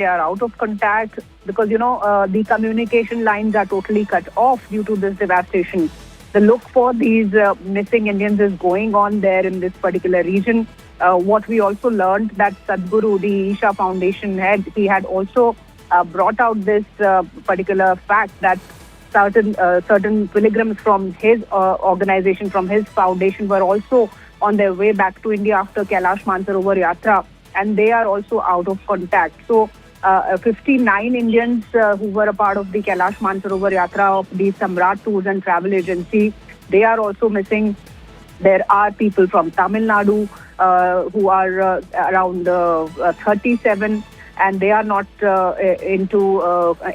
They are out of contact because, the communication lines are totally cut off due to this devastation. The look for these missing Indians is going on there in this particular region. What we also learned that Sadhguru, the Isha Foundation head, he had also brought out this particular fact that certain pilgrims from his organization, from his foundation, were also on their way back to India after Kailash Mansarovar Yatra, and they are also out of contact. So 59 Indians who were a part of the Kailash Mansarovar Yatra of the Samrat Tours and Travel Agency, they are also missing. There are people from Tamil Nadu who are around 37, and they are not into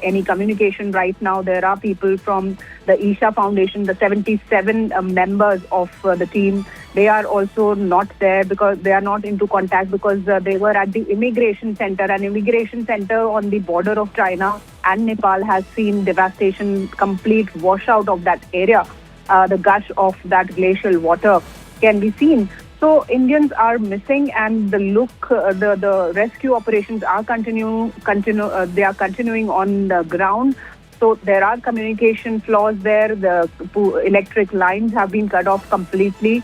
any communication right now. There are people from the Isha Foundation, the 77 members of the team. They are also not there because they are not into contact because they were at the immigration center. An immigration center on the border of China and Nepal has seen devastation, complete washout of that area. The gush of that glacial water can be seen. So Indians are missing, and the rescue operations are they are continuing on the ground. So there are communication flaws there. The electric lines have been cut off completely.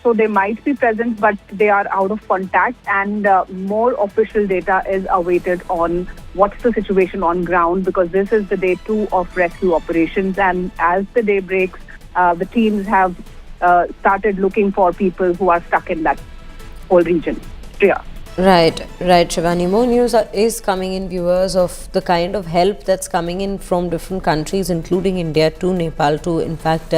So they might be present, but they are out of contact, and more official data is awaited on what's the situation on ground, because this is the day 2 of rescue operations. And as the day breaks, the teams have started looking for people who are stuck in that whole region. Priya. Right, Shivani. More news is coming in, viewers, of the kind of help that's coming in from different countries, including India, to Nepal to, in fact,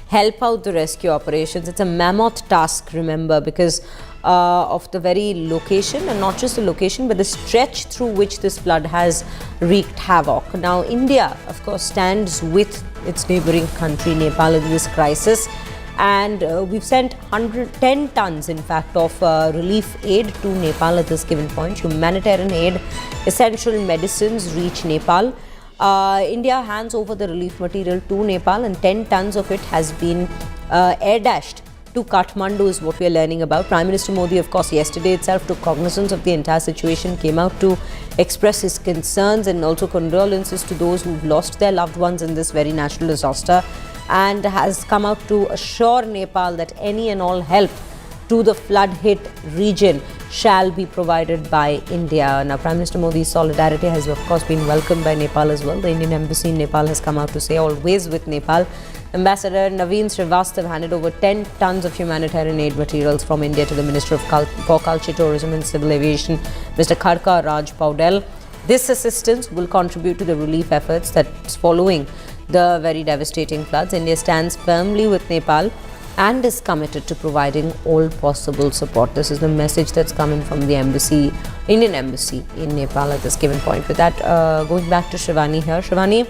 help out the rescue operations. It's a mammoth task, remember, because of the very location, and not just the location, but the stretch through which this flood has wreaked havoc. Now, India, of course, stands with its neighboring country, Nepal, in this crisis. And we've sent 110 tons, in fact, of relief aid to Nepal at this given point. Humanitarian aid, essential medicines reach Nepal. India hands over the relief material to Nepal, and 10 tons of it has been air dashed to Kathmandu, is what we are learning about. Prime Minister Modi, of course, yesterday itself took cognizance of the entire situation, came out to express his concerns and also condolences to those who've lost their loved ones in this very natural disaster, and has come out to assure Nepal that any and all help to the flood-hit region shall be provided by India. Now, Prime Minister Modi's solidarity has, of course, been welcomed by Nepal as well. The Indian Embassy in Nepal has come out to say always with Nepal. Ambassador Naveen Srivastav handed over 10 tons of humanitarian aid materials from India to the Minister for Culture, Tourism and Civil Aviation, Mr. Kharka Raj Paudel. This assistance will contribute to the relief efforts that's following the very devastating floods. India stands firmly with Nepal and is committed to providing all possible support. This is the message that's coming from the embassy, Indian Embassy in Nepal at this given point. With that, going back to Shivani here. Shivani,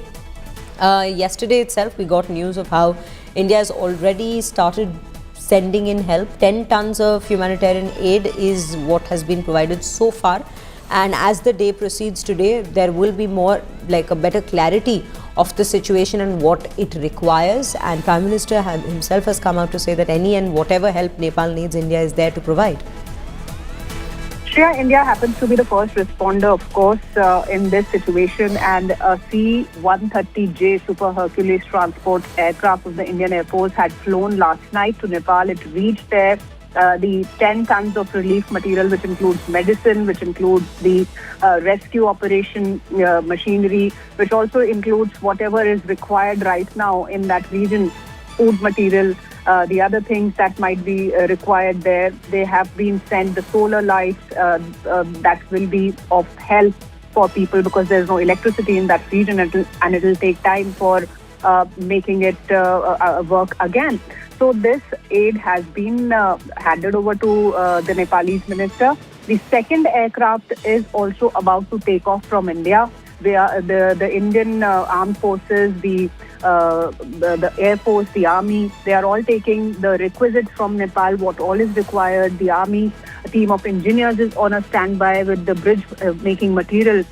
yesterday itself we got news of how India has already started sending in help. 10 tons of humanitarian aid is what has been provided so far. And as the day proceeds today, there will be more, like a better clarity of the situation and what it requires. And Prime Minister himself has come out to say that any and whatever help Nepal needs, India is there to provide. Shreya, India happens to be the first responder, of course, in this situation, and a C-130J Super Hercules transport aircraft of the Indian Air Force had flown last night to Nepal. It reached there. The 10 tons of relief material, which includes medicine, which includes the rescue operation machinery, which also includes whatever is required right now in that region, food material, the other things that might be required there. They have been sent. The solar lights that will be of help for people because there's no electricity in that region, and it'll take time for making it work again. So this aid has been handed over to the Nepalese minister. The second aircraft is also about to take off from India. The Indian armed forces, the Air Force, the Army, they are all taking the requisites from Nepal, what all is required. The Army, a team of engineers is on a standby with the bridge making material.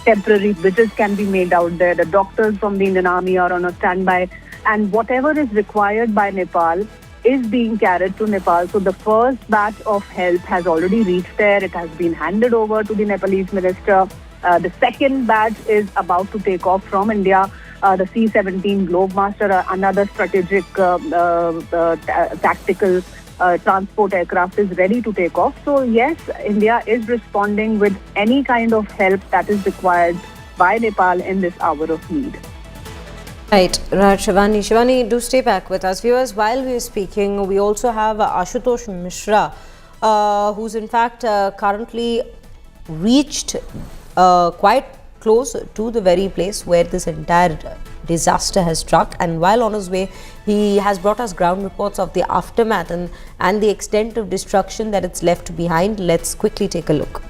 Temporary bridges can be made out there. The doctors from the Indian Army are on a standby. And whatever is required by Nepal is being carried to Nepal. So the first batch of help has already reached there. It has been handed over to the Nepalese minister. The second batch is about to take off from India. The C-17 Globemaster, another strategic tactical transport aircraft, is ready to take off. So yes, India is responding with any kind of help that is required by Nepal in this hour of need. Right, Shivani. Shivani, do stay back with us. Viewers, while we are speaking, we also have Ashutosh Mishra, who's in fact currently reached quite close to the very place where this entire disaster has struck, and while on his way he has brought us ground reports of the aftermath and the extent of destruction that it's left behind. Let's quickly take a look.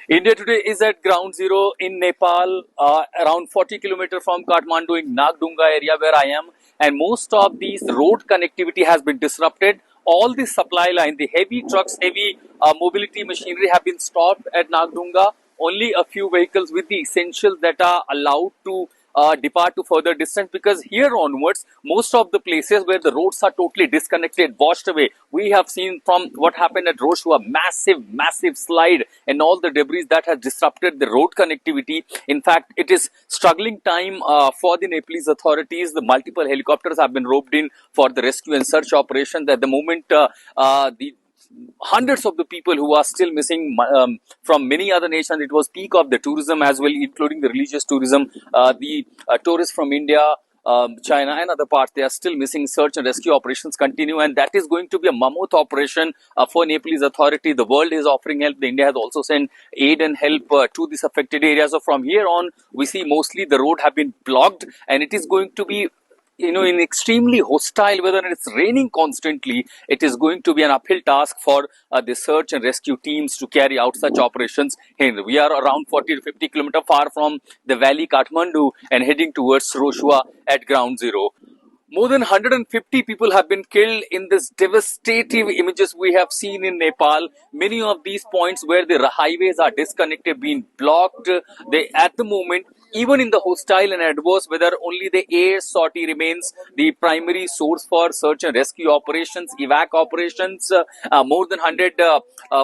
India Today is at ground zero in Nepal, around 40 kilometers from Kathmandu in Nagdunga area where I am, and most of these road connectivity has been disrupted. All the supply line, the heavy trucks, heavy mobility machinery have been stopped at Nagdunga. Only a few vehicles with the essentials that are allowed to depart to further distance, because here onwards, most of the places where the roads are totally disconnected, washed away. We have seen from what happened at Rasuwa, massive slide and all the debris that has disrupted the road connectivity. In fact, it is struggling time for the Nepalese authorities. The multiple helicopters have been roped in for the rescue and search operation. At the moment, the hundreds of the people who are still missing from many other nations. It was peak of the tourism as well, including the religious tourism. The tourists from India, China and other parts, they are still missing. Search and rescue operations continue, and that is going to be a mammoth operation for Nepalese authority. The world is offering help. The India has also sent aid and help to these affected areas. So from here on, we see mostly the road have been blocked, and it is going to be in extremely hostile weather, and it's raining constantly. It is going to be an uphill task for the search and rescue teams to carry out such operations. Here we are around 40 to 50 kilometers far from the valley Kathmandu and heading towards Rasuwa at ground zero. More than 150 people have been killed in this devastating images we have seen in Nepal. Many of these points where the highways are disconnected, being blocked. They, at the moment, even in the hostile and adverse weather, only the air sortie remains the primary source for search and rescue operations, evac operations. More than 100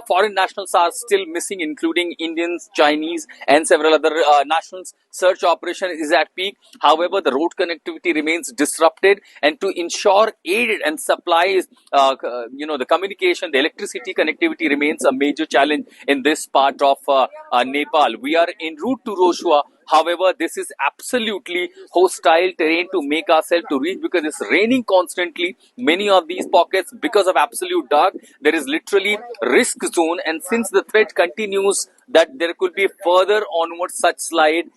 foreign nationals are still missing, including Indians, Chinese, and several other nationals. Search operation is at peak. However, the road connectivity remains disrupted, and to ensure aid and supplies, the communication, the electricity connectivity remains a major challenge in this part of Nepal. We are en route to Rasuwa. However, this is absolutely hostile terrain to make ourselves to reach, because it's raining constantly. Many of these pockets, because of absolute dark, there is literally risk zone, and since the threat continues that there could be further onward such slide.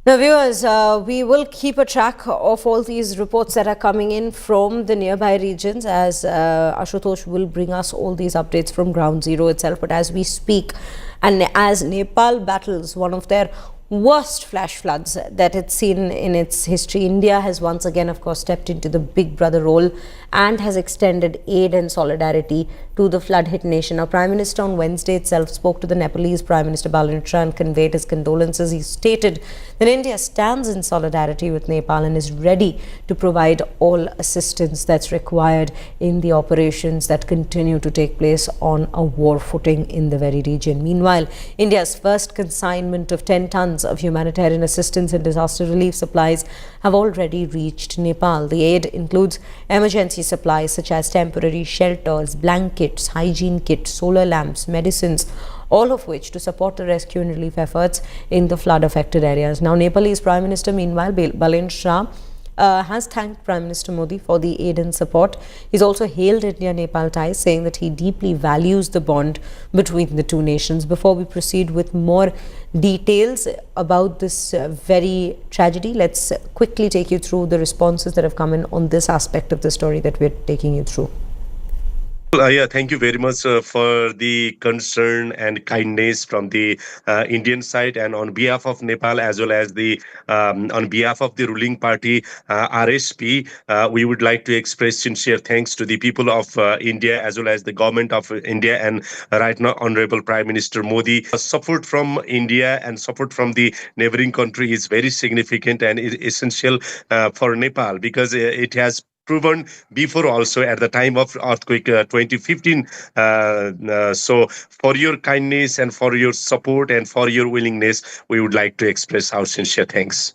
Now, viewers, we will keep a track of all these reports that are coming in from the nearby regions, as Ashutosh will bring us all these updates from ground zero itself. But as we speak, and as Nepal battles one of their worst flash floods that it's seen in its history, India has once again, of course, stepped into the big brother role and has extended aid and solidarity to the flood-hit nation. Our Prime Minister on Wednesday itself spoke to the Nepalese Prime Minister Balen Shah and conveyed his condolences. He stated that India stands in solidarity with Nepal and is ready to provide all assistance that's required in the operations that continue to take place on a war footing in the very region. Meanwhile, India's first consignment of 10 tons of humanitarian assistance and disaster relief supplies have already reached Nepal. The aid includes emergency supplies such as temporary shelters, blankets, hygiene kits, solar lamps, medicines, all of which to support the rescue and relief efforts in the flood-affected areas. Now, Nepalese Prime Minister, meanwhile, Balen Shah, has thanked Prime Minister Modi for the aid and support. He's also hailed India-Nepal ties, saying that he deeply values the bond between the two nations. Before we proceed with more details about this very tragedy, let's quickly take you through the responses that have come in on this aspect of the story that we're taking you through. Thank you very much for the concern and kindness from the Indian side, and on behalf of Nepal as well as the on behalf of the ruling party RSP, we would like to express sincere thanks to the people of India as well as the government of India, and right now Honorable Prime Minister Modi. Support from India and support from the neighboring country is very significant and is essential for Nepal, because it has proven before also at the time of earthquake 2015. So for your kindness and for your support and for your willingness, we would like to express our sincere thanks.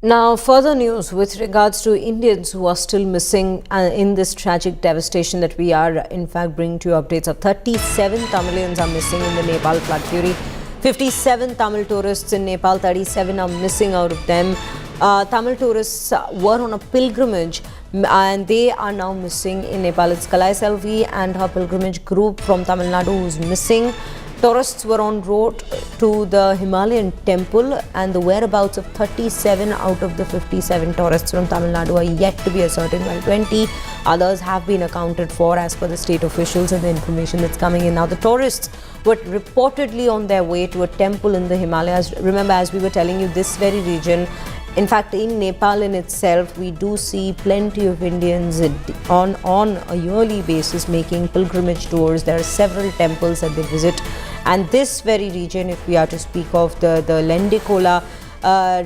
Now, further news with regards to Indians who are still missing in this tragic devastation that we are in fact bringing to you updates of. 37 Tamilians are missing in the Nepal flood fury. 57 Tamil tourists in Nepal, 37 are missing out of them. Tamil tourists were on a pilgrimage and they are now missing in Nepal. It's Kalai Selvi and her pilgrimage group from Tamil Nadu who's missing. Tourists were en route to the Himalayan temple and the whereabouts of 37 out of the 57 tourists from Tamil Nadu are yet to be ascertained, while 20 others have been accounted for as per the state officials and the information that's coming in. Now, the tourists were reportedly on their way to a temple in the Himalayas. Remember, as we were telling you, this very region, in fact, in Nepal in itself, we do see plenty of Indians on a yearly basis making pilgrimage tours. There are several temples that they visit. And this very region, if we are to speak of the Lendikola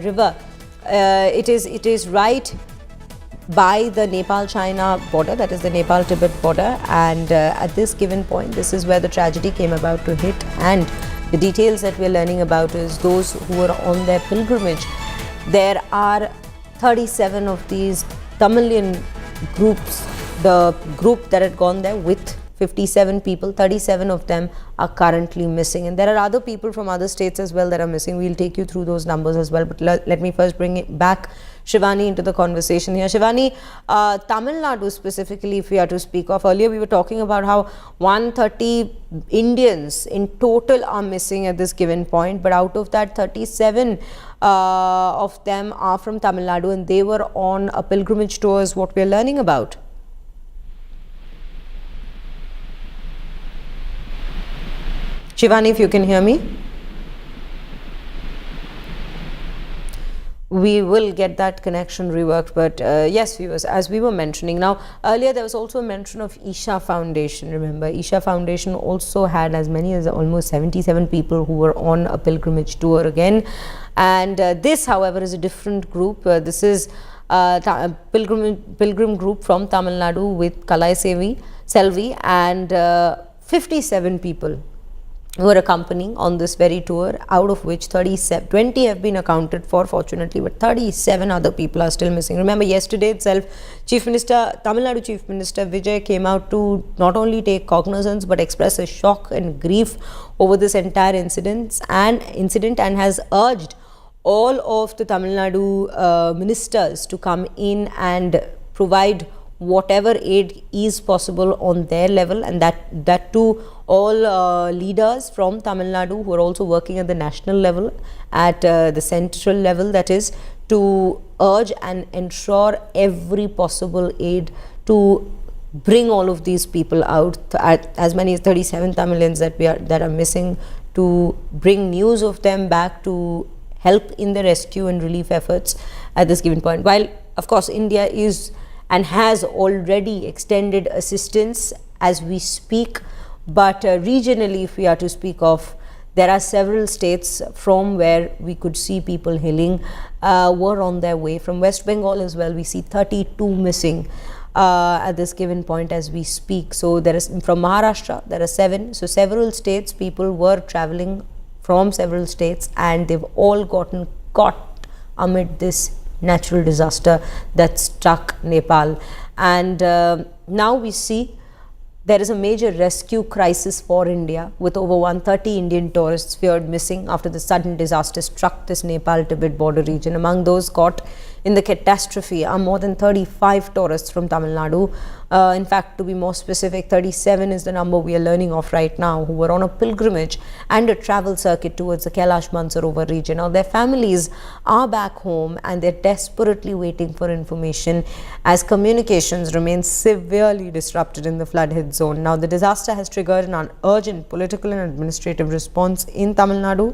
river, it is right by the Nepal-China border, that is the Nepal-Tibet border. And at this given point, this is where the tragedy came about to hit. And the details that we are learning about is those who were on their pilgrimage. There are 37 of these Tamilian groups, the group that had gone there with 57 people, 37 of them are currently missing. And there are other people from other states as well that are missing. We'll take you through those numbers as well. But let me first bring it back Shivani into the conversation here. Shivani, Tamil Nadu specifically, if we are to speak of, earlier we were talking about how 130 Indians in total are missing at this given point, but out of that 37 of them are from Tamil Nadu and they were on a pilgrimage tour is what we are learning about. Shivani, if you can hear me. We will get that connection reworked, but yes, viewers, as we were mentioning. Now, earlier there was also a mention of Isha Foundation. Remember, Isha Foundation also had as many as almost 77 people who were on a pilgrimage tour again. And this, however, is a different group. This is a pilgrim group from Tamil Nadu with Kalai Selvi and 57 people who are accompanying on this very tour, out of which 20 have been accounted for, fortunately, but 37 other people are still missing. Remember, yesterday itself, Tamil Nadu Chief Minister Vijay came out to not only take cognizance but express a shock and grief over this entire incident and has urged all of the Tamil Nadu ministers to come in and provide whatever aid is possible on their level, and that too all leaders from Tamil Nadu who are also working at the national level, at the central level, that is, to urge and ensure every possible aid to bring all of these people out, as many as 37 Tamilians that are missing, to bring news of them back, to help in the rescue and relief efforts at this given point. While, of course, India is and has already extended assistance as we speak, but regionally, if we are to speak of, there are several states from where we could see people hailing were on their way. From West Bengal as well, we see 32 missing at this given point as we speak. So there is, from Maharashtra, there are 7. So several states, people were traveling from several states and they've all gotten caught amid this natural disaster that struck Nepal. And now we see there is a major rescue crisis for India, with over 130 Indian tourists feared missing after the sudden disaster struck this Nepal-Tibet border region. Among those caught in the catastrophe are more than 35 tourists from Tamil Nadu. In fact, to be more specific, 37 is the number we are learning of right now, who were on a pilgrimage and a travel circuit towards the Kailash Mansarovar region. Now, their families are back home and they're desperately waiting for information as communications remain severely disrupted in the flood-hit zone. Now, the disaster has triggered an urgent political and administrative response in Tamil Nadu,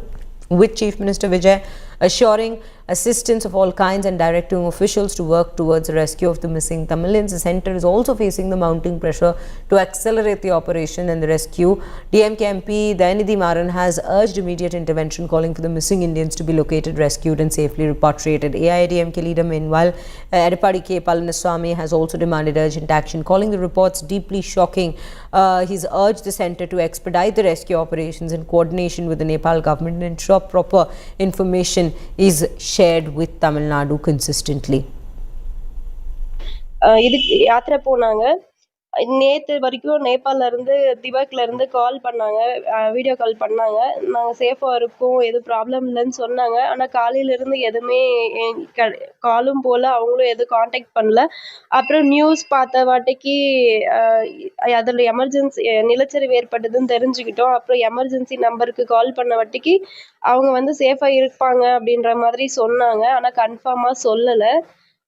with Chief Minister Vijay assuring assistance of all kinds and directing officials to work towards the rescue of the missing Tamilians. The centre is also facing the mounting pressure to accelerate the operation and the rescue. DMK MP Dayanidhi Maran has urged immediate intervention, calling for the missing Indians to be located, rescued and safely repatriated. AIADMK leader, meanwhile, Edappadi K. Palaniswamy has also demanded urgent action, calling the reports deeply shocking. He's urged the centre to expedite the rescue operations in coordination with the Nepal government and ensure proper information is shared with Tamil Nadu consistently. இதுக்கு யாத்திரை போனாங்க. நேற்று வரைக்கும் நேபாளிலேருந்து திபெத்லேருந்து கால் பண்ணாங்க, video call பண்ணாங்க. நாங்கள் சேஃபாக இருக்கோம், எதுவும் ப்ராப்ளம் இல்லைன்னு சொன்னாங்க. ஆனால் காலையிலேருந்து எதுவுமே காலும் போல், அவங்களும் எதுவும் காண்டாக்ட் பண்ணல. அப்புறம் நியூஸ் பார்த்த வாட்டிக்கு அதில் எமர்ஜென்சி நிலச்சரிவு ஏற்பட்டதுன்னு தெரிஞ்சுக்கிட்டோம். அப்புறம் எமர்ஜென்சி நம்பருக்கு கால் பண்ண வாட்டிக்கு அவங்க வந்து சேஃபாக இருப்பாங்க அப்படின்ற மாதிரி சொன்னாங்க. ஆனால் கன்ஃபார்மாக சொல்லலை.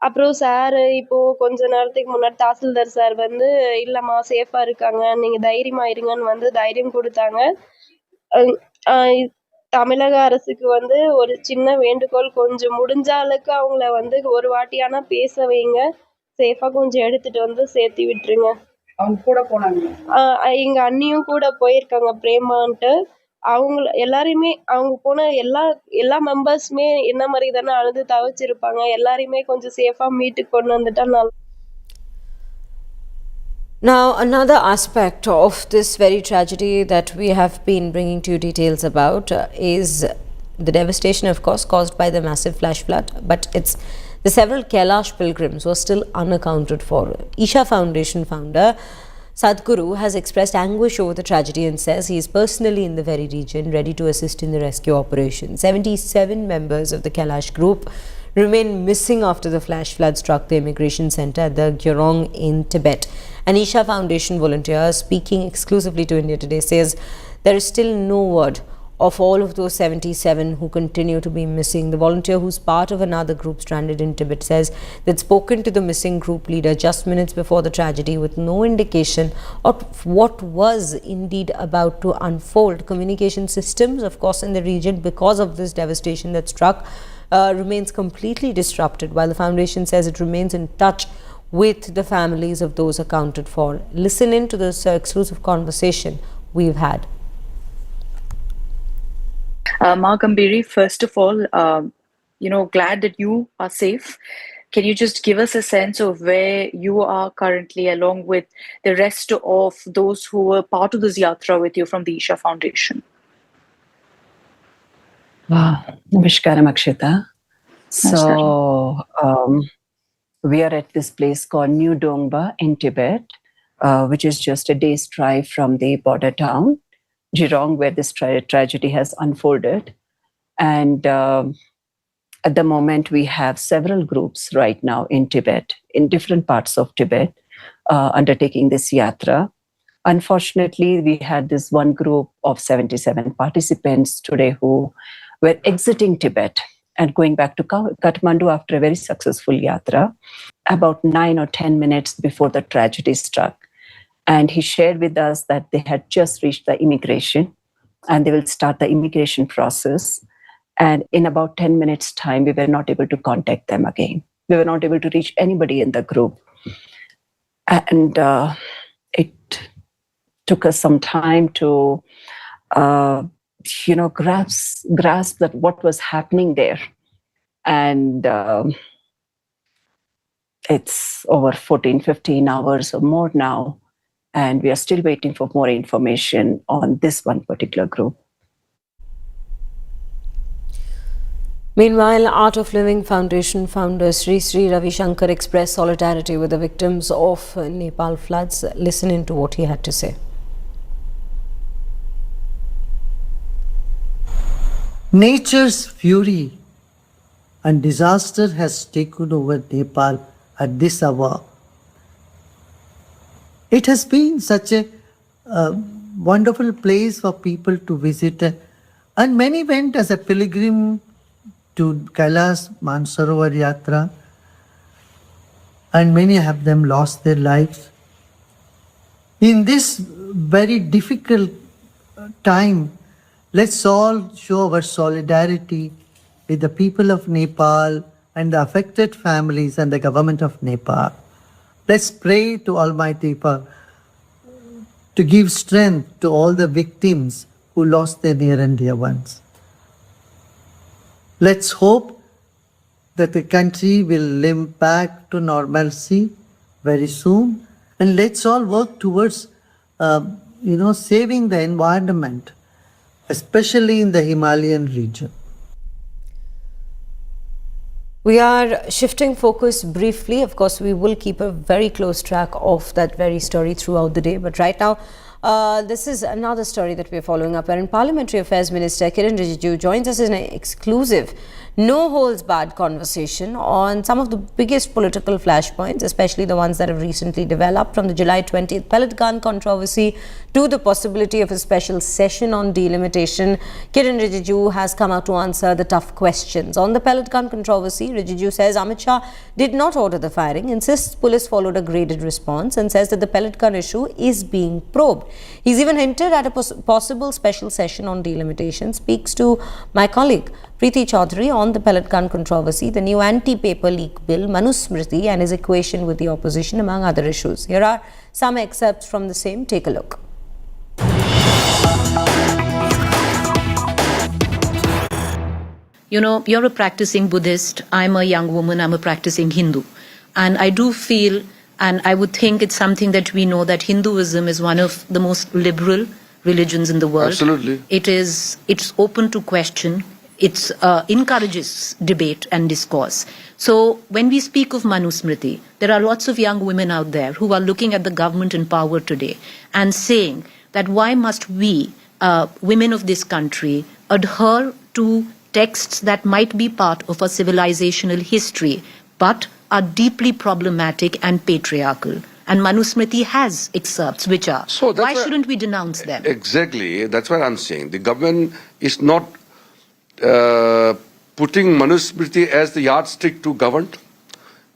அப்புறம் சார் இப்போது கொஞ்ச நேரத்துக்கு முன்னாடி தாசில்தார் சார் வந்து இல்லைம்மா சேஃபாக இருக்காங்க, நீங்கள் தைரியமாக இருங்கன்னு வந்து தைரியம் கொடுத்தாங்க. தமிழக அரசுக்கு வந்து ஒரு சின்ன வேண்டுகோள், கொஞ்சம் முடிஞ்ச அளவுக்கு அவங்கள வந்து ஒரு வாட்டியானா பேச வைங்க, சேஃபாக கொஞ்சம் எடுத்துகிட்டு வந்து சேர்த்து விட்டுருங்க. அவங்க கூட போனாங்க, எங்கள் அண்ணியும் கூட போயிருக்காங்க, பிரேமான்ட்டு. அவங்க எல்லாரையுமே, அவங்க போன எல்லா மெம்பர்ஸுமே என்ன மாதிரி தானே அழுது தவிச்சிருப்பாங்க. எல்லாரையுமே கொஞ்சம் சேஃபாக மீட்டுக்கு கொண்டு வந்துட்டா நல்லா. Now, another aspect of this very tragedy that we have been bringing to you details about is the devastation, of course, caused by the massive flash flood, but it's the several Kailash pilgrims who are still unaccounted for. Isha Foundation founder Sadhguru has expressed anguish over the tragedy and says he is personally in the very region, ready to assist in the rescue operation. 77 members of the Kailash group remain missing after the flash flood struck the immigration center at the Gyurong in Tibet. An Isha Foundation volunteer speaking exclusively to India Today says there is still no word of all of those 77 who continue to be missing. The volunteer, who's part of another group stranded in Tibet, says they'd spoken to the missing group leader just minutes before the tragedy with no indication of what was indeed about to unfold. Communication systems, of course, in the region, because of this devastation that struck, remains completely disrupted, while the foundation says it remains in touch with the families of those accounted for. Listen in to this exclusive conversation we've had. Ma Gambhiri, first of all, glad that you are safe. Can you just give us a sense of where you are currently, along with the rest of those who were part of this yatra with you from the Isha Foundation? Namaskaram, Akshita. So, we are at this place called New Dongba in Tibet, which is just a day's drive from the border town, Gyurong, where this tragedy has unfolded. And at the moment, we have several groups right now in Tibet, in different parts of Tibet, undertaking this yatra. Unfortunately, we had this one group of 77 participants today who were exiting Tibet and going back to Kathmandu after a very successful yatra, about 9 or 10 minutes before the tragedy struck. And he shared with us that they had just reached the immigration and they will start the immigration process. And in about 10 minutes' time, we were not able to contact them again. We were not able to reach anybody in the group. And it took us some time to, grasp that what was happening there. And it's over 14, 15 hours or more now. And we are still waiting for more information on this one particular group. Meanwhile, Art of Living Foundation founder Sri Ravi Shankar expressed solidarity with the victims of Nepal floods. Listen in to what he had to say. Nature's fury and disaster has taken over Nepal at this hour. It has been such a wonderful place for people to visit, and many went as a pilgrim to Kailash Mansarovar Yatra, and many of them lost their lives. In this very difficult time, let's all show our solidarity with the people of Nepal and the affected families and the government of Nepal. Let's pray to Almighty to give strength to all the victims who lost their near and dear ones. Let's hope that the country will limp back to normalcy very soon, and let's all work towards saving the environment, especially in the Himalayan region. We are shifting focus briefly. Of course, we will keep a very close track of that very story throughout the day. But right now, this is another story that we are following up, wherein Parliamentary Affairs Minister Kiren Rijiju joins us in an exclusive, no-holds-barred conversation on some of the biggest political flashpoints, especially the ones that have recently developed, from the July 20th pellet gun controversy to the possibility of a special session on delimitation. Kiren Rijiju has come out to answer the tough questions. On the pellet gun controversy, Rijiju says Amit Shah did not order the firing, insists police followed a graded response, and says that the pellet gun issue is being probed. He's even hinted at a possible special session on delimitation. Speaks to my colleague Kriti Sanon on the pellet gun controversy, the new anti-paper leak bill, Manusmriti, and his equation with the opposition, among other issues. Here are some excerpts from the same. Take a look. You know, you're a practicing Buddhist, I'm a young woman, I'm a practicing Hindu. And I do feel, and I would think it's something that we know, that Hinduism is one of the most liberal religions in the world. Absolutely. It's open to question. It encourages debate and discourse. So when we speak of Manusmriti, there are lots of young women out there who are looking at the government in power today and saying that why must we, women of this country, adhere to texts that might be part of a civilizational history but are deeply problematic and patriarchal. And Manusmriti has excerpts which are. So why shouldn't we denounce them? Exactly. That's what I'm saying. The government is not putting Manusmriti as the yardstick to govern.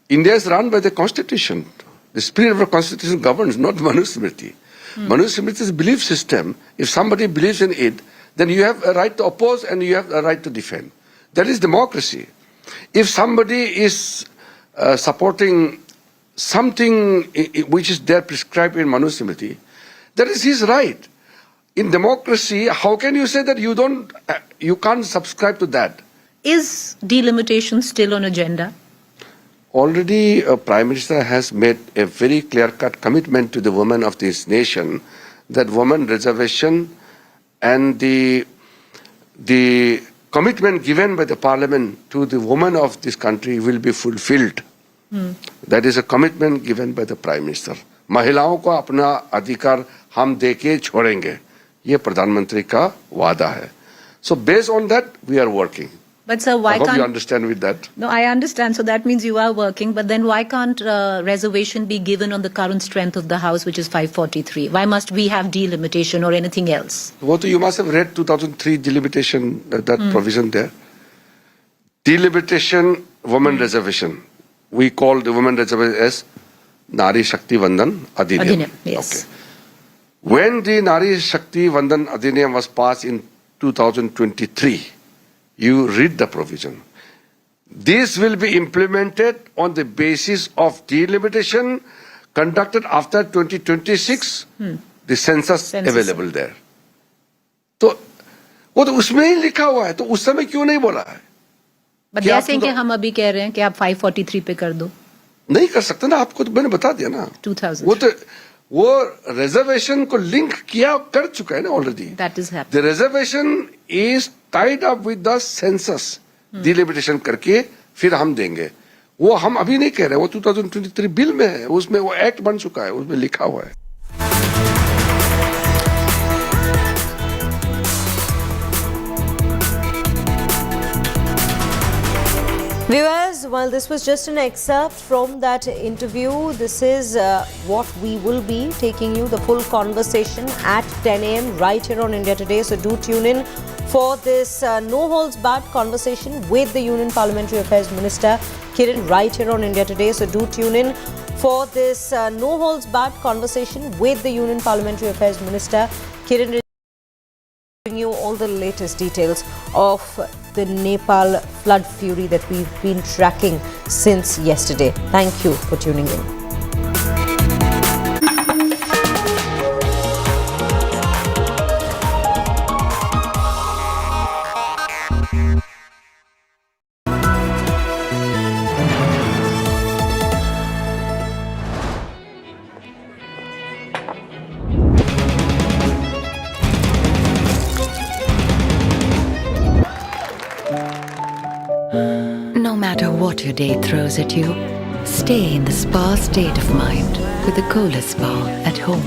India is run by the constitution. The spirit of the constitution governs, not Manusmriti. Manusmriti is a belief system. If somebody believes in it, then you have a right to oppose and you have a right to defend. That is democracy. If somebody is supporting something which is there prescribed in Manusmriti, that is his right. In democracy, how can you say that you can't subscribe to that? Is delimitation still on agenda? Already, Prime Minister has made a very clear-cut commitment to the women of this nation that women reservation and the commitment given by the Parliament to the women of this country will be fulfilled. That is a commitment given by the Prime Minister. महिलाओं को अपना अधिकार हम देके छोड़ेंगे. ये प्रधानमंत्री का वादा है. So based on that, we are working. But sir, why I hope can't you understand with that? No, I understand. So that means you are working. But then why can't reservation be given on the current strength of the House, which is 543? Why must we have delimitation or anything else? What you must have read 2003 delimitation, that provision there. Delimitation, women reservation. We call the women reservation as Nari Shakti Vandan Adhiniyam. Yes. Okay. When the Nari Shakti Vandan Adhiniyam was passed in 2023, you read the provision. This will be implemented on the basis of delimitation conducted after 2026, the census available there. तो वो तो उसमें ही लिखा हुआ है, तो उस समय क्यों नहीं बोला है? But they are saying कि हम अभी कह रहे हैं कि आप 543 पे कर दो. नहीं कर सकते ना, आपको तो मैंने बता दिया ना. 2000. वो reservation को link किया कर चुका है ना already. That is happening. The reservation is tied up with the census. Delimitation करके फिर हम देंगे. वो हम अभी नहीं कह रहे, वो 2023 बिल में है, उसमें वो एक्ट बन चुका है, उसमें लिखा हुआ है. Viewers, while this was just an excerpt from that interview, this is what we will be taking you the full conversation at 10 a.m. right here on India Today. So do tune in for this no-holds-barred conversation with the Union Parliamentary Affairs Minister Kiren right here on India Today. So do tune in for this no-holds-barred conversation with the Union Parliamentary Affairs Minister Kiren Rijiju, bring you all the latest details of the Nepal flood fury that we've been tracking since yesterday. Thank you for tuning in. No matter what your day throws at you, stay in the spa state of mind with the Kohler Spa at home.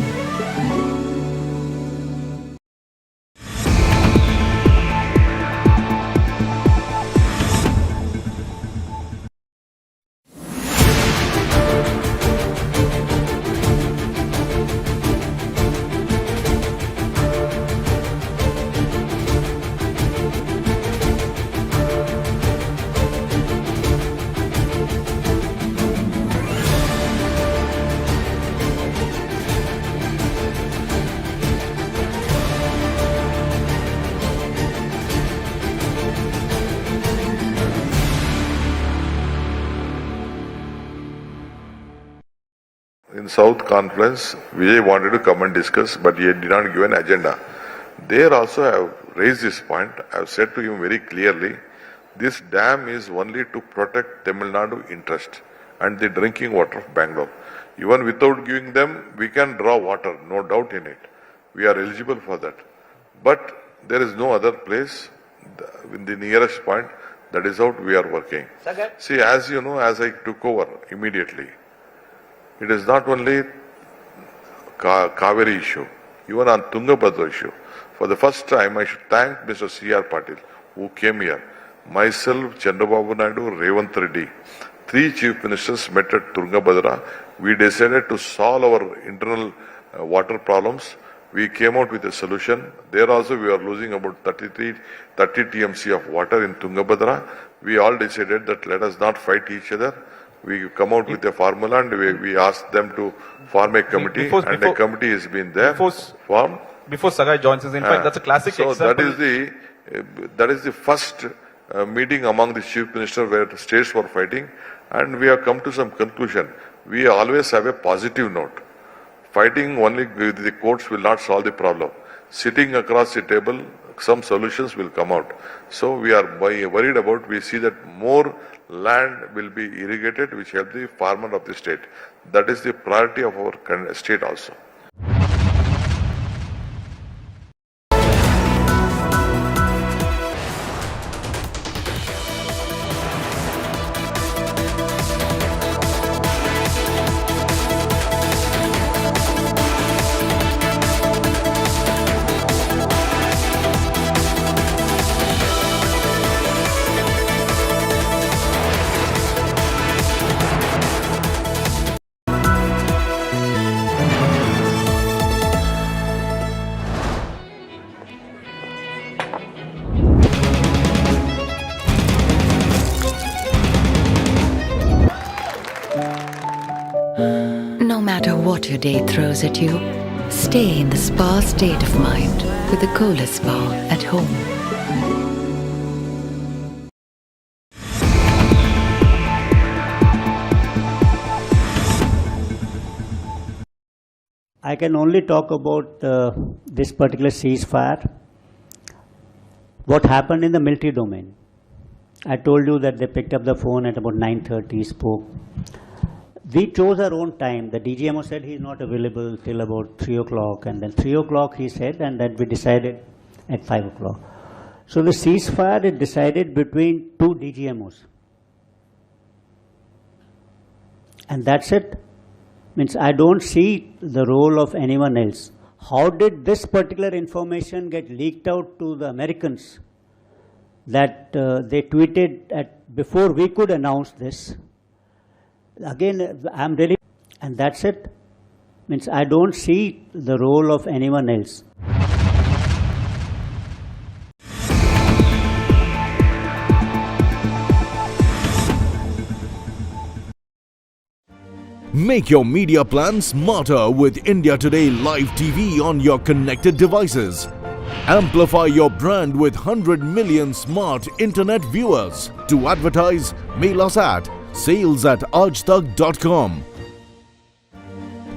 In South Conference, Vijay wanted to come and discuss, but he did not give an agenda. There also I have raised this point. I have said to him very clearly, this dam is only to protect Tamil Nadu interest and the drinking water of Bangalore. Even without giving them, we can draw water, no doubt in it. We are eligible for that. But there is no other place in the nearest point. That is how we are working. See, as you know, as I took over immediately, it is not only Kaveri issue, even on Tungabhadra issue. For the first time, I should thank Mr. C.R. Patil, who came here. Myself, Chandrababu Naidu, Revant Reddy, 3 chief ministers met at Tungabhadra. We decided to solve our internal water problems. We came out with a solution. There also we are losing about 30 TMC of water in Tungabhadra. We all decided that let us not fight each other. We come out with a formula and we asked them to form a committee, and a committee has been there formed. Before Sagai joins us, in fact, that's a classic example. That is the first meeting among the chief minister where the states were fighting, and we have come to some conclusion. We always have a positive note. Fighting only with the courts will not solve the problem. Sitting across the table, some solutions will come out. So we are worried about, we see that more land will be irrigated, which help the farmer of the state. That is the priority of our state also. No matter what your day throws at you, stay in the spa state of mind with the Kohler Spa at home. I can only talk about this particular ceasefire. What happened in the military domain? I told you that they picked up the phone at about 9:30, spoke. We chose our own time. The DGMO said he's not available till about 3 o'clock, and then 3 o'clock he said, and then we decided at 5 o'clock. So the ceasefire is decided between 2 DGMOs. And that's it. Means I don't see the role of anyone else. How did this particular information get leaked out to the Americans that they tweeted before we could announce this? Again, I'm really, and that's it. Means I don't see the role of anyone else. Make your media plan smarter with India Today Live TV on your connected devices. Amplify your brand with 100 million smart internet viewers. To advertise, mail us at sales@aajtak.com.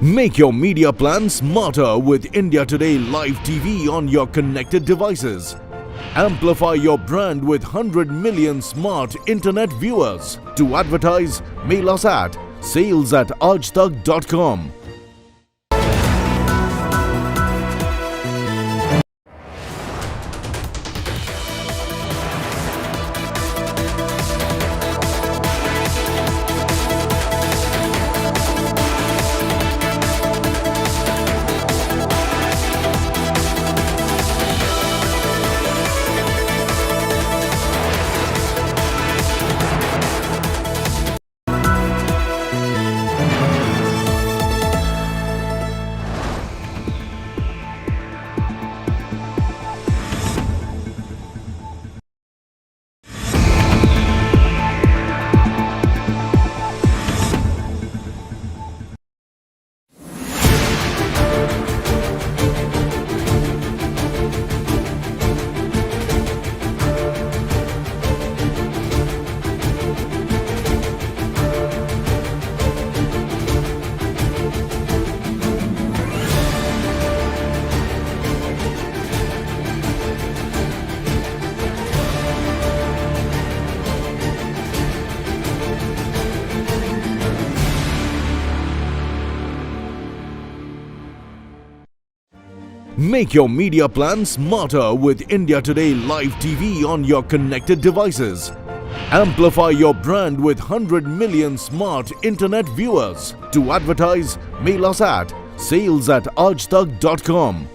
Make your media plan smarter with India Today Live TV on your connected devices. Amplify your brand with 100 million smart internet viewers. To advertise, mail us at sales@aajtak.com. Make your media plan smarter with India Today Live TV on your connected devices. Amplify your brand with 100 million smart internet viewers. To advertise, mail us at sales@aajtak.com.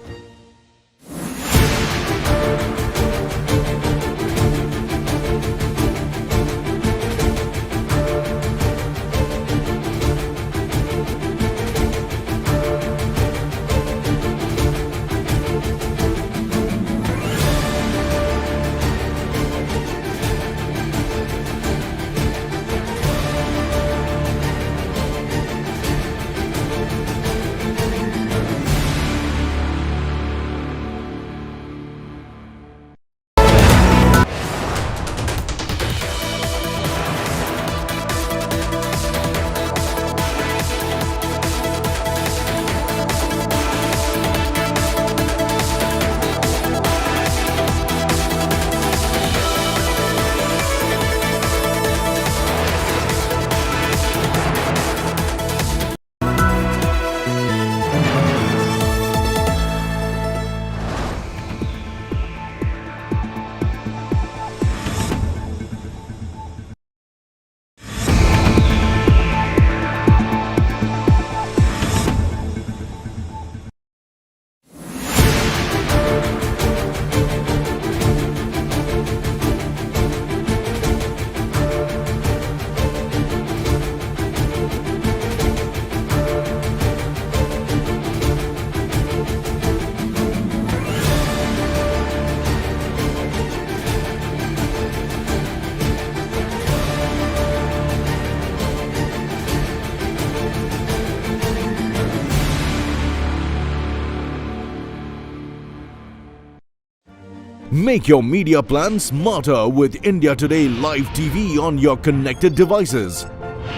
Make your media plan smarter with India Today Live TV on your connected devices.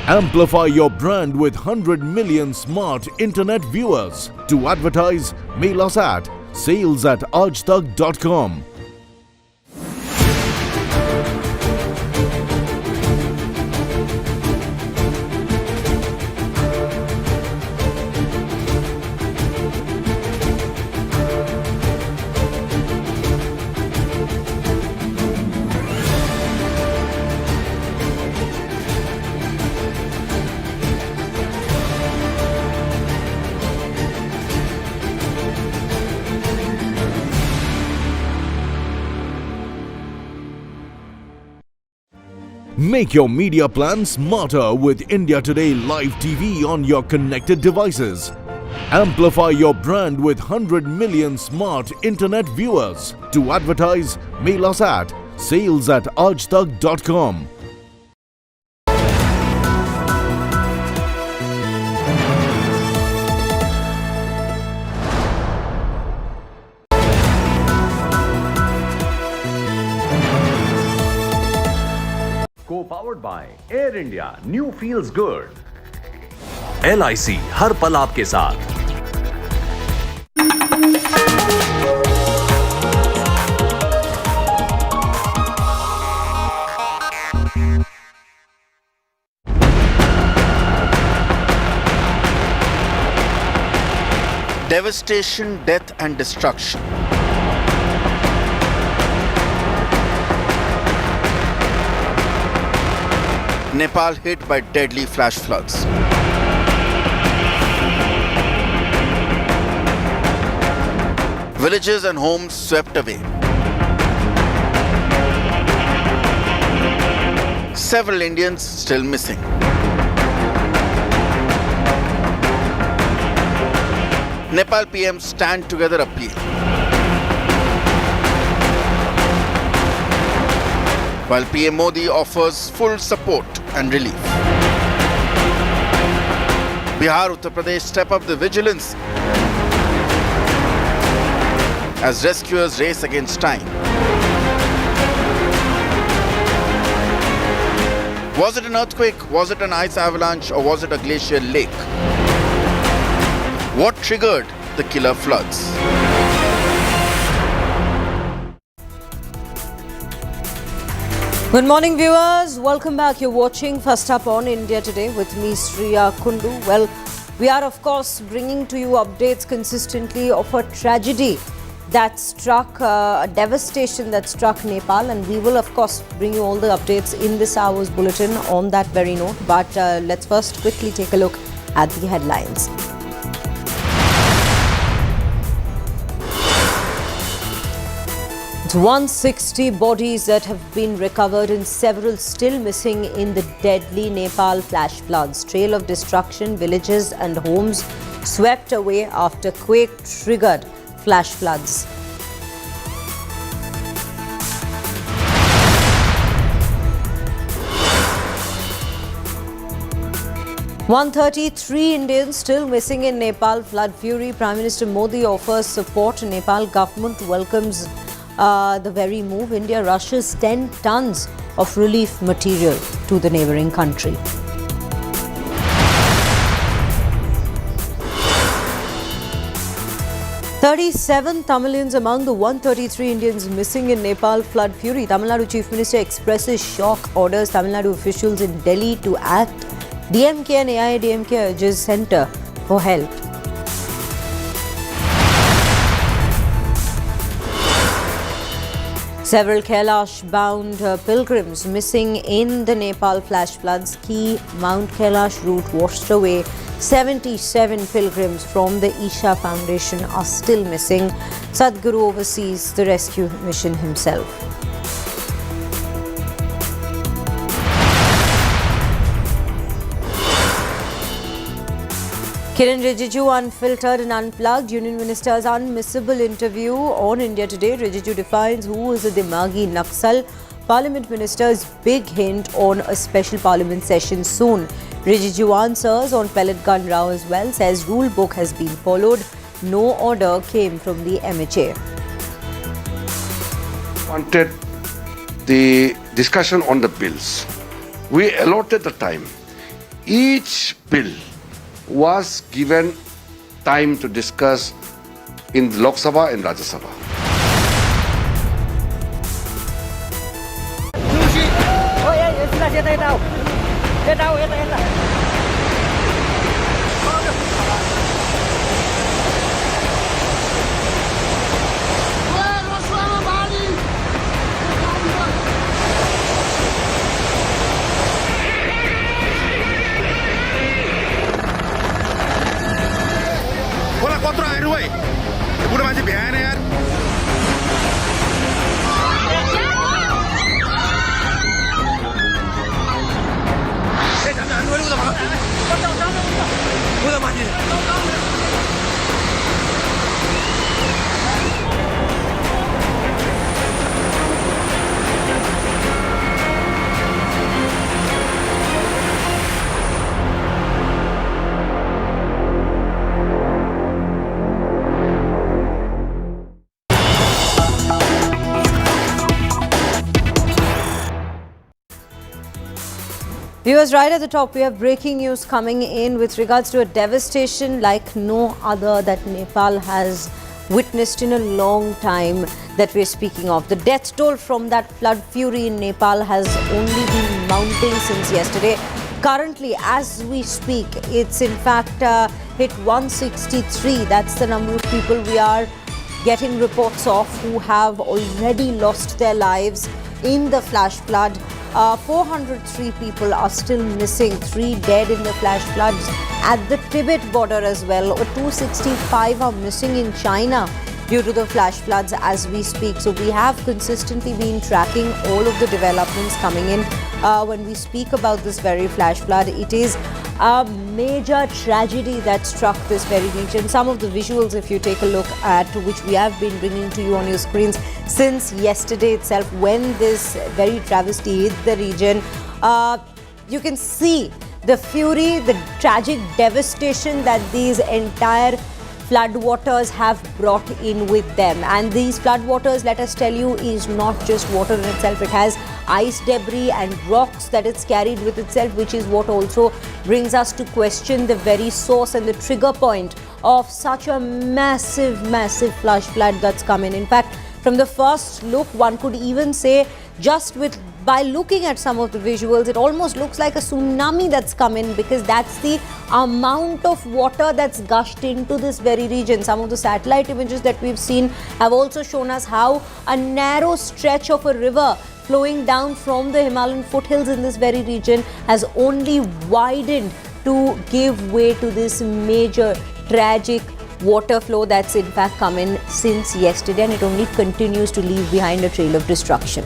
Amplify your brand with 100 million smart internet viewers. To advertise, mail us at sales@aajtak.com. Make your media plan smarter with India Today Live TV on your connected devices. Amplify your brand with 100 million smart internet viewers. To advertise, mail us at sales@aajtak.com. Co-powered by Air India. New feels good. LIC हर पल आपके साथ। Devastation, death and destruction. Nepal hit by deadly flash floods. Villages and homes swept away. Several Indians still missing. Nepal PM Stand Together appeal. While PM Modi offers full support and relief. Bihar, Uttar Pradesh step up the vigilance as rescuers race against time. Was it an earthquake? Was it an ice avalanche? Or was it a glacial lake? What triggered the killer floods? Good morning, viewers. Welcome back. You're watching First Up on India Today with me, Sriya Kundu. Well, we are, of course, bringing to you updates consistently of a tragedy that struck, a devastation that struck Nepal. And we will, of course, bring you all the updates in this hour's bulletin on that very note. But let's first quickly take a look at the headlines. It's 160 bodies that have been recovered and several still missing in the deadly Nepal flash floods. Trail of destruction, villages and homes swept away after quake-triggered flash floods. $133 Indians still missing in Nepal flood fury. Prime Minister Modi offers support. Nepal government welcomes the very move. India rushes 10 tons of relief material to the neighbouring country. "37 Tamilians among the 133 Indians missing in Nepal flood fury. Tamil Nadu Chief Minister expresses shock, orders Tamil Nadu officials in Delhi to act. DMK and AIADMK urges centre for help. Several Kailash-bound pilgrims missing in the Nepal flash floods. Key Mount Kailash route washed away. 77 pilgrims from the Isha Foundation are still missing. Sadhguru oversees the rescue mission himself. Kiren Rijiju unfiltered and unplugged. Union Minister's unmissable interview on India Today. Rijiju defines who is a Dimagi Naxal. Parliament Minister's big hint on a special Parliament session soon. Rijiju answers on pellet gun row as well. Says rule book has been followed. No order came from the MHA. Wanted the discussion on the bills. We allotted the time. Each bill was given time to discuss in Lok Sabha and Rajya Sabha. Viewers, right at the top, we have breaking news coming in with regards to a devastation like no other that Nepal has witnessed in a long time that we're speaking of. The death toll from that flood fury in Nepal has only been mounting since yesterday. Currently, as we speak, it's in fact hit 163. That's the number of people we are getting reports of who have already lost their lives in the flash flood. 403 people are still missing, 3 dead in the flash floods at the Tibet border as well. 265 are missing in China due to the flash floods as we speak. So we have consistently been tracking all of the developments coming in. When we speak about this very flash flood, it is a major tragedy that struck this very region. Some of the visuals, if you take a look at, which we have been bringing to you on your screens since yesterday itself, when this very travesty hit the region, you can see the fury, the tragic devastation that these entire floodwaters have brought in with them. And these floodwaters, let us tell you, is not just water in itself. It has ice debris and rocks that it's carried with itself, which is what also brings us to question the very source and the trigger point of such a massive flash flood that's come in. In fact, from the first look, one could even say, by looking at some of the visuals, it almost looks like a tsunami that's come in, because that's the amount of water that's gushed into this very region. Some of the satellite images that we've seen have also shown us how a narrow stretch of a river flowing down from the Himalayan foothills in this very region has only widened to give way to this major tragic water flow that's in fact come in since yesterday, and it only continues to leave behind a trail of destruction.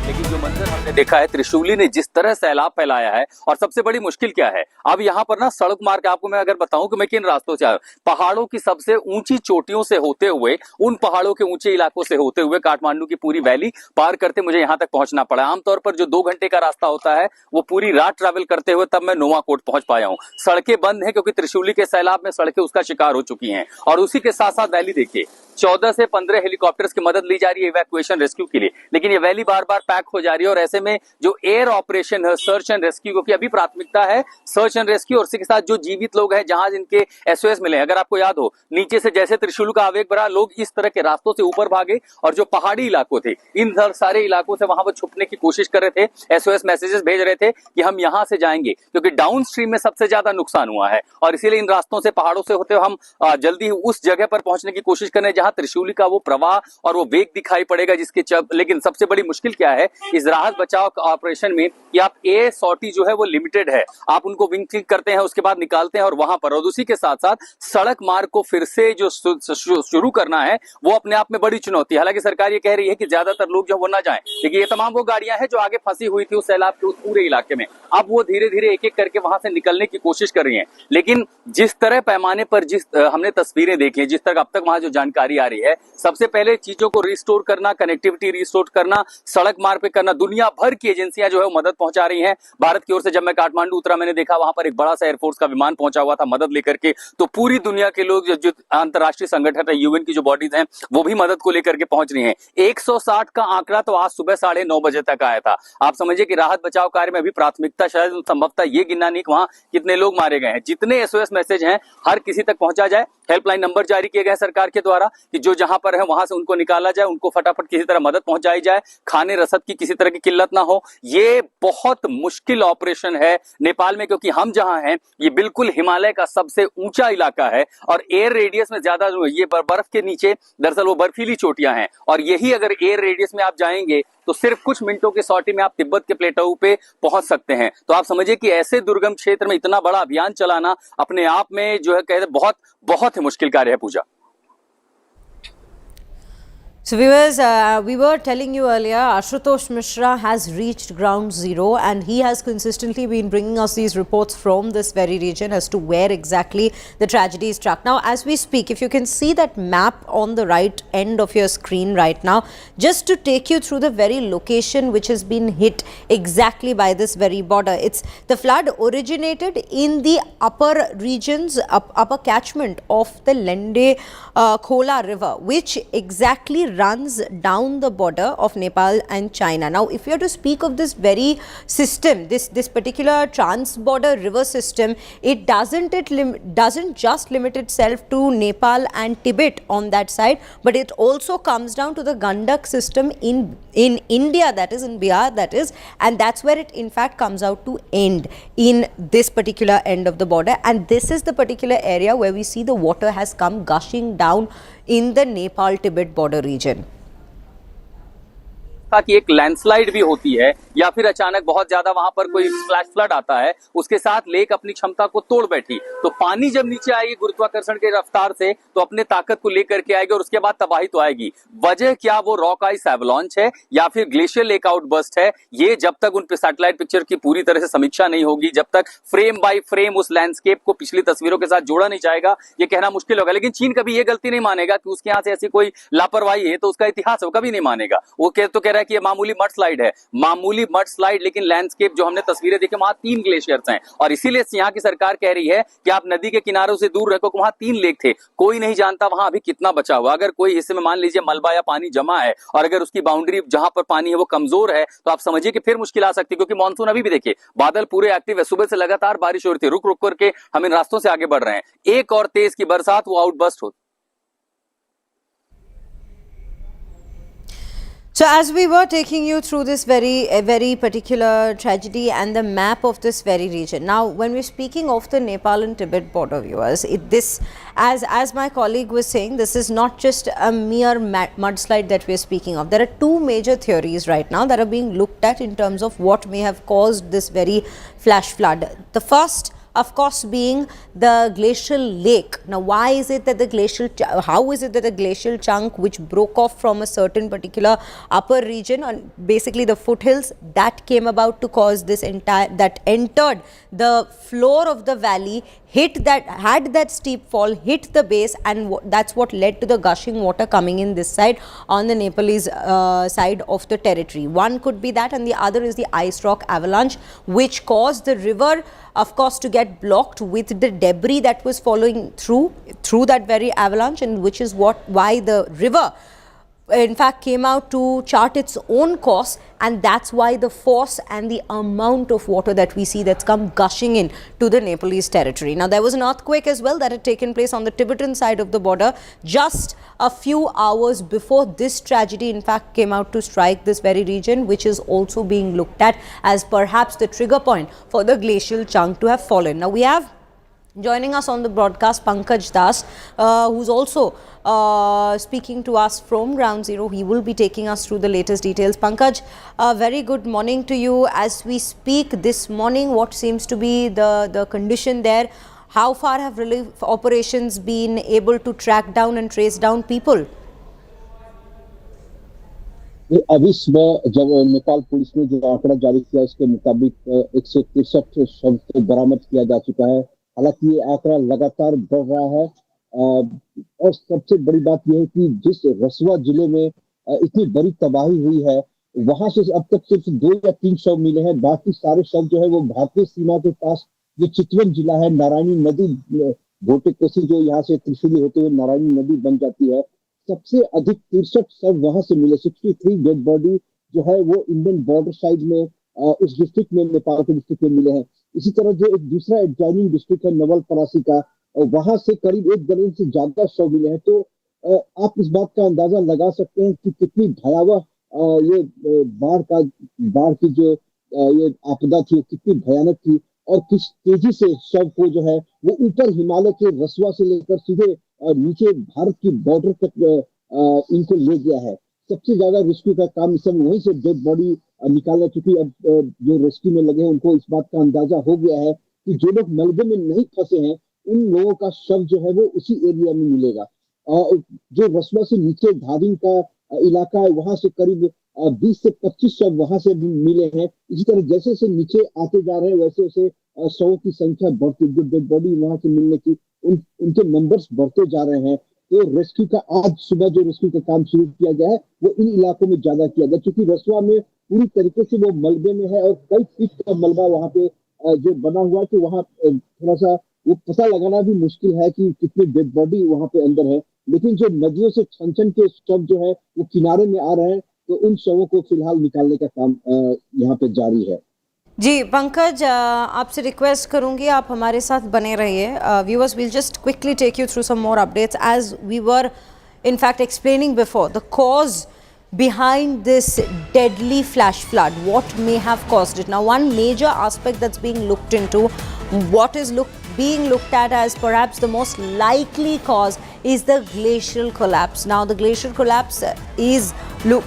लेकिन जो मंजर हमने देखा है, त्रिशूली ने जिस तरह सैलाब फैलाया है, और सबसे बड़ी मुश्किल क्या है, अब यहाँ पर ना सड़क मार्ग के आपको मैं अगर बताऊं कि मैं किन रास्तों से आया, पहाड़ों की सबसे ऊंची चोटियों से होते हुए, उन पहाड़ों के ऊंचे इलाकों से होते हुए काठमांडू की पूरी वैली पार करते मुझे यहाँ तक पहुंचना पड़ा। आमतौर पर जो 2 घंटे का रास्ता होता है, वो पूरी रात ट्रैवल करते हुए तब मैं नोवाकोट पहुंच पाया हूँ। सड़कें बंद हैं क्योंकि त्रिशूली के सैलाब में सड़कें उसका शिकार हो चुकी हैं, और उसी के साथ साथ वैली देखिए, 14 से 15 हेलीकॉप्टर्स की मदद ली जा रही है इवैक्यूएशन रेस्क्यू के लिए, लेकिन ये वैली बार बार पैक हो जा रही है। और ऐसे में जो एयर ऑपरेशन है, सर्च एंड रेस्क्यू, क्योंकि अभी प्राथमिकता है सर्च एंड रेस्क्यू, और इसी के साथ जो जीवित लोग हैं, जहाज इनके एसओएस मिले। अगर आपको याद हो, नीचे से जैसे त्रिशूल का आवेग बढ़ा, लोग इस तरह के रास्तों से ऊपर भागे, और जो पहाड़ी इलाकों थे, इन सारे इलाकों से वहां पर छुपने की कोशिश कर रहे थे, एसओएस मैसेजेस भेज रहे थे कि हम यहां से जाएंगे, क्योंकि डाउन स्ट्रीम में सबसे ज्यादा नुकसान हुआ है, और इसीलिए इन रास्तों से, पहाड़ों से होते हुए हम जल्दी उस जगह पर पहुंचने की कोशिश कर रहे हैं जहां त्रिशूली का वो प्रवाह और वो वेग दिखाई पड़ेगा जिसके लेकिन सबसे बड़ी मुश्किल क्या है इस राहत बचाव ऑपरेशन में, कि आप एयर सॉर्टी जो है वो लिमिटेड है, आप उनको विंग क्लिक करते हैं, उसके बाद निकालते हैं, और वहां पर, और उसी के साथ साथ सड़क मार्ग को फिर से जो शुरू करना है, वो अपने आप में बड़ी चुनौती है। हालांकि सरकार ये कह रही है कि ज्यादातर लोग जो वो ना जाएं, क्योंकि ये तमाम वो गाड़ियां हैं जो आगे फंसी हुई थी उस सैलाब के उस पूरे इलाके में, अब वो धीरे धीरे एक एक करके वहां से निकलने की कोशिश कर रही हैं। लेकिन जिस तरह पैमाने पर हमने तस्वीरें देखी हैं, जिस तरह अब तक वहां जो जानकारी आ रही है, सबसे पहले चीजों को रिस्टोर करना, कनेक्टिविटी रिस्टोर करना, सड़क मार्ग पे करना, दुनिया भर की एजेंसियां जो है वो मदद पहुंचा रही हैं। भारत की ओर से जब मैं काठमांडू उतरा, मैंने देखा वहां पर एक बड़ा सा एयरफोर्स का विमान पहुंचा हुआ था मदद लेकर के, तो पूरी दुनिया के लोग, जो अंतर्राष्ट्रीय संगठन है, यूएन की जो बॉडीज हैं, वो भी मदद को लेकर के पहुंच रही हैं। 160 का आंकड़ा तो आज सुबह 9:30 बजे तक आया था। आप समझिए कि राहत बचाव कार्य में अभी प्राथमिकता शायद संभवतः ये गिनना नहीं कि वहां कितने लोग मारे गए हैं, जितने एसओएस मैसेज हैं हर किसी तक पहुंचा जाए। हेल्पलाइन नंबर जारी किए गए सरकार के द्वारा कि जो जहां पर है वहां से उनको निकाला जाए, उनको फटाफट किसी तरह मदद पहुंचाई जाए, खाने रसद की किसी तरह की किल्लत ना हो। ये बहुत मुश्किल ऑपरेशन है नेपाल में, क्योंकि हम जहां हैं ये बिल्कुल हिमालय का सबसे ऊंचा इलाका है, और एयर रेडियस में ज्यादा ये बर्फ के नीचे दरअसल वो बर्फीली चोटियां हैं, और यही अगर एयर रेडियस में आप जाएंगे तो सिर्फ कुछ मिनटों के सॉर्टी में आप तिब्बत के प्लेटो पे पहुंच सकते हैं। तो आप समझिए कि ऐसे दुर्गम क्षेत्र में इतना बड़ा अभियान चलाना अपने आप में जो है कहते बहुत ही मुश्किल कार्य है। पूजा, So viewers, we were telling you earlier, Ashutosh Mishra has reached ground zero, and he has consistently been bringing us these reports from this very region as to where exactly the tragedy struck. Now, as we speak, if you can see that map on the right end of your screen right now, just to take you through the very location which has been hit exactly by this very border. The flood originated in the upper regions, upper catchment of the Lende Khola River, which exactly runs down the border of Nepal and China. Now, if you are to speak of this very system, this particular trans-border river system, it doesn't just limit itself to Nepal and Tibet on that side, but it also comes down to the Gandak system in India, that is in Bihar, that is, and that's where it in fact comes out to end in this particular end of the border. And this is the particular area where we see the water has come gushing down in the Nepal-Tibet border region. कि एक landslide भी होती है या फिर अचानक बहुत ज्यादा वहां पर कोई फ्लैश फ्लड आता है, उसके साथ लेक अपनी क्षमता को तोड़ बैठी, तो पानी जब नीचे आएगी गुरुत्वाकर्षण के रफ्तार से तो अपने ताकत को लेकर के आएगी और उसके बाद तबाही तो आएगी। वजह क्या वो रॉक आइस एवलांच है या फिर ग्लेशियर लेक आउटबर्स्ट है, ये जब तक उन पे सैटेलाइट पिक्चर की पूरी तरह से समीक्षा नहीं होगी, जब तक फ्रेम बाय फ्रेम उस लैंडस्केप को पिछली तस्वीरों के साथ जोड़ा नहीं जाएगा, ये कहना मुश्किल होगा। लेकिन चीन कभी ये गलती नहीं मानेगा कि उसके यहाँ से ऐसी कोई लापरवाही है, तो उसका इतिहास वो कभी नहीं मानेगा। वो कह रहा है कि ये मामूली मड स्लाइड है, मामूली मड स्लाइड, लेकिन लैंडस्केप जो हमने तस्वीरें देखी वहां 3 ग्लेशियर्स हैं और इसीलिए यहाँ की सरकार कह रही है कि आप नदी के किनारों से दूर रखो। वहां 3 लेक थे, कोई नहीं जानता वहां अभी कितना बचा हुआ। अगर कोई हिस्से में मान लीजिए मलबा या पानी जमा है और अगर उसकी बाउंड्री जहां पर पानी है वो कमजोर है, तो आप समझिए कि फिर मुश्किल आ सकती है, क्योंकि मानसून अभी भी देखिए बादल पूरे एक्टिव है, सुबह से लगातार बारिश हो रही थी, रुक रुक करके हम इन रास्तों से आगे बढ़ रहे हैं, एक और तेज की बरसात वो आउटबर्स्ट हो। So as we were taking you through this very particular tragedy and the map of this very region. Now, when we're speaking of the Nepal and Tibet border, viewers, as my colleague was saying, this is not just a mere mudslide that we're speaking of. There are 2 major theories right now that are being looked at in terms of what may have caused this very flash flood. The first, of course, being the glacial lake. Now, why is it that how is it that the glacial chunk which broke off from a certain particular upper region and basically the foothills, that came about to cause this that entered the floor of the valley, had that steep fall, hit the base, and that's what led to the gushing water coming in this side on the Nepalese side of the territory. One could be that, and the other is the ice rock avalanche, which caused the river, of course, to get blocked with the debris that was following through that very avalanche, and which is why the river in fact came out to chart its own course, and that's why the force and the amount of water that we see that's come gushing in to the Nepalese territory. Now, there was an earthquake as well that had taken place on the Tibetan side of the border just a few hours before this tragedy in fact came out to strike this very region, which is also being looked at as perhaps the trigger point for the glacial chunk to have fallen. Now, we have joining us on the broadcast Pankaj Das, who's also speaking to us from Ground Zero. He will be taking us through the latest details. Pankaj, a very good morning to you. As we speak this morning, what seems to be the condition there? How far have relief operations been able to track down and trace down people? अभी सुबह जब Nepal police ने जो आंकड़ा जारी किया उसके मुताबिक 163 शव को बरामद किया जा चुका है। हालांकि ये आंकड़ा लगातार बढ़ रहा है और सबसे बड़ी बात यह है कि जिस रसुआ जिले में इतनी बड़ी तबाही हुई है, वहां से अब तक सिर्फ 2 या 3 शव मिले हैं। बाकी सारे शव जो है वो भारतीय सीमा के पास जो चितवन जिला है, नारायणी नदी, भोटे कोसी जो यहाँ से त्रिशूली होते हुए नारायणी नदी बन जाती है, सबसे अधिक 63 शव वहां से मिले। 63 डेड बॉडी जो है वो इंडियन बॉर्डर साइड में उस डिस्ट्रिक्ट में, नेपाल के डिस्ट्रिक्ट में मिले हैं। इसी तरह जो एक दूसरा एडजॉइनिंग डिस्ट्रिक्ट है नवल परासी का, वहां से करीब 1 दर्जन से ज्यादा शव मिले हैं। तो आप इस बात का अंदाजा लगा सकते हैं कि कितनी भयावह ये बाढ़ की जो ये आपदा थी कितनी भयानक थी और किस तेजी से शव को जो है वो ऊपर हिमालय के रसुआ से लेकर सीधे नीचे भारत की बॉर्डर तक इनको ले गया है। सबसे ज्यादा रेस्क्यू का काम इस समय वहीं से डेड बॉडी निकालना, क्योंकि अब जो रेस्क्यू में लगे हैं उनको इस बात का अंदाजा हो गया है कि जो लोग मलबे में नहीं फंसे हैं उन लोगों का शव जो है वो उसी एरिया में मिलेगा। जो रसुआ से नीचे धादिंग का इलाका है वहां से करीब 20 से 25 शव वहां से भी मिले हैं। इसी तरह जैसे जैसे नीचे आते जा रहे हैं वैसे वैसे शवों की संख्या बढ़ती, जो डेड बॉडी वहां से मिलने की उनके नंबर्स बढ़ते जा रहे हैं। तो रेस्क्यू का आज सुबह जो रेस्क्यू का काम शुरू किया गया है वो इन इलाकों में ज्यादा किया गया, क्योंकि रसुआ में पूरी तरीके से वो मलबे में है और कई फीट का मलबा वहां पे जो बना हुआ है, तो वहां थोड़ा सा वो पता लगाना भी मुश्किल है कि कितनी डेड बॉडी वहां पे अंदर है। लेकिन जो नदियों से छन के शव जो है वो किनारे में आ रहे हैं, तो उन शवों को फिलहाल निकालने का काम यहाँ पे जारी है। जी पंकज, आपसे रिक्वेस्ट करूंगी आप हमारे साथ बने रहिए. Viewers, we'll just quickly take you through some more updates. As we were in fact explaining before, the cause behind this deadly flash flood, what may have caused it. Now, one major aspect that's being looked into, what is being looked at as perhaps the most likely cause, is the glacial collapse. Now, the glacial collapse is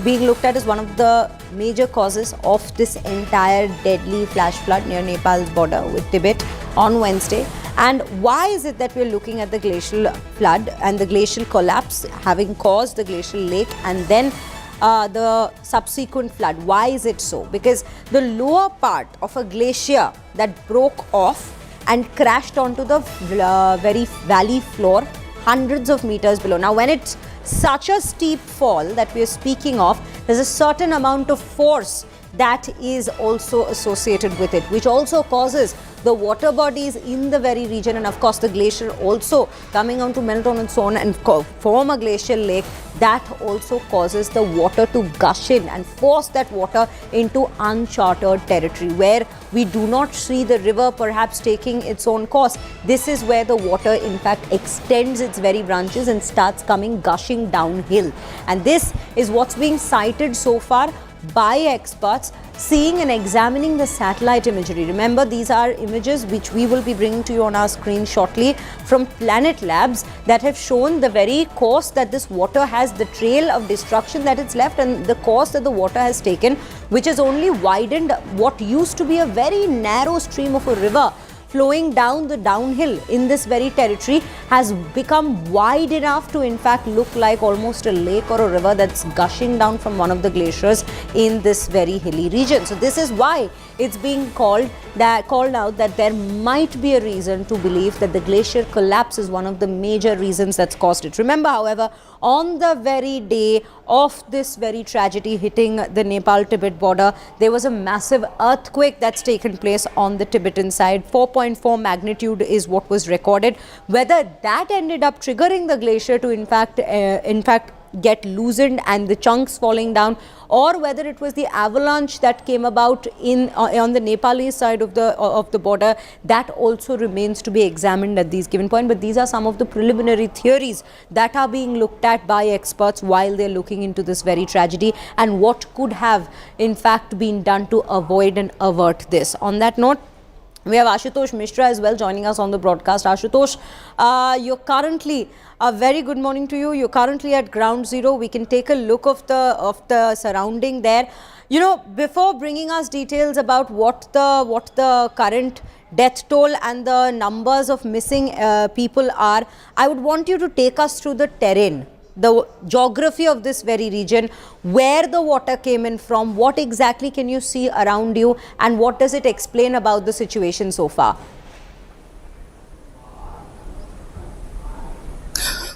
being looked at as one of the major causes of this entire deadly flash flood near Nepal's border with Tibet on Wednesday. And why is it that we're looking at the glacial flood and the glacial collapse having caused the glacial lake and then the subsequent flood? Why is it so? Because the lower part of a glacier that broke off and crashed onto the very valley floor hundreds of meters below. Now, when it's such a steep fall that we are speaking of, there's a certain amount of force that is also associated with it, which also causes the water bodies in the very region, and of course the glacier also coming on to melt on its own and form a glacial lake, that also causes the water to gush in and force that water into uncharted territory where we do not see the river perhaps taking its own course. This is where the water in fact extends its very branches and starts coming gushing downhill, and this is what's being cited so far by experts seeing and examining the satellite imagery. Remember, these are images which we will be bringing to you on our screen shortly from Planet Labs that have shown the very course that this water has, the trail of destruction that it's left, and the course that the water has taken, which has only widened what used to be a very narrow stream of a river flowing down the downhill in this very territory has become wide enough to in fact look like almost a lake or a river that's gushing down from one of the glaciers in this very hilly region. So this is why it's being called out that there might be a reason to believe that the glacier collapse is one of the major reasons that's caused it. Remember, however, on the very day of this very tragedy hitting the Nepal-Tibet border, there was a massive earthquake that's taken place on the Tibetan side. 4.4 magnitude is what was recorded. Whether that ended up triggering the glacier to in fact get loosened and the chunks falling down, or whether it was the avalanche that came about on the Nepali side of the border, that also remains to be examined at this given point. But these are some of the preliminary theories that are being looked at by experts while they're looking into this very tragedy and what could have in fact been done to avoid and avert this. On that note, we have Ashutosh Mishra as well joining us on the broadcast. Ashutosh, you're currently, a very good morning to you. You're currently at ground zero. We can take a look of the surrounding there. You know, before bringing us details about what the current death toll and the numbers of missing people are, I would want you to take us through the terrain, the geography of this very region, where the water came in from, what exactly can you see around you, and what does it explain about the situation so far?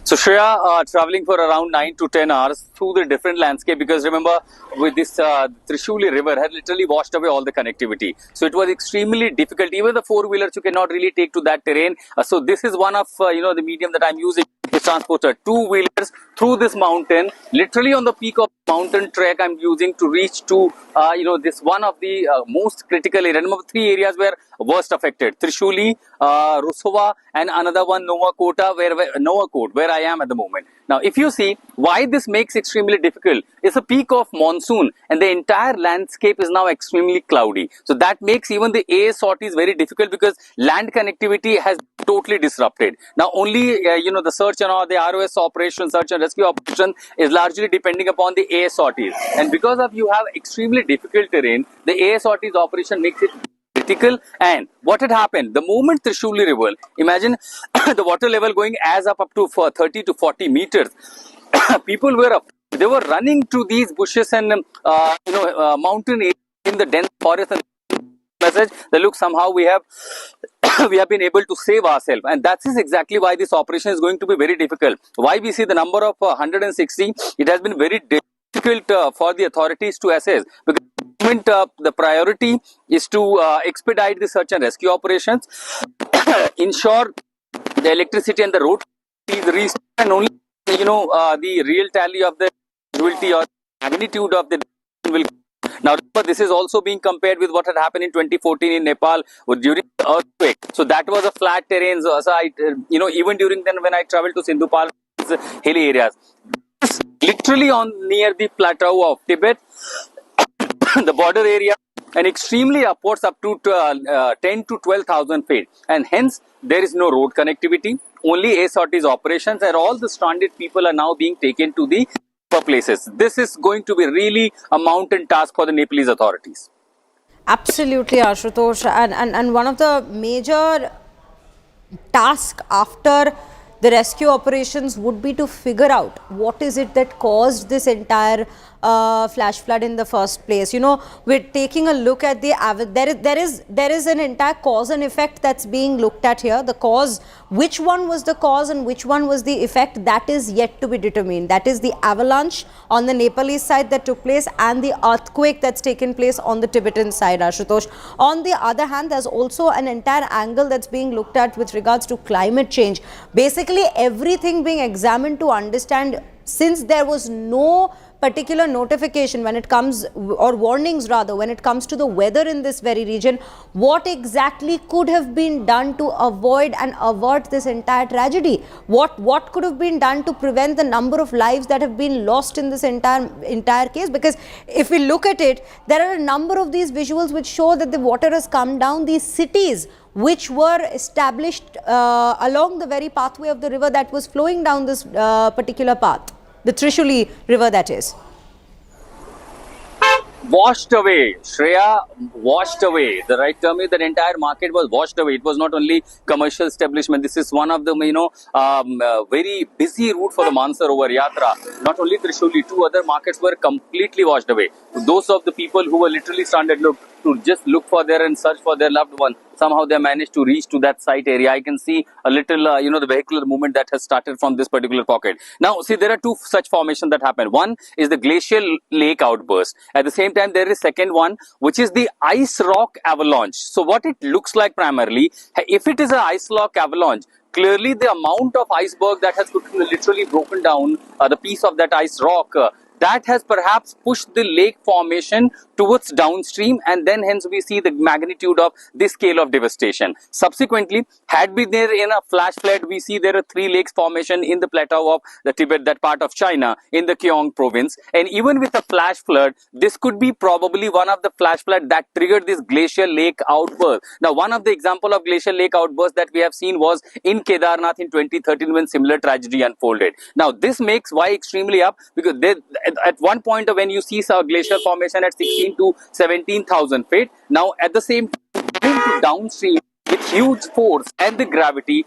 So Shreya, traveling for around 9 to 10 hours through the different landscape, because remember, with this Trishuli river had literally washed away all the connectivity. So it was extremely difficult. Even the four-wheelers you cannot really take to that terrain. So this is one of the medium that I'm using to transport two-wheelers through this mountain. Literally on the peak of mountain trek I'm using to reach to this one of the most critical area. Remember, three areas were worst affected: Trishuli, Rasuwa, and another one Novakota, where I am at the moment. Now, if you see why this makes extremely difficult, it's a peak of monsoon and the entire landscape is now extremely cloudy. So that makes even the air sorties very difficult because land connectivity has totally disrupted. Now, only the search and all the ROS operation, search and rescue operation is largely depending upon the air sorties. And because of you have extremely difficult terrain, the air sorties operation makes it critical. And what had happened, the moment Trishuli river, imagine the water level going as up to 30 to 40 meters, people were up, they were running to these bushes and mountain areas in the dense forest, and message that look, somehow we have been able to save ourselves. And that is exactly why this operation is going to be very difficult. Why we see the number of 160, it has been very difficult for the authorities to assess, because the priority is to expedite the search and rescue operations, ensure the electricity and the road is reached, and only the real tally of the casualty or magnitude of the will. Now, but this is also being compared with what had happened in 2014 in Nepal during the earthquake. So that was a flat terrain. So even during then when I traveled to Sindhupal, hilly areas, literally on near the plateau of Tibet, the border area, and extremely upwards up to 10 to 12,000 feet, and hence there is no road connectivity. Only ASRT's operations, and all the stranded people are now being taken to the places. This is going to be really a mountain task for the Nepalese authorities. Absolutely, Ashutosh, and one of the major tasks after the rescue operations would be to figure out what is it that caused this entire flash flood in the first place. We're taking a look at there is an entire cause and effect that's being looked at here. The cause, which one was the cause and which one was the effect, that is yet to be determined. That is the avalanche on the Nepalese side that took place and the earthquake that's taken place on the Tibetan side, Ashutosh. On the other hand, there's also an entire angle that's being looked at with regards to climate change. Basically, everything being examined to understand, since there was no particular notification when it comes, or warnings rather, when it comes to the weather in this very region, what exactly could have been done to avoid and avert this entire tragedy? What could have been done to prevent the number of lives that have been lost in this entire case? Because if we look at it, there are a number of these visuals which show that the water has come down. These cities which were established along the very pathway of the river that was flowing down this particular path, the Trishuli river, that is. Washed away, Shreya, washed away. The right term is that entire market was washed away. It was not only commercial establishment. This is one of the, very busy route for the Mansarovar Yatra. Not only Trishuli, two other markets were completely washed away. Those of the people who were literally stranded, to just look for there and search for their loved one, somehow they managed to reach to that site area. I can see a little, the vehicular movement that has started from this particular pocket. Now, see, there are two such formations that happen. One is the glacial lake outburst. At the same time, there is second one, which is the ice rock avalanche. So what it looks like primarily, if it is an ice rock avalanche, clearly the amount of iceberg that has literally broken down the piece of that ice rock, that has perhaps pushed the lake formation towards downstream, and then hence we see the magnitude of this scale of devastation. Subsequently, had been there in a flash flood, we see there are 3 lakes formation in the plateau of the Tibet, that part of China, in the Kyong province. And even with a flash flood, this could be probably one of the flash flood that triggered this glacial lake outburst. Now, one of the example of glacial lake outburst that we have seen was in Kedarnath in 2013 when similar tragedy unfolded. Now, this makes why extremely up, because at one point when you see a glacial formation at 16 to 17,000 feet, now at the same time downstream with huge force and the gravity,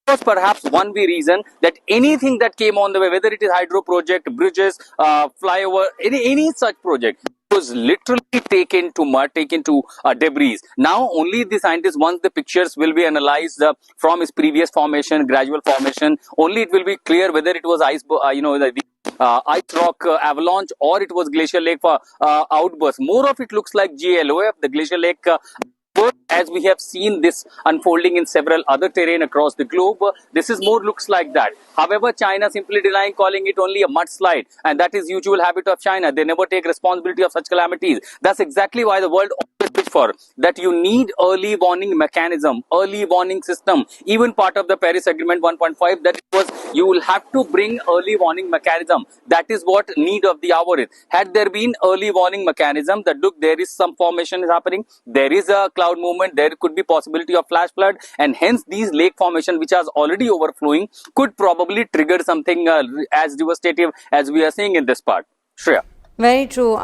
was perhaps one reason that anything that came on the way, whether it is hydro project, bridges, flyover, any such project, was literally taken to mud, taken to debris. Now only the scientists, once the pictures will be analyzed from its previous formation, gradual formation, only it will be clear whether it was ice, ice rock avalanche or it was glacial lake outburst. More of it looks like GLOF, the glacial lake. As we have seen this unfolding in several other terrain across the globe, this is more looks like that. However, China simply denying, calling it only a mudslide, and that is usual habit of China. They never take responsibility of such calamities. That's exactly why the world always push for that you need early warning mechanism, early warning system. Even part of the Paris Agreement 1.5, that was you will have to bring early warning mechanism. That is what need of the hour is. Had there been early warning mechanism that look, there is some formation is happening, there is a cloud movement, there could be possibility of flash flood, and hence these lake formation which are already overflowing could probably trigger something as devastating as we are seeing in this part. Shreya. Very true.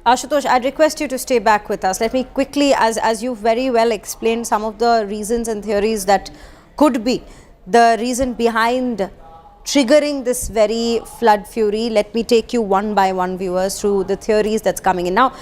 Ashutosh, I'd request you to stay back with us. Let me quickly, as you very well explained some of the reasons and theories that could be the reason behind triggering this very flood fury, let me take you one by one, viewers, through the theories that's coming in. Now,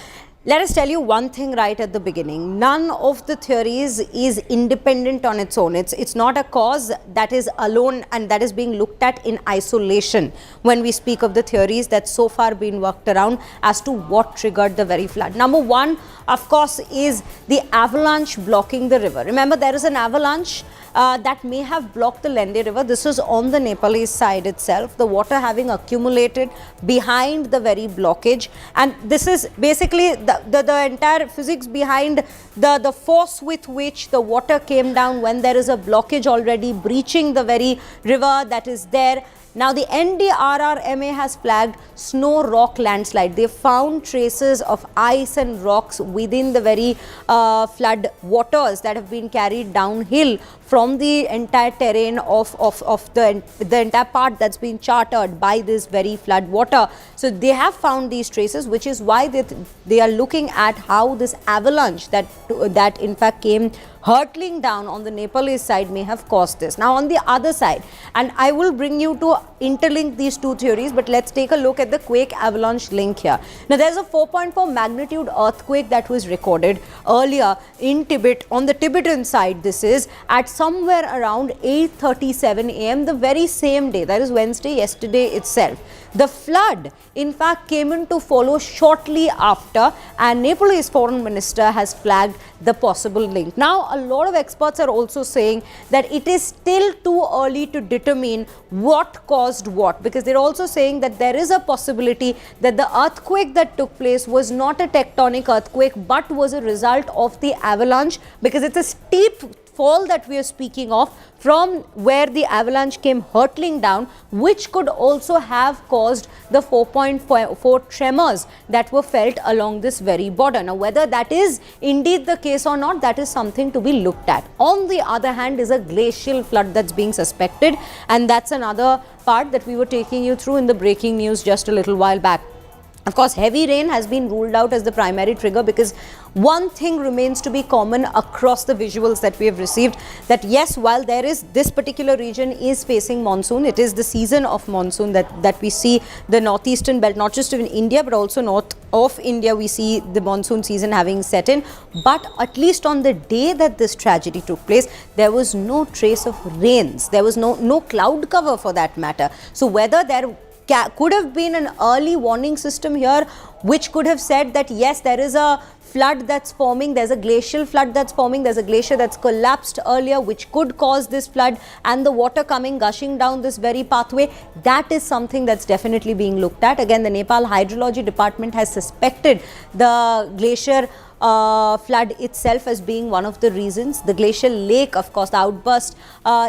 Let us tell you one thing right at the beginning. None of the theories is independent on its own. It's not a cause that is alone and that is being looked at in isolation when we speak of the theories that's so far been worked around as to what triggered the very flood. Number one, of course, is the avalanche blocking the river. Remember, there is an avalanche that may have blocked the Lende river. This is on the Nepalese side itself, the water having accumulated behind the very blockage, and this is basically the entire physics behind the force with which the water came down when there is a blockage already breaching the very river that is there. Now, the NDRRMA has flagged snow rock landslide. They found traces of ice and rocks within the very flood waters that have been carried downhill from the entire terrain of the entire part that's been charted by this very flood water. So, they have found these traces, which is why they are looking at how this avalanche that in fact came hurtling down on the Nepalese side may have caused this. Now, on the other side, and I will bring you to interlink these two theories, but let's take a look at the quake avalanche link here. Now, there's a 4.4 magnitude earthquake that was recorded earlier in Tibet, on the Tibetan side. This is at somewhere around 8:37 a.m. the very same day, that is Wednesday, yesterday itself. The flood, in fact, came in to follow shortly after, and Nepalese foreign minister has flagged the possible link. Now, a lot of experts are also saying that it is still too early to determine what caused what, because they're also saying that there is a possibility that the earthquake that took place was not a tectonic earthquake but was a result of the avalanche, because it's a steep fall that we are speaking of from where the avalanche came hurtling down, which could also have caused the 4.4 tremors that were felt along this very border. Now, whether that is indeed the case or not, that is something to be looked at. On the other hand, is a glacial flood that's being suspected, and that's another part that we were taking you through in the breaking news just a little while back. Of course, heavy rain has been ruled out as the primary trigger, because one thing remains to be common across the visuals that we have received, that yes, while there is this particular region is facing monsoon, it is the season of monsoon that we see the northeastern belt, not just in India but also north of India, we see the monsoon season having set in. But at least on the day that this tragedy took place, there was no trace of rains, there was no cloud cover for that matter. So whether there could have been an early warning system here which could have said that yes, there is a flood that's forming, there's a glacial flood that's forming, there's a glacier that's collapsed earlier which could cause this flood and the water gushing down this very pathway, that is something that's definitely being looked at. Again, the Nepal Hydrology Department has suspected the glacier flood itself as being one of the reasons. The glacial lake, of course, the outburst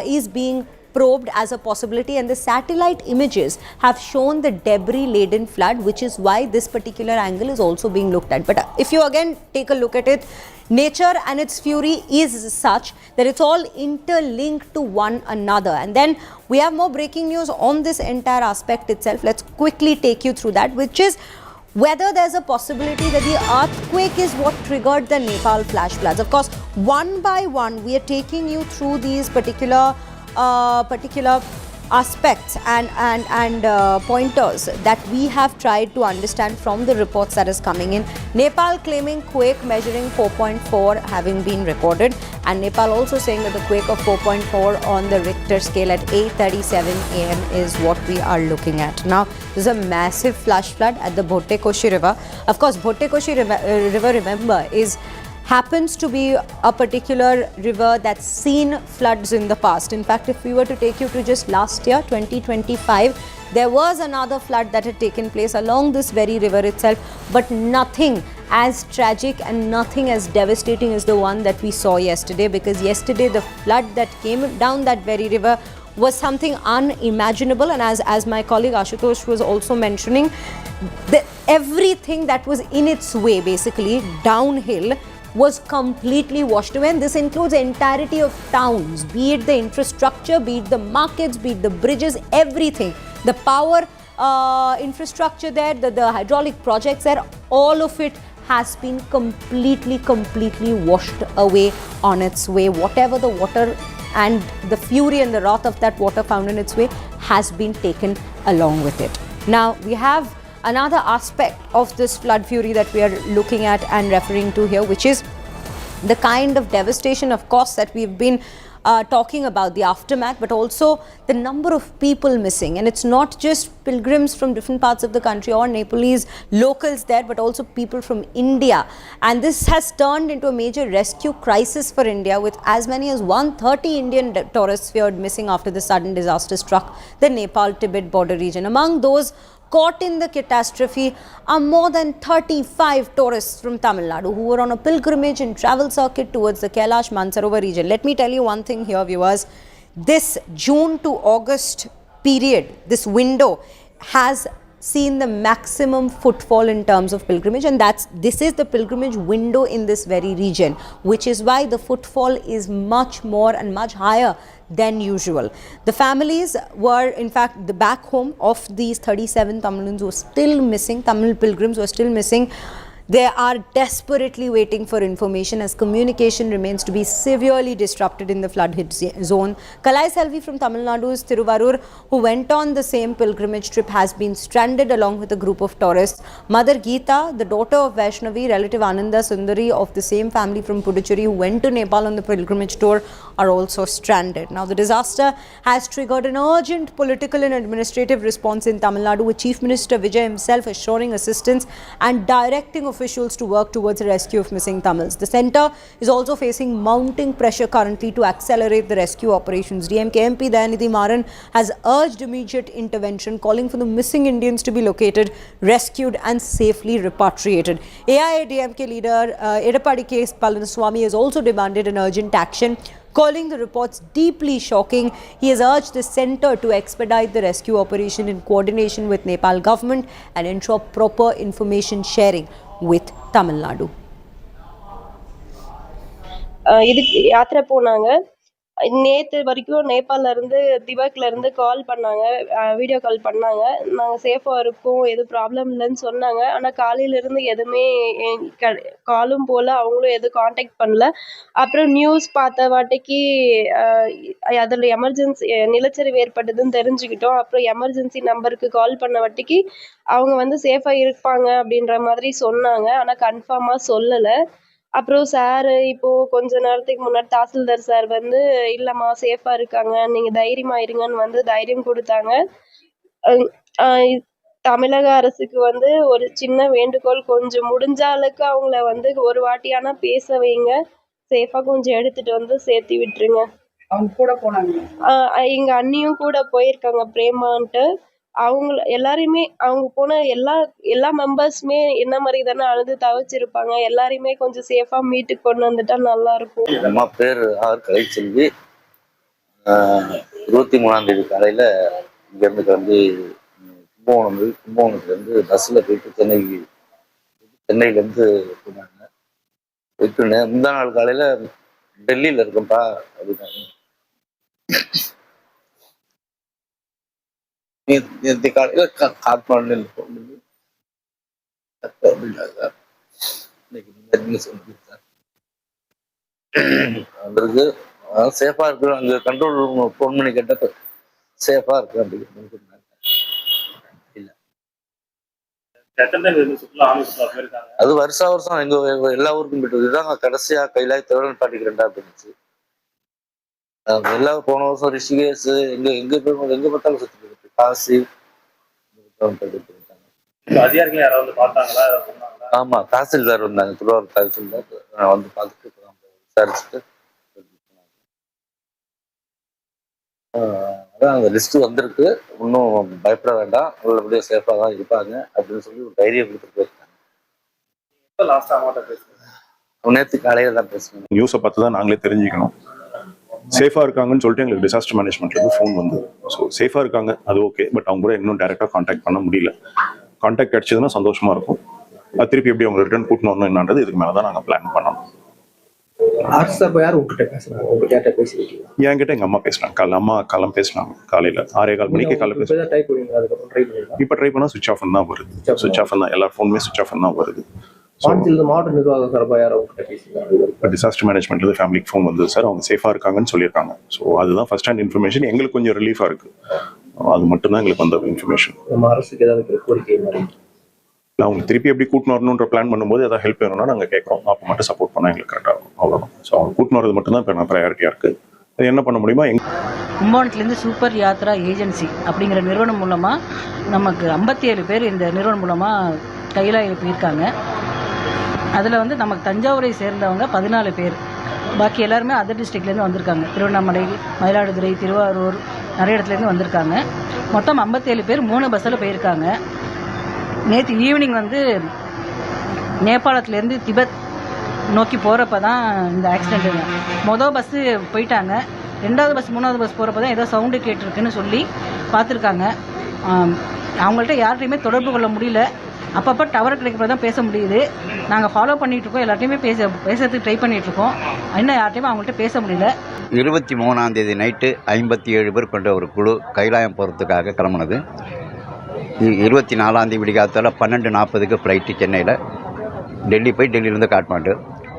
is being probed as a possibility, and the satellite images have shown the debris laden flood, which is why this particular angle is also being looked at. But if you again take a look at it, nature and its fury is such that it's all interlinked to one another. And then we have more breaking news on this entire aspect itself. Let's quickly take you through that, which is whether there's a possibility that the earthquake is what triggered the Nepal flash floods. Of course, one by one we are taking you through these particular aspects and pointers that we have tried to understand from the reports that is coming in. Nepal claiming quake measuring 4.4 having been recorded, and Nepal also saying that the quake of 4.4 on the Richter scale at 8:37 a.m. is what we are looking at. Now, there's a massive flash flood at the Bhote Koshi River. Of course, Bhote Koshi River, remember, happens to be a particular river that's seen floods in the past. In fact, if we were to take you to just last year, 2025, there was another flood that had taken place along this very river itself, but nothing as tragic and nothing as devastating as the one that we saw yesterday, because yesterday the flood that came down that very river was something unimaginable. And as my colleague Ashutosh was also mentioning, everything that was in its way basically downhill was completely washed away, and this includes the entirety of towns, be it the infrastructure, be it the markets, be it the bridges, everything. The power infrastructure there, the hydraulic projects there, all of it has been completely washed away on its way. Whatever the water and the fury and the wrath of that water found in its way has been taken along with it. Now, we have another aspect of this flood fury that we are looking at and referring to here, which is the kind of devastation, of course, that we've been talking about, the aftermath, but also the number of people missing. And it's not just pilgrims from different parts of the country or Nepalese locals there, but also people from India. And this has turned into a major rescue crisis for India, with as many as 130 Indian tourists feared missing after the sudden disaster struck the Nepal-Tibet border region. Among those caught in the catastrophe are more than 35 tourists from Tamil Nadu who were on a pilgrimage and travel circuit towards the Kailash Mansarovar region. Let me tell you one thing here, viewers. This June to August period, this window, has seen the maximum footfall in terms of pilgrimage, and this is the pilgrimage window in this very region, which is why the footfall is much more and much higher than usual. The families were, in fact, the back home of these 37 Tamils who were still missing, Tamil pilgrims who are still missing. They are desperately waiting for information as communication remains to be severely disrupted in the flood hit zone. Kalai Selvi from Tamil Nadu's Thiruvarur, who went on the same pilgrimage trip, has been stranded along with a group of tourists. Mother Geeta, the daughter of Vaishnavi, relative Ananda Sundari of the same family from Puducherry who went to Nepal on the pilgrimage tour, are also stranded. Now, the disaster has triggered an urgent political and administrative response in Tamil Nadu, with Chief Minister Vijay himself assuring assistance and directing officials to work towards the rescue of missing Tamils. The centre is also facing mounting pressure currently to accelerate the rescue operations. DMK MP Dayanidhi Maran has urged immediate intervention, calling for the missing Indians to be located, rescued and safely repatriated. AIA-DMK leader Edappadi K. Palaniswamy has also demanded an urgent action, calling the reports deeply shocking. He has urged the centre to expedite the rescue operation in coordination with Nepal government and ensure proper information sharing with Tamil Nadu. இதுக்கு யாத்திரை போனாங்க. நேற்று வரைக்கும் நேபாளிலேருந்து திபெத்லேருந்து கால் பண்ணாங்க, video call பண்ணாங்க. நாங்கள் சேஃபாக இருக்கோம், எதுவும் ப்ராப்ளம் இல்லைன்னு சொன்னாங்க. ஆனால் காலையிலேருந்து எதுவுமே காலும் போல், அவங்களும் எதுவும் காண்டாக்ட் பண்ணல. அப்புறம் நியூஸ் பார்த்த வாட்டிக்கு அதில் எமர்ஜென்சி நிலச்சரிவு ஏற்பட்டதுன்னு தெரிஞ்சுக்கிட்டோம். அப்புறம் எமர்ஜென்சி நம்பருக்கு கால் பண்ண வாட்டிக்கு அவங்க வந்து சேஃபாக இருப்பாங்க அப்படின்ற மாதிரி சொன்னாங்க. ஆனால் கன்ஃபார்மாக சொல்லலை. அப்புறம் சார் இப்போது கொஞ்ச நேரத்துக்கு முன்னாடி தாசில்தார் சார் வந்து இல்லைம்மா சேஃபாக இருக்காங்க, நீங்கள் தைரியமாக இருங்கன்னு வந்து தைரியம் கொடுத்தாங்க. தமிழக அரசுக்கு வந்து ஒரு சின்ன வேண்டுகோள், கொஞ்சம் முடிஞ்ச அளவுக்கு அவங்கள வந்து ஒரு வாட்டியானா பேச வைங்க, சேஃபாக கொஞ்சம் எடுத்துகிட்டு வந்து சேர்த்து விட்டுருங்க. அவங்க கூட போனாங்க, எங்கள் அண்ணியும் கூட போயிருக்காங்க, பிரேமான்ட்டு. அவங்க எல்லாரையுமே, அவங்க போன எல்லா மெம்பர்ஸுமே என்ன மாதிரி தானே அழுது தவிச்சிருப்பாங்க. எல்லாரையுமே கொஞ்சம் சேஃபாக மீட்டுக்கு கொண்டு வந்துட்டா நல்லா இருக்கும். அம்மா பேர் ஆர் கலைச்செல்வி. 23ஆம் தேதி காலையில் இங்கேருந்து கிளம்பி கும்பகோணத்துலேருந்து பஸ்ஸில் போயிட்டு சென்னையிலேருந்து போனாங்க. போயிட்டு முந்தா நாள் காலையில் டெல்லியில் இருக்கேன்ப்பா அப்படின்னாங்க. நேற்று காலையில் காட்மாண்டில் போனது அப்படின்னாங்க. அவருக்கு சேஃபாக இருக்கு, அங்கே கண்ட்ரோல் ரூம் ஃபோன் பண்ணி கேட்ட சேஃபாக இருக்கு அப்படின்னு சொன்னாங்க. இல்லை, அது வருஷம் எங்க எல்லா ஊருக்கும் போயிட்டு இதுதான் கடைசியா கைலாய் தவிர பாட்டிக்கிறேன்டா அப்படின்னுச்சு. எல்லாரும் போன வருஷம் ரிஷிகேஷ் எங்க பார்த்தாலும் சுத்தி போயிருக்கு, காசி. ஆமா, தாசில்தார் வந்தாங்க, திருவாரூர் தாசில்தார் வந்து பார்த்துட்டு விசாரிச்சுட்டு அதான் அந்த லிஸ்ட் வந்திருக்கு, இன்னும் பயப்பட வேண்டாம், நல்லபடியாக சேஃபாக தான் இருப்பாங்க அப்படின்னு சொல்லி ஒரு தைரியம் கொடுத்துட்டு போயிருக்காங்க. நேற்று காலையில தான் பேசுவேன். நியூஸை பார்த்து தான் நாங்களே தெரிஞ்சுக்கணும். சேஃபாக இருக்காங்கன்னு சொல்லிட்டு எங்களுக்கு டிசாஸ்டர் மேனேஜ்மெண்ட்லேருந்து ஃபோன் வந்து, ஸோ சேஃபாக இருக்காங்க, அது ஓகே. பட் அவங்க கூட இன்னும் டேரெக்டாக கான்டாக்ட் பண்ண முடியல. கான்டாக்ட் கிடச்சதுன்னா சந்தோஷமாக இருக்கும். அது திருப்பி எப்படி அவங்க ரிட்டர்ன் கூட்டணும் வரணும் என்னன்றது இதுக்கு மேலே தான் நாங்கள் பிளான் பண்ணணும். என்கிட்ட எங்கள் அம்மா பேசுகிறாங்க, காலம் பேசினாங்க காலையில் 6:15 மணிக்கு காலையில் பேசுகிறாங்க. இப்போ ட்ரை பண்ணால் சுவிச் ஆஃப் தான் வருது, சுவிச் ஆஃப் தான், எல்லா ஃபோனுமே சுவிச் ஆஃப் தான் வருது. டிசாஸ்டர் மேனேஜ்மெண்ட்ல ஃபேமிலிக்கு ஃபோன் வந்தது சார், அவங்க சேஃபாக இருக்காங்கன்னு சொல்லியிருக்காங்க. ஸோ அதுதான் ஃபர்ஸ்ட் ஹேண்ட் இன்ஃபர்மேஷன், எங்களுக்கு கொஞ்சம் ரிலீஃபாக இருக்கு. அது மட்டும்தான் எங்களுக்கு வந்த இன்ஃபர்மேஷன். அவங்க திருப்பி எப்படி கூட்டின்னு வரணுன்ற பிளான் பண்ணும்போது ஏதாவது ஹெல்ப் வேணும்னா நாங்கள் கேட்குறோம். அப்போ மட்டும் சப்போர்ட் பண்ணால் எங்களுக்கு கரெக்டாக இருக்கும். அவ்வளோதான். ஸோ அவங்க கூட்டின்னு வரது மட்டும் தான் இப்போ நான் ப்ரையாரிட்டியாக இருக்குது. அது என்ன பண்ண முடியுமா? கும்பகோணத்துலேருந்து சூப்பர் யாத்ரா ஏஜென்சி அப்படிங்கிற நிறுவனம் மூலமாக நமக்கு 57 பேர் இந்த நிறுவனம் மூலமாக கையில் போயிருக்காங்க. அதில் வந்து நமக்கு தஞ்சாவூரை சேர்ந்தவங்க 14 பேர். பாக்கி எல்லாருமே அதர் டிஸ்ட்ரிக்ட்லேருந்து வந்திருக்காங்க. திருவண்ணாமலை, மயிலாடுதுறை, திருவாரூர் நிறைய இடத்துலேருந்து வந்திருக்காங்க. மொத்தம் 57 பேர் 3 பஸ்ஸில் போயிருக்காங்க. நேற்று ஈவினிங் வந்து நேபாளத்துலேருந்து திபெத் நோக்கி போகிறப்ப தான் இந்த ஆக்சிடெண்ட்டுங்க. மொதல் பஸ்ஸு போயிட்டாங்க. 2வது பஸ் 3வது பஸ் போகிறப்ப தான் ஏதோ சவுண்டு கேட்டிருக்குன்னு சொல்லி பார்த்துருக்காங்க. அவங்கள்ட்ட யார்கிட்டையுமே தொடர்பு கொள்ள முடியல. அப்பப்போ டவர் கிடைக்கிறப்ப தான் பேச முடியுது. நாங்கள் ஃபாலோ பண்ணிகிட்ருக்கோம். எல்லாத்தையுமே பேசுறதுக்கு ட்ரை பண்ணிகிட்ருக்கோம். இன்னும் யார்கிட்டையுமே அவங்கள்ட்ட பேச முடியல. 23ஆம் தேதி நைட்டு 57 பேர் கொண்ட ஒரு குழு கைலாயம் போகிறதுக்காக கிளம்புனது. 24ஆம் தேதி விடிகாலத்தில் 12:40க்கு ஃப்ளைட்டு சென்னையில் டெல்லி போய் டெல்லியிலேருந்து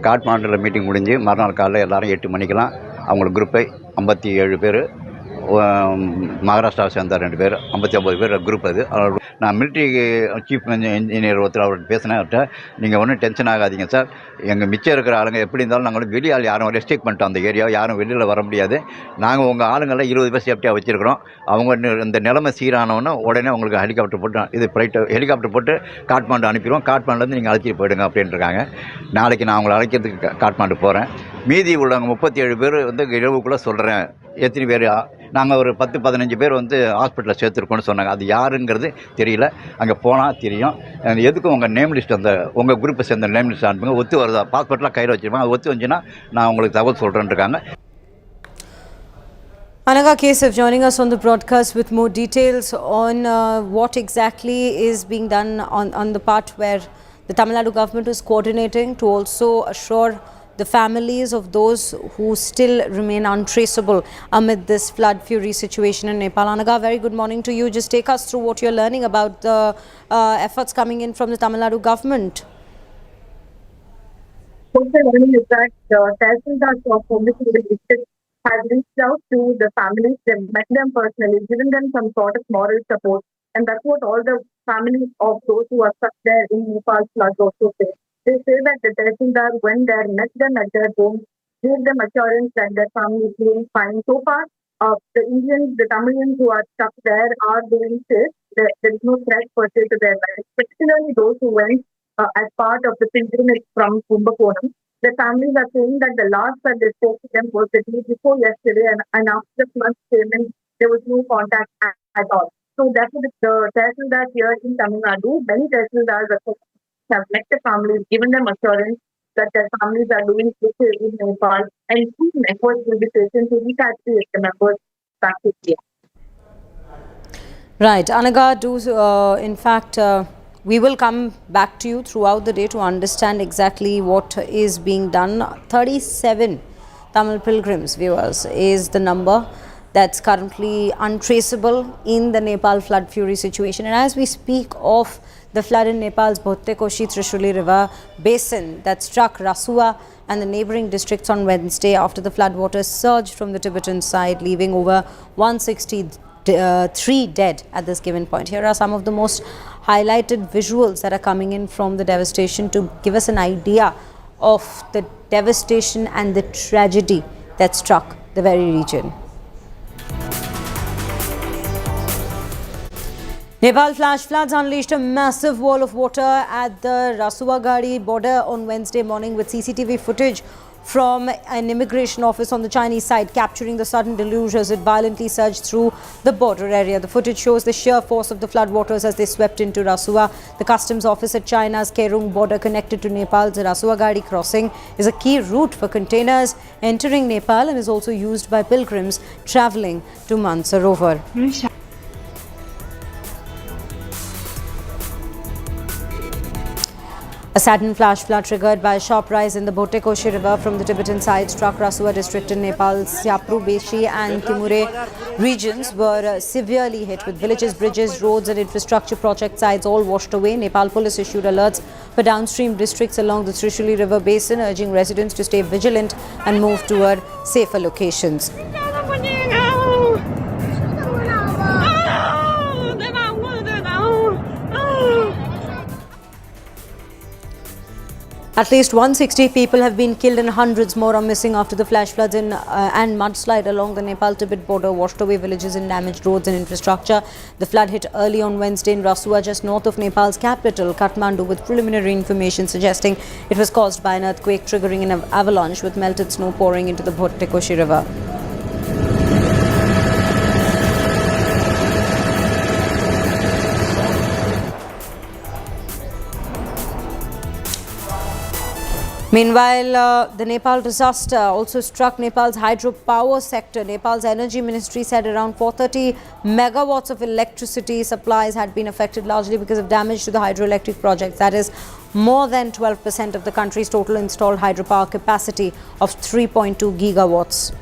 காட்மாண்டில் மீட்டிங் முடிஞ்சு மறுநாள் காலையில் எல்லோரும் 8 மணிக்கெலாம் அவங்களுக்கு குரூப்பை 57 பேர், மகாராஷ்டிராவை சேர்ந்த 2 பேர், 59 பேர் குரூப். அது நான் மிலிட்ரி சீஃப் இன்ஜினியர் ஒருத்தர் அவர்கிட்ட பேசினேன். நீங்கள் ஒன்றும் டென்ஷன் ஆகாதீங்க சார், எங்கள் மிச்சம் இருக்கிற ஆளுங்க எப்படி இருந்தாலும் நாங்கள் வெளியால் யாரும் ரெஸ்ட்ரிக்ட் பண்ணிட்டோம். அந்த ஏரியா யாரும் வெளியில் வர முடியாது. நாங்கள் உங்கள் ஆளுங்கள்லாம் 20 பேர் சேஃப்டியாக வச்சுருக்கிறோம். அவங்க இந்த நிலைமை சீரானவொன்னே உடனே உங்களுக்கு ஹெலிகாப்டர் போட்டு ஹெலிகாப்டர் போட்டு காட்மாண்டு அனுப்பிடுவோம். காட்மாண்டுலேருந்து நீங்கள் அழைச்சிட்டு போயிடுங்க அப்படின்ட்டுருக்காங்க. நாளைக்கு நான் அவங்களை அழைக்கிறதுக்கு காட்மாண்டு போகிறேன். மீதி உள்ளவங்க 37 பேர் வந்து இரவுக்குள்ளே சொல்கிறேன் எத்தனை பேர். நாங்கள் ஒரு 10-15 பேர் வந்து ஹாஸ்பிட்டலில் சேர்த்துருக்கோன்னு சொன்னாங்க. அது யாருங்கிறது தெரியல. அங்கே போனால் தெரியும். எதுக்கும் உங்கள் நேம் லிஸ்ட், அந்த உங்கள் குரூப்பை சேர்ந்த நேம் லிஸ்ட் அனுப்புங்க. ஒத்து வருதா, பாஸ்போர்ட்லாம் கையில் வச்சுருப்பாங்க. அது ஒத்து வந்துச்சுன்னா நான் உங்களுக்கு தகவல் சொல்கிறேன்ருக்காங்க. Anaga Keshav joining us on the broadcast with more details on what exactly is being done on the part where the Tamil Nadu government is coordinating to also assure the families of those who still remain untraceable amid this flood fury situation in Nepal. Anaga, very good morning to you. Just take us through what you're learning about the efforts coming in from the Tamil Nadu government. What we're learning is that Tahsildar from the district has reached out to the families, they've met them personally, given them some sort of moral support. And that's what all the families of those who are stuck there in Nepal's floods also say. They say that the Tahsildar, when they met them at their home, gave them assurance that their family is doing fine. So far, the Tamilians who are stuck there are doing safe. There is no threat per se to their lives. Particularly those who went as part of the pilgrimage from Kumbakonam. The families are saying that the last that they spoke to them was the day before yesterday, and after the flood came in, there was no contact at all. So therefore, the Tahsildar here in Tamil Nadu, many Tahsildars have met the families, given them assurance that their families are doing okay in Nepal, and soon efforts will be taken to repatriate the members back to India. Right, Anaga, in fact, we will come back to you throughout the day to understand exactly what is being done. 37 Tamil pilgrims, viewers, is the number that's currently untraceable in the Nepal flood fury situation. And as we speak of the flood in Nepal's Bhottekoshi Trishuli River basin that struck Rasuwa and the neighbouring districts on Wednesday after the floodwaters surged from the Tibetan side, leaving over 163 dead at this given point. Here are some of the most highlighted visuals that are coming in from the devastation to give us an idea of the devastation and the tragedy that struck the very region. Nepal flash floods unleashed a massive wall of water at the Rasuwa border on Wednesday morning, with CCTV footage from an immigration office on the Chinese side capturing the sudden deluge as it violently surged through the border area. The footage shows the sheer force of the floodwaters as they swept into Rasuwa. The customs office at China's Kerung border connected to Nepal's Rasuwa crossing is a key route for containers entering Nepal and is also used by pilgrims travelling to Mansarovar. A sudden flash flood triggered by a sharp rise in the Bhottekoshi River from the Tibetan side struck Rasuwa district in Nepal's Syapru, Beshi and Timure regions were severely hit, with villages, bridges, roads and infrastructure project sites all washed away. Nepal police issued alerts for downstream districts along the Trishuli River basin, urging residents to stay vigilant and move toward safer locations. At least 160 people have been killed and hundreds more are missing after the flash floods and mudslide along the Nepal-Tibet border washed away villages and damaged roads and infrastructure. The flood hit early on Wednesday in Rasuwa, just north of Nepal's capital, Kathmandu, with preliminary information suggesting it was caused by an earthquake triggering an avalanche with melted snow pouring into the Bhottekoshi river. Meanwhile, the Nepal disaster also struck Nepal's hydropower sector. Nepal's energy ministry said around 430 megawatts of electricity supplies had been affected, largely because of damage to the hydroelectric projects. That is more than 12% of the country's total installed hydropower capacity of 3.2 gigawatts.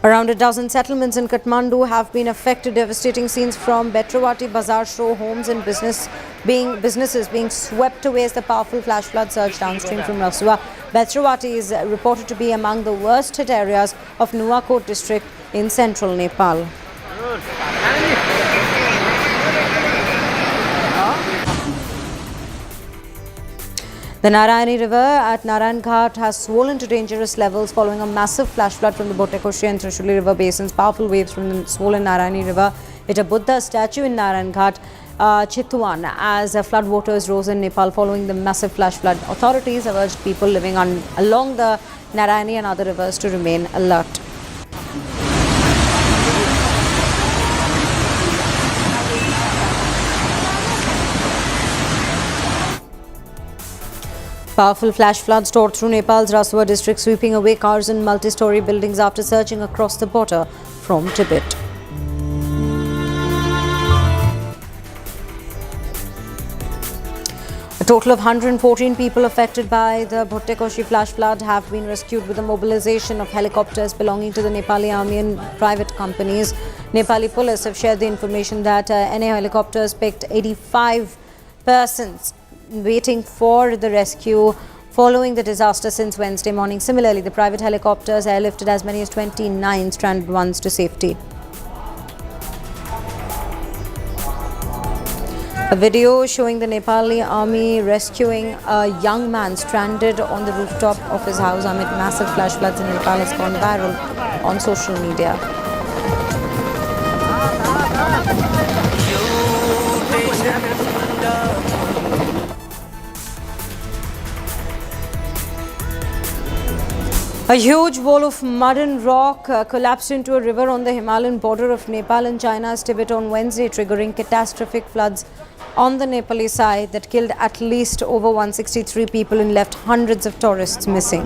Around a dozen settlements in Kathmandu have been affected. Devastating scenes from Betrawati Bazaar show homes and businesses being swept away as the powerful flash flood surged downstream from Rasuwa. Betrawati is reported to be among the worst hit areas of Nuwakot district in central Nepal. The Narayani River at Narayan Ghat has swollen to dangerous levels following a massive flash flood from the Bhottekoshi and Trishuli River basins. Powerful waves from the swollen Narayani River hit a Buddha statue in Narayan Ghat, Chitwan, as flood waters rose in Nepal following the massive flash flood. Authorities have urged people living along the Narayani and other rivers to remain alert. Powerful flash floods tore through Nepal's Rasuwa district, sweeping away cars and multi-story buildings after surging across the border from Tibet. A total of 114 people affected by the Bhottekoshi flash flood have been rescued with a mobilization of helicopters belonging to the Nepali army and private companies. Nepali police have shared the information that NA helicopters picked 85 persons waiting for the rescue following the disaster since Wednesday morning. Similarly, the private helicopters airlifted as many as 29 stranded ones to safety. A video showing the Nepali army rescuing a young man stranded on the rooftop of his house amid massive flash floods in Nepal has gone viral on social media. A huge wall of mud and rock collapsed into a river on the Himalayan border of Nepal and China's Tibet on Wednesday, triggering catastrophic floods on the Nepali side that killed at least over 163 people and left hundreds of tourists missing.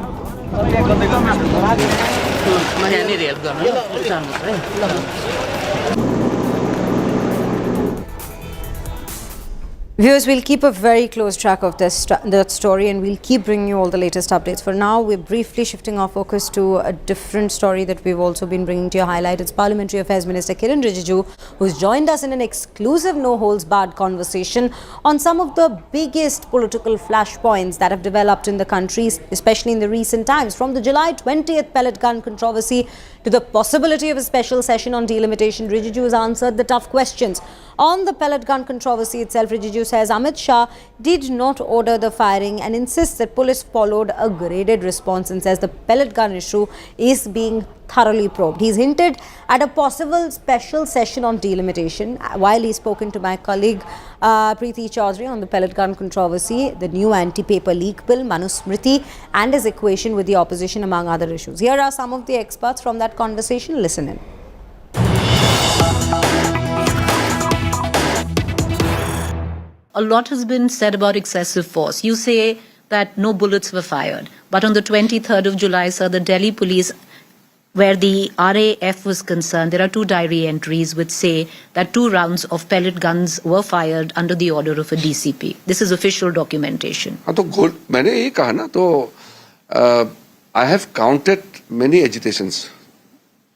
Viewers, we'll keep a very close track of that story and we'll keep bringing you all the latest updates. For now, we're briefly shifting our focus to a different story that we've also been bringing to your highlight. It's Parliamentary Affairs Minister Kiren Rijiju, who's joined us in an exclusive no-holds-barred conversation on some of the biggest political flashpoints that have developed in the country, especially in the recent times. From the July 20th pellet gun controversy to the possibility of a special session on delimitation, Rijiju has answered the tough questions. On the pellet gun controversy itself, Rijiju says Amit Shah did not order the firing and insists that police followed a graded response and says the pellet gun issue is being thoroughly probed. He's hinted at a possible special session on delimitation while he's spoken to my colleague Kriti Sanon on the pellet gun controversy, the new anti-paper leak bill, Manusmriti, and his equation with the opposition, among other issues. Here are some of the experts from that conversation. Listen in. A lot has been said about excessive force. You say that no bullets were fired. But on the 23rd of July, sir, the Delhi police, where the RAF was concerned, there are 2 diary entries which say that 2 rounds of pellet guns were fired under the order of a DCP. This is official documentation. I have counted many agitations,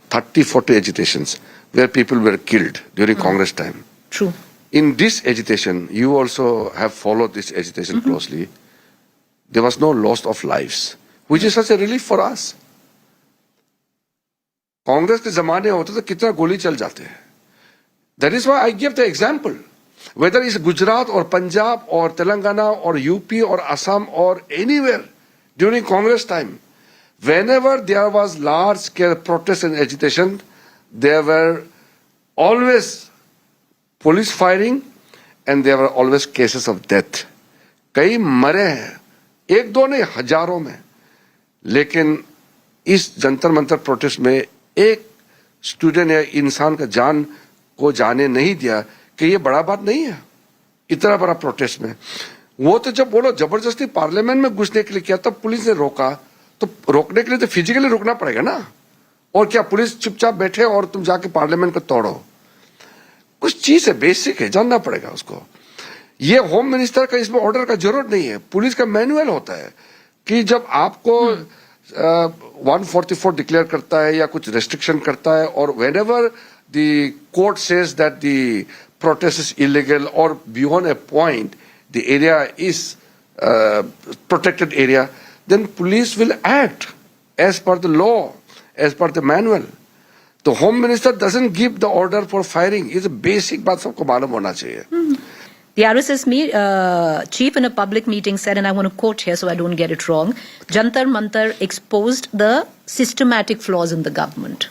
30-40 agitations, where people were killed during Congress time. True. In this agitation, you also have followed this agitation closely. There was no loss of lives, which is such a relief for us. Congress के ज़माने होते तो कितना गोली चल जाते हैं. That is why I give the example. whether it's Gujarat or Punjab or Telangana or UP or Assam or anywhere during Congress time, whenever there was large-scale protest and agitation, there were always police firing and there were always cases of death. कई मरे हैं, एक दो नहीं हजारों में, लेकिन इस जंतर मंतर प्रोटेस्ट में एक स्टूडेंट या इंसान का जान को जाने नहीं दिया कि ये बड़ा बात नहीं है इतना बड़ा प्रोटेस्ट में। वो तो जब बोलो जबरदस्ती पार्लियामेंट में घुसने के लिए किया तब पुलिस ने रोका, तो रोकने के लिए तो फिजिकली रोकना पड़ेगा ना, और क्या पुलिस चुपचाप बैठे और तुम जाके पार्लियामेंट को तोड़ो? कुछ चीज है, बेसिक है, जानना पड़ेगा उसको। ये होम मिनिस्टर का इसमें ऑर्डर का जरूरत नहीं है, पुलिस का मैनुअल होता है कि जब आपको 144 डिक्लेयर करता है या कुछ रेस्ट्रिक्शन करता है, और whenever the court says that the protest is illegal or beyond a point the area is protected area, then police will act as per the law, as per the manual. The home minister doesn't give the order for firing. It's a basic बात सबको मालूम होना चाहिए. The RSS chief in a public meeting said, and I want to quote here so I don't get it wrong, Jantar Mantar exposed the systematic flaws in the government.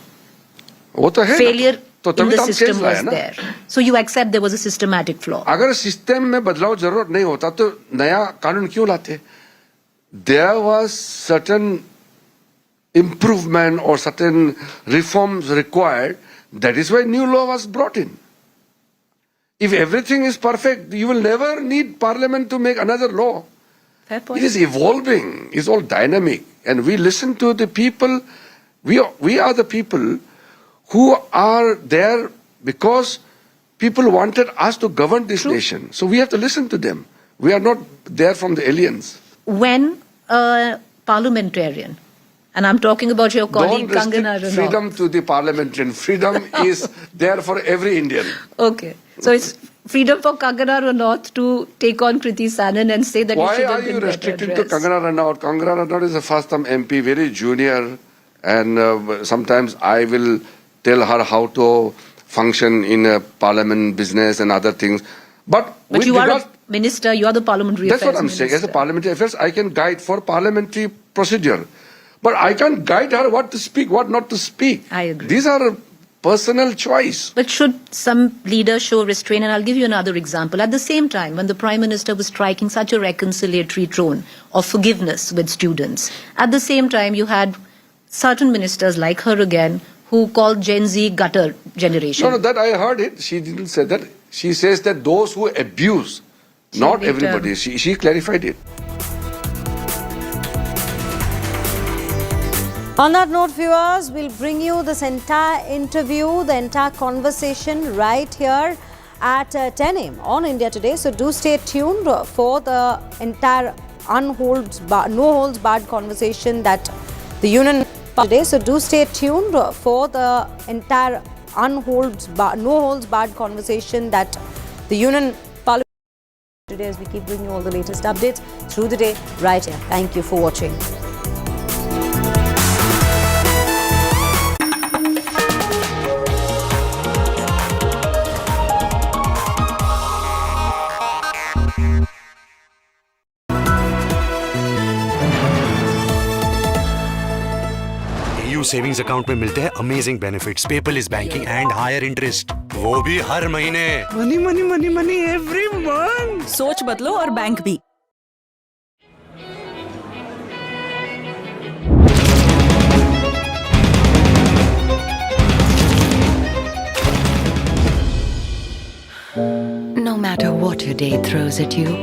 वो तो है, Failure तो in the हम system change लाए was ना। there. So you accept there was a systematic flaw. अगर system में बदलाव जरूरत नहीं होता तो नया कानून क्यों लाते? There was certain improvement or certain reforms required. That is why new law was brought in. If everything is perfect, you will never need parliament to make another law. Fair point. It is evolving. It's all dynamic. And we listen to the people. We are the people who are there because people wanted us to govern this nation. So we have to listen to them. We are not there from the aliens. When a parliamentarian, and I'm talking about your colleague Don't Kangana restrict Ranaut. freedom to the parliamentarian. Freedom is there for every Indian. Okay. So it's freedom for Kangana Ranaut to take on Kriti Sanon and say that it Why should are have been you better restricting to addressed. Kangana Ranaut? Kangana Ranaut is a first-time MP, very junior, and sometimes I will tell her how to function in a parliament business and other things. But you are a minister, you are the parliamentary that's affairs what I'm minister. saying. As a parliamentary affairs, I can guide for parliamentary procedure. But I can't guide her what to speak, what not to speak. I agree. These are a personal choice. But should some leaders show restraint? And I'll give you another example. At the same time, when the Prime Minister was striking such a reconciliatory tone of forgiveness with students, at the same time you had certain ministers like her again who called Gen Z gutter generation. No, that I heard it. She didn't say that. She says that those who abuse, not everybody. She clarified it. On that note, viewers, we'll bring you this entire interview, the entire conversation right here at 10 a.m. on India Today. So do stay tuned for the entire no holds barred conversation that the Union today. So do stay tuned for the entire no holds barred conversation that the Union Parliament today, as we keep bringing you all the latest updates through the day right here. Thank you for watching. Savings account में मिलते हैं amazing benefits, paperless banking and higher interest, वो भी हर महीने। Money money money money every month. सोच बदलो और बैंक भी। No matter what your day throws at you,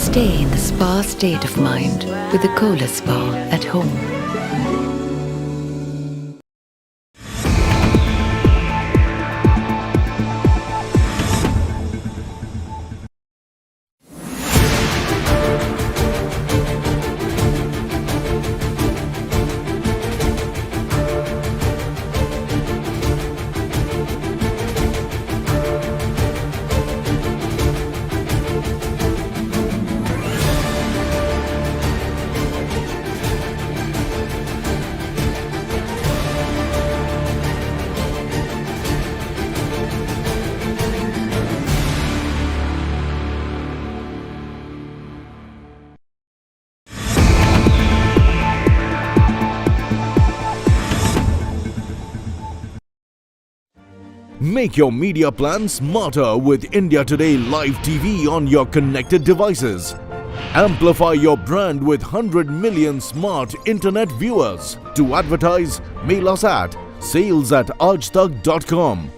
stay in the spa state of mind with the Kohler Spa at home. Make your media plan smarter with India Today Live TV on your connected devices. Amplify your brand with 100 million smart internet viewers. To advertise, mail us at sales@aajtak.com.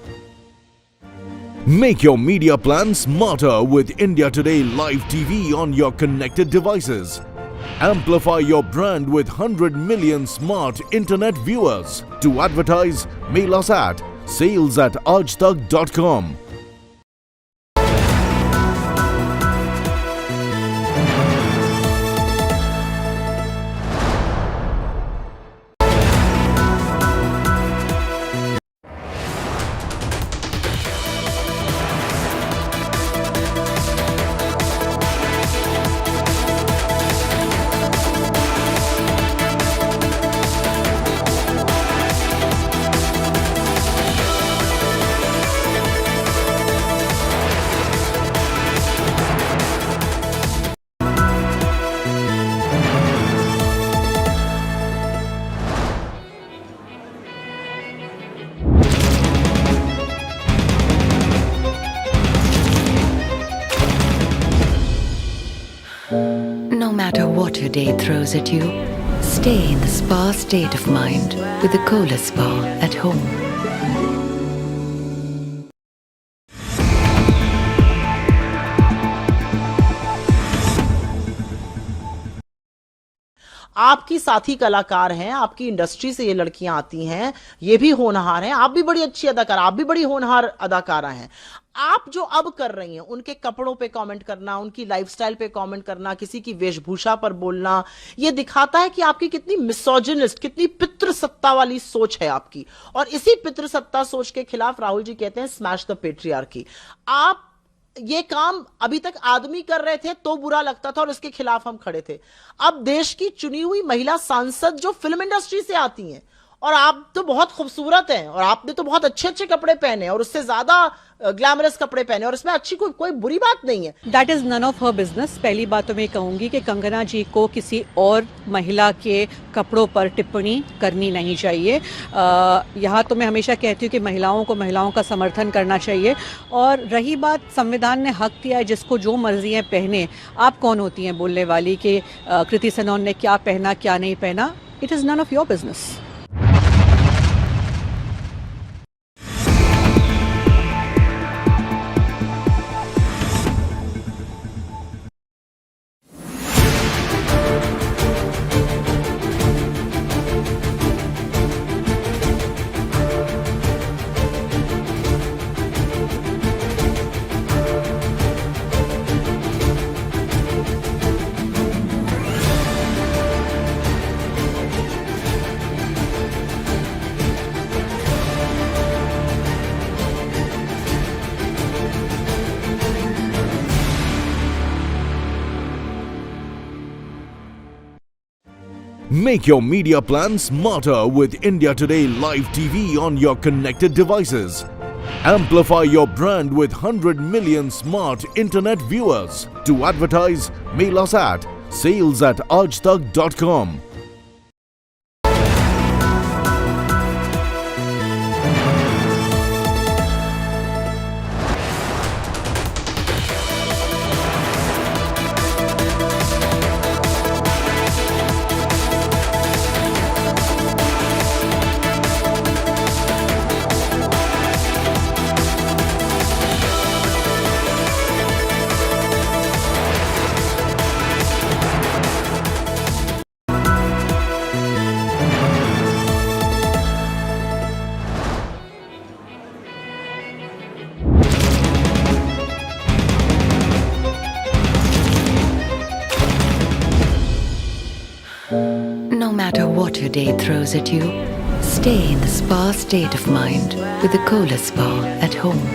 Make your media plan smarter with India Today Live TV on your connected devices. Amplify your brand with 100 million smart internet viewers. To advertise, mail us at sales@aajtak.com. No matter what your day throws at you, stay in the spa state of mind with the Kohler Spa at home. आपकी साथी कलाकार हैं, आपकी industry से ये लड़कियां आती हैं, ये भी होनहार हैं, आप भी बड़ी अच्छी अदाकार, आप भी बड़ी होनहार अदाकारा हैं। आप जो अब कर रही हैं, उनके कपड़ों पे कमेंट करना, उनकी लाइफस्टाइल पे कमेंट करना, किसी की वेशभूषा पर बोलना, ये दिखाता है कि आपकी कितनी मिसोजिनिस्ट, कितनी पितृसत्ता वाली सोच है आपकी। और इसी पितृसत्ता सोच के खिलाफ राहुल जी कहते हैं स्मैश द पेट्रियार्की। आप ये काम अभी तक आदमी कर रहे थे तो बुरा लगता था और इसके खिलाफ हम खड़े थे। अब देश की चुनी हुई महिला सांसद जो फिल्म इंडस्ट्री से आती हैं, और आप तो बहुत खूबसूरत हैं और आपने तो बहुत अच्छे अच्छे कपड़े पहने और उससे ज्यादा ग्लैमरस कपड़े पहने, और इसमें अच्छी कोई बुरी बात नहीं है। That is none of her business. पहली बात तो मैं कहूंगी कि कंगना जी को किसी और महिला के कपड़ों पर टिप्पणी करनी नहीं चाहिए। यहाँ तो मैं हमेशा कहती हूँ कि महिलाओं का समर्थन करना चाहिए। और रही बात, संविधान ने हक दिया है जिसको जो मर्जी है पहने। आप कौन होती हैं बोलने वाली कि कृति सनोन ने क्या पहना क्या नहीं पहना? It is none of your business. Make your media plan smarter with India Today Live TV on your connected devices. Amplify your brand with 100 million smart internet viewers. To advertise, mail us at sales@aajtak.com. No matter what your day throws at you, stay in the spa state of mind with the Kohler Spa at home.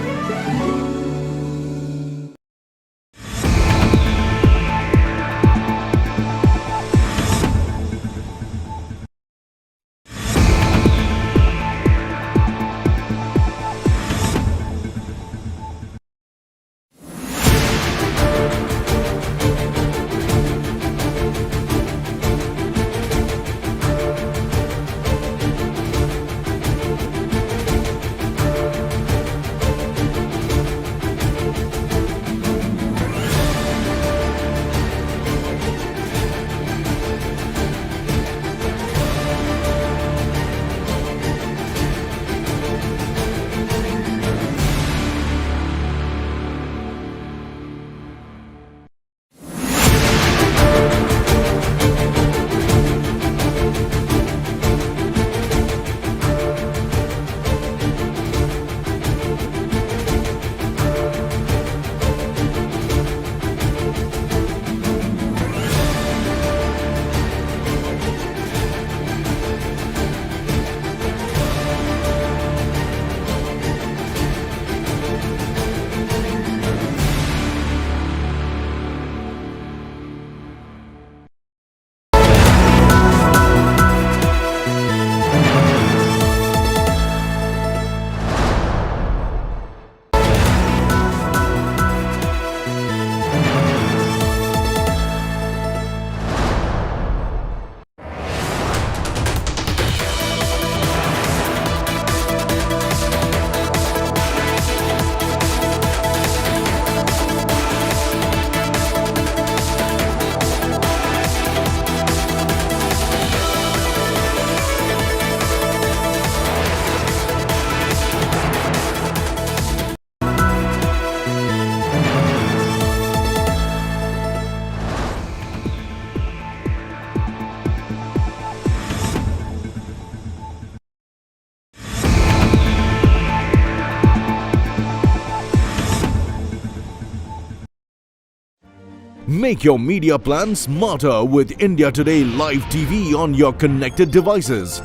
Make your media plan smarter with India Today Live TV on your connected devices.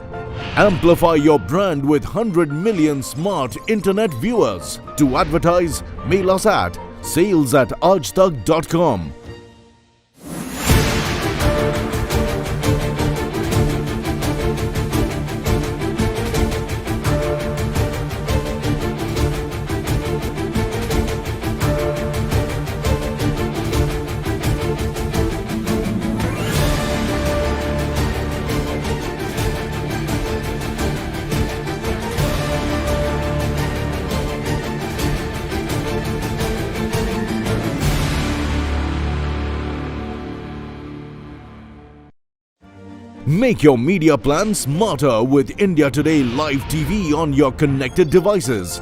Amplify your brand with 100 million smart internet viewers. To advertise, mail us at sales@aajtak.com. Make your media plan smarter with India Today Live TV on your connected devices.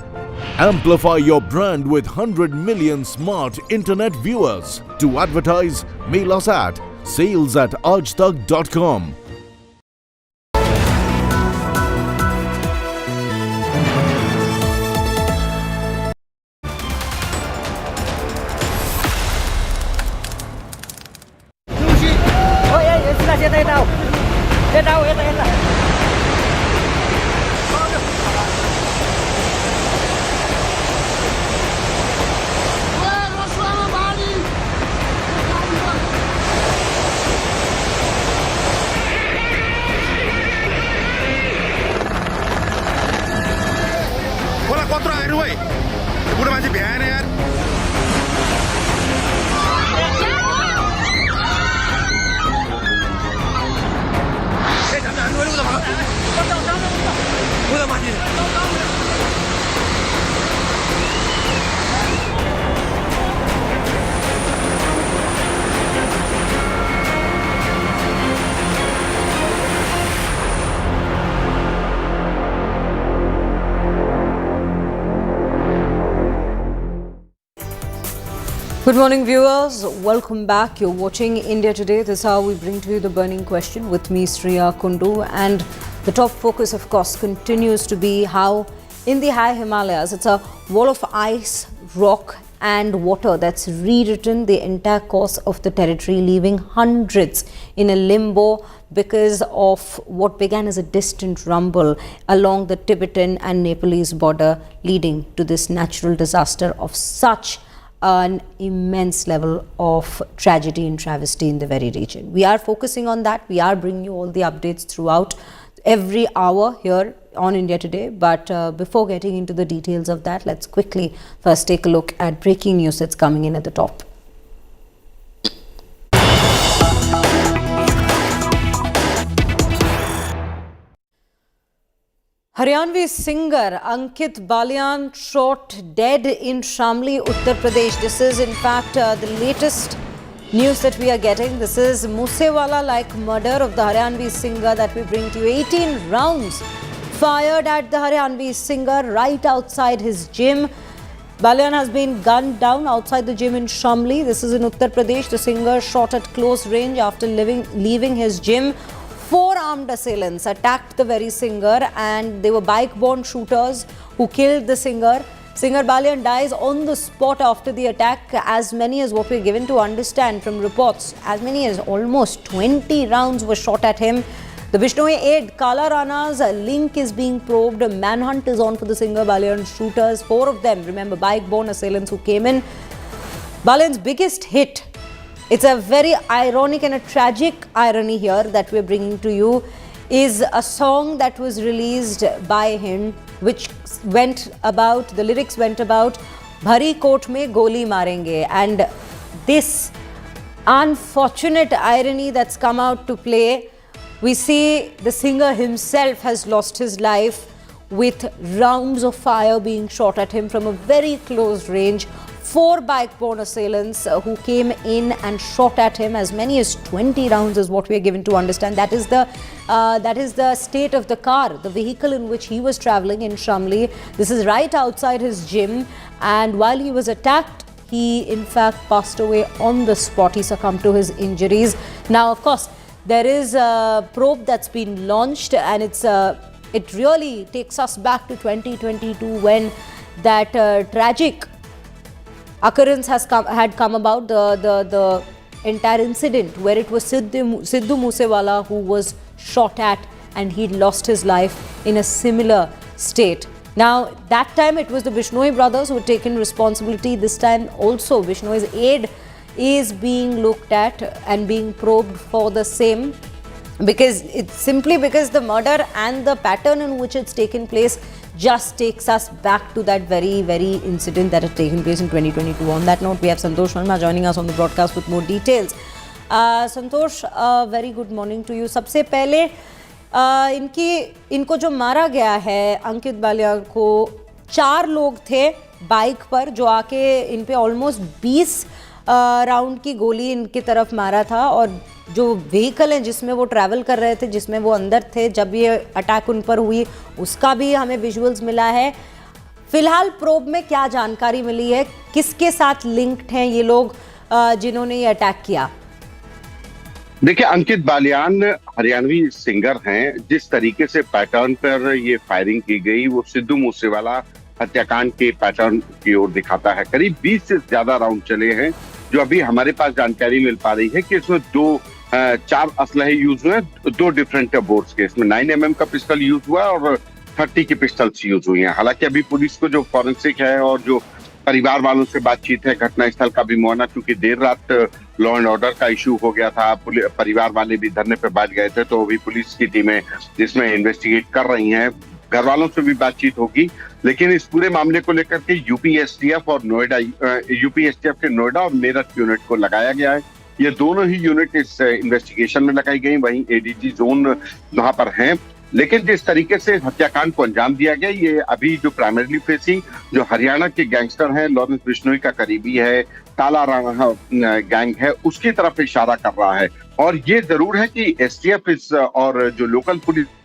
Amplify your brand with 100 million smart internet viewers. To advertise, mail us at sales@aajtak.com. Good morning, viewers. Welcome back. You're watching India Today. This is how we bring to you the burning question with me, Sriya Kundu. And the top focus, of course, continues to be how in the high Himalayas, it's a wall of ice, rock and water that's rewritten the entire course of the territory, leaving hundreds in a limbo because of what began as a distant rumble along the Tibetan and Nepalese border, leading to this natural disaster of such an immense level of tragedy and travesty in the very region. We are focusing on that. We are bringing you all the updates throughout every hour here on India Today. But before getting into the details of that, let's quickly first take a look at breaking news that's coming in at the top. Haryanvi singer Ankit Balian shot dead in Shamli, Uttar Pradesh. This is in fact the latest news that we are getting. This is Moosewala-like murder of the Haryanvi singer that we bring to you. 18 rounds fired at the Haryanvi singer right outside his gym. Balian has been gunned down outside the gym in Shamli. This is in Uttar Pradesh. The singer shot at close range after leaving his gym. 4 armed assailants attacked the very singer, and they were bike-borne shooters who killed the singer. Singer Balian dies on the spot after the attack. As many as what we're given to understand from reports, as many as almost 20 rounds were shot at him. The Bishnoi aide Kala Rana's link is being probed. A manhunt is on for the singer Balian shooters. 4 of them, remember, bike-borne assailants who came in. Balian's biggest hit. It's a very ironic and a tragic irony here that we're bringing to you, is a song that was released by him, which went about, the lyrics went about, Bhari Kot Mein Goli Marenge. And this unfortunate irony that's come out to play, we see the singer himself has lost his life with rounds of fire being shot at him from a very close range. 4 bike-borne assailants who came in and shot at him. As many as 20 rounds is what we are given to understand. That is the state of the car, the vehicle in which he was traveling in Shamli. This is right outside his gym, and while he was attacked, he in fact passed away on the spot. He succumbed to his injuries. Now, of course, there is a probe that's been launched, and it really takes us back to 2022 when that tragic occurrence had come about. The entire incident where it was Sidhu Moosewala who was shot at and he lost his life in a similar state. Now, that time it was the Bishnoi brothers who had taken responsibility. This time also Bishnoi's aid is being looked at and being probed for the same, because it's simply because the murder and the pattern in which it's taken place just takes us back to that very, very incident that had taken place in 2022. On that note, we have Santosh Sharma joining us on the broadcast with more details. Santosh, very good morning to you. सबसे पहले इनको जो मारा गया है अंकित बालिया को, 4 लोग थे बाइक पर जो आके इन पे ऑलमोस्ट 20 राउंड की गोली इनकी तरफ मारा था, और जो व्हीकल है जिसमें वो ट्रैवल कर रहे थे, जिसमें वो अंदर थे जब ये अटैक उन पर हुई, उसका भी हमें विजुअल्स मिला है। फिलहाल प्रोब में क्या जानकारी मिली है, किसके साथ लिंक्ड हैं ये लोग जिन्होंने ये अटैक किया? देखिए, अंकित बालियान हरियाणवी सिंगर हैं। जिस तरीके से पैटर्न पर ये फायरिंग की गई वो सिद्धू मूसेवाला हत्याकांड के पैटर्न की ओर दिखाता है। करीब 20 से ज्यादा राउंड चले हैं। जो अभी हमारे पास जानकारी मिल पा रही है कि इसमें 4 असलहे यूज हुए, 2 डिफरेंट बोर्ड्स के। इसमें 9mm का पिस्टल यूज हुआ और 30 की पिस्टल्स यूज हुई हैं। हालांकि अभी पुलिस को जो फॉरेंसिक है और जो परिवार वालों से बातचीत है, घटनास्थल का भी मुआयना, चूंकि देर रात लॉ एंड ऑर्डर का इश्यू हो गया था, परिवार वाले भी धरने पर बैठ गए थे, तो अभी पुलिस की टीमें जिसमें इन्वेस्टिगेट कर रही हैं। घर वालों से भी बातचीत होगी, लेकिन इस पूरे मामले को लेकर के यूपीएसटीएफ के नोएडा और मेरठ यूनिट को लगाया गया है। ये दोनों ही यूनिट इस इन्वेस्टिगेशन में लगाई गई, वहीं एडीजी जोन वहां पर हैं। लेकिन जिस तरीके से हत्याकांड को अंजाम दिया गया, ये अभी जो प्राइमरीली फेसिंग जो हरियाणा के गैंगस्टर हैं, लॉरेंस बिश्नोई का करीबी है, काला राणा गैंग है, उसकी तरफ इशारा कर रहा है। और ये जरूर है कि एसटीएफ इस और जो local police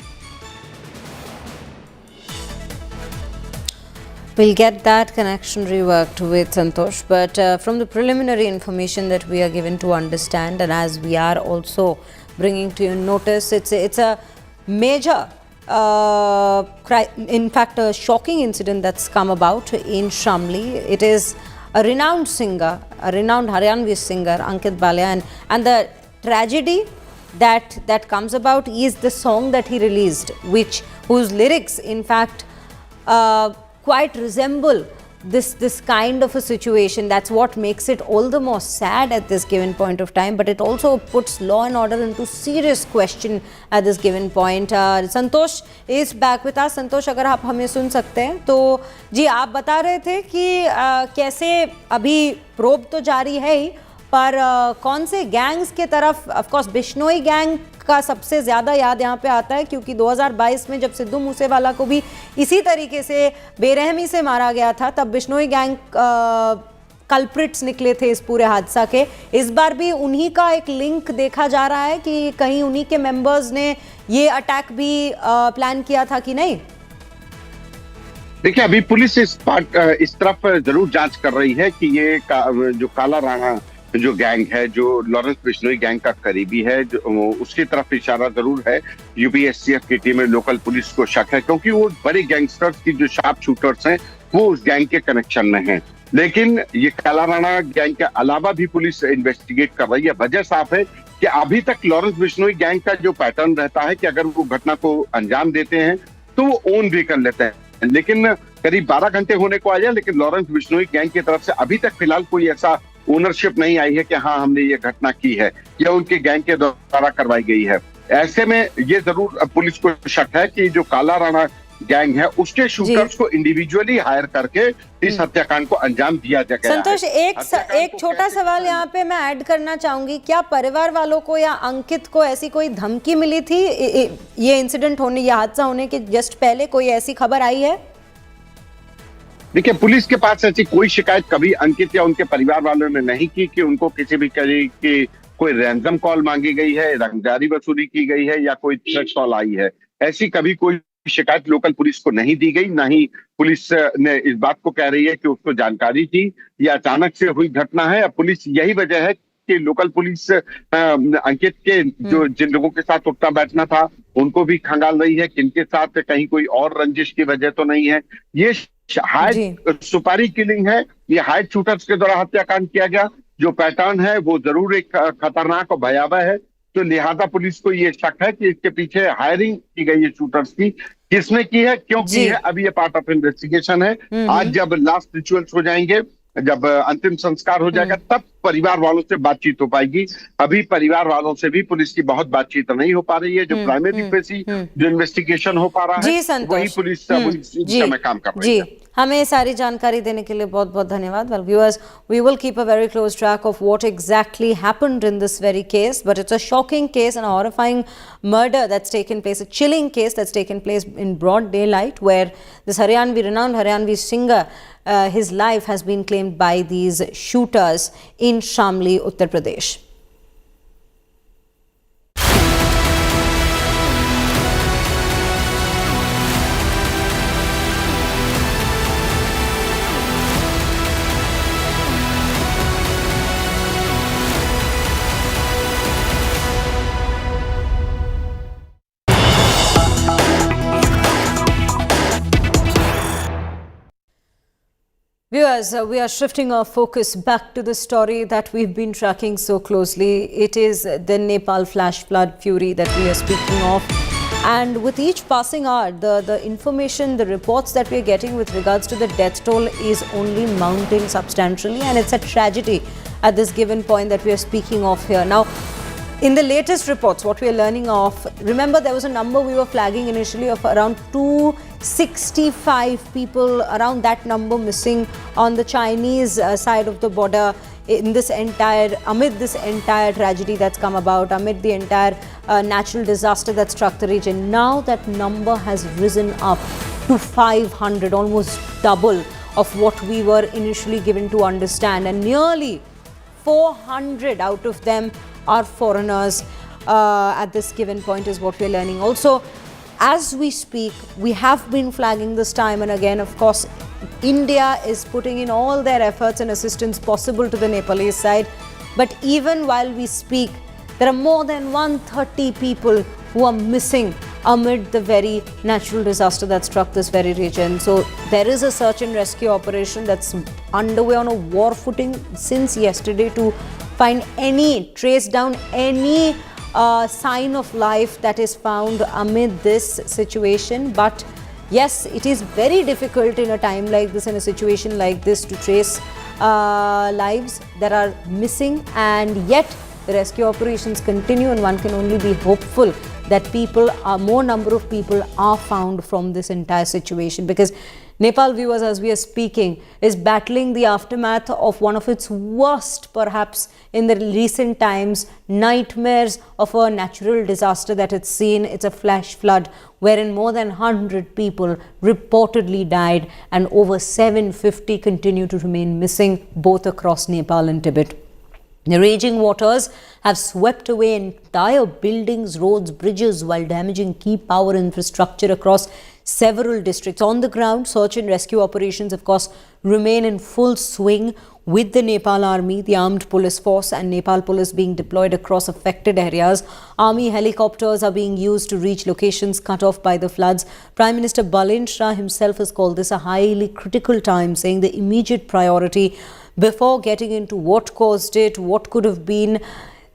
We'll get that connection reworked with Santosh, but from the preliminary information that we are given to understand, and as we are also bringing to your notice, it's a major, in fact a shocking incident that's come about in Shamli. It is a renowned singer, a renowned Haryanvi singer, Ankit Balia, and the tragedy that comes about is the song that he released, whose lyrics in fact quite resemble this kind of a situation. That's what makes it all the more sad at this given point of time, but it also puts law and order into serious question at this given point. Santosh is back with us. Santosh, अगर आप हमें सुन सकते हैं तो जी, आप बता रहे थे कि कैसे अभी प्रोब तो जारी है ही, पर कौन से गैंग्स के तरफ, ऑफ कोर्स बिश्नोई गैंग का सबसे ज़्यादा याद यहाँ पे आता है, क्योंकि 2022 में जब सिद्धू मूसेवाला को भी इसी तरीके से बेरहमी से मारा गया था, तब बिश्नोई गैंग कल्प्रिट्स निकले थे इस पूरे हादसा के। इस बार भी उन्हीं का एक लिंक देखा जा रहा है कि कहीं उन्हीं के मेंबर्स ने ये अटैक भी प्लान किया था कि नहीं? देखिए, अभी पुलिस इस तरफ जरूर जांच कर रही है कि ये जो काला राणा जो गैंग है, जो लॉरेंस बिश्नोई गैंग का करीबी है, जो उसकी तरफ इशारा जरूर है। यूपीएसटीएफ की टीम में लोकल पुलिस को शक है, क्योंकि वो बड़े गैंगस्टर्स की जो शार्प शूटर्स हैं वो उस गैंग के कनेक्शन में हैं। लेकिन ये काला राणा गैंग के अलावा भी पुलिस इन्वेस्टिगेट कर रही है। वजह साफ है कि अभी तक लॉरेंस बिश्नोई गैंग का जो पैटर्न रहता है कि अगर वो घटना को अंजाम देते हैं तो वो ओन भी कर लेते हैं, लेकिन करीब 12 घंटे होने को आया, लेकिन लॉरेंस बिश्नोई गैंग की तरफ से अभी तक फिलहाल कोई ऐसा ओनरशिप नहीं आई है कि हाँ हमने ये घटना की है या उनके गैंग के द्वारा करवाई गई है। ऐसे में ये जरूर पुलिस को शक है कि जो काला राणा गैंग है उसके शूटर्स को इंडिविजुअली हायर करके इस हत्याकांड को अंजाम दिया जा गया है। संतोष, एक छोटा सवाल यहाँ पे मैं ऐड करना चाहूंगी। क्या परिवार वालों को या अंकित को ऐसी कोई धमकी मिली थी ये इंसिडेंट होने, ये हादसा होने के जस्ट पहले? कोई ऐसी खबर आई है? देखिए, पुलिस के पास ऐसी कोई शिकायत कभी अंकित या उनके परिवार वालों ने नहीं की कि उनको किसी भी तरह की कोई रैंसम कॉल मांगी गई है, रंगदारी वसूली की गई है या कोई थ्रेट कॉल आई है। ऐसी कभी कोई शिकायत लोकल पुलिस को नहीं दी गई, ना ही पुलिस ने इस बात को कह रही है कि उसको जानकारी थी या अचानक से हुई घटना है। अब पुलिस यही वजह है कि लोकल पुलिस अंकित के जो जिन लोगों के साथ उठना बैठना था उनको भी खंगाल रही है, किनके साथ कहीं कोई और रंजिश की वजह तो नहीं है। ये हाइड सुपारी किलिंग है, ये हाइड शूटर्स के द्वारा हत्याकांड किया गया। जो पैटर्न है वो जरूर एक खतरनाक और भयावह है। तो लिहाजा पुलिस को ये शक है कि इसके पीछे हायरिंग की गई है शूटर्स की। किसने की है, क्यों की है, अभी ये पार्ट ऑफ इन्वेस्टिगेशन है। आज जब लास्ट रिचुअल्स हो जाएंगे, जब अंतिम संस्कार हो जाएगा, तब परिवार वालों से बातचीत हो पाएगी। अभी परिवार वालों से भी पुलिस की बहुत बातचीत नहीं हो पा रही है। जो प्राइमरी फेसी जो इन्वेस्टिगेशन हो पा रहा है, वही पुलिस में काम कर रही है। हमें सारी जानकारी देने के लिए बहुत बहुत धन्यवाद. Well, viewers, we will keep a very close track of what exactly happened in this very case, but it's a shocking case and a horrifying murder that's taken place, a chilling case that's taken place in broad daylight, where this renowned Haryanvi singer, his life has been claimed by these shooters in Shamli, Uttar Pradesh. Viewers, we are shifting our focus back to the story that we've been tracking so closely. It is the Nepal flash flood fury that we are speaking of. And with each passing hour, the information, the reports that we are getting with regards to the death toll is only mounting substantially. And it's a tragedy at this given point that we are speaking of here. Now, in the latest reports, what we are learning of, remember there was a number we were flagging initially of around 265 people, around that number missing on the Chinese side of the border in this amid this entire tragedy that's come about, amid the entire natural disaster that struck the region. Now that number has risen up to 500, almost double of what we were initially given to understand, and nearly 400 out of them are foreigners at this given point is what we're learning. Also, as we speak, we have been flagging this time and again, of course, India is putting in all their efforts and assistance possible to the Nepalese side. But even while we speak, there are more than 130 people who are missing amid the very natural disaster that struck this very region. So there is a search and rescue operation that's underway on a war footing since yesterday to trace down any sign of life that is found amid this situation. But yes, it is very difficult in a time like this, in a situation like this, to trace lives that are missing, and yet the rescue operations continue, and one can only be hopeful that more number of people are found from this entire situation, because Nepal, viewers, as we are speaking, is battling the aftermath of one of its worst, perhaps in the recent times, nightmares of a natural disaster that it's seen. It's a flash flood wherein more than 100 people reportedly died and over 750 continue to remain missing, both across Nepal and Tibet. The raging waters have swept away entire buildings, roads, bridges, while damaging key power infrastructure across several districts. On the ground, search and rescue operations, of course, remain in full swing, with the Nepal Army, the Armed Police Force and Nepal Police being deployed across affected areas. Army helicopters are being used to reach locations cut off by the floods. Prime Minister Balin Shah himself has called this a highly critical time, saying the immediate priority, before getting into what caused it, what could have been,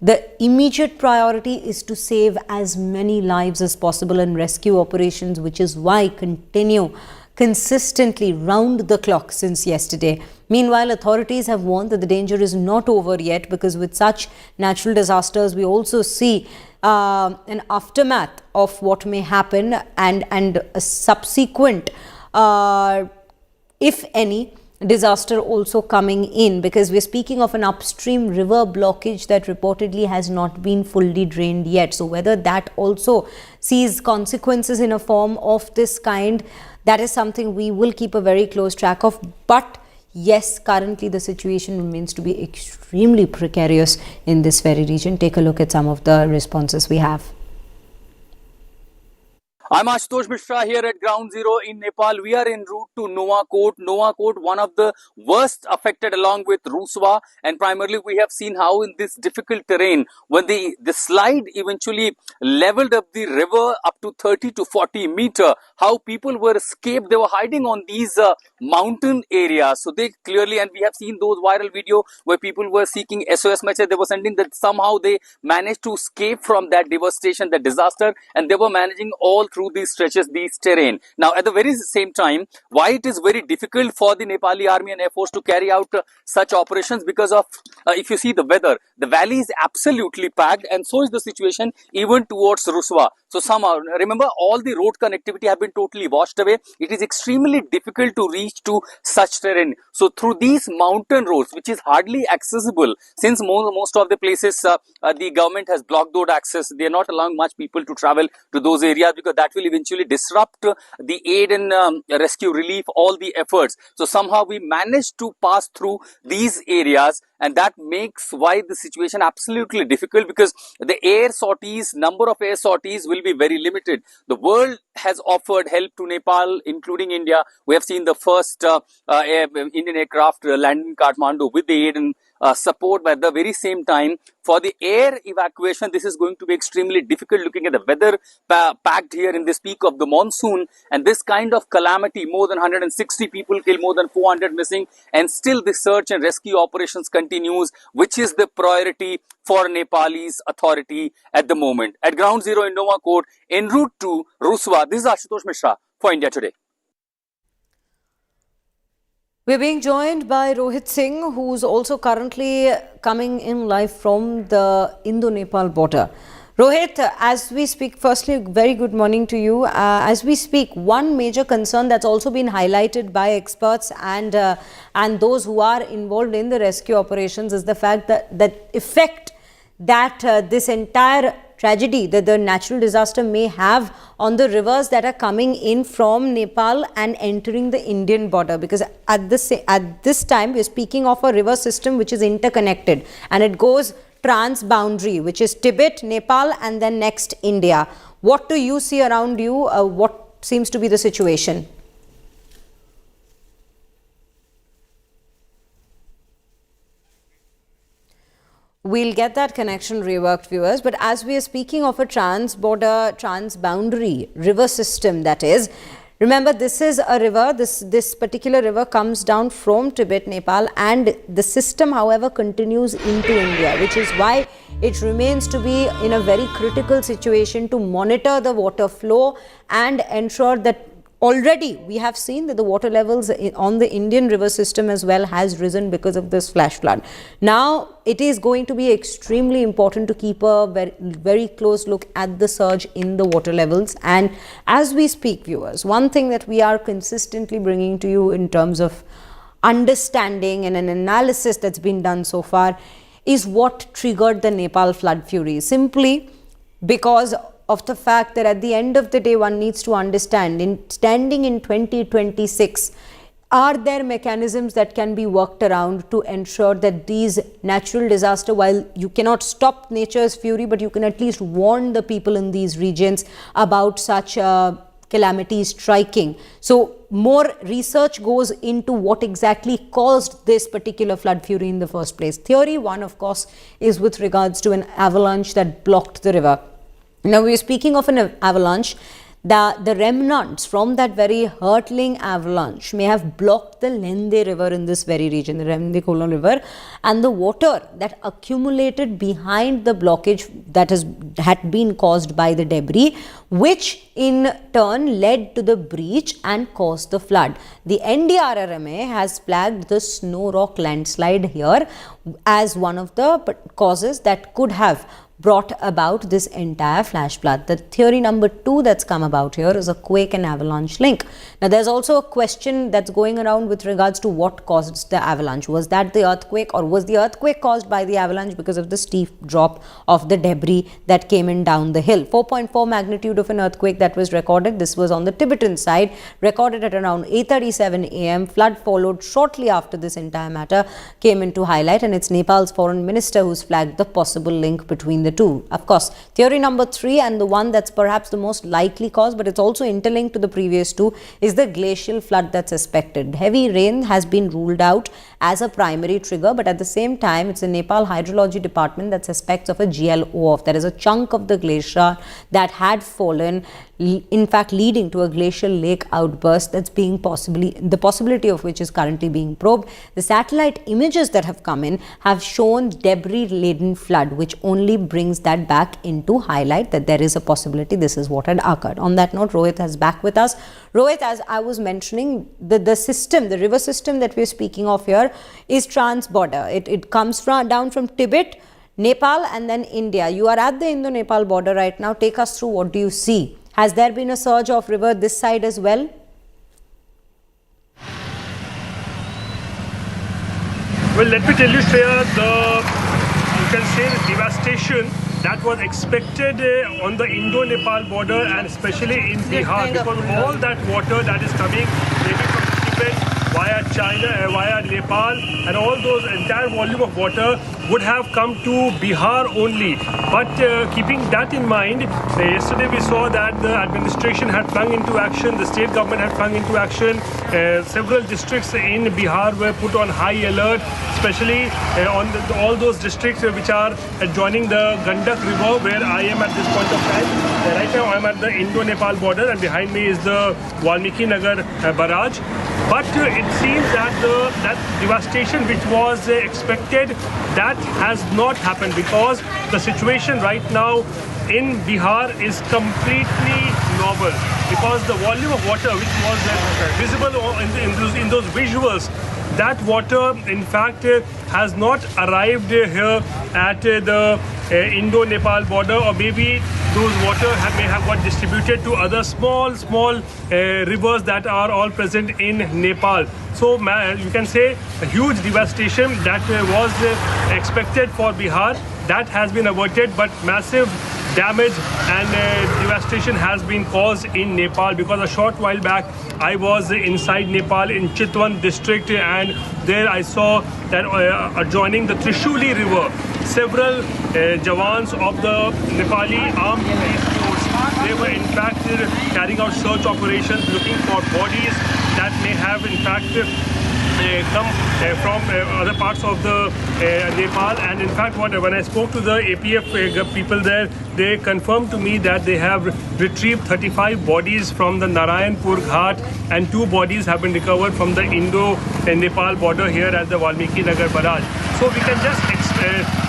the immediate priority is to save as many lives as possible, and rescue operations, which is why continue consistently round the clock since yesterday. Meanwhile, authorities have warned that the danger is not over yet, because with such natural disasters, we also see an aftermath of what may happen and a subsequent, if any, disaster also coming in, because we're speaking of an upstream river blockage that reportedly has not been fully drained yet. So whether that also sees consequences in a form of this kind, that is something we will keep a very close track of. But yes, currently the situation remains to be extremely precarious in this very region. Take a look at some of the responses we have. I'm Ashutosh Mishra here at Ground Zero in Nepal. We are en route to Nuwakot. Nuwakot, one of the worst affected along with Rasuwa, and primarily we have seen how in this difficult terrain, when the slide eventually leveled up the river up to 30 to 40 meter, how people were escaped. They were hiding on these mountain areas. So they clearly, and we have seen those viral video where people were seeking SOS message. They were sending that somehow they managed to escape from that devastation, that disaster, and they were managing all through these stretches, these terrain. Now, at the very same time, why it is very difficult for the Nepali Army and Air Force to carry out such operations, because of, if you see the weather, the valley is absolutely packed, and so is the situation even towards Rasuwa. So somehow, remember, all the road connectivity have been totally washed away. It is extremely difficult to reach to such terrain. So through these mountain roads, which is hardly accessible, since most of the places the government has blocked those access, they are not allowing much people to travel to those areas, because that will eventually disrupt the aid and rescue relief, all the efforts. So somehow we managed to pass through these areas, and that makes why the situation absolutely difficult, because the air sorties, number of air sorties will be very limited. The world has offered help to Nepal, including India. We have seen the first Indian aircraft land in Kathmandu with the aid and support, but at the very same time, for the air evacuation, this is going to be extremely difficult, looking at the weather packed here in this peak of the monsoon, and this kind of calamity, more than 160 people killed, more than 400 missing, and still the search and rescue operations continues, which is the priority for Nepalese authority at the moment. At Ground Zero in Nuwakot, en route to Rasuwa, this is Ashutosh Mishra for India Today. We're being joined by Rohit Singh, who's also currently coming in live from the Indo-Nepal border. Rohit, as we speak, firstly, very good morning to you. As we speak, one major concern that's also been highlighted by experts and those who are involved in the rescue operations is the fact that this entire tragedy that the natural disaster may have on the rivers that are coming in from Nepal and entering the Indian border, because at this time we're speaking of a river system which is interconnected, and it goes trans-boundary, which is Tibet, Nepal, and then next India. What do you see around you? What seems to be the situation? We'll get that connection reworked, viewers. But as we are speaking of a trans-border, trans-boundary river system, that is, remember, this is a river, this particular river comes down from Tibet, Nepal, and the system, however, continues into India, which is why it remains to be in a very critical situation to monitor the water flow and ensure that already we have seen that the water levels on the Indian river system as well has risen because of this flash flood. Now, it is going to be extremely important to keep a very, very close look at the surge in the water levels. And as we speak, viewers, one thing that we are consistently bringing to you in terms of understanding and an analysis that's been done so far is what triggered the Nepal flood fury. Simply because of the fact that at the end of the day, one needs to understand, standing in 2026, are there mechanisms that can be worked around to ensure that these natural disasters, while you cannot stop nature's fury, but you can at least warn the people in these regions about such calamities striking. So more research goes into what exactly caused this particular flood fury in the first place. Theory one, of course, is with regards to an avalanche that blocked the river. Now, we are speaking of an avalanche. The remnants from that very hurtling avalanche may have blocked the Lende River in this very region, the Lende Kolon River, and the water that accumulated behind the blockage that had been caused by the debris, which in turn led to the breach and caused the flood. The NDRRMA has flagged the snow rock landslide here as one of the causes that could have brought about this entire flash flood. The theory number 2 that's come about here is a quake and avalanche link. Now, there's also a question that's going around with regards to what caused the avalanche. Was that the earthquake, or was the earthquake caused by the avalanche because of the steep drop of the debris that came in down the hill? 4.4 magnitude of an earthquake that was recorded. This was on the Tibetan side, recorded at around 8:37 a.m. Flood followed shortly after this entire matter came into highlight, and it's Nepal's foreign minister who's flagged the possible link between the the two. Of course, theory number 3, and the one that's perhaps the most likely cause, but it's also interlinked to the previous two, is the glacial flood that's suspected. Heavy rain has been ruled out as a primary trigger, but at the same time, it's the Nepal Hydrology Department that suspects of a GLO. There is a chunk of the glacier that had fallen, in fact leading to a glacial lake outburst that's being the possibility of which is currently being probed. The satellite images that have come in have shown debris-laden flood, which only brings that back into highlight that there is a possibility this is what had occurred. On that note, Rohit is back with us. Rohit, as I was mentioning, the system, the river system that we're speaking of here is trans-border. It comes down from Tibet, Nepal and then India. You are at the Indo-Nepal border right now. Take us through, what do you see? Has there been a surge of river this side as well? Well, let me tell you, Shreya, you can say the devastation that was expected on the Indo-Nepal border and especially in Bihar, because all that water that is coming maybe from Tibet via China, via Nepal, and all those entire volume of water would have come to Bihar only. But keeping that in mind, yesterday we saw that the administration had flung into action, the state government had flung into action. Several districts in Bihar were put on high alert, especially on all those districts which are adjoining the Gandak river, where I am at this point of time. Right now I am at the Indo-Nepal border, and behind me is the Valmiki Nagar barrage. But it seems that that devastation which was expected, that has not happened, because the situation right now in Bihar is completely normal, because the volume of water which was visible in those visuals, that water in fact has not arrived here at the Indo-Nepal border, or maybe those water may have got distributed to other small rivers that are all present in Nepal. So you can say a huge devastation that was expected for Bihar, that has been averted, but massive damage and devastation has been caused in Nepal, because a short while back I was inside Nepal in Chitwan district, and there I saw that adjoining the Trishuli river, several jawans of the Nepali armed police force, they were in fact carrying out search operations looking for bodies that may have in fact come from other parts of the Nepal. And in fact, when I spoke to the APF people there, they confirmed to me that they have retrieved 35 bodies from the Narayanpur Ghat, and 2 bodies have been recovered from the Indo-Nepal border here at the Valmiki Nagar barrage. So we can just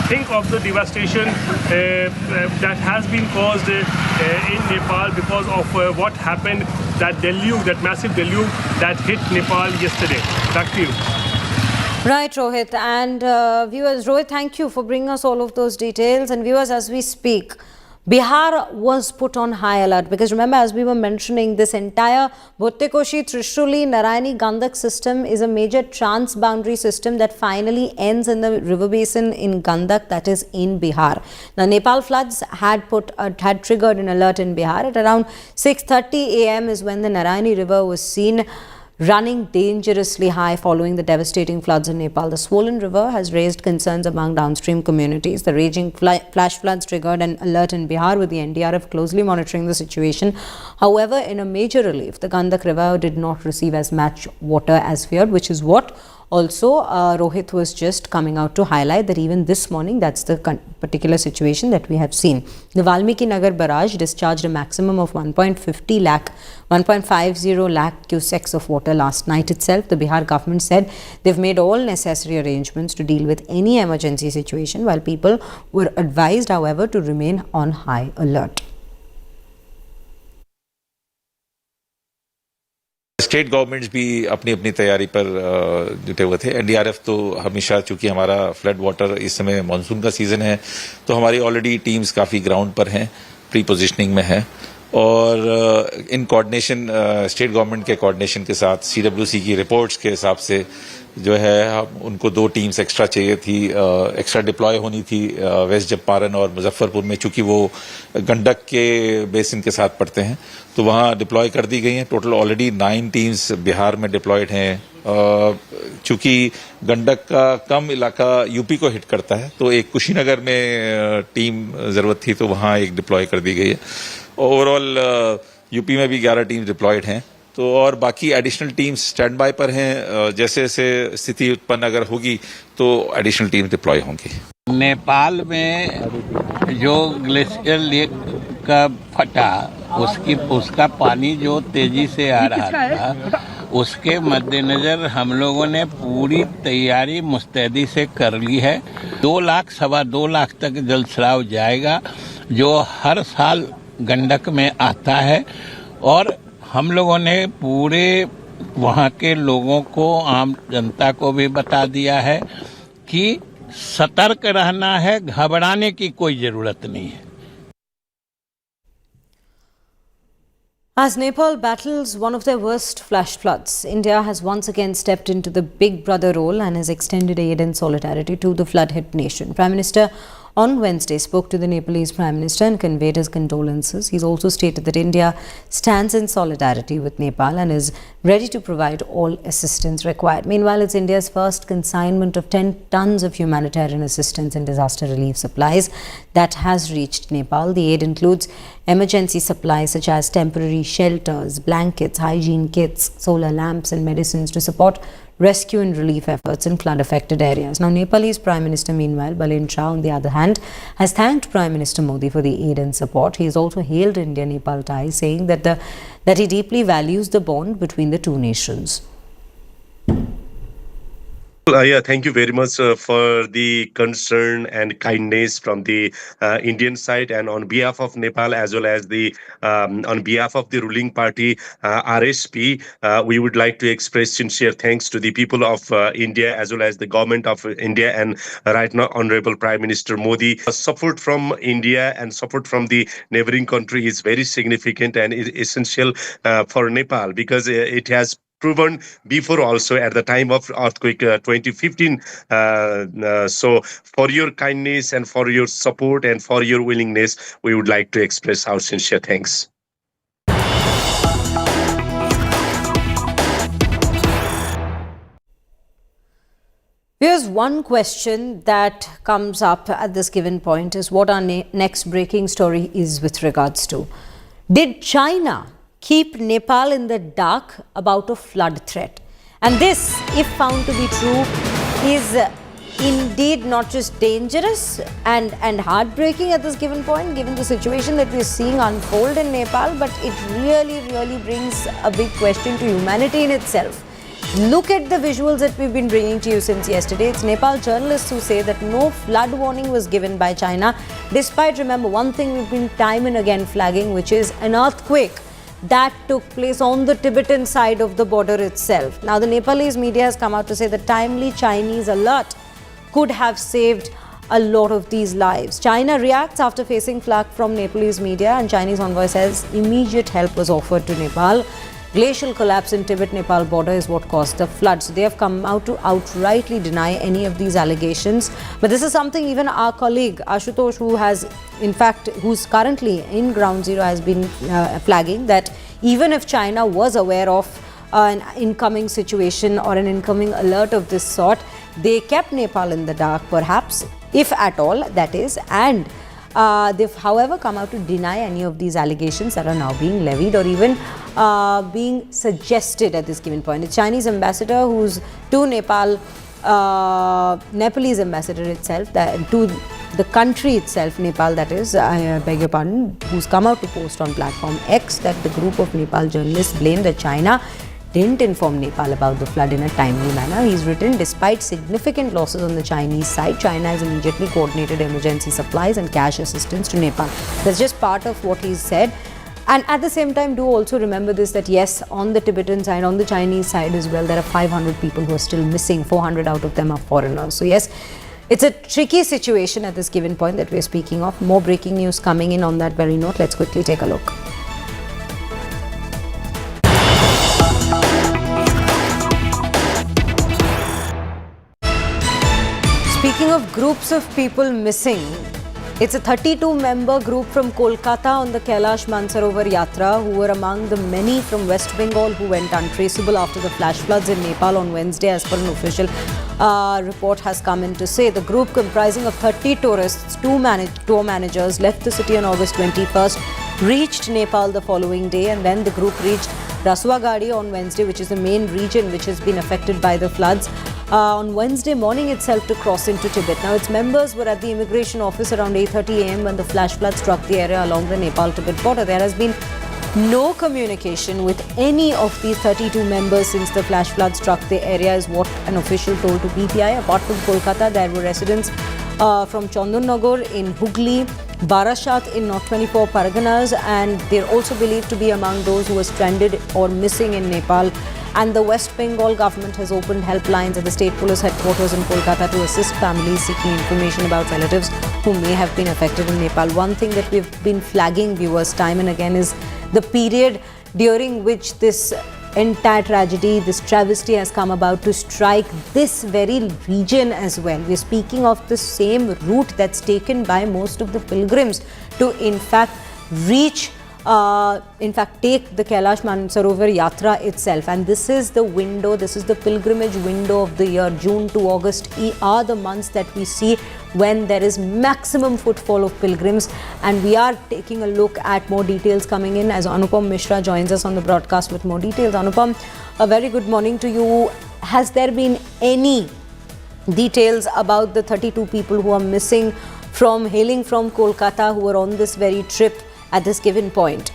think of the devastation that has been caused in Nepal because of what happened, that deluge, that massive deluge that hit Nepal yesterday. Back to you. Right, Rohit. And viewers, Rohit, thank you for bringing us all of those details. And viewers, as we speak, Bihar was put on high alert, because remember, as we were mentioning, this entire Bhuttekoshi, Trishuli, Narayani, Gandak system is a major trans-boundary system that finally ends in the river basin in Gandak, that is in Bihar. Now, Nepal floods had triggered an alert in Bihar. At around 6:30 a.m. is when the Narayani river was seen running dangerously high following the devastating floods in Nepal. The swollen river has raised concerns among downstream communities. The raging flash floods triggered an alert in Bihar, with the NDRF closely monitoring the situation. However, in a major relief, the Gandak river did not receive as much water as feared, which is what also Rohit was just coming out to highlight, that even this morning, that's the particular situation that we have seen. The Valmiki Nagar barrage discharged a maximum of 1.50 lakh cusecs of water last night itself. The Bihar government said they've made all necessary arrangements to deal with any emergency situation, while people were advised, however, to remain on high alert. State governments भी अपनी अपनी तैयारी पर जुटे हुए थे। NDRF तो हमेशा, चूंकि हमारा फ्लड वाटर इस समय मानसून का सीजन है, तो हमारी ऑलरेडी टीम्स काफ़ी ग्राउंड पर हैं, प्री पोजिशनिंग में है, और इन कोऑर्डिनेशन स्टेट गवर्नमेंट के कोऑर्डिनेशन के साथ CWC की रिपोर्ट्स के हिसाब से जो है उनको 2 टीम्स एक्स्ट्रा चाहिए थी, एक्स्ट्रा डिप्लॉय होनी थी वेस्ट चंपारण और मुजफ्फरपुर में, चूंकि वो गंडक के बेसिन के साथ पड़ते हैं तो वहाँ डिप्लॉय कर दी गई हैं। टोटल ऑलरेडी 9 टीम्स बिहार में डिप्लॉयड हैं। चूंकि गंडक का कम इलाका यूपी को हिट करता है तो एक कुशीनगर में टीम जरूरत थी तो वहाँ एक डिप्लॉय कर दी गई है। ओवरऑल यूपी में भी 11 टीम डिप्लॉयड हैं तो और बाकी एडिशनल टीम्स स्टैंड बाय पर हैं। जैसे जैसे स्थिति उत्पन्न अगर होगी तो एडिशनल टीम डिप्लॉय होंगी। नेपाल में जो ग्लेशियर लेक का फटा उसका पानी जो तेजी से आ रहा था उसके मद्देनजर हम लोगों ने पूरी तैयारी मुस्तैदी से कर ली है। 2 लाख 2.25 लाख तक जलस्राव जाएगा जो हर साल गंडक में आता है और हम लोगों ने पूरे वहाँ के लोगों को, आम जनता को भी बता दिया है कि सतर्क रहना है, घबराने की कोई जरूरत नहीं है। As Nepal battles one of their worst flash floods, India has once again stepped into the big brother role and has extended aid and solidarity to the flood-hit nation. Prime Minister on Wednesday spoke to the Nepalese Prime Minister and conveyed his condolences. He's also stated that India stands in solidarity with Nepal and is ready to provide all assistance required. Meanwhile, it's India's first consignment of 10 tons of humanitarian assistance and disaster relief supplies that has reached Nepal. The aid includes emergency supplies such as temporary shelters, blankets, hygiene kits, solar lamps and medicines to support rescue and relief efforts in flood-affected areas. Now, Nepalese Prime Minister, meanwhile, Balin Shah, on the other hand, has thanked Prime Minister Modi for the aid and support. He has also hailed India-Nepal ties, saying that he deeply values the bond between the two nations. Thank you very much for the concern and kindness from the Indian side, and on behalf of Nepal as well as the on behalf of the ruling party RSP, we would like to express sincere thanks to the people of India as well as the government of India and right now Honorable Prime Minister Modi. Support from India and support from the neighboring country is very significant and is essential for Nepal because it has proven before also at the time of earthquake 2015. So for your kindness and for your support and for your willingness, we would like to express our sincere thanks. Here's one question that comes up at this given point is what our next breaking story is with regards to. Did China keep Nepal in the dark about a flood threat? And this, if found to be true, is indeed not just dangerous and heartbreaking at this given point, given the situation that we're seeing unfold in Nepal, but it really brings a big question to humanity in itself. Look at the visuals that we've been bringing to you since yesterday. It's Nepal journalists who say that no flood warning was given by China, despite, remember, one thing we've been time and again flagging, which is an earthquake that took place on the Tibetan side of the border itself. Now, the Nepalese media has come out to say that timely Chinese alert could have saved a lot of these lives. China reacts after facing flack from Nepalese media, and Chinese envoy says immediate help was offered to Nepal. Glacial collapse in Tibet-Nepal border is what caused the flood. So they have come out to outrightly deny any of these allegations. But this is something even our colleague Ashutosh, who's currently in Ground Zero, has been flagging that even if China was aware of an incoming situation or an incoming alert of this sort, they kept Nepal in the dark, perhaps, if at all, that is, and they've, however, come out to deny any of these allegations that are now being levied or even being suggested at this given point. The Chinese ambassador who's to Nepal, Nepalese ambassador itself, to the country itself, Nepal, that is, I beg your pardon, who's come out to post on platform X that the group of Nepal journalists blame that China didn't inform Nepal about the flood in a timely manner. He's written, despite significant losses on the Chinese side, China has immediately coordinated emergency supplies and cash assistance to Nepal. That's just part of what he's said. And at the same time, do also remember this, that yes, on the Tibetan side, on the Chinese side as well, there are 500 people who are still missing. 400 out of them are foreigners. So yes, it's a tricky situation at this given point that we're speaking of. More breaking news coming in on that very note. Let's quickly take a look. groups of people missing. It's a 32-member group from Kolkata on the Kailash Mansarovar Yatra who were among the many from West Bengal who went untraceable after the flash floods in Nepal on Wednesday, as per an official report has come in to say. The group, comprising of 30 tourists, tour managers, left the city on August 21st, reached Nepal the following day, and then the group reached Rasuwa on Wednesday, which is the main region which has been affected by the floods, on Wednesday morning itself to cross into Tibet. Now, its members were at the immigration office around 8:30 a.m. when the flash flood struck the area along the Nepal-Tibet border. There has been no communication with any of these 32 members since the flash flood struck the area, is what an official told to PTI. Apart from Kolkata, there were residents from Chandanagar in Hooghly, Barashat in North 24 Parganas, and they're also believed to be among those who were stranded or missing in Nepal. And the West Bengal government has opened helplines at the state police headquarters in Kolkata to assist families seeking information about relatives who may have been affected in Nepal. One thing that we've been flagging viewers time and again is the period during which this entire tragedy, this travesty has come about to strike this very region as well. We're speaking of the same route that's taken by most of the pilgrims to in fact reach take the Kailash Mansarovar Yatra itself. And this is the window, this is the pilgrimage window of the year. June to August are the months that we see when there is maximum footfall of pilgrims. And we are taking a look at more details coming in as Anupam Mishra joins us on the broadcast with more details. Anupam, a very good morning to you. Has there been any details about the 32 people who are missing hailing from Kolkata, who are on this very trip at this given point?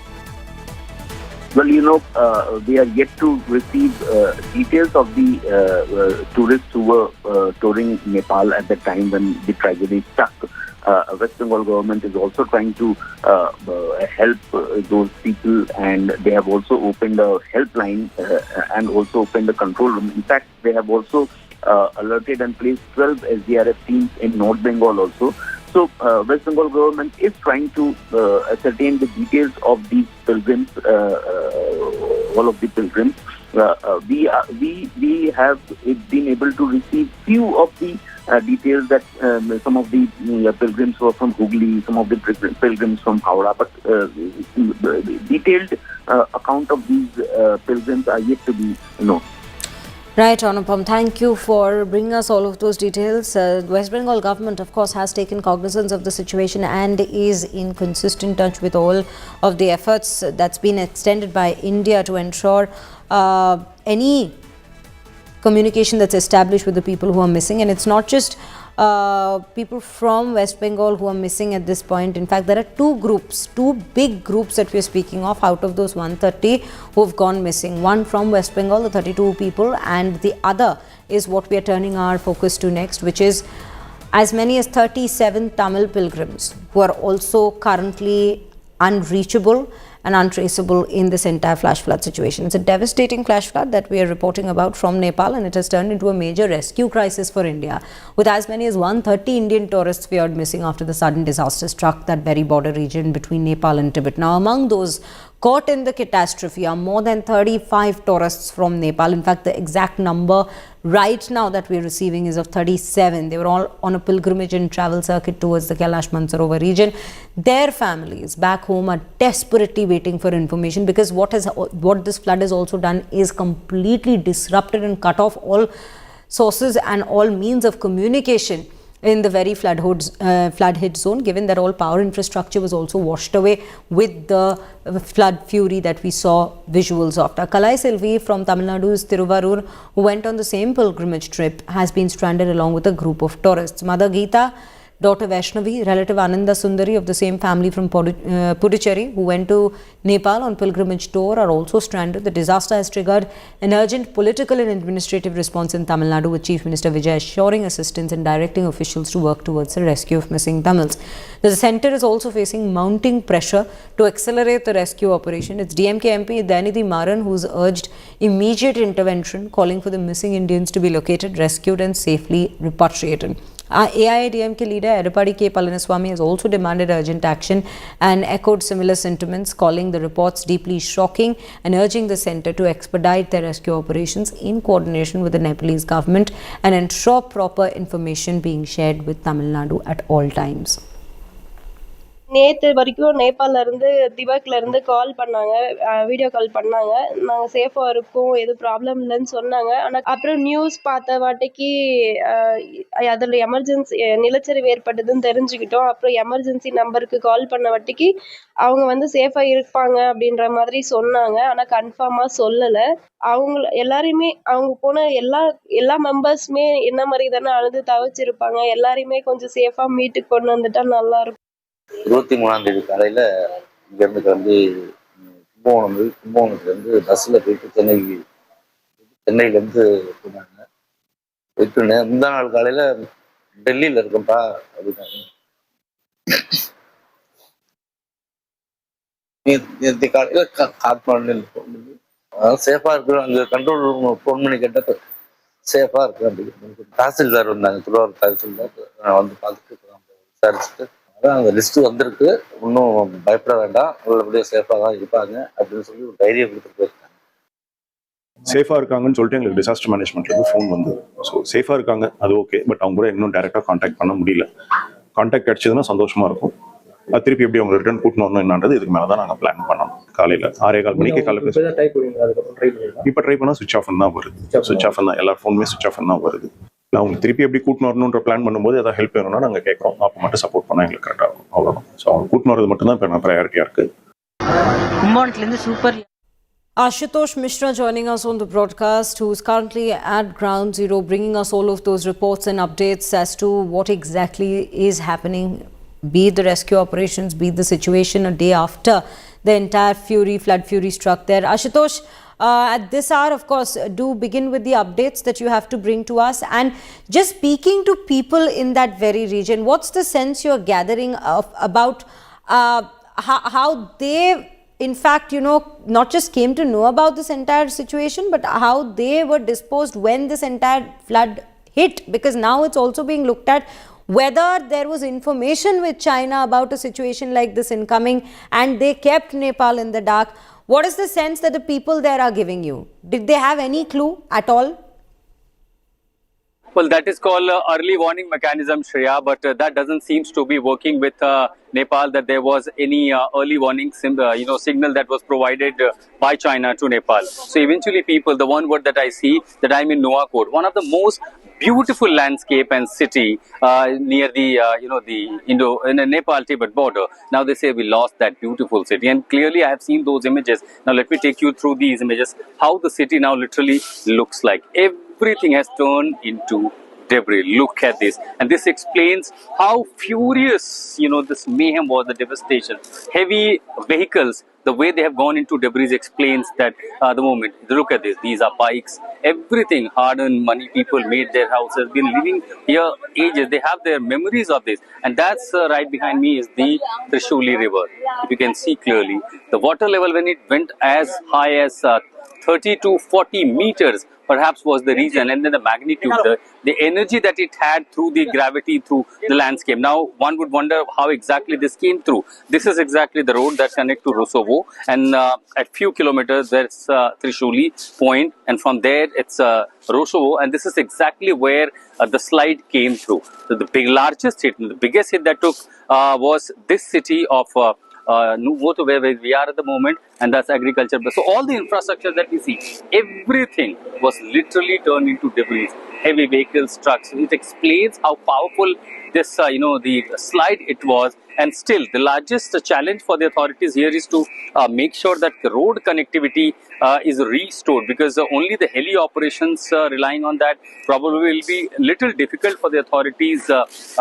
Well, we are yet to receive details of the tourists who were touring Nepal at the time when the tragedy struck. West Bengal government is also trying to help those people, and they have also opened a helpline and also opened a control room. In fact, they have also alerted and placed 12 SDRF teams in North Bengal also. So, West Bengal government is trying to ascertain the details of these pilgrims, all of the pilgrims. We have been able to receive few of the details that some of the pilgrims were from Hooghly, some of the pilgrims from Howrah, but detailed account of these pilgrims are yet to be known. Right, Anupam, thank you for bringing us all of those details. West Bengal government, of course, has taken cognizance of the situation and is in consistent touch with all of the efforts that's been extended by India to ensure any communication that's established with the people who are missing. And it's not just people from West Bengal who are missing at this point. In fact, there are two big groups that we're speaking of out of those 130 who've gone missing. One from West Bengal, the 32 people, and the other is what we are turning our focus to next, which is as many as 37 Tamil pilgrims who are also currently unreachable and untraceable in this entire flash flood situation. It's a devastating flash flood that we are reporting about from Nepal, and it has turned into a major rescue crisis for India, with as many as 130 Indian tourists feared missing after the sudden disaster struck that very border region between Nepal and Tibet. Now, among those caught in the catastrophe are more than 35 tourists from Nepal. In fact, the exact number right now that we're receiving is of 37. They were all on a pilgrimage and travel circuit towards the Kailash Mansarovar region. Their families back home are desperately waiting for information, because what this flood has also done is completely disrupted and cut off all sources and all means of communication in the very flood hit zone, given that all power infrastructure was also washed away with the flood fury that we saw visuals of. Kalai Selvi from Tamil Nadu's Tiruvarur, who went on the same pilgrimage trip, has been stranded along with a group of tourists. Mother Geeta, daughter Vaishnavi, relative Ananda Sundari of the same family from Puducherry, who went to Nepal on pilgrimage tour, are also stranded. The disaster has triggered an urgent political and administrative response in Tamil Nadu, with Chief Minister Vijay assuring assistance and directing officials to work towards the rescue of missing Tamils. The centre is also facing mounting pressure to accelerate the rescue operation. Its DMK MP Dayanidhi Maran, who's urged immediate intervention, calling for the missing Indians to be located, rescued and safely repatriated. AIADMK leader Edapadi K. Palaniswamy has also demanded urgent action and echoed similar sentiments, calling the reports deeply shocking and urging the centre to expedite their rescue operations in coordination with the Nepalese government and ensure proper information being shared with Tamil Nadu at all times. நேற்று வரைக்கும் நேபாளில் இருந்து திபக்கில் இருந்து கால் பண்ணாங்க, video call பண்ணாங்க. நாங்கள் சேஃபாக இருக்கோம், எதுவும் ப்ராப்ளம் இல்லைன்னு சொன்னாங்க. ஆனால் அப்புறம் நியூஸ் பார்த்த வாட்டிக்கு அதில் எமர்ஜென்சி நிலச்சரிவு ஏற்பட்டதுன்னு தெரிஞ்சுக்கிட்டோம். அப்புறம் எமர்ஜென்சி நம்பருக்கு கால் பண்ண வாட்டிக்கு அவங்க வந்து சேஃபாக இருப்பாங்க அப்படின்ற மாதிரி சொன்னாங்க. ஆனால் கன்ஃபார்மாக சொல்லலை. எல்லாரையுமே அவங்க போன எல்லா மெம்பர்ஸுமே என்ன மாதிரி தானே அழுது தவிச்சிருப்பாங்க. எல்லாரையுமே கொஞ்சம் சேஃபாக மீட்டுக்கு கொண்டு வந்துட்டா நல்லாயிருக்கும். 23ஆம் தேதி காலையில் இங்கேருந்து கிளம்பி கும்பகோணத்துலேருந்து பஸ்ஸில் போயிட்டு சென்னையிலேருந்து போனாங்க. போயிட்டு முந்தா நாள் காலையில் டெல்லியில் இருக்கோம்ப்பா அப்படின்னாங்க. நேற்று காலையில் காட்மாண்டில் சேஃபாக இருக்கிறோம். அங்கே கண்ட்ரோல் ரூம் ஃபோன் பண்ணி கேட்டால் சேஃபாக இருக்கு அப்படின்னு தாசில்தார் வந்தாங்க, திருவாரூர் தாசில்தார் வந்து பார்த்துட்டு விசாரிச்சுட்டு அந்த லிஸ்ட் வந்திருக்கு, இன்னும் பயப்பட வேண்டாம், நல்லபடியாக சேஃபாக தான் இருப்பாங்க அப்படின்னு சொல்லி ஒரு தைரியம் கொடுத்துட்டு போயிருக்காங்க. சேஃபாக இருக்காங்கன்னு சொல்லிட்டு எங்களுக்கு டிசாஸ்டர் மேனேஜ்மெண்ட்லேருந்து ஃபோன் வந்து, ஸோ சேஃபாக இருக்காங்க அது ஓகே, பட் அவங்க கூட இன்னும் டேரெக்டாக கான்டாக்ட் பண்ண முடியல. கான்டாக்ட் கிடச்சதுன்னா சந்தோஷமாக இருக்கும். அது திருப்பி எப்படி அவங்க ரிட்டர்ன் கூட்டணும் வரணும் என்னன்றது இதுக்கு மேலே தான் நாங்கள் பிளான் பண்ணணும். காலையில் 6:15 மணிக்கு காலையில் இப்போ ட்ரை பண்ணால் சுவிச் ஆஃப் தான் வருது. சுவிச் ஆஃப் தான் எல்லா ஃபோனுமே சுவிச் ஆஃப் தான் வருது. அவங்க திருப்பி எப்படி கூட்டின்னு வரணுன்ற பிளான் பண்ணும்போது ஏதாவது ஹெல்ப் வேணும்னா நாங்கள் கேட்குறோம். அப்போ மட்டும் சப்போர்ட் பண்ணால் எங்களுக்கு கரெக்டாக இருக்கும். அவ்வளோதான். ஸோ அவங்க கூட்டின்னு வரது மட்டும் தான் இப்போ ப்ரையாரிட்டியாக இருக்குது. கும்பகோணத்துலேருந்து super Ashutosh Mishra joining us on the broadcast, who is currently at Ground Zero, bringing us all of those reports and updates as to what exactly is happening, be it the rescue operations, be it the situation a day after the entire flood fury struck there. Ashutosh, at this hour, of course, do begin with the updates that you have to bring to us. And just speaking to people in that very region, what's the sense you're gathering about how they, in fact, not just came to know about this entire situation, but how they were disposed when this entire flood hit? Because now it's also being looked at whether there was information with China about a situation like this incoming and they kept Nepal in the dark. What is the sense that the people there are giving you? Did they have any clue at all? Well, that is called early warning mechanism, Shreya, but that doesn't seem to be working with Nepal, that there was any early warning signal that was provided by China to Nepal. So eventually people, the one word that I see, that I'm in Nuwakot, one of the most beautiful landscape and city near the in the Nepal-Tibet border. Now they say we lost that beautiful city, and clearly I have seen those images. Now let me take you through these images, how the city now literally looks like. Everything has turned into debris. Look at this, and this explains how furious this mayhem was, the devastation. Heavy vehicles, the way they have gone into debris explains that the moment. Look at this, these are bikes, everything hard-earned money, people made their houses, been living here ages, they have their memories of this. And that's right behind me is the Trishuli river. If you can see clearly, the water level when it went as high as 30 to 40 meters perhaps was the reason, and then the magnitude, the energy that it had through the gravity, through the landscape. Now one would wonder how exactly this came through. This is exactly the road that connects to Rasuwa, and at few kilometers there's Trishuli point, and from there it's Rasuwa, and this is exactly where the slide came through. So the largest hit, the biggest hit that took was this city of where we are at the moment, and that's agriculture. So all the infrastructure that we see, everything was literally turned into debris. Heavy vehicles, trucks. It explains how powerful this, the slide it was. And still, the largest challenge for the authorities here is to make sure that the road connectivity is restored, because only the heli operations relying on that probably will be little difficult for the authorities,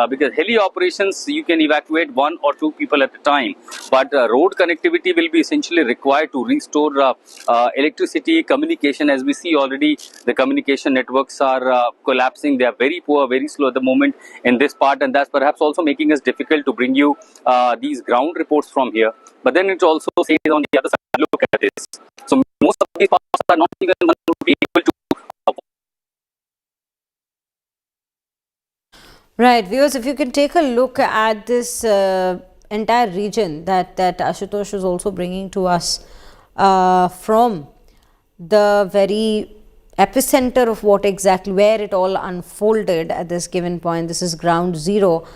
because heli operations you can evacuate 1 or 2 people at a time, but road connectivity will be essentially required to restore electricity, communication. As we see already, the communication networks are collapsing. They are very poor, very slow at the moment in this part, and that's perhaps also making us difficult to bring you these ground reports from here. But then it also says on the other side, look at this. So most of these parts are not even able to. Right, viewers, if you can take a look at this entire region that Ashutosh is also bringing to us from the very epicenter of what exactly, where it all unfolded at this given point. This is ground zero.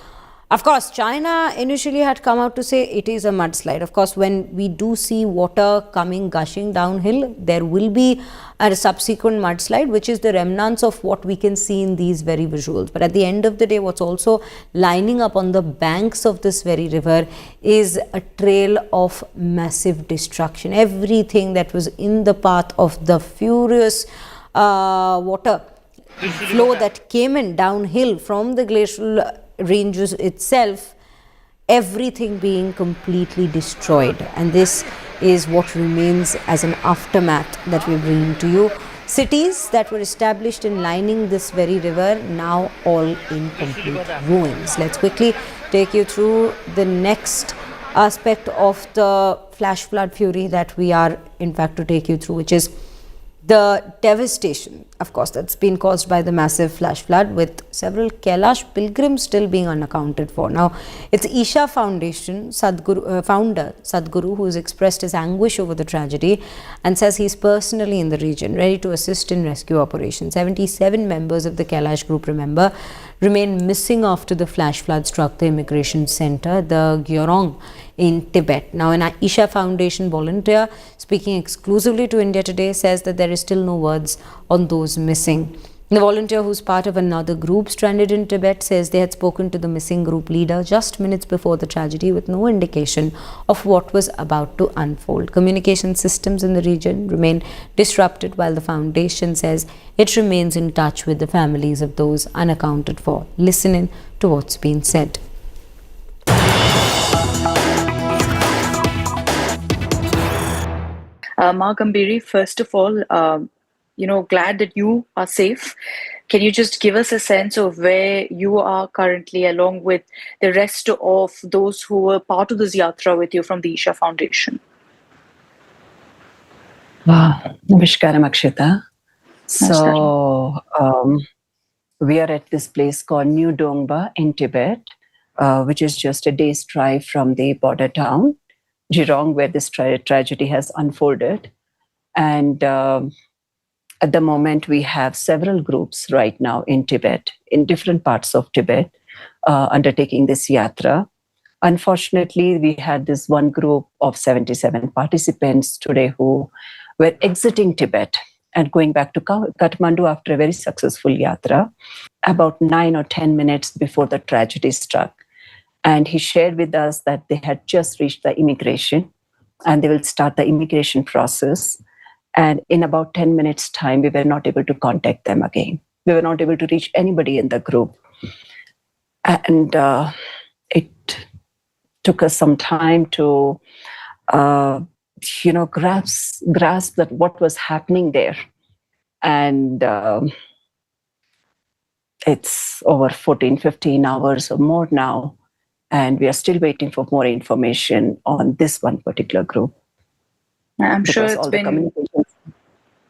Of course, China initially had come out to say it is a mudslide. Of course, when we do see water coming gushing downhill, there will be a subsequent mudslide, which is the remnants of what we can see in these very visuals. But at the end of the day, what's also lining up on the banks of this very river is a trail of massive destruction. Everything that was in the path of the furious water flow that came in downhill from the glacial ranges itself, everything being completely destroyed. And this is what remains as an aftermath that we're bringing to you. Cities that were established in lining this very river now all in complete ruins. Let's quickly take you through the next aspect of the flash flood fury that we are in fact to take you through, which is the devastation, of course, that's been caused by the massive flash flood, with several Kailash pilgrims still being unaccounted for. Now, it's Isha Foundation founder Sadhguru who has expressed his anguish over the tragedy and says he's personally in the region, ready to assist in rescue operations. 77 members of the Kailash group, remember, remain missing after the flash flood struck the immigration center, the Gyorong, in Tibet. Now, an Isha Foundation volunteer speaking exclusively to India Today says that there is still no words on those missing. The volunteer, who's part of another group stranded in Tibet, says they had spoken to the missing group leader just minutes before the tragedy with no indication of what was about to unfold. Communication systems in the region remain disrupted, while the foundation says it remains in touch with the families of those unaccounted for. Listen in to what's been said. Ma Gambhiri, first of all, glad that you are safe. Can you just give us a sense of where you are currently, along with the rest of those who were part of this yatra with you from the Isha Foundation? Namaskaram, Akshita. So, we are at this place called New Dongba in Tibet, which is just a day's drive from the border town, Jirong, where this tragedy has unfolded. And at the moment, we have several groups right now in Tibet, in different parts of Tibet, undertaking this yatra. Unfortunately, we had this one group of 77 participants today who were exiting Tibet and going back to Kathmandu after a very successful yatra, about 9 or 10 minutes before the tragedy struck. And he shared with us that they had just reached the immigration and they will start the immigration process. And in about 10 minutes' time, we were not able to contact them again. We were not able to reach anybody in the group. And it took us some time to, grasp that what was happening there. And it's over 14, 15 hours or more now. And we are still waiting for more information on this one particular group. I'm sure it's been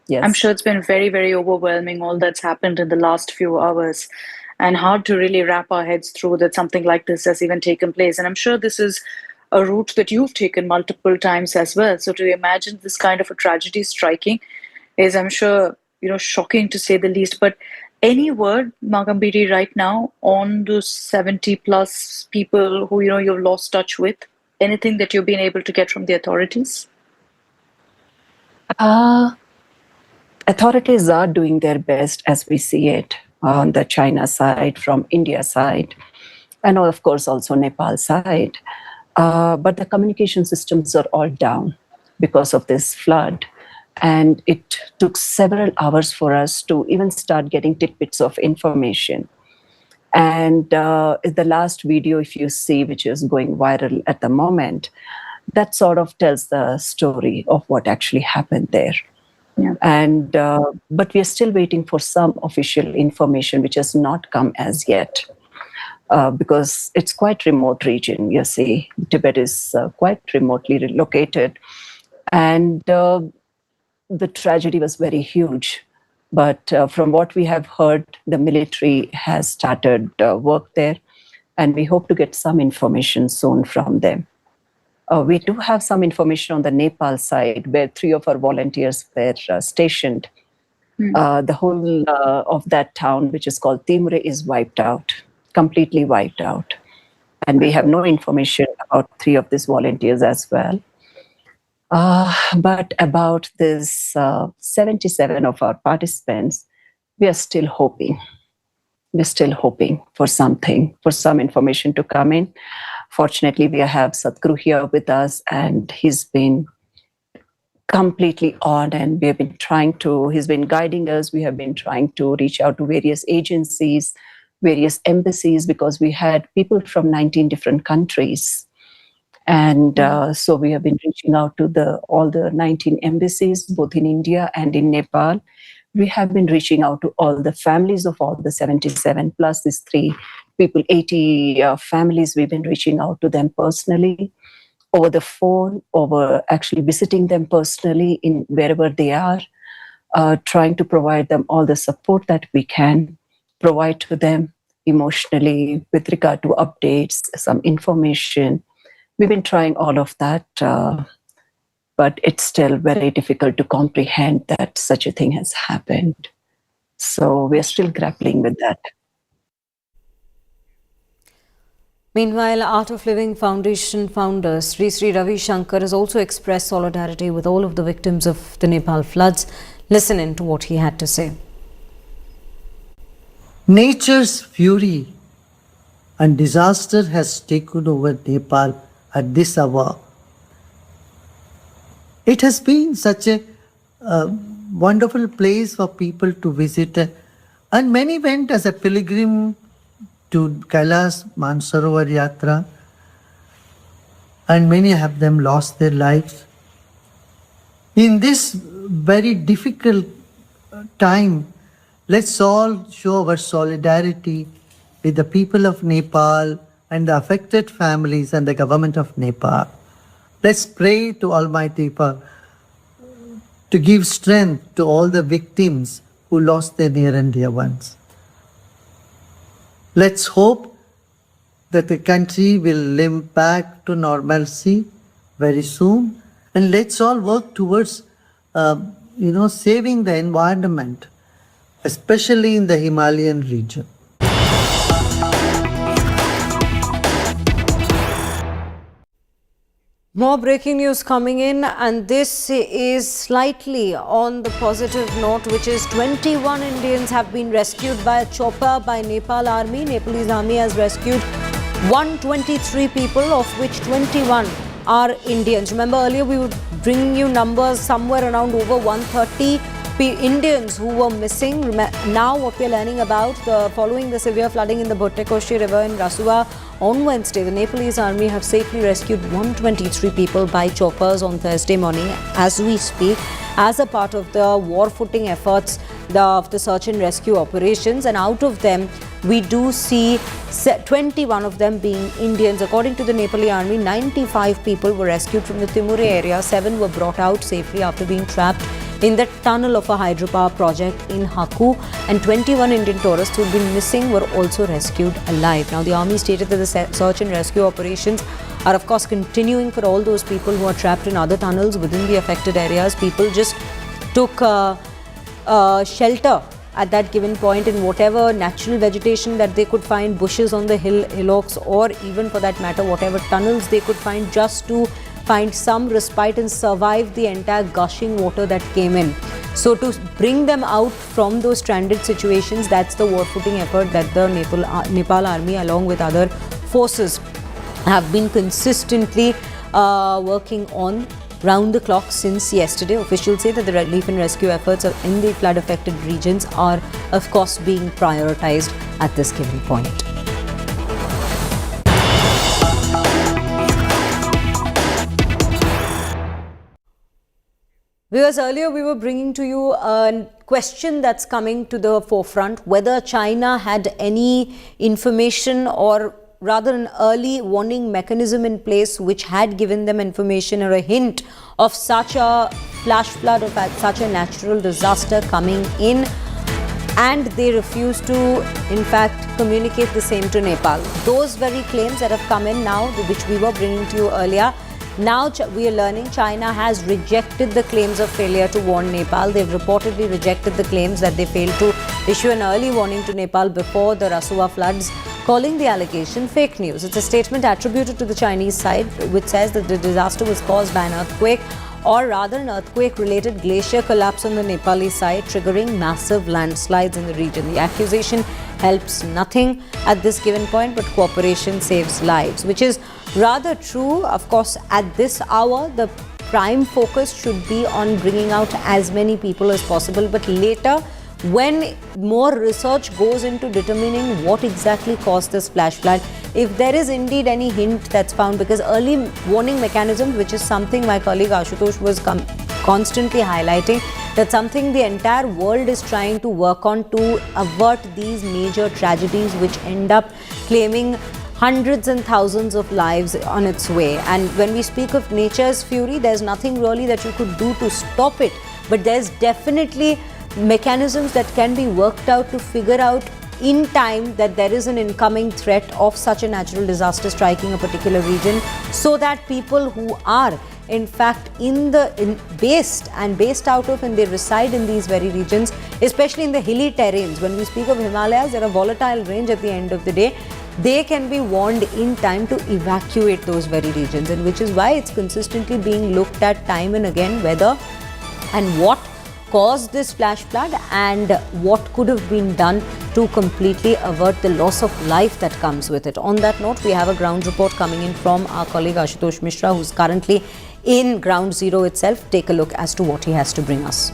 Yes. I'm sure it's been very, very overwhelming, all that's happened in the last few hours, and hard to really wrap our heads through that something like this has even taken place. And I'm sure this is a route that you've taken multiple times as well. So to imagine this kind of a tragedy striking is, I'm sure, shocking to say the least. But any word, Ma Gambhiri, right now on those 70 plus people who, you've lost touch with? Anything that you've been able to get from the authorities? Authorities are doing their best as we see it on the China side, from India side, and of course also Nepal side. But the communication systems are all down because of this flood. And it took several hours for us to even start getting tidbits of information. And the last video, if you see, which is going viral at the moment, that sort of tells the story of what actually happened there. Yeah. And but we are still waiting for some official information, which has not come as yet, because it's quite remote region. You see, Tibet is quite remotely located, and the tragedy was very huge. But from what we have heard, the military has started work there, and we hope to get some information soon from them. We do have some information on the Nepal side, where 3 of our volunteers were stationed. The whole of that town, which is called Timure, is wiped out, completely wiped out. And we have no information about 3 of these volunteers as well. But about this 77 of our participants, we are still hoping. We're still hoping for something, for some information to come in. Fortunately, we have Sadhguru here with us, and he's been completely on, and we have been he's been guiding us. We have been trying to reach out to various agencies, various embassies, because we had people from 19 different countries. And so we have been reaching out to all the 19 embassies, both in India and in Nepal. We have been reaching out to all the families of all the 77, plus these 3 people, 80 families. We've been reaching out to them personally, over the phone, over actually visiting them personally in wherever they are, trying to provide them all the support that we can provide to them emotionally with regard to updates, some information. We've been trying all of that, but it's still very difficult to comprehend that such a thing has happened. So we're still grappling with that. Meanwhile, Art of Living Foundation founder Sri Ravi Shankar has also expressed solidarity with all of the victims of the Nepal floods. Listen in to what he had to say. Nature's fury and disaster has taken over Nepal at this hour. It has been such a wonderful place for people to visit, and many went as a pilgrim to Kailash Mansarovar Yatra, and many of them lost their lives. In this very difficult time, let's all show our solidarity with the people of Nepal and the affected families and the government of Nepal. Let's pray to Almighty to give strength to all the victims who lost their near and dear ones. Let's hope that the country will limp back to normalcy very soon, and let's all work towards saving the environment, especially in the Himalayan region. More breaking news coming in, and this is slightly on the positive note, which is 21 Indians have been rescued by a chopper by Nepal Army. Nepalese Army has rescued 123 people, of which 21 are Indians. Remember earlier we were bringing you numbers somewhere around over 130 Indians who were missing. Now what we are learning about, following the severe flooding in the Bhottekoshi River in Rasuwa on Wednesday, the Nepalese Army have safely rescued 123 people by choppers on Thursday morning as we speak, as a part of the war-footing efforts of the search and rescue operations. And out of them, we do see 21 of them being Indians. According to the Nepali Army, 95 people were rescued from the Timure area. 7 were brought out safely after being trapped in the tunnel of a hydropower project in Haku, and 21 Indian tourists who had been missing were also rescued alive. Now, the Army stated that the search and rescue operations are of course continuing for all those people who are trapped in other tunnels within the affected areas. People just took shelter at that given point in whatever natural vegetation that they could find, bushes on the hillocks, or even for that matter whatever tunnels they could find, just to find some respite and survive the entire gushing water that came in. So to bring them out from those stranded situations, that's the war-footing effort that the Nepal Army along with other forces have been consistently working on round the clock since yesterday. Officials say that the relief and rescue efforts in the flood-affected regions are of course being prioritized at this given point. Viewers, earlier we were bringing to you a question that's coming to the forefront, whether China had any information or rather an early warning mechanism in place which had given them information or a hint of such a flash flood, of such a natural disaster coming in. and they refuse to, in fact, communicate the same to Nepal. Those very claims that have come in now, which we were bringing to you earlier, now we are learning China has rejected the claims of failure to warn Nepal. They've reportedly rejected the claims that they failed to issue an early warning to Nepal before the Rasuwa floods, calling the allegation fake news. It's a statement attributed to the Chinese side, which says that the disaster was caused by an earthquake, or rather an earthquake-related glacier collapse on the Nepali side, triggering massive landslides in the region. The accusation helps nothing at this given point, but cooperation saves lives, which is rather true. Of course, at this hour, the prime focus should be on bringing out as many people as possible, but later, when more research goes into determining what exactly caused this flash flood, if there is indeed any hint that's found, because early warning mechanism, which is something my colleague Ashutosh was constantly highlighting, that's something the entire world is trying to work on to avert these major tragedies which end up claiming hundreds and thousands of lives on its way. And when we speak of nature's fury, there's nothing really that you could do to stop it, but there's definitely mechanisms that can be worked out to figure out in time that there is an incoming threat of such a natural disaster striking a particular region, so that people who are in fact based out of and they reside in these very regions, especially in the hilly terrains. When we speak of Himalayas, they're a volatile range at the end of the day. They can be warned in time to evacuate those very regions, and which is why it's consistently being looked at time and again whether and what caused this flash flood and what could have been done to completely avert the loss of life that comes with it. On that note, we have a ground report coming in from our colleague Ashutosh Mishra, who's currently in ground zero itself. Take a look as to what he has to bring us.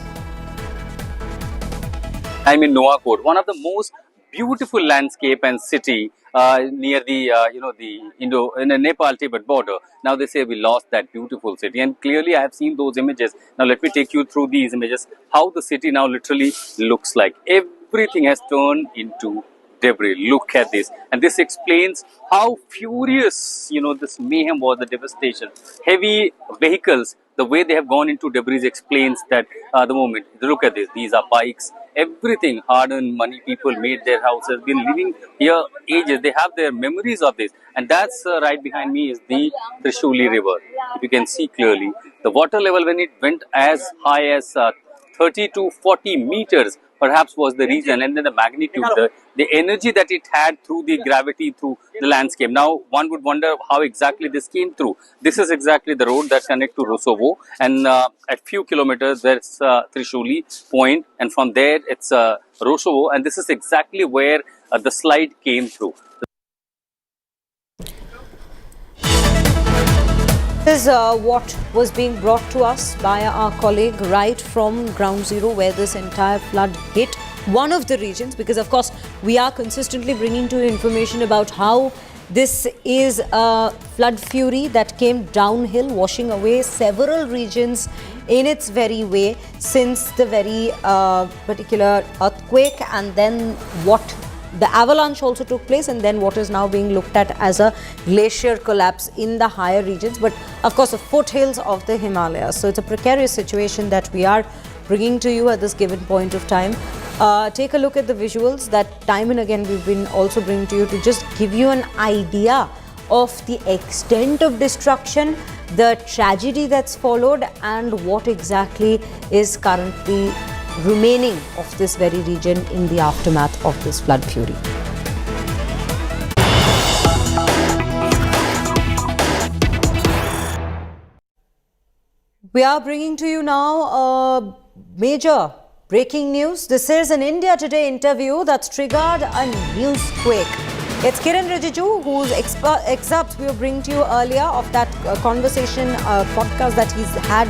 I'm in Nuwakot, one of the most beautiful landscape and city near the the Nepal-Tibet border. Now they say we lost that beautiful city, and clearly I have seen those images. Now let me take you through these images, how the city now literally looks like. Everything has turned into debris. Look at this, and this explains how furious this mayhem was, the devastation. Heavy vehicles, the way they have gone into debris explains that the moment. Look at this, these are bikes. Everything, hard-earned money, people made their houses, been living here ages. They have their memories of this. And that's right behind me is the Trishuli River. If you can see clearly, the water level when it went as high as 30 to 40 meters, perhaps was the reason, and then the magnitude, the energy that it had through the gravity, through the landscape. Now, one would wonder how exactly this came through. This is exactly the road that connects to Rasuwa, and at few kilometers, there's Trishuli point, and from there, it's Rasuwa, and this is exactly where the slide came through. This is what was being brought to us by our colleague right from ground zero, where this entire flood hit one of the regions, because of course we are consistently bringing to you information about how this is a flood fury that came downhill, washing away several regions in its very way since the very particular earthquake, and then what the avalanche also took place, and then what is now being looked at as a glacier collapse in the higher regions, but of course the foothills of the Himalayas. So it's a precarious situation that we are bringing to you at this given point of time. Take a look at the visuals that time and again we've been also bringing to you to just give you an idea of the extent of destruction, the tragedy that's followed, and what exactly is currently remaining of this very region in the aftermath of this flood fury. We are bringing to you now a major breaking news. This is an India Today interview that's triggered a newsquake. It's Kiren Rijiju, whose excerpts we were bringing to you earlier of that conversation, podcast that he's had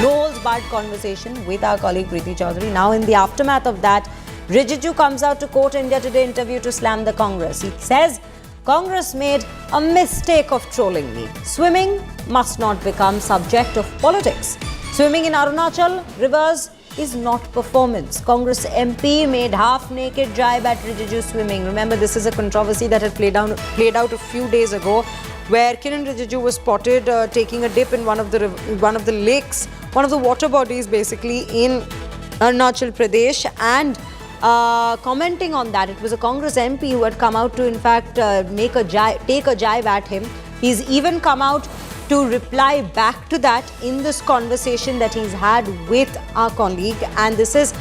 no holds barred conversation with our colleague Kriti Sanon. Now, in the aftermath of that, Rijiju comes out to quote India Today interview to slam the Congress. He says, Congress made a mistake of trolling me. Swimming must not become subject of politics. Swimming in Arunachal rivers is not performance. Congress MP made half-naked jibe at Rijiju swimming. Remember, this is a controversy that had played out a few days ago, where Kiren Rijiju was spotted taking a dip in one of the lakes, one of the water bodies basically in Arunachal Pradesh, and commenting on that, it was a Congress MP who had come out to in fact take a jibe at him. He's even come out to reply back to that in this conversation that he's had with our colleague, and this is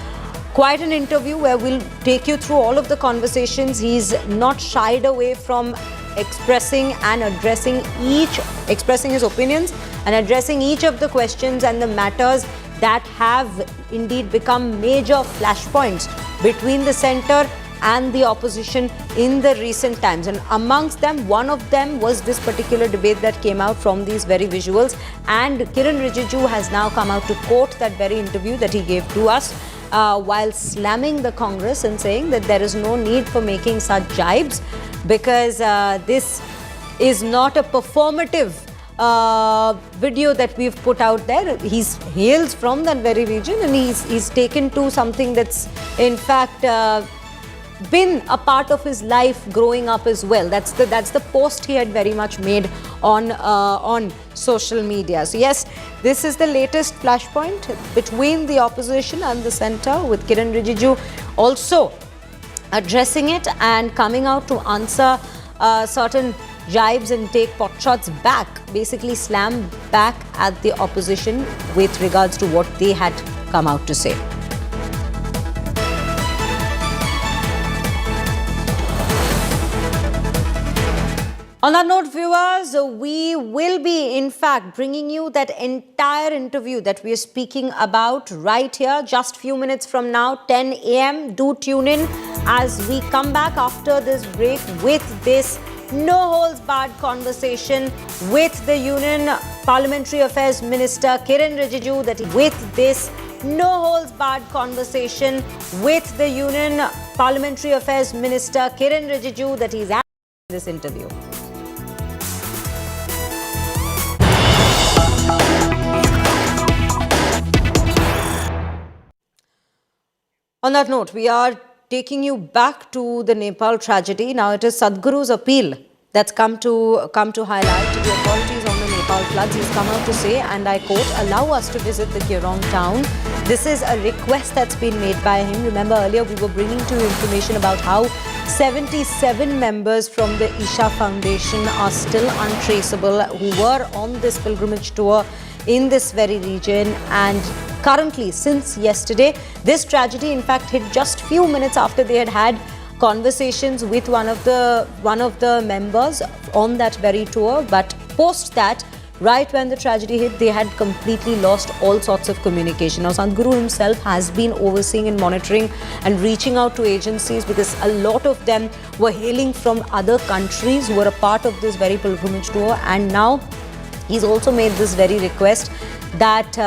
quite an interview where we'll take you through all of the conversations. He's not shied away from expressing his opinions and addressing each of the questions and the matters that have indeed become major flashpoints between the centre and the opposition in the recent times. And amongst them, one of them was this particular debate that came out from these very visuals. And Kiren Rijiju has now come out to quote that very interview that he gave to us, while slamming the Congress and saying that there is no need for making such jibes because this is not a performative video that we've put out there. He hails from that very region, and he's taken to something that's in fact been a part of his life growing up as well. That's the post he had very much made on social media. So yes, this is the latest flashpoint between the opposition and the centre, with Kiren Rijiju also addressing it and coming out to answer certain jibes and take potshots back, basically slam back at the opposition with regards to what they had come out to say. On that note, viewers, we will be in fact bringing you that entire interview that we are speaking about right here, just few minutes from now, 10 a.m. Do tune in as we come back after this break with this no-holds-barred conversation with the Union Parliamentary Affairs Minister Kiren Rijiju. No-holds-barred conversation with the Union Parliamentary Affairs Minister Kiren Rijiju that he's at this interview. On that note, we are taking you back to the Nepal tragedy. Now it is Sadhguru's appeal that's come to highlight to the authorities on the Nepal floods. He's come out to say, and I quote, "Allow us to visit the Kirong town." This is a request that's been made by him. Remember earlier we were bringing to you information about how 77 members from the Isha Foundation are still untraceable, who were on this pilgrimage tour in this very region. And currently, since yesterday, this tragedy in fact hit just few minutes after they had conversations with one of the members on that very tour. But post that, right when the tragedy hit, they had completely lost all sorts of communication. Now, Sadhguru himself has been overseeing and monitoring and reaching out to agencies, because a lot of them were hailing from other countries who were a part of this very pilgrimage tour. And now he's also made this very request that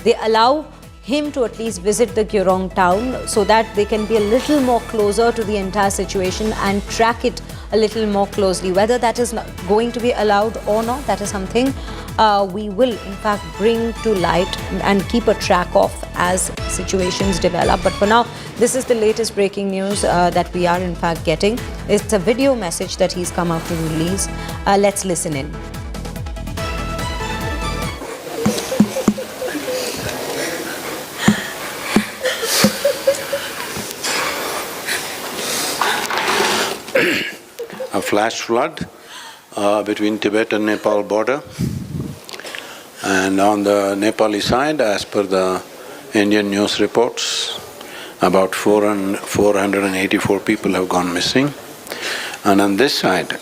they allow him to at least visit the Kirong town so that they can be a little more closer to the entire situation and track it a little more closely. Whether that is going to be allowed or not, that is something we will in fact bring to light and keep a track of as situations develop. But for now, this is the latest breaking news that we are in fact getting. It's a video message that he's come out to release. Let's listen in. A flash flood between Tibet and Nepal border, and on the Nepali side, as per the Indian news reports, about 484 people have gone missing. And on this side,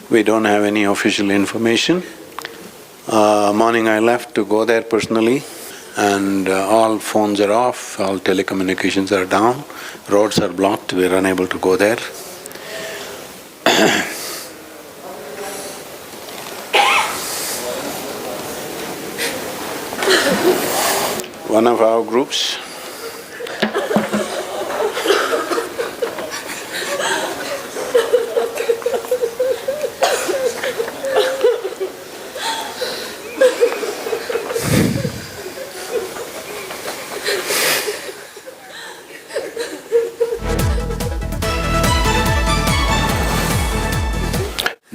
we don't have any official information. Morning I left to go there personally, and all phones are off, all telecommunications are down, roads are blocked, we're unable to go there. One of our groups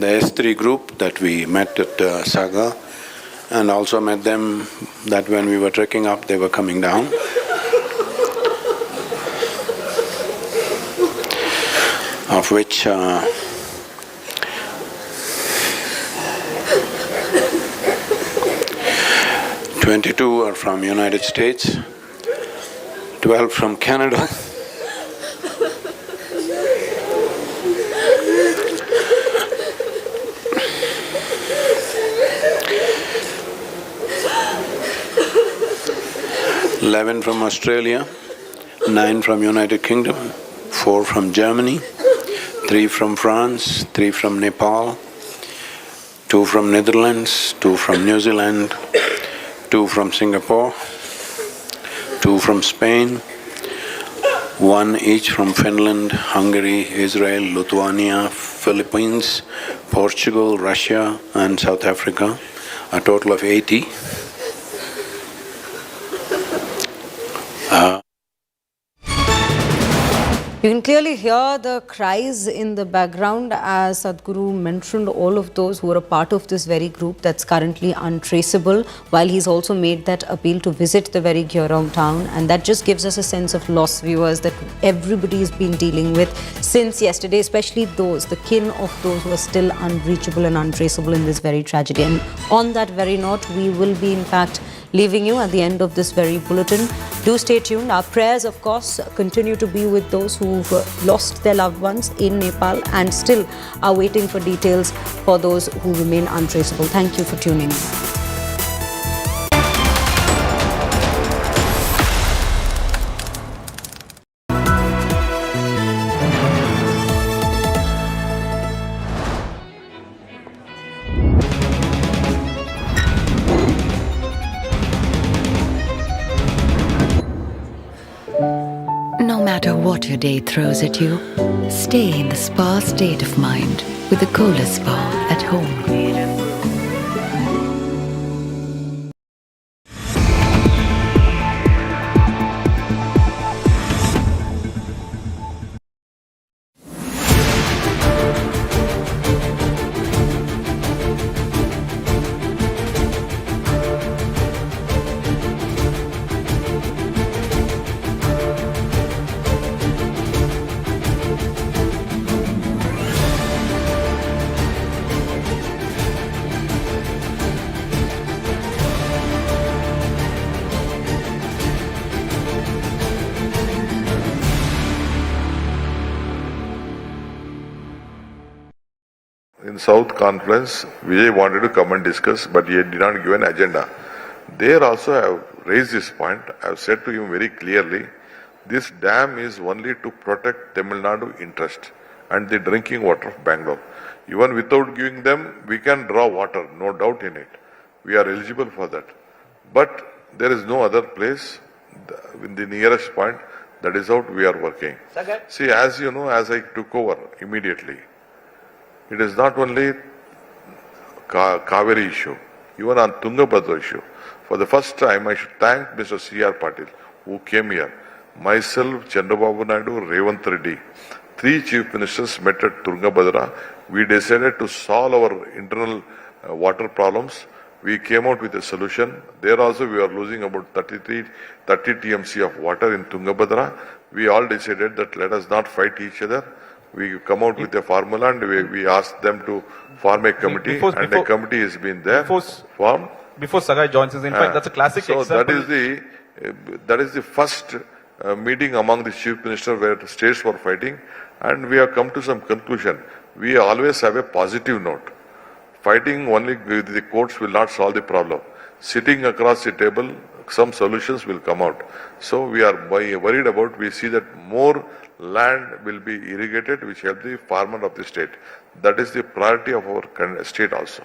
the S3 group that we met at Saga, and also met them that when we were trekking up, they were coming down. of which 22 are from United States, 12 from Canada, 11 from Australia, 9 from United Kingdom, 4 from Germany, 3 from France, 3 from Nepal, 2 from Netherlands, 2 from New Zealand, 2 from Singapore, 2 from Spain, 1 each from Finland, Hungary, Israel, Lithuania, Philippines, Portugal, Russia and South Africa, a total of 80. You can clearly hear the cries in the background as Sadhguru mentioned all of those who are a part of this very group that's currently untraceable, while he's also made that appeal to visit the very Gyorong town, and that just gives us a sense of loss, viewers, that everybody's been dealing with since yesterday, especially those, the kin of those who are still unreachable and untraceable in this very tragedy. And on that very note, we will be in fact leaving you at the end of this very bulletin. Do stay tuned. Our prayers, of course, continue to be with those who've lost their loved ones in Nepal and still are waiting for details for those who remain untraceable. Thank you for tuning in. No matter what your day throws at you, stay in the spa state of mind with the Kohler Spa at home. In South Conference, Vijay wanted to come and discuss, but he did not give an agenda. There also I have raised this point. I have said to him very clearly, this dam is only to protect Tamil Nadu interest and the drinking water of Bangalore. Even without giving them, we can draw water, no doubt in it. We are eligible for that. But there is no other place in the nearest point. That is how we are working. See, as you know, as I took over immediately, it is not only Kaveri issue, even on Tungabhadra issue. For the first time, I should thank Mr. C.R. Patil, who came here. Myself, Chandrababu Naidu, Revant Reddy, 3 chief ministers met at Tungabhadra. We decided to solve our internal water problems. We came out with a solution. There also we are losing about 30 TMC of water in Tungabhadra. We all decided that let us not fight each other. We come out with a formula and we asked them to form a committee, and a committee has been there formed. Before Sagai joins us, in fact, that's a classic example. That is the first meeting among the chief minister where the states were fighting, and we have come to some conclusion. We always have a positive note. Fighting only with the courts will not solve the problem. Sitting across the table, some solutions will come out. So we are worried about, we see that more land will be irrigated, which help the farmer of the state. That is the priority of our state also.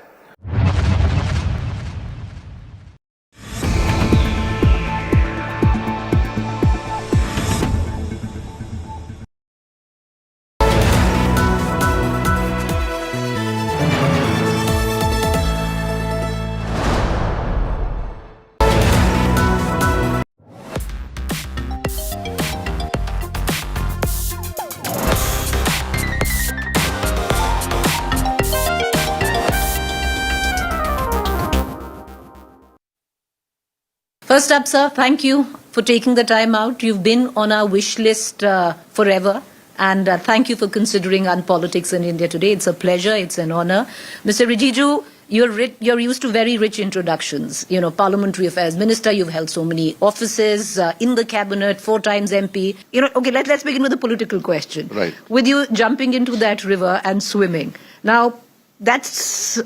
First up, sir, thank you for taking the time out. You've been on our wish list forever, And thank you for considering politics in India today. It's a pleasure. It's an honor. Mr. Rijiju, you're used to very rich introductions. You know, parliamentary affairs minister, you've held so many offices in the cabinet, 4 times MP. You know, okay, let's begin with the political question. Right. With you jumping into that river and swimming. Now, that's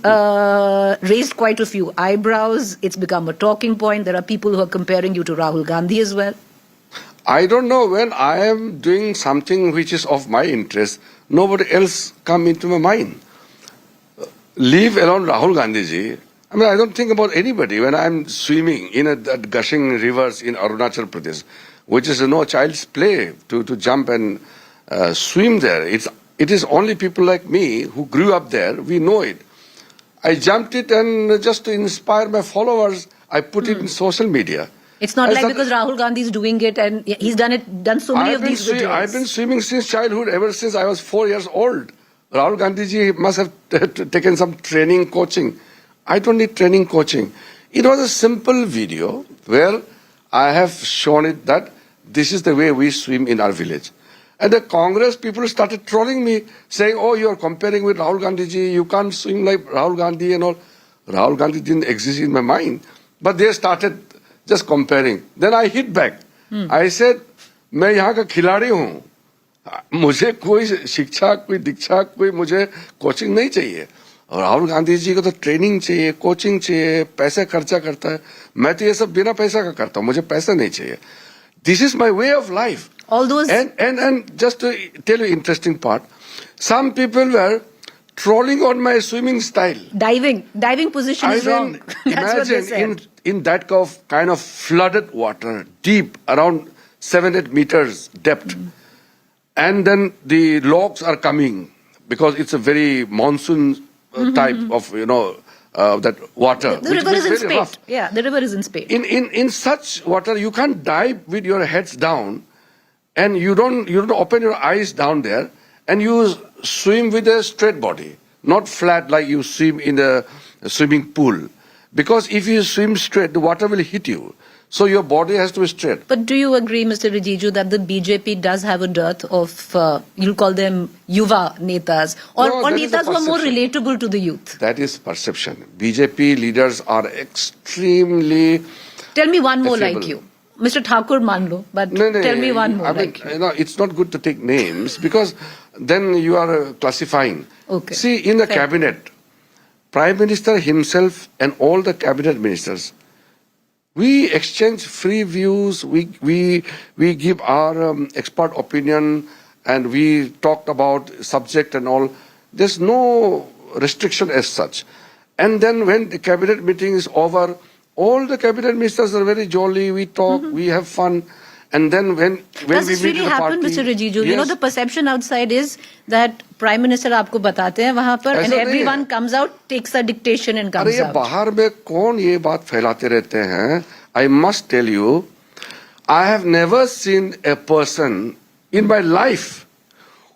raised quite a few eyebrows. It's become a talking point. There are people who are comparing you to Rahul Gandhi as well. I don't know, when I am doing something which is of my interest, nobody else come into my mind. Leave alone Rahul Gandhi ji. I mean, I don't think about anybody when I'm swimming in that gushing rivers in Arunachal Pradesh, which is no child's play to jump and swim there. It is only people like me who grew up there, we know it. I jumped it, and just to inspire my followers, I put it in social media. It's not like because Rahul Gandhi is doing it and he's done so many of these videos. I've been swimming since childhood, ever since I was 4 years old. Rahul Gandhi ji must have taken some training, coaching. I don't need training, coaching. It was a simple video where I have shown it that this is the way we swim in our village. And the Congress people started trolling me, saying, oh, you're comparing with Rahul Gandhi ji, you can't swim like Rahul Gandhi and all. Rahul Gandhi didn't exist in my mind. But they started just comparing. Then I hit back. I said, मैं यहाँ का खिलाड़ी हूँ. मुझे कोई शिक्षा, कोई दीक्षा, कोई मुझे कोचिंग नहीं चाहिए. और राहुल गांधी जी को तो ट्रेनिंग चाहिए, कोचिंग चाहिए, पैसे खर्चा करता है. मैं तो ये सब बिना पैसा का करता हूँ. मुझे पैसा नहीं चाहिए. This is my way of life. All those and just to tell you interesting part, some people were trolling on my swimming style. Diving position is wrong. That's what they said. Imagine in that kind of flooded water, deep, around 7-8 meters depth, and then the logs are coming because it's a very monsoon type of that water. The river is in spate. Yeah, the river is in spate. In such water, you can't dive with your heads down, and you don't open your eyes down there, and you swim with a straight body, not flat like you swim in a swimming pool. Because if you swim straight, the water will hit you. So your body has to be straight. But do you agree, Mr. Rijiju, that the BJP does have a dearth of, you'll call them Yuva Netas, or Netas who are more relatable to the youth? That is perception. BJP leaders are extremely... Tell me one more like you. Mr. Thakur Manlo, but tell me one more like you. It's not good to take names because then you are classifying. Okay. See, in the cabinet, Prime Minister himself and all the cabinet ministers, we exchange free views, we give our expert opinion, and we talked about subject and all. There's no restriction as such. And then when the cabinet meeting is over, all the cabinet ministers are very jolly, we talk, we have fun. And then when Does we this meet really the happen, party, Mr. Rijiju? yes. You know, the perception outside is that Prime Minister आपको बताते हैं वहाँ पर, and everyone comes out, takes a dictation and comes अरे ये out. बाहर में कौन ये बात फैलाते रहते हैं? I must tell you, I have never seen a person in my life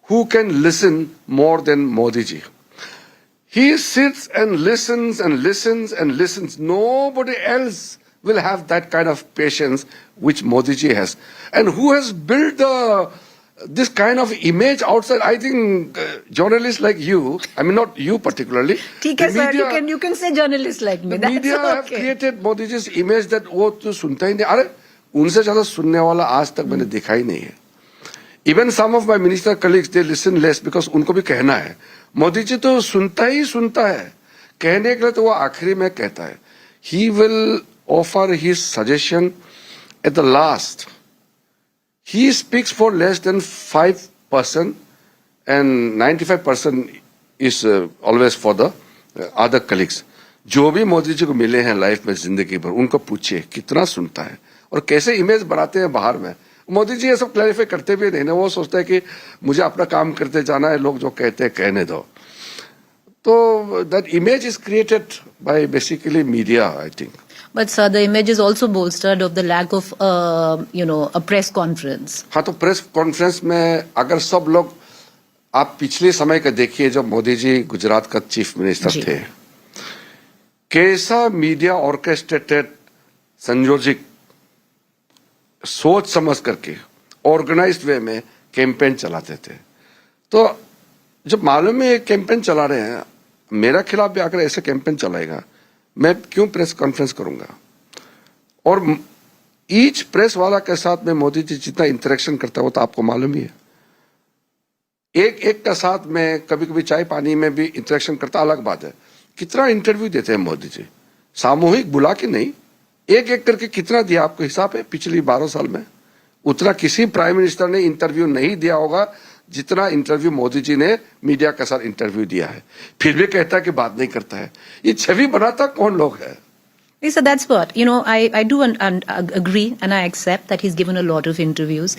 who can listen more than Modi ji. He sits and listens and listens and listens. Nobody else will have that kind of patience which Modi ji has. And who has built this kind of image outside? I think journalists like you, I mean not you particularly. ठीक है sir, you can say journalists like me. The That's media have created Modi ji's image that वो तो सुनता ही नहीं. अरे उनसे ज़्यादा सुनने वाला आज तक मैंने देखा ही नहीं है. Even some of my minister colleagues, they listen less because उनको भी कहना है. मोदी जी तो सुनता ही सुनता है. कहने के लिए तो वो आखिरी में कहता है. He will offer his suggestion at the last. He speaks for less than 5% and 95% is always for the other colleagues. जो भी मोदी जी को मिले हैं लाइफ में जिंदगी भर उनको पूछिए कितना सुनता है और कैसे इमेज बनाते हैं बाहर में. मोदी जी ये सब क्लैरिफाई करते भी नहीं ना. वो सोचता है कि मुझे अपना काम करते जाना है, लोग जो कहते हैं कहने दो. तो that image is created by basically media, I think. But sir, the image is also bolstered of the lack of, a press conference. हाँ तो प्रेस कॉन्फ्रेंस में अगर सब लोग आप पिछले समय का देखिए जब मोदी जी गुजरात का चीफ मिनिस्टर थे, कैसा मीडिया ऑर्केस्ट्रेटेड संयोजित सोच समझ करके ऑर्गेनाइज्ड वे में कैंपेन चलाते थे। तो जब मालूम है ये कैंपेन चला रहे हैं, मेरा खिलाफ भी आकर ऐसे कैंपेन चलाएगा, मैं क्यों प्रेस कॉन्फ्रेंस करूंगा? और ईच प्रेस वाला के साथ में मोदी जी जितना इंटरेक्शन करता है वो तो आपको मालूम ही है। एक एक का साथ में कभी कभी चाय पानी में भी इंटरेक्शन करता, अलग बात है। कितना इंटरव्यू देते हैं मोदी जी, सामूहिक बुला के नहीं, एक एक करके कितना दिया आपको हिसाब है? पिछली 12 साल में उतना किसी प्राइम मिनिस्टर ने इंटरव्यू नहीं दिया होगा जितना इंटरव्यू मोदी जी ने मीडिया के साथ इंटरव्यू दिया है। फिर भी कहता है कि बात नहीं करता है। ये छवि बनाता कौन लोग है? So that's what, I do agree and I accept that he's given a lot of interviews.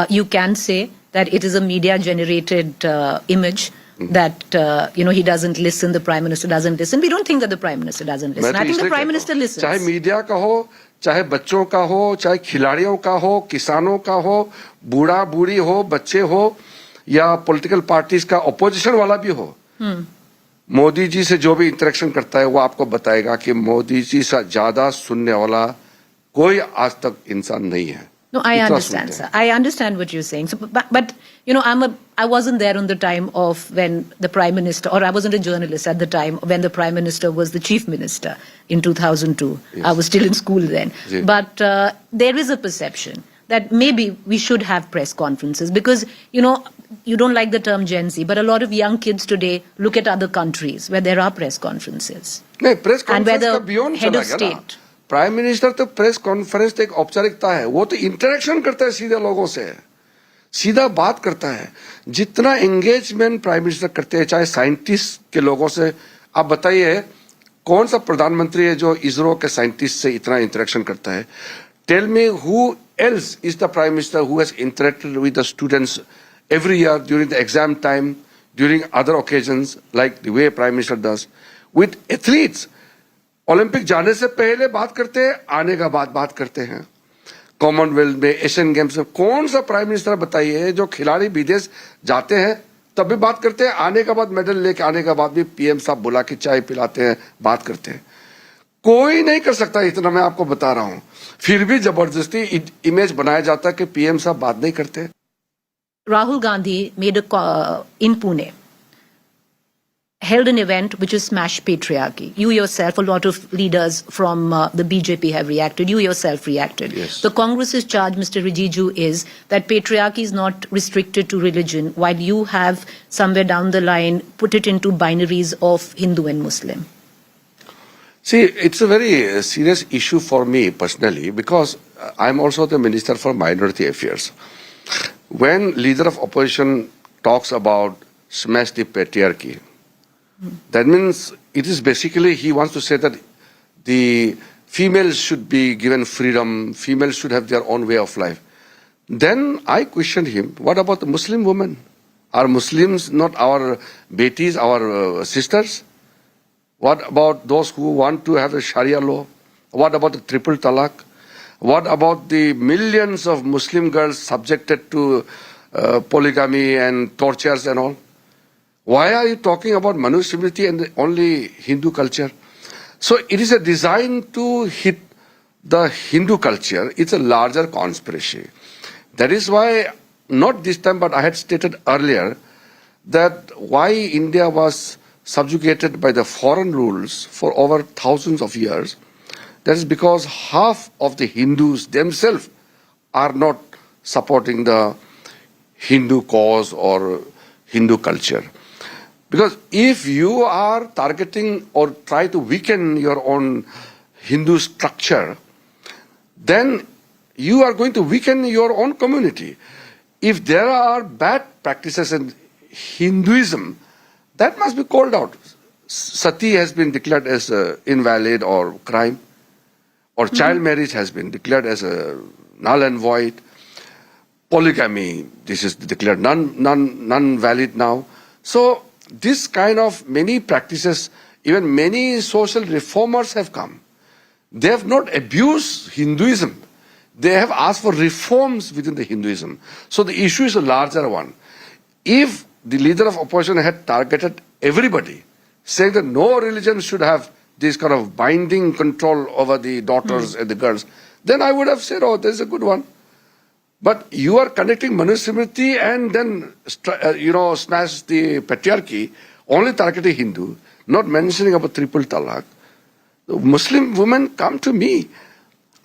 You can say that it is a media generated image that, he doesn't listen, the Prime Minister doesn't listen. We don't think that the Prime Minister doesn't listen. I think the Prime Minister listens. चाहे media का हो, चाहे बच्चों का हो, चाहे खिलाड़ियों का हो, किसानों का हो, बूढ़ा बूढ़ी हो, बच्चे हो, या पॉलिटिकल पार्टीज का अपोजिशन वाला भी हो, मोदी जी से जो भी इंटरेक्शन करता है वो आपको बताएगा कि मोदी जी से ज्यादा सुनने वाला कोई आज तक इंसान नहीं है। No, I understand, sir. I understand what you're saying. So, but I wasn't there on the time of when the Prime Minister, or I wasn't a journalist at the time when the Prime Minister was the Chief Minister in 2002. Yes. I was still in school then. Yes. But there is a perception that maybe we should have press conferences because, you don't like the term Gen Z, but a lot of young kids today look at other countries where there are press conferences. नहीं, press and where conference का the beyond head चला of गया ना। state. Prime minister तो press conference एक औपचारिकता है, वो तो इंटरेक्शन करता है सीधे लोगों से, सीधा बात करता है। जितना एंगेजमेंट प्राइम मिनिस्टर करते हैं, चाहे साइंटिस्ट के लोगों से, आप बताइए कौन सा प्रधानमंत्री है जो इसरो के साइंटिस्ट से इतना इंटरेक्शन करता है? Tell me who else is the prime minister who has interacted with the students every year during the exam time, during other occasions, like the way Prime Minister does, with athletes. Olympic जाने से पहले बात करते हैं, आने का बाद बात करते हैं। कॉमनवेल्थ में, एशियन गेम्स में कौन सा प्राइम मिनिस्टर बताइए जो खिलाड़ी विदेश जाते हैं तब भी बात करते हैं, आने के बाद मेडल लेके आने के बाद भी पीएम साहब बुला के चाय पिलाते हैं, बात करते हैं। कोई नहीं कर सकता इतना, मैं आपको बता रहा हूं। फिर भी जबरदस्ती इमेज बनाया जाता है कि पीएम साहब बात नहीं करते। Rahul Gandhi made in Pune, held an event which is smash patriarchy. You yourself, a lot of leaders from the BJP have reacted. You yourself reacted. Yes. The Congress's charge, Mr. Rijiju, is that patriarchy is not restricted to religion, while you have somewhere down the line put it into binaries of Hindu and Muslim. See, it's a very serious issue for me personally because I'm also the Minister for Minority Affairs. When leader of opposition talks about smash the patriarchy, that means it is basically he wants to say that the females should be given freedom, females should have their own way of life. Then I questioned him, what about the Muslim women? Are Muslims not our betis, our sisters? What about those who want to have a Sharia law? What about the triple talaq? What about the millions of Muslim girls subjected to polygamy and tortures and all? Why are you talking about Manusmriti and only Hindu culture? So it is a design to hit the Hindu culture. It's a larger conspiracy. That is why, not this time, but I had stated earlier that why India was subjugated by the foreign rules for over thousands of years. That is because half of the Hindus themselves are not supporting the Hindu cause or Hindu culture. Because if you are targeting or try to weaken your own Hindu structure, then you are going to weaken your own community. If there are bad practices in Hinduism, that must be called out. Sati has been declared as invalid or crime, or child marriage has been declared as a null and void. Polygamy, this is declared non-valid now. So this kind of many practices, even many social reformers have come. They have not abused Hinduism. They have asked for reforms within the Hinduism. So the issue is a larger one. If the leader of opposition had targeted everybody, saying that no religion should have this kind of binding control over the daughters and the girls, then I would have said, oh, this is a good one. But you are connecting Manusmriti and then, smash the patriarchy, only targeting Hindu, not mentioning about triple talaq. Muslim women come to me.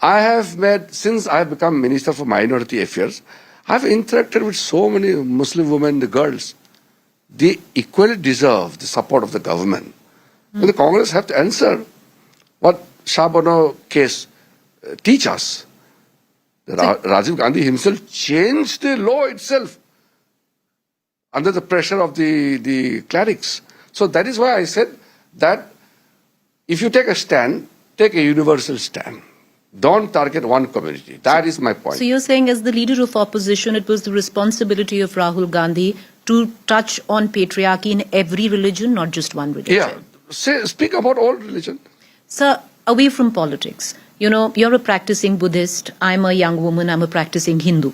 I have met, since I have become Minister for Minority Affairs, I have interacted with so many Muslim women, the girls. They equally deserve the support of the government. And the Congress have to answer what Shah case teach us. Rajiv Gandhi himself changed the law itself under the pressure of the clerics. So that is why I said that if you take a stand, take a universal stand. Don't target one community. That is my point. So you're saying as the leader of opposition, it was the responsibility of Rahul Gandhi to touch on patriarchy in every religion, not just one religion. Yeah. Speak about all religion. Sir, away from politics, you're a practicing Buddhist. I'm a young woman. I'm a practicing Hindu.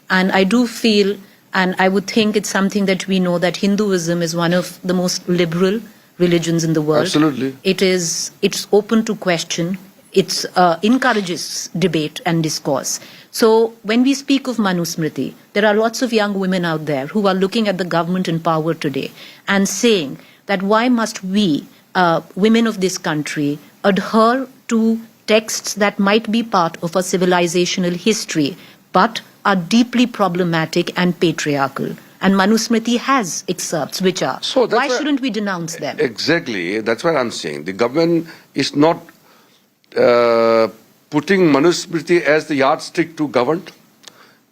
And I do feel, and I would think it's something that we know, that Hinduism is one of the most liberal religions in the world. Absolutely. It's open to question. It encourages debate and discourse. So when we speak of Manusmriti, there are lots of young women out there who are looking at the government in power today and saying that why must we, women of this country, adhere to texts that might be part of a civilizational history, but are deeply problematic and patriarchal. And Manusmriti has excerpts which are. So why shouldn't we denounce them? Exactly. That's what I'm saying. The government is not putting Manusmriti as the yardstick to govern.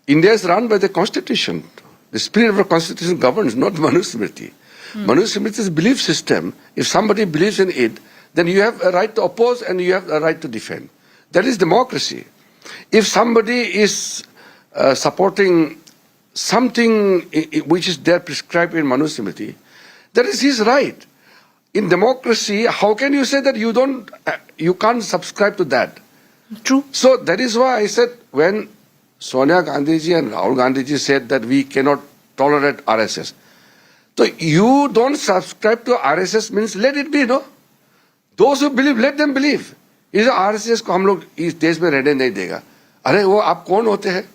India is run by the constitution. The spirit of the constitution governs, not Manusmriti. Manusmriti is a belief system. If somebody believes in it, then you have a right to oppose and you have a right to defend. That is democracy. If somebody is supporting something which is there prescribed in Manusmriti, that is his right. In democracy, how can you say that you can't subscribe to that? True. So that is why I said when Sonia Gandhiji and Rahul Gandhiji said that we cannot tolerate RSS. So you don't subscribe to RSS means let it be, no? Those who believe, let them believe. इस RSS को हम लोग इस देश में रहने नहीं देगा. अरे वो आप कौन होते हैं?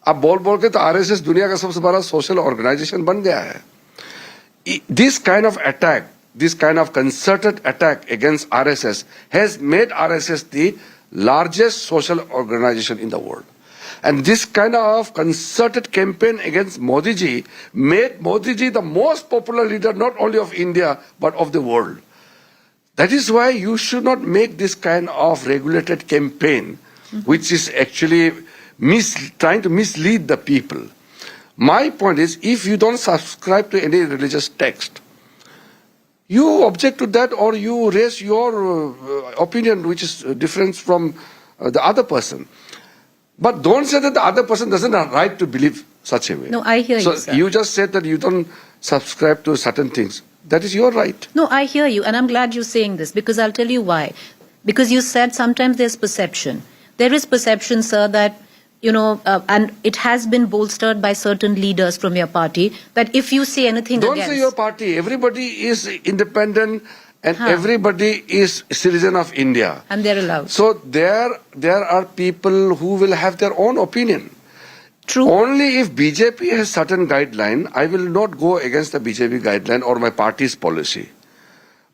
आप बोल के तो RSS दुनिया का सबसे बड़ा social organization बन गया है. This kind of attack, this kind of concerted attack against RSS has made RSS the largest social organization in the world. And this kind of concerted campaign against Modi ji made Modi ji the most popular leader not only of India but of the world. That is why you should not make this kind of regulated campaign which is actually trying to mislead the people. My point is, if you don't subscribe to any religious text, you object to that or you raise your opinion which is different from the other person. But don't say that the other person doesn't have a right to believe such a way. No, I hear you, sir. You just said that you don't subscribe to certain things. That is your right. No, I hear you, and I'm glad you're saying this, because I'll tell you why. Because you said sometimes there's perception. There is perception, sir, that, and it has been bolstered by certain leaders from your party, that if you say anything Don't against... say your party. Everybody is independent and everybody is citizen of India. And they're allowed. So there are people who will have their own opinion. True. Only if BJP has certain guideline, I will not go against the BJP guideline or my party's policy.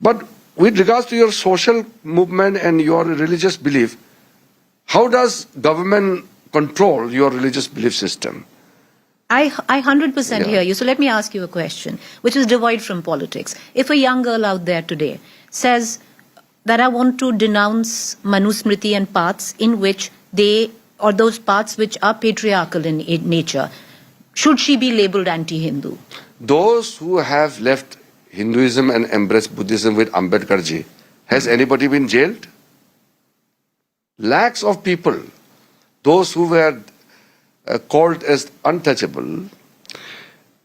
But with regards to your social movement and your religious belief, how does government control your religious belief system? I 100% hear you. So let me ask you a question, which is devoid from politics. If a young girl out there today says that I want to denounce Manusmriti and paths in which or those paths which are patriarchal in nature, should she be labeled anti-Hindu? Those who have left Hinduism and embraced Buddhism with Ambedkar ji, has anybody been jailed? Lakhs of people, those who were called as untouchable,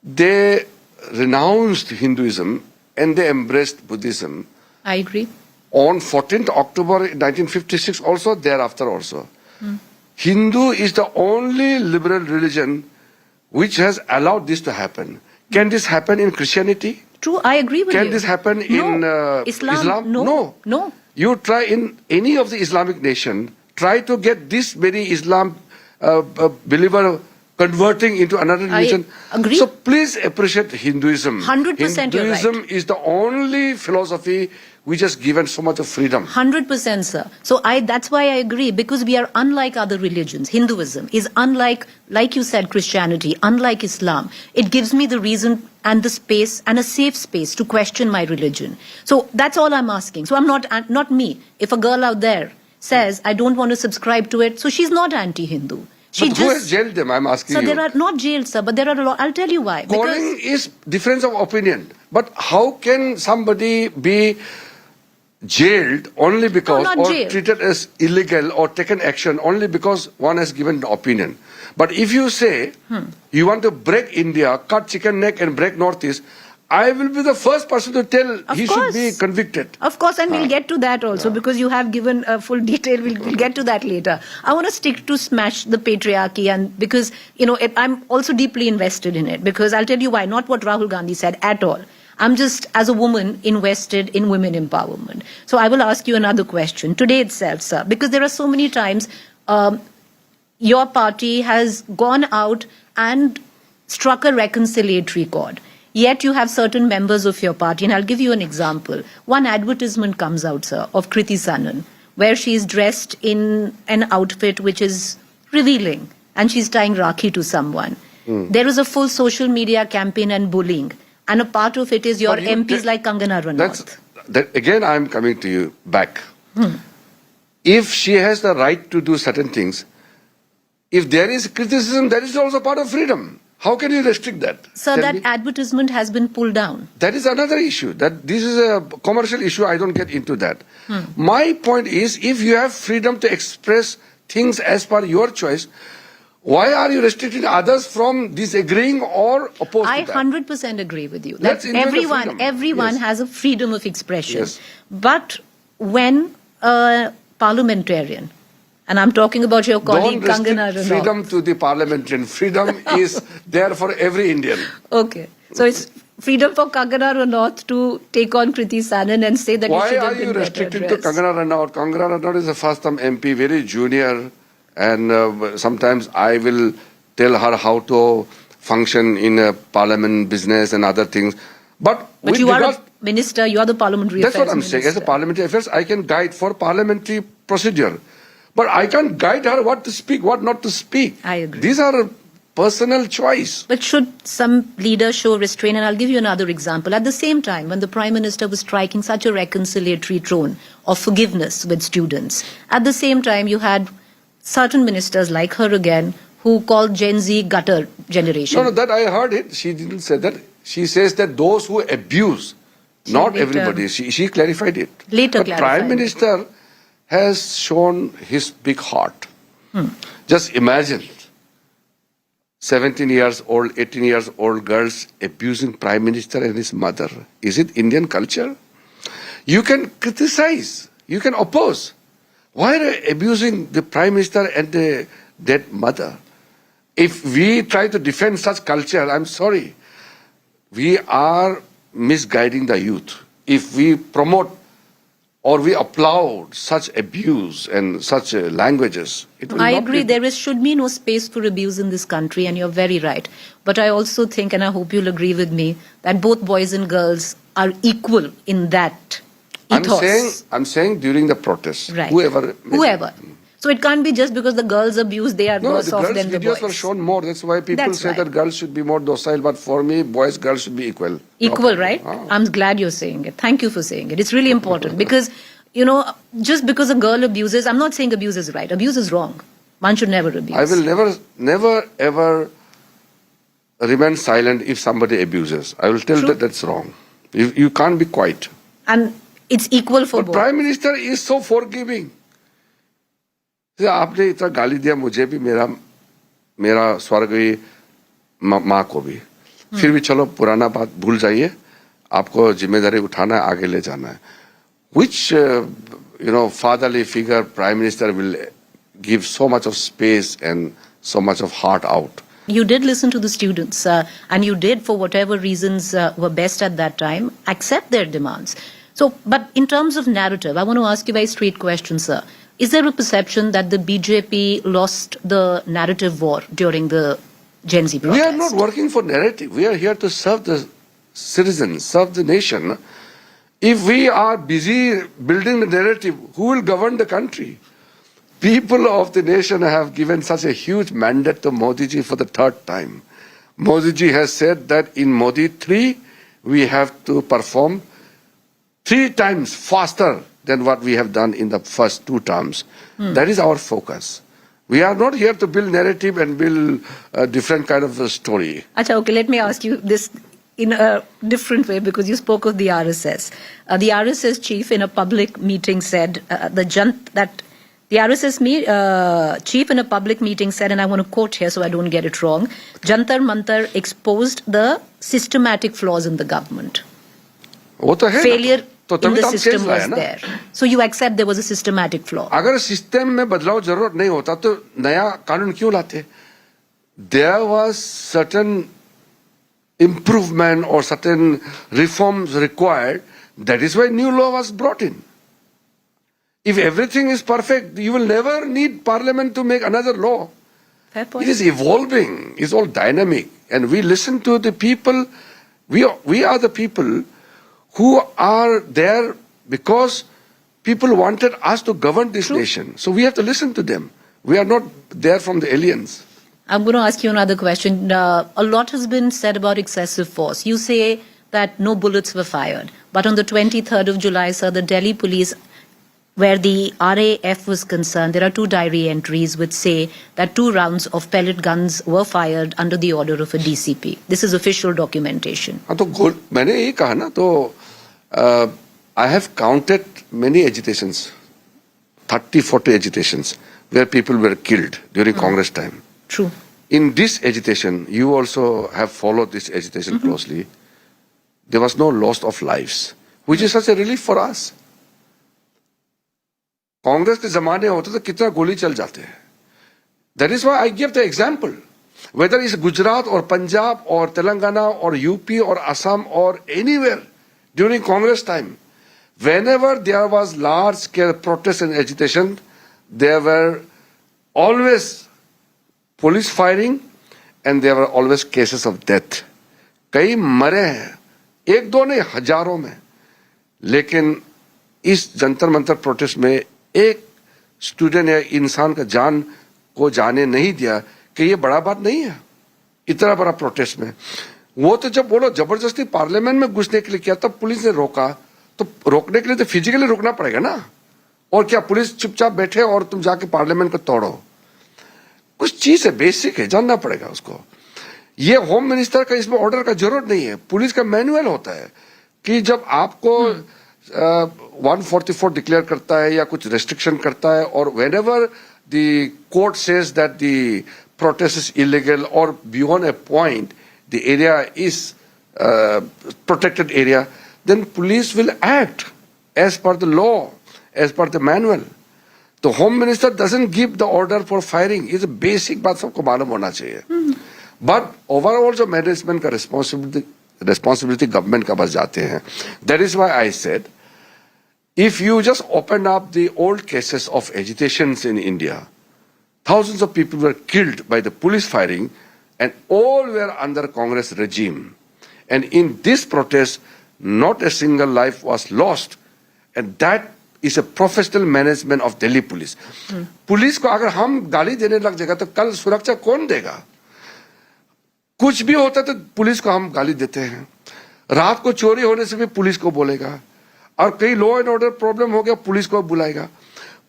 they renounced Hinduism and they embraced Buddhism. I agree. On 14th October 1956 also, thereafter also. Hindu is the only liberal religion which has allowed this to happen. Can this happen in Christianity? True, I agree with you. Can this happen in Islam? No. You try in any of the Islamic nation, try to get this many Islam believer converting into another religion. I agree. So please appreciate Hinduism. 100% you're right. Hinduism is the only philosophy which has given so much of freedom. 100%, sir. So that's why I agree, because we are unlike other religions. Hinduism is unlike, like you said, Christianity, unlike Islam. It gives me the reason and the space and a safe space to question my religion. So that's all I'm asking. So I'm not me. If a girl out there says, I don't want to subscribe to it, so she's not anti-Hindu. But who has jailed them? I'm asking you. So there are not jailed, sir, but there are a lot. I'll tell you why. Calling is difference of opinion. But how can somebody be jailed only because, or jailed. treated as illegal or taken action only because one has given an opinion? But if you say you want to break India, cut chicken neck and break Northeast, I will be the first person to tell he should be convicted. Of course, and we'll get to that also because you have given a full detail. We'll get to that later. I want to stick to smash the patriarchy, and because, I'm also deeply invested in it, because I'll tell you why, not what Rahul Gandhi said at all. I'm just, as a woman, invested in women empowerment. So I will ask you another question today itself, sir, because there are so many times your party has gone out and struck a reconciliatory chord. Yet you have certain members of your party, and I'll give you an example. One advertisement comes out, sir, of Kriti Sanon, where she is dressed in an outfit which is revealing, and she's tying Rakhi to someone. There is a full social media campaign and bullying. And a part of it is your MPs like Kangana Ranaut. Again, I'm coming to you back. If she has the right to do certain things, if there is criticism, that is also part of freedom. How can you restrict that? Sir, that advertisement has been pulled down. That is another issue. This is a commercial issue. I don't get into that. My point is, if you have freedom to express things as per your choice, why are you restricting others from disagreeing or opposed to that? I 100% agree with you. That everyone has a freedom of expression. Yes. But when a parliamentarian, and I'm talking about your colleague Kangana Ranaut. Freedom to the parliamentarian. Freedom is there for every Indian. Okay. So it's freedom for Kangana Ranaut to take on Kriti Sanon and say that why you should have are been you restricting to Kangana Ranaut? Kangana Ranaut is a first-time MP, very junior. And sometimes I will tell her how to function in a parliament business and other things. But you are a minister, you are the parliamentary affairs That's what I'm saying. As a parliamentary affairs, I can guide for parliamentary procedure. But I can't guide her what to speak, what not to speak. I agree. These are a personal choice. But should some leaders show restraint? And I'll give you another example. At the same time, when the Prime Minister was striking such a reconciliatory tone of forgiveness with students, at the same time you had certain ministers like her again who called Gen Z gutter generation. No, that I heard it. She didn't say that. She says that those who abuse, not everybody. She clarified it. Later clarified. Prime Minister has shown his big heart. Just imagine 17 years old, 18 years old girls abusing Prime Minister and his mother. Is it Indian culture? You can criticize. You can oppose. Why are you abusing the Prime Minister and the dead mother? If we try to defend such culture, I'm sorry, we are misguiding the youth. If we promote or we applaud such abuse and such languages, it will I not agree. be... There should be no space for abuse in this country, and you're very right. But I also think, and I hope you'll agree with me, that both boys and girls are equal in that ethos. I'm saying during the protest, right. whoever. So it can't be just because the girls abuse, they are worse off than the boys. Videos were shown more. That's why people say that girls should be more docile. But for me, girls should be equal. Equal, right? I'm glad you're saying it. Thank you for saying it. It's really important because, just because a girl abuses, I'm not saying abuse is right. Abuse is wrong. One should never abuse. I will never, ever remain silent if somebody abuses. I will tell that that's wrong. You can't be quiet. And it's equal for both. Prime Minister is so forgiving. आपने इतना गाली दिया मुझे भी मेरा स्वर्गीय माँ को भी फिर भी चलो पुराना बात भूल जाइए आपको जिम्मेदारी उठाना है आगे ले जाना है which fatherly figure Prime Minister will give so much of space and so much of heart out. You did listen to the students and you did, for whatever reasons were best at that time, accept their demands. So, but in terms of narrative, I want to ask you a very straight question, sir. Is there a perception that the BJP lost the narrative war during the Gen Z protest? We are not working for narrative. We are here to serve the citizens, serve the nation. If we are busy building the narrative, who will govern the country? People of the nation have given such a huge mandate to Modi ji for the third time. Modi ji has said that in Modi 3, we have to perform 3 times faster than what we have done in the first 2 terms. That is our focus. We are not here to build narrative and build a different kind of a story. Acha, okay, let me ask you this in a different way, because you spoke of the RSS. The RSS chief in a public meeting said the RSS chief in a public meeting said, and I want to quote here so I don't get it wrong, Jantar Mantar exposed the systematic flaws in the government. Failure in the system was there. So you accept there was a systematic flaw. अगर system में बदलाव जरूरत नहीं होता तो नया कानून क्यों लाते? There was certain improvement or certain reforms required. That is why new law was brought in. If everything is perfect, you will never need Parliament to make another law. Fair point. It is evolving. It's all dynamic, and we listen to the people. We are the people who are there because people wanted us to govern this nation. So we have to listen to them. We are not there from the aliens. I'm going to ask you another question. A lot has been said about excessive force. You say that no bullets were fired. But on the 23rd of July, sir, the Delhi police, where the RAF was concerned, there are 2 diary entries which say that 2 rounds of pellet guns were fired under the order of a DCP. This is official documentation. मैंने ये कहा ना तो I have counted many agitations, 30-40 agitations, where people were killed during Congress time. True. In this agitation, you also have followed this agitation closely. There was no loss of lives, which is such a relief for us. Congress के जमाने होते तो कितना गोली चल जाते हैं. That is why I give the example. Whether it's Gujarat or Punjab or Telangana or UP or Assam or anywhere during Congress time, whenever there was large-scale protest and agitation, there were always police firing and there were always cases of death. कई मरे हैं, 1-2 नहीं, हजारों में. लेकिन इस Jantar Mantar protest में एक स्टूडेंट या इंसान का जान को जाने नहीं दिया कि ये बड़ा बात नहीं है इतना बड़ा प्रोटेस्ट में. वो तो जब बोलो जबरदस्ती पार्लियामेंट में घुसने के लिए किया तब पुलिस ने रोका, तो रोकने के लिए तो फिजिकली रोकना पड़ेगा ना. और क्या पुलिस चुपचाप बैठे और तुम जाके पार्लियामेंट को तोड़ो? कुछ चीज है, बेसिक है, जानना पड़ेगा उसको. ये होम मिनिस्टर का इसमें ऑर्डर का जरूरत नहीं है. पुलिस का मैनुअल होता है कि जब आपको 144 डिक्लेयर करता है या कुछ रेस्ट्रिक्शन करता है, और whenever the court says that the protest is illegal or beyond a point the area is protected area, then police will act as per the law, as per the manual. The home minister doesn't give the order for firing. It's a basic बात सबको मालूम होना चाहिए. But overall जो management का responsibility government का पास जाते हैं. That is why I said, if you just open up the old cases of agitations in India, thousands of people were killed by the police firing and all were under Congress regime. And in this protest, not a single life was lost. And that is a professional management of Delhi police. Police को अगर हम गाली देने लग जाएगा तो कल सुरक्षा कौन देगा? कुछ भी होता तो पुलिस को हम गाली देते हैं. रात को चोरी होने से भी पुलिस को बोलेगा, और कई लॉ एंड ऑर्डर प्रॉब्लम हो गया पुलिस को बुलाएगा.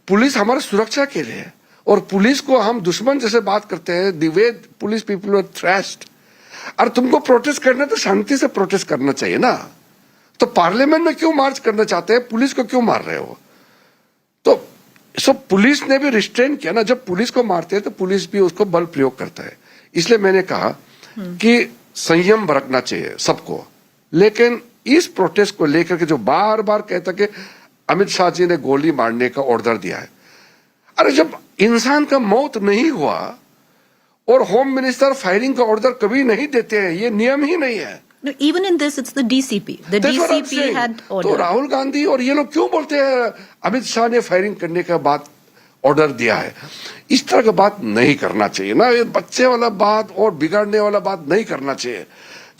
पुलिस हमारी सुरक्षा के लिए है, और पुलिस को हम दुश्मन जैसे बात करते हैं. The way police people are thrashed. और तुमको प्रोटेस्ट करना तो शांति से प्रोटेस्ट करना चाहिए ना. तो पार्लियामेंट में क्यों मार्च करना चाहते हैं? पुलिस को क्यों मार रहे हो? तो सब पुलिस ने भी रिस्ट्रेन किया ना. जब पुलिस को मारते हैं तो पुलिस भी उसको बल प्रयोग करता है. इसलिए मैंने कहा कि संयम बरतना चाहिए सबको. लेकिन इस प्रोटेस्ट को लेकर के जो बार बार कहता कि अमित शाह जी ने गोली मारने का ऑर्डर दिया है, अरे जब इंसान का मौत नहीं हुआ और होम मिनिस्टर फायरिंग का ऑर्डर कभी नहीं देते हैं, ये नियम ही नहीं है. No, even in this, it's the DCP. The DCP had ordered. तो राहुल गांधी और ये लोग क्यों बोलते हैं अमित शाह ने फायरिंग करने का बात ऑर्डर दिया है। इस तरह की बात नहीं करना चाहिए ना, ये बच्चे वाला बात और बिगाड़ने वाला बात नहीं करना चाहिए।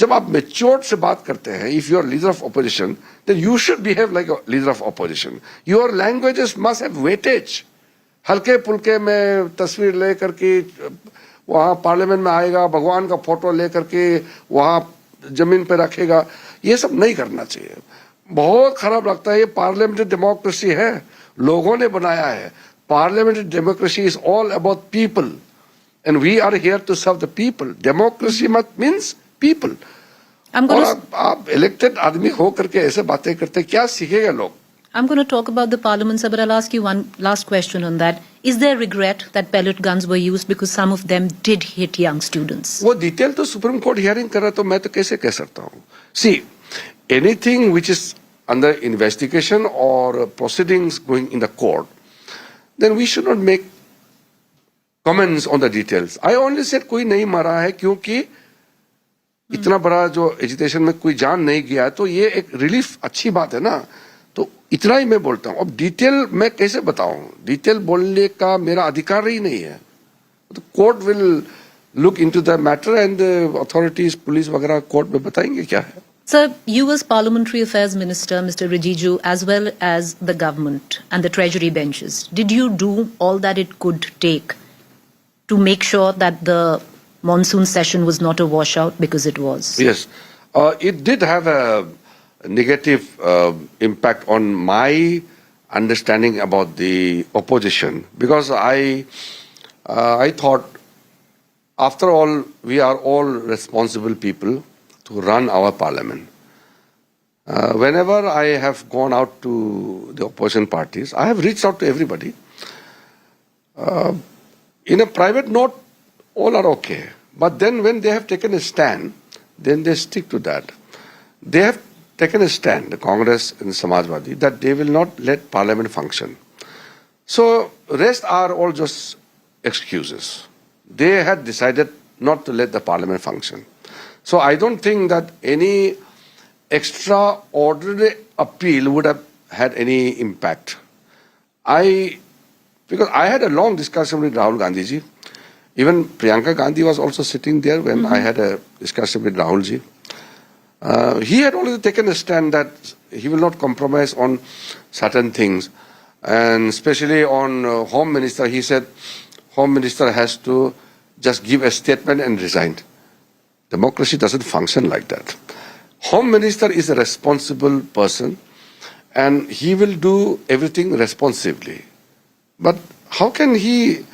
जब आप मेच्योर्ड से बात करते हैं, if you are leader of opposition then you should behave like a leader of opposition. Your languages must have weightage. हल्के फुल्के में तस्वीर लेकर के वहां पार्लियामेंट में आएगा, भगवान का फोटो लेकर के वहां जमीन पे रखेगा, ये सब नहीं करना चाहिए। बहुत खराब लगता है। ये पार्लियामेंट्री डेमोक्रेसी है, लोगों ने बनाया है। Parliamentary democracy is all about people and we are here to serve the people. Democracy मत मीन्स पीपल। और आप इलेक्टेड आदमी हो करके ऐसे बातें करते, क्या सीखेगा लोग? I'm going to talk about the parliament, sir, but I'll ask you one last question on that. Is there regret that pellet guns were used because some of them did hit young students? वो detail तो supreme court hearing कर रहा, तो मैं तो कैसे कह सकता हूँ? See, anything which is under investigation or proceedings going in the court, then we should not make comments on the details. I only said कोई नहीं मरा है क्योंकि इतना बड़ा जो एजिटेशन में कोई जान नहीं गया, तो ये एक रिलीफ अच्छी बात है ना। तो इतना ही मैं बोलता हूँ। अब डिटेल मैं कैसे बताऊं? डिटेल बोलने का मेरा अधिकार ही नहीं है। तो court will look into the matter and authorities, police वगैरह कोर्ट में बताएंगे क्या है। Sir, you as Parliamentary Affairs Minister, Mr. Rijiju, as well as the government and the Treasury benches, did you do all that it could take to make sure that the monsoon session was not a washout, because it was? Yes, it did have a negative impact on my understanding about the opposition, because I thought, after all, we are all responsible people to run our parliament. Whenever I have gone out to the opposition parties, I have reached out to everybody. In a private note, all are okay. But then when they have taken a stand, then they stick to that. They have taken a stand, the Congress and Samajwadi, that they will not let parliament function. So rest are all just excuses. They had decided not to let the parliament function. So I don't think that any extraordinary appeal would have had any impact. Because I had a long discussion with Rahul Gandhi ji. Even Priyanka Gandhi was also sitting there when I had a discussion with Rahul ji. He had already taken a stand that he will not compromise on certain things. And especially on Home Minister, he said Home Minister has to just give a statement and resign. Democracy doesn't function like that. Home Minister is a responsible person and he will do everything responsibly. But how can he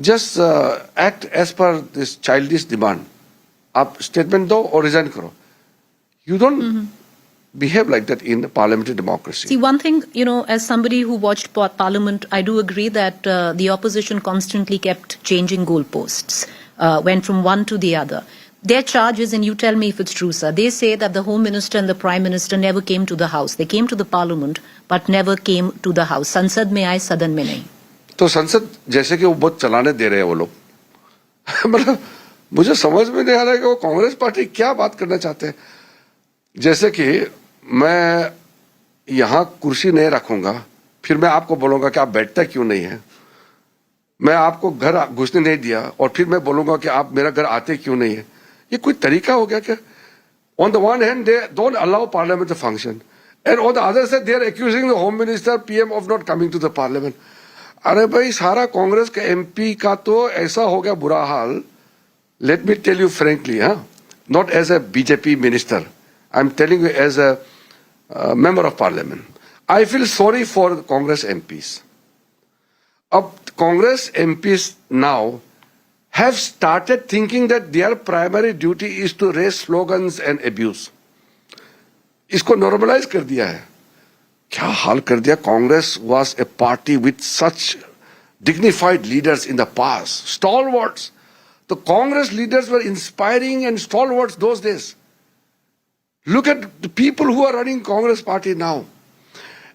just act as per this childish demand? Aap statement do or resign karo. You don't behave like that in parliamentary democracy. See, one thing, as somebody who watched Parliament, I do agree that the opposition constantly kept changing goalposts, went from one to the other. Their charge is, and you tell me if it's true, sir, they say that the Home Minister and the Prime Minister never came to the House. They came to the Parliament, but never came to the House. Sansad mein aaye, Sadan mein nahi. तो संसद जैसे कि वो बहुत चलाने दे रहे हैं वो लोग। मतलब मुझे समझ में नहीं आ रहा है कि वो कांग्रेस पार्टी क्या बात करना चाहते हैं। जैसे कि मैं यहाँ कुर्सी नहीं रखूंगा, फिर मैं आपको बोलूंगा कि आप बैठते क्यों नहीं है। मैं आपको घर घुसने नहीं दिया और फिर मैं बोलूंगा कि आप मेरा घर आते क्यों नहीं है। ये कोई तरीका हो गया क्या? On the one hand, they don't allow parliament to function, and on the other side, they are accusing the Home Minister, PM of not coming to the parliament. अरे भाई, सारा कांग्रेस के एमपी का तो ऐसा हो गया बुरा हाल। Let me tell you frankly, not as a BJP minister, I am telling you as a member of parliament. I feel sorry for Congress MPs. Congress MPs now have started thinking that their primary duty is to raise slogans and abuse. इसको normalize कर दिया है। क्या हाल कर दिया। Congress was a party with such dignified leaders in the past, stalwarts. The Congress leaders were inspiring and stalwarts those days. Look at the people who are running Congress party now.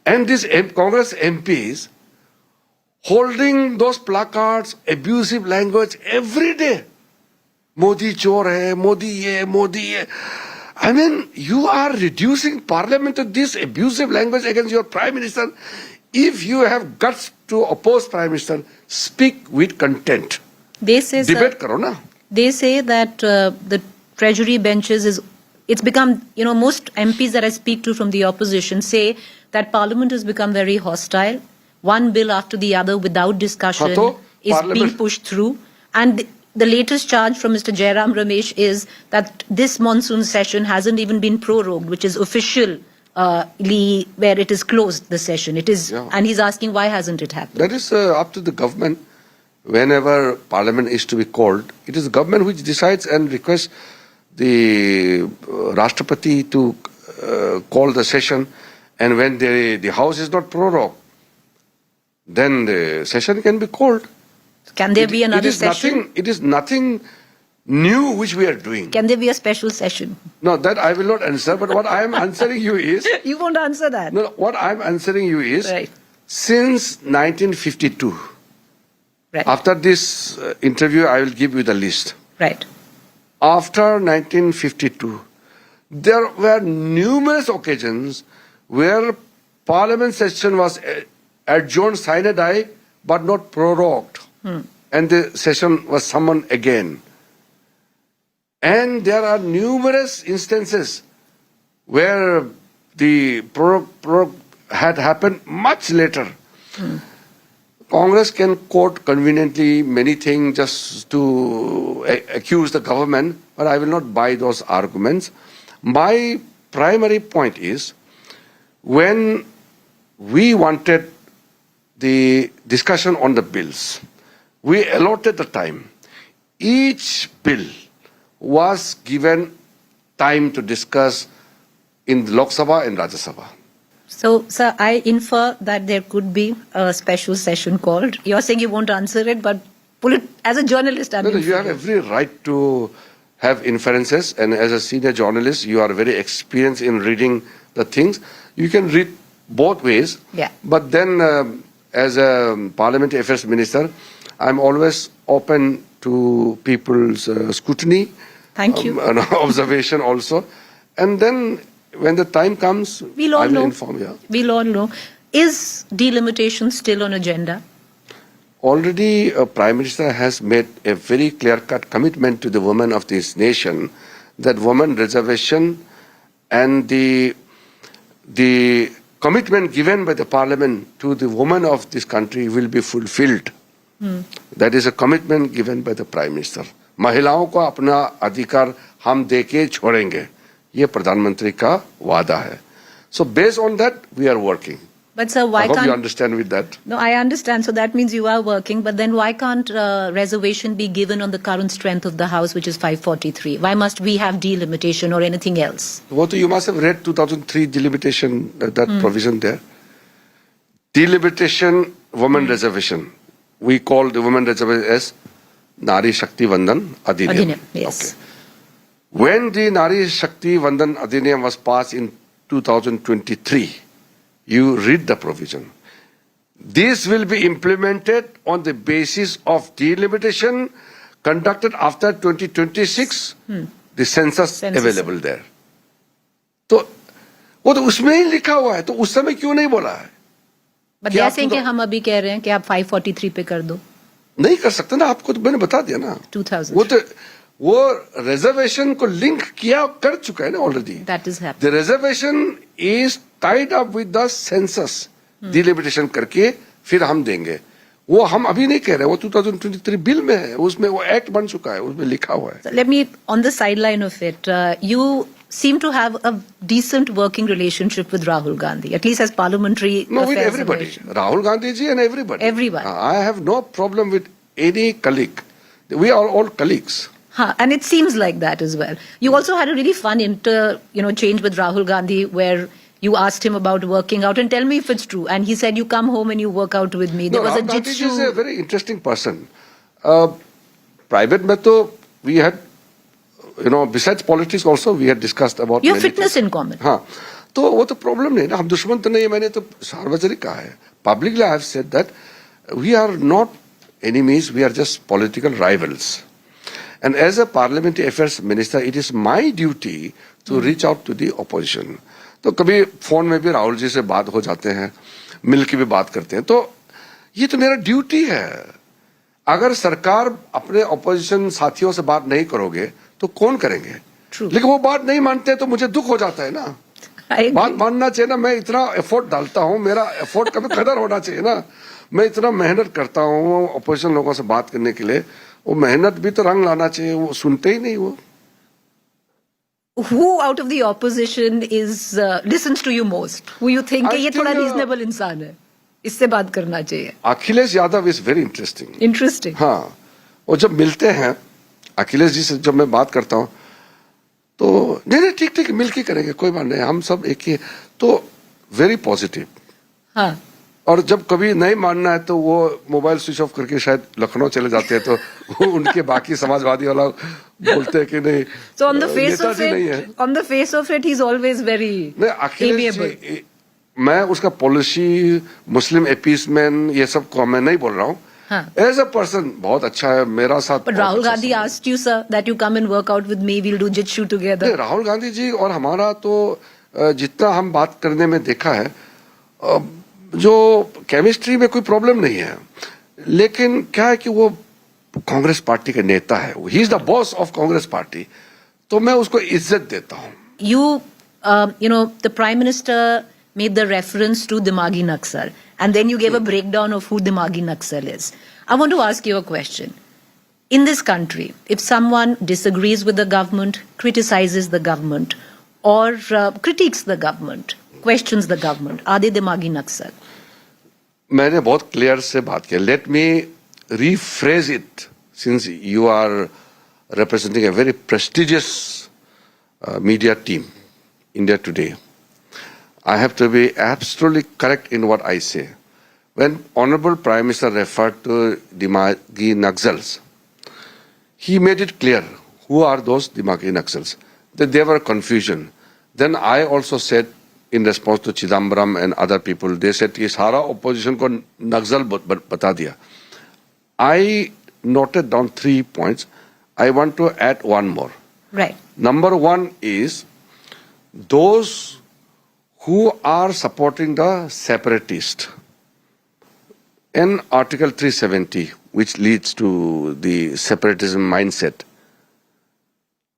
And these Congress MPs holding those placards, abusive language every day. Modi chor hai, Modi ye, Modi ye. I mean, you are reducing parliament to this abusive language against your prime minister. if you have guts to oppose Prime Minister, speak with content. They say, debate karo na. They say that the treasury benches it's become, most MPs that I speak to from the opposition say that Parliament has become very hostile. One bill after the other without discussion is being pushed through. And the latest charge from Mr. Jairam Ramesh is that this monsoon session hasn't even been prorogued, which is officially where it is closed, the session. It is, and he's asking why hasn't it happened? That is up to the government. Whenever Parliament is to be called, it is the government which decides and requests the Rashtrapati to call the session, and when the House is not prorogued, then the session can be called. Can there be another session? It is nothing new which we are doing. Can there be a special session? No, that I will not answer, but what I am answering you is... You won't answer that. No, what I am answering you is, since 1952, after this interview, I will give you the list. Right. After 1952, there were numerous occasions where Parliament session was adjourned sine die, but not prorogued. And the session was summoned again. And there are numerous instances where the prorogue had happened much later. Congress can quote conveniently many things just to accuse the government, but I will not buy those arguments. My primary point is, when we wanted the discussion on the bills, we allotted the time. Each bill was given time to discuss in the Lok Sabha and Rajya Sabha. So, sir, I infer that there could be a special session called. You're saying you won't answer it, but as a journalist, No, you have every right to have inferences, and as a senior journalist, you are very experienced in reading the things. You can read both ways. Yeah. But then, as a Parliamentary Affairs Minister, I'm always open to people's scrutiny. Thank you. And observation also. And then, when the time comes, we'll all I will know. inform you. We'll all know. Is delimitation still on agenda? Already, a Prime Minister has made a very clear-cut commitment to the women of this nation that women reservation and the commitment given by the Parliament to the women of this country will be fulfilled. That is a commitment given by the Prime Minister. महिलाओं को अपना अधिकार हम देके छोड़ेंगे. ये प्रधानमंत्री का वादा है. So based on that, we are working. But sir, why I hope can't you understand with that? No, I understand. So that means you are working. But then why can't reservation be given on the current strength of the House, which is 543? Why must we have delimitation or anything else? What you must have read 2003 delimitation, that provision there. Delimitation, women reservation. We call the women reservation as Nari Shakti Vandan Adhiniyam. Yes. Okay. When the Nari Shakti Vandan Adhiniyam was passed in 2023, you read the provision. This will be implemented on the basis of delimitation conducted after 2026, the census available there. तो वो तो उसमें ही लिखा हुआ है, तो उस समय क्यों नहीं बोला है? But they are saying कि हम अभी कह रहे हैं कि आप 543 पे कर दो. नहीं कर सकते ना, आपको तो मैंने बता दिया ना. 2000. वो रिजर्वेशन को लिंक किया कर चुका है ना already. That is happening. The reservation is tied up with the census. Delimitation करके फिर हम देंगे. वो हम अभी नहीं कह रहे, वो 2023 बिल में है, उसमें वो एक्ट बन चुका है, उसमें लिखा हुआ है. So let me, on the sideline of it, you seem to have a decent working relationship with Rahul Gandhi, at least as parliamentary No, with affairs everybody. relation. Rahul Gandhi ji and everybody. Everyone. I have no problem with any colleague. We are all colleagues. And it seems like that as well. You also had a really fun change with Rahul Gandhi where you asked him about working out, and tell me if it's true. And he said, you come home and you work out with me. There was a Rahul Gandhi jitsu. is a very interesting person. Private में तो we had, besides politics also, we had discussed about Your many fitness things. in common. हाँ, तो वो तो problem नहीं ना, हम दुश्मन तो नहीं है, मैंने तो सार्वजनिक कहा है. Publicly I have said that we are not enemies, we are just political rivals. And as a parliamentary affairs minister, it is my duty to reach out to the opposition. तो कभी फोन में भी राहुल जी से बात हो जाते हैं. मिल के भी बात करते हैं। तो ये तो मेरा ड्यूटी है। अगर सरकार अपने ऑपोजिशन साथियों से बात नहीं करोगे तो कौन करेंगे? लेकिन वो बात नहीं मानते तो मुझे दुख हो जाता है ना। बात मानना चाहिए ना। मैं इतना एफर्ट डालता हूँ, मेरा एफर्ट का भी कदर होना चाहिए ना। मैं इतना मेहनत करता हूँ ऑपोजिशन लोगों से बात करने के लिए, वो मेहनत भी तो रंग लाना चाहिए। वो सुनते ही नहीं। वो Who out of the opposition listens to you most? Who you think कि ये थोड़ा reasonable इंसान है, इससे बात करना चाहिए? Akhilesh Yadav is very interesting. Interesting. हाँ, वो जब मिलते हैं अखिलेश जी से, जब मैं बात करता हूँ तो नहीं ठीक ठीक मिल के करेंगे, कोई बात नहीं, हम सब एक ही। तो वेरी पॉजिटिव। हाँ। और जब कभी नहीं मानना है तो वो मोबाइल स्विच ऑफ करके शायद लखनऊ चले जाते हैं, तो वो उनके बाकी समाजवादी वाला बोलते हैं कि नहीं। So on the face of it, he's always very amiable. मैं उसका पॉलिसी, मुस्लिम अपीसमेंट, ये सब को मैं नहीं बोल रहा हूँ। एज अ पर्सन बहुत अच्छा है, मेरा साथ। But Rahul Gandhi asked you, sir, that you come and work out with me. We'll do jitsu together. Rahul Gandhi ji और हमारा तो जितना हम बात करने में देखा है, जो केमिस्ट्री में कोई प्रॉब्लम नहीं है। लेकिन क्या है कि वो कांग्रेस पार्टी के नेता है, he is the boss of Congress party, तो मैं उसको इज्जत देता हूँ। You know, the Prime Minister made the reference to Dimagi Naxal, and then you gave a breakdown of who Dimagi Naxal is. I want to ask you a question. In this country, if someone disagrees with the government, criticizes the government, or critiques the government, questions the government, are they Dimagi Naxal? मैंने बहुत clear से बात की। Let me rephrase it, since you are representing a very prestigious media team, India Today. I have to be absolutely correct in what I say. When Honorable Prime Minister referred to Dimagi Naxals, he made it clear who are those Dimagi Naxals, that there were confusion. Then I also said, in response to Chidambaram and other people, they said कि सारा opposition को नक्सल बता दिया। I noted down 3 points. I want to add one more. Right. Number one is those who are supporting the separatist in Article 370, which leads to the separatism mindset.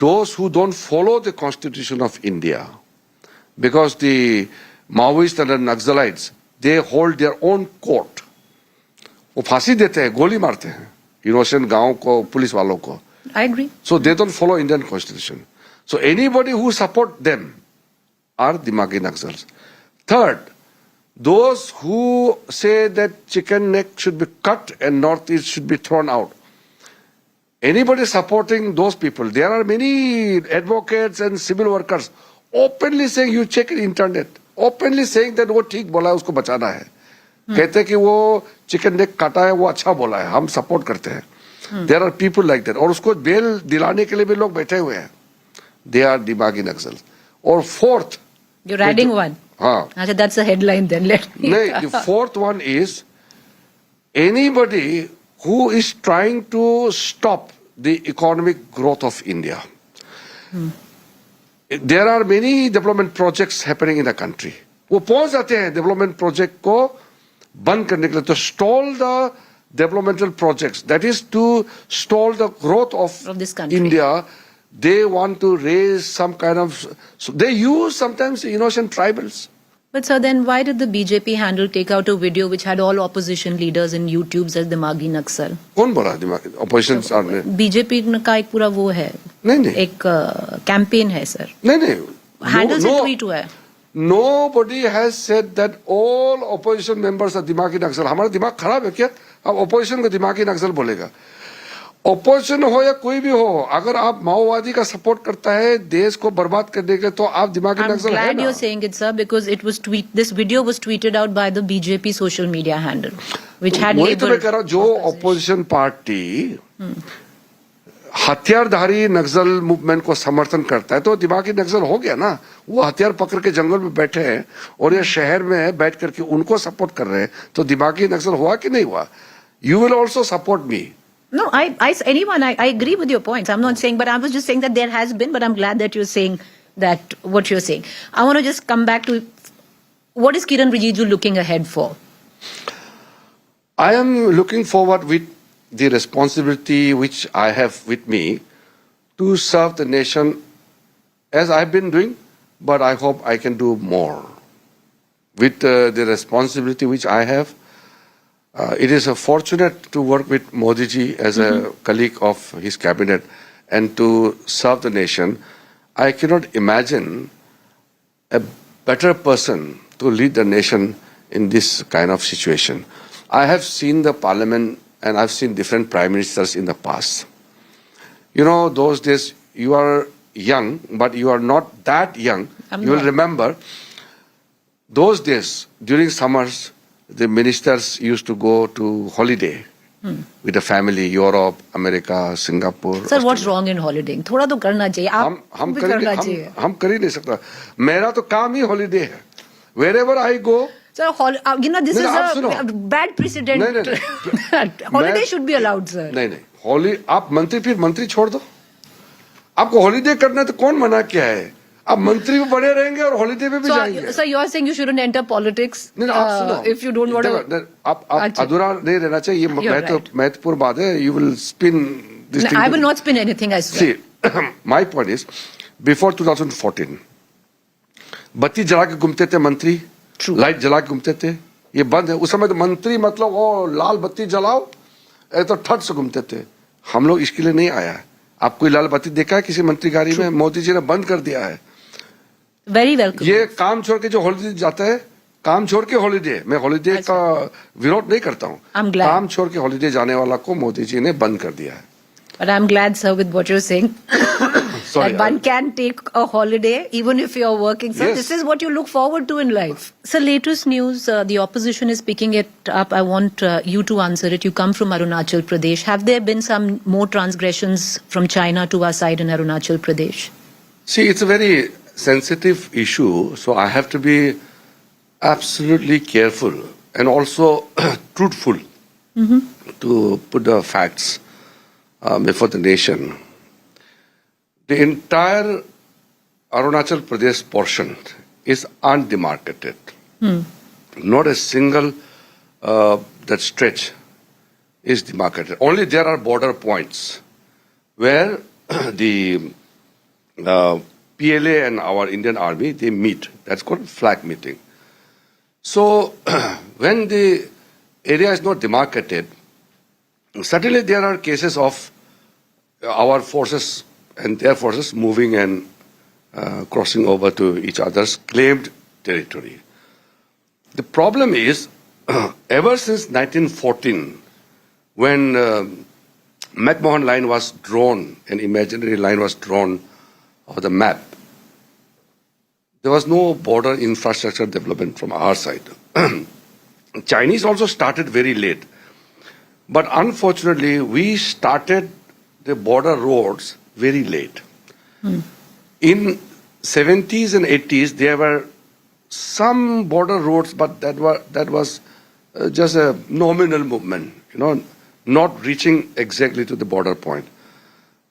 Those who don't follow the Constitution of India, because the Maoists and the Naxalites, they hold their own court. वो फांसी देते हैं, गोली मारते हैं innocent गांव को, police वालों को। I agree. So they don't follow Indian Constitution. So anybody who support them are Dimagi Naxals. Third, those who say that chicken neck should be cut and Northeast should be thrown out. Anybody supporting those people, there are many advocates and civil workers openly saying, you check internet, openly saying that वो ठीक बोला है, उसको बचाना है। कहते हैं कि वो चिकन नेक काटा है, वो अच्छा बोला है, हम सपोर्ट करते हैं। There are people like that. और उसको बेल दिलाने के लिए भी लोग बैठे हुए हैं। दे आर दिमागी नक्सल। और फोर्थ, you're adding one. हाँ, अच्छा, that's a headline then. Let me नहीं, the fourth one is anybody who is trying to stop the economic growth of India. There are many development projects happening in the country. वो पहुंच जाते हैं development project को बंद करने के लिए। तो stall the developmental projects, that is to stall the growth of this country. India. They want to raise some kind of, so they use sometimes innocent tribals. But sir, then why did the BJP handle take out a video which had all opposition leaders in YouTube as Dimagi Naxal? कौन बोला दिमागी? Opposition ने? BJP का एक पूरा वो है, नहीं, एक कैंपेन है सर। नहीं, हैंडल से ट्वीट हुआ है। Nobody has said that all opposition members are दिमागी नक्सल। हमारा दिमाग खराब है क्या? अब opposition को दिमागी नक्सल बोलेगा। ऑपोजिशन हो या कोई भी हो, अगर आप माओवादी का सपोर्ट करता है देश को बर्बाद करने के लिए, तो आप दिमागी नक्सल है ना। I'm glad you're saying it, sir, because it was this video was tweeted out by the BJP social media handle, which had वही तो मैं कह रहा हूँ, जो ऑपोजिशन पार्टी हथियारधारी नक्सल मूवमेंट को समर्थन करता है तो दिमागी नक्सल हो गया ना। वो हथियार पकड़ के जंगल में बैठे हैं और ये शहर में बैठ करके उनको सपोर्ट कर रहे हैं, तो दिमागी नक्सल हुआ कि नहीं हुआ? You will also support me. No, I agree with your points. I'm not saying, but I was just saying that there has been, but I'm glad that you're saying that what you're saying. I want to just come back to What is Kiren Rijiju looking ahead for? I am looking forward with the responsibility which I have with me to serve the nation as I've been doing, but I hope I can do more. With the responsibility which I have, it is a fortunate to work with Modi ji as a colleague of his cabinet and to serve the nation. I cannot imagine a better person to lead the nation in this kind of situation. I have seen the parliament and I've seen different prime ministers in the past. You know, those days you are young, but you are not that young. You will remember those days during summers, the ministers used to go to holiday with the family, Europe, America, Singapore. Sir, what's wrong in holidaying? थोड़ा तो करना चाहिए. हम कर ही नहीं सकता. मेरा तो काम ही holiday है. Wherever I go. Sir, you know, this is a bad precedent. Holiday should be allowed, sir. नहीं. आप मंत्री फिर मंत्री छोड़ दो. आपको holiday करना है तो कौन मना किया है? आप मंत्री भी बने रहेंगे और holiday पे भी जाएंगे. So you are saying you shouldn't enter politics if you don't want to. आप अधूरा नहीं रहना चाहिए. ये महत्वपूर्ण बात है. You will spin this thing. I will not spin anything, I swear. See, my point is, before 2014, बत्ती जला के घूमते थे मंत्री. लाइट जला के घूमते थे. ये बंद है. उस समय तो मंत्री मतलब वो लाल बत्ती जलाओ ये तो ठट से घूमते थे. हम लोग इसके लिए नहीं आया है. आप कोई लाल बत्ती देखा है किसी मंत्री गाड़ी में? मोदी जी ने बंद कर दिया है. Very welcome. ये काम छोड़ के जो हॉलीडे जाता है, काम छोड़ के हॉलीडे, मैं हॉलीडे का विरोध नहीं करता हूँ. काम छोड़ के हॉलीडे जाने वाला को मोदी जी ने बंद कर दिया है. But I'm glad, sir, with what you're saying. Sorry, that one can take a holiday even if you're working. So this is what you look forward to in life. So latest news, the opposition is picking it up. I want you to answer it. You come from Arunachal Pradesh. Have there been some more transgressions from China to our side in Arunachal Pradesh? See, it's a very sensitive issue, so I have to be absolutely careful and also truthful to put the facts before the nation. The entire Arunachal Pradesh portion is undemarcated. Not a single that stretch is demarcated. Only there are border points where the PLA and our Indian Army, they meet. That's called flag meeting. So when the area is not demarcated, certainly there are cases of our forces and their forces moving and crossing over to each other's claimed territory. The problem is, ever since 1914, when McMahon line was drawn, an imaginary line was drawn on the map, there was no border infrastructure development from our side. Chinese also started very late. But unfortunately, we started the border roads very late. In 70s and 80s, there were some border roads, but that was just a nominal movement, not reaching exactly to the border point.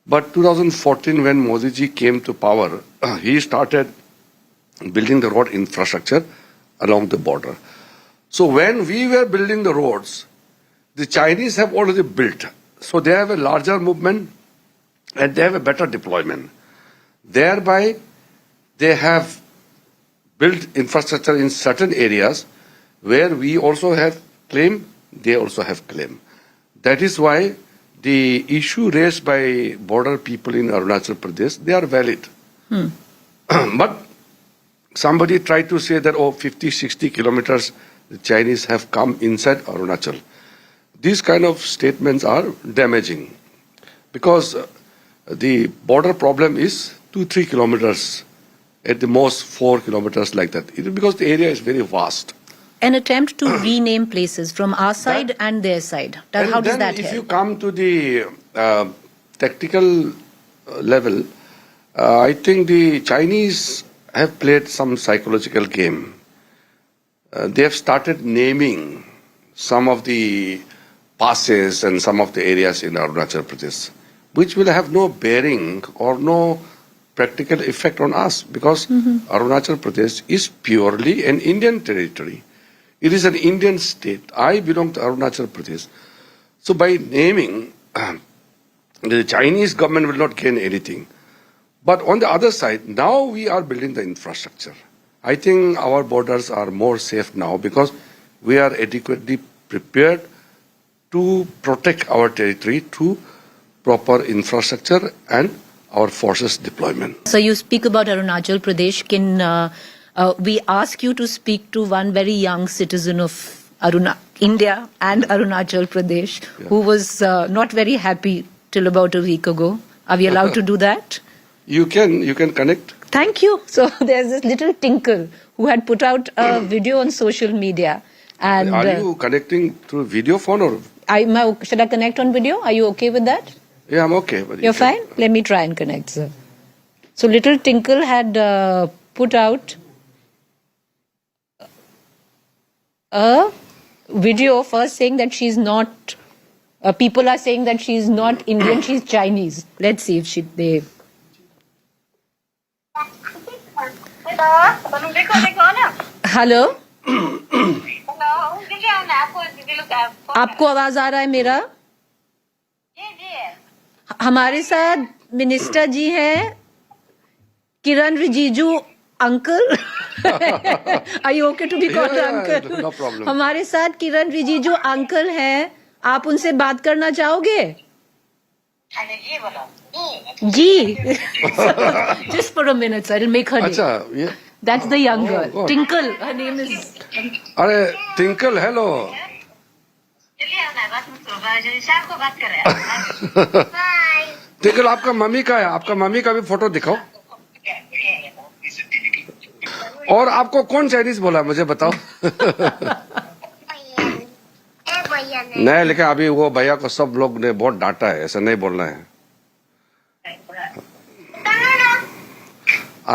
But 2014, when Modi ji came to power, he started building the road infrastructure along the border. So when we were building the roads, the Chinese have already built. So they have a larger movement and they have a better deployment. Thereby, they have built infrastructure in certain areas where we also have claim, they also have claim. That is why the issue raised by border people in Arunachal Pradesh, they are valid. But somebody tried to say that, 50, 60 kilometers the Chinese have come inside Arunachal. These kind of statements are damaging because the border problem is 2-3 kilometers, at the most 4 kilometers like that. It is because the area is very vast. An attempt to rename places from our side and their side. How does that help? If you come to the tactical level, I think the Chinese have played some psychological game. They have started naming some of the passes and some of the areas in Arunachal Pradesh, which will have no bearing or no practical effect on us because Arunachal Pradesh is purely an Indian territory. It is an Indian state. I belong to Arunachal Pradesh. So by naming, the Chinese government will not gain anything. But on the other side, now we are building the infrastructure. I think our borders are more safe now because we are adequately prepared to protect our territory through proper infrastructure and our forces deployment. So you speak about Arunachal Pradesh. Can we ask you to speak to one very young citizen of India and Arunachal Pradesh who was not very happy till about a week ago? Are we allowed to do that? You can connect. Thank you. So there's this little Tinkle who had put out a video on social media. And are you connecting through video phone or? Should I connect on video? Are you okay with that? Yeah, I'm okay. But You're fine? Let me try and connect, sir. So little Tinkle had put out a video first saying that she's not, people are saying that she's not Indian, she's Chinese. Let's see if they... hello आपको आवाज आ रहा है मेरा? हमारे साथ minister ji हैं Kiren Rijiju uncle. Are you okay to be called uncle? No problem. हमारे साथ किरण रिजिजू अंकल हैं, आप उनसे बात करना चाहोगे? जी. Just for a minute, sir. I'll make her name. अच्छा, ये. That's the young girl. God. Tinkle. Her name is. अरे Tinkle, hello. Tinkle, आपका मम्मी का है, आपका मम्मी का भी फोटो दिखाओ. और आपको कौन चाइनीज बोला मुझे बताओ. नहीं, लेकिन अभी वो भैया को सब लोग ने बहुत डांटा है, ऐसा नहीं बोलना है.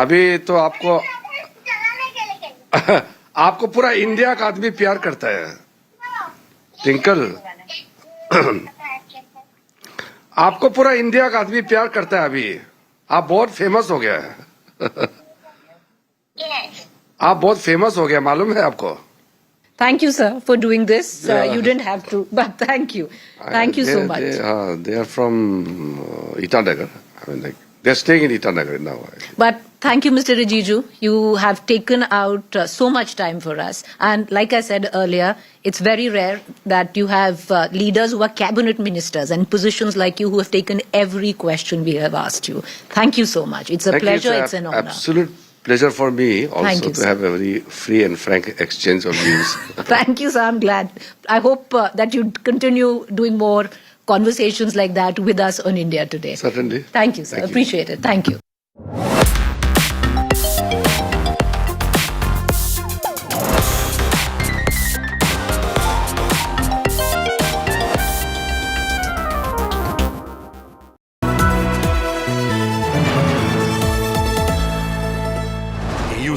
अभी तो आपको पूरा इंडिया का आदमी प्यार करता है. टिंकल, आपको पूरा इंडिया का आदमी प्यार करता है. अभी आप बहुत फेमस हो गया है. आप बहुत फेमस हो गया, मालूम है आपको? Thank you, sir, for doing this. You didn't have to, but thank you. Thank you so much. They are from Itanagar. I mean, like, they're staying in Itanagar now. But thank you, Mr. Rijiju. You have taken out so much time for us. And like I said earlier, it's very rare that you have leaders who are cabinet ministers and positions like you who have taken every question we have asked you. Thank you so much. It's a pleasure. It's an honor. Absolute pleasure for me also to have a very free and frank exchange of views. Thank you, sir. I'm glad. I hope that you continue doing more conversations like that with us on India Today. Certainly. Thank you, sir. Appreciate it. Thank you.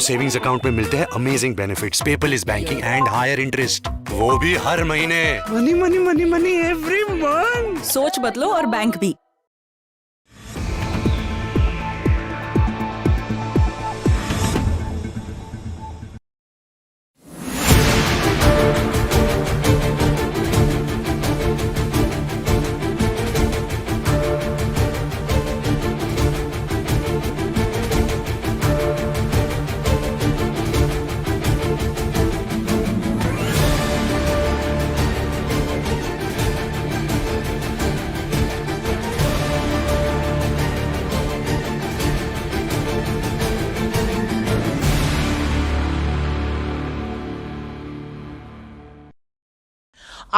Savings account में मिलते हैं amazing benefits, paperless banking and higher interest, वो भी हर महीने. Money money money money every month. सोच बदलो और बैंक भी.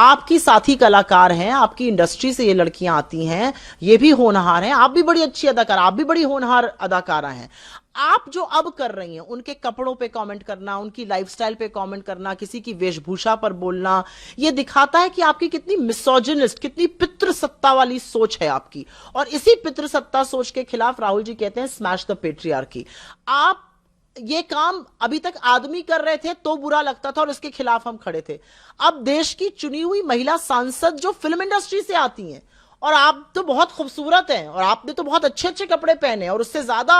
आपकी साथी कलाकार हैं, आपकी इंडस्ट्री से ये लड़कियां आती हैं, ये भी होनहार हैं. आप भी बड़ी अच्छी अदाकार, आप भी बड़ी होनहार अदाकारा हैं. आप जो अब कर रही हैं, उनके कपड़ों पे कमेंट करना, उनकी लाइफस्टाइल पे कमेंट करना, किसी की वेशभूषा पर बोलना, ये दिखाता है कि आपकी कितनी मिसोजिनिस्ट, कितनी पितृसत्ता वाली सोच है आपकी. और इसी पितृसत्ता सोच के खिलाफ राहुल जी कहते हैं स्मैश द पेट्रियार्की. आप ये काम अभी तक आदमी कर रहे थे तो बुरा लगता था और इसके खिलाफ हम खड़े थे. अब देश की चुनी हुई महिला सांसद जो फिल्म इंडस्ट्री से आती हैं और आप तो बहुत खूबसूरत हैं और आपने तो बहुत अच्छे अच्छे कपड़े पहने और उससे ज्यादा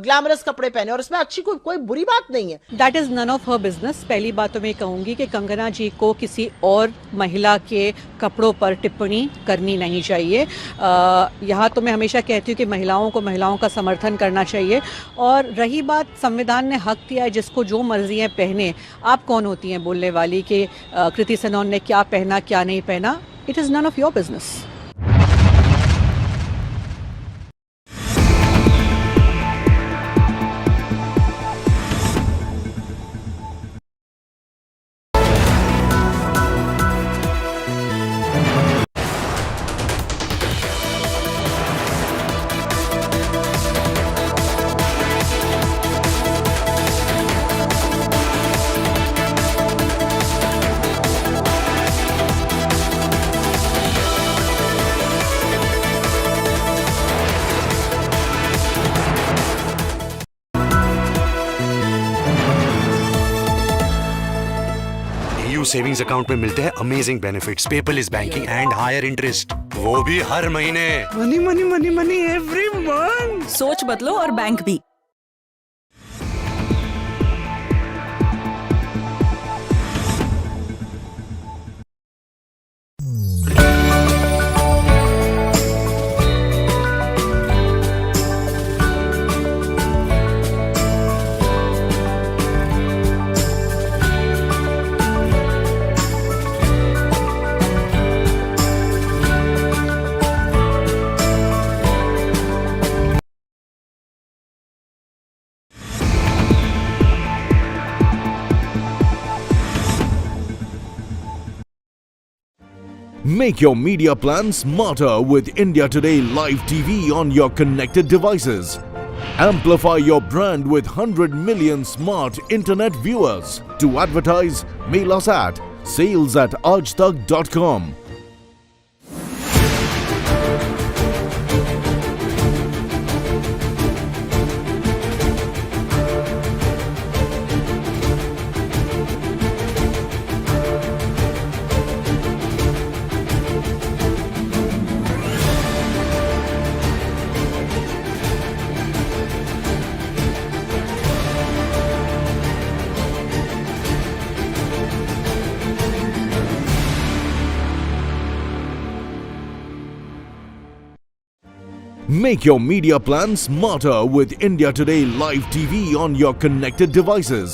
ग्लैमरस कपड़े पहने और इसमें अच्छी कोई बुरी बात नहीं है. That is none of her business. पहली बात तो मैं कहूंगी कि कंगना जी को किसी और महिला के कपड़ों पर टिप्पणी करनी नहीं चाहिए. यहाँ तो मैं हमेशा कहती हूँ कि महिलाओं का समर्थन करना चाहिए. और रही बात, संविधान ने हक दिया है जिसको जो मर्जी है पहने. आप कौन होती हैं बोलने वाली कि कृति सनोन ने क्या पहना क्या नहीं पहना? It is none of your business. Savings account में मिलते हैं amazing benefits, paperless banking and higher interest, वो भी हर महीने. Money money money money every month. सोच बदलो और बैंक भी. Make your media plan smarter with India Today Live TV on your connected devices. Amplify your brand with 100 million smart internet viewers. To advertise, mail us at sales@aajtak.com. Make your media plan smarter with India Today Live TV on your connected devices.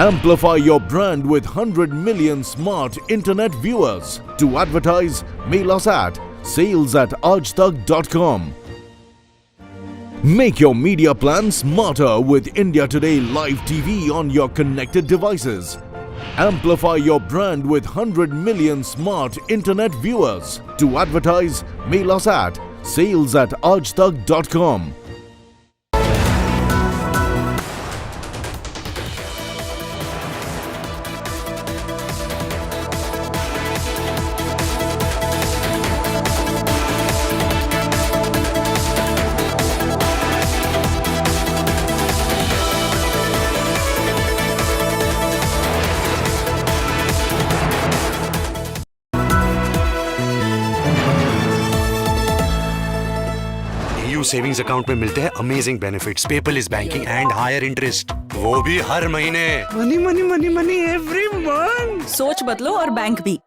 Amplify your brand with 100 million smart internet viewers. To advertise, mail us at sales@aajtak.com. Make your media plan smarter with India Today Live TV on your connected devices. Amplify your brand with 100 million smart internet viewers. To advertise, mail us at sales@aajtak.com. Savings account में मिलते हैं amazing benefits, paperless banking and higher interest, वो भी हर महीने. Money money money money every month. सोच बदलो और बैंक भी.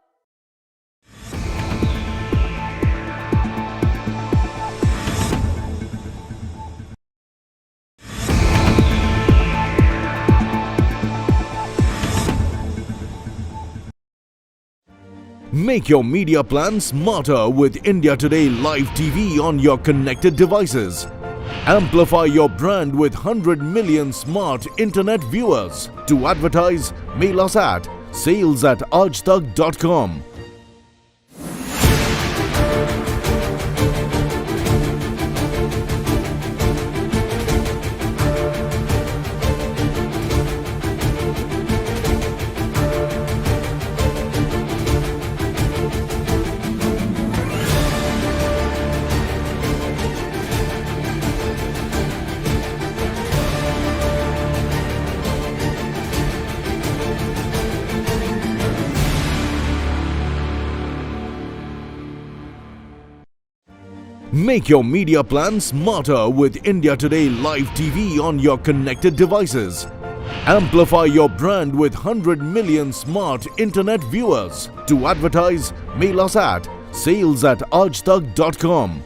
Make your media plan smarter with India Today Live TV on your connected devices. Amplify your brand with 100 million smart internet viewers. To advertise, mail us at sales@aajtak.com. Make your media plan smarter with India Today Live TV on your connected devices. Amplify your brand with 100 million smart internet viewers. To advertise, mail us at sales@aajtak.com.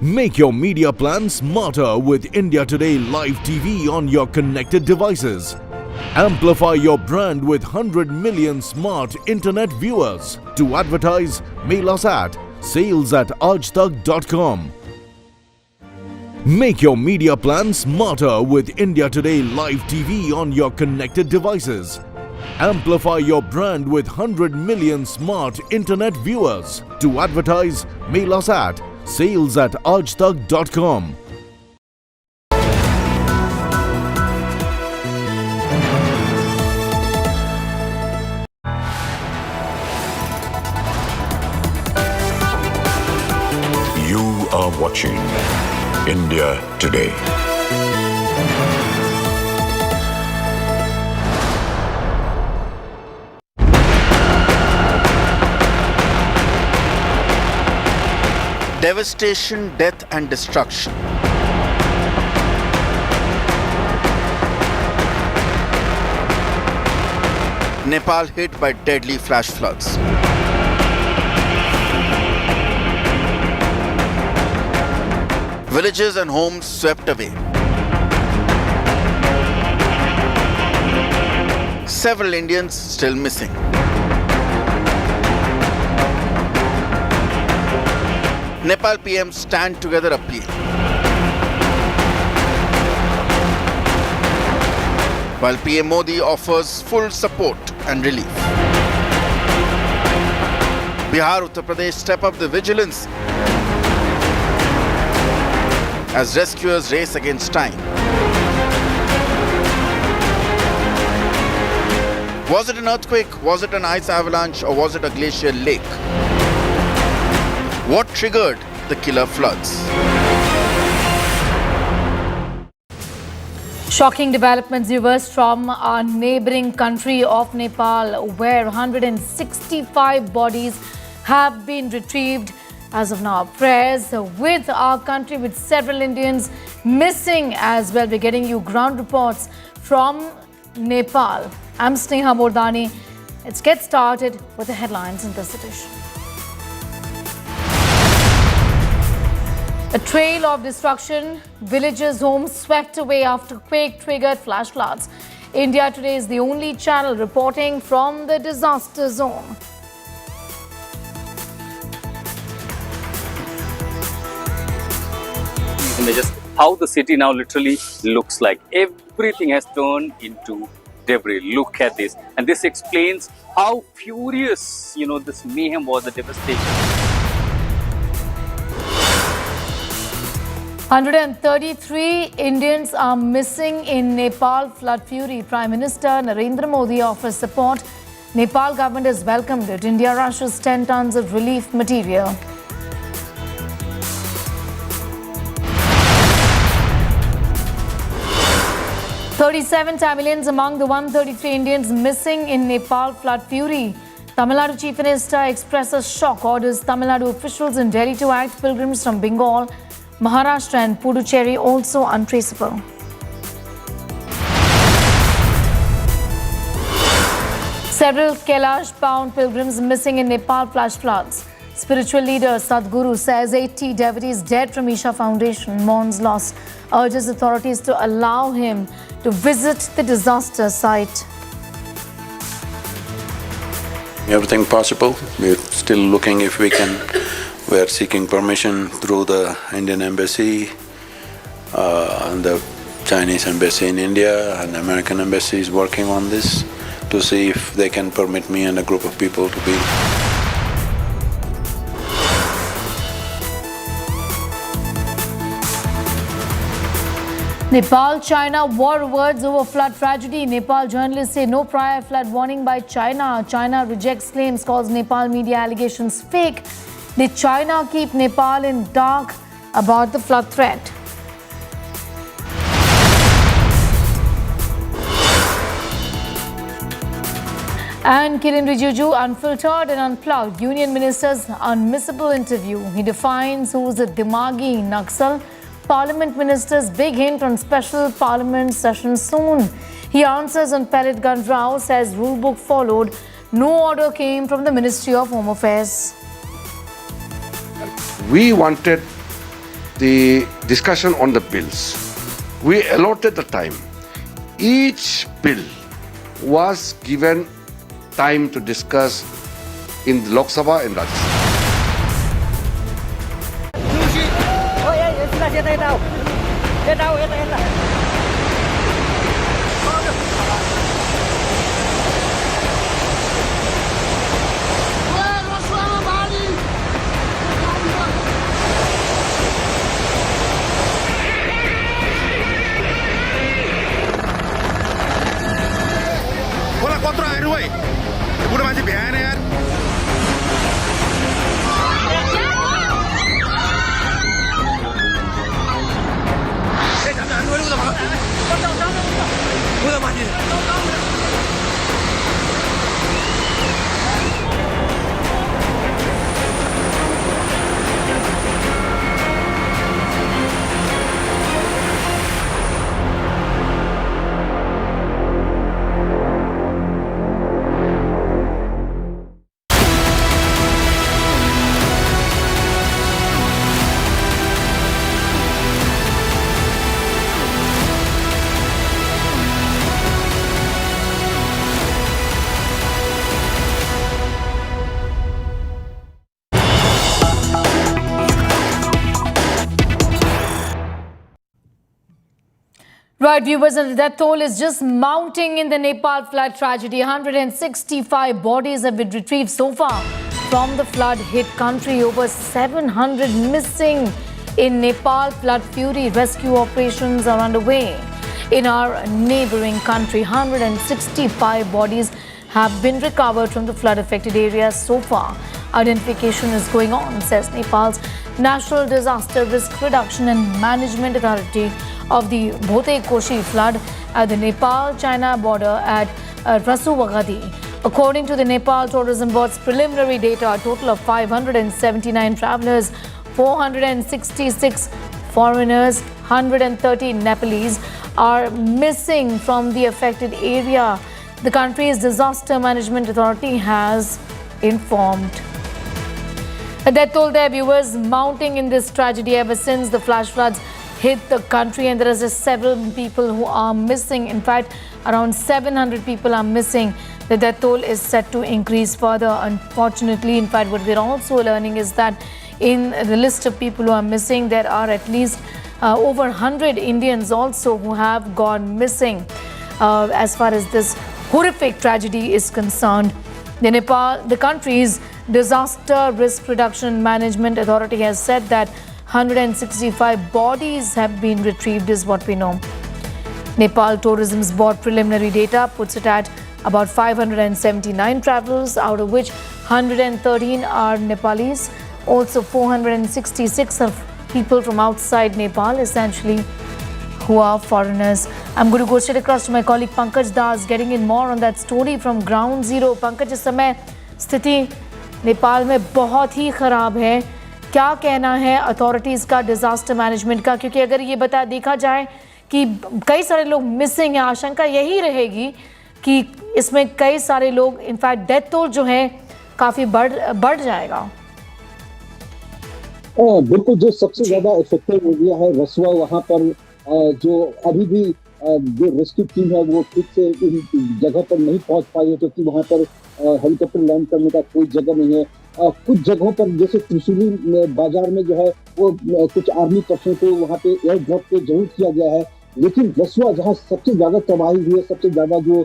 Make your media plan smarter with India Today Live TV on your connected devices. Amplify your brand with 100 million smart internet viewers. To advertise, mail us at sales@aajtak.com. Make your media plan smarter with India Today Live TV on your connected devices. Amplify your brand with 100 million smart internet viewers. To advertise, mail us at sales@aajtak.com. You are watching India Today. Devastation, death and destruction. Nepal hit by deadly flash floods. Villages and homes swept away. Several Indians still missing. Nepal PM Stand Together appeal. While PM Modi offers full support and relief. Bihar, Uttar Pradesh step up the vigilance as rescuers race against time. Was it an earthquake? Was it an ice avalanche? Or was it a glacial lake? What triggered the killer floods? Shocking developments, viewers, from our neighboring country of Nepal, where 165 bodies have been retrieved. As of now, prayers with our country, with several Indians missing as well. We're getting you ground reports from Nepal. I'm Sneha Mordani. Let's get started with the headlines in this edition. A trail of destruction, villages, homes swept away after quake-triggered flash floods. India Today is the only channel reporting from the disaster zone. Images, how the city now literally looks like. Everything has turned into debris. Look at this. And this explains how furious, this mayhem was, the devastation. 133 Indians are missing in Nepal flood fury. Prime Minister Narendra Modi offers support. Nepal government has welcomed it. India rushes 10 tons of relief material. 37 Tamilians among the 133 Indians missing in Nepal flood fury. Tamil Nadu Chief Minister expresses shock, orders Tamil Nadu officials in Delhi to act. Pilgrims from Bengal, Maharashtra and Puducherry also untraceable. Several Kailash-bound pilgrims missing in Nepal flash floods. Spiritual leader Sadhguru says 80 devotees dead from Isha Foundation, mourns loss, urges authorities to allow him to visit the disaster site. Everything possible. We're still looking if we can. We're seeking permission through the Indian Embassy, and the Chinese Embassy in India, and the American Embassy is working on this to see if they can permit me and a group of people to be. Nepal-China war words over flood tragedy. Nepal journalists say no prior flood warning by China. China rejects claims, calls Nepal media allegations fake. Did China keep Nepal in dark about the flood threat? And Kiren Rijiju, unfiltered and unplugged. Union Minister's unmissable interview. He defines who's a Dimagi Naxal. Parliament Minister's big hint on special Parliament session soon. He answers on pellet gun row, says rulebook followed. No order came from the Ministry of Home Affairs. We wanted the discussion on the bills. We allotted the time. Each bill was given time to discuss in the Lok Sabha and Rajya Sabha. Right, viewers, and the death toll is just mounting in the Nepal flood tragedy. 165 bodies have been retrieved so far from the flood-hit country. Over 700 missing in Nepal flood fury. Rescue operations are underway. In our neighboring country, 165 bodies have been recovered from the flood-affected areas so far. Identification is going on, says Nepal's National Disaster Risk Reduction and Management Authority, of the Bhote Koshi flood at the Nepal-China border at Rasuwa and Dhading. According to the Nepal Tourism Board's preliminary data, a total of 579 travelers, 466 foreigners, 130 Nepalese are missing from the affected area, the country's Disaster Management Authority has informed. A death toll there, viewers, mounting in this tragedy ever since the flash floods hit the country, and there is just several people who are missing. In fact, around 700 people are missing. The death toll is set to increase further, unfortunately. In fact, what we're also learning is that in the list of people who are missing, there are at least over 100 Indians also who have gone missing. As far as this horrific tragedy is concerned, the country's Disaster Risk Reduction and Management Authority has said that 165 bodies have been retrieved, is what we know. Nepal Tourism's Board preliminary data puts it at about 579 travelers, out of which 113 are Nepalese. Also 466 of people from outside Nepal, essentially, who are foreigners. I'm going to go straight across to my colleague Pankaj Das, getting in more on that story from ground zero. Pankaj, इस समय स्थिति नेपाल में बहुत ही ख़राब है. क्या कहना है अथॉरिटीज़ का डिज़ास्टर मैनेजमेंट का? क्योंकि अगर ये देखा जाए कि कई सारे लोग मिसिंग हैं, आशंका यही रहेगी कि इसमें कई सारे लोग, इनफैक्ट डेथ टोल जो है काफ़ी बढ़ जाएगा. बिल्कुल, जो सबसे ज्यादा इफेक्टिव एरिया है रसुआ, वहाँ पर जो अभी भी जो रेस्क्यू टीम है वो ठीक से इन जगह पर नहीं पहुंच पाई है, क्योंकि वहाँ पर हेलीकॉप्टर लैंड करने का कोई जगह नहीं है. कुछ जगहों पर जैसे त्रिशूली बाजार में जो है वो कुछ आर्मी पर्सन को वहाँ पे एयर ड्रॉप पे जरूर किया गया है, लेकिन रसुआ जहाँ सबसे ज्यादा तबाही हुई है, सबसे ज्यादा जो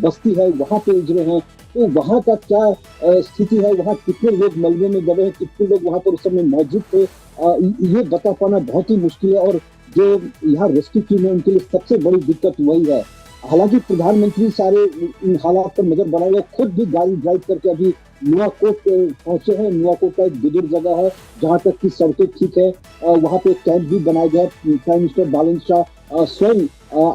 बस्ती है वहाँ पे उजरे हैं, तो वहाँ का क्या स्थिति है, वहाँ कितने लोग मलबे में दबे हैं, कितने लोग वहाँ पर उस समय मौजूद थे, ये बता पाना बहुत ही मुश्किल है. और जो यहाँ रेस्क्यू टीम है उनके लिए सबसे बड़ी दिक्कत वही है. हालांकि प्रधानमंत्री सारे इन हालात पर नजर बनाए हुए, खुद भी गाड़ी ड्राइव करके अभी नुआकोट पहुंचे हैं. नुआकोट का एक बुजुर्ग जगह है जहाँ तक की सड़कें ठीक है, वहाँ पे कैंप भी बनाया गया. प्राइम मिनिस्टर बालन शाह स्वयं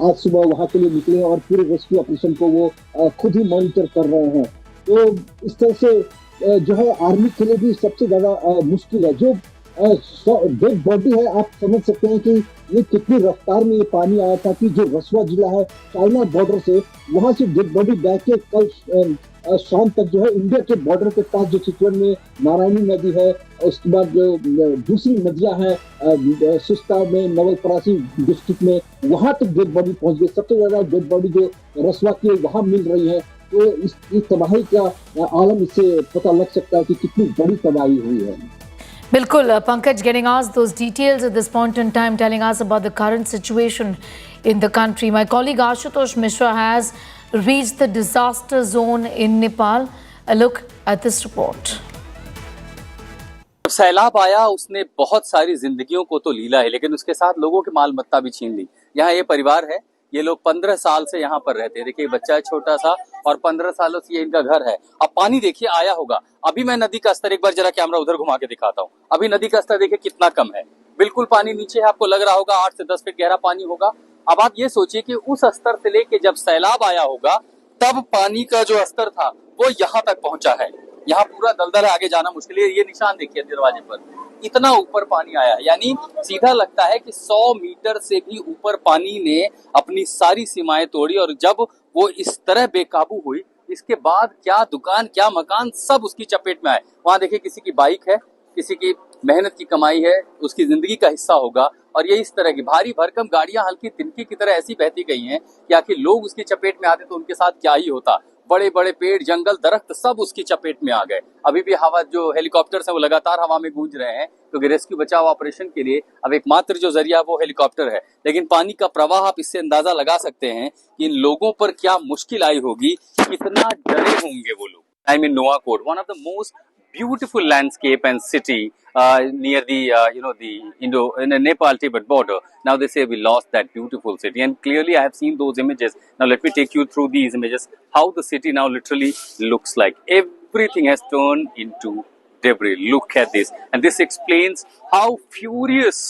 आज सुबह वहाँ के लिए निकले और पूरे रेस्क्यू ऑपरेशन को वो खुद ही मॉनिटर कर रहे हैं. तो इस तरह से जो है आर्मी के लिए भी सबसे ज्यादा मुश्किल है. जो डेड बॉडी है, आप समझ सकते हैं कि ये कितनी रफ्तार में ये पानी आया था कि जो रसुआ जिला है चाइना बॉर्डर से, वहां से डेड बॉडी बह के कल शाम तक जो है इंडिया के बॉर्डर के पास जो चितवन में नारायणी नदी है, उसके बाद जो दूसरी नदियां हैं सुस्ता में, नवलपरासी डिस्ट्रिक्ट में, वहां तक डेड बॉडी पहुंच गई. सबसे ज्यादा डेड बॉडी जो रसुआ की वहां मिल रही है. तो इस तबाही का आलम इससे पता लग सकता है कि कितनी बड़ी तबाही हुई है. Bilkul, Pankaj getting asked those details at this point in time, telling us about the current situation in the country. My colleague Ashutosh Mishra has reached the disaster zone in Nepal. A look at this report. सैलाब आया, उसने बहुत सारी जिंदगियों को तो लीला है, लेकिन उसके साथ लोगों की माल मत्ता भी छीन ली. यहाँ ये परिवार है, ये लोग 15 साल से यहाँ पर रहते हैं. देखिए बच्चा है छोटा सा और 15 सालों से ये इनका घर है. अब पानी देखिए आया होगा. अभी मैं नदी का स्तर एक बार जरा कैमरा उधर घुमा के दिखाता हूँ. अभी नदी का स्तर देखिए कितना कम है, बिल्कुल पानी नीचे है. आपको लग रहा होगा 8 से 10 फीट गहरा पानी होगा. अब आप ये सोचिए कि उस स्तर से लेके जब सैलाब आया होगा तब पानी का जो स्तर था वो यहाँ तक पहुंचा है. यहाँ पूरा दलदल है, आगे जाना मुश्किल है. ये निशान देखिए दरवाजे पर, इतना ऊपर पानी आया है. यानी सीधा लगता है कि 100 मीटर से भी ऊपर पानी ने अपनी सारी सीमाएं तोड़ी. और जब वो इस तरह बेकाबू हुई, इसके बाद क्या दुकान क्या मकान सब उसकी चपेट में आए. वहां देखिए किसी की बाइक है, किसी की मेहनत की कमाई है, उसकी जिंदगी का हिस्सा होगा. और ये इस तरह की भारी भरकम गाड़ियां हल्की तिनकी की तरह ऐसी बहती गई हैं कि आखिर लोग उसकी चपेट में आते तो उनके साथ क्या ही होता. बड़े बड़े पेड़, जंगल, दरख्त सब उसकी चपेट में आ गए. अभी भी हवा, जो हेलीकॉप्टर्स हैं वो लगातार हवा में गूंज रहे हैं, क्योंकि रेस्क्यू बचाव ऑपरेशन के लिए अब एकमात्र जो जरिया वो हेलीकॉप्टर है. लेकिन पानी का प्रवाह, आप इससे अंदाजा लगा सकते हैं कि इन लोगों पर क्या मुश्किल आई होगी, कितना डरे होंगे वो लोग. I mean Nuwakot, one of the most beautiful landscape and city near the the Nepal-Tibet border. Now they say we lost that beautiful city, and clearly I have seen those images. Now let me take you through these images, how the city now literally looks like. Everything has turned into debris. Look at this, and this explains how furious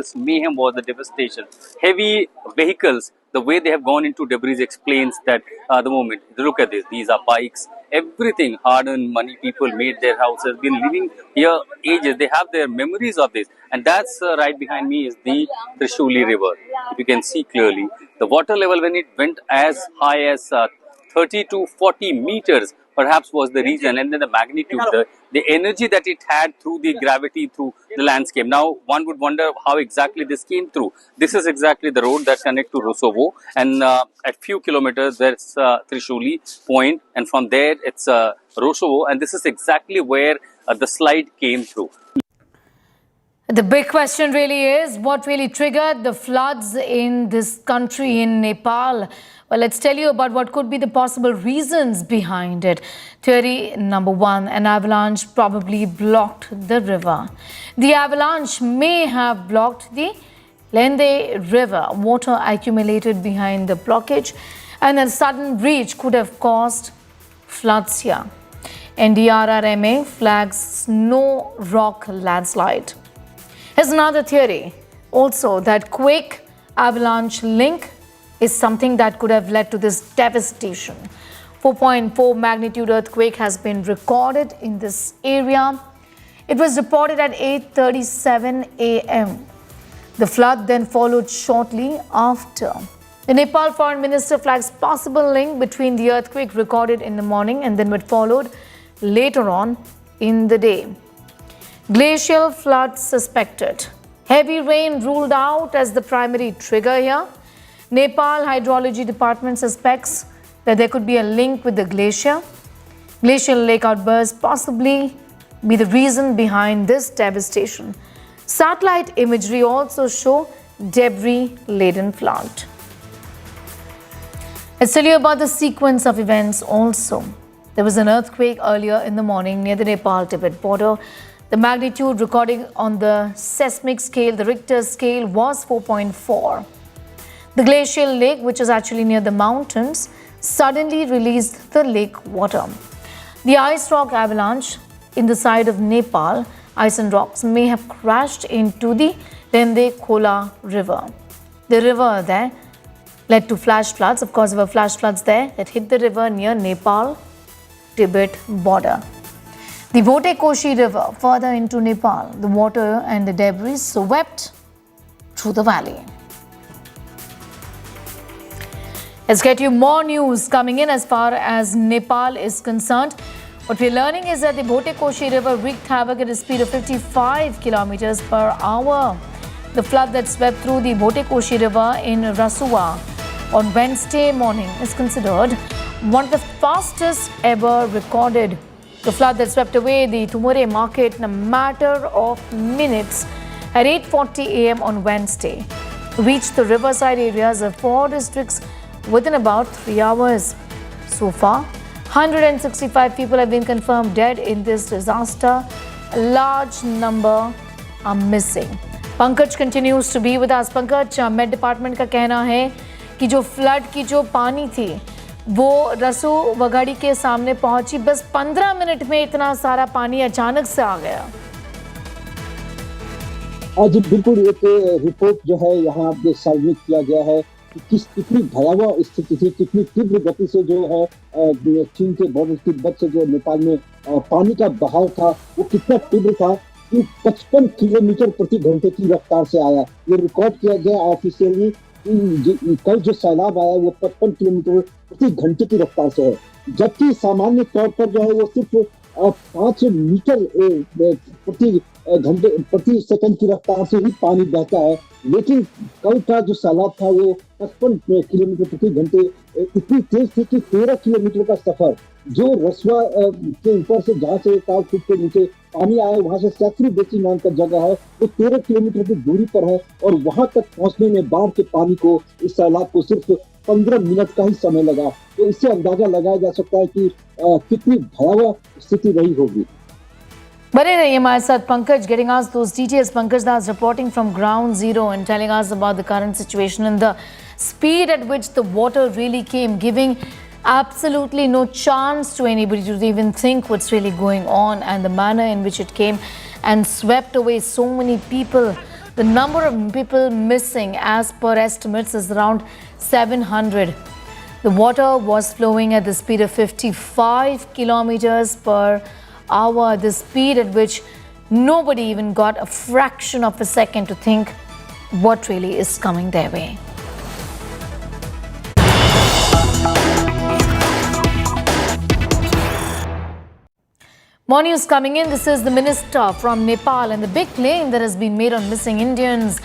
this mayhem was, the devastation. Heavy vehicles, the way they have gone into debris explains that the moment. Look at this, these are bikes. Everything, hard-earned money, people made their houses, been living here ages. They have their memories of this. And that's right behind me is the Trishuli River. If you can see clearly, the water level when it went as high as 30 to 40 meters perhaps was the reason, and then the magnitude, the energy that it had through the gravity, through the landscape. Now one would wonder how exactly this came through. This is exactly the road that connects to Rasuwa, and at few kilometers there's Trishuli point, and from there it's Rasuwa, and this is exactly where the slide came through. The big question really is what really triggered the floods in this country, in Nepal. Well, let's tell you about what could be the possible reasons behind it. Theory number one, an avalanche probably blocked the river. The avalanche may have blocked the Lende River. Water accumulated behind the blockage, and a sudden breach could have caused floods here. NDRRMA flags snow rock landslide. Here's another theory also, that quake avalanche link is something that could have led to this devastation. 4.4 magnitude earthquake has been recorded in this area. It was reported at 8:37 a.m. The flood then followed shortly after. The Nepal Foreign Minister flags possible link between the earthquake recorded in the morning and then what followed later on in the day. Glacial flood suspected. Heavy rain ruled out as the primary trigger here. Nepal Hydrology Department suspects that there could be a link with the glacier. Glacial lake outbursts possibly be the reason behind this devastation. Satellite imagery also show debris-laden flood. Let's tell you about the sequence of events also. There was an earthquake earlier in the morning near the Nepal-Tibet border. The magnitude recorded on the seismic scale, the Richter scale, was 4.4. The glacial lake, which is actually near the mountains, suddenly released the lake water. The ice rock avalanche in the side of Nepal, ice and rocks may have crashed into the Lende-Khola river. The river there led to flash floods. Of course, there were flash floods there that hit the river near Nepal-Tibet border. The Bhote-Koshi river further into Nepal, the water and the debris swept through the valley. Let's get you more news coming in as far as Nepal is concerned. What we're learning is that the Bhote-Koshi river wreaked havoc at a speed of 55 kilometers per hour. The flood that swept through the Bhote-Koshi river in Rasuwa on Wednesday morning is considered one of the fastest ever recorded. The flood that swept away the Tumure market in a matter of minutes at 8:40 a.m. on Wednesday reached the riverside areas of 4 districts within about 3 hours. So far, 165 people have been confirmed dead in this disaster. A large number are missing. Pankaj continues to be with us. Pankaj, Met Department का कहना है कि जो flood की जो पानी थी वो रसू वगाड़ी के सामने पहुंची, बस 15 मिनट में इतना सारा पानी अचानक से आ गया। आज बिल्कुल एक रिपोर्ट जो है यहाँ पे सार्वजनिक किया गया है कि कितनी भयावह स्थिति थी, कितनी तीव्र गति से जो है चीन के बॉर्डर तिब्बत से जो नेपाल में पानी का बहाव था वो कितना तीव्र था कि 55 किलोमीटर प्रति घंटे की रफ्तार से आया। ये रिकॉर्ड किया गया ऑफिशियली। कल जो सैलाब आया वो 55 किलोमीटर प्रति घंटे की रफ्तार से है, जबकि सामान्य तौर पर जो है वो सिर्फ 5 मीटर प्रति सेकंड की रफ्तार से ही पानी बहता है। लेकिन कल का जो सैलाब था वो 55 किलोमीटर प्रति घंटे इतनी तेज थी कि 13 किलोमीटर का सफर जो रसुआ के ऊपर से जहाँ से 4 फुट के नीचे पानी आया वहां से सैकड़ी बेची नाम का जगह है, वो 13 किलोमीटर की दूरी पर है और वहां तक पहुंचने में बाढ़ के पानी को, इस सैलाब को सिर्फ 15 मिनट का ही समय लगा। तो इससे अंदाजा लगाया जा सकता है कि कितनी भयावह स्थिति रही होगी। बने रहिए हमारे साथ Pankaj, getting us those details. Pankaj Das reporting from ground zero and telling us about the current situation and the speed at which the water really came, giving absolutely no chance to anybody to even think what's really going on, and the manner in which it came and swept away so many people. The number of people missing as per estimates is around 700. The water was flowing at the speed of 55 kilometers per hour, the speed at which nobody even got a fraction of a second to think what really is coming their way. More news coming in. This is the minister from Nepal and the big claim that has been made on missing Indians.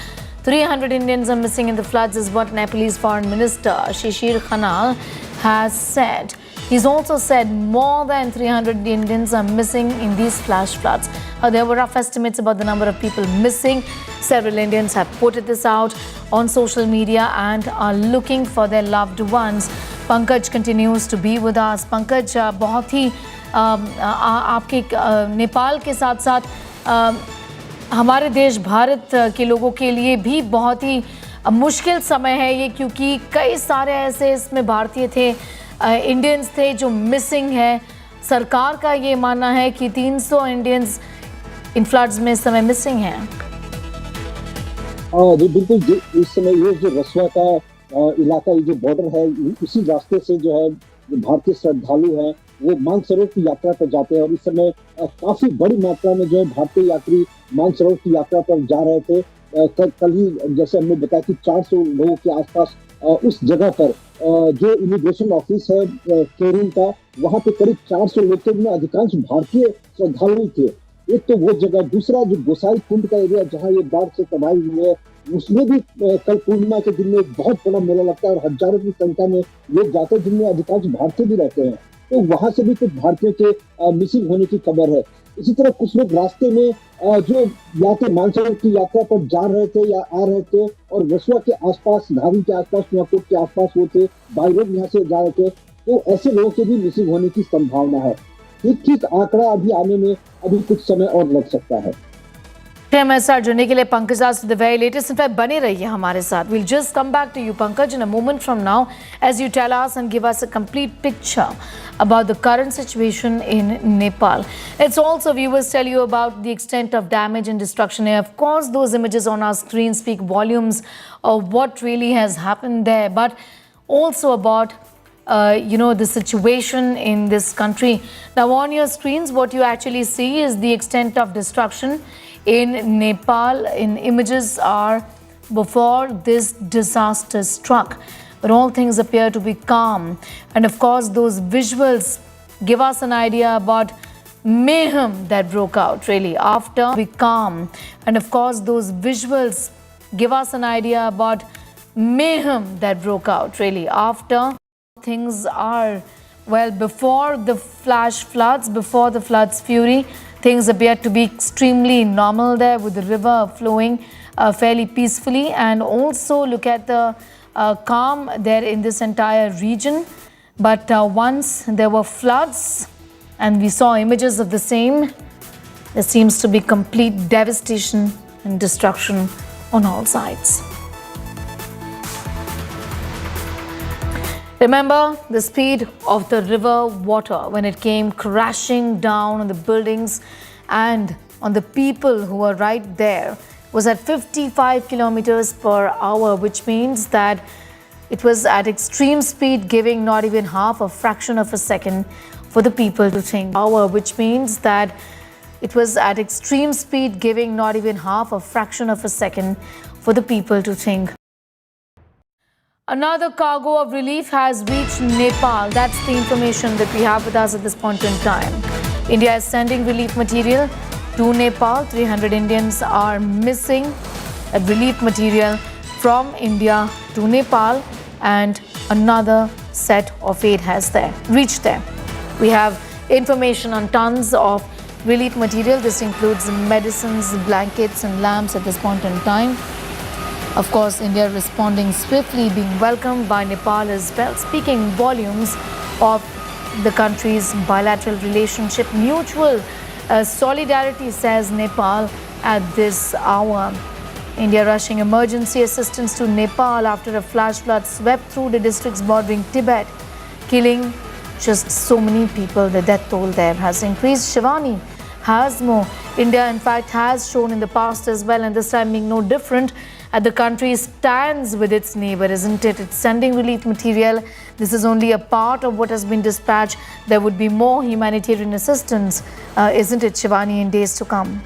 300 Indians are missing in the floods is what Nepalese Foreign Minister Shishir Khanal has said. He's also said more than 300 Indians are missing in these flash floods. There were rough estimates about the number of people missing. Several Indians have put this out on social media and are looking for their loved ones. Pankaj continues to be with us. Pankaj, बहुत ही आपके नेपाल के साथ साथ हमारे देश भारत के लोगों के लिए भी बहुत ही मुश्किल समय है ये, क्योंकि कई सारे ऐसे इसमें भारतीय थे, इंडियंस थे जो मिसिंग है। सरकार का ये मानना है कि 300 इंडियंस इन फ्लड्स में इस समय मिसिंग हैं। जी बिल्कुल इस समय ये जो रसवा का इलाका, ये जो बॉर्डर है, उसी रास्ते से जो है भारतीय श्रद्धालु हैं वो मानसरोवर की यात्रा पर जाते हैं। और इस समय काफी बड़ी मात्रा में जो है भारतीय यात्री मानसरोवर की यात्रा पर जा रहे थे। कल ही जैसे हमने बताया कि 400 लोगों के आसपास उस जगह पर जो इमिग्रेशन ऑफिस है केरल का, वहां पे करीब 400 लोग थे, जिनमें अधिकांश भारतीय श्रद्धालु थे। एक तो वो जगह, दूसरा जो गोसाई कुंड का एरिया जहाँ ये बाढ़ से तबाही हुई है, उसमें भी कल पूर्णिमा के दिन में एक बहुत बड़ा मेला लगता है और हजारों की संख्या में लोग जाते हैं, जिनमें अधिकांश भारतीय भी रहते हैं। तो वहां से भी कुछ भारतीयों के मिसिंग होने की खबर है। इसी तरह कुछ लोग रास्ते में जो या तो मानसरोवर की यात्रा पर जा रहे थे या आ रहे थे और रसुआ के आसपास, धारी के आसपास, नुआकोट के आसपास वो थे, बाई रोड यहाँ से जा रहे थे, तो ऐसे लोगों के भी मिसिंग होने की संभावना है। ठीक आंकड़ा अभी आने में अभी कुछ समय और लग सकता है। हमारे साथ जुड़ने के लिए पंकज आज द वेरी लेटेस्ट इनफैक्ट बने रहिए हमारे साथ। We'll just come back to you, Pankaj, in a moment from now as you tell us and give us a complete picture about the current situation in Nepal. Let's also, viewers, tell you about the extent of damage and destruction here. Of course, those images on our screen speak volumes of what really has happened there, but also about the situation in this country. Now, on your screens, what you actually see is the extent of destruction in Nepal. In images are before this disaster struck, but all things appear to be calm. And of course, those visuals give us an idea about mayhem that broke out really after we calm. And of course, those visuals give us an idea about mayhem that broke out really after things are, well, before the flash floods, before the floods fury, things appear to be extremely normal there, with the river flowing fairly peacefully. And also look at the calm there in this entire region. But once there were floods and we saw images of the same, there seems to be complete devastation and destruction on all sides. Remember the speed of the river water when it came crashing down on the buildings and on the people who were right there was at 55 kilometers per hour, which means that it was at extreme speed, giving not even half a fraction of a second for the people to think. Which means that it was at extreme speed, giving not even half a fraction of a second for the people to think. Another cargo of relief has reached Nepal. That's the information that we have with us at this point in time. India is sending relief material to Nepal. 300 Indians are missing. That relief material from India to Nepal, and another set of aid has reached there. We have information on tons of relief material. This includes medicines, blankets and lamps at this point in time. Of course, India responding swiftly, being welcomed by Nepal as well, speaking volumes of the country's bilateral relationship. Mutual solidarity, says Nepal at this hour. India rushing emergency assistance to Nepal after a flash flood swept through the districts bordering Tibet, killing just so many people. The death toll there has increased. Shivani has more. India, in fact, has shown in the past as well, and this time being no different. The country stands with its neighbor, isn't it? It's sending relief material. This is only a part of what has been dispatched. There would be more humanitarian assistance, isn't it, Shivani, in days to come?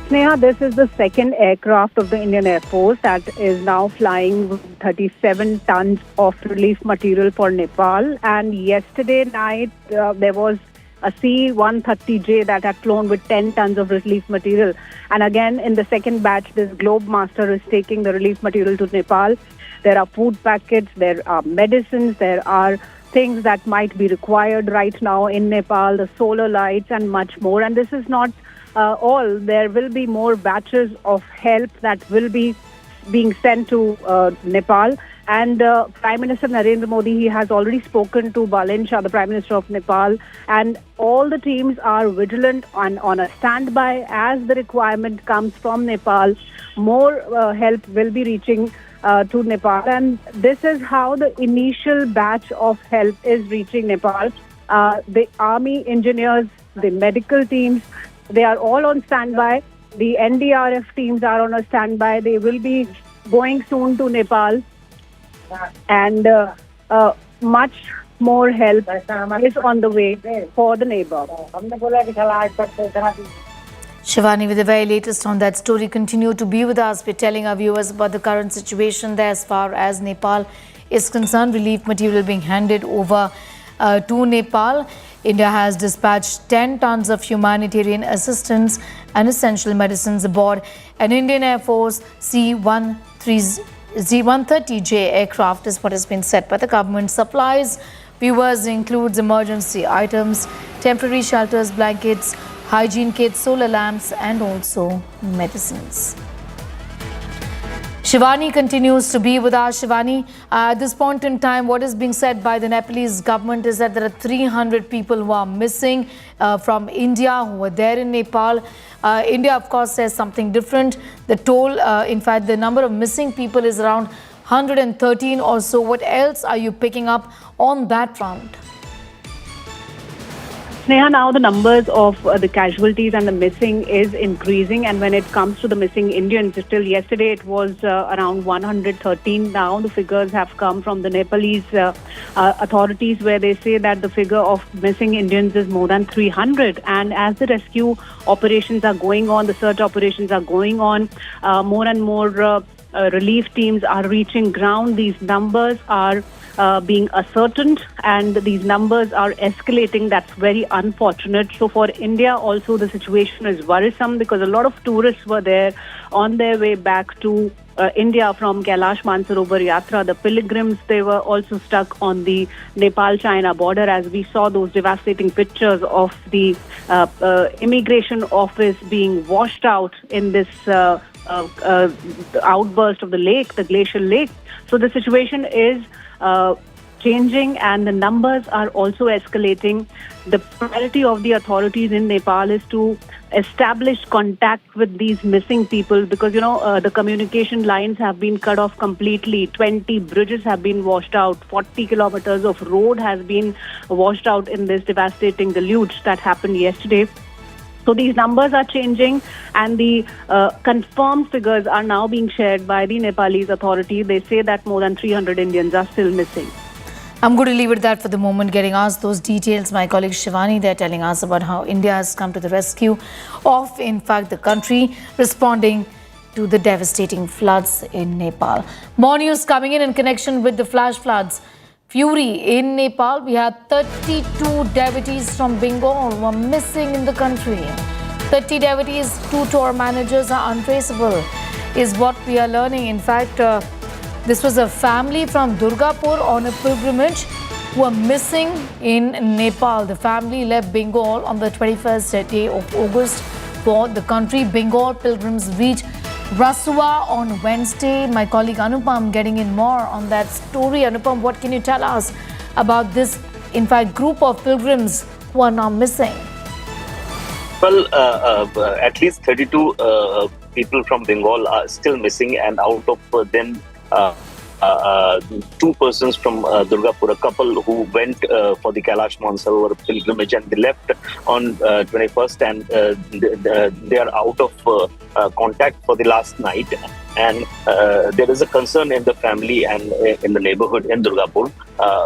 Sneha, this is the second aircraft of the Indian Air Force that is now flying with 37 tons of relief material for Nepal. And yesterday night, there was a C-130J that had flown with 10 tons of relief material. And again, in the second batch, this Globemaster is taking the relief material to Nepal. There are food packets, there are medicines, there are things that might be required right now in Nepal, the solar lights and much more. And this is not all. There will be more batches of help that will be being sent to Nepal. And Prime Minister Narendra Modi, he has already spoken to Balen Shah, the Prime Minister of Nepal, and all the teams are vigilant and on a standby as the requirement comes from Nepal. More help will be reaching to Nepal, and this is how the initial batch of help is reaching Nepal. The army engineers, the medical teams, they are all on standby. The NDRF teams are on a standby. They will be going soon to Nepal, and much more help is on the way for the neighbor. Shivani, with the very latest on that story, continue to be with us. We're telling our viewers about the current situation there as far as Nepal is concerned. Relief material being handed over to Nepal. India has dispatched 10 tons of humanitarian assistance and essential medicines aboard an Indian Air Force C-130J aircraft is what has been said by the government. Supplies, viewers, includes emergency items, temporary shelters, blankets, hygiene kits, solar lamps and also medicines. Shivani continues to be with us. Shivani, at this point in time, what is being said by the Nepalese government is that there are 300 people who are missing from India, who were there in Nepal. India, of course, says something different. The toll, in fact, the number of missing people is around 113 or so. What else are you picking up on that front? Sneha, now the numbers of the casualties and the missing is increasing, and when it comes to the missing Indians, till yesterday it was around 113. Now the figures have come from the Nepalese authorities, where they say that the figure of missing Indians is more than 300. And as the rescue operations are going on, the search operations are going on, more and more relief teams are reaching ground. These numbers are being ascertained, and these numbers are escalating. That's very unfortunate. So for India also the situation is worrisome, because a lot of tourists were there on their way back to India from Kailash Mansarovar Yatra. The pilgrims, they were also stuck on the Nepal-China border, as we saw those devastating pictures of the immigration office being washed out in this outburst of the lake, the glacial lake. So the situation is changing, and the numbers are also escalating. The priority of the authorities in Nepal is to establish contact with these missing people, because the communication lines have been cut off completely. 20 bridges have been washed out. 40 kilometers of road has been washed out in this devastating deluge that happened yesterday. So these numbers are changing, and the confirmed figures are now being shared by the Nepalese authority. They say that more than 300 Indians are still missing. I'm going to leave it at that for the moment. Getting asked those details, my colleague Shivani, they're telling us about how India has come to the rescue of, in fact, the country responding to the devastating floods in Nepal. More news coming in connection with the flash floods. Fury in Nepal. We had 32 devotees from Bengal who are missing in the country. 30 devotees, 2 tour managers are untraceable, is what we are learning. In fact, this was a family from Durgapur on a pilgrimage who are missing in Nepal. The family left Bengal on the 21st day of August for the country. Bengal pilgrims reached Rasuwa on Wednesday. My colleague Anupam getting in more on that story. Anupam, what can you tell us about this, in fact, group of pilgrims who are now missing? Well, at least 32 people from Bengal are still missing, and out of them, 2 persons from Durgapur, a couple who went for the Kailash Mansarovar pilgrimage, and they left on 21st, and they are out of contact for the last night. And there is a concern in the family and in the neighborhood in Durgapur.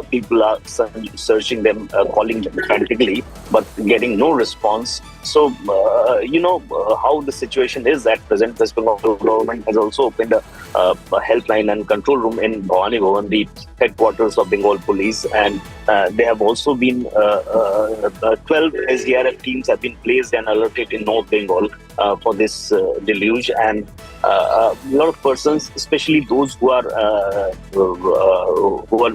People are searching them, calling them frantically, but getting no response. So, how the situation is at present. West Bengal government has also opened a helpline and control room in Bhavani Bhavan, the headquarters of Bengal police, and they have also been 12 SDRF teams have been placed and alerted in North Bengal for this deluge, and a lot of persons, especially those who are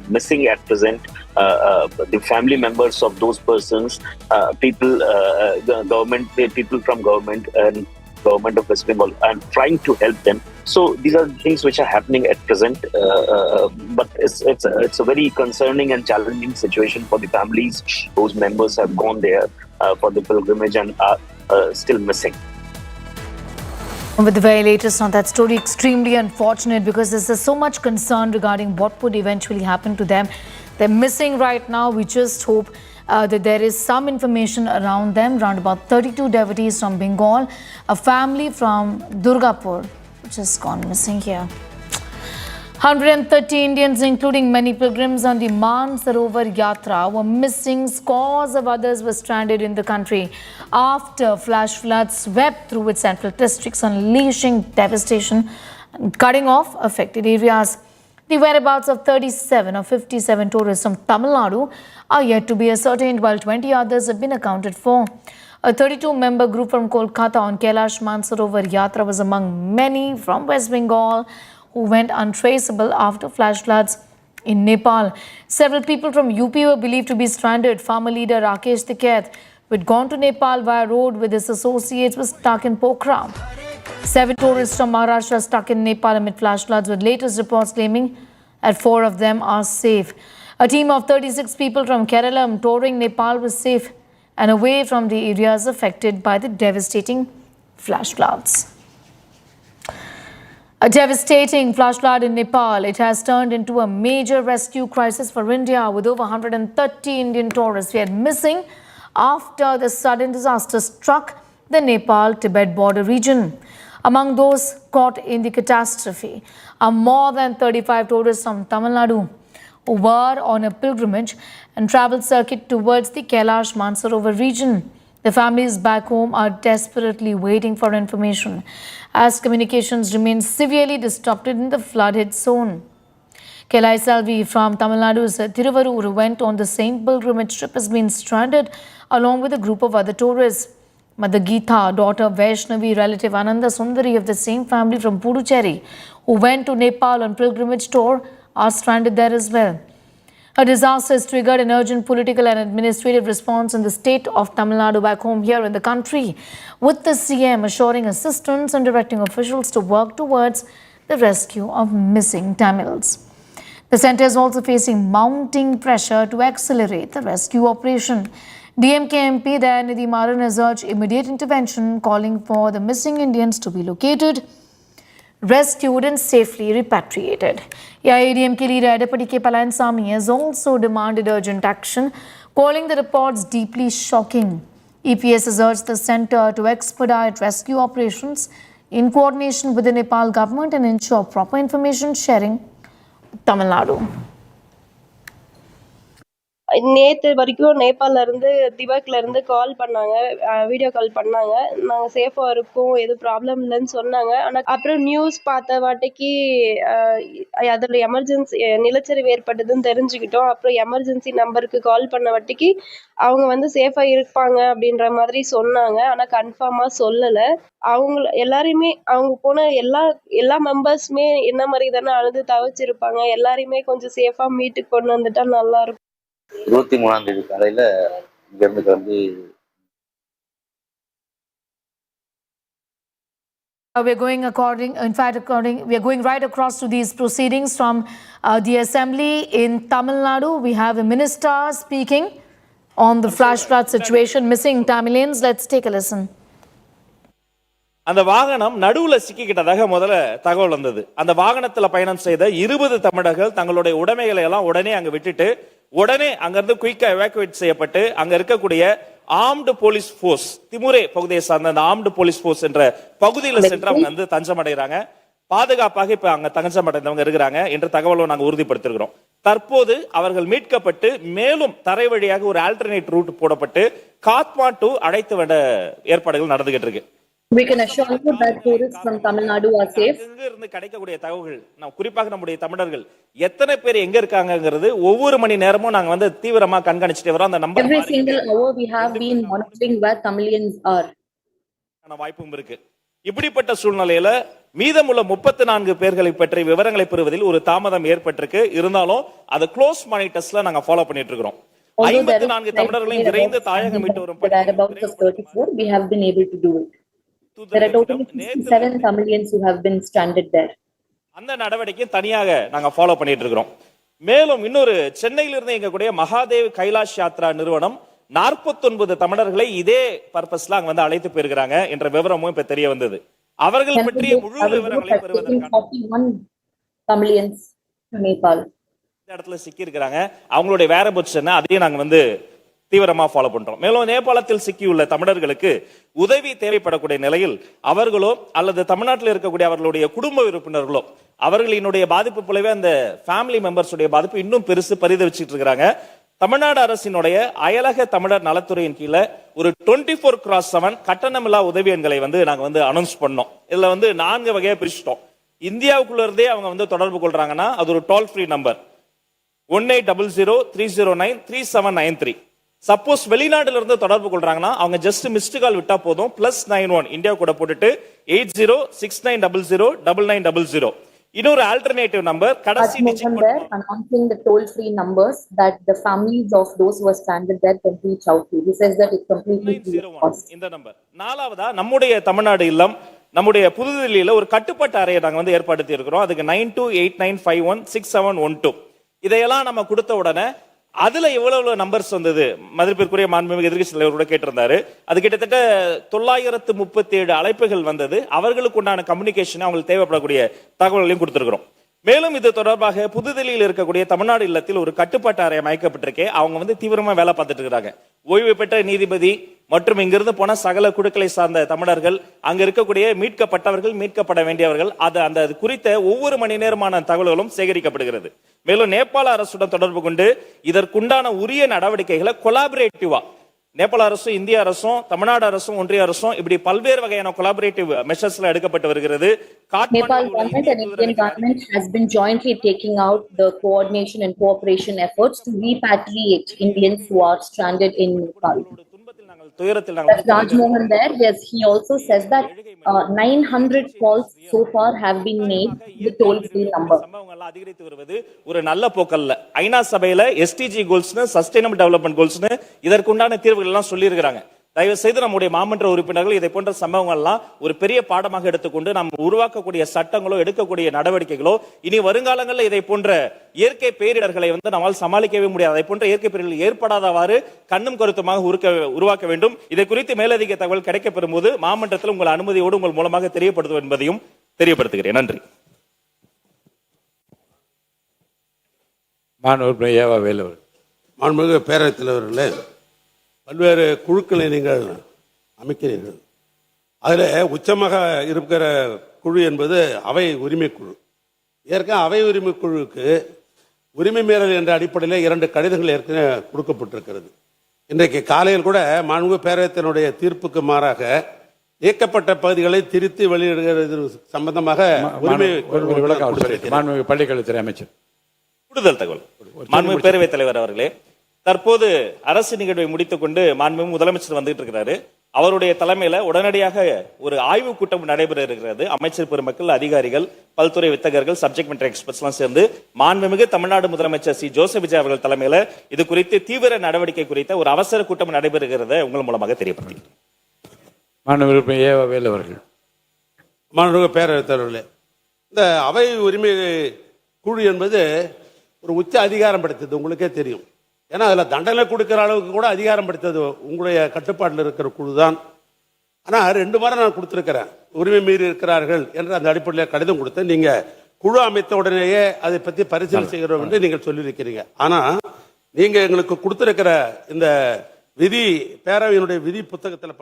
missing at present, the family members of those persons, people from government and government of West Bengal, and trying to help them. So these are things which are happening at present, but it's a very concerning and challenging situation for the families whose members have gone there for the pilgrimage and are still missing. With the very latest on that story, extremely unfortunate, because there's so much concern regarding what would eventually happen to them. They're missing right now. We just hope that there is some information around them. Around about 32 devotees from Bengal, a family from Durgapur, which has gone missing here. 130 Indians, including many pilgrims on the Mansarovar Yatra, were missing. Scores of others were stranded in the country after flash floods swept through its central districts, unleashing devastation and cutting off affected areas. The whereabouts of 37 of 57 tourists from Tamil Nadu are yet to be ascertained, while 20 others have been accounted for. A 32-member group from Kolkata on Kailash Mansarovar Yatra was among many from West Bengal who went untraceable after flash floods in Nepal. Several people from UP were believed to be stranded. Farmer leader Rakesh Tikait, who had gone to Nepal via road with his associates, was stuck in Pokhara. 7 tourists from Maharashtra stuck in Nepal amid flash floods, with latest reports claiming that 4 of them are safe. A team of 36 people from Kerala touring Nepal was safe and away from the areas affected by the devastating flash floods. A devastating flash flood in Nepal. It has turned into a major rescue crisis for India, with over 130 Indian tourists yet missing after the sudden disaster struck the Nepal-Tibet border region. Among those caught in the catastrophe are more than 35 tourists from Tamil Nadu who were on a pilgrimage and travel circuit towards the Kailash Mansarovar region. The families back home are desperately waiting for information as communications remain severely disrupted in the flood-hit zone. Kelai Salvi from Tamil Nadu's Thiruvarur, who went on the same pilgrimage trip, has been stranded along with a group of other tourists. Mother Geetha, daughter Vaishnavi, relative Ananda Sundari of the same family from Puducherry, who went to Nepal on pilgrimage tour, are stranded there as well. A disaster has triggered an urgent political and administrative response in the state of Tamil Nadu back home here in the country, with the CM assuring assistance and directing officials to work towards the rescue of missing Tamils. The centre is also facing mounting pressure to accelerate the rescue operation. DMK MP Dayanidhi Maran has urged immediate intervention, calling for the missing Indians to be located, rescued and safely repatriated. AIADMK leader Edapadi K. Palanisamy has also demanded urgent action, calling the reports deeply shocking. EPS has urged the centre to expedite rescue operations in coordination with the Nepal government and ensure proper information sharing with Tamil Nadu. நேற்று வரைக்கும் நேபாளில் இருந்து திபக்கில் இருந்து கால் பண்ணாங்க, video call பண்ணாங்க. நாங்கள் சேஃபாக இருக்கோம், எதுவும் ப்ராப்ளம் இல்லைன்னு சொன்னாங்க. ஆனால் அப்புறம் நியூஸ் பார்த்த வாட்டிக்கு அதில் எமர்ஜென்சி நிலச்சரிவு ஏற்பட்டதுன்னு தெரிஞ்சுக்கிட்டோம். அப்புறம் எமர்ஜென்சி நம்பருக்கு கால் பண்ண வாட்டிக்கு அவங்க வந்து சேஃபாக இருப்பாங்க அப்படின்ற மாதிரி சொன்னாங்க. ஆனால் கன்ஃபார்மாக சொல்லலை. எல்லாரையுமே அவங்க போன எல்லா மெம்பர்ஸுமே என்ன மாதிரி தானே அழுது தவிச்சிருப்பாங்க. எல்லாரையுமே கொஞ்சம் சேஃபாக மீட்டுக்கு கொண்டு வந்துட்டா நல்லா இருக்கும். 23ஆம் தேதி காலையில இங்கிருந்து கிளம்பி We are going we are going right across to these proceedings from the assembly in Tamil Nadu. We have a minister speaking on the flash flood situation, missing Tamilians. Let's take a listen. அந்த வாகனம் நடுவுல சிக்கிக்கிட்டதாக முதல்ல தகவல் வந்தது. அந்த வாகனத்துல பயணம் செய்த 20 தமிழர்கள் தங்களுடைய உடைமைகளை எல்லாம் உடனே அங்க விட்டுட்டு உடனே அங்கிருந்து குயிக்கா எவாக்குவேட் செய்யப்பட்டு அங்க இருக்கக்கூடிய ஆர்ம்டு போலீஸ் போர்ஸ், திமுரே பகுதியை சார்ந்த அந்த ஆர்ம்டு போலீஸ் போர்ஸ் என்ற பகுதியில் சென்று அவங்க வந்து தஞ்சம் அடைகிறாங்க. பாதுகாப்பாக இப்ப அங்க தஞ்சம் அடைந்தவங்க இருக்கிறாங்க என்ற தகவலும் நாங்க உறுதிப்படுத்திருக்கிறோம். தற்போது அவர்கள் மீட்கப்பட்டு மேலும் தரை வழியாக ஒரு ஆல்டர்னேட் ரூட் போடப்பட்டு காத்மாண்டு அழைத்து வந்த ஏற்பாடுகள் நடந்துகிட்டு இருக்கு. We can assure you that tourists from Tamil Nadu are safe. இங்க இருந்து கிடைக்கக்கூடிய தகவல்கள், நான் குறிப்பாக நம்முடைய தமிழர்கள் எத்தனை பேர் எங்க இருக்காங்கங்கிறது ஒவ்வொரு மணி நேரமும் நாங்க வந்து தீவிரமா கண்காணிச்சிட்டே வரோம். அந்த number every single hour we have been monitoring where Tamilians are. வாய்ப்பும் இருக்கு. இப்படிப்பட்ட சூழ்நிலையில மீதமுள்ள 34 பேர்களை பற்றி விவரங்களை பெறுவதில் ஒரு தாமதம் ஏற்பட்டிருக்கு. இருந்தாலும் அது க்ளோஸ் மானிட்டர்ஸ்ல நாங்க ஃபாலோ பண்ணிட்டு இருக்கோம். 54 தமிழர்களையும் விரைந்து தாயகம் மீட்டு வரும் we have been able to do it. There are totally 67 Tamilians who have been stranded there. அந்த நடவடிக்கையை தனியாக நாங்க ஃபாலோ பண்ணிட்டு இருக்கோம். மேலும் இன்னொரு சென்னையில இருந்து எங்க கூடிய மகாதேவ் கைலாஷ் யாத்ரா நிறுவனம் 49 தமிழர்களை இதே பர்பஸ்ல அங்க வந்து அழைத்து போயிருக்காங்க என்ற விவரமும் இப்ப தெரிய வந்தது. அவர்கள் பற்றிய முழு விவரங்களை பெறுவதற்காக 41 Tamilians to Nepal. இந்த இடத்துல சிக்கி இருக்காங்க. அவங்களுடைய வேற பொசிஷன் அதையும் நாங்க வந்து தீவிரமா ஃபாலோ பண்றோம். மேலும் நேபாளத்தில் சிக்கியுள்ள தமிழர்களுக்கு உதவி தேவைப்படக்கூடிய நிலையில் அவர்களோ அல்லது தமிழ்நாட்டில் இருக்கக்கூடிய அவர்களுடைய குடும்ப உறுப்பினர்களோ அவர்களினுடைய பாதிப்பு போலவே அந்த ஃபேமிலி மெம்பர்ஸ் உடைய பாதிப்பு இன்னும் பெருசு பரிதவிச்சுட்டு இருக்காங்க. தமிழ்நாடு அரசினுடைய அயலக தமிழர் நலத்துறையின் கீழே ஒரு 24x7 கட்டணமில்லா உதவி எண்களை நாங்க அனௌன்ஸ் பண்ணோம். இதுல 4 வகையா பிரிச்சிட்டோம். இந்தியாவுக்குள்ள இருந்தே அவங்க தொடர்பு கொள்றாங்கன்னா அது ஒரு டோல் ஃப்ரீ நம்பர் 1800-309-3793. சப்போஸ் வெளிநாடுல இருந்து தொடர்பு கொள்றாங்கன்னா அவங்க ஜஸ்ட் மிஸ்டு கால் விட்டா போதும், +91 இந்தியா கூட போட்டுட்டு 8069009900. இன்னொரு ஆல்டர்னேட்டிவ் நம்பர் கடைசி announcing the toll free numbers that the families of those who are stranded there can reach out to. He says that it's completely free. இந்த நம்பர். நாலாவதா நம்முடைய தமிழ்நாடு இல்லம் நம்முடைய புதுதில்லியில ஒரு கட்டுப்பாட்டு அறையை நாங்க ஏற்படுத்தி இருக்கிறோம். அதுக்கு 9289516712. இதையெல்லாம் நம்ம கொடுத்த உடனே அதுல எவ்வளவு நம்பர்ஸ் வந்தது மதிப்பிற்குரிய மாண்புமிகு எதிர்க்கட்சி தலைவரோட கேட்டிருந்தாரு. அது கிட்டத்தட்ட 937 அழைப்புகள் வந்தது. அவர்களுக்கு உண்டான கம்யூனிகேஷன் அவங்களுக்கு தேவைப்படக்கூடிய தகவல்களையும் கொடுத்திருக்கிறோம். மேலும் இது தொடர்பாக புதுதில்லியில் இருக்கக்கூடிய தமிழ்நாடு இல்லத்தில் ஒரு கட்டுப்பாட்டு அறை அமைக்கப்பட்டிருக்கே. அவங்க தீவிரமா வேலை பார்த்துட்டு இருக்காங்க. ஓய்வு பெற்ற நீதிபதி மற்றும் இங்கிருந்து போன சகல குழுக்களை சார்ந்த தமிழர்கள், அங்க இருக்கக்கூடிய மீட்கப்பட்டவர்கள், மீட்கப்பட வேண்டியவர்கள், அந்த குறித்த ஒவ்வொரு மணி நேரமான தகவல்களும் சேகரிக்கப்படுகிறது. மேலும் நேபாள அரசுடன் தொடர்பு கொண்டு இதற்குண்டான உரிய நடவடிக்கைகளை கொலாபரேட்டிவா நேபாள அரசும் இந்திய அரசும் தமிழ்நாடு அரசும் ஒன்றிய அரசும் இப்படி பல்வேறு வகையான கொலாபரேட்டிவ் மெஷர்ஸ்ல எடுக்கப்பட்டு வருகிறது. Nepal government and Indian government has been jointly taking out the coordination and cooperation efforts to repatriate Indians who are stranded in Nepal. Rajmohan there, yes, he also says that 900 calls so far have been made the toll free number. அதிகரித்து வருவது ஒரு நல்ல போக்கல்ல. ஐநா சபையில SDG கோல்ஸ்னு sustainable development கோல்ஸ்னு இதற்குண்டான தீர்வுகள் எல்லாம் சொல்லி இருக்காங்க. தயவு செய்து நம்முடைய மாமன்ற உறுப்பினர்கள் இதை போன்ற சம்பவங்கள் எல்லாம் ஒரு பெரிய பாடமாக எடுத்துக்கொண்டு நாம் உருவாக்கக்கூடிய சட்டங்களோ எடுக்கக்கூடிய நடவடிக்கைகளோ இனி வருங்காலங்களில் இதை போன்ற இயற்கை பேரிடர்களை நம்மால் சமாளிக்கவே முடியாது. அதை போன்ற இயற்கை பேரிடர்கள் ஏற்படாதவாறு கண்ணும் கருத்துமாக உருவாக்க வேண்டும். இதை குறித்து மேலதிக தகவல் கிடைக்கப்பெறும் போது மாமன்றத்தில் உங்கள் அனுமதியோடு உங்கள் மூலமாக தெரியப்படுத்தும் என்பதையும் தெரியப்படுத்துகிறேன். நன்றி. மாண்புமிகு பேரவைத் தலைவர்களே, பல்வேறு குழுக்களை நீங்கள் அமைக்கிறீர்கள். அதில் உச்சமாக இருக்கிற குழு என்பது அவை உரிமை குழு. ஏற்கனவே அவை உரிமை குழுவுக்கு உரிமை மீறல் என்ற அடிப்படையில் 2 கடிதங்கள் ஏற்கனவே கொடுக்கப்பட்டிருக்கிறது. இன்றைக்கு காலையில் கூட மாண்புமிகு பேரவைத்தினுடைய தீர்ப்புக்கு மாறாக இயக்கப்பட்ட பகுதிகளை திருத்தி வெளியிடுகிறது சம்பந்தமாக உரிமை பள்ளிக்கல்வித்துறை அமைச்சர் கூடுதல் தகவல். மாண்புமிகு பேரவைத் தலைவர் அவர்களே, தற்போது அரசு நிகழ்வை முடித்துக் கொண்டு மாண்புமிகு முதலமைச்சர் வந்துட்டு இருக்கிறாரு. அவருடைய தலைமையில உடனடியாக ஒரு ஆய்வு கூட்டம் நடைபெற இருக்கிறது. அமைச்சர் பெருமக்கள், அதிகாரிகள், பல்துறை வித்தகர்கள், சப்ஜெக்ட் மேட்டர் எக்ஸ்பர்ட்ஸ் எல்லாம் சேர்ந்து மாண்புமிகு தமிழ்நாடு முதலமைச்சர் சி ஜோசப் விஜய் அவர்கள் தலைமையில இது குறித்து தீவிர நடவடிக்கை குறித்த ஒரு அவசர கூட்டம் நடைபெறுகிறத உங்கள் மூலமாக தெரியப்படுத்துகிறேன். மாண்புமிகு பேரவைத் தலைவர்களே, இந்த அவை உரிமை குழு என்பது ஒரு உச்ச அதிகாரம் படைத்தது, உங்களுக்கே தெரியும். ஏன்னா அதில் தண்டனை கொடுக்கிற அளவுக்கு கூட அதிகாரம் படுத்தது உங்களுடைய கட்டுப்பாட்டில் இருக்கிற குழு தான். ஆனால் 2 முறை நான் கொடுத்துருக்கிறேன், உரிமை மீறி இருக்கிறார்கள் என்ற அந்த அடிப்படையில் கடிதம் கொடுத்தேன். நீங்கள் குழு அமைத்த உடனேயே அதை பற்றி பரிசீலனை செய்கிறோம் என்று நீங்கள் சொல்லியிருக்கிறீங்க. ஆனால் நீங்கள் எங்களுக்கு கொடுத்துருக்கிற இந்த விதி, பேரவையினுடைய விதி புத்தகத்தில்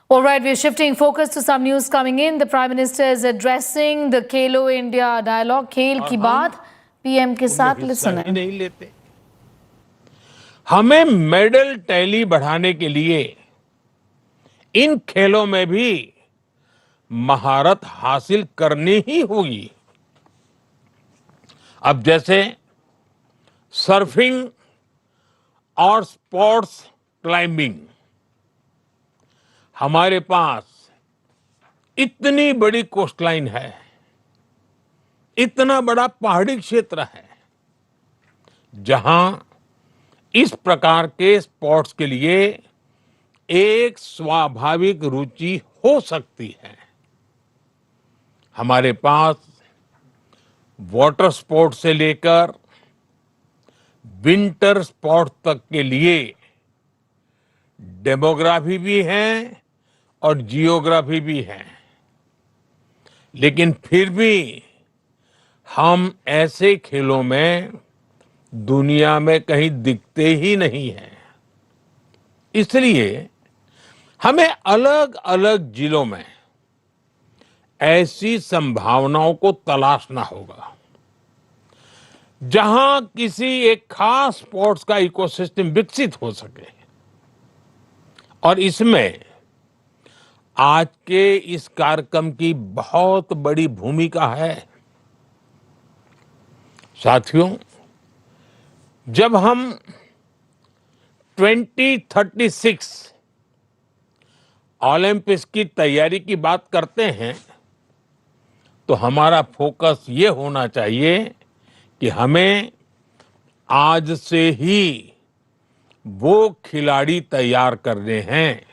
All right, we're shifting focus to some news coming in. The Prime Minister is addressing the Khelo India dialogue. खेल की बात PM के साथ लिसन है. नहीं लेते. हमें मेडल टैली बढ़ाने के लिए इन खेलों में भी महारत हासिल करनी ही होगी. अब जैसे सर्फिंग और स्पोर्ट्स क्लाइंबिंग, हमारे पास इतनी बड़ी कोस्टलाइन है, इतना बड़ा पहाड़ी क्षेत्र है, जहां इस प्रकार के स्पोर्ट्स के लिए एक स्वाभाविक रुचि हो सकती है. हमारे पास वाटर स्पोर्ट्स से लेकर विंटर स्पोर्ट्स तक के लिए डेमोग्राफी भी है और जियोग्राफी भी है. लेकिन फिर भी हम ऐसे खेलों में दुनिया में कहीं दिखते ही नहीं हैं। इसलिए हमें अलग अलग जिलों में ऐसी संभावनाओं को तलाशना होगा जहां किसी एक खास स्पोर्ट्स का इकोसिस्टम विकसित हो सके। और इसमें आज के इस कार्यक्रम की बहुत बड़ी भूमिका है। साथियों, जब हम 2036 ओलंपिक्स की तैयारी की बात करते हैं तो हमारा फोकस ये होना चाहिए कि हमें आज से ही वो खिलाड़ी तैयार करने हैं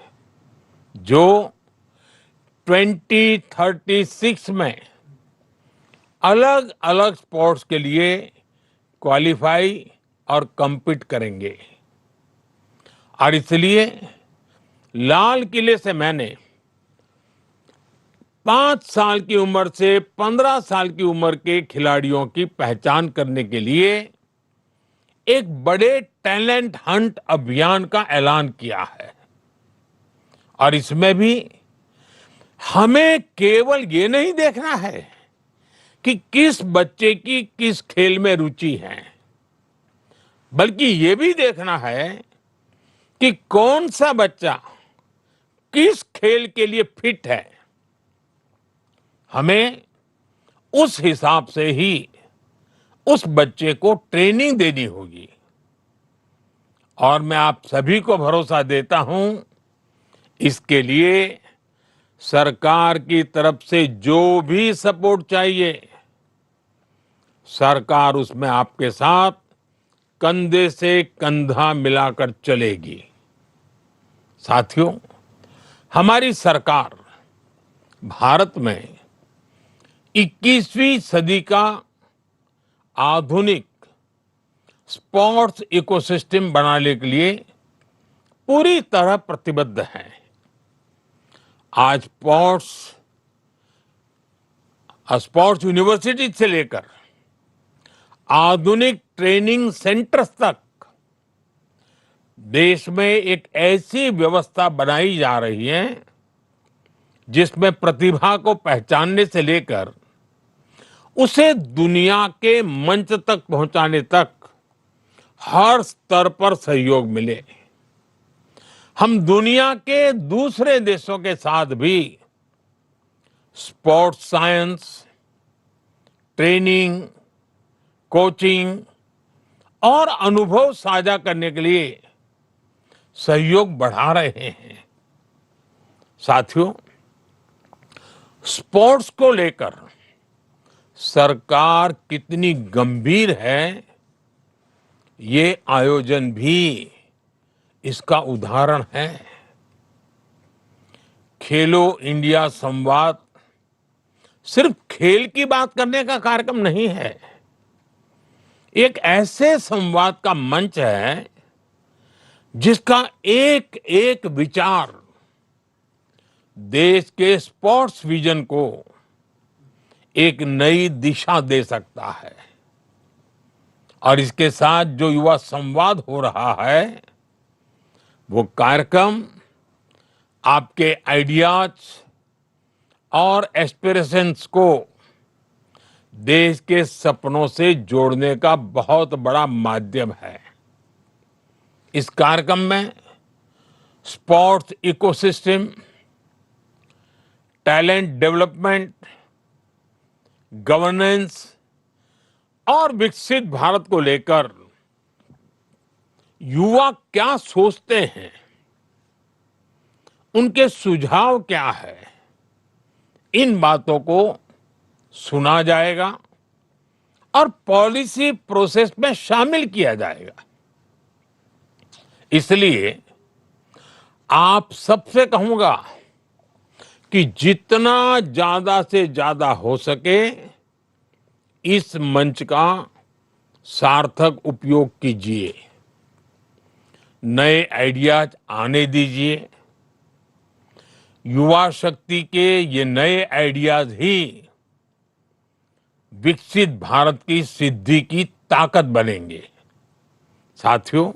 जो 2036 में अलग अलग स्पोर्ट्स के लिए क्वालिफाई और compete करेंगे। और इसलिए लाल किले से मैंने 5 साल की उम्र से 15 साल की उम्र के खिलाड़ियों की पहचान करने के लिए एक बड़े टैलेंट हंट अभियान का ऐलान किया है। और इसमें भी हमें केवल ये नहीं देखना है कि किस बच्चे की किस खेल में रुचि है, बल्कि ये भी देखना है कि कौन सा बच्चा किस खेल के लिए फिट है। हमें उस हिसाब से ही उस बच्चे को ट्रेनिंग देनी होगी। और मैं आप सभी को भरोसा देता हूं, इसके लिए सरकार की तरफ से जो भी सपोर्ट चाहिए, सरकार उसमें आपके साथ कंधे से कंधा मिलाकर चलेगी। साथियों, हमारी सरकार भारत में 21वीं सदी का आधुनिक स्पोर्ट्स इकोसिस्टम बनाने के लिए पूरी तरह प्रतिबद्ध है। आज स्पोर्ट्स यूनिवर्सिटी से लेकर आधुनिक ट्रेनिंग सेंटर्स तक देश में एक ऐसी व्यवस्था बनाई जा रही है जिसमें प्रतिभा को पहचानने से लेकर उसे दुनिया के मंच तक पहुंचाने तक हर स्तर पर सहयोग मिले। हम दुनिया के दूसरे देशों के साथ भी स्पोर्ट्स साइंस, ट्रेनिंग, कोचिंग और अनुभव साझा करने के लिए सहयोग बढ़ा रहे हैं। साथियों, स्पोर्ट्स को लेकर सरकार कितनी गंभीर है, ये आयोजन भी इसका उदाहरण है। खेलो इंडिया संवाद सिर्फ खेल की बात करने का कार्यक्रम नहीं है, एक ऐसे संवाद का मंच है जिसका एक एक विचार देश के स्पोर्ट्स विजन को एक नई दिशा दे सकता है। और इसके साथ जो युवा संवाद हो रहा है, वो कार्यक्रम आपके आइडियाज और एस्पिरेशंस को देश के सपनों से जोड़ने का बहुत बड़ा माध्यम है। इस कार्यक्रम में sports ecosystem, talent development, governance और विकसित भारत को लेकर युवा क्या सोचते हैं, उनके सुझाव क्या है, इन बातों को सुना जाएगा और पॉलिसी प्रोसेस में शामिल किया जाएगा। इसलिए आप सबसे कहूंगा कि जितना ज्यादा से ज्यादा हो सके इस मंच का सार्थक उपयोग कीजिए, नए आइडियाज आने दीजिए। युवा शक्ति के ये नए आइडियाज ही विकसित भारत की सिद्धि की ताकत बनेंगे। साथियों,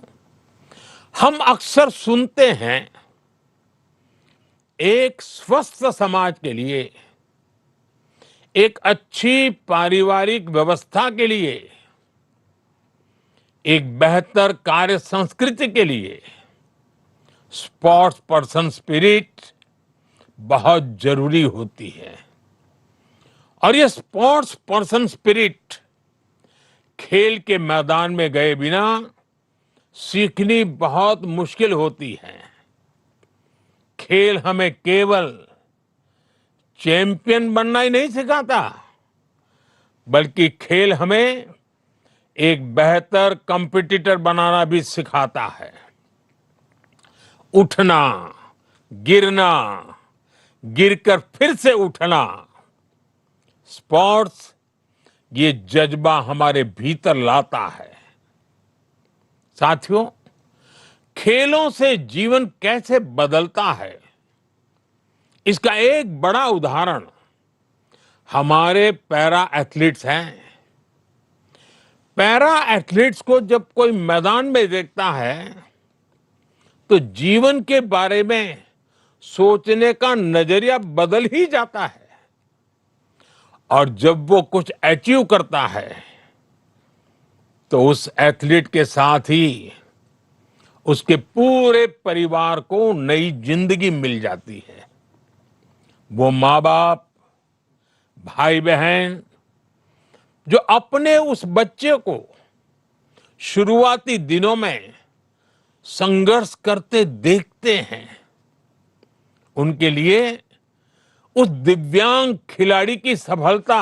हम अक्सर सुनते हैं एक स्वस्थ समाज के लिए, एक अच्छी पारिवारिक व्यवस्था के लिए, एक बेहतर कार्य संस्कृति के लिए स्पोर्ट्स पर्सन स्पिरिट बहुत जरूरी होती है। और ये स्पोर्ट्स पर्सन स्पिरिट खेल के मैदान में गए बिना सीखनी बहुत मुश्किल होती है। खेल हमें केवल चैंपियन बनना ही नहीं सिखाता, बल्कि खेल हमें एक बेहतर कंपटीटर बनाना भी सिखाता है। उठना, गिरना, गिरकर फिर से उठना, स्पोर्ट्स ये जज्बा हमारे भीतर लाता है। साथियों, खेलों से जीवन कैसे बदलता है, इसका एक बड़ा उदाहरण हमारे पैरा एथलीट्स हैं। पैरा एथलीट्स को जब कोई मैदान में देखता है तो जीवन के बारे में सोचने का नजरिया बदल ही जाता है। और जब वो कुछ अचीव करता है तो उस एथलीट के साथ ही उसके पूरे परिवार को नई जिंदगी मिल जाती है। वो माँ बाप, भाई बहन जो अपने उस बच्चे को शुरुआती दिनों में संघर्ष करते देखते हैं, उनके लिए उस दिव्यांग खिलाड़ी की सफलता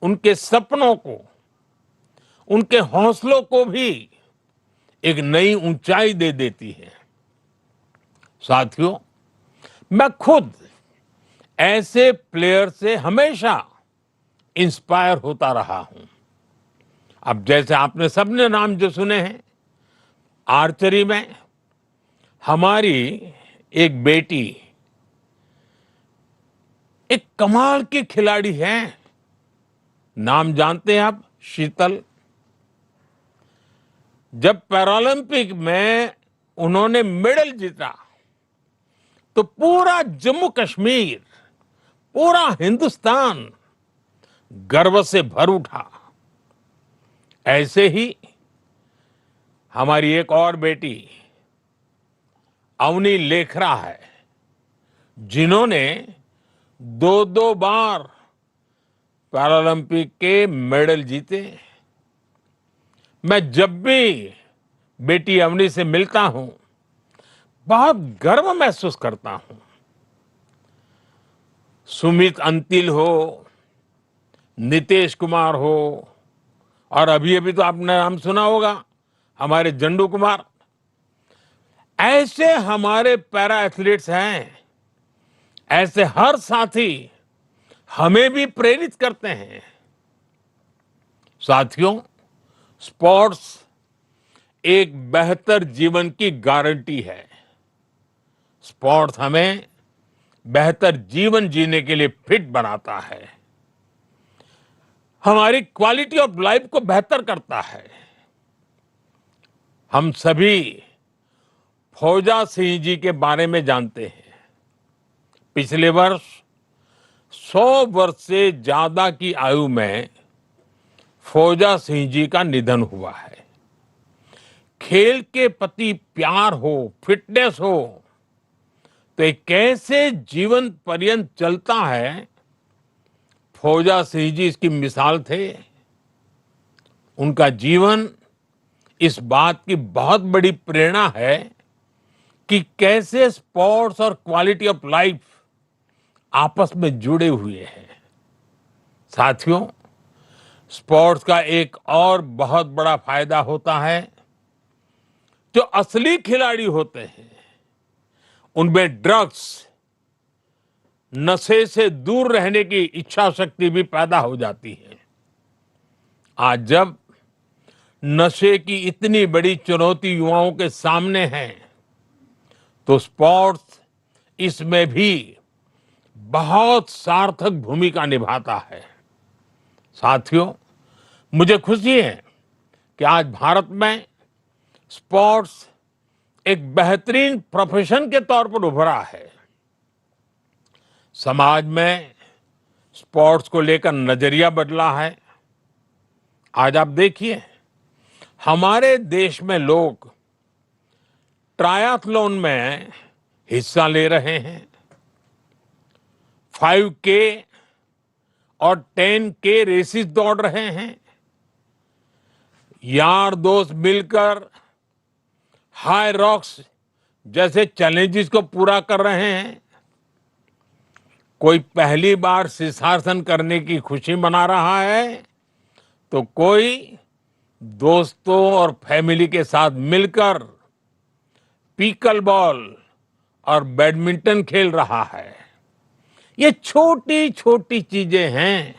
उनके सपनों को, उनके हौसलों को भी एक नई ऊंचाई दे देती है। साथियों, मैं खुद ऐसे प्लेयर से हमेशा इंस्पायर होता रहा हूं। अब जैसे आपने सबने नाम जो सुने हैं, आर्चरी में हमारी एक बेटी एक कमाल की खिलाड़ी है। नाम जानते हैं आप? शीतल। जब पैरालंपिक में उन्होंने मेडल जीता तो पूरा जम्मू कश्मीर, पूरा हिंदुस्तान गर्व से भर उठा। ऐसे ही हमारी एक और बेटी अवनी लेखरा है, जिन्होंने 2-2 बार पैरालंपिक के मेडल जीते। मैं जब भी बेटी अवनी से मिलता हूं, बहुत गर्व महसूस करता हूं। सुमित अंतिल हो, नीतीश कुमार हो, और अभी अभी तो आपने नाम सुना होगा हमारे जंडू कुमार। ऐसे हमारे पैरा एथलीट्स हैं। ऐसे हर साथी हमें भी प्रेरित करते हैं। साथियों, स्पोर्ट्स एक बेहतर जीवन की गारंटी है। स्पोर्ट्स हमें बेहतर जीवन जीने के लिए फिट बनाता है, हमारी क्वालिटी ऑफ लाइफ को बेहतर करता है। हम सभी फौजा सिंह जी के बारे में जानते हैं। पिछले वर्ष 100 वर्ष से ज्यादा की आयु में फौजा सिंह जी का निधन हुआ है। खेल के प्रति प्यार हो, फिटनेस हो, तो एक कैसे जीवन पर्यंत चलता है, फौजा सिंह जी इसकी मिसाल थे। उनका जीवन इस बात की बहुत बड़ी प्रेरणा है कि कैसे स्पोर्ट्स और क्वालिटी ऑफ लाइफ आपस में जुड़े हुए हैं। साथियों, स्पोर्ट्स का एक और बहुत बड़ा फायदा होता है, जो असली खिलाड़ी होते हैं उनमें ड्रग्स, नशे से दूर रहने की इच्छा शक्ति भी पैदा हो जाती है। आज जब नशे की इतनी बड़ी चुनौती युवाओं के सामने है, तो स्पोर्ट्स इसमें भी बहुत सार्थक भूमिका निभाता है। साथियों, मुझे खुशी है कि आज भारत में स्पोर्ट्स एक बेहतरीन प्रोफेशन के तौर पर उभरा है। समाज में स्पोर्ट्स को लेकर नजरिया बदला है। आज आप देखिए, हमारे देश में लोग ट्रायथलॉन में हिस्सा ले रहे हैं। 5K और 10K रेसेस दौड़ रहे हैं। यार दोस्त मिलकर हाई रॉक्स जैसे चैलेंजेस को पूरा कर रहे हैं। कोई पहली बार शीर्षासन करने की खुशी मना रहा है, तो कोई दोस्तों और फैमिली के साथ मिलकर पीकल बॉल और बैडमिंटन खेल रहा है। ये छोटी छोटी चीजें हैं,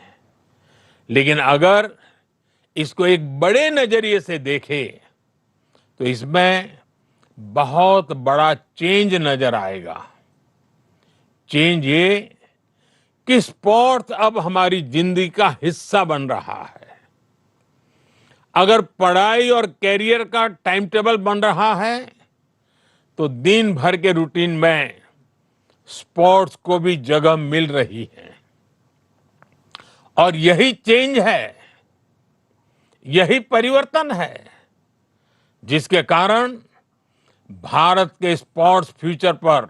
लेकिन अगर इसको एक बड़े नजरिए से देखें तो इसमें बहुत बड़ा चेंज नजर आएगा। चेंज ये कि स्पोर्ट्स अब हमारी जिंदगी का हिस्सा बन रहा है। अगर पढ़ाई और कैरियर का टाइम टेबल बन रहा है, तो दिन भर के रूटीन में स्पोर्ट्स को भी जगह मिल रही है। और यही चेंज है, यही परिवर्तन है, जिसके कारण भारत के स्पोर्ट्स फ्यूचर पर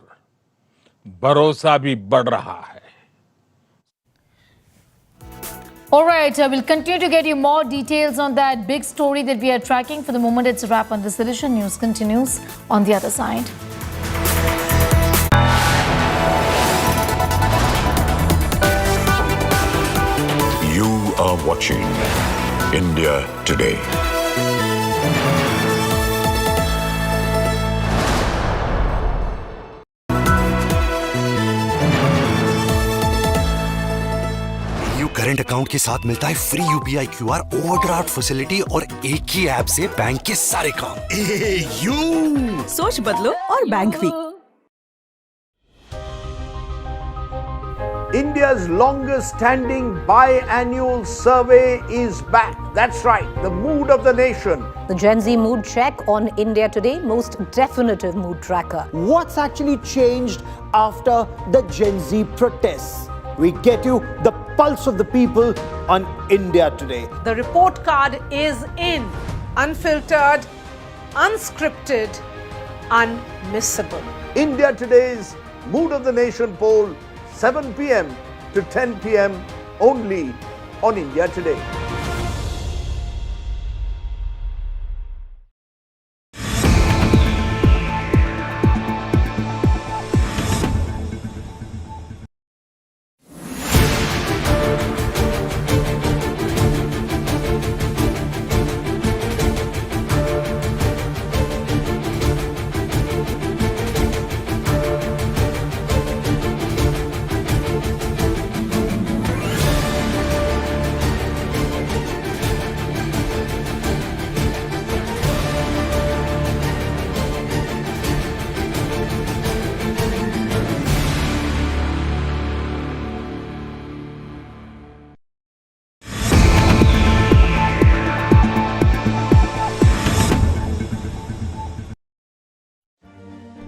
भरोसा भी बढ़ रहा है। All right, we'll continue to get you more details on that big story that we are tracking. For the moment, it's a wrap on this edition. News continues on the other side. You are watching India Today. Current account के साथ मिलता है free UPI QR, overdraft facility और एक ही app से bank के सारे काम। सोच बदलो और बैंक भी। India's longest standing biannual survey is back. That's right, the mood of the nation. The Gen Z mood check on India Today, most definitive mood tracker. What's actually changed after the Gen Z protests? We get you the pulse of the people on India Today. The report card is in. Unfiltered, unscripted, unmissable. India Today's Mood of the Nation poll, 7 p.m. to 10 p.m. only on India Today.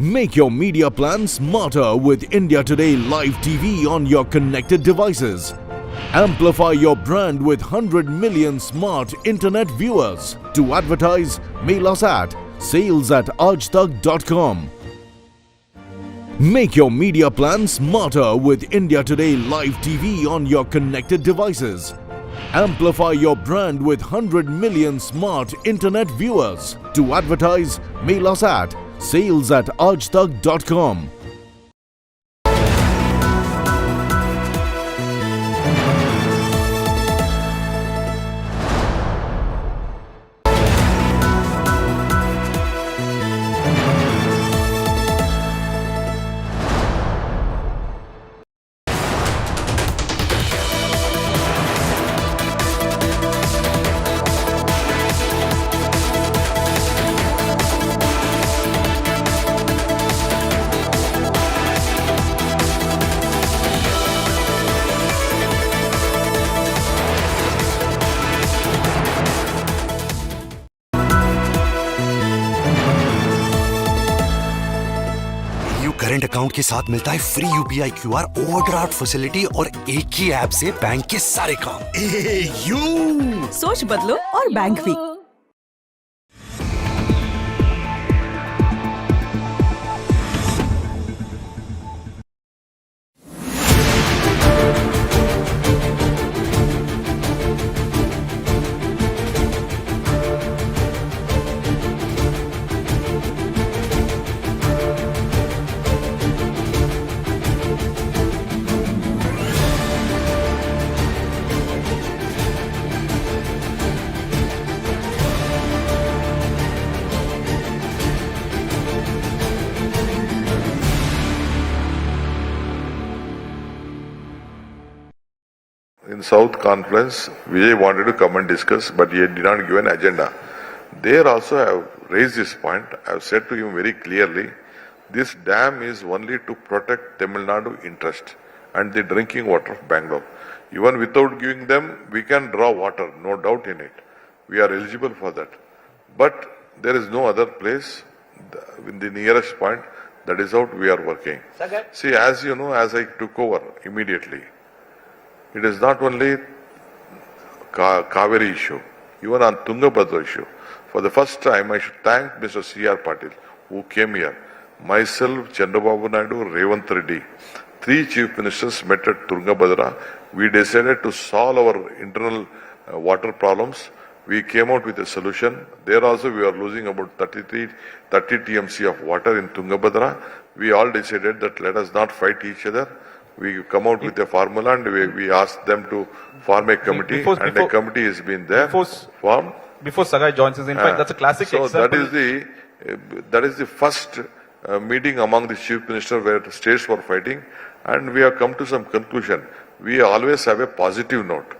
Make your media plan smarter with India Today Live TV on your connected devices. Amplify your brand with 100 million smart internet viewers. To advertise, mail us at sales@aajtak.com. Make your media plan smarter with India Today Live TV on your connected devices. Amplify your brand with 100 million smart internet viewers. To advertise, mail us at sales@aajtak.com. Current account के साथ मिलता है free UPI QR, overdraft facility और एक ही app से bank के सारे काम। सोच बदलो और बैंक भी। In South Conference, Vijay wanted to come and discuss, but he did not give an agenda. There also I have raised this point. I have said to him very clearly, this dam is only to protect Tamil Nadu interest and the drinking water of Bangalore. Even without giving them, we can draw water, no doubt in it. We are eligible for that. But there is no other place in the nearest point. That is how we are working. See, as you know, as I took over immediately, it is not only Kaveri issue, even on Tungabhadra issue. For the first time, I should thank Mr. C.R. Patil, who came here. Myself, Chandrababu Naidu, Revant Reddy, 3 chief ministers met at Tungabhadra. We decided to solve our internal water problems. We came out with a solution. There also we are losing about 30 TMC of water in Tungabhadra. We all decided that let us not fight each other. We come out with a formula and we asked them to form a committee, and a committee has been there formed. Before Sagai joins us, in fact, that's a classic example. That is the first meeting among the chief ministers where the states were fighting, and we have come to some conclusion. We always have a positive note.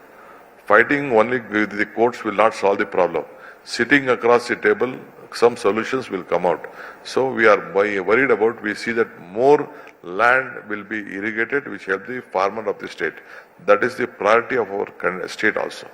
Fighting only with the courts will not solve the problem. Sitting across the table, some solutions will come out. So we are worried about, we see that more land will be irrigated, which help the farmer of the state. That is the priority of our state also.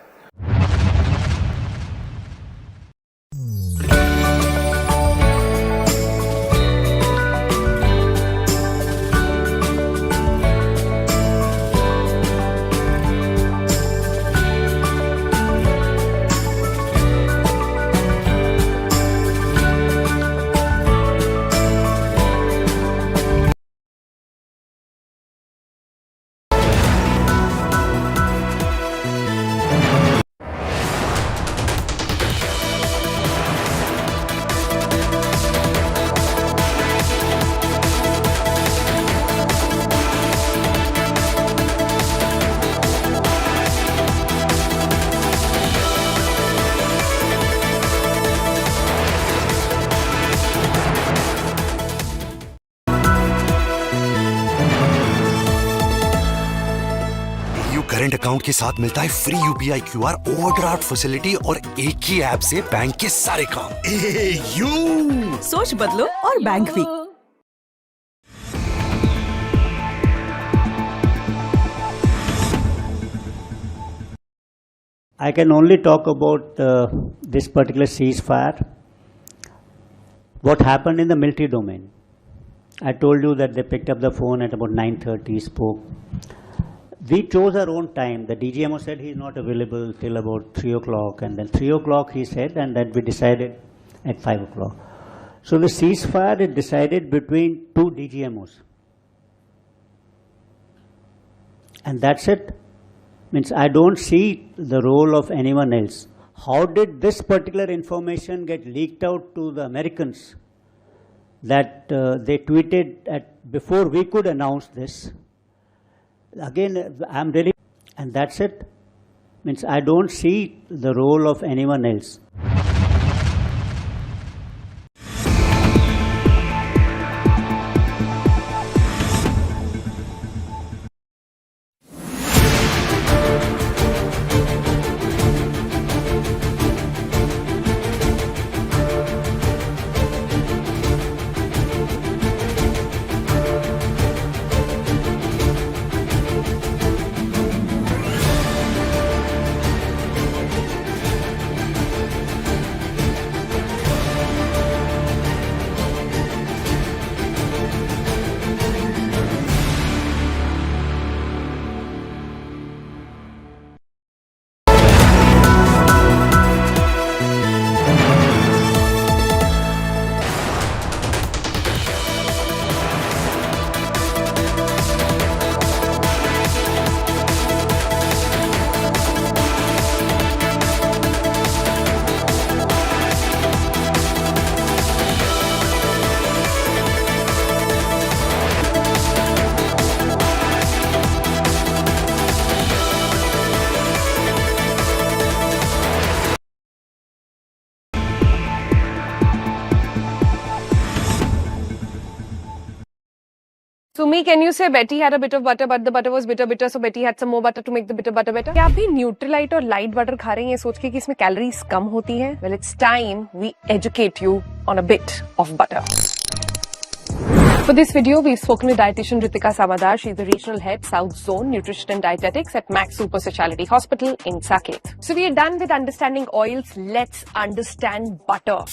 Current account के साथ मिलता है free UPI QR, overdraft facility और एक ही app से bank के सारे काम। सोच बदलो और बैंक भी। I can only talk about this particular ceasefire. What happened in the military domain? I told you that they picked up the phone at about 9:30, spoke. We chose our own time. The DGMO said he's not available till about 3 o'clock, and then 3 o'clock he said, and then we decided at 5 o'clock. So the ceasefire is decided between 2 DGMOs. And that's it. Means I don't see the role of anyone else. How did this particular information get leaked out to the Americans that they tweeted before we could announce this? Again, I'm really, and that's it. Means I don't see the role of anyone else. Sumi, can you say Betty had a bit of butter, but the butter was bitter, so Betty had some more butter to make the bitter butter better? क्या आप भी Nutrilite और light butter खा रहे हैं ये सोच के कि इसमें कैलोरीज कम होती हैं? Well, it's time we educate you on a bit of butter. For this video, we've spoken with dietitian Ritika Samadar. She's the regional head, South Zone, Nutrition and Dietetics at Max Super Speciality Hospital in Saket. So we are done with understanding oils. Let's understand butter.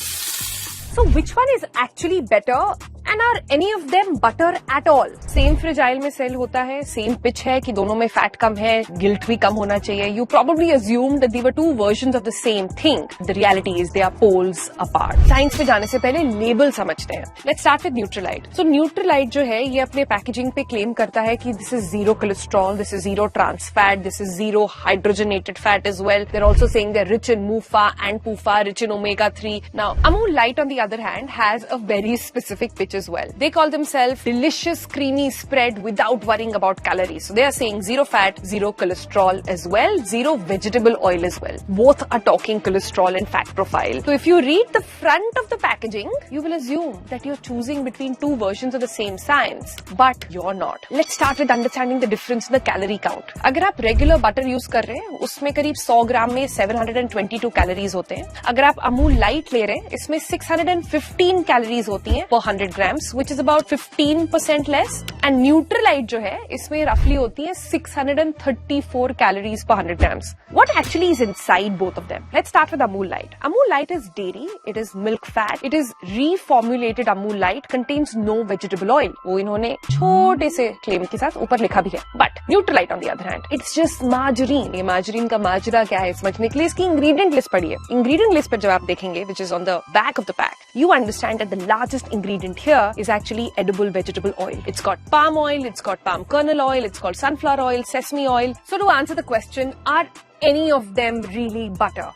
So which one is actually better? And are any of them butter at all? Same fridge aisle में cell होता है, same pitch है कि दोनों में fat कम है, guilt भी कम होना चाहिए. You probably assumed that they were two versions of the same thing. The reality is they are poles apart. Science पे जाने से पहले label समझते हैं. Let's start with Nutrilite. So Nutrilite जो है ये अपने पैकेजिंग पे क्लेम करता है कि this is zero cholesterol, this is zero trans fat, this is zero hydrogenated fat as well. They're also saying they're rich in MUFA and PUFA, rich in omega-3. Now Amul Light on the other hand has a very specific pitch as well. They call themselves delicious creamy spread without worrying about calories. So they are saying zero fat, zero cholesterol as well, zero vegetable oil as well. Both are talking cholesterol and fat profile. So if you read the front of the packaging, you will assume that you're choosing between two versions of the same science, but you're not. Let's start with understanding the difference in the calorie count. अगर आप regular butter use कर रहे हैं, उसमें करीब 100 ग्राम में 722 calories होते हैं. अगर आप अमूल लाइट ले रहे हैं, इसमें 615 कैलोरीज होती हैं per 100 grams, which is about 15% less. And Nutrilite जो है, इसमें roughly होती है 634 calories per 100 grams. What actually is inside both of them? Let's start with Amul Light. Amul Light is dairy, it is milk fat, it is reformulated Amul Light, contains no vegetable oil. वो इन्होंने छोटे से claim के साथ ऊपर लिखा भी है. But Nutrilite on the other hand, it's just margarine. ये margarine का माजरा क्या है समझने के लिए इसकी ingredient list पढ़िए. Ingredient list पर जब आप देखेंगे, which is on the back of the pack, you understand that the largest ingredient here is actually edible vegetable oil. It's got palm oil, it's got palm kernel oil, it's called sunflower oil, sesame oil. So to answer the question, are any of them really butter?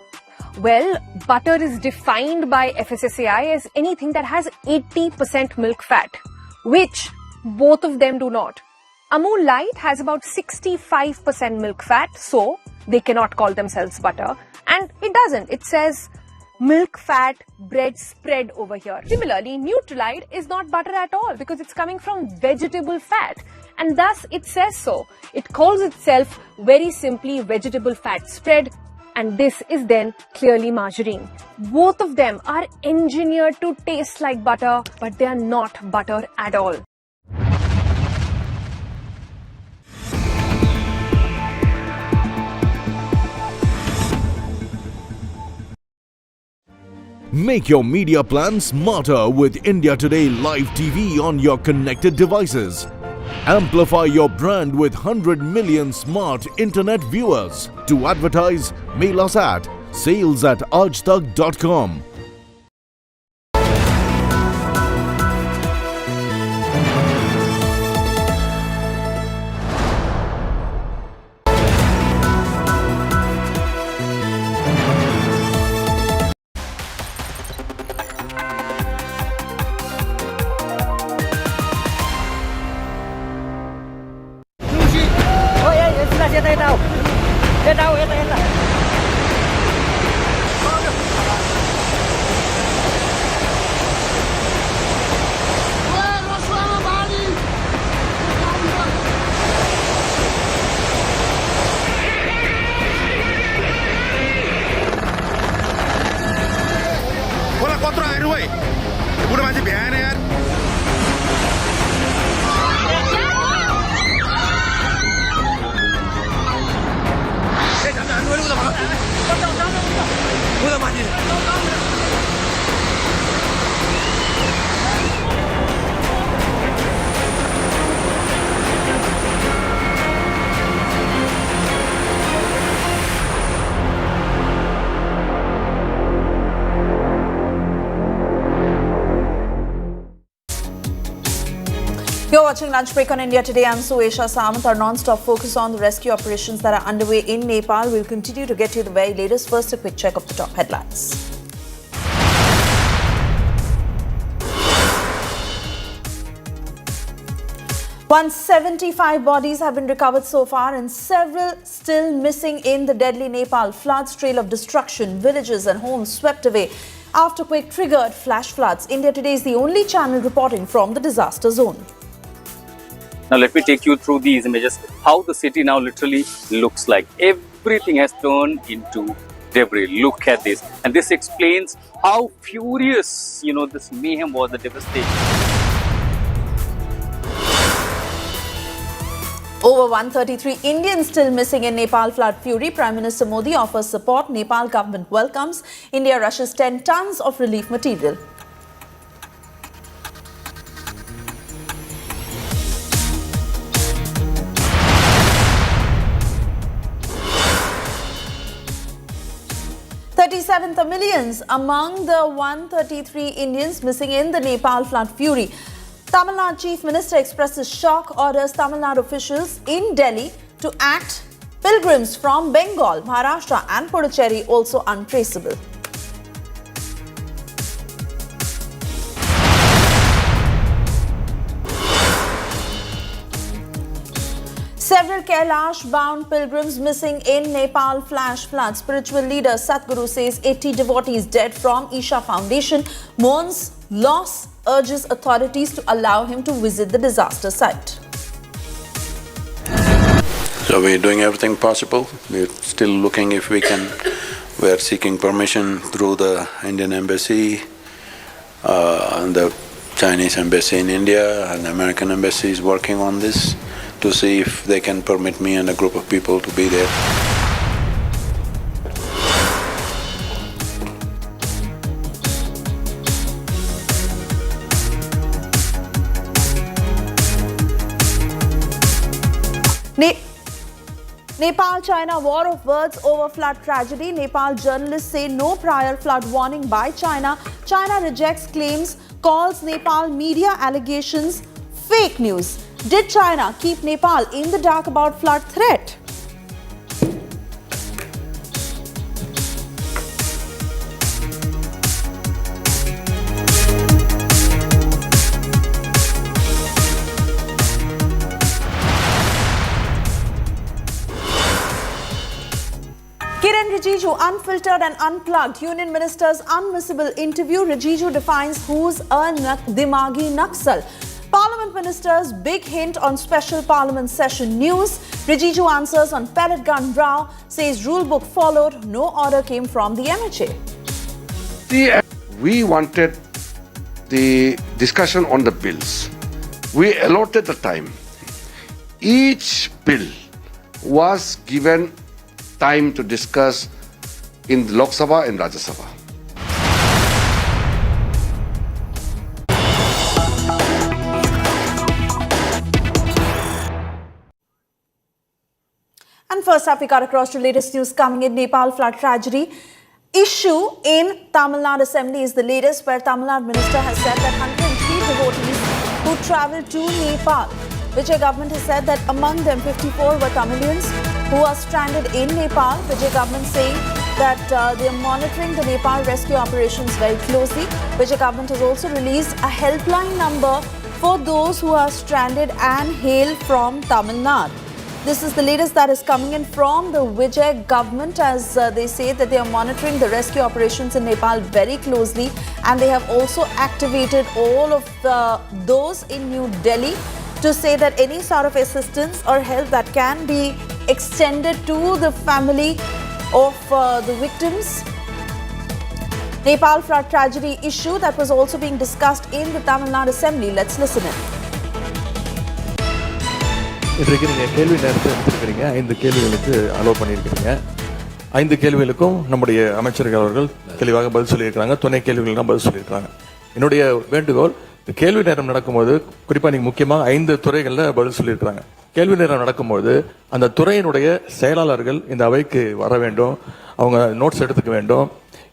Well, butter is defined by FSSAI as anything that has 80% milk fat, which both of them do not. Amul Light has about 65% milk fat, so they cannot call themselves butter. And it doesn't. It says milk fat bread spread over here. Similarly, Nutrilite is not butter at all because it's coming from vegetable fat, and thus it says so. It calls itself very simply vegetable fat spread, and this is then clearly margarine. Both of them are engineered to taste like butter, but they are not butter at all. Make your media plan smarter with India Today Live TV on your connected devices. Amplify your brand with 100 million smart internet viewers. To advertise, mail us at sales@aajtak.com. You're watching Lunch Break on India Today. I'm Suesha Samant. Our non-stop focus on the rescue operations that are underway in Nepal. We'll continue to get you the very latest. First, a quick check of the top headlines. 175 bodies have been recovered so far and several still missing in the deadly Nepal floods. Trail of destruction, villages and homes swept away after quake triggered flash floods. India Today is the only channel reporting from the disaster zone. Now let me take you through these images, how the city now literally looks like. Everything has turned into debris. Look at this. And this explains how furious, this mayhem was, the devastation. Over 133 Indians still missing in Nepal flood fury. Prime Minister Modi offers support. Nepal government welcomes. India rushes 10 tons of relief material. Millions among the 133 Indians missing in the Nepal flood fury. Tamil Nadu Chief Minister expresses shock, orders Tamil Nadu officials in Delhi to act. Pilgrims from Bengal, Maharashtra and Puducherry also untraceable. Several Kailash-bound pilgrims missing in Nepal flash flood. Spiritual leader Satguru says 80 devotees dead from Isha Foundation. Mourns loss, urges authorities to allow him to visit the disaster site. So we're doing everything possible. We're still looking if we can. We're seeking permission through the Indian Embassy, and the Chinese Embassy in India, and the American Embassy is working on this to see if they can permit me and a group of people to be there. Nepal-China war of words over flood tragedy. Nepal journalists say no prior flood warning by China. China rejects claims, calls Nepal media allegations fake news. Did China keep Nepal in the dark about flood threat? Kiren Rijiju, unfiltered and unplugged. Union Minister's unmissable interview. Rijiju defines who's a Dimagi Naxal. Parliament Minister's big hint on special Parliament session news. Rijiju answers on pellet gun row, says rule book followed, no order came from the MHA. We wanted the discussion on the bills. We allotted the time. Each bill was given time to discuss in the Lok Sabha and Rajya Sabha. And first up, we got across to latest news coming in. Nepal flood tragedy issue in Tamil Nadu Assembly is the latest, where Tamil Nadu Minister has said that 103 devotees who travelled to Nepal. Vijay government has said that among them 54 were Tamilians who are stranded in Nepal. Vijay government saying that they are monitoring the Nepal rescue operations very closely. Vijay government has also released a helpline number for those who are stranded and hail from Tamil Nadu. This is the latest that is coming in from the Vijay government, as they say that they are monitoring the rescue operations in Nepal very closely, and they have also activated all of those in New Delhi to say that any sort of assistance or help that can be extended to the family of the victims. Nepal flood tragedy issue that was also being discussed in the Tamil Nadu Assembly. Let's listen in. இன்றைக்கு நீங்கள் கேள்வி நேரத்தை எடுத்துருக்கிறீங்க. 5 கேள்விகளுக்கு allow பண்ணியிருக்கிறீங்க. 5 கேள்விகளுக்கும் நம்முடைய அமைச்சர்கள் அவர்கள் தெளிவாக பதில் சொல்லியிருக்கிறாங்க. துணை கேள்விகளுக்கு பதில் சொல்லியிருக்கிறாங்க. என்னுடைய வேண்டுகோள், கேள்வி நேரம் நடக்கும்போது குறிப்பாக நீங்கள் முக்கியமாக 5 துறைகளில் பதில் சொல்லியிருக்கிறாங்க. கேள்வி நேரம் நடக்கும்போது அந்த துறையினுடைய செயலாளர்கள் இந்த அவைக்கு வர வேண்டும், அவங்க நோட்ஸ் எடுத்துக்க வேண்டும்.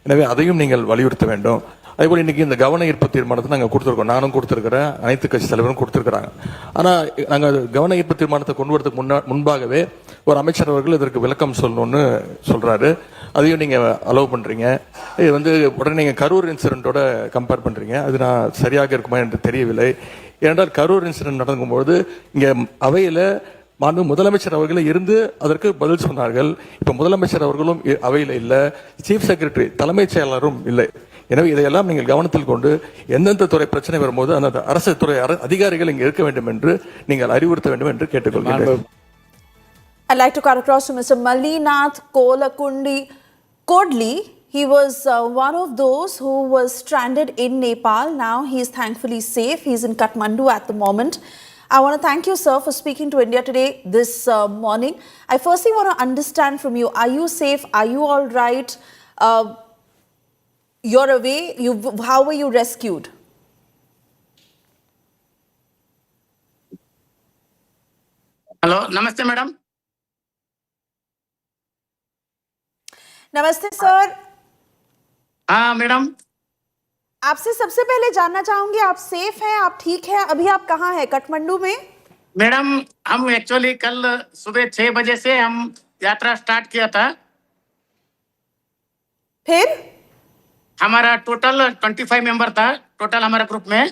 எனவே அதையும் நீங்கள் வலியுறுத்த வேண்டும். அதேபோல் இன்றைக்கி இந்த கவன ஈர்ப்பு தீர்மானத்தை நாங்கள் கொடுத்துருக்கோம். நானும் கொடுத்துருக்கிறேன், அனைத்து கட்சி தலைவரும் கொடுத்துருக்குறாங்க. ஆனால் நாங்கள் கவன ஈர்ப்பு தீர்மானத்தை கொண்டு வரதுக்கு முன்பாகவே ஒரு அமைச்சர் அவர்கள் இதற்கு விளக்கம் சொல்லணும்னு சொல்கிறாரு. அதையும் நீங்கள் அலோவ் பண்ணுறீங்க. இது உடனே நீங்கள் கரூர் இன்சிடென்ட்டோட கம்பேர் பண்ணுறீங்க. அது நான் சரியாக இருக்குமா என்று தெரியவில்லை. ஏனென்றால் கரூர் இன்சிடென்ட் நடக்கும்போது இங்கே அவையில் முதலமைச்சர் அவர்களே இருந்து அதற்கு பதில் சொன்னார்கள். இப்போ முதலமைச்சர் அவர்களும் அவையில் இல்லை, சீஃப் செக்ரட்டரி தலைமைச் செயலாளரும் இல்லை. எனவே இதையெல்லாம் நீங்கள் கவனத்தில் கொண்டு எந்தெந்த துறை பிரச்சனை வரும்போது அந்த அரசு துறை அதிகாரிகள் இங்கே இருக்க வேண்டும் என்று நீங்கள் அறிவுறுத்த வேண்டும் என்று கேட்டுக்கொள்கிறேன். I'd like to cut across to Mr. Malinath Kodli. He was one of those who was stranded in Nepal. Now he is thankfully safe. He is in Kathmandu at the moment. I want to thank you, sir, for speaking to India Today this morning. I firstly want to understand from you, are you safe? Are you all right? You're away. How were you rescued? Hello, namaste, madam. नमस्ते sir. हाँ madam. आपसे सबसे पहले जानना चाहूंगी, आप safe हैं, आप ठीक हैं? अभी आप कहाँ हैं? काठमांडू में? मैडम हम एक्चुअली कल सुबह 6 बजे से हम यात्रा स्टार्ट किया था। फिर हमारा टोटल 25 मेंबर था टोटल हमारे ग्रुप में।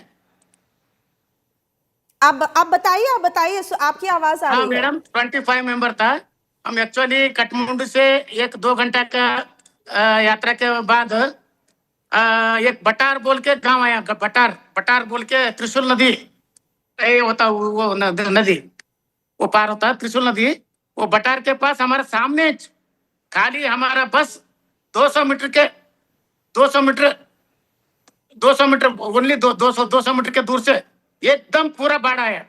आप बताइए आपकी आवाज आ रही है। हाँ मैडम 25 मेंबर था। हम एक्चुअली काठमांडू से 1-2 घंटा का यात्रा के बाद एक बटार बोल के गांव आया। बटार बोल के त्रिशूल नदी होता वो नदी वो पार होता त्रिशूल नदी। वो बटार के पास हमारे सामने खाली हमारा बस 200 मीटर ओनली 200 मीटर के दूर से एकदम पूरा बाढ़ आया।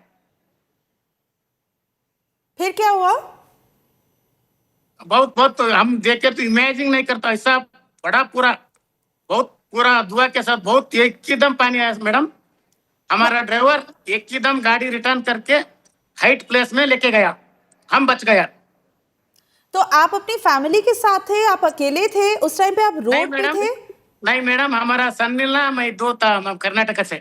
फिर क्या हुआ? बहुत हम देखे तो इमेजिन नहीं करता, ऐसा बड़ा बहुत पूरा दुआ के साथ बहुत एकदम पानी आया मैडम। हमारा ड्राइवर एकदम गाड़ी रिटर्न करके हाइट प्लेस में लेके गया, हम बच गया। तो आप अपनी फैमिली के साथ थे, आप अकेले थे उस टाइम पे? आप रोड पे थे? नहीं मैडम, हमारा सन्नीला मैं 2 था, कर्नाटक से।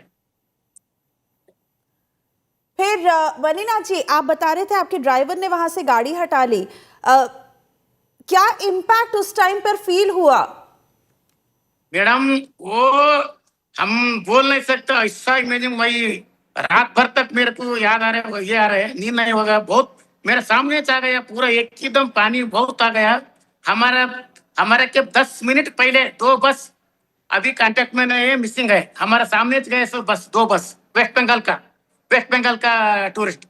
फिर मनीनाथ जी, आप बता रहे थे आपके ड्राइवर ने वहां से गाड़ी हटा ली, क्या इम्पैक्ट उस टाइम पर फील हुआ? मैडम वो हम बोल नहीं सकते, ऐसा इमेजिन वही रात भर तक मेरे को याद आ रहा है, ये आ रहा है, नींद नहीं होगा। बहुत मेरे सामने आ गया पूरा एकदम पानी बहुत आ गया। हमारे के 10 मिनट पहले 2 बस अभी कांटेक्ट में नहीं है, मिसिंग है। हमारे सामने गए सो बस 2 बस वेस्ट बंगाल का टूरिस्ट।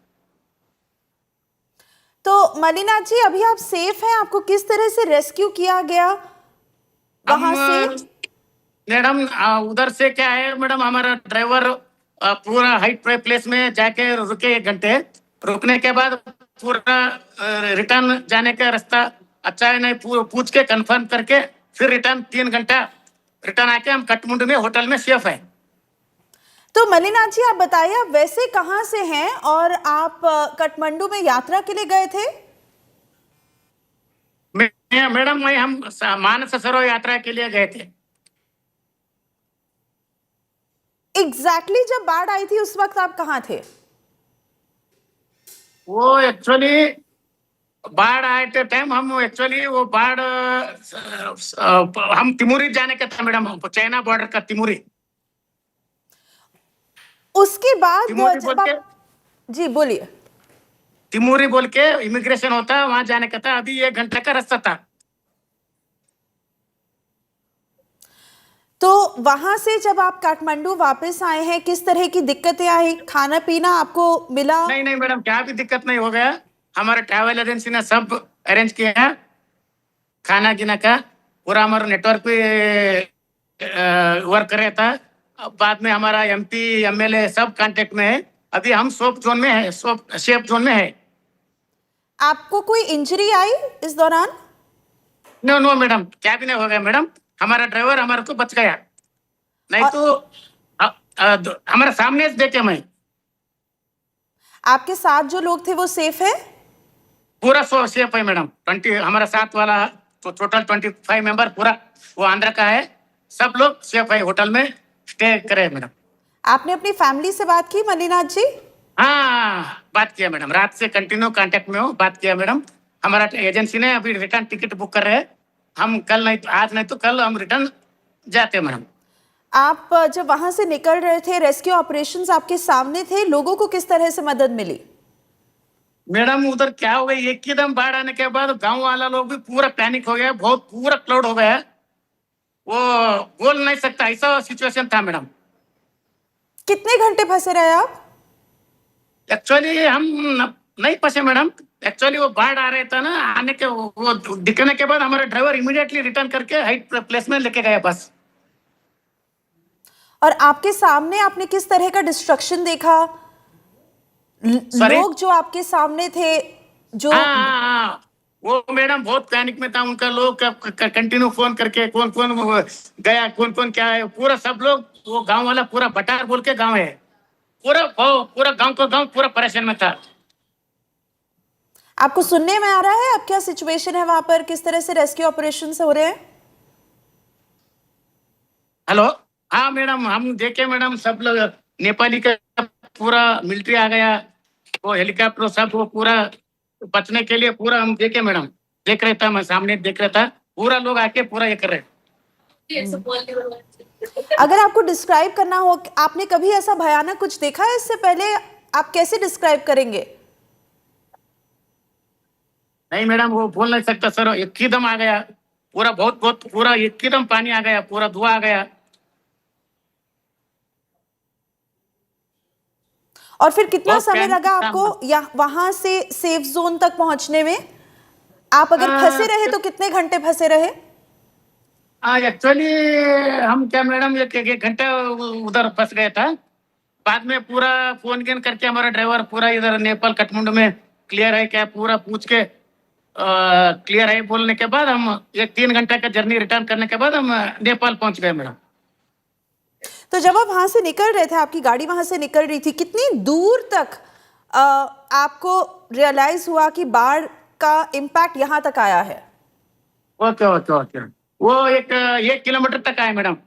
तो मनीनाथ जी अभी आप सेफ हैं? आपको किस तरह से रेस्क्यू किया गया वहां से? मैडम उधर से क्या है मैडम, हमारा ड्राइवर पूरा हाइट प्लेस में जाके रुके 1 घंटे। रुकने के बाद पूरा रिटर्न जाने का रास्ता अच्छा है नहीं पूछ के कंफर्म करके फिर रिटर्न 3 घंटा रिटर्न आके हम काठमांडू में होटल में सेफ है। तो मनीनाथ जी आप बताइए, आप वैसे कहां से हैं और आप काठमांडू में यात्रा के लिए गए थे? मैडम हम मानस सरोवर यात्रा के लिए गए थे। एग्जैक्टली जब बाढ़ आई थी उस वक्त आप कहां थे? वो एक्चुअली बाढ़ आए थे टाइम हम एक्चुअली वो बाढ़ हम तिमुरी जाने का था मैडम, चाइना बॉर्डर का तिमुरी। उसके बाद जी बोलिए। तिमुरी बोल के इमिग्रेशन होता है, वहां जाने का था। अभी 1 घंटे का रास्ता था। तो वहां से जब आप काठमांडू वापस आए हैं, किस तरह की दिक्कतें आई? खाना पीना आपको मिला? नहीं मैडम, क्या भी दिक्कत नहीं हो गया। हमारे ट्रैवल एजेंसी ने सब अरेंज किया है, खाना गिना का पूरा हमारा नेटवर्क पे वर्क कर रहा था। बाद में हमारा MP MLA सब कांटेक्ट में है। अभी हम सेफ जोन में है। आपको कोई इंजरी आई इस दौरान? नो मैडम, क्या भी नहीं हो गया मैडम। हमारा ड्राइवर हमारे को बच गया, नहीं तो हमारे सामने देखे मैं। आपके साथ जो लोग थे वो सेफ है? पूरा सेफ है मैडम। 20 हमारा साथ वाला तो टोटल 25 मेंबर पूरा वो आंध्र का है। सब लोग सेफ है, होटल में स्टे करे मैडम। आपने अपनी फैमिली से बात की मनीनाथ जी? हाँ बात किया मैडम, रात से कंटिन्यू कांटेक्ट में हूँ, बात किया मैडम। हमारा एजेंसी ने अभी रिटर्न टिकट बुक कर रहे हैं। हम कल नहीं तो आज नहीं तो कल हम रिटर्न जाते हैं मैडम। आप जब वहां से निकल रहे थे, रेस्क्यू ऑपरेशंस आपके सामने थे, लोगों को किस तरह से मदद मिली? मैडम उधर क्या हो गया, एकदम बाढ़ आने के बाद गांव वाला लोग भी पूरा पैनिक हो गया, बहुत पूरा क्राउड हो गया। वो बोल नहीं सकता, ऐसा सिचुएशन था मैडम। कितने घंटे फंसे रहे आप? एक्चुअली हम नहीं फंसे मैडम, एक्चुअली वो बाढ़ आ रहा था ना, आने के वो दिखने के बाद हमारा ड्राइवर इमीडिएटली रिटर्न करके हाइट प्लेस में लेके गया बस। और आपके सामने आपने किस तरह का डिस्ट्रक्शन देखा? लोग जो आपके सामने थे, जो वो मैडम बहुत पैनिक में था, उनका लोग कंटिन्यू फोन करके कौन कौन गया, कौन कौन क्या है, पूरा सब लोग, वो गांव वाला पूरा बटार बोल के गांव है, पूरा गांव का गांव पूरा परेशान में था। आपको सुनने में आ रहा है अब क्या सिचुएशन है वहां पर, किस तरह से रेस्क्यू ऑपरेशन हो रहे हैं? हेलो, हाँ मैडम, हम देखे मैडम, सब लोग नेपाली का पूरा मिलिट्री आ गया, वो हेलीकॉप्टर सब, वो पूरा बचने के लिए पूरा हम देखे मैडम, देख रहा था, मैं सामने देख रहा था, पूरा लोग आके पूरा ये कर रहे। अगर आपको डिस्क्राइब करना हो, आपने कभी ऐसा भयानक कुछ देखा है इससे पहले, आप कैसे डिस्क्राइब करेंगे? नहीं मैडम, वो बोल नहीं सकता सर, एकदम आ गया पूरा, बहुत पूरा एकदम पानी आ गया, पूरा धुआं आ गया। और फिर कितना समय लगा आपको या वहां से सेफ जोन तक पहुंचने में? आप अगर फंसे रहे तो कितने घंटे फंसे रहे? एक्चुअली हम क्या मैडम, एक घंटा उधर फंस गया था, बाद में पूरा फोन गेन करके हमारा ड्राइवर पूरा इधर नेपाल काठमांडू में क्लियर है क्या पूरा पूछ के क्लियर है बोलने के बाद हम 3 घंटा का जर्नी रिटर्न करने के बाद हम नेपाल पहुंच गए मैडम। तो जब आप वहां से निकल रहे थे, आपकी गाड़ी वहां से निकल रही थी, कितनी दूर तक आपको रियलाइज हुआ कि बाढ़ का इम्पैक्ट यहां तक आया है? ओके, वो 1 किलोमीटर तक आया मैडम।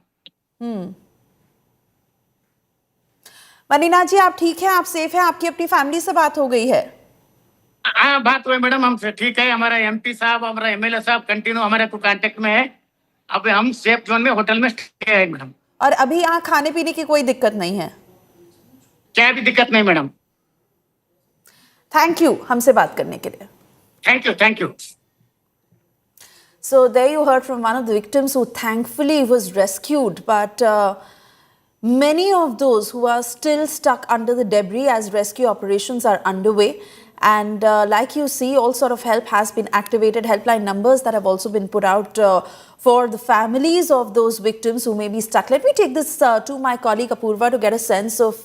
मनीनाथ जी, आप ठीक है, आप सेफ है, आपकी अपनी फैमिली से बात हो गई है? हाँ, बात हुई मैडम, हमसे ठीक है, हमारा एमपी साहब, हमारा एमएलए साहब कंटिन्यू हमारे को कांटेक्ट में है, अब हम सेफ जोन में होटल में स्टे है मैडम। और अभी यहाँ खाने पीने की कोई दिक्कत नहीं है? क्या भी दिक्कत नहीं मैडम। थैंक यू हमसे बात करने के लिए। Thank you. So there you heard from one of the victims who thankfully was rescued, but many of those who are still stuck under the debris as rescue operations are underway. And like you see, all sort of help has been activated, helpline numbers that have also been put out for the families of those victims who may be stuck. Let me take this to my colleague Apurva to get a sense of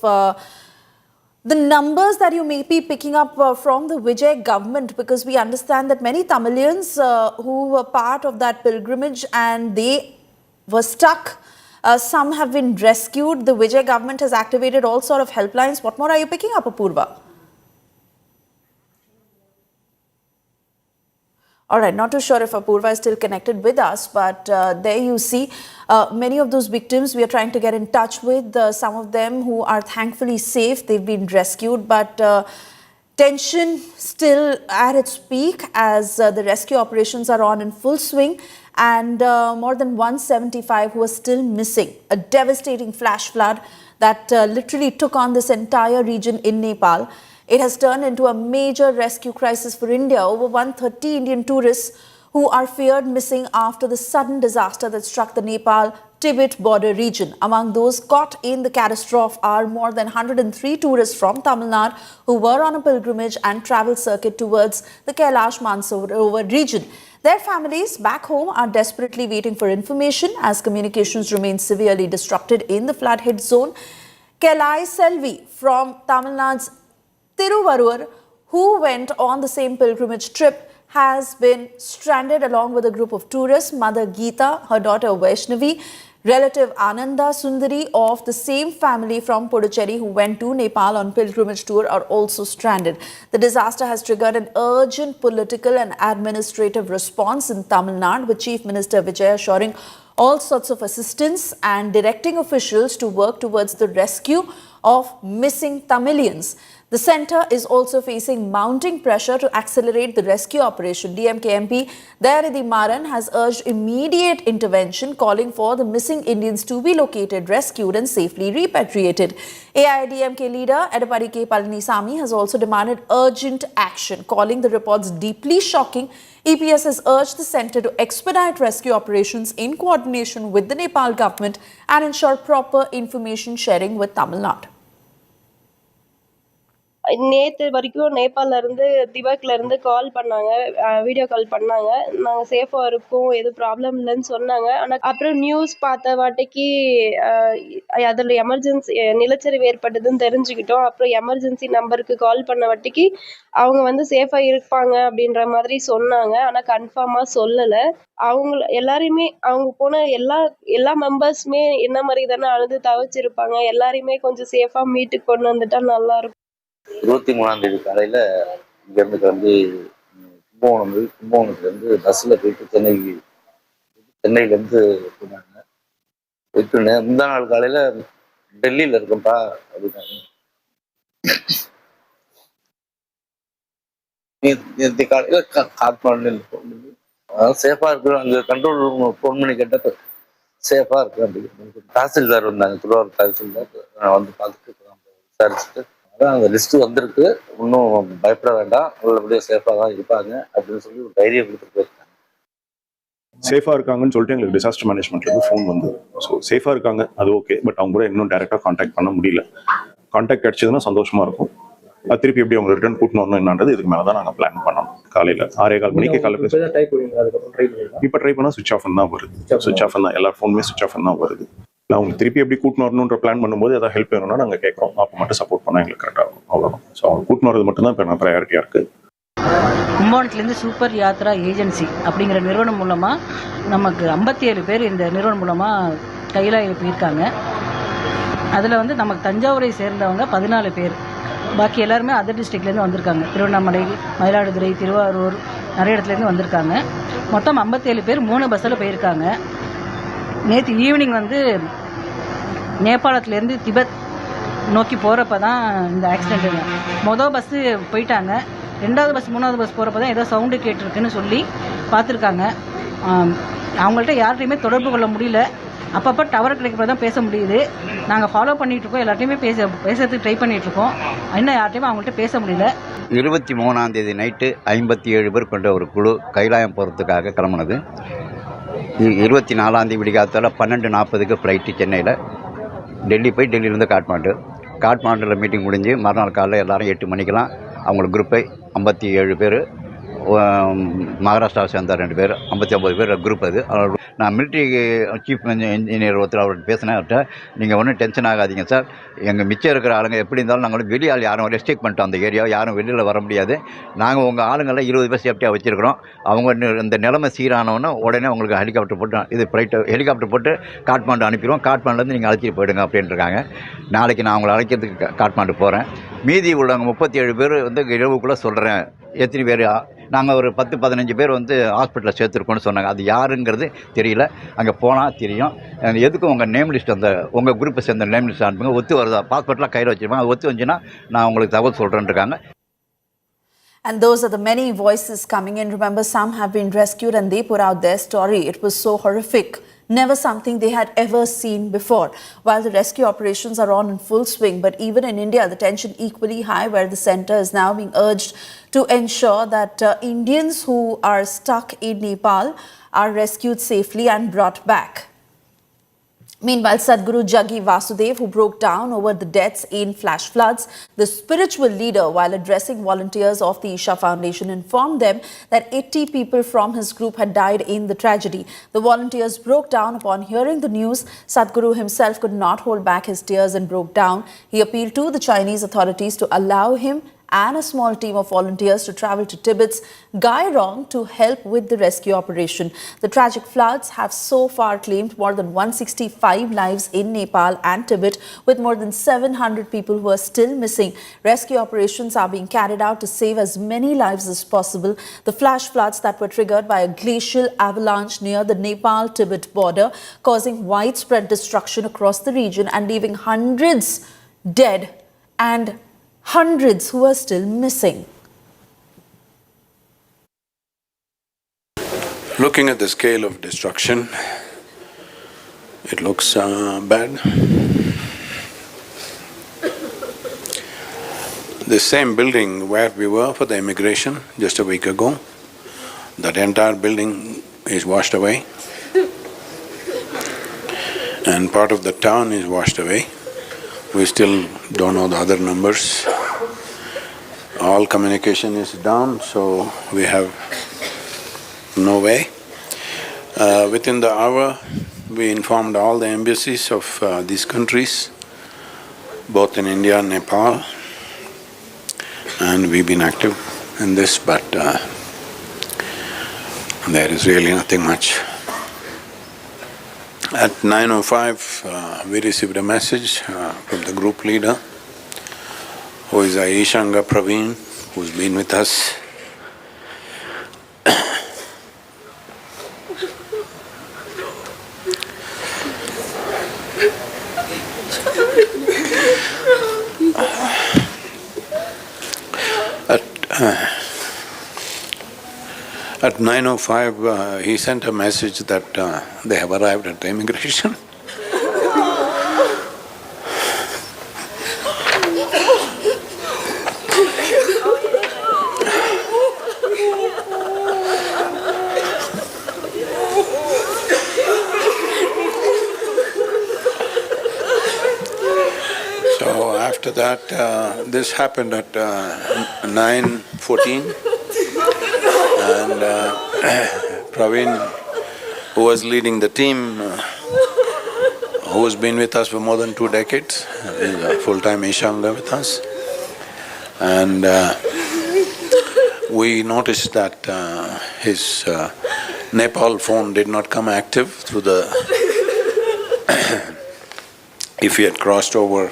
the numbers that you may be picking up from the Vijay government, because we understand that many Tamilians who were part of that pilgrimage and they were stuck, some have been rescued. The Vijay government has activated all sort of helplines. What more are you picking up, Apurva? All right, not too sure if Apurva is still connected with us, but there you see many of those victims we are trying to get in touch with. Some of them who are thankfully safe, they've been rescued, but tension still at its peak as the rescue operations are on in full swing, and more than 175 who are still missing. A devastating flash flood that literally took on this entire region in Nepal. It has turned into a major rescue crisis for India. Over 130 Indian tourists who are feared missing after the sudden disaster that struck the Nepal-Tibet border region. Among those caught in the catastrophe are more than 103 tourists from Tamil Nadu who were on a pilgrimage and travel circuit towards the Kailash Mansarovar region. Their families back home are desperately waiting for information as communications remain severely disrupted in the flood-hit zone. Kelai Selvi from Tamil Nadu's Tiruvarur, who went on the same pilgrimage trip, has been stranded along with a group of tourists. Mother Geeta, her daughter Vaishnavi, relative Ananda Sundari of the same family from Puducherry who went to Nepal on pilgrimage tour are also stranded. The disaster has triggered an urgent political and administrative response in Tamil Nadu, with Chief Minister Vijay assuring all sorts of assistance and directing officials to work towards the rescue of missing Tamilians. The centre is also facing mounting pressure to accelerate the rescue operation. DMK MP Dayaridi Maran has urged immediate intervention, calling for the missing Indians to be located, rescued and safely repatriated. AIDMK leader Edapadi K. Palanisamy has also demanded urgent action, calling the reports deeply shocking, EPS has urged the centre to expedite rescue operations in coordination with the Nepal government and ensure proper information sharing with Tamil Nadu. நேற்று வரைக்கும் நேபாளில் இருந்து திபெத்தில் இருந்து கால் பண்ணாங்க, video call பண்ணாங்க. நாங்கள் சேஃபாக இருக்கோம், எதுவும் ப்ராப்ளம் இல்லைன்னு சொன்னாங்க. ஆனால் அப்புறம் நியூஸ் பார்த்த வாட்டிக்கு அதில் எமர்ஜென்சி நிலச்சரிவு ஏற்பட்டதுன்னு தெரிஞ்சுக்கிட்டோம். அப்புறம் எமர்ஜென்சி நம்பருக்கு கால் பண்ண வாட்டிக்கு அவங்க வந்து சேஃபாக இருப்பாங்க அப்படின்ற மாதிரி சொன்னாங்க. ஆனால் கன்ஃபார்மாக சொல்லலை. எல்லாரையுமே அவங்க போன எல்லா மெம்பர்ஸுமே என்ன மாதிரி தானே அழுது தவிச்சிருப்பாங்க. எல்லாரையுமே கொஞ்சம் சேஃபாக மீட்டுக்கு கொண்டு வந்துட்டா நல்லாயிருக்கும். 23ஆம் காலையில் இங்கேருந்து கிளம்பி கும்பகோணத்துலேருந்து பஸ்ஸில் போயிட்டு சென்னையிலேருந்து போனாங்க. போயிட்டு முந்தா நாள் காலையில் டெல்லியில் இருக்கோம்ப்பா அப்படின்னாங்க. நேற்று காலையில் காத்மாண்டில் அதாவது சேஃபாக இருக்கிறோம். அங்கே கண்ட்ரோல் ரூம் ஃபோன் பண்ணி கேட்டால் சேஃபாக இருக்கு அப்படின்னு. தாசில்தார் வந்தாங்க, திருவாரூர் தாசில்தார் வந்து பார்த்துட்டு விசாரிச்சுட்டு அந்த லிஸ்ட் வந்திருக்கு, இன்னும் பயப்பட வேண்டாம், நல்லபடியாக சேஃபாக தான் இருப்பாங்க அப்படின்னு சொல்லி ஒரு தைரியம் கொடுத்துட்டு போயிருக்காங்க. சேஃபாக இருக்காங்கன்னு சொல்லிட்டு எங்களுக்கு டிசாஸ்டர் மேனேஜ்மெண்ட்லேருந்து ஃபோன் வந்து, ஸோ சேஃபாக இருக்காங்க அது ஓகே, பட் அவங்க கூட இன்னும் டைரெக்டாக கான்டாக்ட் பண்ண முடியல. கான்டாக்ட் கிடச்சதுன்னா சந்தோஷமாக இருக்கும். அது திருப்பி எப்படி அவங்க ரிட்டர்ன் கூட்டணும் என்னன்றது இதுக்கு மேலே தான் நாங்கள் பிளான் பண்ணணும். காலையில் 6:15 மணிக்கு காலையில் இப்போ ட்ரை பண்ணால் சுவிச் ஆஃப் தான் வருது. சுவிச் ஆஃப் தான், எல்லா ஃபோனுமே சுவிச் ஆஃப் தான் வருது. அவங்க திருப்பி எப்படி கூட்டின்னு வரணுன்ற பிளான் பண்ணும்போது ஏதாவது ஹெல்ப் வேணும்னா நாங்கள் கேட்குறோம். அப்போ மட்டும் சப்போர்ட் பண்ணால் எங்களுக்கு கரெக்டாக இருக்கும், அவ்வளோதான். ஸோ அவங்க கூட்டின்னு வரது மட்டும் தான் இப்போ நான் ப்ரையாரிட்டியாக இருக்குது. கும்பகோணத்துலேருந்து சூப்பர் யாத்ரா ஏஜென்சி அப்படிங்கிற நிறுவனம் மூலமாக நமக்கு 57 பேர் இந்த நிறுவனம் மூலமாக கையில் போயிருக்காங்க. அதில் வந்து நமக்கு தஞ்சாவூரை சேர்ந்தவங்க 14 பேர், பாக்கி எல்லாருமே அதர் டிஸ்ட்ரிக்ட்லேருந்து வந்திருக்காங்க. திருவண்ணாமலை, மயிலாடுதுறை, திருவாரூர், நிறைய இடத்துலேருந்து வந்திருக்காங்க. மொத்தம் 57 பேர் 3 பஸ்ஸில் போயிருக்காங்க. நேற்று ஈவினிங் வந்து நேபாளத்துலேருந்து திபெத் நோக்கி போகிறப்ப தான் இந்த ஆக்சிடென்ட்டுங்க. மொதல் பஸ்ஸு போயிட்டாங்க, 2வது பஸ் 3வது பஸ் போகிறப்ப தான் ஏதோ சவுண்டு கேட்டிருக்குன்னு சொல்லி பார்த்துருக்காங்க. அவங்கள்ட்ட யார்கிட்டையுமே தொடர்பு கொள்ள முடியல. அப்பப்போ டவர் கிடைக்கிறப்ப தான் பேச முடியுது. நாங்கள் ஃபாலோ பண்ணிகிட்ருக்கோம், எல்லாத்தையுமே பேசுறதுக்கு ட்ரை பண்ணிகிட்ருக்கோம். இன்னும் யார்கிட்டையுமே அவங்கள்ட்ட பேச முடியல. 23ஆம் தேதி நைட்டு 57 பேர் கொண்ட ஒரு குழு கைலாயம் போகிறதுக்காக கிளம்புனது. 24ஆம் தேதி விடிகாத்தால் 12:40க்கு ஃப்ளைட்டு சென்னையில் டெல்லி போய் டெல்லியிலேருந்து காட்மாண்டில் மீட்டிங் முடிஞ்சு மறுநாள் காலையில் எல்லோரும் 8 மணிக்கெலாம் அவங்களுக்கு குரூப்பை 57 பேர், மகாராஷ்டிராவை சேர்ந்த 2 பேர், 59 பேர் குரூப். அது நான் மிலிட்ரி சீஃப் இன்ஜினியர் ஒருத்தர் அவர்கிட்ட பேசினேன். நீங்கள் ஒன்றும் டென்ஷன் ஆகாதீங்க சார், எங்கள் மிச்சம் இருக்கிற ஆளுங்க எப்படி இருந்தாலும் நாங்கள் வெளியால் யாரும் ரெஸ்ட்ரிக்ட் பண்ணிட்டோம், அந்த ஏரியா யாரும் வெளியில் வர முடியாது. நாங்கள் உங்கள் ஆளுங்கள்லாம் 20 பேர் சேஃப்டியாக வச்சுருக்கிறோம். அவங்க இந்த நிலைமை சீரானவொன்னே உடனே உங்களுக்கு ஹெலிகாப்டர் போட்டு ஹெலிகாப்டர் போட்டு காட்மாண்டு அனுப்பிடுவோம். காட்மாண்டுலேருந்து நீங்கள் அழைச்சிட்டு போயிடுங்க அப்படின்ட்டுருக்காங்க. நாளைக்கு நான் அவங்களை அழைக்கிறதுக்கு காட்மாண்டு போகிறேன். மீதி உள்ளவங்க 37 பேர் வந்து இரவுக்குள்ளே சொல்கிறேன் எத்தனை பேர். நாங்கள் ஒரு 10-15 பேர் வந்து ஹாஸ்பிட்டலில் சேர்த்துருக்கோன்னு சொன்னாங்க. அது யாருங்கிறது தெரியல, அங்கே போனால் தெரியும். எதுக்கும் உங்கள் நேம் லிஸ்ட், அந்த உங்கள் குரூப்பை சேர்ந்த நேம் லிஸ்ட் அனுப்புங்க. ஒத்து வருதா, பாஸ்போர்ட்லாம் கையில் வச்சுருப்பாங்க, ஒத்து வந்துச்சுன்னா நான் உங்களுக்கு தகவல் சொல்கிறேன்ருக்காங்க. And those are the many voices coming in. Remember, some have been rescued and they put out their story. It was so horrific. Never something they had ever seen before. While the rescue operations are on in full swing, but even in India, the tension equally high, where the centre is now being urged to ensure that Indians who are stuck in Nepal are rescued safely and brought back. Meanwhile, Sadhguru Jaggi Vasudev, who broke down over the deaths in flash floods, the spiritual leader, while addressing volunteers of the Isha Foundation, informed them that 80 people from his group had died in the tragedy. The volunteers broke down upon hearing the news. Sadhguru himself could not hold back his tears and broke down. He appealed to the Chinese authorities to allow him and a small team of volunteers to travel to Tibet's Gairong to help with the rescue operation. The tragic floods have so far claimed more than 165 lives in Nepal and Tibet, with more than 700 people who are still missing. Rescue operations are being carried out to save as many lives as possible. The flash floods that were triggered by a glacial avalanche near the Nepal-Tibet border, causing widespread destruction across the region and leaving hundreds dead and hundreds who are still missing. Looking at the scale of destruction, it looks bad. The same building where we were for the immigration just a week ago, That entire building is washed away, and part of the town is washed away. We still don't know the other numbers. All communication is down, so we have no way. Within the hour, we informed all the embassies of these countries, both in India and Nepal, and we've been active in this, but there is really nothing much. At 9:05, we received a message from the group leader, who is Aishanga Praveen, who's been with us. At 9:05, he sent a message that they have arrived at the immigration. So after that, this happened at 9:14. And Praveen, who was leading the team, who has been with us for more than 2 decades, is a full-time Ishanga with us. And we noticed that his Nepal phone did not come active through the… If he had crossed over,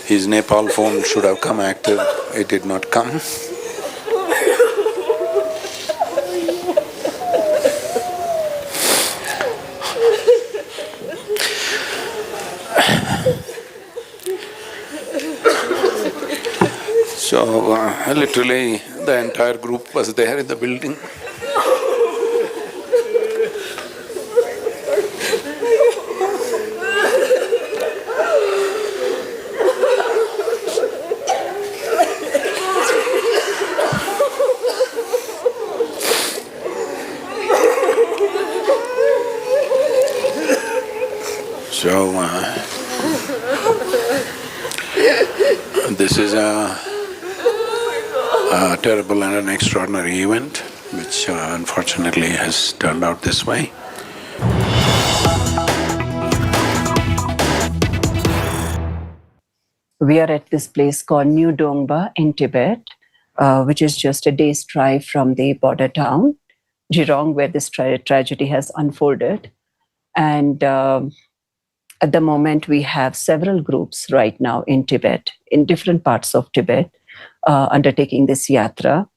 his Nepal phone should have come active, it did not come. So literally the entire group was there in the building. So this is a terrible and an extraordinary event, which unfortunately has turned out this way. We are at this place called New Dongba in Tibet, which is just a day's drive from the border town, Jirong, where this tragedy has unfolded. And at the moment, we have several groups right now in Tibet, in different parts of Tibet, undertaking this yatra.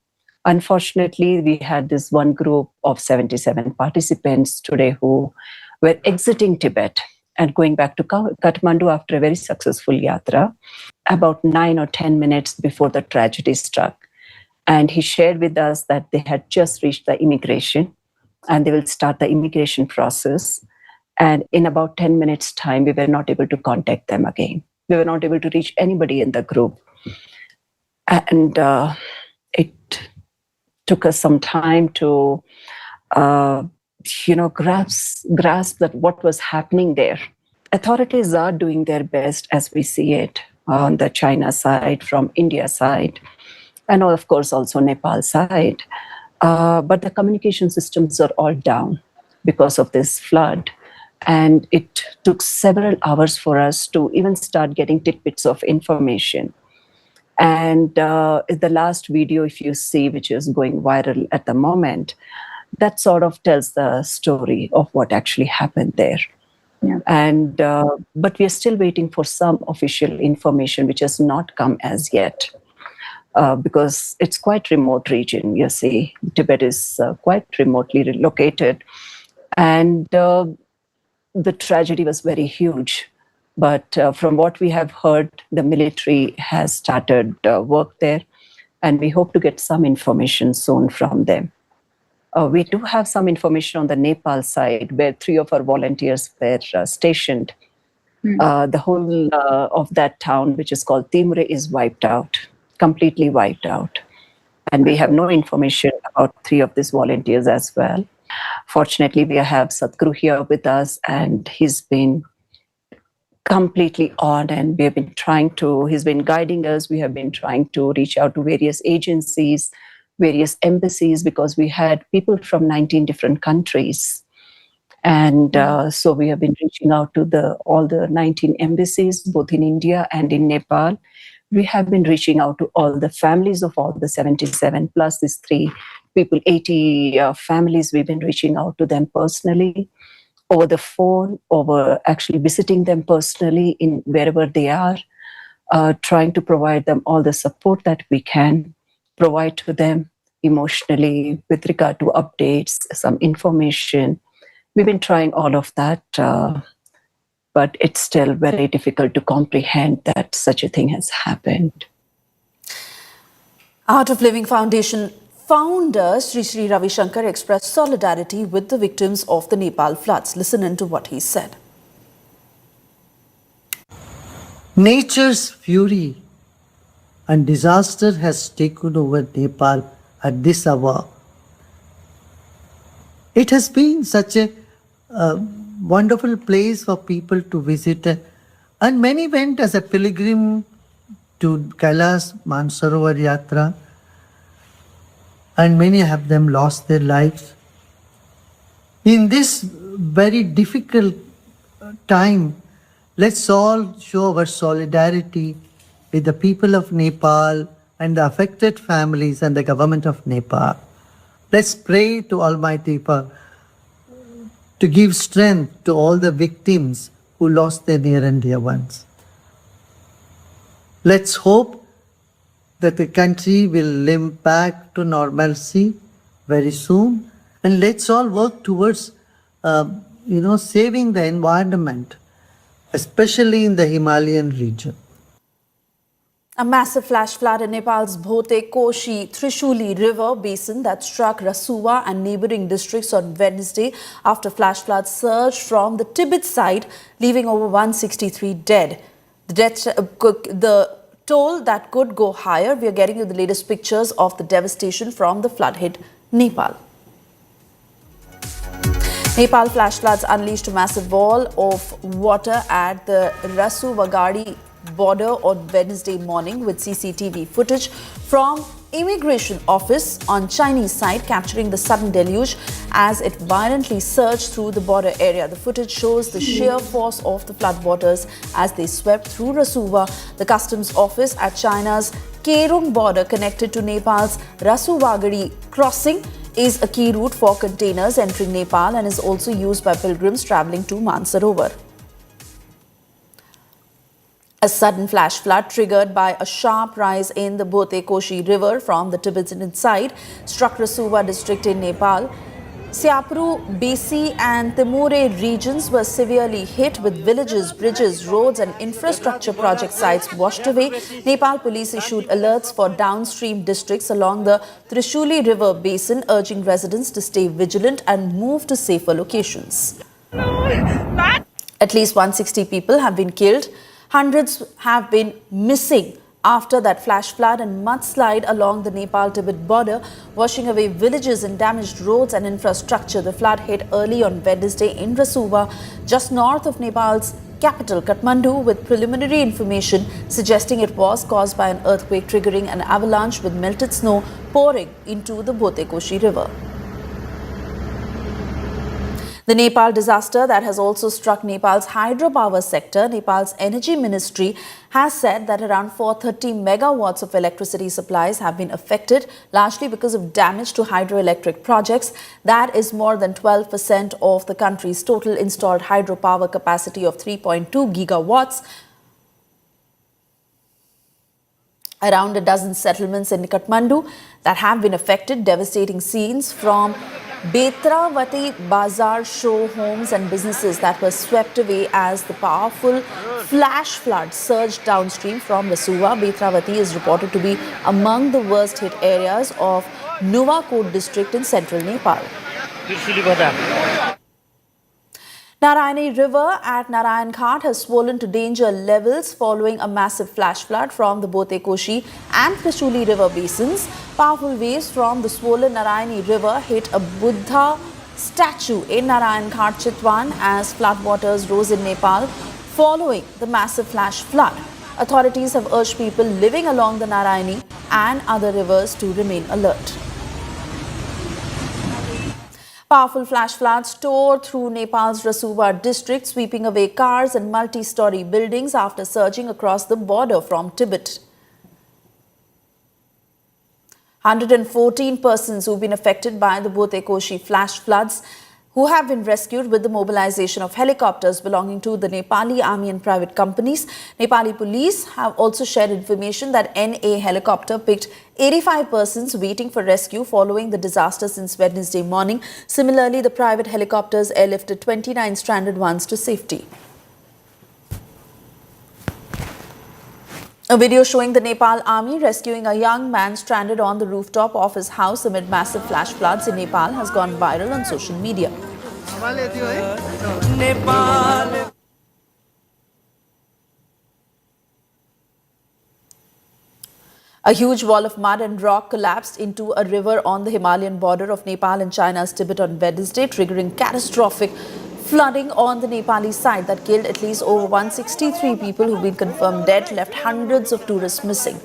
Unfortunately, we had this one group of 77 participants today who were exiting Tibet and going back to Kathmandu after a very successful yatra, about 9 or 10 minutes before the tragedy struck. And he shared with us that they had just reached the immigration and they will start the immigration process. And in about 10 minutes' time, we were not able to contact them again. We were not able to reach anybody in the group. And it took us some time to, grasp that what was happening there. Authorities are doing their best as we see it on the China side, from India side, and of course also Nepal side. But the communication systems are all down because of this flood. And it took several hours for us to even start getting tidbits of information. And the last video, if you see, which is going viral at the moment, that sort of tells the story of what actually happened there. Yeah. And but we are still waiting for some official information, which has not come as yet, because it's quite remote region. You see, Tibet is quite remotely located, and the tragedy was very huge. But from what we have heard, the military has started work there, and we hope to get some information soon from them. We do have some information on the Nepal side, where 3 of our volunteers were stationed. The whole of that town, which is called Timre, is wiped out, completely wiped out. And we have no information about 3 of these volunteers as well. Fortunately, we have Sadhguru here with us, and he's been completely on, and we have been he's been guiding us. We have been trying to reach out to various agencies, various embassies, because we had people from 19 different countries. And so we have been reaching out to all the 19 embassies, both in India and in Nepal. We have been reaching out to all the families of all the 77 plus these 3 people, 80 families. We've been reaching out to them personally, over the phone, over actually visiting them personally in wherever they are, trying to provide them all the support that we can provide to them emotionally with regard to updates, some information. We've been trying all of that, but it's still very difficult to comprehend that such a thing has happened. Art of Living Foundation founder Sri Ravi Shankar expressed solidarity with the victims of the Nepal floods. Listen into what he said. Nature's fury and disaster has taken over Nepal at this hour. It has been such a wonderful place for people to visit, and many went as a pilgrim to Kailash Mansarovar Yatra, and many of them lost their lives. In this very difficult time, let's all show our solidarity with the people of Nepal and the affected families and the government of Nepal. Let's pray to Almighty to give strength to all the victims who lost their near and dear ones. Let's hope that the country will limp back to normalcy very soon, and let's all work towards saving the environment, especially in the Himalayan region. A massive flash flood in Nepal's Bhote Koshi Trishuli River basin that struck Rasuwa and neighboring districts on Wednesday after flash floods surged from the Tibet side, leaving over 163 dead. The toll that could go higher. We are getting you the latest pictures of the devastation from the flood-hit Nepal. Nepal flash floods unleashed a massive wall of water at the Rasuwa border on Wednesday morning, with CCTV footage from Immigration Office on Chinese side capturing the sudden deluge as it violently surged through the border area. The footage shows the sheer force of the floodwaters as they swept through Rasuwa. The customs office at China's Kerong border connected to Nepal's Rasuwagari crossing is a key route for containers entering Nepal and is also used by pilgrims travelling to Mansarovar. A sudden flash flood triggered by a sharp rise in the Bhote Koshi River from the Tibetan side struck Rasuwa district in Nepal. Siapru, Besi and Timure regions were severely hit, with villages, bridges, roads and infrastructure project sites washed away. Nepal police issued alerts for downstream districts along the Trishuli River basin, urging residents to stay vigilant and move to safer locations. At least 160 people have been killed. Hundreds have been missing after that flash flood and mudslide along the Nepal-Tibet border, washing away villages and damaged roads and infrastructure. The flood hit early on Wednesday in Rasuwa, just north of Nepal's capital, Kathmandu, with preliminary information suggesting it was caused by an earthquake triggering an avalanche with melted snow pouring into the Bhote Koshi River. The Nepal disaster that has also struck Nepal's hydropower sector. Nepal's energy ministry has said that around 430 megawatts of electricity supplies have been affected, largely because of damage to hydroelectric projects. That is more than 12% of the country's total installed hydropower capacity of 3.2 gigawatts. Around a dozen settlements in Kathmandu that have been affected. Devastating scenes from Betravati Bazar show homes and businesses that were swept away as the powerful flash flood surged downstream from Rasuwa. Betravati is reported to be among the worst hit areas of Nuwakot district in central Nepal. Narayani River at Narayan Ghat has swollen to danger levels following a massive flash flood from the Bhote Koshi and Trishuli River basins. Powerful waves from the swollen Narayani river hit a Buddha statue in Narayan Ghat, Chitwan as floodwaters rose in Nepal following the massive flash flood. Authorities have urged people living along the Narayani and other rivers to remain alert. Powerful flash floods tore through Nepal's Rasuwa district, sweeping away cars and multi-story buildings after surging across the border from Tibet. 114 persons who've been affected by the both Ekoshi flash floods who have been rescued with the mobilization of helicopters belonging to the Nepali army and private companies. Nepali police have also shared information that NA helicopter picked 85 persons waiting for rescue following the disaster since Wednesday morning. Similarly, the private helicopters airlifted 29 stranded ones to safety. A video showing the Nepal army rescuing a young man stranded on the rooftop of his house amid massive flash floods in Nepal has gone viral on social media. A huge wall of mud and rock collapsed into a river on the Himalayan border of Nepal and China's Tibet on Wednesday, triggering catastrophic flooding on the Nepali side that killed at least over 163 people who've been confirmed dead, left hundreds of tourists missing.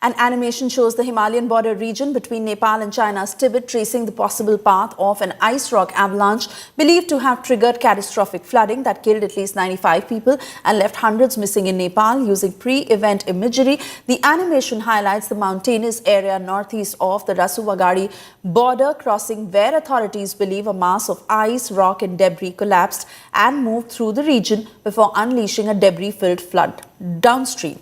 An animation shows the Himalayan border region between Nepal and China's Tibet tracing the possible path of an ice rock avalanche believed to have triggered catastrophic flooding that killed at least 95 people and left hundreds missing in Nepal. Using pre-event imagery, the animation highlights the mountainous area northeast of the Rasuwa border crossing where authorities believe a mass of ice, rock and debris collapsed and moved through the region before unleashing a debris-filled flood downstream.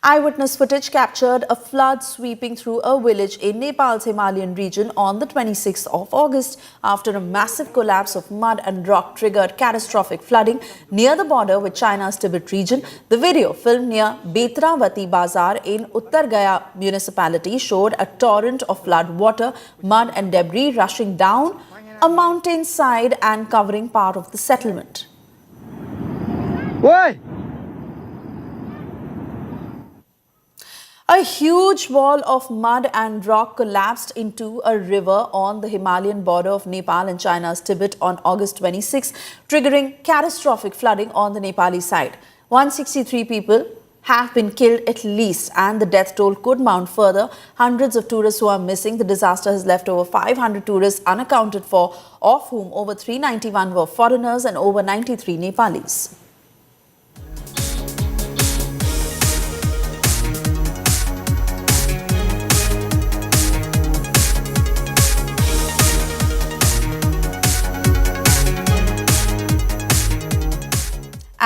Eyewitness footage captured a flood sweeping through a village in Nepal's Himalayan region on the 26th of August after a massive collapse of mud and rock triggered catastrophic flooding near the border with China's Tibet region. The video, filmed near Betravati Bazar in Uttar Gaya municipality, showed a torrent of flood water, mud and debris rushing down a mountainside and covering part of the settlement. Why? A huge wall of mud and rock collapsed into a river on the Himalayan border of Nepal and China's Tibet on August 26, triggering catastrophic flooding on the Nepali side. 163 people have been killed at least, and the death toll could mount further. Hundreds of tourists who are missing. The disaster has left over 500 tourists unaccounted for, of whom over 391 were foreigners and over 93 Nepalis.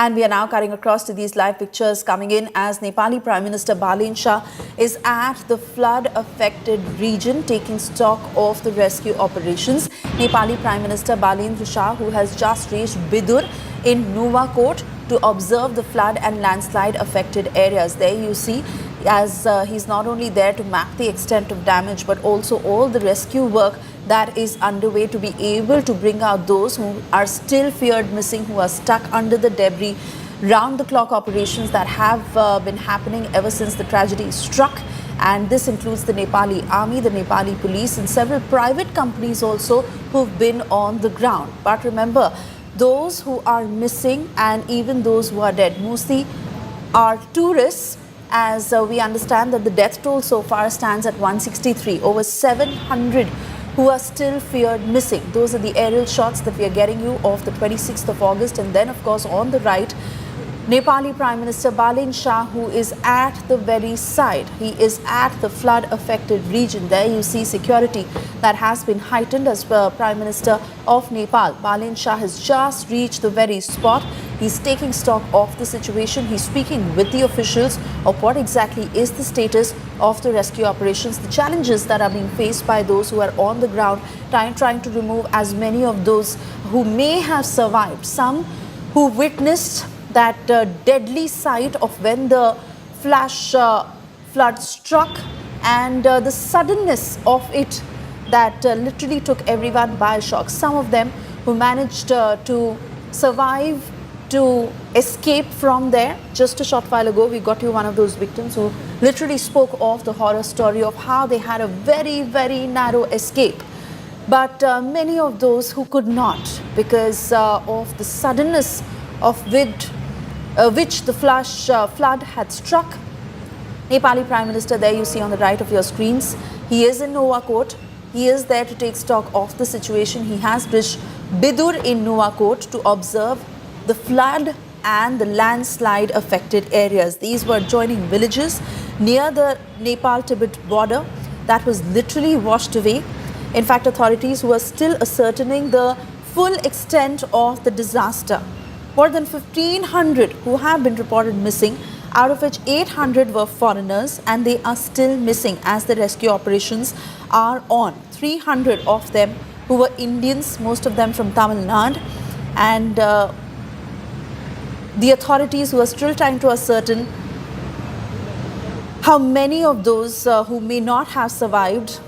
And we are now cutting across to these live pictures coming in as Nepali Prime Minister Balin Shah is at the flood-affected region taking stock of the rescue operations. Nepali Prime Minister Balin Shah, who has just reached Bidur in Nuwakot to observe the flood and landslide-affected areas. There you see, as he's not only there to map the extent of damage, but also all the rescue work that is underway to be able to bring out those who are still feared missing, who are stuck under the debris. Round-the-clock operations that have been happening ever since the tragedy struck. And this includes the Nepali army, the Nepali police and several private companies also who've been on the ground. But remember, those who are missing and even those who are dead mostly are tourists, as we understand that the death toll so far stands at 163, over 700 who are still feared missing. Those are the aerial shots that we are getting you of the 26th of August. And then, of course, on the right, Nepali Prime Minister Balin Shah, who is at the very side. He is at the flood-affected region. There you see security that has been heightened as Prime Minister of Nepal. Balin Shah has just reached the very spot. He's taking stock of the situation. He's speaking with the officials of what exactly is the status of the rescue operations, the challenges that are being faced by those who are on the ground, trying to remove as many of those who may have survived. Some who witnessed that deadly sight of when the flash flood struck, and the suddenness of it that literally took everyone by shock. Some of them who managed to survive, to escape from there. Just a short while ago, we got you one of those victims who literally spoke of the horror story of how they had a very, very narrow escape. But many of those who could not, because of the suddenness of which the flood had struck. Nepali Prime Minister, there you see on the right of your screens, he is in Nuwakot. He is there to take stock of the situation. He has reached Bidur in Nuwakot to observe the flood and the landslide affected areas. These were adjoining villages near the Nepal-Tibet border that was literally washed away. In fact, authorities were still ascertaining the full extent of the disaster. More than 1,500 who have been reported missing, out of which 800 were foreigners, and they are still missing as the rescue operations are on. 300 of them who were Indians, most of them from Tamil Nadu, and the authorities were still trying to ascertain how many of those who may not have survived,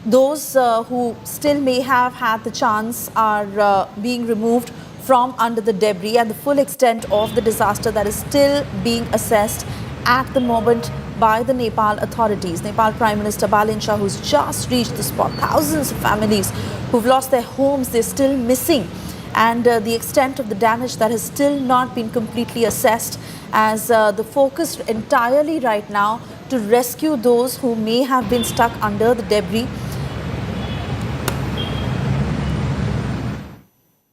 those who still may have had the chance, are being removed from under the debris, and the full extent of the disaster that is still being assessed at the moment by the Nepal authorities. Nepal Prime Minister Balin Shah, who's just reached the spot, thousands of families who've lost their homes, they're still missing, and the extent of the damage that has still not been completely assessed, as the focus entirely right now to rescue those who may have been stuck under the debris.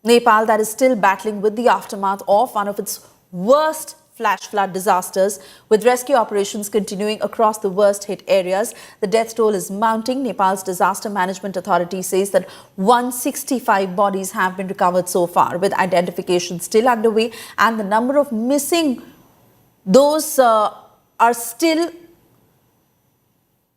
Nepal, that is still battling with the aftermath of one of its worst flash flood disasters, with rescue operations continuing across the worst hit areas. The death toll is mounting. Nepal's Disaster Management Authority says that 165 bodies have been recovered so far, with identification still underway, and the number of missing, those are still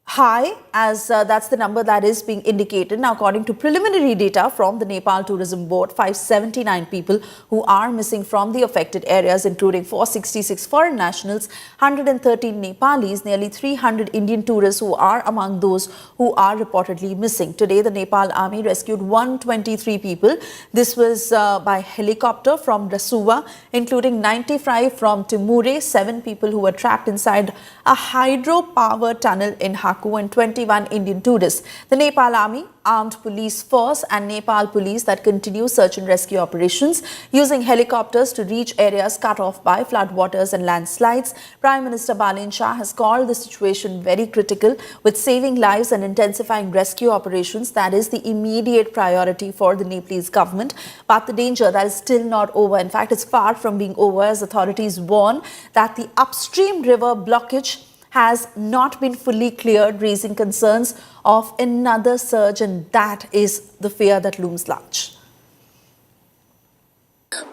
high, as that's the number that is being indicated. Now, according to preliminary data from the Nepal Tourism Board, 579 people who are missing from the affected areas, including 466 foreign nationals, 113 Nepalis, nearly 300 Indian tourists who are among those who are reportedly missing. Today, the Nepal Army rescued 123 people. This was by helicopter from Rasuwa, including 95 from Timure, 7 people who were trapped inside a hydropower tunnel in Haku, and 21 Indian tourists. The Nepal Army, Armed Police Force and Nepal Police that continue search and rescue operations using helicopters to reach areas cut off by floodwaters and landslides. Prime Minister Balin Shah has called the situation very critical, with saving lives and intensifying rescue operations. That is the immediate priority for the Nepalese government. But the danger, that is still not over. In fact, it's far from being over, as authorities warn that the upstream river blockage has not been fully cleared, raising concerns of another surge, and that is the fear that looms large.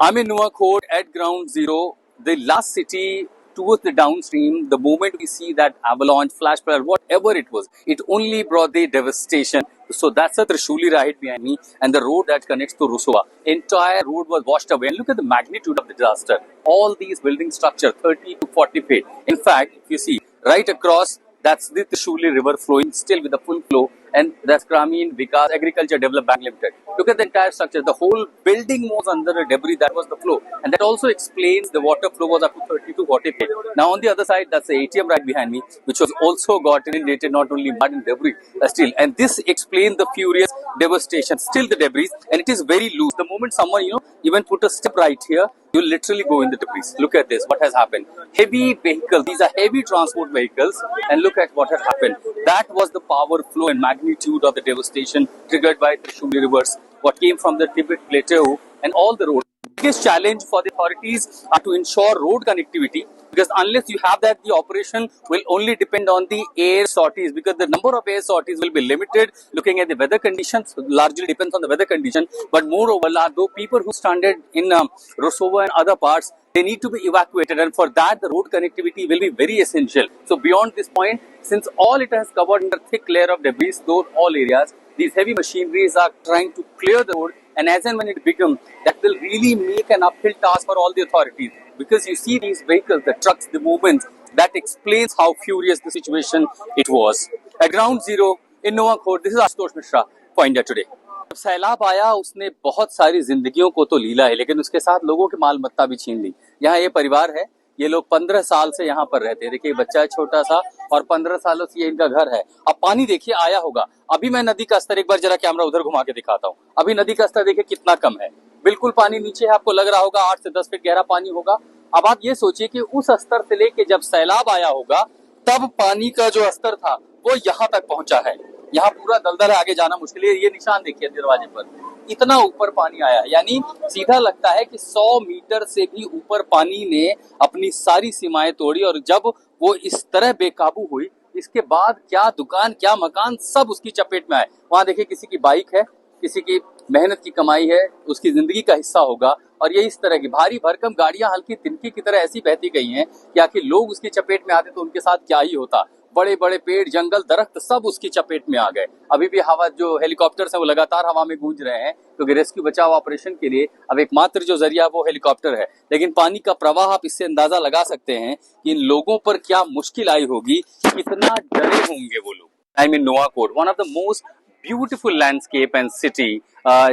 I'm in Nuwakot at ground zero, the last city towards the downstream. The moment we see that avalanche, flash flood, whatever it was, it only brought the devastation. So that's a Trishuli right behind me, and the road that connects to Rasuwa. Entire road was washed away, and look at the magnitude of the disaster. All these building structure, 30 to 40 feet. In fact, if you see right across, that's the Trishuli river flowing still with the full flow, and that's Gramin Vikas Agriculture Development Bank Limited. Look at the entire structure. The whole building was under a debris. That was the flow, and that also explains the water flow was up to 30 to 40 feet. Now on the other side, that's the ATM right behind me, which was also got inundated, not only mud and debris still, and this explains the furious devastation. Still the debris, and it is very loose. The moment someone even put a step right here, you literally go in the debris. Look at this, what has happened. Heavy vehicles, these are heavy transport vehicles, and look at what has happened. That was the power flow and magnitude of the devastation triggered by Trishuli rivers, what came from the Tibet plateau and all the roads. The biggest challenge for the authorities are to ensure road connectivity, because unless you have that, the operation will only depend on the air sorties, because the number of air sorties will be limited. Looking at the weather conditions, largely depends on the weather condition. But moreover, though people who stranded in Rasuwa and other parts, they need to be evacuated, and for that the road connectivity will be very essential. So beyond this point, since all it has covered in a thick layer of debris, those all areas, these heavy machineries are trying to clear the road, and as and when it becomes, that will really make an uphill task for all the authorities. Because you see these vehicles, the trucks, the movements, That explains how furious the situation it was. At ground zero in Nuwakot, this is Ashutosh Mishra for India Today. जब सैलाब आया उसने बहुत सारी जिंदगियों को तो लीला है, लेकिन उसके साथ लोगों की माल मत्ता भी छीन ली। यहाँ ये परिवार है, ये लोग 15 साल से यहाँ पर रहते हैं। देखिए बच्चा है छोटा सा और 15 सालों से ये इनका घर है। अब पानी देखिए आया होगा। अभी मैं नदी का स्तर एक बार जरा कैमरा उधर घुमा के दिखाता हूँ। अभी नदी का स्तर देखिए कितना कम है, बिल्कुल पानी नीचे है। आपको लग रहा होगा 8 से 10 फीट गहरा पानी होगा। अब आप ये सोचिए कि उस स्तर से लेके जब सैलाब आया होगा तब पानी का जो स्तर था वो यहाँ तक पहुंचा है। यहाँ पूरा दलदल है, आगे जाना मुश्किल है। ये निशान देखिए दरवाजे पर, इतना ऊपर पानी आया, यानी सीधा लगता है कि 100 मीटर से भी ऊपर पानी ने अपनी सारी सीमाएं तोड़ी। और जब वो इस तरह बेकाबू हुई, इसके बाद क्या दुकान क्या मकान सब उसकी चपेट में आए। वहां देखिए किसी की बाइक है, किसी की मेहनत की कमाई है, उसकी जिंदगी का हिस्सा होगा। और ये इस तरह की भारी भरकम गाड़ियां हल्की तिनकी की तरह ऐसी बहती गई हैं कि आखिर लोग उसकी चपेट में आते तो उनके साथ क्या ही होता। बड़े बड़े पेड़ जंगल दरख्त सब उसकी चपेट में आ गए। अभी भी हवा जो हेलीकॉप्टर्स हैं वो लगातार हवा में गूंज रहे हैं, क्योंकि रेस्क्यू बचाव ऑपरेशन के लिए अब एकमात्र जो जरिया वो हेलीकॉप्टर है। लेकिन पानी का प्रवाह, आप इससे अंदाजा लगा सकते हैं कि इन लोगों पर क्या मुश्किल आई होगी, कितना डरे होंगे वो लोग। I mean Nuwakot, one of the most beautiful landscape and city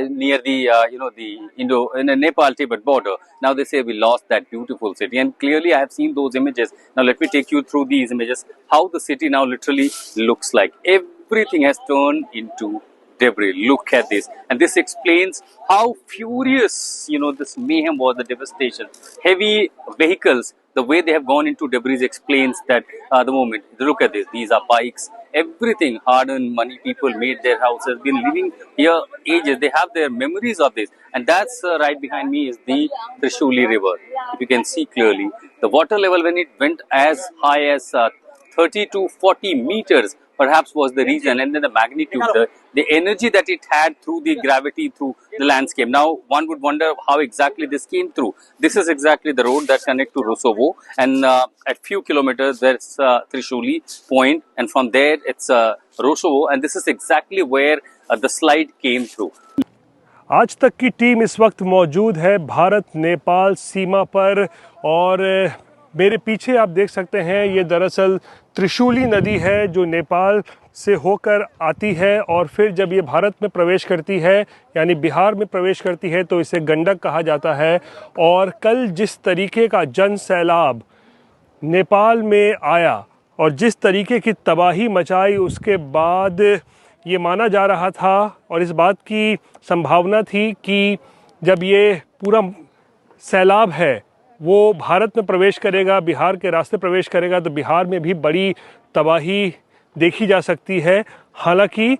near the the Nepal-Tibet border. Now they say we lost that beautiful city, and clearly I have seen those images. Now let me take you through these images, how the city now literally looks like. Everything has turned into debris. Look at this, and this explains how furious this mayhem was, the devastation. Heavy vehicles, the way they have gone into debris explains that the moment. Look at this, these are bikes, everything, hard-earned money, people made their houses, been living here ages, they have their memories of this. And that's right behind me is the Trishuli river. If you can see clearly, the water level when it went as high as 30 to 40 meters perhaps was the reason, and then the magnitude, the energy that it had through the gravity, through the landscape. Now one would wonder how exactly this came through. This is exactly the road that connects to Rasuwa, and at few kilometers there's Trishuli point, and from there it's Rasuwa, and this is exactly where the slide came through. आज तक की team इस वक्त मौजूद है भारत नेपाल सीमा पर, और मेरे पीछे आप देख सकते हैं ये दरअसल त्रिशूली नदी है जो नेपाल से होकर आती है, और फिर जब ये भारत में प्रवेश करती है यानी बिहार में प्रवेश करती है तो इसे गंडक कहा जाता है। और कल जिस तरीके का जन सैलाब नेपाल में आया और जिस तरीके की तबाही मचाई, उसके बाद ये माना जा रहा था और इस बात की संभावना थी कि जब ये पूरा सैलाब है वो भारत में प्रवेश करेगा, बिहार के रास्ते प्रवेश करेगा, तो बिहार में भी बड़ी तबाही देखी जा सकती है। हालांकि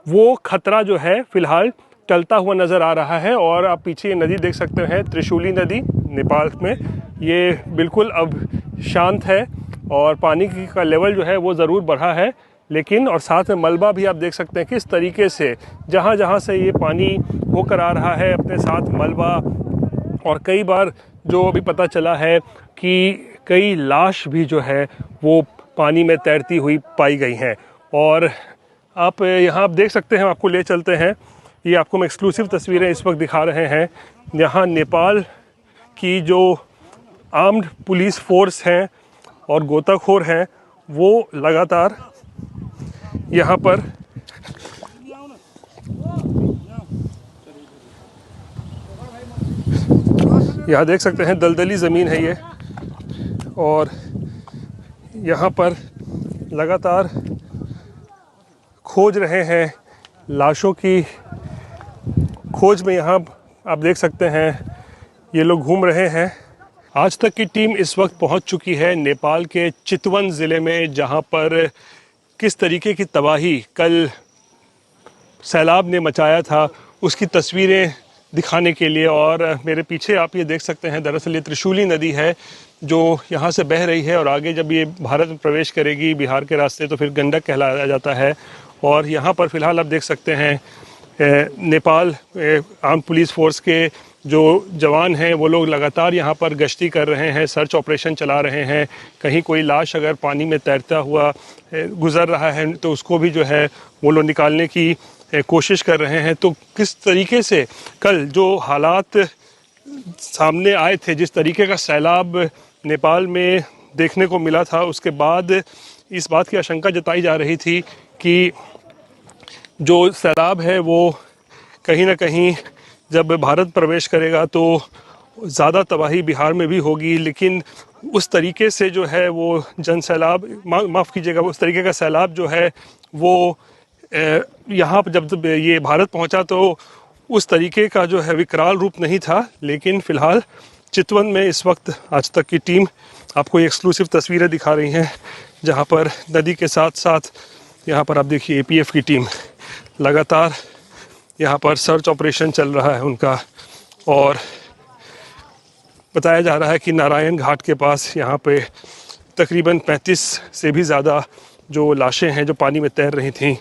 वो खतरा जो है फ़िलहाल टलता हुआ नज़र आ रहा है। और आप पीछे ये नदी देख सकते हैं, त्रिशूली नदी नेपाल में, ये बिल्कुल अब शांत है और पानी का लेवल जो है वो ज़रूर बढ़ा है, लेकिन और साथ में मलबा भी आप देख सकते हैं किस तरीके से जहाँ जहाँ से ये पानी होकर आ रहा है अपने साथ मलबा। और कई बार जो अभी पता चला है कि कई लाश भी जो है वो पानी में तैरती हुई पाई गई हैं। और आप यहाँ आप देख सकते हैं, आपको ले चलते हैं, ये आपको हम एक्सक्लूसिव तस्वीरें इस वक्त दिखा रहे हैं। यहाँ नेपाल की जो आर्म्ड पुलिस फोर्स हैं और गोताखोर हैं वो लगातार यहाँ पर यहाँ देख सकते हैं दलदली ज़मीन है ये, और यहाँ पर लगातार खोज रहे हैं, लाशों की खोज में यहाँ आप देख सकते हैं ये लोग घूम रहे हैं। आज तक की टीम इस वक्त पहुँच चुकी है नेपाल के चितवन ज़िले में, जहाँ पर किस तरीके की तबाही कल सैलाब ने मचाया था उसकी तस्वीरें दिखाने के लिए। और मेरे पीछे आप ये देख सकते हैं, दरअसल ये त्रिशूली नदी है जो यहाँ से बह रही है और आगे जब ये भारत में प्रवेश करेगी बिहार के रास्ते तो फिर गंडक कहलाया जाता है। और यहाँ पर फ़िलहाल आप देख सकते हैं नेपाल आर्म्ड पुलिस फोर्स के जो जवान हैं वो लोग लगातार यहाँ पर गश्ती कर रहे हैं, सर्च ऑपरेशन चला रहे हैं। कहीं कोई लाश अगर पानी में तैरता हुआ गुज़र रहा है तो उसको भी जो है वो लोग निकालने की कोशिश कर रहे हैं। तो किस तरीके से कल जो हालात सामने आए थे, जिस तरीके का सैलाब नेपाल में देखने को मिला था, उसके बाद इस बात की आशंका जताई जा रही थी कि जो सैलाब है वो कहीं ना कहीं जब भारत प्रवेश करेगा तो ज़्यादा तबाही बिहार में भी होगी, लेकिन उस तरीके से जो है वो जन सैलाब, माफ़ कीजिएगा, उस तरीके का सैलाब जो है वो यहाँ पर जब ये भारत पहुँचा तो उस तरीके का जो है विकराल रूप नहीं था। लेकिन फ़िलहाल चितवन में इस वक्त आज तक की टीम आपको ये एक्सक्लूसिव तस्वीरें दिखा रही हैं, जहाँ पर नदी के साथ साथ यहाँ पर आप देखिए APF की टीम लगातार यहाँ पर सर्च ऑपरेशन चल रहा है उनका, और बताया जा रहा है कि नारायण घाट के पास यहाँ पे तकरीबन 35 से भी ज़्यादा जो लाशें हैं जो पानी में तैर रही थीं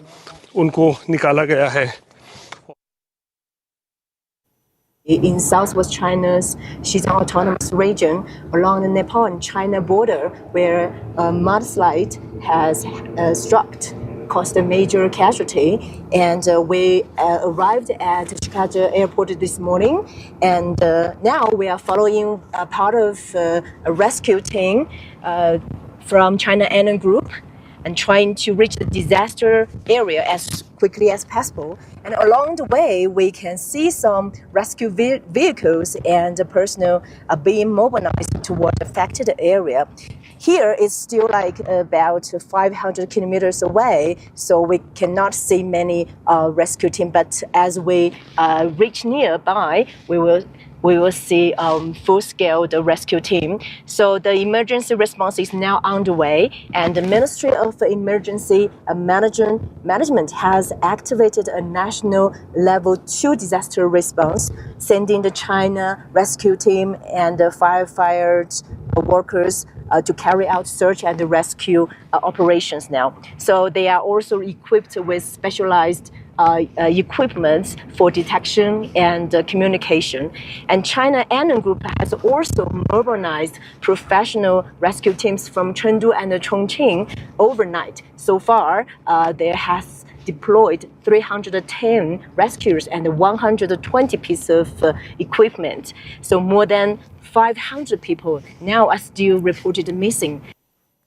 उनको निकाला गया है। In southwest China's Xizang Autonomous Region, along the Nepal and China border, where a mudslide has struck, caused a major casualty. And we arrived at Chicago airport this morning, and now we are following part of a rescue team from China Annan Group and trying to reach the disaster area as quickly as possible. And along the way, we can see some rescue vehicles and personnel are being mobilized toward the affected area. Here it's still like about 500 kilometers away, so we cannot see many rescue team. But as we reach nearby, we will see full-scale the rescue team. So the emergency response is now underway, and the Ministry of Emergency Management has activated a national level 2 disaster response, sending the China rescue team and the firefighter workers to carry out search and rescue operations now. So they are also equipped with specialized equipment for detection and communication. And China Annan Group has also mobilized professional rescue teams from Chengdu and Chongqing overnight. So far, there has deployed 310 rescuers and 120 pieces of equipment. So more than 500 people now are still reported missing.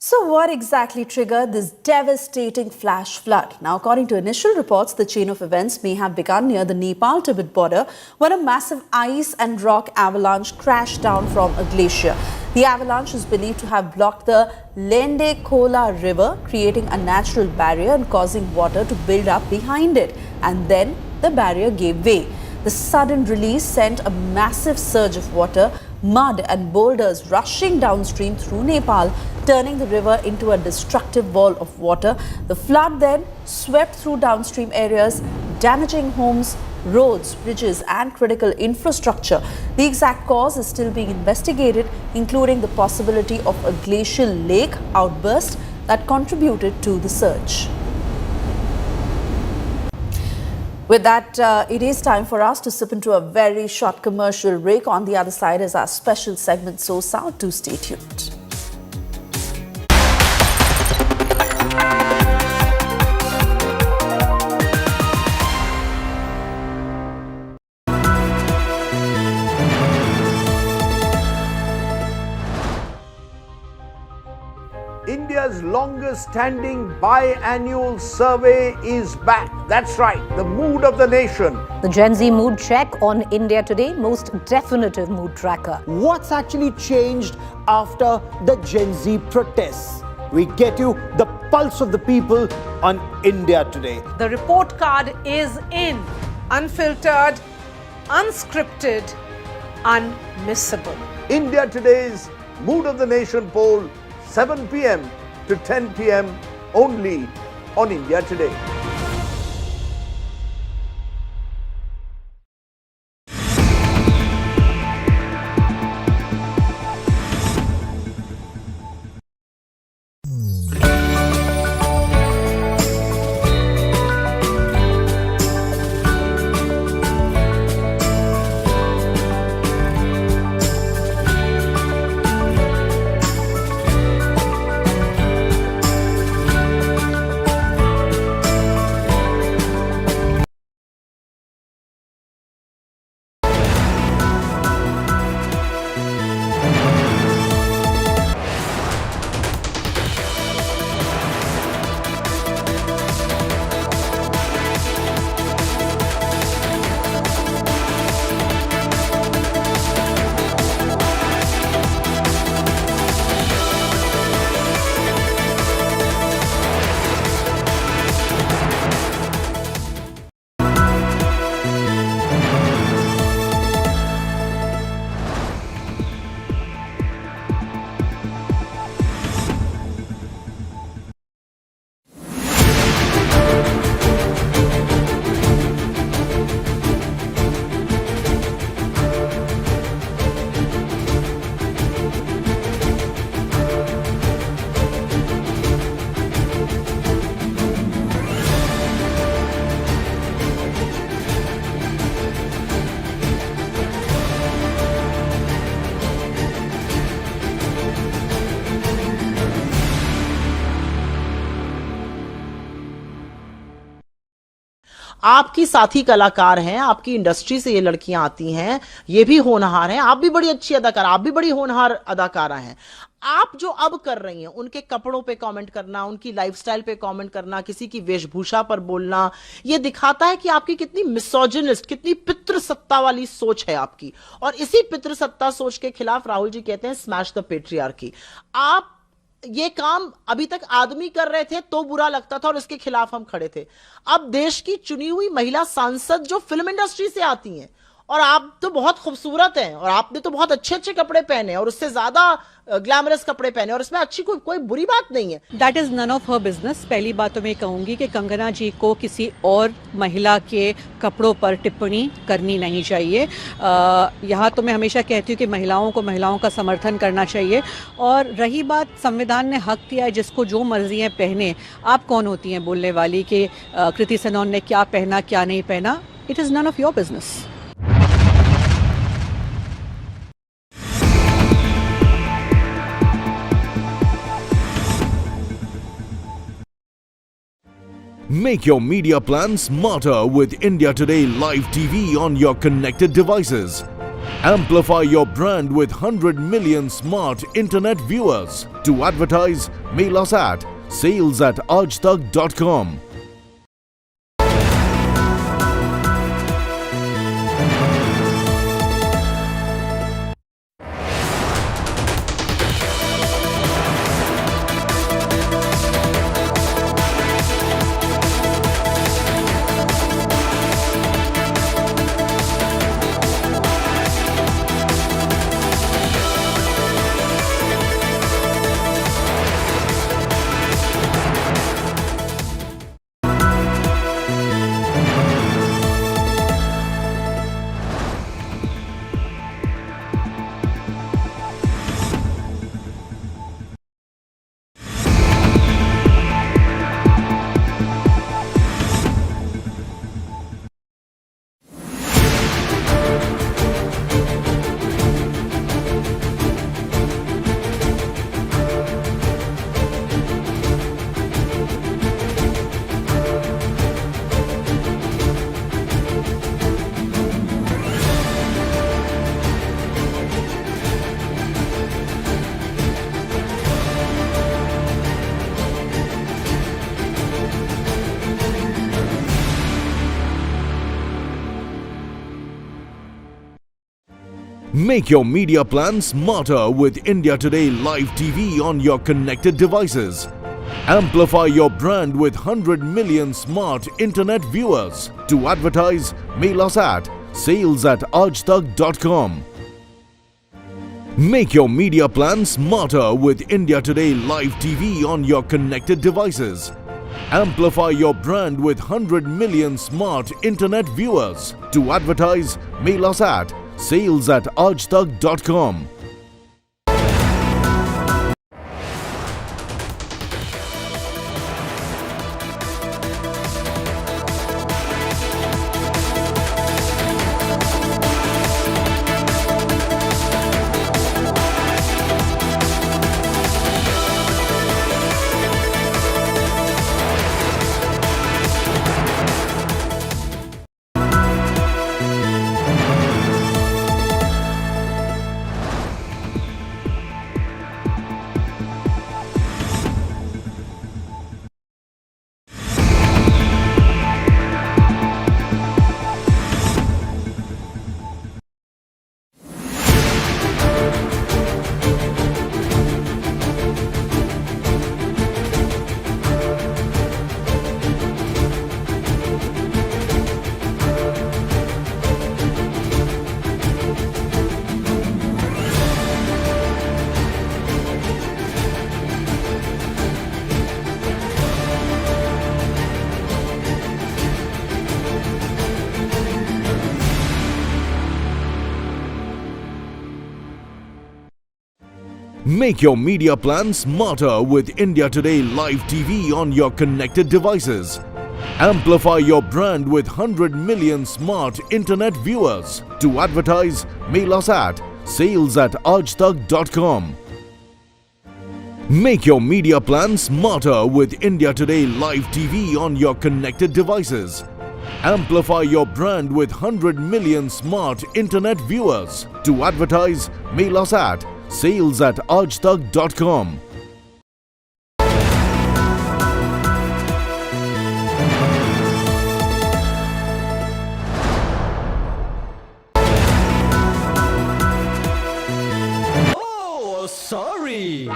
So what exactly triggered this devastating flash flood? Now, according to initial reports, the chain of events may have begun near the Nepal-Tibet border when a massive ice and rock avalanche crashed down from a glacier. The avalanche is believed to have blocked the Lende Kola River, creating a natural barrier and causing water to build up behind it. And then the barrier gave way. The sudden release sent a massive surge of water, mud and boulders rushing downstream through Nepal, turning the river into a destructive wall of water. The flood then swept through downstream areas, damaging homes, roads, bridges and critical infrastructure. The exact cause is still being investigated, including the possibility of a glacial lake outburst that contributed to the surge. With that, it is time for us to slip into a very short commercial break. On the other side is our special segment, So Sound. Do stay tuned. India's longest standing biannual survey is back. That's right, the mood of the nation. The Gen Z mood check on India Today, most definitive mood tracker. What's actually changed after the Gen Z protests? We get you the pulse of the people on India Today. The report card is in. Unfiltered, unscripted, unmissable. India Today's Mood of the Nation poll, 7 p.m. to 10 p.m. only on India Today. आपकी साथी कलाकार हैं, आपकी industry से ये लड़कियां आती हैं, ये भी होनहार हैं, आप भी बड़ी अच्छी अदाकार, आप भी बड़ी होनहार अदाकारा हैं। आप जो अब कर रही हैं, उनके कपड़ों पे कमेंट करना, उनकी लाइफस्टाइल पे कमेंट करना, किसी की वेशभूषा पर बोलना, ये दिखाता है कि आपकी कितनी मिसोजिनिस्ट, कितनी पितृसत्ता वाली सोच है आपकी। और इसी पितृसत्ता सोच के खिलाफ राहुल जी कहते हैं स्मैश द पेट्रियार्की। आप ये काम अभी तक आदमी कर रहे थे तो बुरा लगता था और इसके खिलाफ हम खड़े थे। अब देश की चुनी हुई महिला सांसद जो फिल्म इंडस्ट्री से आती हैं, और आप तो बहुत खूबसूरत हैं, और आपने तो बहुत अच्छे अच्छे कपड़े पहने और उससे ज्यादा ग्लैमरस कपड़े पहने, और इसमें अच्छी कोई बुरी बात नहीं है। That is none of her business. पहली बात तो मैं कहूंगी कि कंगना जी को किसी और महिला के कपड़ों पर टिप्पणी करनी नहीं चाहिए। यहाँ तो मैं हमेशा कहती हूँ कि महिलाओं का समर्थन करना चाहिए। और रही बात, संविधान ने हक दिया है जिसको जो मर्जी है पहने। आप कौन होती हैं बोलने वाली कि कृति सनोन ने क्या पहना क्या नहीं पहना? It is none of your business. Make your media plan smarter with India Today Live TV on your connected devices. Amplify your brand with 100 million smart internet viewers. To advertise, mail us at sales@aajtak.com. Make your media plan smarter with India Today Live TV on your connected devices. Amplify your brand with 100 million smart internet viewers. To advertise, mail us at sales@aajtak.com. Make your media plan smarter with India Today Live TV on your connected devices. Amplify your brand with 100 million smart internet viewers. To advertise, mail us at sales@aajtak.com. Make your media plan smarter with India Today Live TV on your connected devices. Amplify your brand with 100 million smart internet viewers. To advertise, mail us at sales@aajtak.com. Make your media plan smarter with India Today Live TV on your connected devices. Amplify your brand with 100 million smart internet viewers. To advertise, mail us at sales@aajtak.com. Oh, sorry.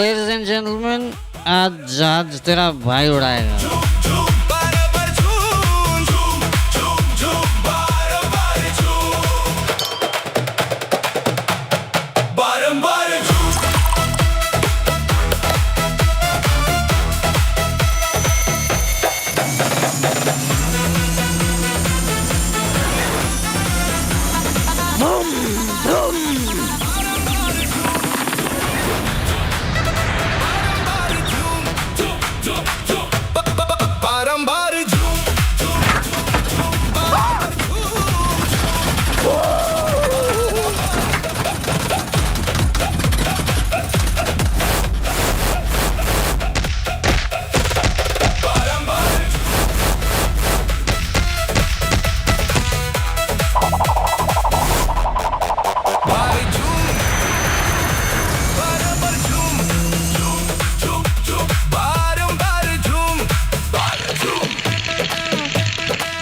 Ladies and gentlemen, आज जहाज तेरा भाई उड़ाएगा।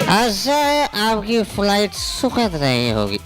आशा है आपकी flight सुखद रही होगी।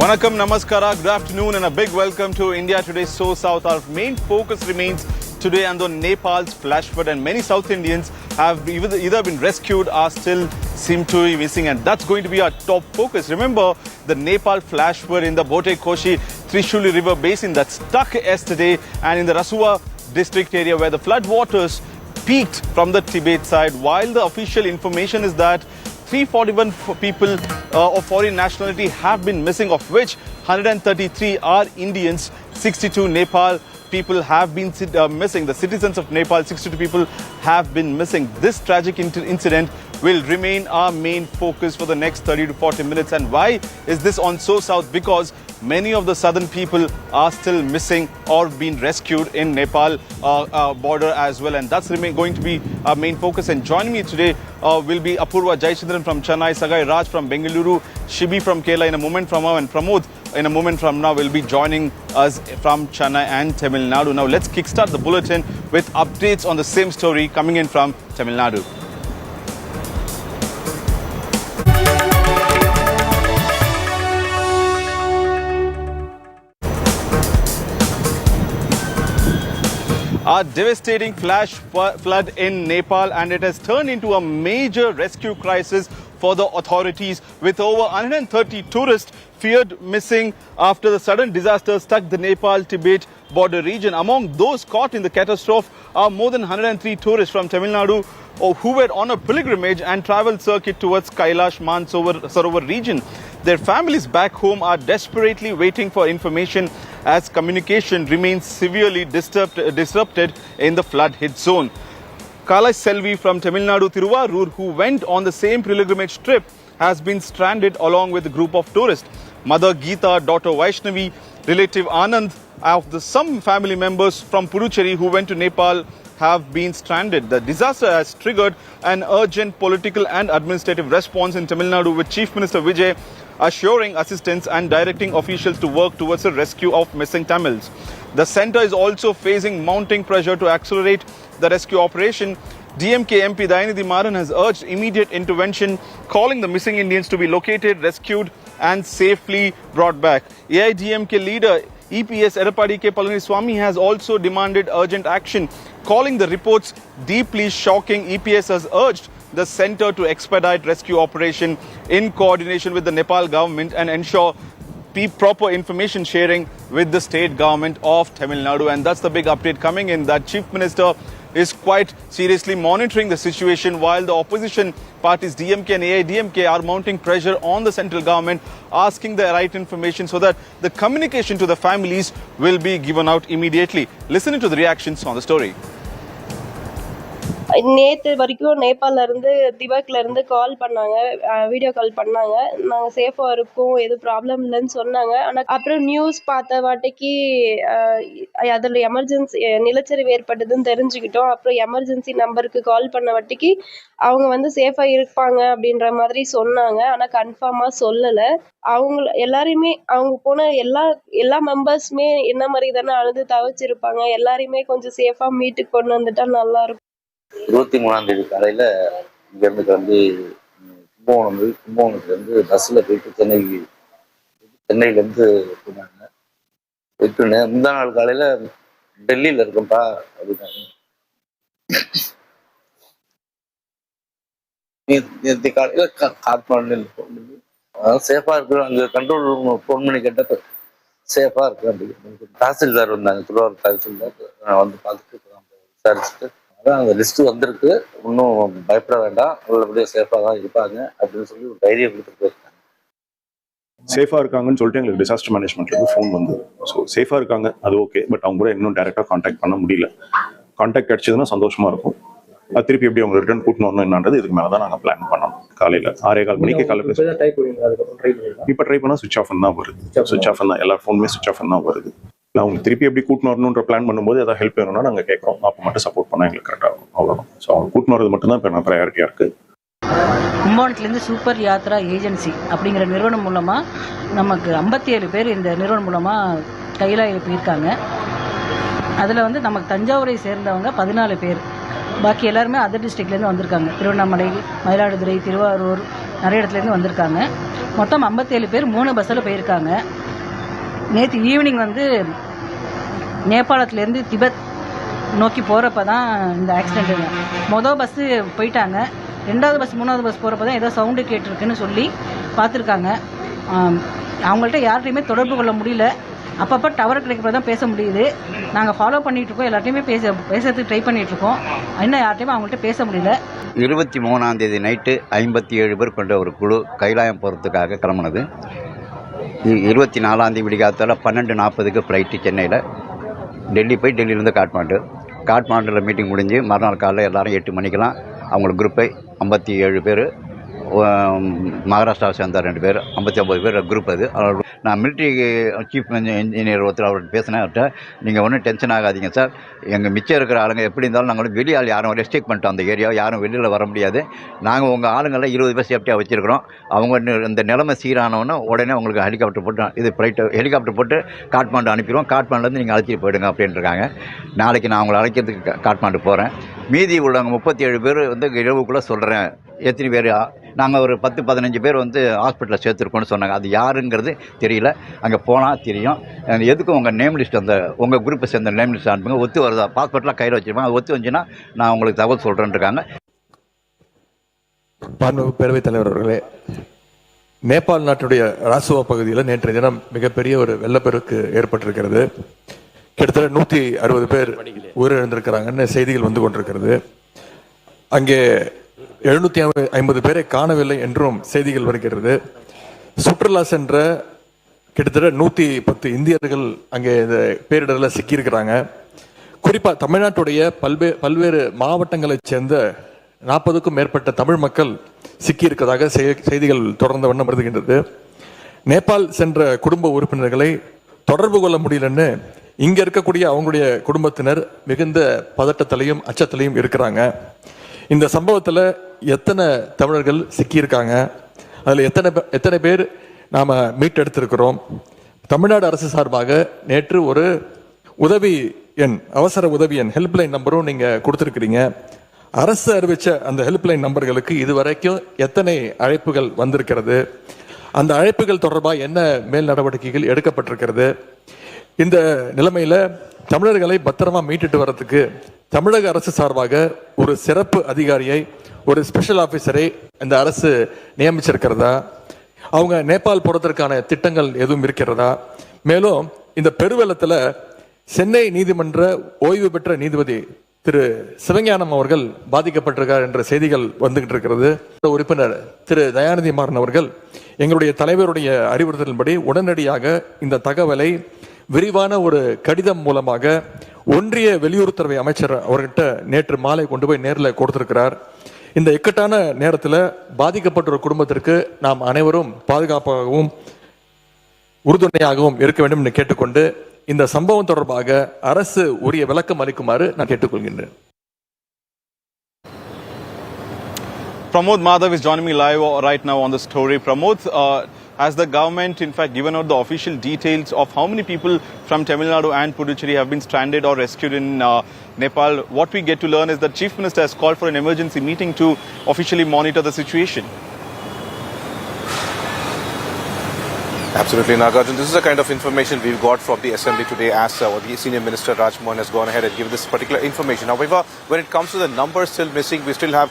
Vanakkam, Namaskara, good afternoon and a big welcome to India Today So South. Our main focus remains today on the Nepal's flash flood, and many South Indians have either been rescued or still seem to be missing, and that's going to be our top focus. Remember the Nepal flash flood in the Bote-Koshi Trishuli River basin that stuck yesterday, and in the Rasuwa district area where the flood waters peaked from the Tibet side, while the official information is that 341 people of foreign nationality have been missing, of which 133 are Indians, 62 Nepal people have been missing. The citizens of Nepal, 62 people have been missing. This tragic incident will remain our main focus for the next 30 to 40 minutes. And why is this on So South? Because many of the southern people are still missing or being rescued in Nepal border as well, and that's going to be our main focus. And joining me today will be Apurva Jayachandran from Chennai, Sagai Raj from Bengaluru, Shibi from Kerala in a moment from now, and Pramod in a moment from now will be joining us from Chennai and Tamil Nadu. Now let's kickstart the bulletin with updates on the same story coming in from Tamil Nadu. A devastating flash flood in Nepal, and it has turned into a major rescue crisis for the authorities, with over 130 tourists feared missing after the sudden disaster struck the Nepal-Tibet border region. Among those caught in the catastrophe are more than 103 tourists from Tamil Nadu who were on a pilgrimage and travel circuit towards Kailash Mansarovar region. Their families back home are desperately waiting for information as communication remains severely disrupted in the flood-hit zone. Kalai Selvi from Tamil Nadu Thiruvarur, who went on the same pilgrimage trip has been stranded along with a group of tourists. Mother Geeta, daughter Vaishnavi, relative Anand, some family members from Puducherry who went to Nepal have been stranded. The disaster has triggered an urgent political and administrative response in Tamil Nadu, with Chief Minister Vijay assuring assistance and directing officials to work towards the rescue of missing Tamils. The centre is also facing mounting pressure to accelerate the rescue operation. DMK MP Dayanidhi Maran has urged immediate intervention, calling the missing Indians to be located, rescued and safely brought back. AIDMK leader EPS Edapadi K. Palaniswamy has also demanded urgent action, calling the reports deeply shocking. EPS has urged the centre to expedite rescue operation in coordination with the Nepal government and ensure proper information sharing with the state government of Tamil Nadu. And that's the big update coming in, that Chief Minister is quite seriously monitoring the situation, while the opposition parties DMK and AIDMK are mounting pressure on the central government, asking the right information so that the communication to the families will be given out immediately. Listen to the reactions on the story. நேற்று வரைக்கும் நேபாளிலேருந்து திபெட்லேருந்து கால் பண்ணாங்க, video call பண்ணாங்க. நாங்கள் சேஃபாக இருக்கோம், எதுவும் problem இல்லைன்னு சொன்னாங்க. ஆனால் அப்புறம் நியூஸ் பார்த்த வாட்டிக்கு அதில் எமர்ஜென்சி நிலச்சரிவு ஏற்பட்டதுன்னு தெரிஞ்சுக்கிட்டோம். அப்புறம் எமர்ஜென்சி நம்பருக்கு கால் பண்ண வாட்டிக்கு அவங்க சேஃபாக இருப்பாங்க அப்படின்ற மாதிரி சொன்னாங்க. ஆனால் கன்ஃபார்மாக சொல்லலை. எல்லாரையுமே அவங்க போன எல்லா மெம்பர்ஸுமே என்ன மாதிரி தானே அழுது தவிச்சிருப்பாங்க. எல்லாரையுமே கொஞ்சம் சேஃபாக மீட்டுக்கு கொண்டு வந்துட்டா நல்லாயிருக்கும். 23ஆம் தேதி காலையில் இங்கேருந்து கிளம்பி கும்பகோணத்துலேருந்து பஸ்ஸில் போயிட்டு சென்னையிலேருந்து போனாங்க. போயிட்டு முந்தா நாள் காலையில் டெல்லியில் இருக்கோம்ப்பா அப்படின்னாங்க. நேற்று காலையில் காத்மாண்டில் சேஃபாக இருக்கிறோம், அங்கே கண்ட்ரோல் ரூம் ஃபோன் பண்ணி கேட்டால் சேஃபாக இருக்கு அப்படின்னு. தாசில்தார் வந்தாங்க, திருவாரூர் தாசில்தார் வந்து பார்த்துட்டு விசாரிச்சுட்டு அந்த லிஸ்ட் வந்திருக்கு, இன்னும் பயப்பட வேண்டாம், நல்லபடியாக சேஃபாக தான் இருப்பாங்க அப்படின்னு சொல்லி ஒரு தைரியம் கொடுத்துட்டு போயிருக்காங்க. சேஃபாக இருக்காங்கன்னு சொல்லிட்டு எங்களுக்கு டிசாஸ்டர் மேனேஜ்மெண்ட்லேருந்து ஃபோன் வந்து, ஸோ சேஃபாக இருக்காங்க அது ஓகே, பட் அவங்க கூட இன்னும் டேரெக்டாக கான்டாக்ட் பண்ண முடியல. கான்டாக்ட் கிடைச்சதுன்னா சந்தோஷமாக இருக்கும். அது திருப்பி எப்படி அவங்க ரிட்டர்ன் கூட்டணும் வரணும் என்னன்றது இதுக்கு மேலே தான் நாங்கள் பிளான் பண்ணோம். காலையில் 6:15 மணிக்கு காலையில் இப்போ ட்ரை பண்ணால் சுவிச் ஆஃப் தான் வருது. சுவிச் ஆஃப் தான், எல்லா ஃபோனுமே சுவிச் ஆஃப் தான் வருது. அவங்க திருப்பி எப்படி கூட்டின்னு வரணுன்ற பிளான் பண்ணும்போது ஏதாவது ஹெல்ப் வேணும்னா நாங்கள் கேட்குறோம், அப்போ மட்டும் சப்போர்ட் பண்ணால் எங்களுக்கு கரெக்டாக இருக்கும், அவ்வளோதான். ஸோ அவங்க கூட்டின்னு வரது மட்டும்தான் இப்போ நான் ப்ரையாரிட்டியாக இருக்குது. கும்பகோணத்துலேருந்து சூப்பர் யாத்ரா ஏஜென்சி அப்படிங்கிற நிறுவனம் மூலமாக நமக்கு 57 பேர் இந்த நிறுவனம் மூலமாக கைலாய போயிருக்காங்க. அதில் நமக்கு தஞ்சாவூரை சேர்ந்தவங்க 14 பேர், பாக்கி எல்லாருமே அதர் டிஸ்ட்ரிக்ட்லேருந்து வந்திருக்காங்க. திருவண்ணாமலை, மயிலாடுதுறை, திருவாரூர், நிறைய இடத்துலேருந்து வந்திருக்காங்க. மொத்தம் 57 பேர் 3 பஸ்ஸில் போயிருக்காங்க. நேற்று ஈவினிங் நேபாளத்துலேருந்து திபெத் நோக்கி போகிறப்ப தான் இந்த ஆக்சிடென்ட்டுங்க. மொதல் பஸ்ஸு போயிட்டாங்க, 2வது பஸ் 3வது பஸ் போகிறப்ப தான் ஏதோ சவுண்டு கேட்டிருக்குன்னு சொல்லி பார்த்துருக்காங்க. அவங்கள்ட்ட யார்கிட்டையுமே தொடர்பு கொள்ள முடியல. அப்பப்போ டவர் கிடைக்கிறப்ப தான் பேச முடியுது. நாங்கள் ஃபாலோ பண்ணிகிட்ருக்கோம், எல்லாத்தையுமே பேசுறதுக்கு ட்ரை பண்ணிகிட்ருக்கோம். இன்னும் யார்கிட்டையுமே அவங்கள்ட்ட பேச முடியல. 23ஆம் தேதி நைட்டு 57 பேர் கொண்ட ஒரு குழு கைலாயம் போகிறதுக்காக கிளம்புனது. 24ஆம் தேதி விடிகாத்தால் 12:40க்கு ஃப்ளைட்டு சென்னையில். டெல்லி போய் டெல்லியிலேருந்து காட்மாண்டில் மீட்டிங் முடிஞ்சு மறுநாள் காலையில் எல்லோரும் 8 மணிக்கெலாம் அவங்களோட குரூப்பை 57 பேர், மகாராஷ்டிரா சேர்ந்த 2 பேர், 59 பேர் குரூப். அது நான் மிலிட்ரி சீஃப் இன்ஜினியர் ஒருத்தர் அவர்கிட்ட பேசினேன். அவர்கிட்ட நீங்கள் ஒன்றும் டென்ஷன் ஆகாதீங்க சார், எங்கள் மிச்சம் இருக்கிற ஆளுங்க எப்படி இருந்தாலும் நாங்கள் வெளியாள் யாரும் ரெஸ்ட்ரிக்ட் பண்ணிட்டோம், அந்த ஏரியாவை யாரும் வெளியில் வர முடியாது. நாங்கள் உங்கள் ஆளுங்கள்லாம் 20 பேர் சேஃப்டியாக வச்சுருக்கிறோம். அவங்க இந்த நிலைமை சீரானவொன்னே உடனே உங்களுக்கு ஹெலிகாப்டர் போட்டு ஹெலிகாப்டர் போட்டு காட்மாண்டு அனுப்பிடுவோம், காட்மாண்டுலேருந்து நீங்கள் அழைச்சிட்டு போயிடுங்க அப்படின்ட்டுருக்காங்க. நாளைக்கு நான் அவங்களை அழைக்கிறதுக்கு காட்மாண்டு போகிறேன். மீதி உள்ளவங்க 37 பேர் இரவுக்குள்ளே சொல்கிறேன். எத்தனை பேர் நாங்கள் ஒரு 10-15 பேர் ஹாஸ்பிட்டலில் சேர்த்துருக்கோன்னு சொன்னாங்க. அது யாருங்கிறது தெரியல, அங்கே போனால் தெரியும். எதுக்கும் உங்கள் நேம் லிஸ்ட் உங்கள் குரூப்பை சேர்ந்த நேம் லிஸ்ட் அனுப்புங்க. ஒத்து வருதா, பாஸ்போர்ட்லாம் கையில் வச்சுருப்பாங்க, அது ஒத்து வந்துச்சுன்னா நான் உங்களுக்கு தகவல் சொல்கிறேன்னு இருக்காங்க. பேரவைத் தலைவர் அவர்களே, நேபாள் நாட்டுடைய ராசுவா பகுதியில் நேற்றைய தினம் மிகப்பெரிய ஒரு வெள்ளப்பெருக்கு ஏற்பட்டிருக்கிறது. கிட்டத்தட்ட 160 பேர் உயிரிழந்திருக்கிறாங்கன்னு செய்திகள் வந்து கொண்டிருக்கிறது. அங்கே 750 பேரை காணவில்லை என்றும் செய்திகள் வருகிறது. சுற்றுலா சென்ற கிட்டத்தட்ட 110 இந்தியர்கள் அங்கே இந்த பேரிடரில் சிக்கியிருக்கிறாங்க. குறிப்பாக தமிழ்நாட்டுடைய பல்வேறு மாவட்டங்களைச் சேர்ந்த 40க்கும் மேற்பட்ட தமிழ் மக்கள் சிக்கியிருக்கதாக செய்திகள் தொடர்ந்த வண்ணம் வருகின்றது. நேபாள் சென்ற குடும்ப உறுப்பினர்களை தொடர்பு கொள்ள முடியலன்னு இங்க இருக்கக்கூடிய அவங்களுடைய குடும்பத்தினர் மிகுந்த பதட்டத்திலையும் அச்சத்திலையும் இருக்கிறாங்க. இந்த சம்பவத்தில் எத்தனை தமிழர்கள் சிக்கியிருக்காங்க, அதில் எத்தனை பேர் நாம் மீட்டெடுத்திருக்கிறோம். தமிழ்நாடு அரசு சார்பாக நேற்று ஒரு உதவி எண், அவசர உதவி எண், ஹெல்ப்லைன் நம்பரும் நீங்கள் கொடுத்துருக்கிறீங்க. அரசு அறிவித்த அந்த ஹெல்ப்லைன் நம்பர்களுக்கு இதுவரைக்கும் எத்தனை அழைப்புகள் வந்திருக்கிறது, அந்த அழைப்புகள் தொடர்பாக என்ன மேல் நடவடிக்கைகள் எடுக்கப்பட்டிருக்கிறது. இந்த நிலைமையில் தமிழர்களை பத்திரமா மீட்டுட்டு வர்றதுக்கு தமிழக அரசு சார்பாக ஒரு சிறப்பு அதிகாரியை, ஒரு ஸ்பெஷல் ஆஃபீஸரை இந்த அரசு நியமிச்சிருக்கிறதா, அவங்க நேபாள் போறதற்கான திட்டங்கள் எதுவும் இருக்கிறதா, மேலும் இந்த பெருவெள்ளத்தில் சென்னை நீதிமன்ற ஓய்வு பெற்ற நீதிபதி திரு சிவஞானம் அவர்கள் பாதிக்கப்பட்டிருக்கார் என்ற செய்திகள் வந்துகிட்டு இருக்கிறது. உறுப்பினர் திரு தயாநிதி மாறன் அவர்கள் எங்களுடைய தலைவருடைய அறிவுறுத்தலின்படி உடனடியாக இந்த தகவலை விரிவான ஒரு கடிதம் மூலமாக ஒன்றிய வெளியுறவுத்துறை அமைச்சர் அவர்கிட்ட நேற்று மாலை கொண்டு போய் நேரில் கொடுத்திருக்கிறார். இந்த இக்கட்டான நேரத்தில் பாதிக்கப்பட்ட குடும்பத்திற்கு நாம் அனைவரும் பாதுகாப்பாகவும் உறுதுணையாகவும் இருக்க வேண்டும் என்று கேட்டுக்கொண்டு இந்த சம்பவம் தொடர்பாக அரசு உரிய விளக்கம் அளிக்குமாறு நான் கேட்டுக்கொள்கின்றேன். Pramod Madhav is joining me live right now on the story. Pramod, has the government in fact given out the official details of how many people from Tamil Nadu and Puducherry have been stranded or rescued in Nepal? What we get to learn is that Chief Minister has called for an emergency meeting to officially monitor the situation. Absolutely, Nagarjun. This is the kind of information we've got from the Assembly today as the Senior Minister Raj Mohan has gone ahead and given this particular information. However, when it comes to the numbers still missing, we still have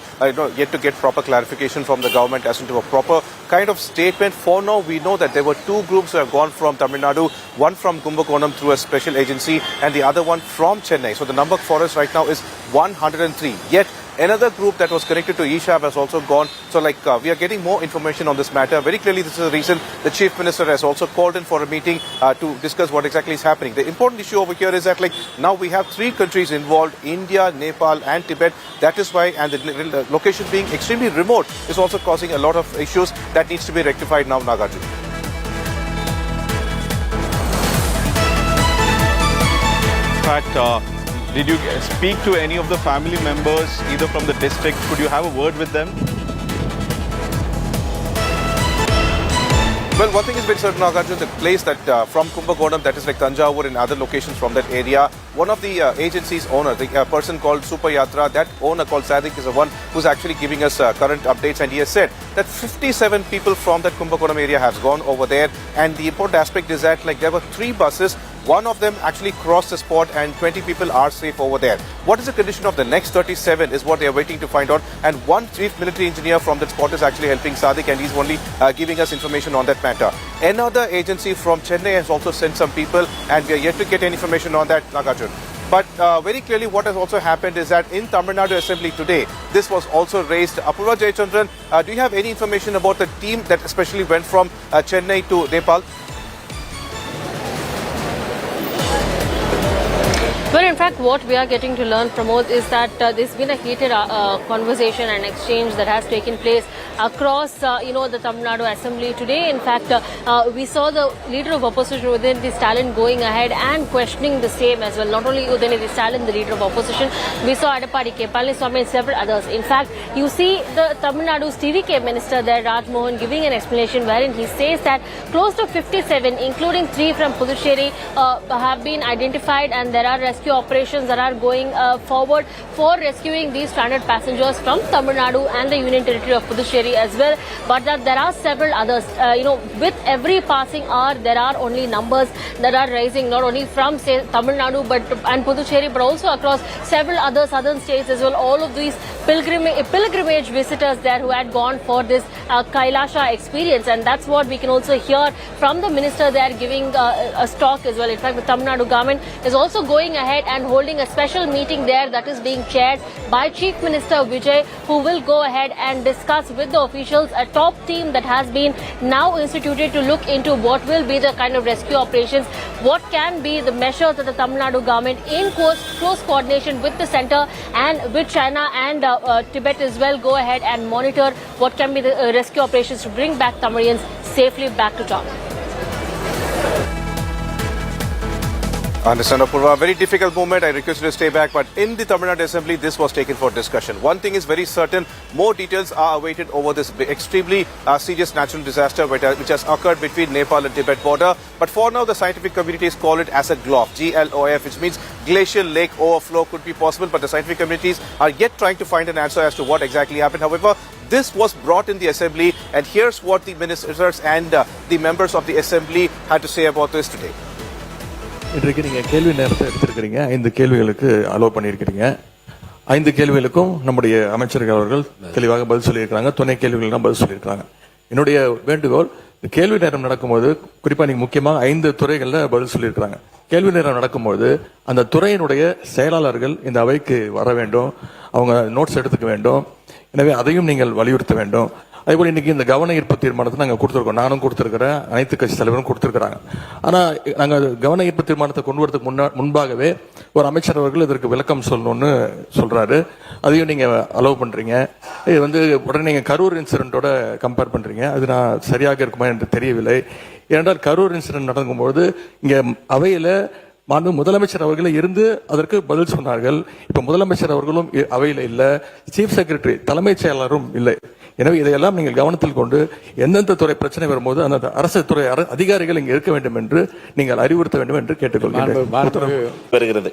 yet to get proper clarification from the government as into a proper kind of statement. For now, we know that there were two groups who have gone from Tamil Nadu, one from Kumbakonam through a special agency and the other one from Chennai. So the number for us right now is 103. Yet, another group that was connected to Ishab has also gone. So we are getting more information on this matter. Very clearly, this is the reason the Chief Minister has also called in for a meeting to discuss what exactly is happening. The important issue over here is that now we have three countries involved, India, Nepal and Tibet. That is why, and the location being extremely remote is also causing a lot of issues that needs to be rectified now, Nagarjun. In fact, did you speak to any of the family members, either from the district? Could you have a word with them? Well, one thing has been certain, Nagarjun, the place that from Kumbakonam, that is like Tanjavur and other locations from that area, one of the agency's owner, the person called Super Yatra, that owner called Sadik is the one who's actually giving us current updates, and he has said that 57 people from that Kumbakonam area has gone over there, and the important aspect is that there were 3 buses. One of them actually crossed the spot and 20 people are safe over there. What is the condition of the next 37 is what they are waiting to find out. And one chief military engineer from that spot is actually helping Sadiq, and he's only giving us information on that matter. Another agency from Chennai has also sent some people, and we are yet to get any information on that, Nagarjun. But very clearly what has also happened is that in Tamil Nadu Assembly today, this was also raised. Apurva Jayachandran, do you have any information about the team that especially went from Chennai to Nepal? Well, in fact, what we are getting to learn, Pramod, is that there's been a heated conversation and exchange that has taken place across, the Tamil Nadu Assembly today. In fact, we saw the leader of opposition, Udayanithi Stalin, going ahead and questioning the same as well. Not only Udayanithi Stalin, the leader of opposition, we saw Edappadi K. Palaniswamy and several others. In fact, you see the Tamil Nadu's TVK minister there, Raj Mohan, giving an explanation wherein he says that close to 57, including 3 from Puducherry, have been identified, and there are rescue operations that are going forward for rescuing these stranded passengers from Tamil Nadu and the Union Territory of Puducherry as well. But that there are several others. With every passing hour, there are only numbers that are rising, not only from Tamil Nadu and Puducherry, but also across several other southern states as well. All of these pilgrimage visitors there who had gone for this Kailasha experience, and that's what we can also hear from the minister there giving a talk as well. In fact, the Tamil Nadu government is also going ahead ahead and holding a special meeting there that is being chaired by Chief Minister Vijay, who will go ahead and discuss with the officials a top team that has been now instituted to look into what will be the kind of rescue operations, what can be the measures that the Tamil Nadu government in close coordination with the centre and with China and Tibet as well go ahead and monitor what can be the rescue operations to bring back Tamilians safely back to town. Understand, Apurva. Very difficult moment. I request you to stay back. But in the Tamil Nadu Assembly, this was taken for discussion. One thing is very certain. More details are awaited over this extremely serious natural disaster which has occurred between Nepal and Tibet border. But for now, the scientific communities call it as a GLOF, G-L-O-F, which means glacial lake overflow could be possible. But the scientific communities are yet trying to find an answer as to what exactly happened. However, this was brought in the Assembly. And here's what the ministers and the members of the Assembly had to say about this today. இன்றைக்கு நீங்கள் கேள்வி நேரத்தை எடுத்திருக்கிறீங்க. 5 கேள்விகளுக்கு allow பண்ணியிருக்கிறீங்க. 5 கேள்விகளுக்கும் நம்முடைய அமைச்சர்கள் அவர்கள் தெளிவாக பதில் சொல்லியிருக்கிறாங்க. துணை கேள்விகளும் பதில் சொல்லியிருக்கிறாங்க. என்னுடைய வேண்டுகோள், கேள்வி நேரம் நடக்கும்போது குறிப்பாக நீங்கள் முக்கியமாக 5 துறைகளில் பதில் சொல்லியிருக்கிறாங்க. கேள்வி நேரம் நடக்கும்போது அந்த துறையினுடைய செயலாளர்கள் இந்த அவைக்கு வர வேண்டும், அவங்க நோட்ஸ் எடுத்துக்க வேண்டும். எனவே அதையும் நீங்கள் வலியுறுத்த வேண்டும். அதேபோல் இன்னைக்கு இந்த கவன ஈர்ப்பு தீர்மானத்தை நாங்கள் கொடுத்துருக்கோம். நானும் கொடுத்துருக்கிறேன், அனைத்து கட்சி தலைவரும் கொடுத்துருக்கிறாங்க. ஆனால் நாங்கள் கவன ஈர்ப்பு தீர்மானத்தை கொண்டு வரதுக்கு முன்பாகவே ஒரு அமைச்சர் அவர்கள் இதற்கு விளக்கம் சொல்லணும்னு சொல்றாரு. அதையும் நீங்கள் அலோவ் பண்றீங்க. இது உடனே நீங்கள் கரூர் இன்சிடென்ட்டோட கம்பேர் பண்றீங்க. அது நான் சரியாக இருக்குமா என்று தெரியவில்லை. ஏனென்றால் கரூர் இன்சிடென்ட் நடக்கும்போது இங்கே அவையில மாண்பு முதலமைச்சர் அவர்களே இருந்து அதற்கு பதில் சொன்னார்கள். இப்ப முதலமைச்சர் அவர்களும் அவையில் இல்லை, சீஃப் செக்ரட்டரி தலைமைச் செயலாளரும் இல்லை. எனவே இதையெல்லாம் நீங்கள் கவனத்தில் கொண்டு எந்தெந்த துறை பிரச்சனை வரும்போது அந்த அரசு துறை அதிகாரிகள் இங்கே இருக்க வேண்டும் என்று நீங்கள் அறிவுறுத்த வேண்டும் என்று கேட்டுக்கொள்கிறேன்.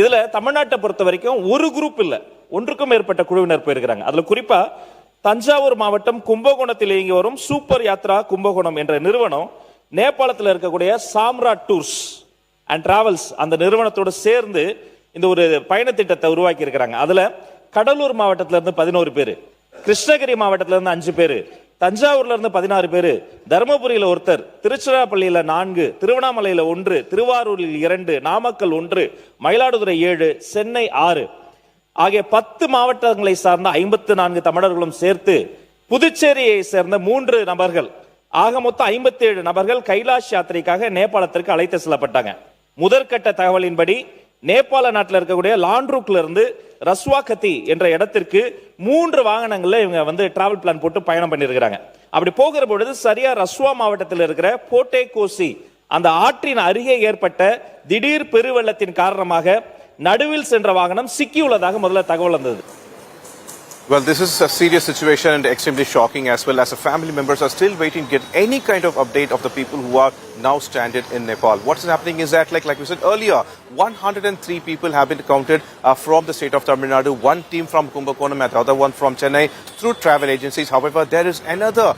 இதுல தமிழ்நாட்டை பொறுத்த வரைக்கும் ஒரு குரூப் இல்ல, ஒன்றுக்கும் மேற்பட்ட குழுவினர் போயிருக்கிறாங்க. அதுல குறிப்பா தஞ்சாவூர் மாவட்டம் கும்பகோணத்தில் இயங்கி வரும் சூப்பர் யாத்ரா கும்பகோணம் என்ற நிறுவனம் நேபாளத்தில் இருக்கக்கூடிய சாம்ராட் டூர்ஸ் அண்ட் டிராவல்ஸ் அந்த நிறுவனத்தோடு சேர்ந்து இந்த ஒரு பயண திட்டத்தை உருவாக்கி இருக்கிறாங்க. அதுல கடலூர் மாவட்டத்தில இருந்து 11 பேர், கிருஷ்ணகிரி மாவட்டத்தில இருந்து 5 பேர், தஞ்சாவூர்ல இருந்து 16 பேர், தருமபுரியில ஒருத்தர், திருச்சிராப்பள்ளியில 4, திருவண்ணாமலையில 1, திருவாரூரில் 2, நாமக்கல் 1, மயிலாடுதுறை 7, சென்னை 6 ஆகிய 10 மாவட்டங்களை சார்ந்த 54 தமிழர்களும் சேர்த்து புதுச்சேரியை சேர்ந்த 3 நபர்கள் ஆக மொத்தம் 57 நபர்கள் கைலாஷ் யாத்திரைக்காக நேபாளத்திற்கு அழைத்து செல்லப்பட்டாங்க. முதற்கட்ட தகவலின்படி நேபாள நாட்டில் இருக்கக்கூடிய லாண்ட்ரூக்ல இருந்து ரஸ்வாகதி என்ற இடத்திற்கு 3 வாகனங்கள்ல இவங்க டிராவல் பிளான் போட்டு பயணம் பண்ணியிருக்கிறாங்க. அப்படி போகிற பொழுது சரியா ரஸ்வா மாவட்டத்தில் இருக்கிற போட்டே கோசி அந்த ஆற்றின் அருகே ஏற்பட்ட திடீர் பெருவெள்ளத்தின் காரணமாக நடுவில் சென்ற வாகனம் சிக்கியுள்ளதாக முதல்ல தகவல் வந்தது. Well, this is a serious situation and extremely shocking as well. As the family members are still waiting to get any kind of update of the people who are now stranded in Nepal. What's happening is that, like we said earlier, 103 people have been counted from the state of Tamil Nadu, one team from Kumbakonam and the other one from Chennai through travel agencies. However, there is another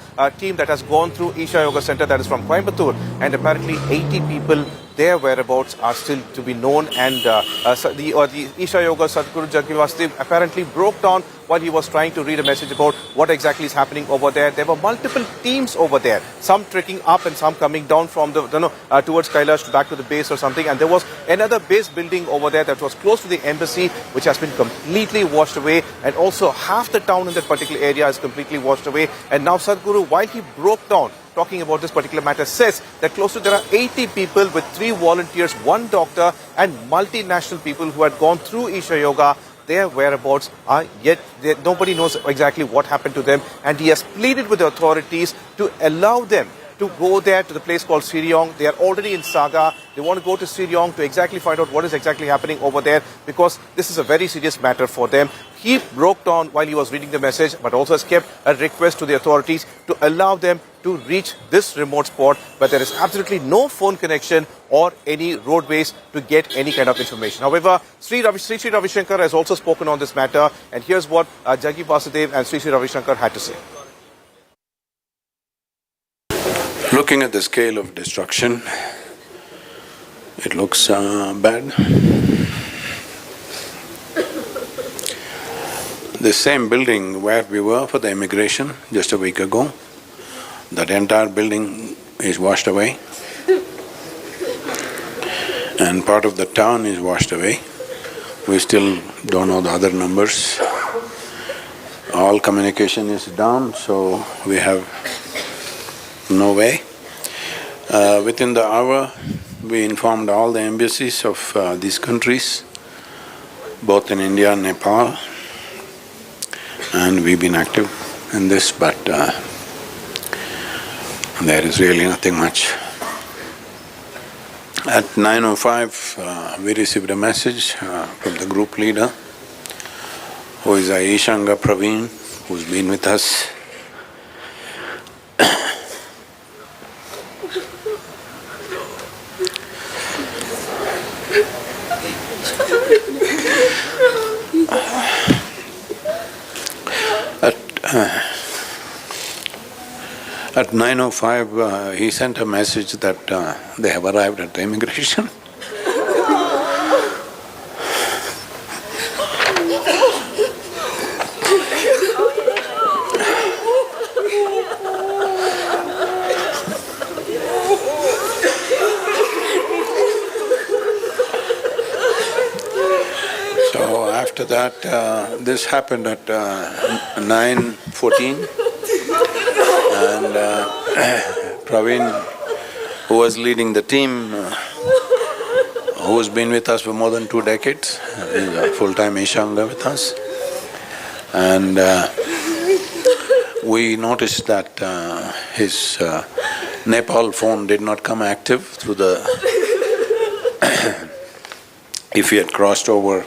team that has gone through Isha Yoga Center that is from Coimbatore, and apparently 80 people, their whereabouts are still to be known. And the Isha Yoga Sadhguru Jaggi Vasudev apparently broke down while he was trying to read a message about what exactly is happening over there. There were multiple teams over there, some trekking up and some coming down from towards Kailash back to the base or something. And there was another base building over there that was close to the embassy, which has been completely washed away. And also half the town in that particular area is completely washed away. And now Sadhguru, while he broke down, talking about this particular matter, says that close to there are 80 people with 3 volunteers, 1 doctor and multinational people who had gone through Isha Yoga. Their whereabouts are yet, nobody knows exactly what happened to them, and he has pleaded with the authorities to allow them to go there to the place called Siriong. They are already in Saga. They want to go to Siriong to exactly find out what is exactly happening over there, because this is a very serious matter for them. He broke down while he was reading the message, but also has kept a request to the authorities to allow them to reach this remote spot where there is absolutely no phone connection or any roadways to get any kind of information. However, Sri Ravi Shankar has also spoken on this matter, and here's what Jaggi Vasudev and Sri Ravi Shankar had to say. Looking at the scale of destruction, it looks bad. The same building where we were for the immigration just a week ago, that entire building is washed away. and part of the town is washed away. We still don't know the other numbers. All communication is down, so we have no way. Within the hour, we informed all the embassies of these countries, both in India and Nepal, and we've been active in this, but there is really nothing much. At 9:05, we received a message from the group leader, who is Aishanga Praveen, who's been with us. At 9:05, he sent a message that they have arrived at the immigration. So after that, this happened at 9:14. And Praveen, who was leading the team, who has been with us for more than 2 decades, is a full-time Ishanga with us. And we noticed that his Nepal phone did not come active through the… If he had crossed over,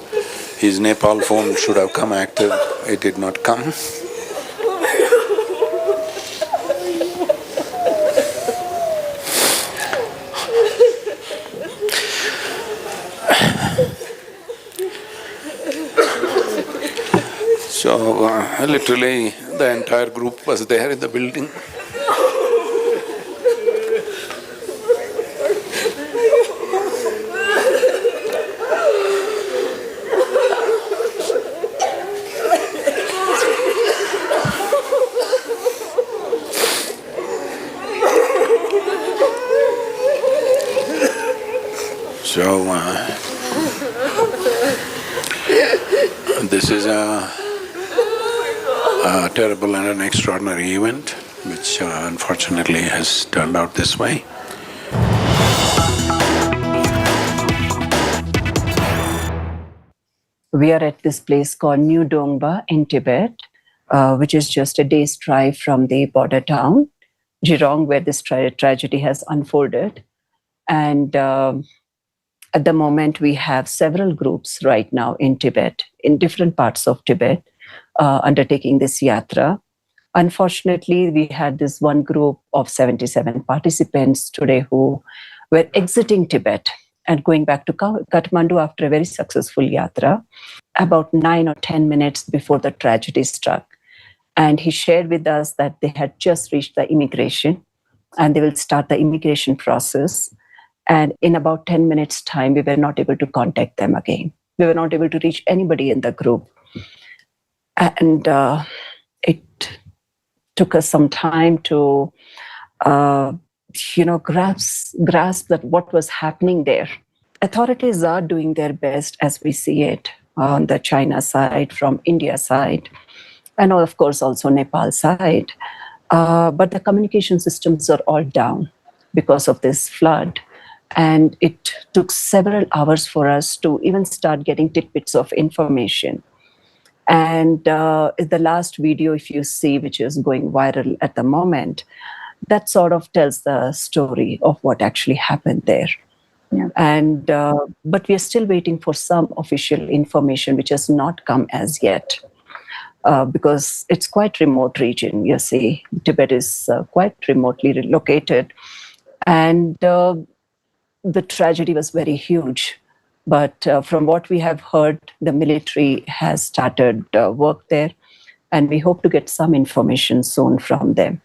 his Nepal phone should have come active, it did not come. So literally the entire group was there in the building. So this is a terrible and an extraordinary event, which unfortunately has turned out this way. We are at this place called New Dongba in Tibet, which is just a day's drive from the border town, Jirong, where this tragedy has unfolded. And at the moment, we have several groups right now in Tibet, in different parts of Tibet, undertaking this yatra. Unfortunately, we had this one group of 77 participants today who were exiting Tibet and going back to Kathmandu after a very successful yatra, about 9 or 10 minutes before the tragedy struck. And he shared with us that they had just reached the immigration and they will start the immigration process. And in about 10 minutes' time, we were not able to contact them again. We were not able to reach anybody in the group. And it took us some time to, grasp that what was happening there. Authorities are doing their best as we see it on the China side, from India side, and of course also Nepal side. But the communication systems are all down because of this flood. And it took several hours for us to even start getting tidbits of information. And the last video, if you see, which is going viral at the moment, that sort of tells the story of what actually happened there. Yeah. And but we are still waiting for some official information, which has not come as yet, because it's quite remote region. You see, Tibet is quite remotely located, and the tragedy was very huge. But from what we have heard, the military has started work there, and we hope to get some information soon from them.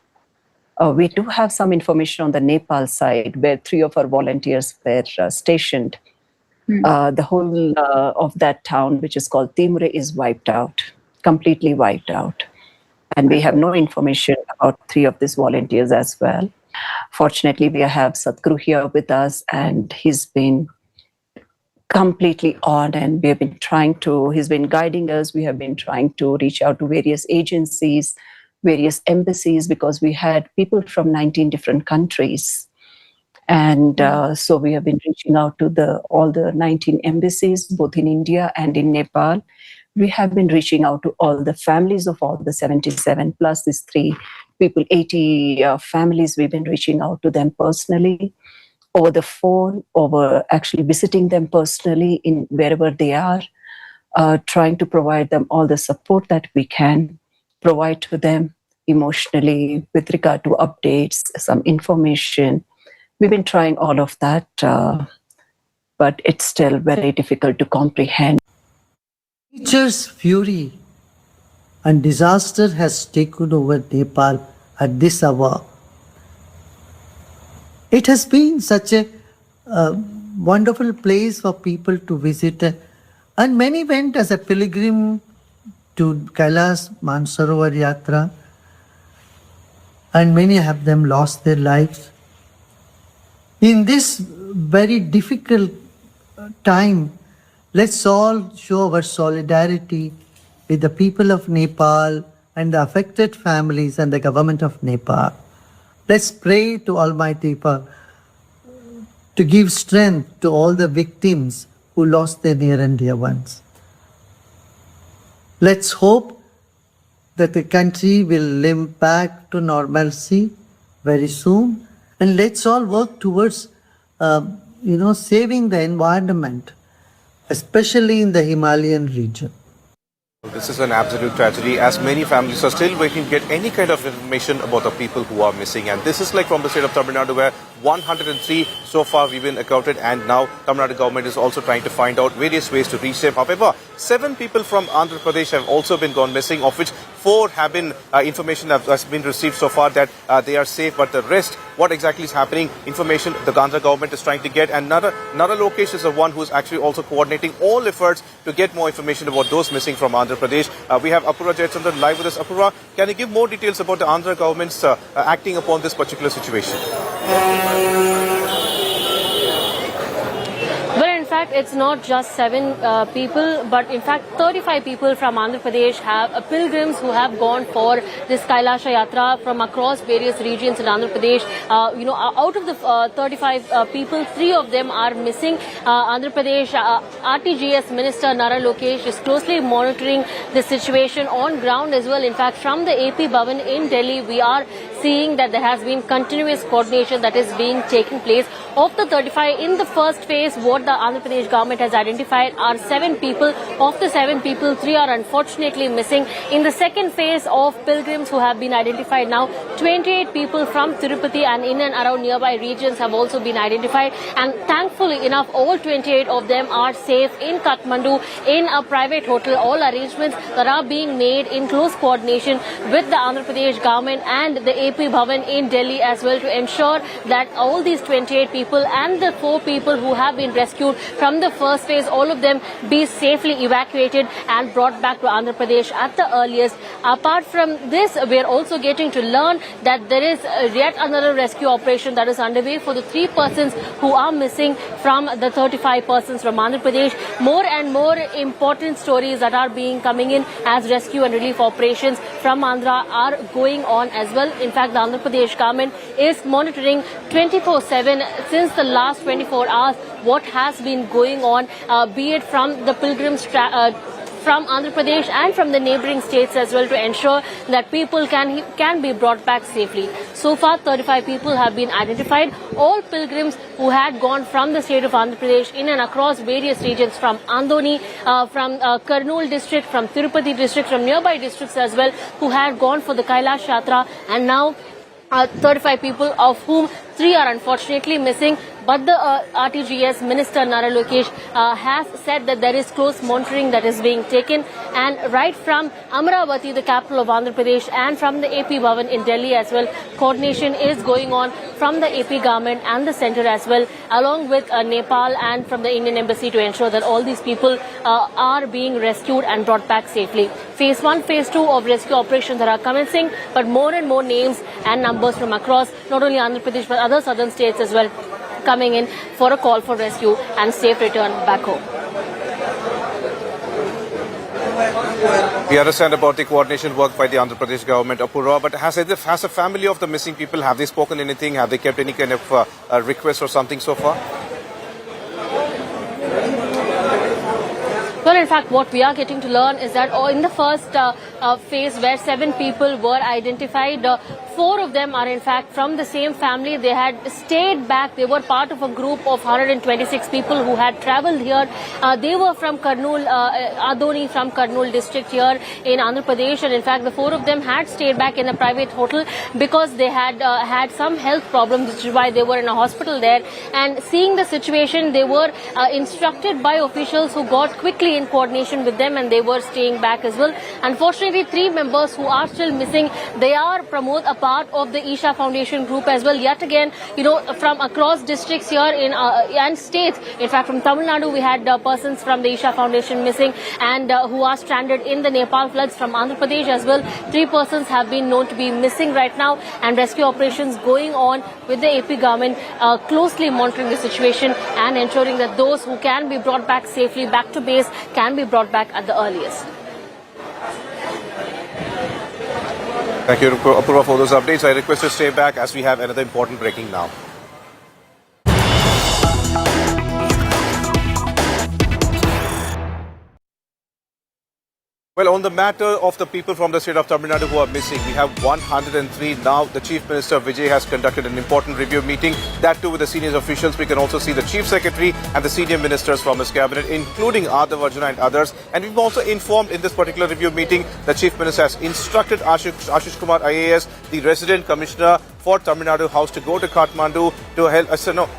We do have some information on the Nepal side, where 3 of our volunteers were stationed. The whole of that town, which is called Timre, is wiped out, completely wiped out. And we have no information about 3 of these volunteers as well. Fortunately, we have Sadhguru here with us, and he's been completely on, and we have been he's been guiding us. We have been trying to reach out to various agencies, various embassies, because we had people from 19 different countries. And so we have been reaching out to all the 19 embassies, both in India and in Nepal. We have been reaching out to all the families of all the 77 plus these 3 people, 80 families. We've been reaching out to them personally, over the phone, over actually visiting them personally in wherever they are, trying to provide them all the support that we can provide to them emotionally with regard to updates, some information. We've been trying all of that, but it's still very difficult to comprehend. Nature's fury and disaster has taken over Nepal at this hour. It has been such a wonderful place for people to visit, and many went as a pilgrim to Kailash Mansarovar Yatra, and many of them lost their lives. In this very difficult time, let's all show our solidarity with the people of Nepal and the affected families and the government of Nepal. Let's pray to Almighty to give strength to all the victims who lost their near and dear ones. Let's hope that the country will limp back to normalcy very soon, and let's all work towards saving the environment, especially in the Himalayan region. This is an absolute tragedy, as many families are still waiting to get any kind of information about the people who are missing. And this is like from the state of Tamil Nadu, where 103 so far we've been accounted, and now Tamil Nadu government is also trying to find out various ways to reach them. However, 7 people from Andhra Pradesh have also been gone missing, of which 4 have been information has been received so far that they are safe, but the rest, what exactly is happening, information the Andhra government is trying to get. And Nara Lokesh is the one who is actually also coordinating all efforts to get more information about those missing from Andhra Pradesh. We have Apura Jayachandran live with us. Apura, can you give more details about the Andhra government's acting upon this particular situation? Well, in fact, it's not just 7 people, but in fact 35 people from Andhra Pradesh pilgrims who have gone for this Kailasha Yatra from across various regions in Andhra Pradesh. Out of the 35 people, 3 of them are missing. Andhra Pradesh RTGS Minister Nara Lokesh is closely monitoring the situation on ground as well. In fact, from the AP Bhavan in Delhi, we are seeing that there has been continuous coordination that is being taking place. Of the 35, in the first phase, what the Andhra Pradesh government has identified are 7 people. Of the 7 people, 3 are unfortunately missing. In the second phase of pilgrims who have been identified now, 28 people from Tirupati and in and around nearby regions have also been identified. And thankfully enough, all 28 of them are safe in Kathmandu in a private hotel. All arrangements that are being made in close coordination with the Andhra Pradesh government and the AP Bhavan in Delhi as well, to ensure that all these 28 people and the 4 people who have been rescued from the first phase, all of them be safely evacuated and brought back to Andhra Pradesh at the earliest. Apart from this, we are also getting to learn that there is yet another rescue operation that is underway for the 3 persons who are missing from the 35 persons from Andhra Pradesh. More and more important stories that are coming in as rescue and relief operations from Andhra are going on as well. In fact, the Andhra Pradesh government is monitoring 24/7 since the last 24 hours what has been going on, be it from the pilgrims from Andhra Pradesh and from the neighbouring states as well, to ensure that people can be brought back safely. So far, 35 people have been identified. All pilgrims who had gone from the state of Andhra Pradesh in and across various regions, from Andoni, from Kurnool district, from Tirupati district, from nearby districts as well, who had gone for the Kailash Yatra, and now 35 people, of whom 3 are unfortunately missing. But the RTGS Minister Nara Lokesh has said that there is close monitoring that is being taken, and right from Amravati, the capital of Andhra Pradesh, and from the AP Bhavan in Delhi as well, coordination is going on from the AP government and the centre as well, along with Nepal and from the Indian Embassy, to ensure that all these people are being rescued and brought back safely. Phase 1, Phase 2 of rescue operations that are commencing, but more and more names and numbers from across not only Andhra Pradesh but other southern states as well coming in for a call for rescue and safe return back home. We understand about the coordination work by the Andhra Pradesh government, Apurva, but has a family of the missing people, have they spoken anything? Have they kept any kind of request or something so far? Well, in fact, what we are getting to learn is that in the first phase where 7 people were identified, 4 of them are in fact from the same family. They had stayed back. They were part of a group of 126 people who had travelled here. They were from Kurnool, Adoni from Kurnool district here in Andhra Pradesh. And in fact, the 4 of them had stayed back in a private hotel because they had had some health problems, which is why they were in a hospital there. And seeing the situation, they were instructed by officials who got quickly in coordination with them, and they were staying back as well. Unfortunately, 3 members who are still missing, they are, Pramod, a part of the Isha Foundation group as well. Yet again, from across districts here and states. In fact, from Tamil Nadu, we had persons from the Isha Foundation missing and who are stranded in the Nepal floods. From Andhra Pradesh as well, 3 persons have been known to be missing right now, and rescue operations going on with the AP government closely monitoring the situation and ensuring that those who can be brought back safely back to base can be brought back at the earliest. Thank you, Apurva, for those updates. I request to stay back as we have another important breaking now. Well, on the matter of the people from the state of Tamil Nadu who are missing, we have 103 now. The Chief Minister Vijay has conducted an important review meeting, that too with the senior officials. We can also see the Chief Secretary and the senior ministers from his cabinet, including Adav Arjuna and others. And we've also informed in this particular review meeting, the Chief Minister has instructed Ashish Kumar IAS, the resident commissioner for Tamil Nadu House, to go to Kathmandu to help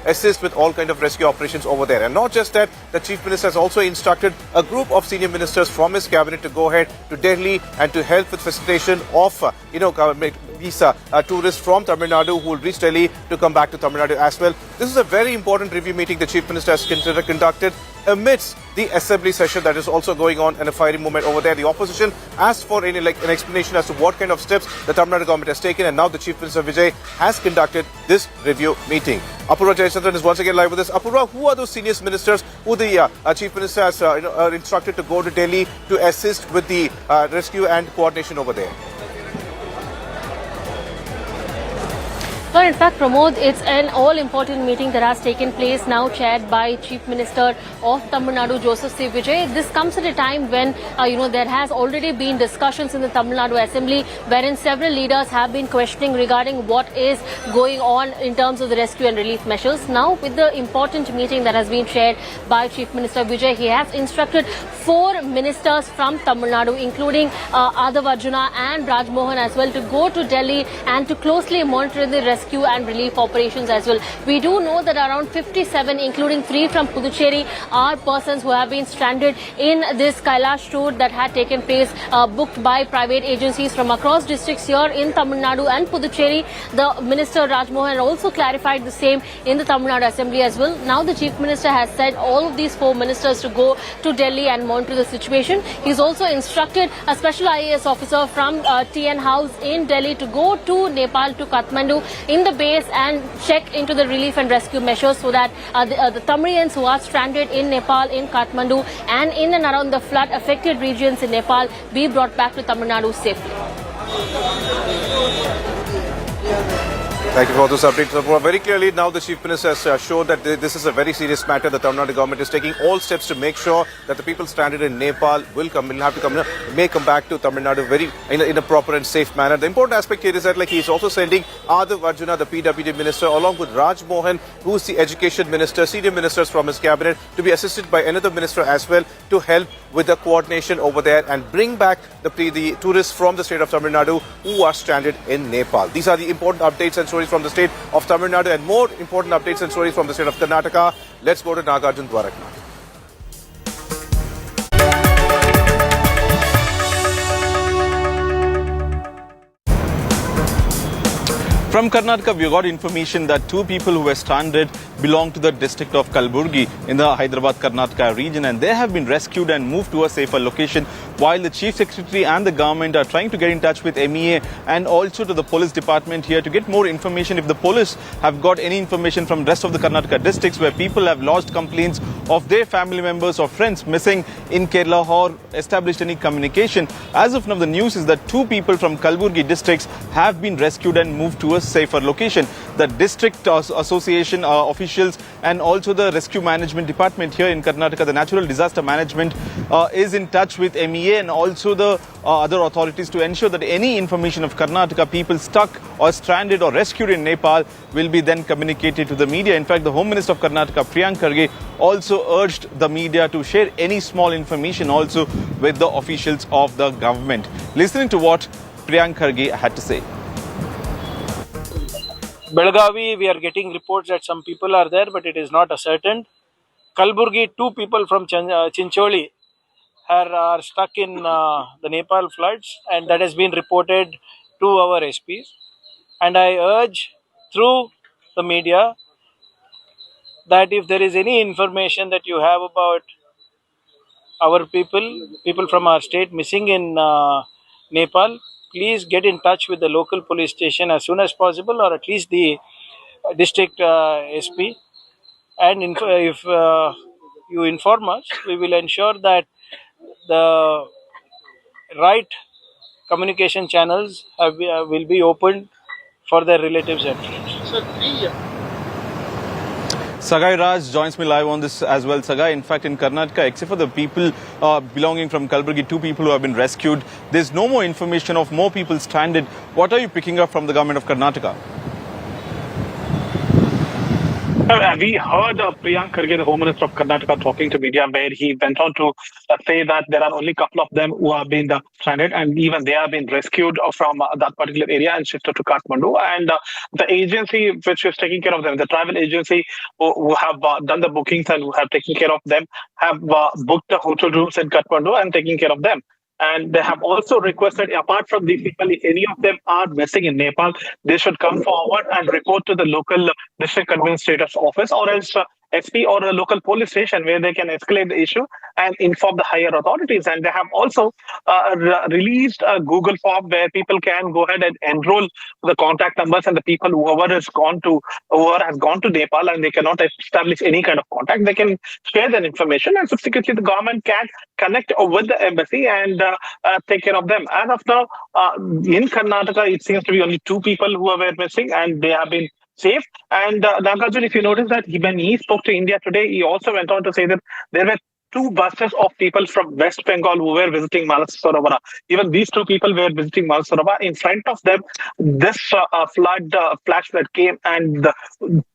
assist with all kind of rescue operations over there. And not just that, the Chief Minister has also instructed a group of senior ministers from his cabinet to go ahead to Delhi and to help with facilitation of visa tourists from Tamil Nadu who will reach Delhi to come back to Tamil Nadu as well. This is a very important review meeting the Chief Minister has conducted amidst the assembly session that is also going on and a fiery movement over there. The opposition asked for an explanation as to what kind of steps the Tamil Nadu government has taken, and now the Chief Minister Vijay has conducted this review meeting. Apurva Jayachandran is once again live with us. Apurva, who are those senior ministers who the Chief Minister has instructed to go to Delhi to assist with the rescue and coordination over there? Well, in fact, Pramod, it's an all-important meeting that has taken place now, chaired by Chief Minister of Tamil Nadu, Joseph C. Vijay. This comes at a time when, there has already been discussions in the Tamil Nadu Assembly wherein several leaders have been questioning regarding what is going on in terms of the rescue and relief measures. Now, with the important meeting that has been chaired by Chief Minister Vijay, he has instructed 4 ministers from Tamil Nadu, including Adav Arjuna and Raj Mohan as well, to go to Delhi and to closely monitor the rescue and relief operations as well. We do know that around 57, including 3 from Puducherry, are persons who have been stranded in this Kailash tour that had taken place, booked by private agencies from across districts here in Tamil Nadu and Puducherry. The Minister Raj Mohan also clarified the same in the Tamil Nadu Assembly as well. Now the Chief Minister has said all of these 4 ministers to go to Delhi and monitor the situation. He's also instructed a special IAS officer from TN House in Delhi to go to Nepal, to Kathmandu, in the base and check into the relief and rescue measures so that the Tamilians who are stranded in Nepal, in Kathmandu and in and around the flood affected regions in Nepal be brought back to Tamil Nadu safely. Thank you for those updates. Very clearly, now the Chief Minister has shown that this is a very serious matter. The Tamil Nadu government is taking all steps to make sure that the people stranded in Nepal may come back to Tamil Nadu in a proper and safe manner. The important aspect here is that he is also sending Adav Arjuna, the PWD minister, along with Raj Mohan, who is the education minister, senior ministers from his cabinet, to be assisted by another minister as well to help with the coordination over there and bring back the tourists from the state of Tamil Nadu who are stranded in Nepal. These are the important updates and stories from the state of Tamil Nadu, and more important updates and stories from the state of Karnataka. Let's go to Nagarjun Dwaraknath. From Karnataka, we got information that two people who were stranded belong to the district of Kalburgi in the Hyderabad, Karnataka region, and they have been rescued and moved to a safer location, while the Chief Secretary and the government are trying to get in touch with MEA and also to the police department here to get more information if the police have got any information from rest of the Karnataka districts where people have lodged complaints of their family members or friends missing in Kerala or established any communication. As of now, the news is that two people from Kalburgi districts have been rescued and moved to a safer location. The district association officials and also the rescue management department here in Karnataka, the natural disaster management, is in touch with MEA and also the other authorities to ensure that any information of Karnataka people stuck or stranded or rescued in Nepal will be then communicated to the media. In fact, the Home Minister of Karnataka, Priyank Kharge, also urged the media to share any small information also with the officials of the government. Listening to what Priyank Kharge had to say. Belgavi, we are getting reports that some people are there, but it is not ascertained. Kalburgi, two people from Chincholi are stuck in the Nepal floods, and that has been reported to our SPs. And I urge through the media that if there is any information that you have about our people from our state missing in Nepal, please get in touch with the local police station as soon as possible, or at least the district SP. And if you inform us, we will ensure that the right communication channels will be opened for their relatives and friends. Sagai Raj joins me live on this as well. Sagai, in fact, in Karnataka, except for the people belonging from Kalburgi, two people who have been rescued, there's no more information of more people stranded. What are you picking up from the government of Karnataka? We heard Priyank Kharge, the Home Minister of Karnataka, talking to media, where he went on to say that there are only a couple of them who have been stranded, and even they have been rescued from that particular area and shifted to Kathmandu. And the agency which is taking care of them, the travel agency who have done the bookings and who have taken care of them, have booked the hotel rooms in Kathmandu and taking care of them. And they have also requested, apart from these people, if any of them are missing in Nepal, they should come forward and report to the local district administrator's office, or else SP or a local police station, where they can escalate the issue and inform the higher authorities. And they have also released a Google form where people can go ahead and enroll the contact numbers, and the people whoever has gone to Nepal and they cannot establish any kind of contact, they can share that information, and subsequently the government can connect with the embassy and take care of them. As of now, in Karnataka, it seems to be only two people who were missing, and they have been safe. And Nagarjun, if you notice that when he spoke to India Today, he also went on to say that there were two buses of people from West Bengal who were visiting Manas Sarovar. Even these two people were visiting Manas Sarovar. In front of them, this flash flood came, and the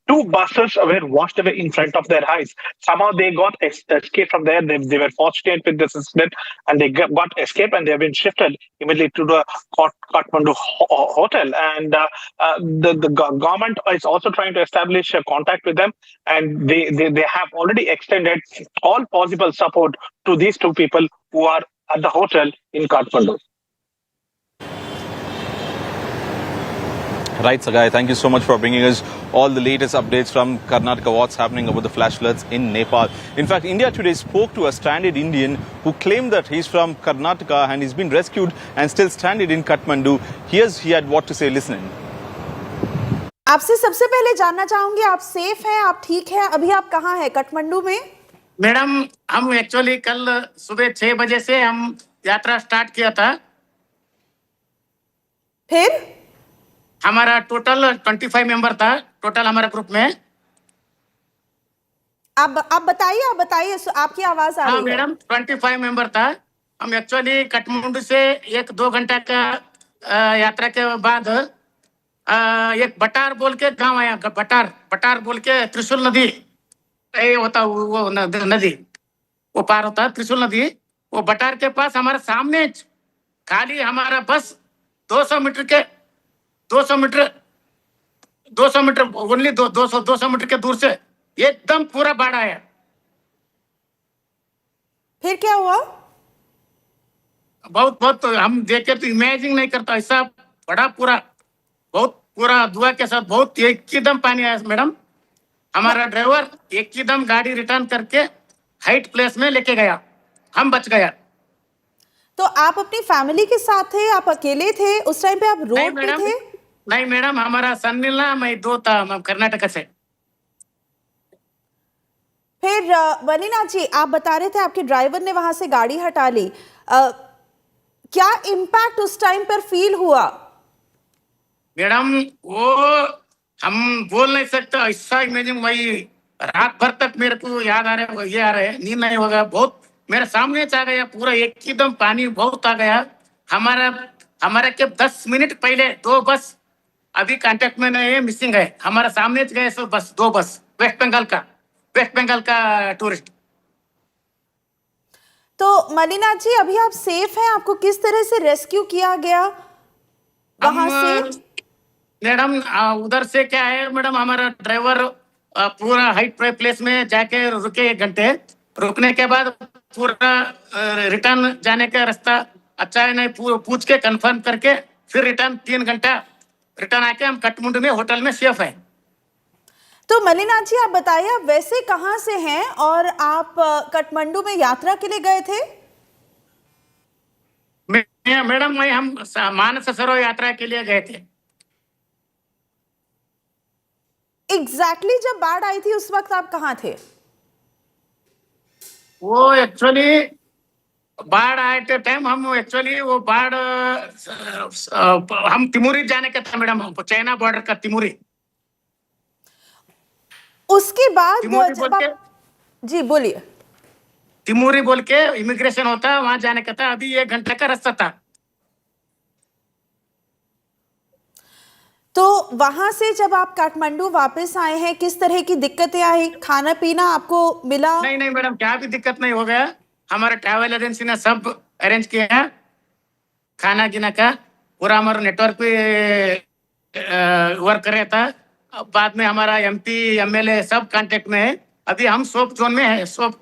two buses were washed away in front of their eyes. Somehow they got escaped from there. They were fortunate with this incident, and they got escaped, and they have been shifted immediately to the Kathmandu hotel. And the government is also trying to establish a contact with them, and they have already extended all possible support to these two people who are at the hotel in Kathmandu. Right, Sagai, thank you so much for bringing us all the latest updates from Karnataka, what's happening about the flash floods in Nepal. In fact, India Today spoke to a stranded Indian who claimed that he's from Karnataka and he's been rescued and still stranded in Kathmandu. He had what to say, listening. आपसे सबसे पहले जानना चाहूंगी, आप safe हैं, आप ठीक हैं, अभी आप कहाँ हैं? काठमांडू में? मैडम, हम एक्चुअली कल सुबह 6 बजे से हम यात्रा स्टार्ट किया था। फिर हमारा टोटल 25 मेंबर था टोटल हमारे ग्रुप में। आप बताइए, आपकी आवाज आ रही है। हाँ मैडम, 25 मेंबर था। हम एक्चुअली काठमांडू से 1-2 घंटा का यात्रा के बाद एक बटार बोल के गांव आया। बटार बोल के त्रिशूल नदी होता, वो नदी वो पार होता त्रिशूल नदी। वो बटार के पास हमारे सामने खाली हमारा बस 200 मीटर ओनली 200 मीटर के दूर से एकदम पूरा बाढ़ आया। फिर क्या हुआ? बहुत हम देखे तो इमेजिन नहीं करता, ऐसा बड़ा पूरा बहुत पूरा दुआ के साथ बहुत एकदम पानी आया मैडम। हमारा ड्राइवर एकदम गाड़ी रिटर्न करके हाइट प्लेस में लेके गया, हम बच गया। तो आप अपनी फैमिली के साथ थे, आप अकेले थे उस टाइम पे, आप रोड पे थे? नहीं मैडम, हमारा सन मिला, मैं दो था, मैं कर्नाटक से। फिर मनीनाथ जी, आप बता रहे थे आपके ड्राइवर ने वहां से गाड़ी हटा ली, क्या इम्पैक्ट उस टाइम पर फील हुआ? मैडम वो हम बोल नहीं सकते, ऐसा इमेजिन वही रात भर तक मेरे को याद आ रहा है, ये आ रहा है, नींद नहीं होगा, बहुत मेरे सामने आ गया पूरा एकदम पानी बहुत आ गया। हमारा के 10 मिनट पहले 2 बस अभी कांटेक्ट में नहीं है, मिसिंग है, हमारा सामने गए सो बस 2 बस वेस्ट बंगाल का टूरिस्ट। तो मनीनाथ जी, अभी आप सेफ हैं? आपको किस तरह से रेस्क्यू किया गया वहां से? मैडम उधर से क्या है मैडम, हमारा ड्राइवर पूरा हाइट प्लेस में जाके रुके 1 घंटे, रुकने के बाद पूरा रिटर्न जाने का रास्ता अच्छा है नहीं पूछ के कंफर्म करके फिर रिटर्न 3 घंटा रिटर्न आके हम काठमांडू में होटल में सेफ है। तो मनीनाथ जी, आप बताइए, आप वैसे कहां से हैं और आप काठमांडू में यात्रा के लिए गए थे? मैडम हम मानस सरोवर यात्रा के लिए गए थे। एग्जैक्टली जब बाढ़ आई थी उस वक्त आप कहां थे? वो एक्चुअली बाढ़ आए थे टाइम हम एक्चुअली वो बाढ़ हम तिमुरी जाने का था मैडम, चाइना बॉर्डर का तिमुरी। उसके बाद जब आप... जी बोलिए। तिमुरी बोल के इमिग्रेशन होता है, वहां जाने का था, अभी 1 घंटे का रास्ता था। तो वहां से जब आप काठमांडू वापस आए हैं, किस तरह की दिक्कतें आई? खाना पीना आपको मिला? नहीं मैडम, क्या भी दिक्कत नहीं हो गया, हमारे ट्रैवल एजेंसी ने सब अरेंज किया है, खाना गिना का पूरा हमारा नेटवर्क पे वर्क कर रहा था। बाद में हमारा MP MLA सब कांटेक्ट में है, अभी हम सोप जोन में है, soap.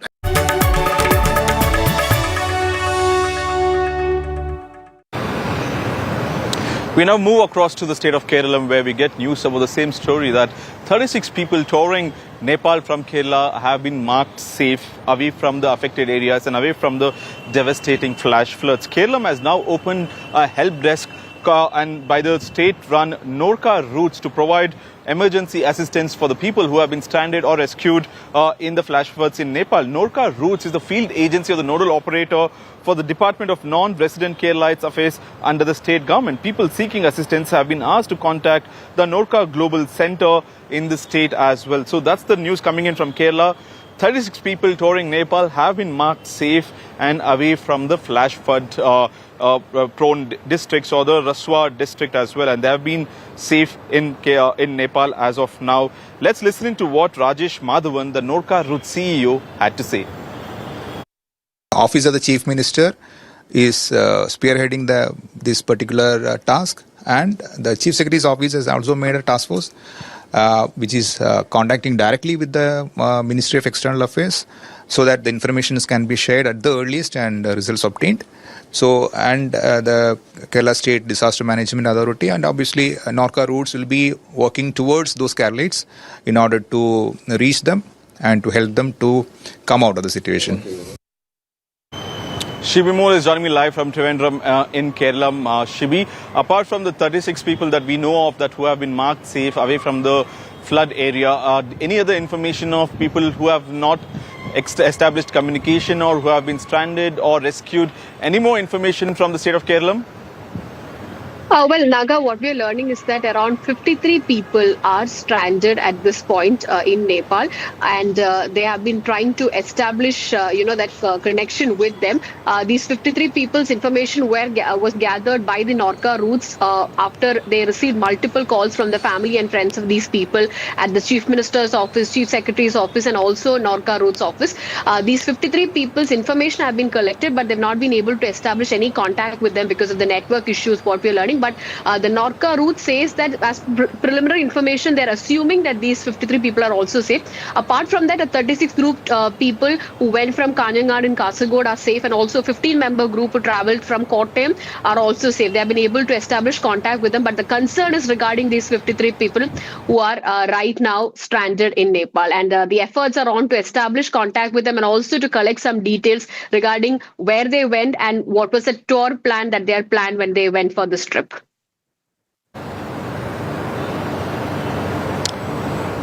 We now move across to the state of Kerala, where we get news about the same story, that 36 people touring Nepal from Kerala have been marked safe away from the affected areas and away from the devastating flash floods. Kerala has now opened a help desk and by the state-run Norca routes to provide emergency assistance for the people who have been stranded or rescued in the flash floods in Nepal. Norca routes is the field agency or the nodal operator for the Department of Non-Resident Keralites Affairs under the state government. People seeking assistance have been asked to contact the Norca Global Center in the state as well. So that's the news coming in from Kerala. 36 people touring Nepal have been marked safe and away from the flash flood prone districts or the Rasuwa district as well, and they have been safe in Nepal as of now. Let's listen to what Rajesh Madhavan, the Norca Route CEO, had to say. Office of the Chief Minister is spearheading this particular task, and the Chief Secretary's office has also made a task force which is contacting directly with the Ministry of External Affairs so that the information can be shared at the earliest and results obtained. So, and the Kerala State Disaster Management Authority and obviously Norca routes will be working towards those Keralites in order to reach them and to help them to come out of the situation. Shibi Mole is joining me live from Trivandrum in Kerala. Shibi, apart from the 36 people that we know of that who have been marked safe away from the flood area, any other information of people who have not established communication or who have been stranded or rescued? Any more information from the state of Kerala? Well, Naga, what we are learning is that around 53 people are stranded at this point in Nepal, and they have been trying to establish, that connection with them. These 53 people's information was gathered by the Norca routes after they received multiple calls from the family and friends of these people at the Chief Minister's office, Chief Secretary's office, and also Norca routes office. These 53 people's information have been collected, but they've not been able to establish any contact with them because of the network issues, what we are learning. but the Norca route says that as preliminary information, they're assuming that these 53 people are also safe. Apart from that, a 36 group people who went from Kanyangar in Kasaragod are safe, and also 15-member group who travelled from Kottayam are also safe. They have been able to establish contact with them, but the concern is regarding these 53 people who are right now stranded in Nepal, and the efforts are on to establish contact with them and also to collect some details regarding where they went and what was the tour plan that they had planned when they went for this trip.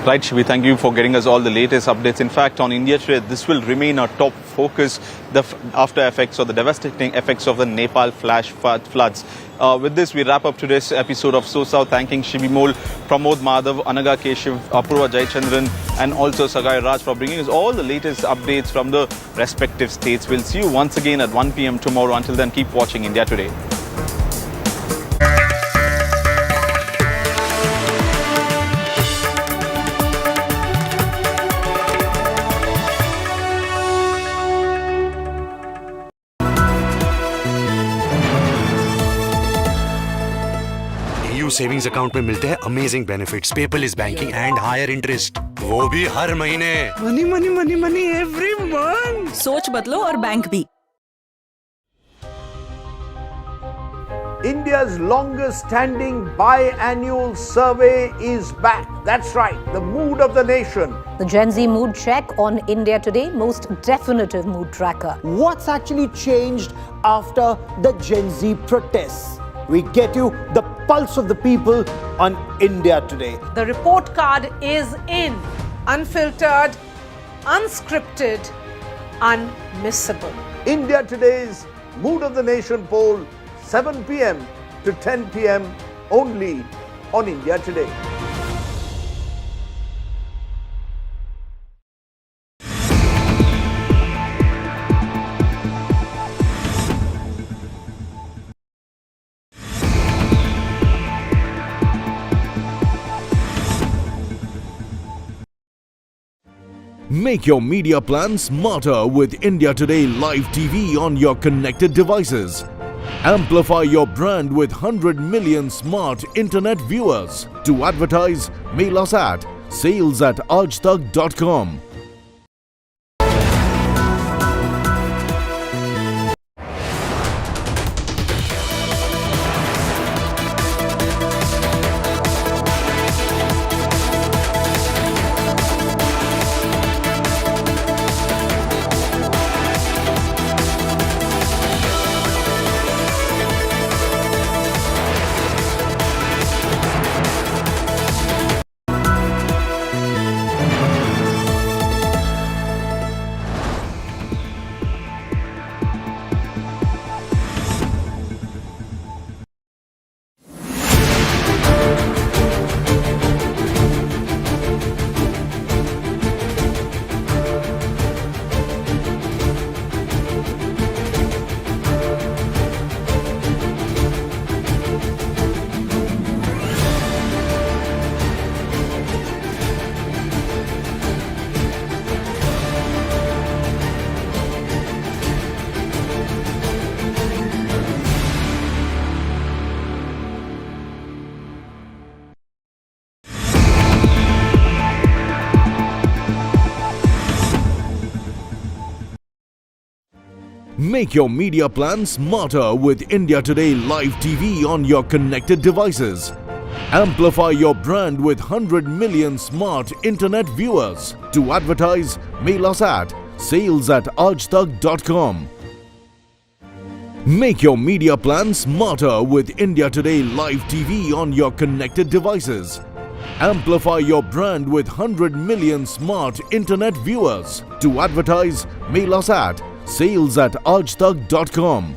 Right, Shivi, thank you for getting us all the latest updates. In fact, on India Today, this will remain our top focus, the after effects or the devastating effects of the Nepal flash floods. With this, we wrap up today's episode of So South, thanking Shivi Mol, Pramod Madhav, Anaga Keshav, Apurva Jayachandran, and also Sagai Raj for bringing us all the latest updates from the respective states. We'll see you once again at 1 p.m. tomorrow. Until then, keep watching India Today. Savings account में मिलते हैं amazing benefits, paperless banking and higher interest, वो भी हर महीने। Money money money money every month. सोच बदलो और बैंक भी। India's longest standing biannual survey is back. That's right, the mood of the nation. The Gen Z mood check on India Today, most definitive mood tracker. What's actually changed after the Gen Z protests? We get you the pulse of the people on India Today. The report card is in. Unfiltered, unscripted, unmissable. India Today's Mood of the Nation poll, 7 p.m. to 10 p.m. only on India Today. Make your media plan smarter with India Today Live TV on your connected devices. Amplify your brand with 100 million smart internet viewers. To advertise, mail us at sales@aajtak.com. Make your media plan smarter with India Today Live TV on your connected devices. Amplify your brand with 100 million smart internet viewers. To advertise, mail us at sales@aajtak.com. Make your media plan smarter with India Today Live TV on your connected devices. Amplify your brand with 100 million smart internet viewers. To advertise, mail us at sales@aajtak.com.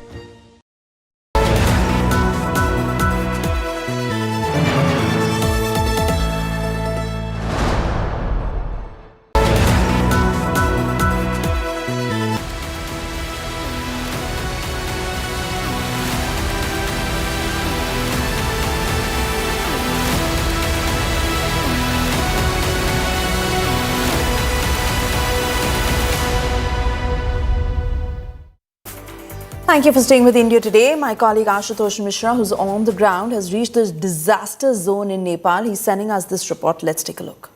Thank you for staying with India Today. My colleague Ashutosh Mishra, who's on the ground, has reached the disaster zone in Nepal. He's sending us this report. Let's take a look.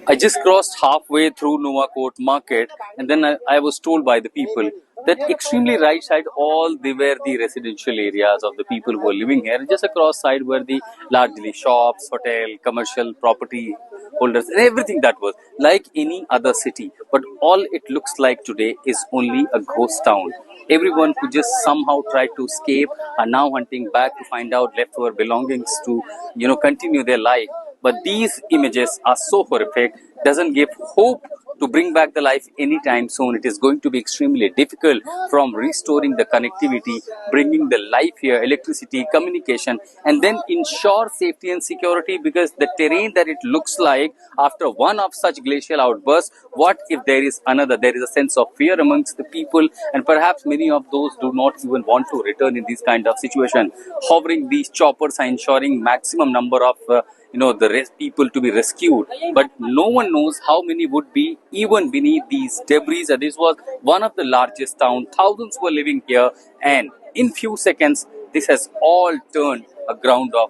I just crossed halfway through Novakot market, and then I was told by the people that extremely right side, all they were the residential areas of the people who were living here. Just across side were the largely shops, hotel, commercial property holders, and everything that was like any other city. But all it looks like today is only a ghost town. Everyone who just somehow tried to escape are now hunting back to find out leftover belongings to, continue their life. But these images are so horrific, doesn't give hope to bring back the life anytime soon. It is going to be extremely difficult from restoring the connectivity, bringing the life here, electricity, communication, and then ensure safety and security, because the terrain that it looks like after one of such glacial outbursts, what if there is another? There is a sense of fear amongst the people, and perhaps many of those do not even want to return in this kind of situation. Hovering these choppers are ensuring maximum number of the people to be rescued, but no one knows how many would be even beneath these debris. This was one of the largest towns. Thousands were living here, and in few seconds, this has all turned a ground of.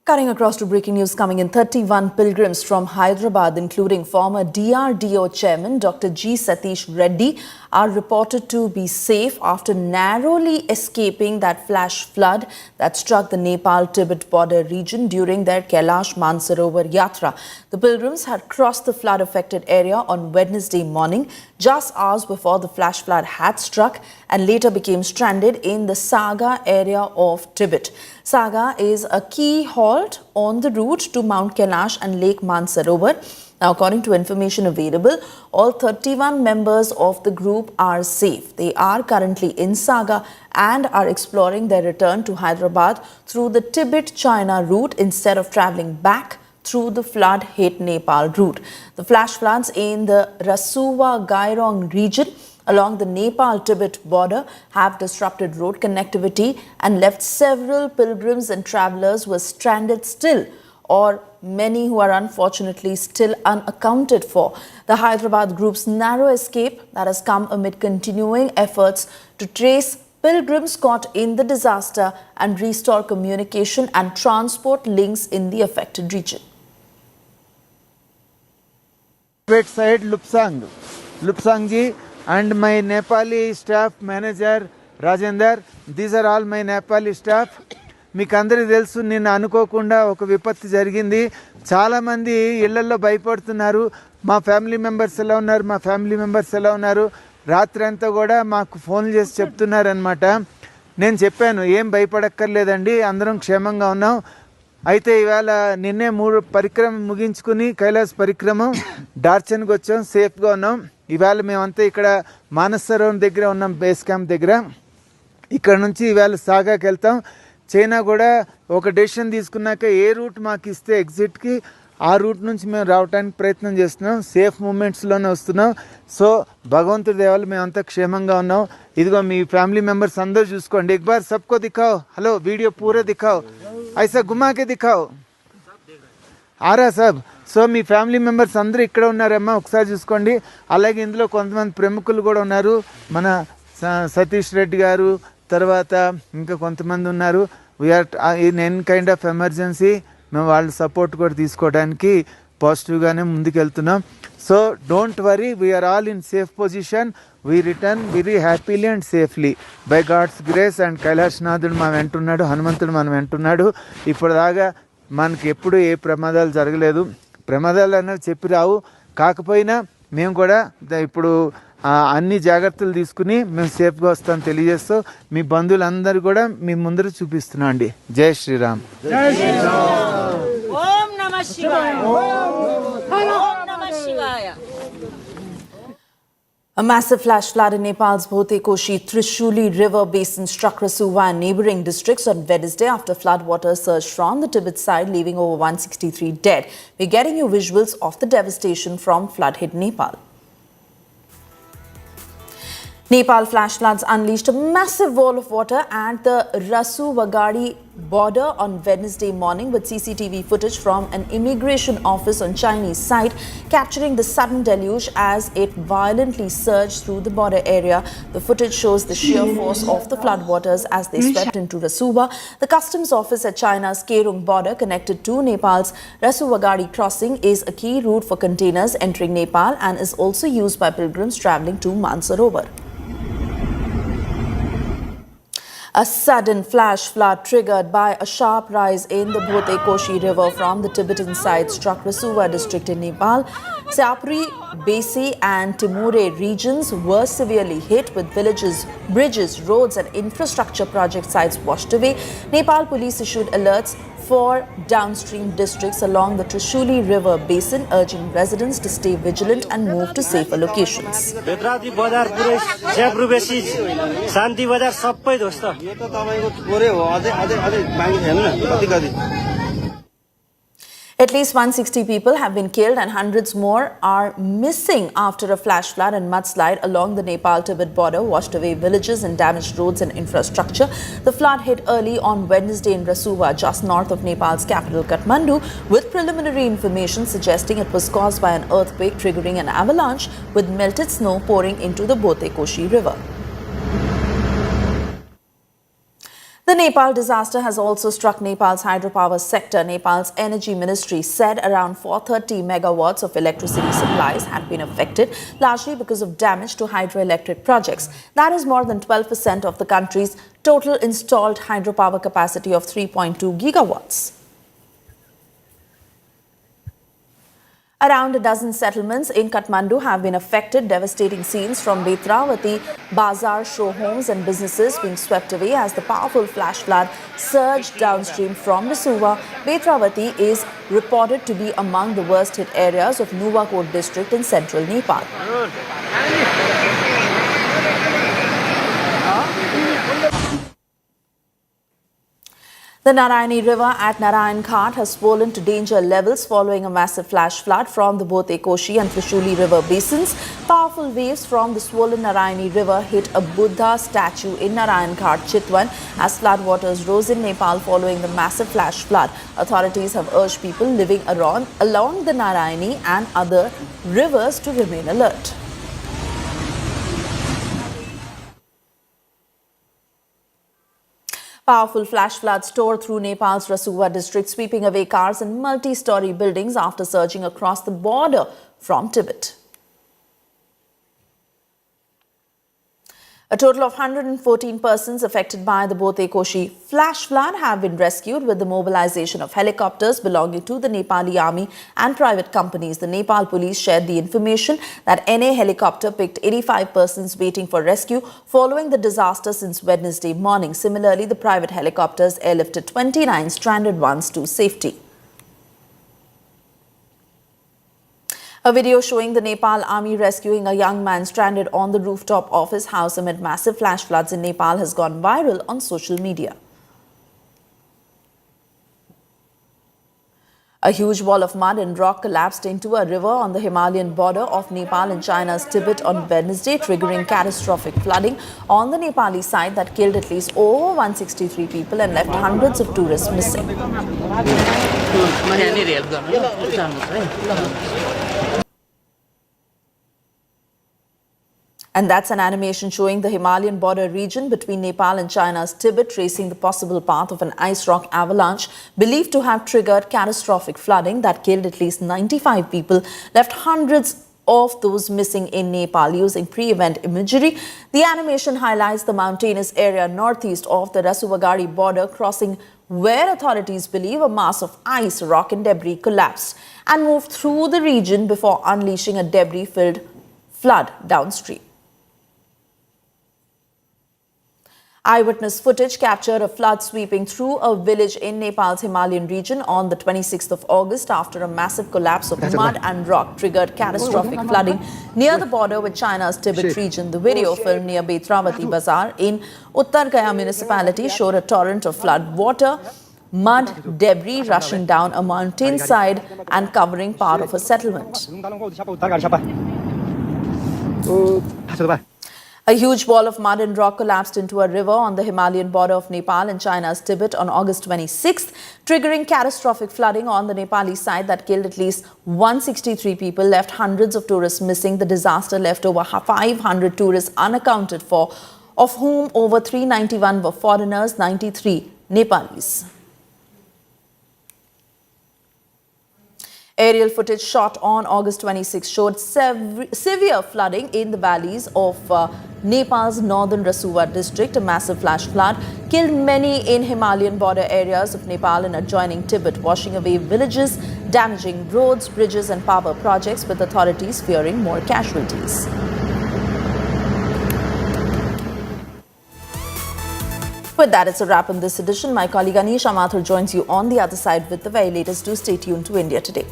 Cutting across to breaking news coming in, 31 pilgrims from Hyderabad, including former DRDO chairman Dr. G. Satish Reddy, are reported to be safe after narrowly escaping that flash flood that struck the Nepal-Tibet border region during their Kailash Mansarovar Yatra. The pilgrims had crossed the flood-affected area on Wednesday morning, just hours before the flash flood had struck, and later became stranded in the Saga area of Tibet. Saga is a key halt on the route to Mount Kailash and Lake Mansarovar. Now, according to information available, all 31 members of the group are safe. They are currently in Saga and are exploring their return to Hyderabad through the Tibet-China route instead of travelling back through the flood-hit Nepal route. The flash floods in the Rasuwa region along the Nepal-Tibet border have disrupted road connectivity and left several pilgrims and travellers who are stranded still, or many who are unfortunately still unaccounted for. The Hyderabad group's narrow escape that has come amid continuing efforts to trace pilgrims caught in the disaster and restore communication and transport links in the affected region. Tibet side Lupsang ji, and my Nepali staff manager Rajender. These are all my Nepali staff. మీకు అందరికీ తెలుసు, నిన్న అనుకోకుండా ఒక విపత్తు జరిగింది. చాలామంది ఇళ్లల్లో భయపడుతున్నారు. మా ఫ్యామిలీ మెంబర్స్ ఎలా ఉన్నారు, రాత్రి అంతా కూడా మాకు ఫోన్ చేసి చెప్తున్నారనమాట. నేను చెప్పాను, ఏం భయపడక్కర్లేదండి, అందరం క్షేమంగా ఉన్నాం. అయితే ఇవాళ నిన్నే 3 పరిక్రమ ముగించుకుని కైలాస్ పరిక్రమం డార్చన్కి వచ్చాం, సేఫ్గా ఉన్నాం. ఇవాళ మేమంతా ఇక్కడ మానసరోవర్ దగ్గర ఉన్నాం, బేస్ క్యాంప్ దగ్గర. ఇక్కడ నుంచి ఇవాళ సాగాకి వెళ్తాం. చైనా కూడా ఒక డెసిషన్ తీసుకున్నాక ఏ రూట్ మాకు ఇస్తే ఎగ్జిట్కి ఆ రూట్ నుంచి మేము రావడానికి ప్రయత్నం చేస్తున్నాం. సేఫ్ మూమెంట్స్లోనే వస్తున్నాం. సో భగవంతుడి దేవాలు మేమంతా క్షేమంగా ఉన్నాం. ఇదిగో మీ ఫ్యామిలీ మెంబర్స్ అందరూ చూసుకోండి. एक बार सबको दिखाओ. హలో, వీడియో పూరే दिखाओ, ऐसा घुमा के दिखाओ. ఆరా సబ్. సో మీ ఫ్యామిలీ మెంబర్స్ అందరూ ఇక్కడ ఉన్నారమ్మా, ఒకసారి చూసుకోండి. అలాగే ఇందులో కొంతమంది ప్రముఖులు కూడా ఉన్నారు. మన సతీష్ రెడ్డి గారు, తర్వాత ఇంకా కొంతమంది ఉన్నారు. We are in an kind of emergency. మేము వాళ్ళ సపోర్ట్ కూడా తీసుకోవడానికి పాజిటివ్గానే ముందుకెళ్తున్నాం. So don't worry, we are all in safe position. We return very happily and safely by God's grace. And కైలాసనాథుడు మా వెంటున్నాడు, హనుమంతుడు మన వెంటున్నాడు. ఇప్పటిదాకా మనకి ఎప్పుడు ఏ ప్రమాదాలు జరగలేదు. ప్రమాదాలు అనేవి చెప్పి రావు, కాకపోయినా మేము కూడా ఇప్పుడు అన్ని జాగ్రత్తలు తీసుకుని మేము సేఫ్గా వస్తామని తెలియజేస్తూ మీ బంధువులందరూ కూడా మీ ముందర చూపిస్తున్నాం అండి. జై శ్రీరామ్. ఓం నమః శివాయ. ఓం నమః శివాయ. A massive flash flood in Nepal's Bhote-Koshi Trishuli River basin struck Rasuwa and neighbouring districts on Wednesday after flood water surged from the Tibet side, leaving over 163 dead. We're getting you visuals of the devastation from flood-hit Nepal. Nepal flash floods unleashed a massive wall of water at the Rasuwagadi border on Wednesday morning with CCTV footage from an immigration office on Chinese side capturing the sudden deluge as it violently surged through the border area. The footage shows the sheer force of the floodwaters as they swept into Rasuwa. The customs office at China's Kerong border connected to Nepal's Rasuwa crossing is a key route for containers entering Nepal and is also used by pilgrims travelling to Mansarovar. A sudden flash flood triggered by a sharp rise in the Bhote Koshi river from the Tibetan side struck Rasuwa district in Nepal. Siapuri, Besi and Timure regions were severely hit with villages, bridges, roads and infrastructure project sites washed away. Nepal police issued alerts for downstream districts along the Trishuli River basin, urging residents to stay vigilant and move to safer locations. At least 160 people have been killed and hundreds more are missing after a flash flood and mudslide along the Nepal-Tibet border washed away villages and damaged roads and infrastructure. The flood hit early on Wednesday in Rasuwa, just north of Nepal's capital Kathmandu, with preliminary information suggesting it was caused by an earthquake triggering an avalanche with melted snow pouring into the Bhote Koshi river. The Nepal disaster has also struck Nepal's hydropower sector. Nepal's energy ministry said around 430 megawatts of electricity supplies had been affected, largely because of damage to hydroelectric projects. That is more than 12% of the country's total installed hydropower capacity of 3.2 gigawatts. Around a dozen settlements in Kathmandu have been affected. Devastating scenes from Betravati Bazaar show homes and businesses being swept away as the powerful flash flood surged downstream from Rasuwa. Betravati is reported to be among the worst hit areas of Nuwakot district in central Nepal. The Narayani River at Narayan Ghat has swollen to danger levels following a massive flash flood from the Bhote Koshi and Trishuli River basins. Powerful waves from the swollen Narayani River hit a Buddha statue in Narayan Ghat, Chitwan, as floodwaters rose in Nepal following the massive flash flood. Authorities have urged people living along the Narayani and other rivers to remain alert. Powerful flash floods tore through Nepal's Rasuwa district, sweeping away cars and multi-story buildings after surging across the border from Tibet. A total of 114 persons affected by the Bhote Koshi flash flood have been rescued with the mobilization of helicopters belonging to the Nepali army and private companies. The Nepal police shared the information that NA helicopter picked 85 persons waiting for rescue following the disaster since Wednesday morning. Similarly, the private helicopters airlifted 29 stranded ones to safety. A video showing the Nepal army rescuing a young man stranded on the rooftop of his house amid massive flash floods in Nepal has gone viral on social media. A huge wall of mud and rock collapsed into a river on the Himalayan border of Nepal and China's Tibet on Wednesday, triggering catastrophic flooding on the Nepali side that killed at least over 163 people and left hundreds of tourists missing. And that's an animation showing the Himalayan border region between Nepal and China's Tibet, tracing the possible path of an ice rock avalanche believed to have triggered catastrophic flooding that killed at least 95 people, left hundreds of those missing in Nepal. Using pre-event imagery, the animation highlights the mountainous area northeast of the Rasuwa border crossing, where authorities believe a mass of ice, rock and debris collapsed and moved through the region before unleashing a debris-filled flood downstream. Eyewitness footage captured a flood sweeping through a village in Nepal's Himalayan region on the 26th of August after a massive collapse of mud and rock triggered catastrophic flooding near the border with China's Tibet region. The video filmed near Betravati Bazaar in Uttar Gaya municipality showed a torrent of flood water, mud, debris rushing down a mountainside and covering part of a settlement. A huge wall of mud and rock collapsed into a river on the Himalayan border of Nepal and China's Tibet on August 26th, triggering catastrophic flooding on the Nepali side that killed at least 163 people, left hundreds of tourists missing. The disaster left over 500 tourists unaccounted for, of whom over 391 were foreigners, 93 Nepalis. Aerial footage shot on August 26 showed severe flooding in the valleys of Nepal's northern Rasuwa district. A massive flash flood killed many in Himalayan border areas of Nepal and adjoining Tibet, washing away villages, damaging roads, bridges and power projects, with authorities fearing more casualties. With that, it's a wrap on this edition. My colleague Anisha Mathur joins you on the other side with the very latest. Do stay tuned to India Today.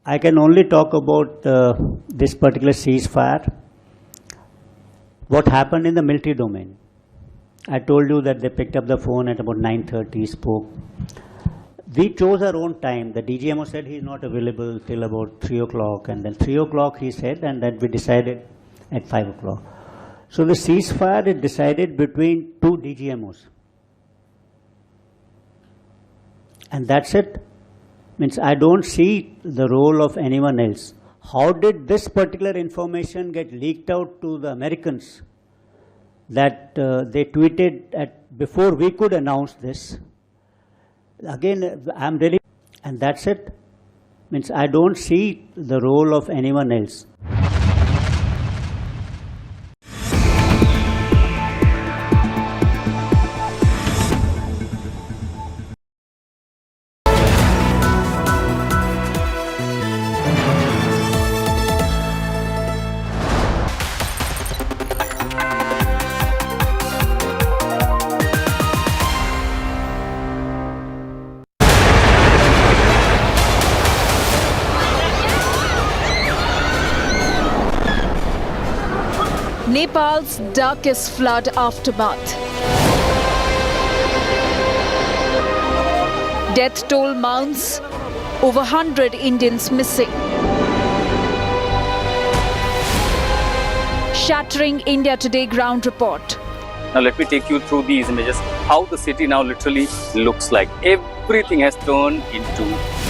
I can only talk about this particular ceasefire. What happened in the military domain? I told you that they picked up the phone at about 9:30, spoke. We chose our own time. The DGMO said he's not available till about 3 o'clock, and then 3 o'clock he said, and then we decided at 5 o'clock. So the ceasefire is decided between two DGMOs. And that's it. Means I don't see the role of anyone else. How did this particular information get leaked out to the Americans that they tweeted before we could announce this? Again, I'm really, and that's it. Means I don't see the role of anyone else. Nepal's darkest flood aftermath. Death toll mounts, over 100 Indians missing. Shattering India Today ground report. Now let me take you through these images, how the city now literally looks like. Everything has turned into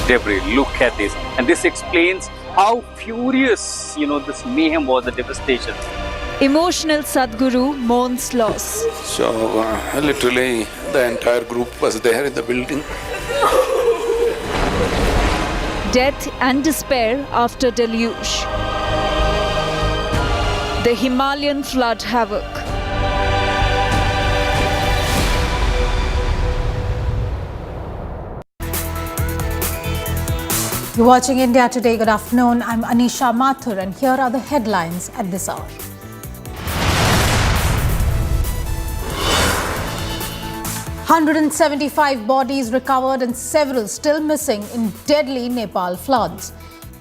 debris. Look at this. And this explains how furious, this mayhem was, the devastation. Emotional Sadhguru mourns loss. So literally the entire group was there in the building. Death and despair after deluge. The Himalayan flood havoc. You're watching India Today. Good afternoon. I'm Anisha Mathur and here are the headlines at this hour. "175 bodies recovered and several still missing in deadly Nepal floods.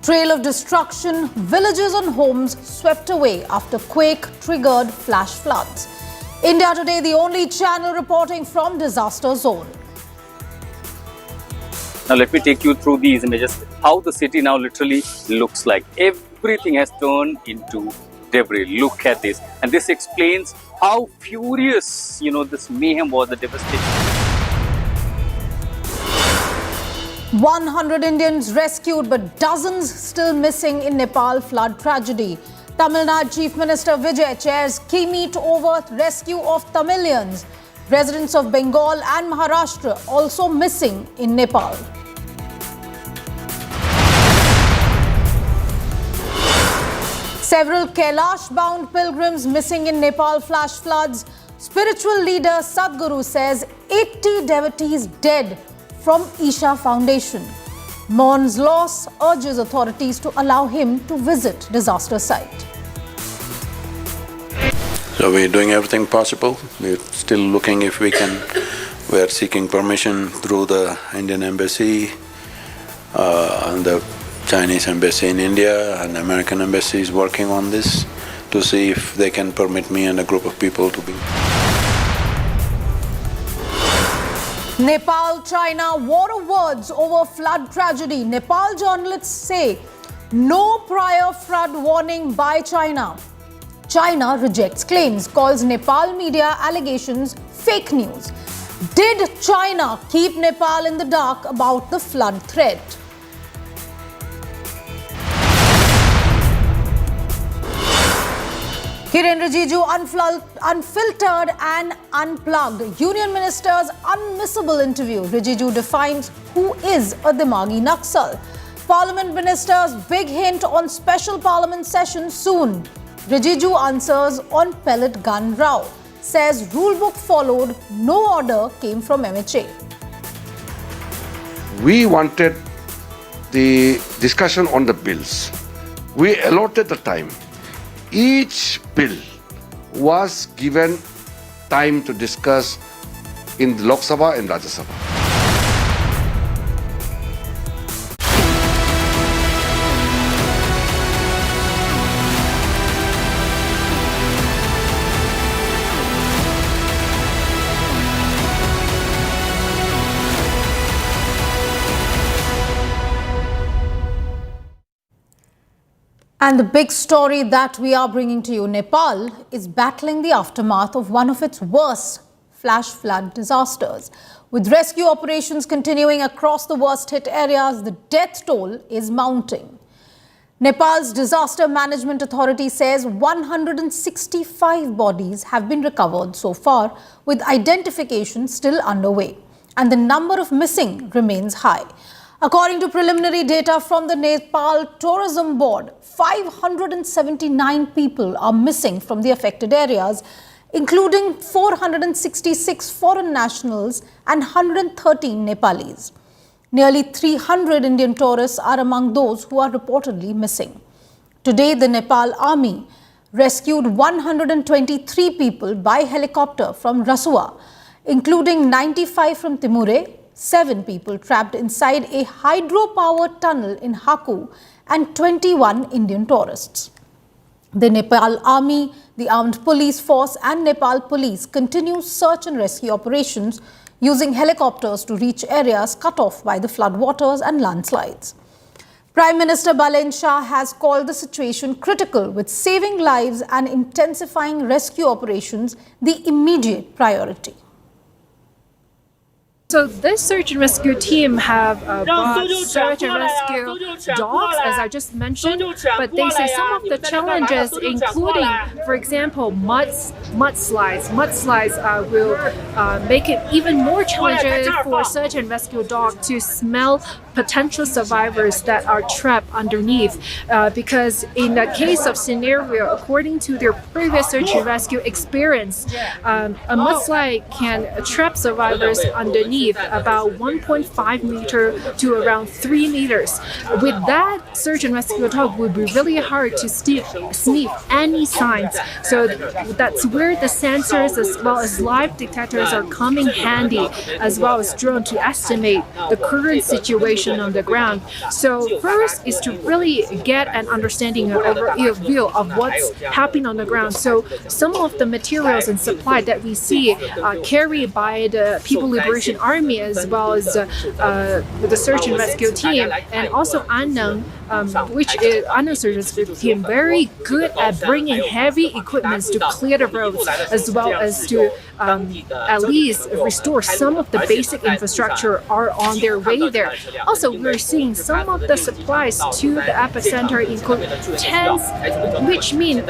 Trail of destruction, villages and homes swept away after quake-triggered flash floods. India Today, the only channel reporting from disaster zone." Now let me take you through these images, how the city now literally looks like. Everything has turned into debris. Look at this. And this explains how furious, this mayhem was, the devastation. 100 Indians rescued but dozens still missing in Nepal flood tragedy. Tamil Nadu Chief Minister Vijay chairs key meet over rescue of Tamilians. Residents of Bengal and Maharashtra also missing in Nepal. Several Kailash-bound pilgrims missing in Nepal flash floods. Spiritual leader Sadhguru says 80 devotees dead from Isha Foundation. Mourns loss, urges authorities to allow him to visit disaster site. So we're doing everything possible. We're still looking if we can. We're seeking permission through the Indian Embassy and the Chinese Embassy in India, and American Embassy is working on this to see if they can permit me and a group of people to be. Nepal, China, war of words over flood tragedy. Nepal journalists say no prior flood warning by China. China rejects claims, calls Nepal media allegations fake news. Did China keep Nepal in the dark about the flood threat? Kiren Rijiju unfiltered and unplugged. Union Minister's unmissable interview. Rijiju defines who is a Dimagi Naxal. Parliament Minister's big hint on special Parliament session soon. Rijiju answers on pellet gun row. Says rulebook followed, no order came from MHA. We wanted the discussion on the bills. We allotted the time. Each bill was given time to discuss in the Lok Sabha and Rajya Sabha. And the big story that we are bringing to you, Nepal is battling the aftermath of one of its worst flash flood disasters. With rescue operations continuing across the worst hit areas, the death toll is mounting. Nepal's Disaster Management Authority says 165 bodies have been recovered so far, with identification still underway, and the number of missing remains high. According to preliminary data from the Nepal Tourism Board, 579 people are missing from the affected areas, including 466 foreign nationals and 113 Nepalis. Nearly 300 Indian tourists are among those who are reportedly missing. Today, the Nepal Army rescued 123 people by helicopter from Rasuwa, including 95 from Timure, 7 people trapped inside a hydropower tunnel in Haku, and 21 Indian tourists. The Nepal Army, the Armed Police Force and Nepal Police continue search and rescue operations using helicopters to reach areas cut off by the floodwaters and landslides. Prime Minister Balen Shah has called the situation critical, with saving lives and intensifying rescue operations the immediate priority. So this search and rescue team have brought search and rescue dogs, as I just mentioned, but they say some of the challenges, including, for example, mudslides. Mudslides will make it even more challenging for search and rescue dog to smell potential survivors that are trapped underneath, because in the case of scenario, according to their previous search and rescue experience, a mudslide can trap survivors underneath about 1.5 meter to around 3 meters. With that, search and rescue dog would be really hard to sniff any signs. So that's where the sensors as well as live detectors are coming handy, as well as drone, to estimate the current situation on the ground. So first is to really get an understanding or view of what's happening on the ground. So some of the materials and supply that we see carried by the People Liberation Army, as well as the search and rescue team, and also Annam, which is Annam search and rescue team, very good at bringing heavy equipment to clear the roads, as well as to at least restore some of the basic infrastructure are on their way there. Also, we're seeing some of the supplies to the epicenter include tents, which means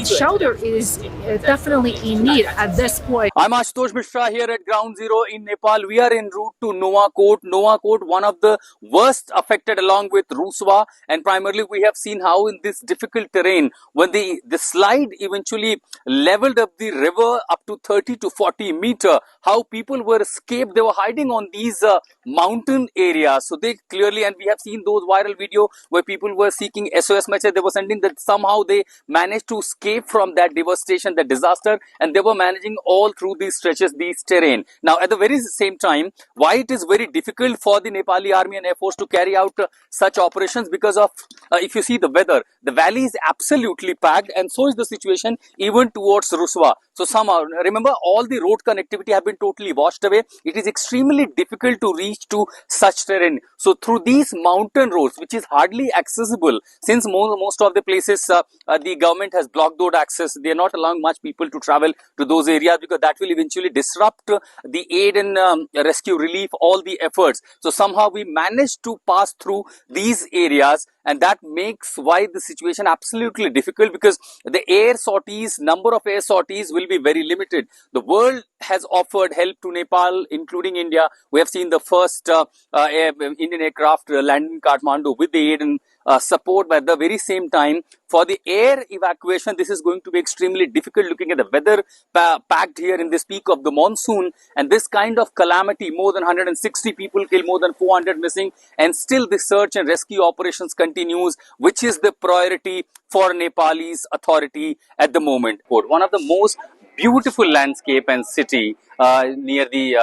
shelter is definitely in need at this point. I'm Ashutosh Mishra here at Ground Zero in Nepal. We are en route to Nuwakot. Nuwakot, one of the worst affected along with Rasuwa, and primarily we have seen how in this difficult terrain, when the slide eventually leveled up the river up to 30 to 40 meter, how people were escaped. They were hiding on these mountain areas. So they clearly, and we have seen those viral video where people were seeking SOS message. They were sending that somehow they managed to escape from that devastation, that disaster, and they were managing all through these stretches, these terrain. Now, at the very same time, why it is very difficult for the Nepali Army and Air Force to carry out such operations, because of, if you see the weather, the valley is absolutely packed, and so is the situation even towards Rasuwa. So somehow, remember, all the road connectivity have been totally washed away. It is extremely difficult to reach to such terrain. So through these mountain roads, which is hardly accessible, since most of the places the government has blocked those access, they are not allowing much people to travel to those areas, because that will eventually disrupt the aid and rescue relief, all the efforts. So somehow we managed to pass through these areas, and that makes why the situation absolutely difficult, because the air sorties, number of air sorties will be very limited. The world has offered help to Nepal, including India. We have seen the first Indian aircraft land in Kathmandu with the aid and support, but at the very same time, for the air evacuation, this is going to be extremely difficult, looking at the weather packed here in this peak of the monsoon, and this kind of calamity, more than 160 people killed, more than 400 missing, and still the search and rescue operations continues, which is the priority for Nepalese authority at the moment. One of the most beautiful landscape and city near the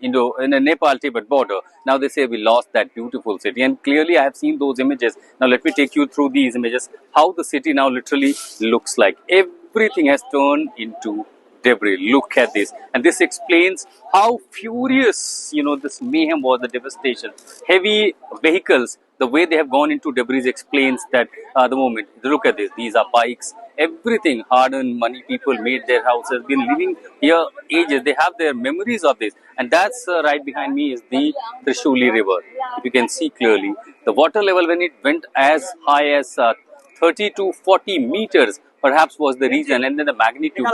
in the Nepal-Tibet border. Now they say we lost that beautiful city, and clearly I have seen those images. Now let me take you through these images, how the city now literally looks like. Everything has turned into debris. Look at this, and this explains how furious this mayhem was, the devastation. Heavy vehicles, the way they have gone into debris explains that the moment. Look at this, these are bikes, everything hard-earned money, people made their houses, been living here ages, they have their memories of this. And that's right behind me is the Trishuli river. If you can see clearly, the water level when it went as high as 30 to 40 meters perhaps was the reason, and then the magnitude,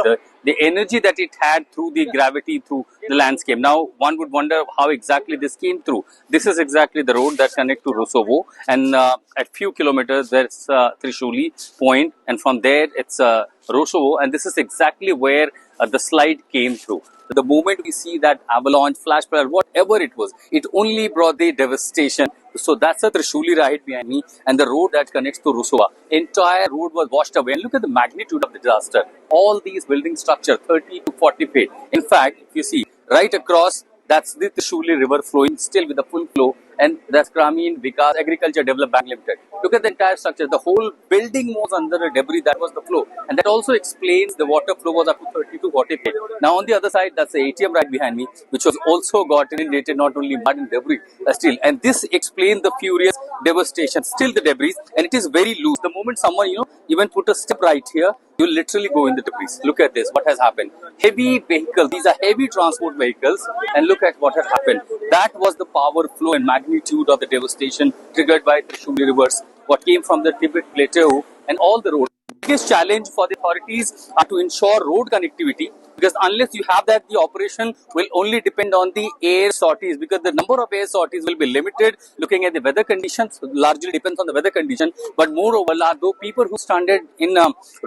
the energy that it had through the gravity, through the landscape. Now one would wonder how exactly this came through. This is exactly the road that connects to Rasuwa, and at few kilometers there's Trishuli point, and from there it's Rasuwa, and this is exactly where the slide came through. The moment we see that avalanche, flash flood, whatever it was, it only brought the devastation. So that's a Trishuli right behind me, and the road that connects to Rasuwa. Entire road was washed away, and look at the magnitude of the disaster. All these building structure, 30 to 40 feet. In fact, if you see right across, that's the Trishuli river flowing still with the full flow, and that's Gramin Vikas Agriculture Development Bank Limited. Look at the entire structure. The whole building was under the debris. That was the flow, and that also explains the water flow was up to 30 to got it. Now on the other side, that's the ATM right behind me, which was also got inundated, not only mud and debris still. And this explains the furious devastation. Still the debris, and it is very loose. The moment someone, even put a step right here, you literally go in the debris. Look at this, what has happened. Heavy vehicles, these are heavy transport vehicles, and look at what has happened. That was the power flow and magnitude of the devastation triggered by Trishuli rivers, what came from the Tibet plateau and all the roads. The biggest challenge for the authorities are to ensure road connectivity, because unless you have that, the operation will only depend on the air sorties, because the number of air sorties will be limited. Looking at the weather conditions, largely depends on the weather condition. But moreover, though people who stranded in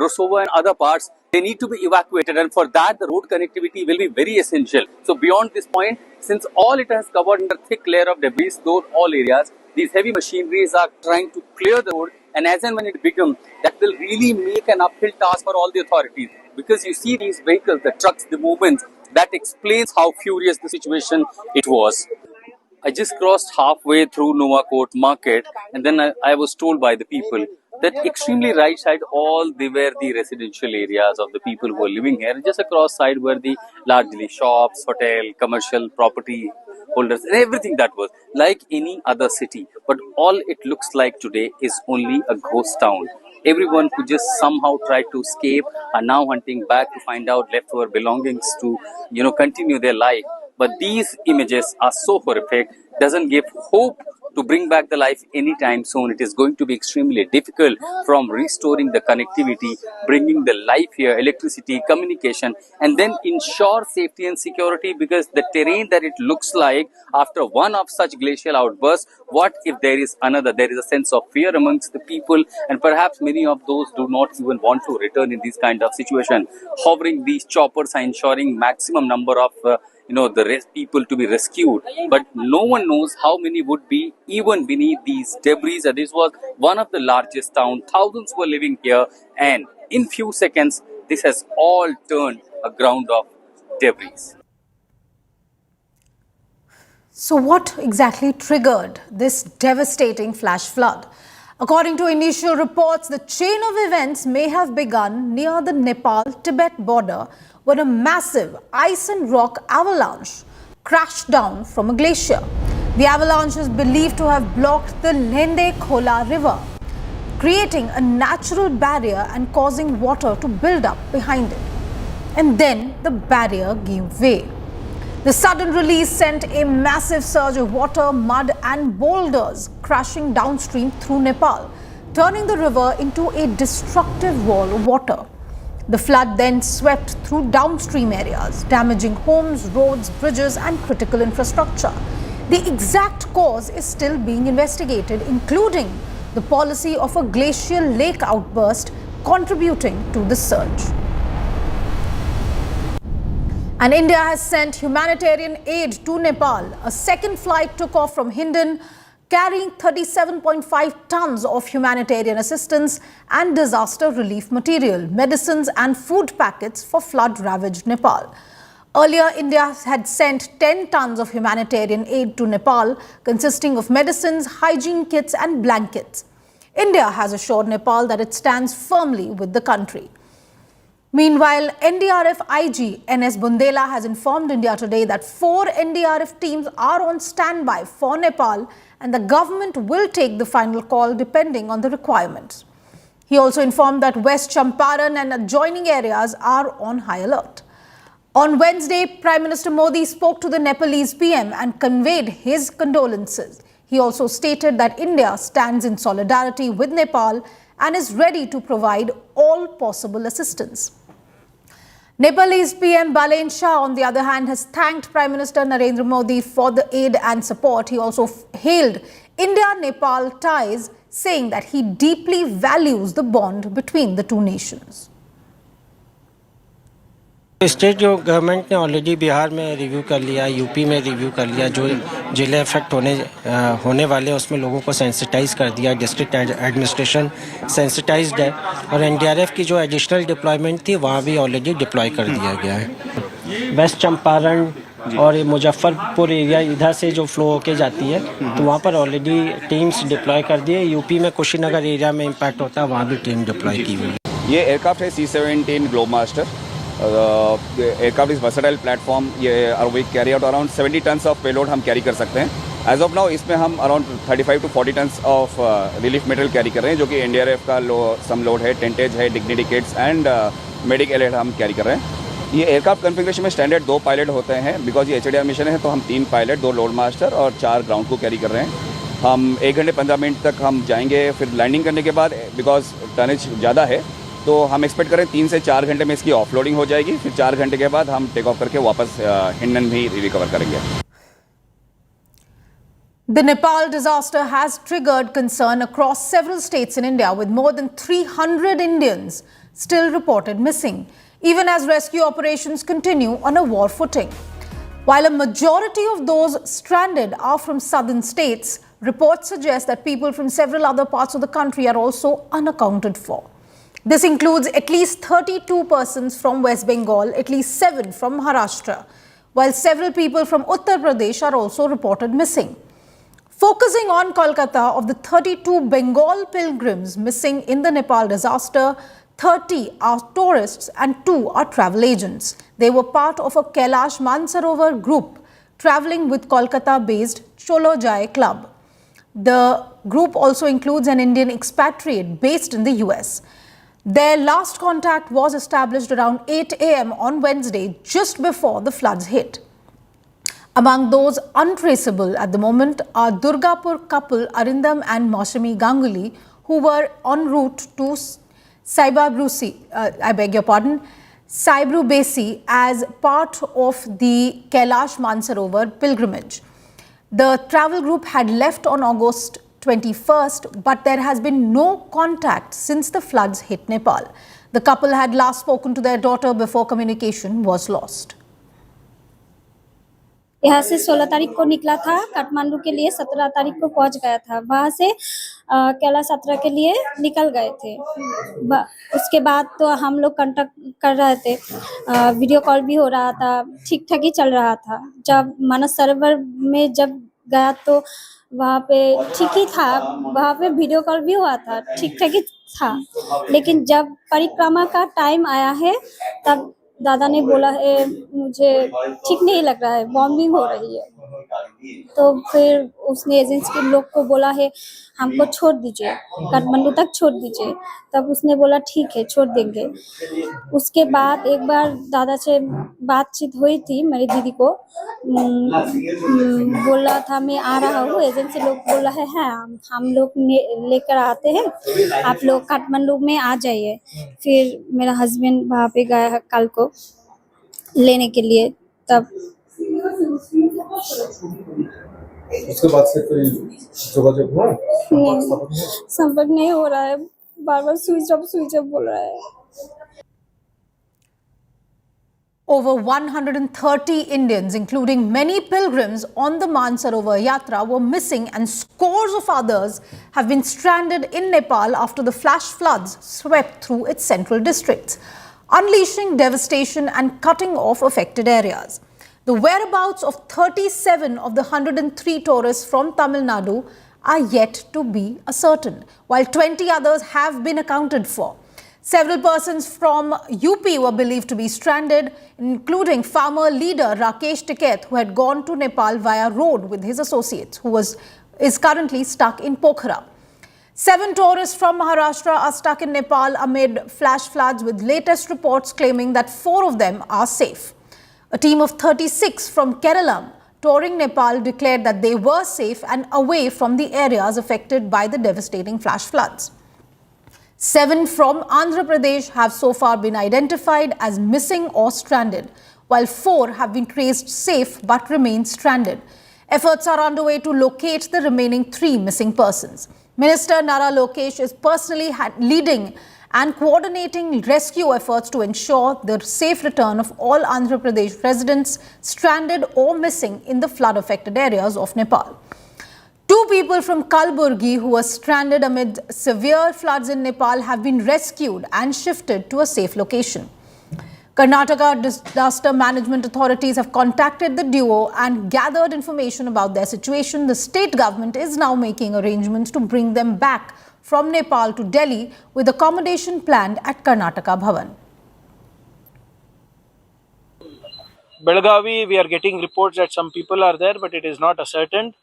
Rasuwa and other parts, they need to be evacuated, and for that the road connectivity will be very essential. So beyond this point, since all it has covered in a thick layer of debris, those all areas, these heavy machineries are trying to clear the road, and as and when it becomes, that will really make an uphill task for all the authorities. Because you see these vehicles, the trucks, the movements, that explains how furious the situation it was. I just crossed halfway through Nuwakot market, and then I was told by the people that extremely right side, all they were the residential areas of the people who are living here. Just across side were the largely shops, hotel, commercial property holders, and everything that was like any other city. But all it looks like today is only a ghost town. Everyone who just somehow tried to escape are now hunting back to find out leftover belongings to, continue their life. But these images are so horrific, doesn't give hope to bring back the life anytime soon. It is going to be extremely difficult from restoring the connectivity, bringing the life here, electricity, communication, and then ensure safety and security, because the terrain that it looks like after one of such glacial outbursts, what if there is another? There is a sense of fear amongst the people, and perhaps many of those do not even want to return in this kind of situation. Hovering these choppers are ensuring maximum number of the people to be rescued, but no one knows how many would be even beneath these debris. This was one of the largest towns. Thousands were living here, and in few seconds, this has all turned a ground of debris. So what exactly triggered this devastating flash flood? According to initial reports, the chain of events may have begun near the Nepal-Tibet border, when a massive ice and rock avalanche crashed down from a glacier. The avalanche is believed to have blocked the Lende Khola river, creating a natural barrier and causing water to build up behind it. And then the barrier gave way. The sudden release sent a massive surge of water, mud and boulders crashing downstream through Nepal, turning the river into a destructive wall of water. The flood then swept through downstream areas, damaging homes, roads, bridges and critical infrastructure. The exact cause is still being investigated, including the policy of a glacial lake outburst contributing to the surge. And India has sent humanitarian aid to Nepal. A second flight took off from Hindon, carrying 37.5 tons of humanitarian assistance and disaster relief material, medicines and food packets for flood-ravaged Nepal. Earlier, India had sent 10 tons of humanitarian aid to Nepal, consisting of medicines, hygiene kits and blankets. India has assured Nepal that it stands firmly with the country. Meanwhile, NDRF IG NS Bundela has informed India Today that 4 NDRF teams are on standby for Nepal, and the government will take the final call depending on the requirements. He also informed that West Champaran and adjoining areas are on high alert. On Wednesday, Prime Minister Modi spoke to the Nepalese PM and conveyed his condolences. He also stated that India stands in solidarity with Nepal and is ready to provide all possible assistance. Nepalese PM Balen Shah, on the other hand, has thanked Prime Minister Narendra Modi for the aid and support. He also hailed India-Nepal ties, saying that he deeply values the bond between the two nations. State जो government ने already Bihar में review कर लिया, UP में review कर लिया, जो जिले इफेक्ट होने वाले उसमें लोगों को सेंसिटाइज कर दिया, डिस्ट्रिक्ट एडमिनिस्ट्रेशन सेंसिटाइज्ड है, और एनडीआरएफ की जो एडिशनल डिप्लॉयमेंट थी वहाँ भी ऑलरेडी डिप्लॉय कर दिया गया है। वेस्ट चंपारण और मुजफ्फरपुर एरिया इधर से जो फ्लो होके जाती है तो वहाँ पर ऑलरेडी टीम्स डिप्लॉय कर दिए। यूपी में कुशीनगर एरिया में इम्पैक्ट होता है, वहाँ भी टीम डिप्लॉय की हुई है। ये एयरक्राफ्ट है C-17 globe master, The aircraft is versatile platform. We carry out around 70 tons of payload हम carry कर सकते हैं. As of now, इसमें हम around 35 to 40 tons of relief material carry कर रहे हैं, जो कि NDRF का some load है, tentage है, dignity kits and medic alert हम carry कर रहे हैं. ये एयरक्राफ्ट कन्फिग्रेशन में स्टैंडर्ड 2 पायलट होते हैं, बिकॉज ये HDR मिशन है तो हम 3 पायलट, 2 लोड मास्टर और 4 ग्राउंड को कैरी कर रहे हैं. हम 1 घंटे 15 मिनट तक हम जाएंगे. फिर लैंडिंग करने के बाद बिकॉज टनेज ज़्यादा है तो हम एक्सपेक्ट करें 3 से 4 घंटे में इसकी ऑफलोडिंग हो जाएगी. फिर 4 घंटे के बाद हम टेक ऑफ करके वापस हिंडन भी रिकवर करेंगे. The Nepal disaster has triggered concern across several states in India, with more than 300 Indians still reported missing, even as rescue operations continue on a war footing. While a majority of those stranded are from southern states, reports suggest that people from several other parts of the country are also unaccounted for. This includes at least 32 persons from West Bengal, at least 7 from Maharashtra, while several people from Uttar Pradesh are also reported missing. Focusing on Kolkata, of the 32 Bengal pilgrims missing in the Nepal disaster, 30 are tourists and 2 are travel agents. They were part of a Kailash Mansarovar group travelling with Kolkata-based Cholo Jai Club. The group also includes an Indian expatriate based in the US. Their last contact was established around 8 a.m. on Wednesday, just before the floods hit. Among those untraceable at the moment are Durgapur couple Arindam and Maushami Ganguly, who were en route to Saibru Besi as part of the Kailash Mansarovar pilgrimage. The travel group had left on August 21st, but there has been no contact since the floods hit Nepal. The couple had last spoken to their daughter before communication was lost. यहाँ से 16 तारीख को निकला था, काठमांडू के लिए 17 तारीख को पहुंच गया था. वहां से कैलाश यात्रा के लिए निकल गए थे. उसके बाद तो हम लोग कांटेक्ट कर रहे थे, वीडियो कॉल भी हो रहा था, ठीक ठाक ही चल रहा था. जब मानस सरोवर में जब गया तो वहाँ पे ठीक ही था, वहाँ पे वीडियो कॉल भी हुआ था, ठीक ठाक ही था. लेकिन जब परिक्रमा का टाइम आया है तब दादा ने बोला है मुझे ठीक नहीं लग रहा है, बॉम्बिंग हो रही है. तो फिर उसने एजेंसी के लोग को बोला है हमको छोड़ दीजिए, काठमांडू तक छोड़ दीजिए. तब उसने बोला ठीक है छोड़ देंगे. उसके बाद एक बार दादा से बातचीत हुई थी, मेरी दीदी को बोला था मैं आ रहा हूँ. एजेंसी लोग बोला है हम लोग लेकर आते हैं, आप लोग काठमांडू में आ जाइए. फिर मेरा हस्बैंड वहाँ पे गया है कल को लेने के लिए. तब उसके बाद से कोई जोगाजोग हुआ? संपर्क नहीं हो रहा है, बार-बार स्विच ऑफ बोल रहा है. Over 130 Indians, including many pilgrims on the Mansarovar Yatra, were missing, and scores of others have been stranded in Nepal after the flash floods swept through its central districts, unleashing devastation and cutting off affected areas. The whereabouts of 37 of the 103 tourists from Tamil Nadu are yet to be ascertained, while 20 others have been accounted for. Several persons from UP were believed to be stranded, including farmer leader Rakesh Tiket, who had gone to Nepal via road with his associates, who is currently stuck in Pokhara. 7 tourists from Maharashtra are stuck in Nepal amid flash floods, with latest reports claiming that 4 of them are safe. A team of 36 from Kerala touring Nepal declared that they were safe and away from the areas affected by the devastating flash floods. 7 from Andhra Pradesh have so far been identified as missing or stranded, while 4 have been traced safe but remain stranded. Efforts are underway to locate the remaining 3 missing persons. Minister Nara Lokesh is personally leading and coordinating rescue efforts to ensure the safe return of all Andhra Pradesh residents stranded or missing in the flood-affected areas of Nepal. 2 people from Kalburgi who were stranded amid severe floods in Nepal have been rescued and shifted to a safe location. Karnataka disaster management authorities have contacted the duo and gathered information about their situation. The state government is now making arrangements to bring them back from Nepal to Delhi, with accommodation planned at Karnataka Bhavan. Belgavi, we are getting reports that some people are there, but it is not ascertained.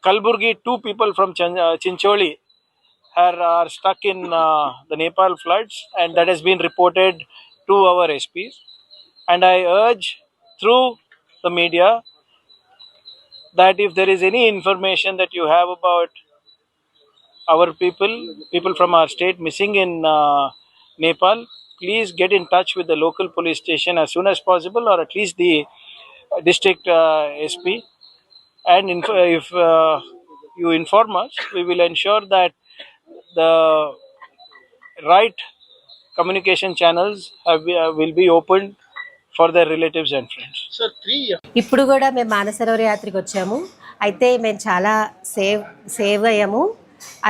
Kalburgi, 2 people from Chincholi are stuck in the Nepal floods, and that has been reported to our SPs. And I urge through the media that if there is any information that you have about our people from our state missing in Nepal, please get in touch with the local police station as soon as possible, or at least the district SP. And if you inform us, we will ensure that the right communication channels will be opened for their relatives and friends. ఇప్పుడు కూడా మేము మానసరోవర యాత్రకు వచ్చాము. అయితే మేము చాలా save అయ్యాము.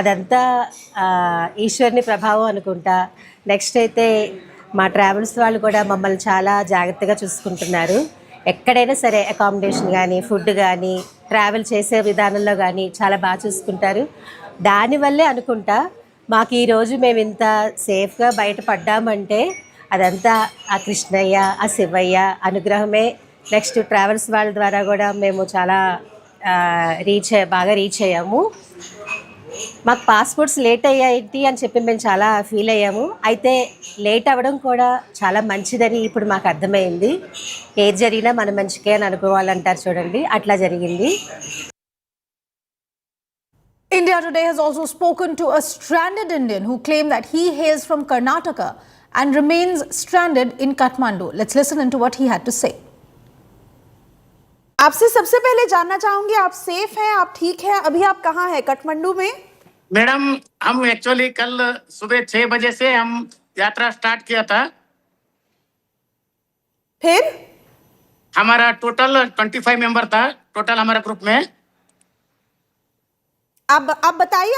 అదంతా ఈశ్వరుని ప్రభావం అనుకుంటా. నెక్స్ట్ అయితే మా ట్రావెల్స్ వాళ్ళు కూడా మమ్మల్ని చాలా జాగ్రత్తగా చూసుకుంటున్నారు. ఎక్కడైనా సరే అకామిడేషన్ కానీ, ఫుడ్ కానీ, ట్రావెల్ చేసే విధానంలో కానీ చాలా బాగా చూసుకుంటారు. దానివల్లే అనుకుంటా మాకు ఈరోజు మేము ఇంత సేఫ్గా బయటపడ్డామంటే అదంతా ఆ కృష్ణయ్య, ఆ శివయ్య అనుగ్రహమే. నెక్స్ట్ ట్రావెల్స్ వాళ్ళ ద్వారా కూడా మేము చాలా బాగా రీచ్ అయ్యాము. మాకు పాస్పోర్ట్స్ లేట్ అయ్యాయి అని చెప్పి మేము చాలా ఫీల్ అయ్యాము. అయితే లేట్ అవ్వడం కూడా చాలా మంచిదని ఇప్పుడు మాకు అర్థమైంది. ఏది జరిగినా మన మంచికే అని అనుకోవాలంటారు చూడండి, అట్లా జరిగింది. India Today has also spoken to a stranded Indian who claimed that he hails from Karnataka and remains stranded in Kathmandu. Let's listen into what he had to say. आपसे सबसे पहले जानना चाहूंगी, आप सेफ हैं, आप ठीक हैं? अभी आप कहाँ हैं? काठमांडू में? मैडम, हम एक्चुअली कल सुबह 6 बजे से हम यात्रा स्टार्ट किया था. फिर हमारा टोटल 25 मेंबर था टोटल हमारे ग्रुप में. आप बताइए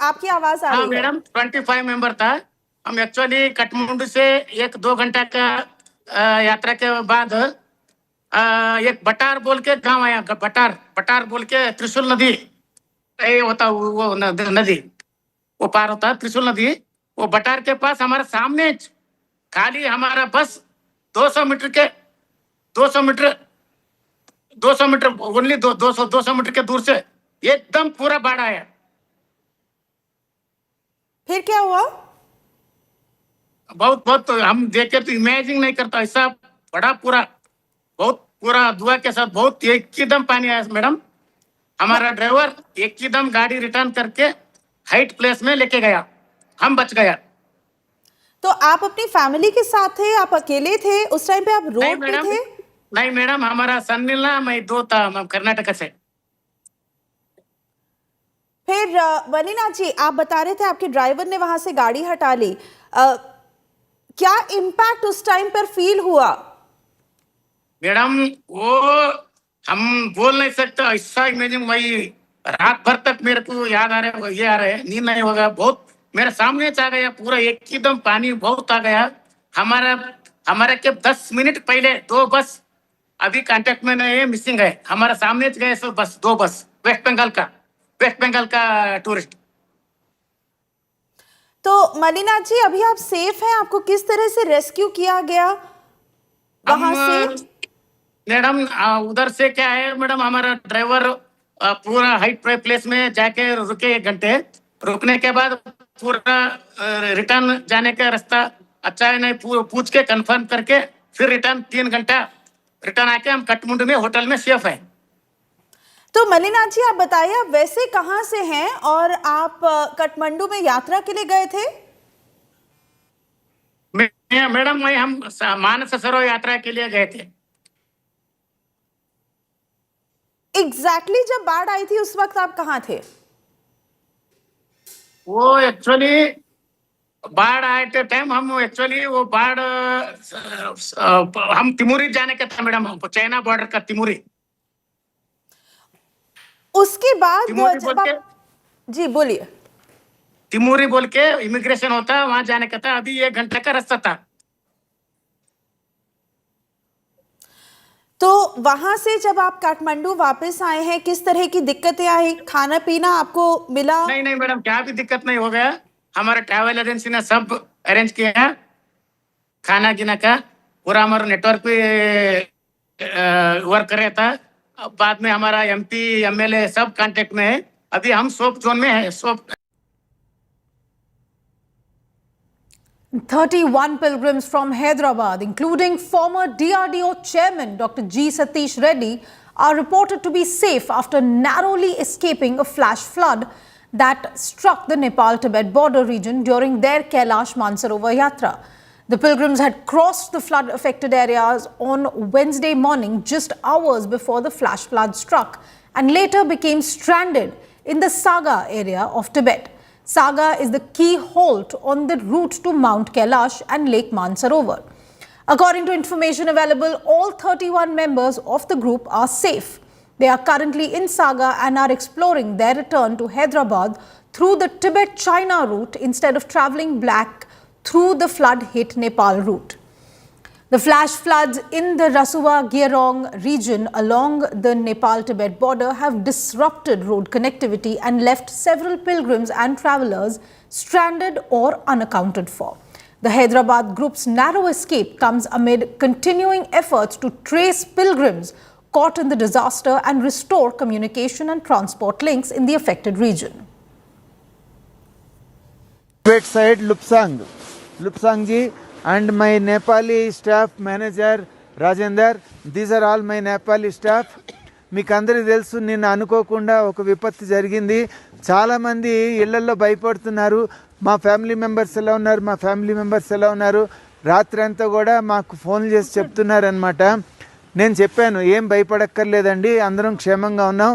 आपकी आवाज आ रही है. हाँ मैडम, 25 मेंबर था. हम एक्चुअली काठमांडू से 1-2 घंटा का यात्रा के बाद एक बटार बोल के गांव आया. बटार बोल के त्रिशूल नदी होता, वो नदी वो पार होता त्रिशूल नदी. वो बटार के पास हमारे सामने खाली हमारा बस 200 मीटर ओनली 200 मीटर के दूर से एकदम पूरा बाढ़ आया. फिर क्या हुआ? बहुत हम देखे तो इमेजिन नहीं करता, ऐसा बड़ा पूरा दुआ के साथ बहुत एकदम पानी आया मैडम. हमारा ड्राइवर एकदम गाड़ी रिटर्न करके हाइट प्लेस में लेके गया, हम बच गया. तो आप अपनी फैमिली के साथ थे, आप अकेले थे उस टाइम पे? आप रोड पे थे? नहीं मैडम, हमारा सन मिला, मैं 2 था कर्नाटक से. फिर मनीनाथ जी, आप बता रहे थे आपके ड्राइवर ने वहां से गाड़ी हटा ली. क्या इम्पैक्ट उस टाइम पर फील हुआ? मैडम वो हम बोल नहीं सकते, ऐसा इमेजिन. वही रात भर तक मेरे को याद आ रहा है, ये आ रहा है, नींद नहीं होगा. बहुत मेरे सामने आ गया पूरा एकदम पानी बहुत आ गया. हमारे के 10 मिनट पहले 2 बस अभी कांटेक्ट में नहीं है, मिसिंग है. हमारे सामने गए सो बस 2 बस वेस्ट बंगाल का टूरिस्ट. तो मनीनाथ जी, अभी आप सेफ हैं? आपको किस तरह से रेस्क्यू किया गया वहां से? मैडम उधर से क्या है मैडम, हमारा ड्राइवर पूरा हाइट प्लेस में जाके रुके 1 घंटे. रुकने के बाद पूरा रिटर्न जाने का रास्ता अच्छा है नहीं पूछ के कंफर्म करके फिर रिटर्न 3 घंटा रिटर्न आके हम काठमांडू में होटल में सेफ है. तो मनीनाथ जी, आप बताइए, आप वैसे कहाँ से हैं और आप काठमांडू में यात्रा के लिए गए थे? मैडम हम मानस सरोवर यात्रा के लिए गए थे. एग्जैक्टली जब बाढ़ आई थी उस वक्त आप कहाँ थे? वो एक्चुअली बाढ़ आए थे टाइम हम एक्चुअली वो बाढ़ हम तिमोरी जाने का था मैडम, चाइना बॉर्डर का तिमोरी. उसके बाद जब आप... जी बोलिए. तिमोरी बोल के इमिग्रेशन होता है, वहां जाने का था. अभी 1 घंटे का रास्ता था. तो वहां से जब आप काठमांडू वापस आए हैं, किस तरह की दिक्कतें आई? खाना पीना आपको मिला? नहीं मैडम, क्या भी दिक्कत नहीं हो गया. हमारे ट्रैवल एजेंसी ने सब अरेंज किया है, खाना गिना का पूरा हमारा नेटवर्क पे वर्क कर रहा था। अब बाद में हमारा MP MLA सब कांटेक्ट में है। अभी हम सोप जोन में है। Soap 31 pilgrims from Hyderabad, including former DRDO chairman Dr. G. Satish Reddy, are reported to be safe after narrowly escaping a flash flood that struck the Nepal-Tibet border region during their Kailash Mansarovar Yatra. The pilgrims had crossed the flood-affected areas on Wednesday morning, just hours before the flash flood struck, and later became stranded in the Saga area of Tibet. Saga is the key halt on the route to Mount Kailash and Lake Mansarovar. According to information available, all 31 members of the group are safe. They are currently in Saga and are exploring their return to Hyderabad through the Tibet-China route instead of travelling back through the flood-hit Nepal route. The flash floods in the Rasuwa region along the Nepal-Tibet border have disrupted road connectivity and left several pilgrims and travellers stranded or unaccounted for. The Hyderabad group's narrow escape comes amid continuing efforts to trace pilgrims caught in the disaster and restore communication and transport links in the affected region. Tibet side Lupsang ji and my Nepali staff manager Rajender, these are all my Nepali staff. మీకు అందరికీ తెలుసు, నిన్న అనుకోకుండా ఒక విపత్తు జరిగింది. చాలామంది ఇళ్లలో భయపడుతున్నారు. మా ఫ్యామిలీ మెంబర్స్ ఎలా ఉన్నారు రాత్రి అంతా కూడా మాకు ఫోన్ చేసి చెప్తున్నారనమాట. నేను చెప్పాను, ఏం భయపడక్కర్లేదండి, అందరం క్షేమంగా ఉన్నాం.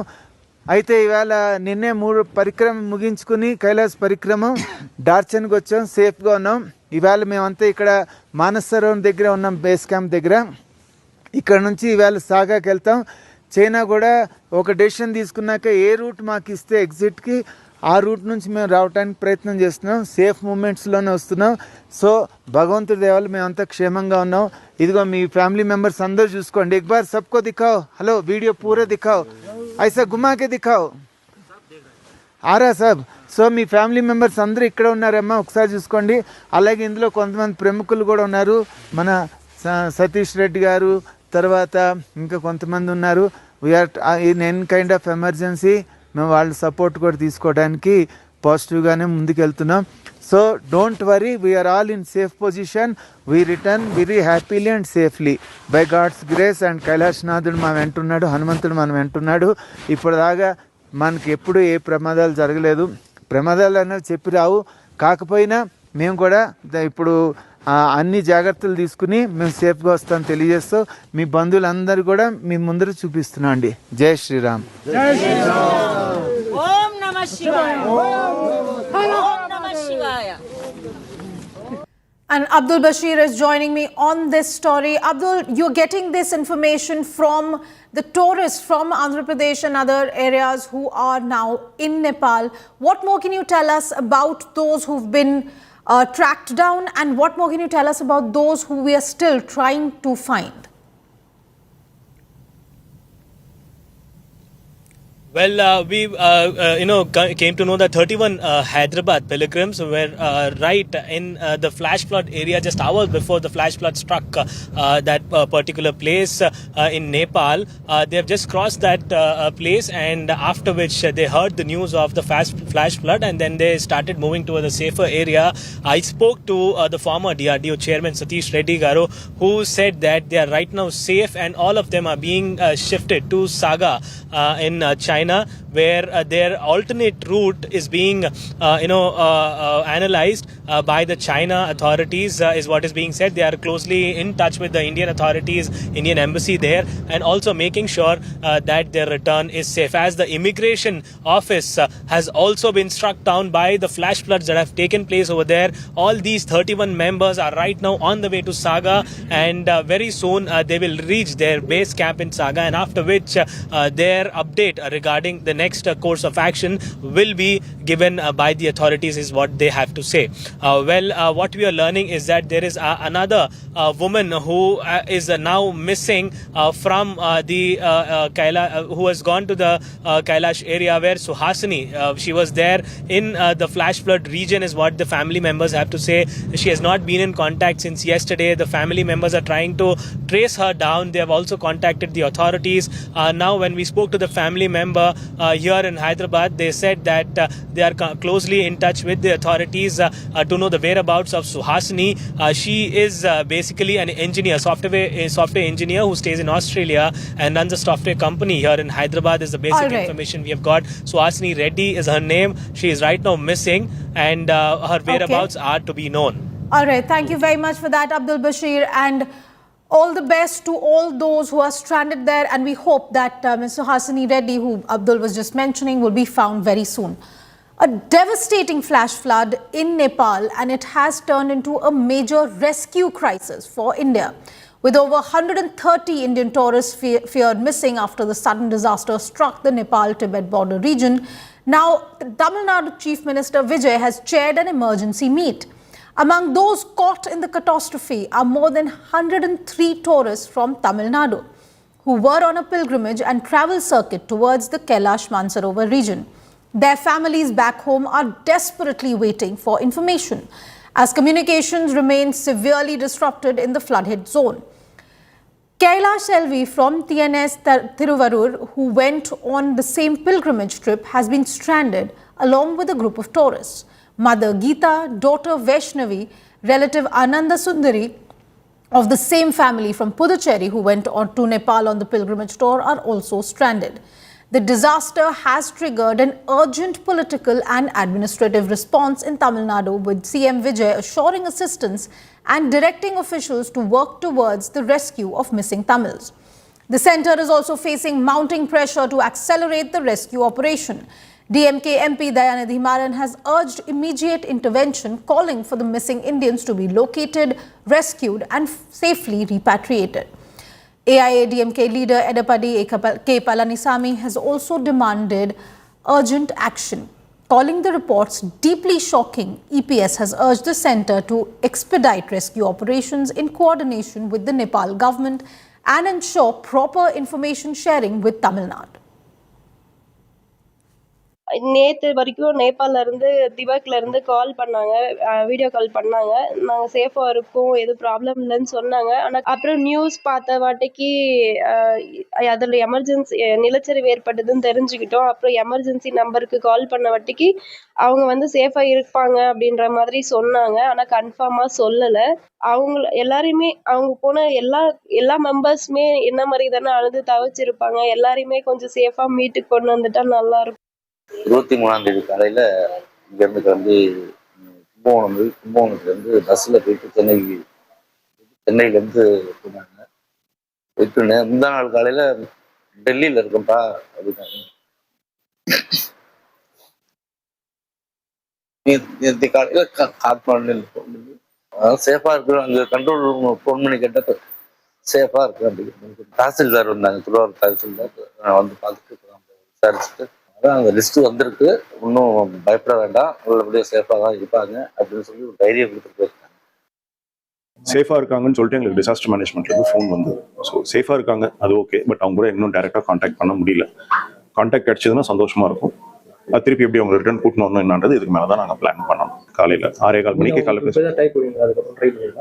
అయితే ఇవాళ నిన్నే 3 పరిక్రమ ముగించుకుని కైలాస్ పరిక్రమ డార్చన్కి వచ్చాం, సేఫ్గా ఉన్నాం. ఇవాళ మేమంతా ఇక్కడ మానసరోవర్ దగ్గర ఉన్నాం, బేస్ క్యాంప్ దగ్గర. ఇక్కడ నుంచి ఇవాళ సాగాకి వెళ్తాం. చైనా కూడా ఒక డెసిషన్ తీసుకున్నాక ఏ రూట్ మాకు ఇస్తే ఎగ్జిట్కి ఆ రూట్ నుంచి మేము రావడానికి ప్రయత్నం చేస్తున్నాం. సేఫ్ మూమెంట్స్లోనే వస్తున్నాం. సో భగవంతుడి దేవాలు మేమంతా క్షేమంగా ఉన్నాం. ఇదిగో మీ ఫ్యామిలీ మెంబర్స్ అందరూ చూసుకోండి. एक बार सबको दिखाओ. హలో, వీడియో పూరా दिखाओ, ऐसा घुमा के दिखाओ. ఆరా సబ్. సో మీ ఫ్యామిలీ మెంబర్స్ అందరూ ఇక్కడ ఉన్నారమ్మా, ఒకసారి చూసుకోండి. అలాగే ఇందులో కొంతమంది ప్రముఖులు కూడా ఉన్నారు. మన సతీష్ రెడ్డి గారు, తర్వాత ఇంకా కొంతమంది ఉన్నారు. We are in an kind of emergency. మేము వాళ్ళ సపోర్ట్ కూడా తీసుకోవడానికి పాజిటివ్గానే ముందుకెళ్తున్నాం. So don't worry, we are all in safe position. We return very happily and safely by God's grace. And కైలాసనాథుడు మా వెంటున్నాడు, హనుమంతుడు మన వెంటున్నాడు. ఇప్పటిదాకా మనకి ఎప్పుడు ఏ ప్రమాదాలు జరగలేదు. ప్రమాదాలు అనేవి చెప్పి రావు, కాకపోయినా మేము కూడా ఇప్పుడు అన్ని జాగ్రత్తలు తీసుకుని మేము సేఫ్గా వస్తామని తెలియజేస్తూ మీ బంధువులందరూ కూడా మీ ముందర చూపిస్తున్నాం అండి. జై శ్రీరామ్. ఓం నమః శివాయ. ఓం నమః శివాయ. And Abdul Bashir is joining me on this story. Abdul, you're getting this information from the tourists from Andhra Pradesh and other areas who are now in Nepal. What more can you tell us about those who've been tracked down, and what more can you tell us about those who we are still trying to find? Well, we came to know that 31 Hyderabad pilgrims were right in the flash flood area just hours before the flash flood struck that particular place in Nepal. They have just crossed that place, and after which they heard the news of the flash flood, and then they started moving towards a safer area. I spoke to the former DRDO chairman Satish Reddy Garu, who said that they are right now safe, and all of them are being shifted to Saga in China, where their alternate route is being analyzed by the China authorities, is what is being said. They are closely in touch with the Indian authorities, Indian embassy there, and also making sure that their return is safe, as the immigration office has also been struck down by the flash floods that have taken place over there. All these 31 members are right now on the way to Saga, and very soon they will reach their base camp in Saga, and after which their update regarding the next course of action will be given by the authorities, is what they have to say. What we are learning is that there is another woman who is now missing from the who has gone to the Kailash area where Suhasini, she was there in the flash flood region is what the family members have to say. She has not been in contact since yesterday. The family members are trying to trace her down. They have also contacted the authorities. Now when we spoke to the family member here in Hyderabad, they said that they are closely in touch with the authorities to know the whereabouts of Suhasini. She is basically an engineer, software engineer who stays in Australia and runs a software company here in Hyderabad is the basic information we have got. Suhasini Reddy is her name. She is right now missing and her whereabouts are to be known. All right. Thank you very much for that, Abdul Bashir. And all the best to all those who are stranded there. And we hope that Ms. Suhasini Reddy, who Abdul was just mentioning, will be found very soon. A devastating flash flood in Nepal, and it has turned into a major rescue crisis for India. With over 130 Indian tourists feared missing after the sudden disaster struck the Nepal-Tibet border region, now the Tamil Nadu Chief Minister Vijay has chaired an emergency meet. Among those caught in the catastrophe are more than 103 tourists from Tamil Nadu who were on a pilgrimage and travel circuit towards the Kailash Mansarovar region. Their families back home are desperately waiting for information as communications remain severely disrupted in the flood-hit zone. Kailash Selvi from TNS Thiruvarur, who went on the same pilgrimage trip, has been stranded along with a group of tourists. Mother Geeta, daughter Vaishnavi, relative Ananda Sundari of the same family from Puducherry who went on to Nepal on the pilgrimage tour are also stranded. The disaster has triggered an urgent political and administrative response in Tamil Nadu, with CM Vijay assuring assistance and directing officials to work towards the rescue of missing Tamils. The centre is also facing mounting pressure to accelerate the rescue operation. DMK MP Dayanidhi Maran has urged immediate intervention, calling for the missing Indians to be located, rescued and safely repatriated. AIADMK leader Edapadi K. Palanisamy has also demanded urgent action. Calling the reports deeply shocking, EPS has urged the centre to expedite rescue operations in coordination with the Nepal government and ensure proper information sharing with Tamil Nadu. நேற்று வரைக்கும் நேபாளில் இருந்து திபெத்தில் இருந்து கால் பண்ணாங்க, video call பண்ணாங்க. நாங்கள் சேஃபாக இருக்கோம், எதுவும் ப்ராப்ளம் இல்லைன்னு சொன்னாங்க. ஆனால் அப்புறம் நியூஸ் பார்த்த வாட்டிக்கு அதில் எமர்ஜென்சி நிலச்சரிவு ஏற்பட்டதுன்னு தெரிஞ்சுக்கிட்டோம். அப்புறம் எமர்ஜென்சி நம்பருக்கு கால் பண்ண வாட்டிக்கு அவங்க வந்து சேஃபாக இருப்பாங்க அப்படின்ற மாதிரி சொன்னாங்க. ஆனால் கன்ஃபார்மாக சொல்லலை. எல்லாரையுமே அவங்க போன எல்லா மெம்பர்ஸுமே என்ன மாதிரி தானே அழுது தவிச்சிருப்பாங்க. எல்லாரையுமே கொஞ்சம் சேஃபாக மீட்டுக்கு கொண்டு வந்துட்டா நல்லாயிருக்கும். 23ஆம் தேதி காலையில் இங்கேருந்து கிளம்பி கும்பகோணத்துலேருந்து பஸ்ஸில் போயிட்டு சென்னையிலேருந்து போனாங்க. போயிட்டு முந்தா நாள் காலையில் டெல்லியில் இருக்கோம்ப்பா அப்படின்னாங்க. நேற்று காலையில் காத்மாண்டில் சேஃபாக இருக்கிறோம். அங்கே கண்ட்ரோல் ரூம் ஃபோன் பண்ணி கேட்டால் சேஃபாக இருக்கு அப்படின்னு. தாசில்தார் வந்தாங்க, திருவாரூர் தாசில்தார் வந்து பார்த்துட்டு விசாரிச்சுட்டு அந்த லிஸ்ட் வந்திருக்கு, இன்னும் பயப்பட வேண்டாம், நல்லபடியாக சேஃபாக தான் இருப்பாங்க அப்படின்னு சொல்லி ஒரு தைரியம் கொடுத்துட்டு போயிருக்காங்க. சேஃபாக இருக்காங்கன்னு சொல்லிட்டு எங்களுக்கு டிசாஸ்டர் மேனேஜ்மெண்ட்லேருந்து ஃபோன் வந்தது. ஸோ சேஃபாக இருக்காங்க, அது ஓகே. பட் அவங்க கூட இன்னும் டேரெக்டாக கான்டாக்ட் பண்ண முடியல. கான்டாக்ட் அடிச்சதுன்னா சந்தோஷமாக இருக்கும். அது திருப்பி எப்படி அவங்க ரிட்டர்ன் கூட்டணும் என்னன்றது இதுக்கு மேலே தான் நாங்கள் பிளான் பண்ணணும். காலையில் 6:15 மணிக்கு காலையில்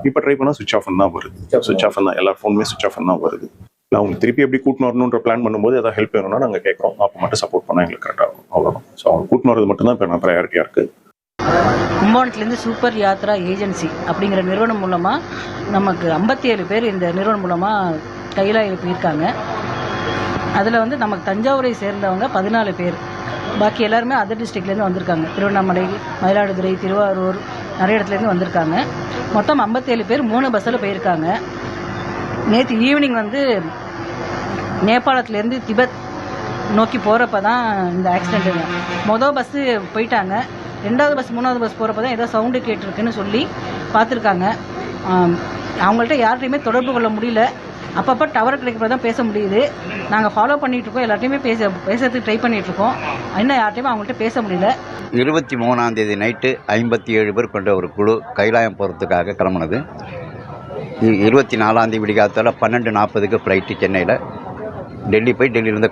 இப்போ ட்ரை பண்ணால் சுவிச் ஆஃப் தான் வருது. சுவிச் ஆஃப் தான், எல்லா ஃபோனுமே சுவிச் ஆஃப் தான் வருது. அவங்க திருப்பி எப்படி கூட்டின்னு வரணுன்ற பிளான் பண்ணும்போது ஏதாவது ஹெல்ப் வேணும்னா நாங்கள் கேட்குறோம். அப்போ மட்டும் சப்போர்ட் பண்ணால் எங்களுக்கு கரெக்டாக இருக்கும், அவ்வளோதான். ஸோ அவங்க கூட்டின்னு வரது மட்டும்தான் இப்போ ப்ரையாரிட்டியாக இருக்குது. கும்பகோணத்துலேருந்து சூப்பர் யாத்ரா ஏஜென்சி அப்படிங்கிற நிறுவனம் மூலமாக நமக்கு 57 பேர் இந்த நிறுவனம் மூலமாக கைலாயில் போயிருக்காங்க. அதில் வந்து நமக்கு தஞ்சாவூரை சேர்ந்தவங்க 14 பேர், பாக்கி எல்லாருமே அதர் டிஸ்ட்ரிக்ட்லேருந்து வந்திருக்காங்க. திருவண்ணாமலை, மயிலாடுதுறை, திருவாரூர், நிறைய இடத்துலேருந்து வந்திருக்காங்க. மொத்தம் 57 பேர் 3 பஸ்ஸில் போயிருக்காங்க. நேற்று ஈவினிங் வந்து நேபாளத்துலேருந்து திபெத் நோக்கி போகிறப்ப தான் இந்த ஆக்சிடெண்ட்டுங்க. மொதல் பஸ்ஸு போயிட்டாங்க, 2வது பஸ் 3வது பஸ் போகிறப்ப தான் ஏதோ சவுண்டு கேட்டிருக்குன்னு சொல்லி பார்த்துருக்காங்க. அவங்கள்ட்ட யார்கிட்டையுமே தொடர்பு கொள்ள முடியல. அப்பப்போ டவர் கிடைக்கிறப்ப தான் பேச முடியுது. நாங்கள் ஃபாலோ பண்ணிட்டு இருக்கோம், எல்லாத்தையுமே பேசுறதுக்கு ட்ரை பண்ணிட்டு இருக்கோம். இன்னும் யார்ட்டையுமே அவங்கள்ட்ட பேச முடியல. 23ஆம் தேதி நைட்டு 57 பேர் கொண்ட ஒரு குழு கைலாயம் போகிறதுக்காக கிளம்புனது. 24ஆம் தேதி விடிகாத்தால 12:40க்கு ஃப்ளைட்டு சென்னையில் டெல்லி போய் டெல்லியிலேருந்து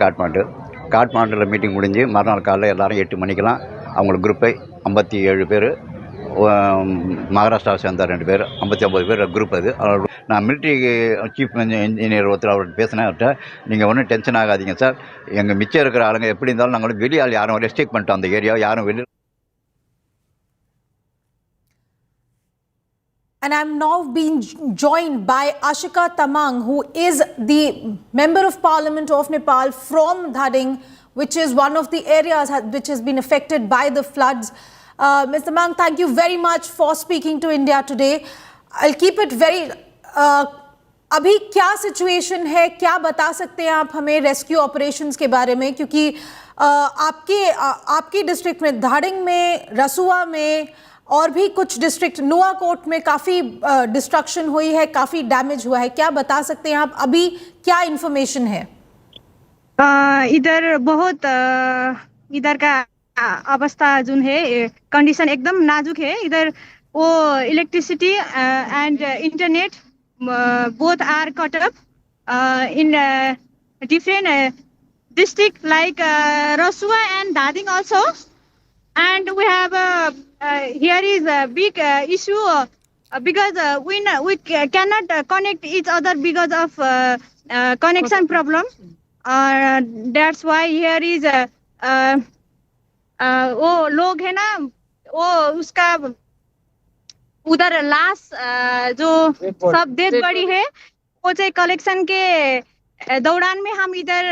காட்மாண்டில் மீட்டிங் முடிஞ்சு மறுநாள் காலையில் எல்லாரும் 8 மணிக்கெல்லாம் அவங்கள குரூப்பை 57 பேர், மகாராஷ்டிராவை சேர்ந்த 2 பேர், 59 பேர் குரூப். அது நான் மிலிட்ரி சீஃப் இன்ஜினியர் ஒருத்தர் அவர்கிட்ட பேசினேன். அவர்கிட்ட நீங்கள் ஒன்றும் டென்ஷன் ஆகாதீங்க சார், எங்கள் மிச்சம் இருக்கிற ஆளுங்க எப்படி இருந்தாலும் நாங்களும் வெளியால் யாரும் ரெஸ்ட்ரிக்ட் பண்ணிட்டோம், அந்த ஏரியா யாரும் வெளியே. And I'm now being joined by Ashika Tamang, who is the Member of Parliament of Nepal from Dhading, which is one of the areas which has been affected by the floods. Mr. Tamang, thank you very much for speaking to India Today. I'll keep it very... अभी क्या situation है, क्या बता सकते हैं आप हमें rescue operations के बारे में, क्योंकि आपकी डिस्ट्रिक्ट में, धाडिंग में, रसुआ में और भी कुछ डिस्ट्रिक्ट, नुआकोट में काफ़ी डिस्ट्रक्शन हुई है, काफ़ी डैमेज हुआ है. क्या बता सकते हैं आप, अभी क्या इन्फॉर्मेशन है? इधर बहुत इधर का अवस्था जो है, कंडीशन एकदम नाजुक है. इधर वो electricity and internet both are cut up in different district like Rasuwa and Dhading also. And we have here is a big issue because we cannot connect each other because of connection problem. That's why here is वो लोग है ना, वो उसका उधर लाश जो सब डेथ बॉडी है वो चाहिए कलेक्शन के दौरान में हम इधर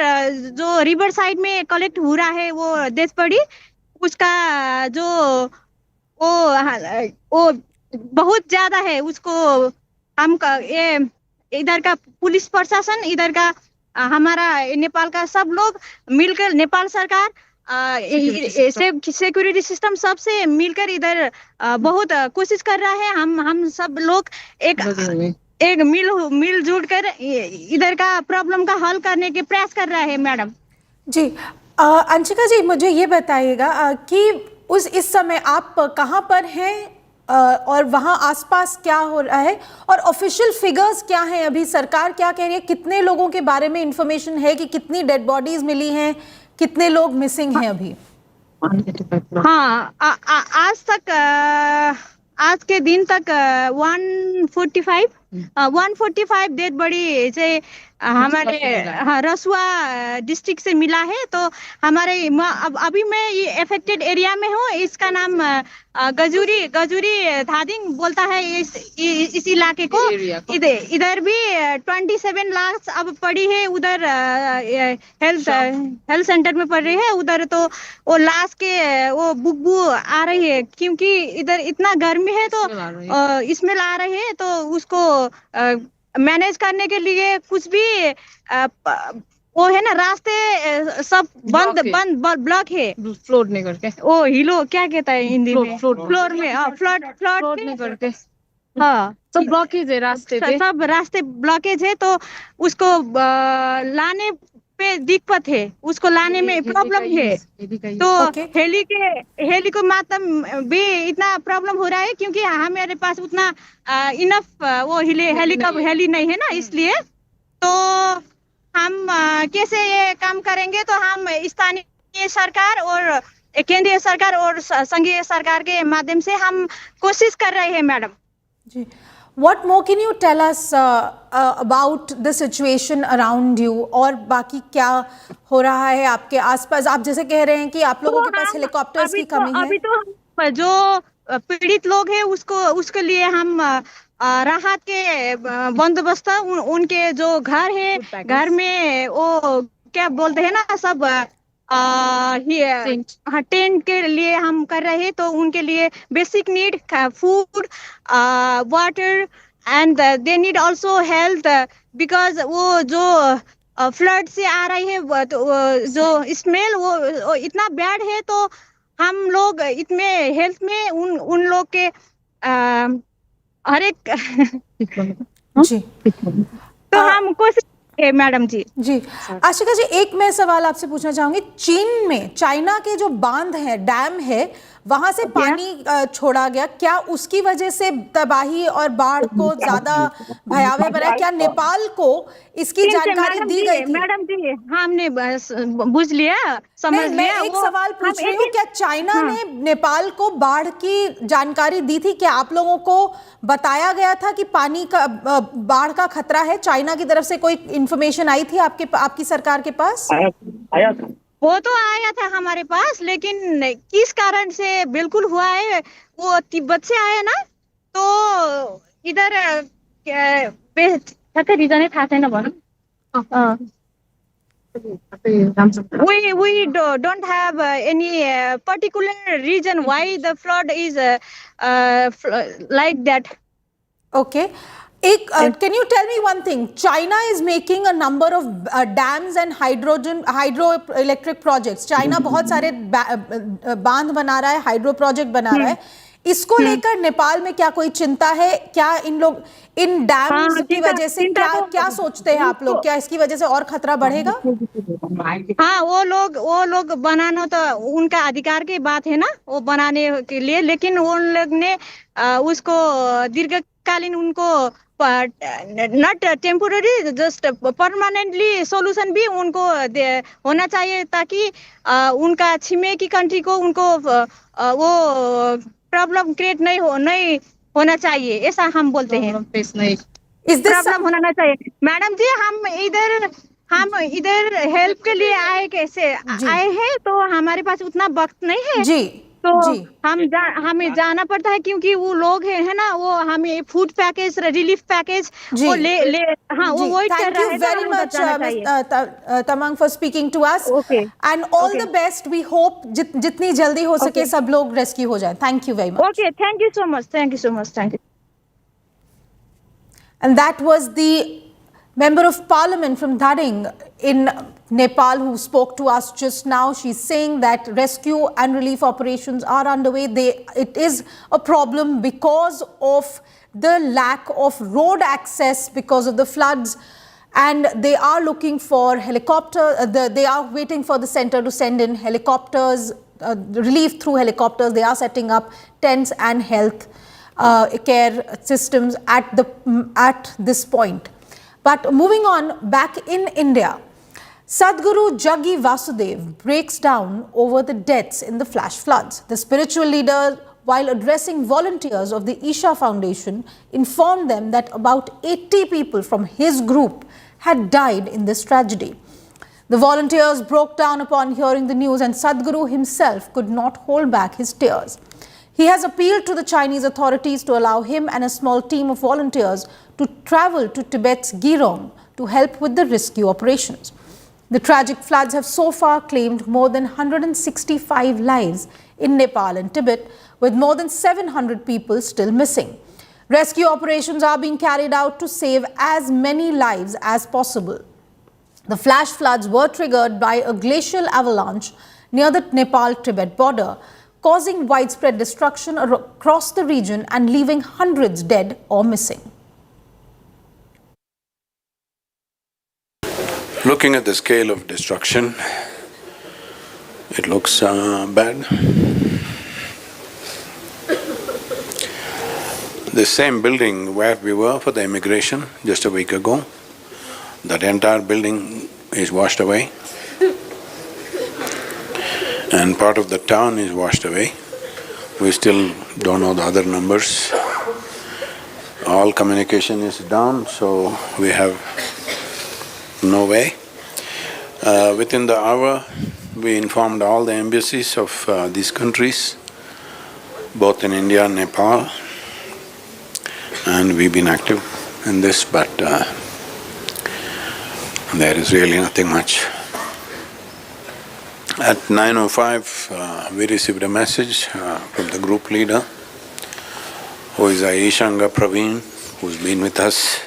जो रिवर साइड में कलेक्ट हो रहा है वो डेथ बॉडी, उसका जो वो बहुत ज्यादा है. उसको हम ये इधर का पुलिस प्रशासन, इधर का हमारा नेपाल का सब लोग मिलकर, नेपाल सरकार, सिक्योरिटी सिस्टम सबसे मिलकर इधर बहुत कोशिश कर रहा है. हम सब लोग एक मिलजुल कर इधर का प्रॉब्लम का हल करने के प्रयास कर रहा है. मैडम जी, अंशिका जी, मुझे ये बताइएगा कि इस समय आप कहाँ पर हैं और वहाँ आसपास क्या हो रहा है, और ऑफिशियल फिगर्स क्या हैं, अभी सरकार क्या कह रही है, कितने लोगों के बारे में इंफॉर्मेशन है कि कितनी डेड बॉडीज मिली हैं, कितने लोग मिसिंग हैं अभी? हाँ, आज तक, आज के दिन तक 145 डेड बॉडी से हमारे रसुआ डिस्ट्रिक्ट से मिला है. तो हमारे अभी मैं ये अफेक्टेड एरिया में हूँ. इसका नाम गजूरी धादिंग बोलता है इस इलाके को. इधर भी 27 लाख अब पड़ी है. उधर हेल्थ सेंटर में पड़ रही है. उधर तो वो लाश के वो बुग्बू आ रही है, क्योंकि इधर इतना गर्मी है तो इसमें ला रहे हैं. तो उसको मैनेज करने के लिए कुछ भी वो है ना, रास्ते सब बंद ब्लॉक है. फ्लोट नहीं करके वो हिलो क्या कहता है हिंदी में, फ्लोर में फ्लड नहीं करके, हाँ सब ब्लॉकेज है रास्ते पे, सब रास्ते ब्लॉकेज है. तो उसको लाने पे दिक्कत है, उसको लाने में प्रॉब्लम है. तो हेली को मातम भी इतना प्रॉब्लम हो रहा है, क्योंकि हमारे पास उतना इनफ वो हेली नहीं है ना, इसलिए. तो हम कैसे ये काम करेंगे, तो हम स्थानीय सरकार और केंद्रीय सरकार और संघीय सरकार के माध्यम से हम कोशिश कर रहे हैं. Madam ji, what more can you tell us about the situation around you, और बाकी क्या हो रहा है आपके आसपास? आप जैसे कह रहे हैं कि आप लोगों के पास हेलीकॉप्टर्स की कमी है. अभी तो जो पीड़ित लोग हैं उसके लिए हम राहत के बंदोबस्त, उनके जो घर है, घर में वो क्या बोलते हैं ना, सब टेंट के लिए हम कर रहे हैं. तो उनके लिए basic need food, water, and they need also health, because वो जो फ्लड से आ रही है जो स्मेल वो इतना बैड है. तो हम लोग इतने हेल्थ में उन लोग के हर एक जी, तो हम कोशिश मैडम जी। जी आशिका जी, एक मैं सवाल आपसे पूछना चाहूंगी। चीन में, चाइना के जो बांध है, डैम है, वहां से पानी छोड़ा गया, क्या उसकी वजह से तबाही और बाढ़ को ज्यादा भयावह बनाया? क्या नेपाल को इसकी जानकारी दी गई थी? मैडम जी हमने बस बुझ लिया, समझ लिया। मैं एक सवाल पूछ रही हूँ, क्या चाइना ने नेपाल को बाढ़ की जानकारी दी थी? क्या आप लोगों को बताया गया था कि पानी का बाढ़ का खतरा है? चाइना की तरफ से कोई इंफॉर्मेशन आई थी आपकी सरकार के पास? वो तो आया था हमारे पास, लेकिन किस कारण से बिल्कुल हुआ है, वो तिब्बत से आया ना, तो इधर रीजन था छैन भनौँ। We don't have any particular reason why the flood is like that. Okay. Can you tell me one thing? China is making a number of dams and hydroelectric projects. China बहुत सारे बांध बना रहा है, hydro project बना रहा है। इसको लेकर नेपाल में क्या कोई चिंता है? क्या इन डैम्स की वजह से क्या सोचते हैं आप लोग? क्या इसकी वजह से और खतरा बढ़ेगा? हाँ, वो लोग बनाना तो उनका अधिकार की बात है ना, वो बनाने के लिए, लेकिन उन लोग ने उसको दीर्घकालीन उनको not temporary, just permanently solution भी उनको होना चाहिए, ताकि उनका छिमेकी कंट्री को उनको वो प्रॉब्लम क्रिएट नहीं होना चाहिए, ऐसा हम बोलते हैं। प्रॉब्लम होना चाहिए। मैडम जी हम इधर हेल्प के लिए आए हैं, तो हमारे पास उतना वक्त नहीं है जी, तो हमें जाना पड़ता है, क्योंकि वो लोग है ना, वो हमें फूड पैकेज, रिलीफ पैकेज वो ले हाँ वो वेट कर रहा है। Thank you very much, Ms. Tamang, for speaking to us. Okay. And all the best. We hope जितनी जल्दी हो सके सब लोग रेस्क्यू हो जाएं. Thank you very much. Okay, thank you so much. Thank you so much. Thank you. And that was the Member of Parliament from Dhading in Nepal who spoke to us just now. She's saying that rescue and relief operations are underway. It is a problem because of the lack of road access because of the floods, and they are looking for they are waiting for the center to send in helicopters, relief through helicopters. They are setting up tents and health care systems at this point. But moving on, back in India, Sadhguru Jaggi Vasudev breaks down over the deaths in the flash floods. The spiritual leader, while addressing volunteers of the Isha Foundation, informed them that about 80 people from his group had died in this tragedy. The volunteers broke down upon hearing the news, and Sadhguru himself could not hold back his tears. He has appealed to the Chinese authorities to allow him and a small team of volunteers to travel to Tibet's Girong to help with the rescue operations. The tragic floods have so far claimed more than 165 lives in Nepal and Tibet, with more than 700 people still missing. Rescue operations are being carried out to save as many lives as possible. The flash floods were triggered by a glacial avalanche near the Nepal-Tibet border, causing widespread destruction across the region and leaving hundreds dead or missing. Looking at the scale of destruction, it looks bad. The same building where we were for the immigration just a week ago, that entire building is washed away. And part of the town is washed away. We still don't know the other numbers. All communication is down, so we have no way. Within the hour, we informed all the embassies of these countries, both in India and Nepal, and we've been active in this, but there is really nothing much. At 9:05, we received a message from the group leader, who is Aishanga Praveen, who's been with us.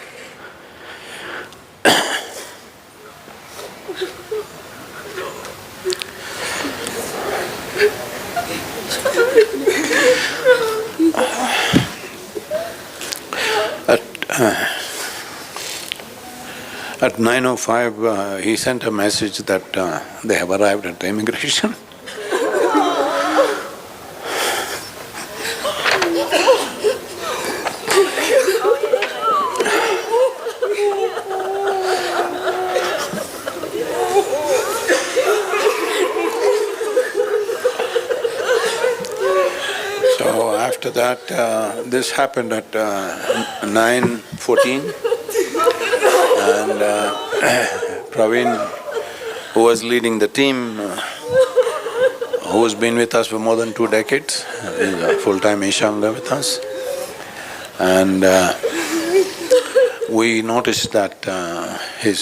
At 9:05, he sent a message that they have arrived at the immigration. So after that, this happened at 9:14, and Praveen, who was leading the team, who has been with us for more than 2 decades, is a full-time Ishanga with us, and we noticed that his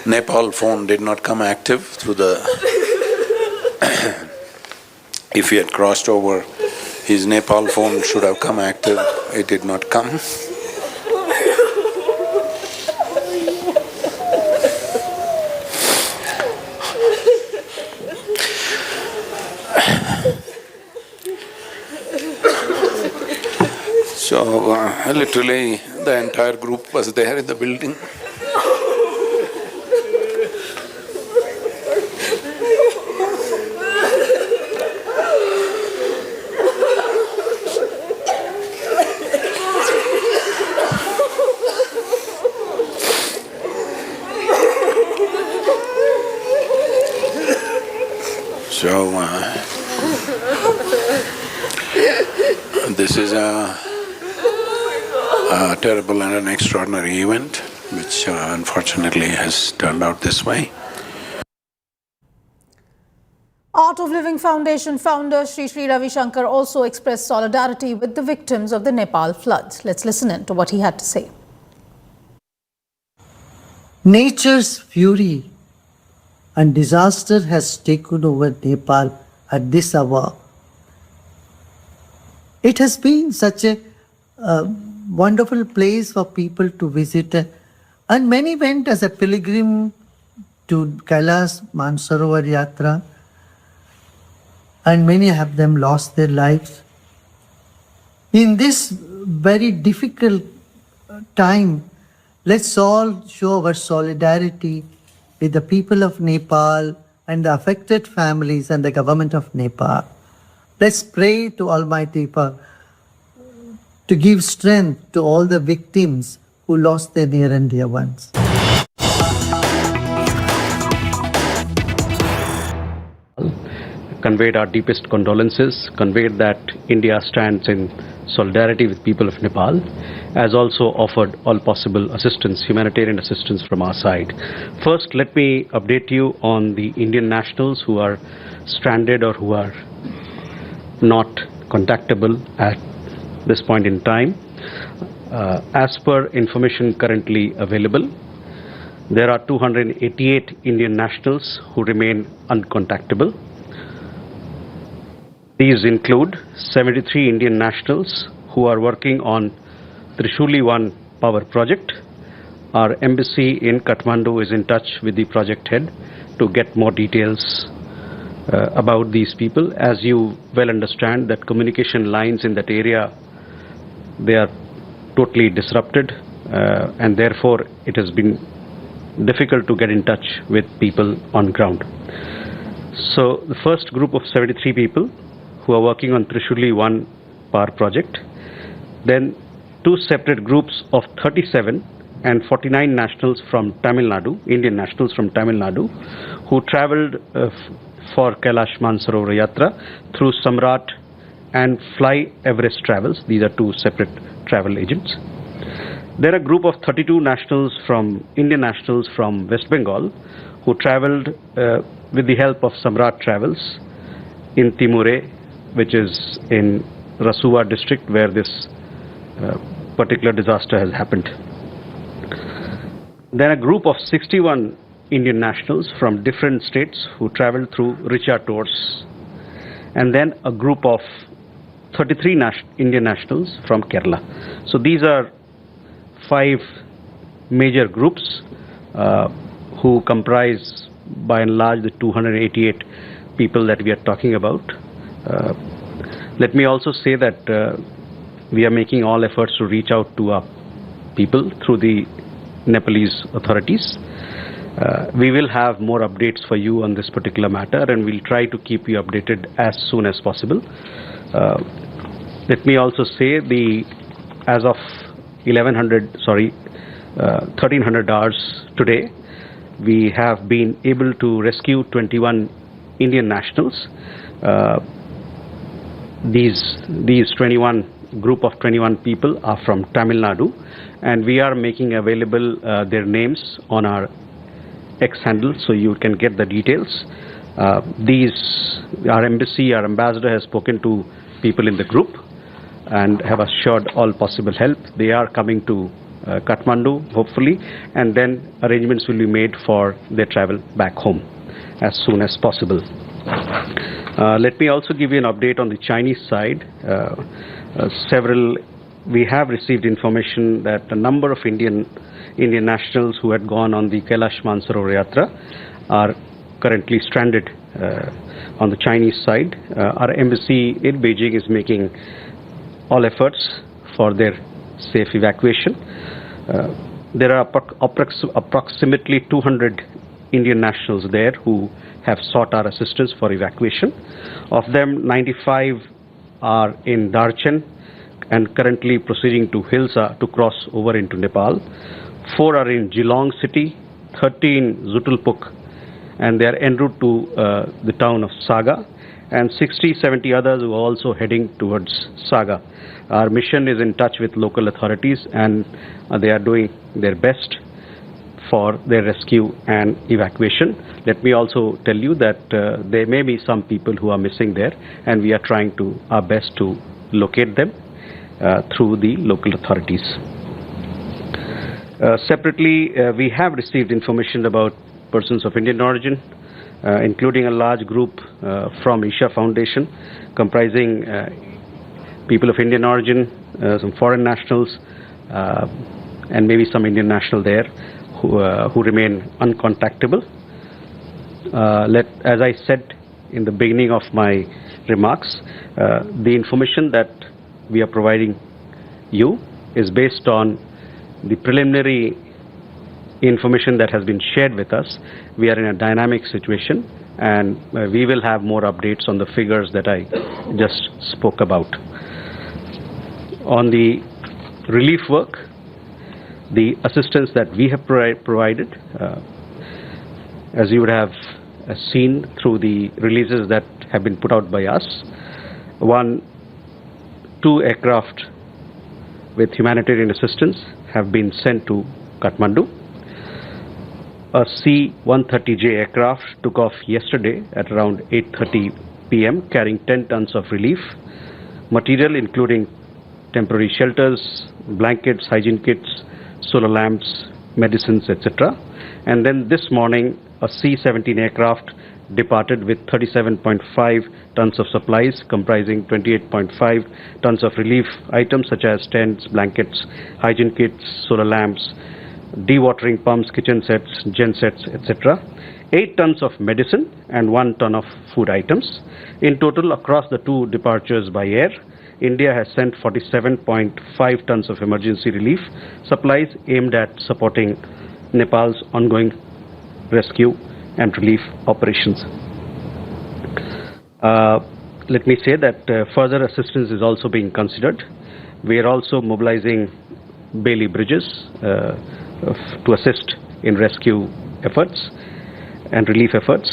Nepal phone did not come active through the… If he had crossed over, his Nepal phone should have come active, it did not come. So literally the entire group was there in the building. So this is a terrible and an extraordinary event, which unfortunately has turned out this way. Art of Living Foundation founder Sri Ravi Shankar also expressed solidarity with the victims of the Nepal floods. Let's listen in to what he had to say. Nature's fury and disaster has taken over Nepal at this hour. It has been such a wonderful place for people to visit, and many went as a pilgrim to Kailash Mansarovar Yatra, and many of them lost their lives. In this very difficult time, let's all show our solidarity with the people of Nepal and the affected families and the government of Nepal. Let's pray to Almighty to give strength to all the victims who lost their near and dear ones. Conveyed our deepest condolences, conveyed that India stands in solidarity with people of Nepal, as also offered all possible assistance, humanitarian assistance from our side. First, let me update you on the Indian nationals who are stranded or who are not contactable at this point in time. As per information currently available, there are 288 Indian nationals who remain uncontactable. These include 73 Indian nationals who are working on Trishuli 1 power project. Our embassy in Kathmandu is in touch with the project head to get more details about these people. As you well understand, that communication lines in that area, they are totally disrupted, and therefore it has been difficult to get in touch with people on ground. So the first group of 73 people who are working on Trishuli 1 power project, then two separate groups of 37 and 49 nationals from Tamil Nadu, Indian nationals from Tamil Nadu, who travelled for Kailash Mansarovar Yatra through Samrat and Fly Everest Travels. These are two separate travel agents. There are a group of 32 nationals from Indian nationals from West Bengal who travelled with the help of Samrat Travels in Timure, which is in Rasuwa district where this particular disaster has happened. Then a group of 61 Indian nationals from different states who travelled through Richa tours, and then a group of 33 Indian nationals from Kerala. So these are 5 major groups who comprise by and large the 288 people that we are talking about. Let me also say that we are making all efforts to reach out to our people through the Nepalese authorities. We will have more updates for you on this particular matter, and we'll try to keep you updated as soon as possible. Let me also say, as of 1300 hours today, we have been able to rescue 21 Indian nationals. These 21 group of 21 people are from Tamil Nadu, and we are making available their names on our X handle, so you can get the details. Our embassy, our ambassador has spoken to people in the group and have assured all possible help. They are coming to Kathmandu, hopefully, and then arrangements will be made for their travel back home as soon as possible. Let me also give you an update on the Chinese side. We have received information that a number of Indian nationals who had gone on the Kailash Mansarovar Yatra are currently stranded on the Chinese side. Our embassy in Beijing is making all efforts for their safe evacuation. There are approximately 200 Indian nationals there who have sought our assistance for evacuation. Of them, 95 are in Darchen and currently proceeding to Hilsa to cross over into Nepal. 4 are in Geelong city, 13 Zutulpuk, and they are en route to the town of Saga, and 60-70 others who are also heading towards Saga. Our mission is in touch with local authorities, and they are doing their best for their rescue and evacuation. Let me also tell you that there may be some people who are missing there, and we are trying our best to locate them through the local authorities. Separately, we have received information about persons of Indian origin, including a large group from Isha Foundation, comprising people of Indian origin, some foreign nationals, and maybe some Indian national there who remain uncontactable. As I said in the beginning of my remarks, the information that we are providing you is based on the preliminary information that has been shared with us. We are in a dynamic situation, and we will have more updates on the figures that I just spoke about. On the relief work, the assistance that we have provided, as you would have seen through the releases that have been put out by us, 2 aircraft with humanitarian assistance have been sent to Kathmandu. A C-130J aircraft took off yesterday at around 8:30 p.m. carrying 10 tons of relief material, including temporary shelters, blankets, hygiene kits, solar lamps, medicines, etc. And then this morning, a C-17 aircraft departed with 37.5 tons of supplies, comprising 28.5 tons of relief items such as tents, blankets, hygiene kits, solar lamps, dewatering pumps, kitchen sets, gen sets, etc. 8 tons of medicine and 1 ton of food items. In total, across the 2 departures by air, India has sent 47.5 tons of emergency relief supplies aimed at supporting Nepal's ongoing rescue and relief operations. Let me say that further assistance is also being considered. We are also mobilizing Bailey bridges to assist in rescue efforts and relief efforts.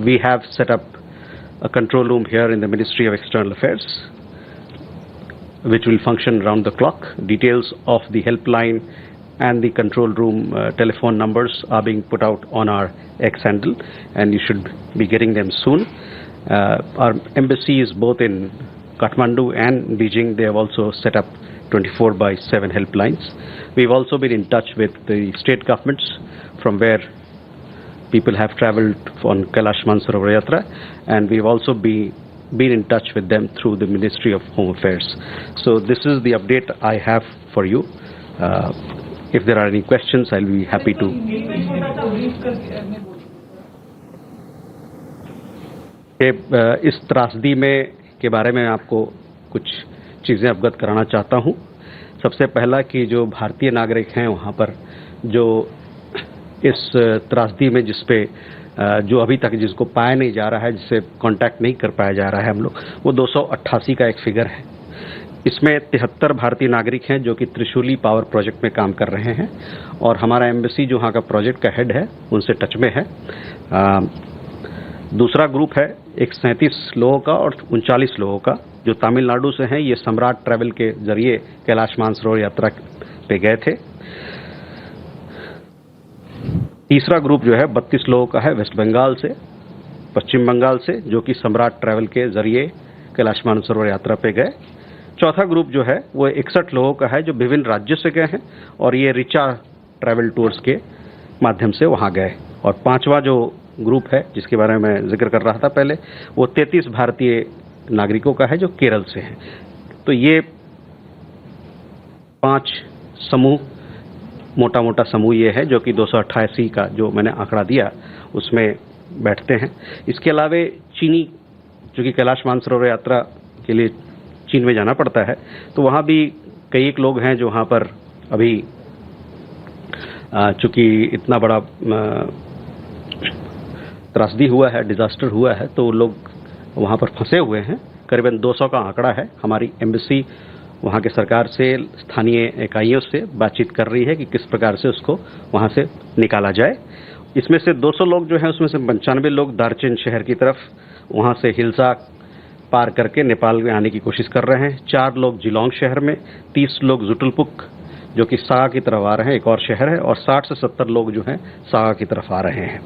We have set up a control room here in the Ministry of External Affairs, which will function round the clock. Details of the helpline and the control room telephone numbers are being put out on our X handle, and you should be getting them soon. Our embassies both in Kathmandu and Beijing, they have also set up 24/7 helplines. We've also been in touch with the state governments from where people have traveled on Kailash Mansarovar Yatra, and we've also been in touch with them through the Ministry of Home Affairs. So this is the update I have for you. If there are any questions, I'll be happy to. इस त्रासदी में के बारे में आपको कुछ चीज़ें अवगत कराना चाहता हूं। सबसे पहला कि जो भारतीय नागरिक हैं वहां पर जो इस त्रासदी में जिसपे जो अभी तक जिसको पाया नहीं जा रहा है, जिससे कांटेक्ट नहीं कर पाया जा रहा है हम लोग, वो 288 का एक फिगर है। इसमें 73 भारतीय नागरिक हैं जो कि त्रिशूली पावर प्रोजेक्ट में काम कर रहे हैं, और हमारा एम्बेसी जो वहाँ का प्रोजेक्ट का हेड है उनसे टच में है। दूसरा ग्रुप है एक 37 लोगों का और 39 लोगों का जो तमिलनाडु से हैं। ये सम्राट ट्रैवल के जरिए कैलाश मानसरोवर यात्रा पे गए थे। तीसरा ग्रुप जो है 32 लोगों का है वेस्ट बंगाल से, पश्चिम बंगाल से, जो कि सम्राट ट्रैवल के जरिए कैलाश मानसरोवर यात्रा पे गए। चौथा ग्रुप जो है वो 61 लोगों का है जो विभिन्न राज्यों से गए हैं और ये रिचा ट्रैवल टूर्स के माध्यम से वहाँ गए। और पांचवा जो ग्रुप है जिसके बारे में मैं जिक्र कर रहा था पहले, वो 33 भारतीय नागरिकों का है जो केरल से हैं। तो ये 5 समूह, मोटा मोटा समूह ये है जो कि 288 का जो मैंने आंकड़ा दिया उसमें बैठते हैं। इसके अलावा चीनी, चूँकि कैलाश मानसरोवर यात्रा के लिए चीन में जाना पड़ता है, तो वहाँ भी कई एक लोग हैं जो वहाँ पर अभी चूँकि इतना बड़ा त्रासदी हुआ है, डिजास्टर हुआ है, तो लोग वहाँ पर फंसे हुए हैं। करीबन 200 का आंकड़ा है। हमारी एम्बेसी वहाँ के सरकार से, स्थानीय इकाइयों से बातचीत कर रही है कि किस प्रकार से उसको वहाँ से निकाला जाए। इसमें से 200 लोग जो हैं उसमें से 95 लोग दार्चीन शहर की तरफ वहाँ से हिल्सा पार करके नेपाल में आने की कोशिश कर रहे हैं। 4 लोग जिलोंग शहर में, 30 लोग जुटुलपुक जो कि सागा की तरफ आ रहे हैं, एक और शहर है, और 60 से 70 लोग जो हैं सागा की तरफ आ रहे हैं।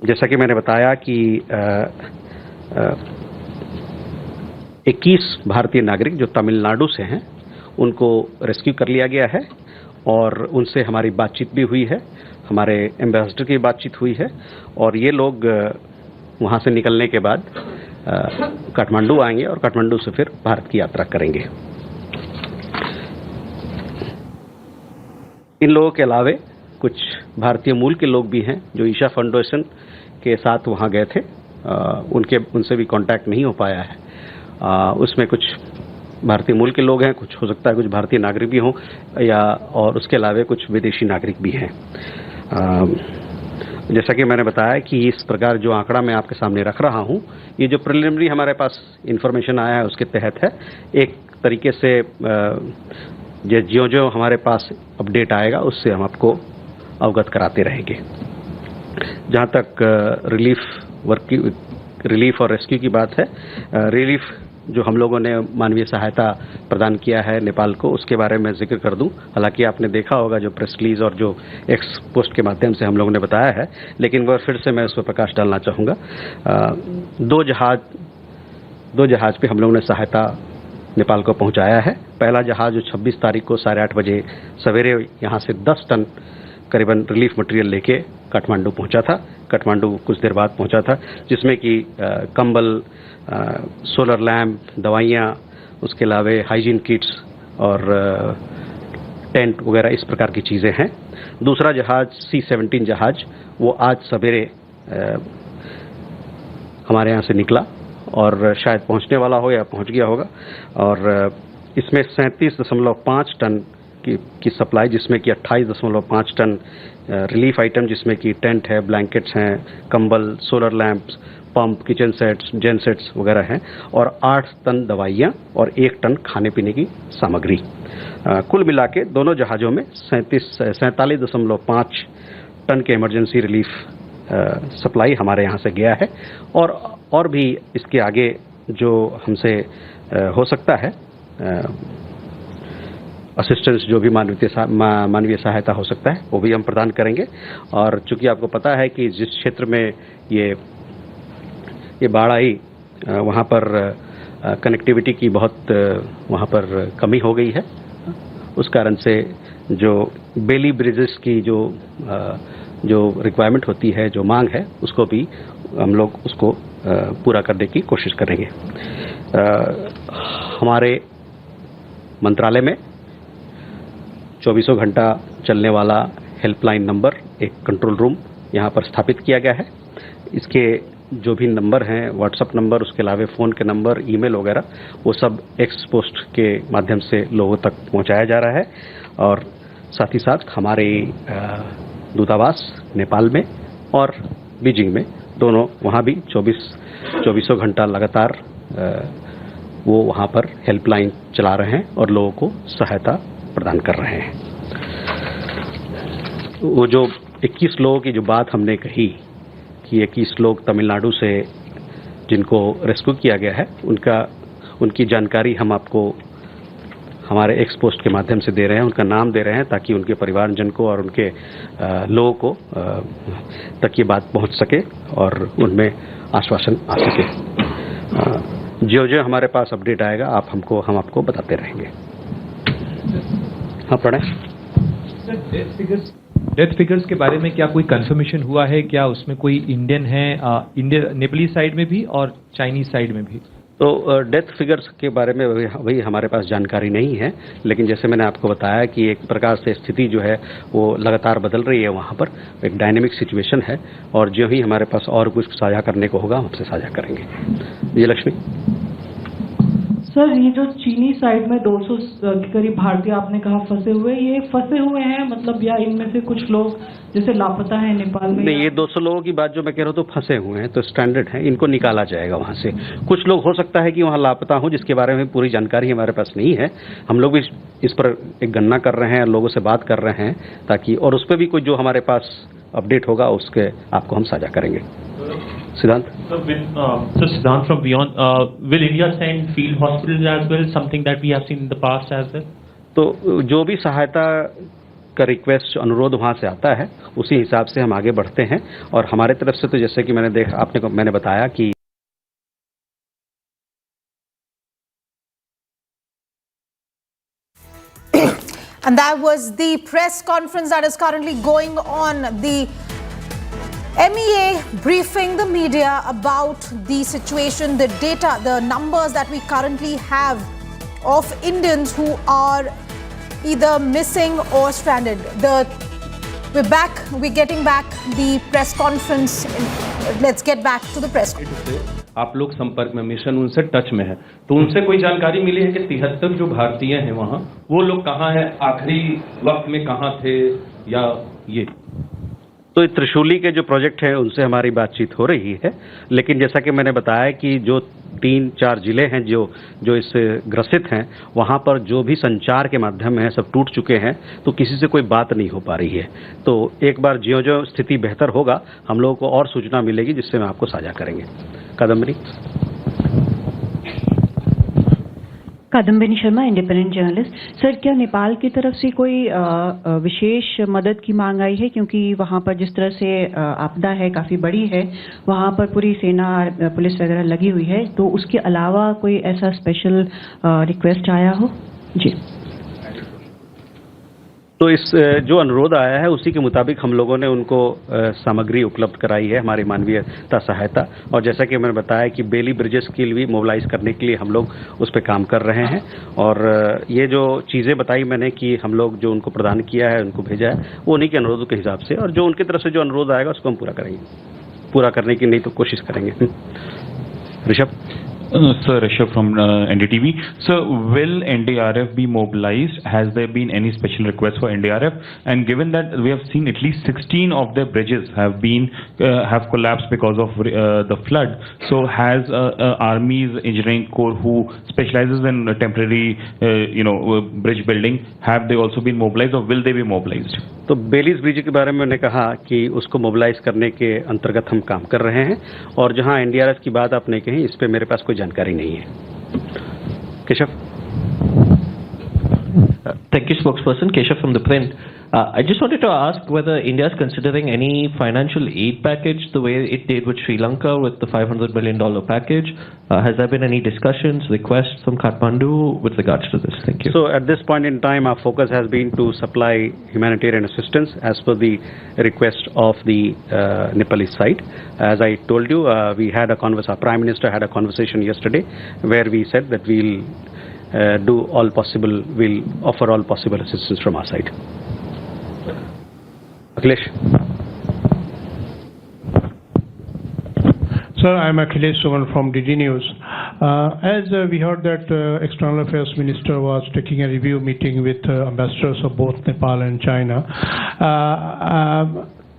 जैसा कि मैंने बताया कि 21 भारतीय नागरिक जो तमिलनाडु से हैं उनको रेस्क्यू कर लिया गया है और उनसे हमारी बातचीत भी हुई है, हमारे एम्बेसडर की बातचीत हुई है, और ये लोग वहाँ से निकलने के बाद काठमांडू आएंगे और काठमांडू से फिर भारत की यात्रा करेंगे। इन लोगों के अलावे कुछ भारतीय मूल के लोग भी हैं जो ईशा फाउंडेशन के साथ वहाँ गए थे, उनसे भी कांटेक्ट नहीं हो पाया है। उसमें कुछ भारतीय मूल के लोग हैं, कुछ हो सकता है कुछ भारतीय नागरिक भी हों, या और उसके अलावा कुछ विदेशी नागरिक भी हैं। जैसा कि मैंने बताया कि इस प्रकार जो आंकड़ा मैं आपके सामने रख रहा हूं, ये जो प्रिलिमिनरी हमारे पास इंफॉर्मेशन आया है उसके तहत है। एक तरीके से जो हमारे पास अपडेट आएगा उससे हम आपको अवगत कराते रहेंगे। जहां तक रिलीफ और रेस्क्यू की बात है, रिलीफ जो हम लोगों ने मानवीय सहायता प्रदान किया है नेपाल को, उसके बारे में जिक्र कर दूं। हालांकि आपने देखा होगा जो प्रेस रिलीज और जो एक्स पोस्ट के माध्यम से हम लोगों ने बताया है, लेकिन वह फिर से मैं उस पर प्रकाश डालना चाहूँगा। 2 जहाज पे हम लोगों ने सहायता नेपाल को पहुँचाया है। पहला जहाज जो 26 तारीख को 8:30 बजे सवेरे यहाँ से 10 टन करीबन रिलीफ मटेरियल लेके काठमांडू पहुँचा था। काठमांडू कुछ देर बाद पहुँचा था, जिसमें कि कंबल, सोलर लैम्प, दवाइयाँ, उसके अलावा हाइजीन किट्स और टेंट वगैरह इस प्रकार की चीज़ें हैं। दूसरा जहाज C-17 जहाज वो आज सवेरे हमारे यहाँ से निकला और शायद पहुँचने वाला हो या पहुँच गया होगा, और इसमें 37.5 टन की सप्लाई, जिसमें कि 28.5 टन रिलीफ आइटम, जिसमें कि टेंट है, ब्लैंकेट्स हैं, कंबल, solar lamps, pump, kitchen sets, gen sets वगैरह हैं, और 8 टन दवाइयाँ और 1 टन खाने पीने की सामग्री। कुल मिला के दोनों जहाज़ों में 47.5 टन के इमरजेंसी रिलीफ सप्लाई हमारे यहाँ से गया है, और भी इसके आगे जो हमसे हो सकता है असिस्टेंस, जो भी मानवीय सहायता हो सकता है वो भी हम प्रदान करेंगे। और चूंकि आपको पता है कि जिस क्षेत्र में ये बाढ़ आई वहाँ पर कनेक्टिविटी की बहुत वहाँ पर कमी हो गई है। उस कारण से जो बेली ब्रिजेस की जो रिक्वायरमेंट होती है, जो मांग है, उसको भी हम लोग उसको पूरा करने की कोशिश करेंगे। हमारे मंत्रालय में 24 घंटा चलने वाला हेल्पलाइन नंबर, एक कंट्रोल रूम यहाँ पर स्थापित किया गया है। इसके जो भी नंबर हैं, व्हाट्सएप नंबर, उसके अलावा फ़ोन के नंबर, ईमेल वगैरह, वो सब एक्स पोस्ट के माध्यम से लोगों तक पहुँचाया जा रहा है। और साथ ही साथ हमारे दूतावास नेपाल में और बीजिंग में दोनों, वहाँ भी 24 घंटा लगातार वो वहाँ पर हेल्पलाइन चला रहे हैं और लोगों को सहायता प्रदान कर रहे हैं। वो जो 21 लोगों की जो बात हमने कही कि 21 लोग तमिलनाडु से जिनको रेस्क्यू किया गया है, उनकी जानकारी हम आपको हमारे एक्सपोस्ट के माध्यम से दे रहे हैं, उनका नाम दे रहे हैं ताकि उनके परिवारजन को और उनके लोगों को तक ये बात पहुंच सके और उनमें आश्वासन आ सके। जो जो हमारे पास अपडेट आएगा हम आपको बताते रहेंगे। हाँ प्रणय, डेथ फिगर्स के बारे में क्या कोई कंफर्मेशन हुआ है? क्या उसमें कोई इंडियन है, नेपाली साइड में भी और चाइनीज साइड में भी? तो डेथ फिगर्स के बारे में वही हमारे पास जानकारी नहीं है, लेकिन जैसे मैंने आपको बताया कि एक प्रकार से स्थिति जो है वो लगातार बदल रही है, वहाँ पर एक डायनेमिक सिचुएशन है और जो ही हमारे पास और कुछ साझा करने को होगा हम आपसे साझा करेंगे। विजयलक्ष्मी सर, ये जो चीनी साइड में 200 के करीब भारतीय आपने कहा फंसे हुए, ये फंसे हुए हैं मतलब, या इनमें से कुछ लोग जैसे लापता है नेपाल में? नहीं, ये 200 लोगों की बात जो मैं कह रहा हूँ तो फंसे हुए हैं, तो स्टैंडर्ड है, इनको निकाला जाएगा वहाँ से। कुछ लोग हो सकता है कि वहाँ लापता हो, जिसके बारे में पूरी जानकारी हमारे पास नहीं है। हम लोग भी इस पर एक गणना कर रहे हैं, लोगों से बात कर रहे हैं ताकि, और उस पर भी कोई जो हमारे पास अपडेट होगा उसके आपको हम साझा करेंगे। Siddhant? So Siddhant from Beyond, will India send field hospitals as well, something that we have seen in the past as well? तो जो भी सहायता का रिक्वेस्ट, अनुरोध वहाँ से आता है, उसी हिसाब से हम आगे बढ़ते हैं। और हमारे तरफ से तो जैसे कि मैंने बताया कि And that was the press conference that is currently going on. The MEA briefing the media about the situation, the data, the numbers that we currently have of Indians who are either missing or stranded. We're getting back the press conference. Let's get back to the press conference. आप लोग संपर्क में, mission उनसे touch में है, तो उनसे कोई जानकारी मिली है कि 73 जो भारतीय हैं वहाँ, वो लोग कहाँ हैं, आखिरी वक्त में कहाँ थे, या ये? तो त्रिशूली के जो प्रोजेक्ट है उनसे हमारी बातचीत हो रही है, लेकिन जैसा कि मैंने बताया कि जो 3-4 जिले हैं जो इससे ग्रसित हैं, वहाँ पर जो भी संचार के माध्यम है सब टूट चुके हैं, तो किसी से कोई बात नहीं हो पा रही है। तो एक बार जो स्थिति बेहतर होगा, हम लोगों को और सूचना मिलेगी जिससे हम आपको साझा करेंगे। Kadambini Sharma, independent journalist. Sir, क्या नेपाल की तरफ से कोई विशेष मदद की मांग आई है? क्योंकि वहाँ पर जिस तरह से आपदा है काफ़ी बड़ी है, वहाँ पर पूरी सेना, पुलिस वगैरह लगी हुई है, तो उसके अलावा कोई ऐसा स्पेशल रिक्वेस्ट आया हो? जी। तो इस जो अनुरोध आया है उसी के मुताबिक हम लोगों ने उनको सामग्री उपलब्ध कराई है, हमारी मानवीयता सहायता। और जैसा कि मैंने बताया कि बेली ब्रिजेस के लिए भी मोबिलाइज करने के लिए हम लोग उस पर काम कर रहे हैं। और ये जो चीज़ें बताई मैंने कि हम लोग जो उनको प्रदान किया है, उनको भेजा है, वो उन्हीं के अनुरोधों के हिसाब से, और जो उनकी तरफ से जो अनुरोध आएगा उसको हम पूरा करेंगे, पूरा करने की नहीं तो कोशिश करेंगे। Rishabh. Sir, Rishabh from NDTV. So, will NDRF be mobilized? Has there been any special request for NDRF? And given that we have seen at least 16 of their bridges have collapsed because of the flood, so has Army's engineering corps, who specializes in temporary, bridge building, have they also been mobilized, or will they be mobilized? तो बेलीज bridge के बारे में मैंने कहा कि उसको mobilise करने के अंतर्गत हम काम कर रहे हैं, और जहां एनडीआरएफ की बात आपने कही, इस पे मेरे पास कोई जानकारी नहीं है। Keshav. Thank you, spokesperson. Keshav from the print. I just wanted to ask whether India is considering any financial aid package the way it did with Sri Lanka with the $500 million package. Has there been any discussions, requests from Kathmandu with regards to this? Thank you. So at this point in time, our focus has been to supply humanitarian assistance as per the request of the Nepalese side. As I told you, our Prime Minister had a conversation yesterday where we said that we'll we'll offer all possible assistance from our side. Akhilesh. Sir, I'm Akhilesh Suman from DD News. As we heard that External Affairs Minister was taking a review meeting with ambassadors of both Nepal and China.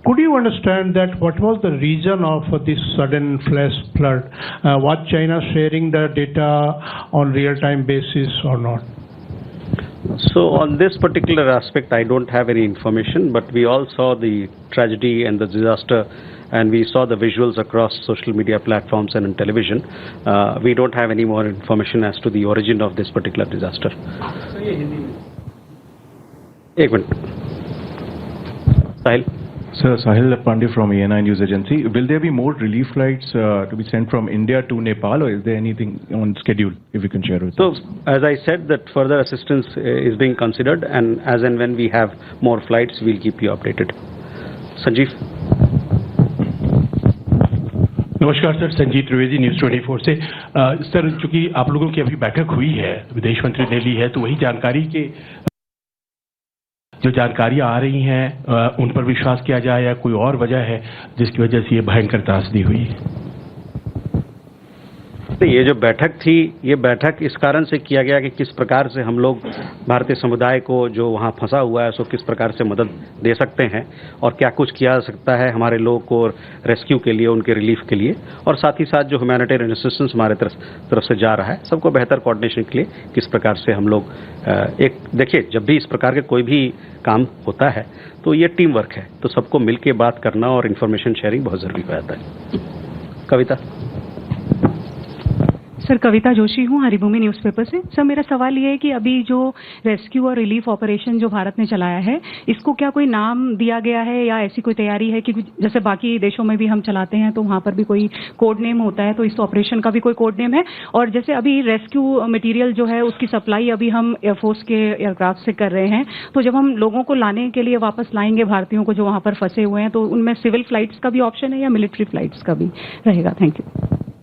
Could you understand that what was the reason of this sudden flash flood? Was China sharing the data on real-time basis or not? So on this particular aspect, I don't have any information, but we all saw the tragedy and the disaster, and we saw the visuals across social media platforms and on television. We don't have any more information as to the origin of this particular disaster. Ek minute. Sahil. Sir, Sahil Pandey from ANI News Agency. Will there be more relief flights to be sent from India to Nepal, or is there anything on schedule, if you can share with us? So, as I said, that further assistance is being considered, and as and when we have more flights, we'll keep you updated. Sanjeev. नमस्कार sir, Sanjeet Trivedi news 24 से। Sir, चूंकि आप लोगों की अभी बैठक हुई है, विदेश मंत्री ने ली है, तो वही जानकारी के जो जानकारियां आ रही हैं उन पर विश्वास किया जाए या कोई और वजह है जिसकी वजह से ये भयंकर त्रासदी हुई? ये जो बैठक थी, ये बैठक इस कारण से किया गया कि किस प्रकार से हम लोग भारतीय समुदाय को जो वहाँ फंसा हुआ है उसको किस प्रकार से मदद दे सकते हैं और क्या कुछ किया जा सकता है हमारे लोगों को रेस्क्यू के लिए, उनके रिलीफ के लिए, और साथ ही साथ जो ह्यूमैनिटेरियन असिस्टेंस हमारे तरफ से जा रहा है सबको बेहतर कोऑर्डिनेशन के लिए किस प्रकार से हम लोग एक देखिए, जब भी इस प्रकार के कोई भी काम होता है तो ये टीम वर्क है, तो सबको मिल के बात करना और इन्फॉर्मेशन शेयरिंग बहुत ज़रूरी हो जाता है। कविता। सर, कविता जोशी हूँ, हरिभूमि न्यूज़पेपर से। सर, मेरा सवाल ये है कि अभी जो रेस्क्यू और रिलीफ ऑपरेशन जो भारत ने चलाया है, इसको क्या कोई नाम दिया गया है या ऐसी कोई तैयारी है? क्योंकि जैसे बाकी देशों में भी हम चलाते हैं तो वहाँ पर भी कोई कोड नेम होता है, तो इस ऑपरेशन का भी कोई कोड नेम है? और जैसे अभी रेस्क्यू मटीरियल जो है उसकी सप्लाई अभी हम एयरफोर्स के एयरक्राफ्ट से कर रहे हैं, तो जब हम लोगों को लाने के लिए वापस लाएंगे भारतीयों को जो वहाँ पर फंसे हुए हैं, तो उनमें सिविल फ्लाइट्स का भी ऑप्शन है या मिलिट्री फ्लाइट्स का भी रहेगा? Thank you.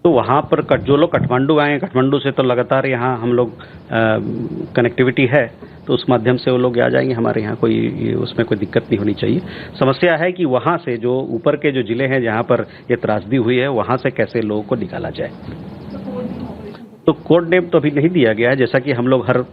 तो वहाँ पर जो लोग काठमांडू आए हैं, काठमांडू से तो लगातार यहाँ हम लोग कनेक्टिविटी है, तो उस माध्यम से वो लोग आ जाएंगे हमारे यहाँ, कोई उसमें कोई दिक्कत नहीं होनी चाहिए। समस्या है कि वहाँ से जो ऊपर के जो जिले हैं जहाँ पर ये त्रासदी हुई है, वहाँ से कैसे लोगों को निकाला जाए। तो कोड नेम तो अभी नहीं दिया गया है, जैसा कि हम लोग हर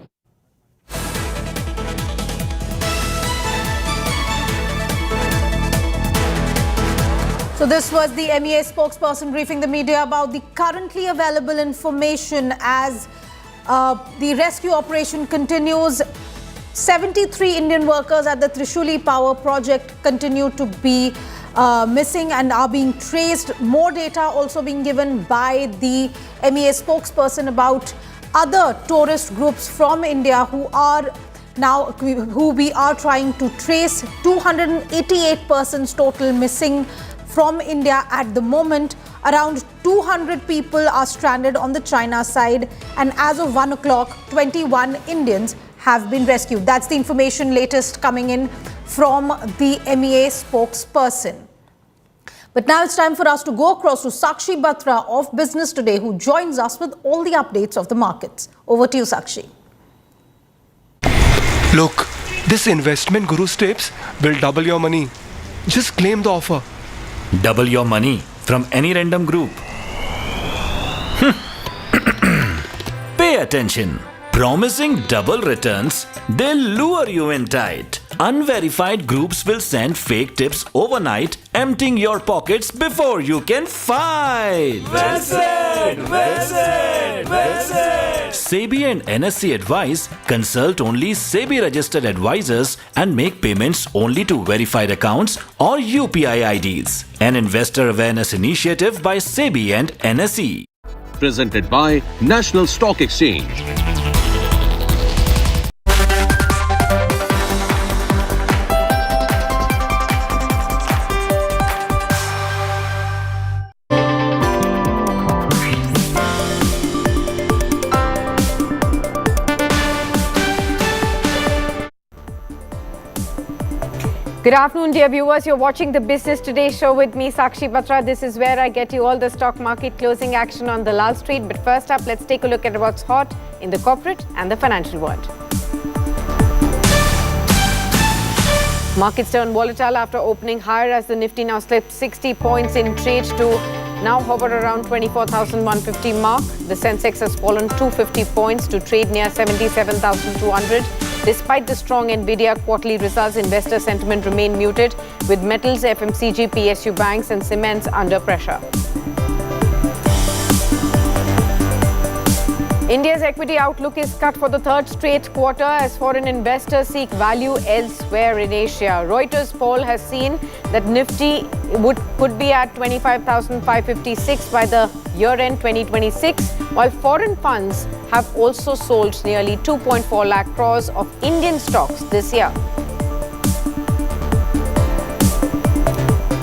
So this was the MEA spokesperson briefing the media about the currently available information as the rescue operation continues. 73 Indian workers at the Trishuli Power Project continue to be missing and are being traced. More data also being given by the MEA spokesperson about other tourist groups from India who we are trying to trace. 288 persons total missing from India at the moment. Around 200 people are stranded on the China side, and as of 1 o'clock, 21 Indians have been rescued. That's the information latest coming in from the MEA spokesperson. But now it's time for us to go across to Sakshi Batra of Business Today, who joins us with all the updates of the markets. Over to you, Sakshi. Look, this investment Guru's tips will double your money. Just claim the offer. Double your money from any random group. Pay attention. Promising double returns, they'll lure you in tight. Unverified groups will send fake tips overnight, emptying your pockets before you can fight. Visit! SEBI and NSE advise, consult only SEBI registered advisors and make payments only to verified accounts or UPI IDs. An investor awareness initiative by SEBI and NSE. Presented by National Stock Exchange. Good afternoon, dear viewers. You're watching the Business Today show with me, Sakshi Batra. This is where I get you all the stock market closing action on the Lal Street. But first up, let's take a look at what's hot in the corporate and the financial world. Markets turn volatile after opening higher as the Nifty now slipped 60 points in trade to now hover around 24,150 mark. The Sensex has fallen 250 points to trade near 77,200. Despite the strong Nvidia quarterly results, investor sentiment remained muted, with metals, FMCG, PSU banks and cements under pressure. India's equity outlook is cut for the third straight quarter as foreign investors seek value elsewhere in Asia. Reuters poll has seen that Nifty could be at 25,556 by the year-end 2026, while foreign funds have also sold nearly 2.4 lakh crores of Indian stocks this year.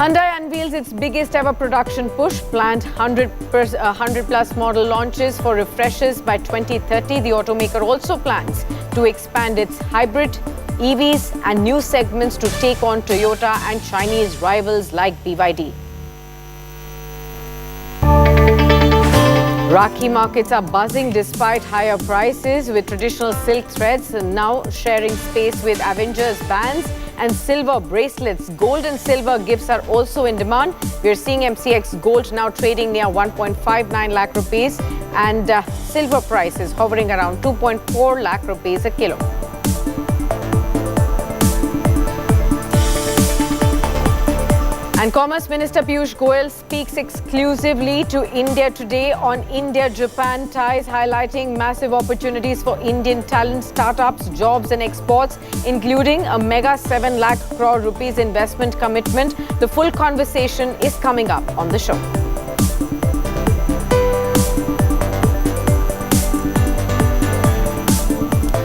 Hyundai unveils its biggest ever production push, planned 100-plus model launches for refreshes by 2030. The automaker also plans to expand its hybrid, EVs and new segments to take on Toyota and Chinese rivals like BYD. Rakhi markets are buzzing despite higher prices, with traditional silk threads now sharing space with Avengers bands and silver bracelets. Gold and silver gifts are also in demand. We are seeing MCX gold now trading near 1.59 lakh rupees and silver prices hovering around 2.4 lakh rupees a kilo. And Commerce Minister Piyush Goyal speaks exclusively to India Today on India-Japan ties, highlighting massive opportunities for Indian talent, startups, jobs and exports, including a mega 7 lakh crore rupees investment commitment. The full conversation is coming up on the show.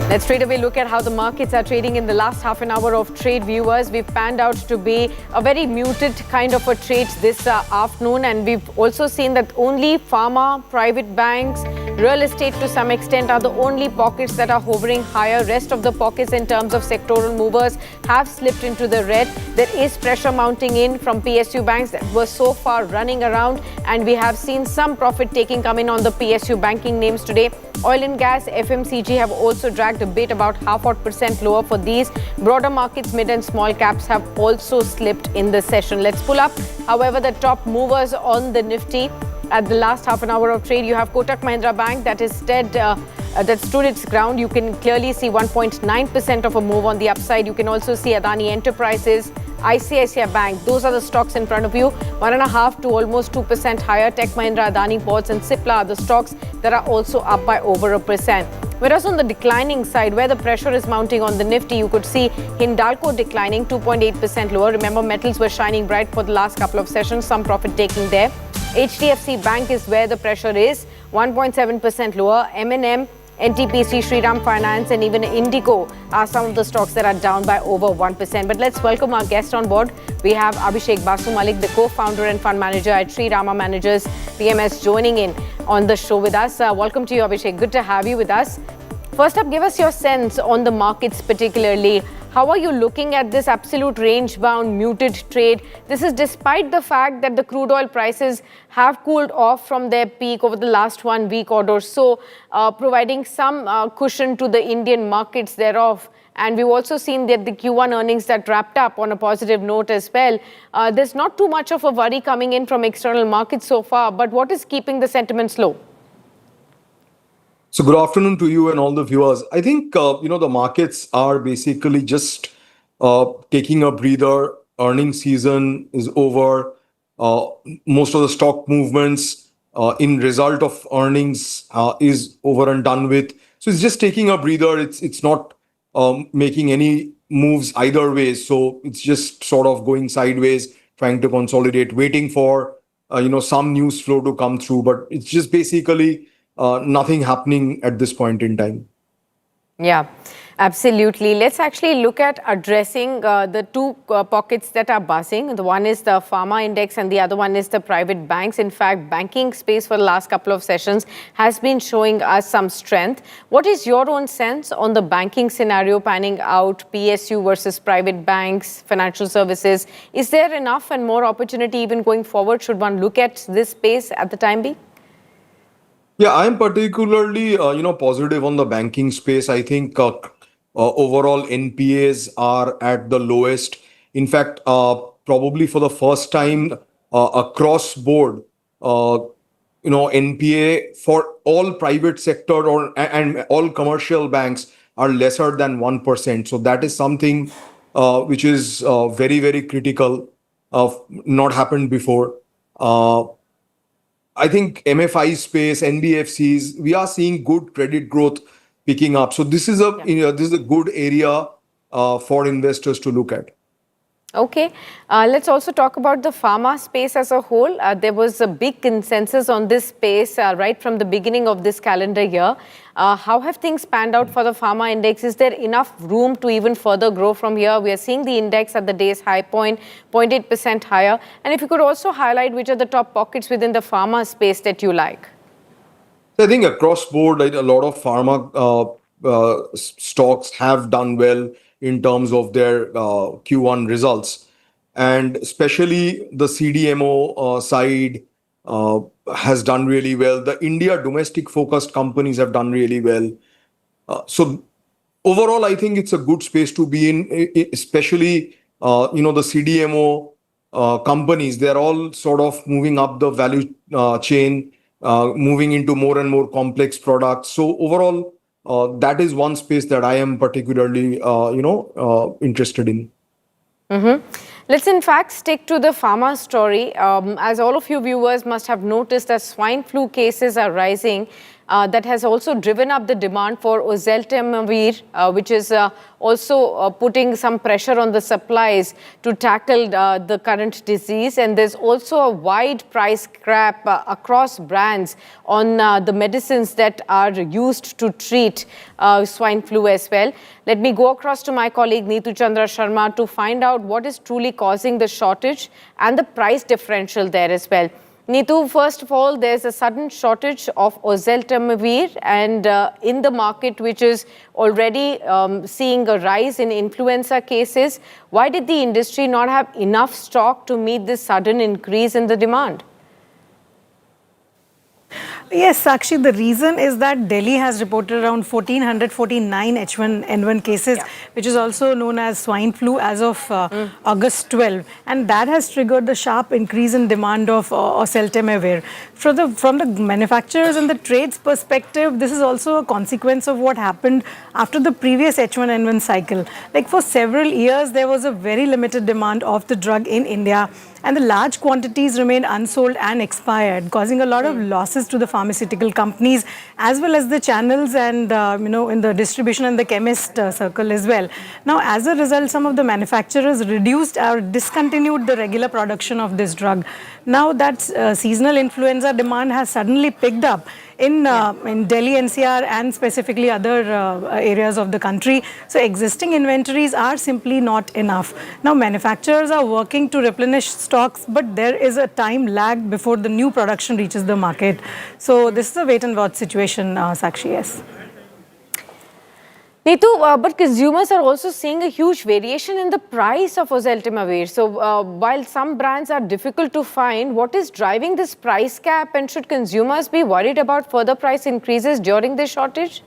Let's straight away look at how the markets are trading in the last half an hour of trade, viewers. We've panned out to be a very muted kind of a trade this afternoon, and we've also seen that only pharma, private banks, real estate to some extent are the only pockets that are hovering higher. Rest of the pockets in terms of sectoral movers have slipped into the red. There is pressure mounting in from PSU banks that were so far running around, and we have seen some profit taking come in on the PSU banking names today. Oil and gas, FMCG have also dragged a bit, about 0.5% lower for these. Broader markets, mid and small caps have also slipped in the session. Let's pull up, however, the top movers on the Nifty. At the last half an hour of trade, you have Kotak Mahindra Bank that stood its ground. You can clearly see 1.9% of a move on the upside. You can also see Adani Enterprises, ICICI Bank. Those are the stocks in front of you. 1.5% to almost 2% higher. Tech Mahindra, Adani Ports and Cipla are the stocks that are also up by over 1%. Whereas on the declining side, where the pressure is mounting on the Nifty, you could see Hindalco declining 2.8% lower. Remember, metals were shining bright for the last couple of sessions. Some profit taking there. HDFC Bank is where the pressure is, 1.7% lower. M&M, NTPC, Shriram Finance and even Indigo are some of the stocks that are down by over 1%. But let's welcome our guest on board. We have Abhishek Basu Malik, the co-founder and fund manager at Sri Rama Managers PMS, joining in on the show with us. Welcome to you, Abhishek. Good to have you with us. First up, give us your sense on the markets particularly. How are you looking at this absolute range-bound, muted trade? This is despite the fact that the crude oil prices have cooled off from their peak over the last 1 week or so, providing some cushion to the Indian markets thereof. And we've also seen that the Q1 earnings that wrapped up on a positive note as well. There's not too much of a worry coming in from external markets so far, but what is keeping the sentiment low? So good afternoon to you and all the viewers. I think, the markets are basically just taking a breather. Earnings season is over. Most of the stock movements in result of earnings is over and done with. So it's just taking a breather. It's not making any moves either way. So it's just sort of going sideways, trying to consolidate, waiting for, some news flow to come through. But it's just basically nothing happening at this point in time. Yeah, absolutely. Let's actually look at addressing the two pockets that are buzzing. The one is the pharma index and the other one is the private banks. In fact, banking space for the last couple of sessions has been showing us some strength. What is your own sense on the banking scenario panning out, PSU versus private banks, financial services? Is there enough and more opportunity even going forward? Should one look at this space at the time being? Yeah, I'm particularly, positive on the banking space. I think overall NPAs are at the lowest. In fact, probably for the first time across board, NPA for all private sector and all commercial banks are lesser than 1%. So that is something which is very, very critical, not happened before. I think MFI space, NBFCs, we are seeing good credit growth picking up. So this is a good area for investors to look at. Okay, let's also talk about the pharma space as a whole. There was a big consensus on this space right from the beginning of this calendar year. How have things panned out for the pharma index? Is there enough room to even further grow from here? We are seeing the index at the day's high point, 0.8% higher. And if you could also highlight which are the top pockets within the pharma space that you like. I think across board, a lot of pharma stocks have done well in terms of their Q1 results. And especially the CDMO side has done really well. The India domestic focused companies have done really well. So overall, I think it's a good space to be in, especially, the CDMO companies. They're all sort of moving up the value chain, moving into more and more complex products. So overall, that is one space that I am particularly, interested in. Let's in fact stick to the pharma story. As all of you viewers must have noticed, that swine flu cases are rising. That has also driven up the demand for oseltamivir, which is also putting some pressure on the supplies to tackle the current disease. And there's also a wide price gap across brands on the medicines that are used to treat swine flu as well. Let me go across to my colleague Neetu Chandra Sharma to find out what is truly causing the shortage and the price differential there as well. Neetu, first of all, there's a sudden shortage of oseltamivir and in the market, which is already seeing a rise in influenza cases. Why did the industry not have enough stock to meet this sudden increase in the demand? Yes, Sakshi, the reason is that Delhi has reported around 1,449 H1N1 cases, which is also known as swine flu as of August 12. And that has triggered the sharp increase in demand of oseltamivir. From the manufacturers and the trade's perspective, this is also a consequence of what happened after the previous H1N1 cycle. Like for several years, there was a very limited demand of the drug in India, and the large quantities remained unsold and expired, causing a lot of losses to the pharmaceutical companies as well as the channels and in the distribution and the chemist circle as well. Now, as a result, some of the manufacturers reduced or discontinued the regular production of this drug. Now that seasonal influenza demand has suddenly picked up in Delhi NCR and specifically other areas of the country. So existing inventories are simply not enough. Now manufacturers are working to replenish stocks, but there is a time lag before the new production reaches the market. So this is a wait and watch situation, Sakshi, yes. Neetu, but consumers are also seeing a huge variation in the price of oseltamivir. So while some brands are difficult to find, what is driving this price gap, and should consumers be worried about further price increases during this shortage?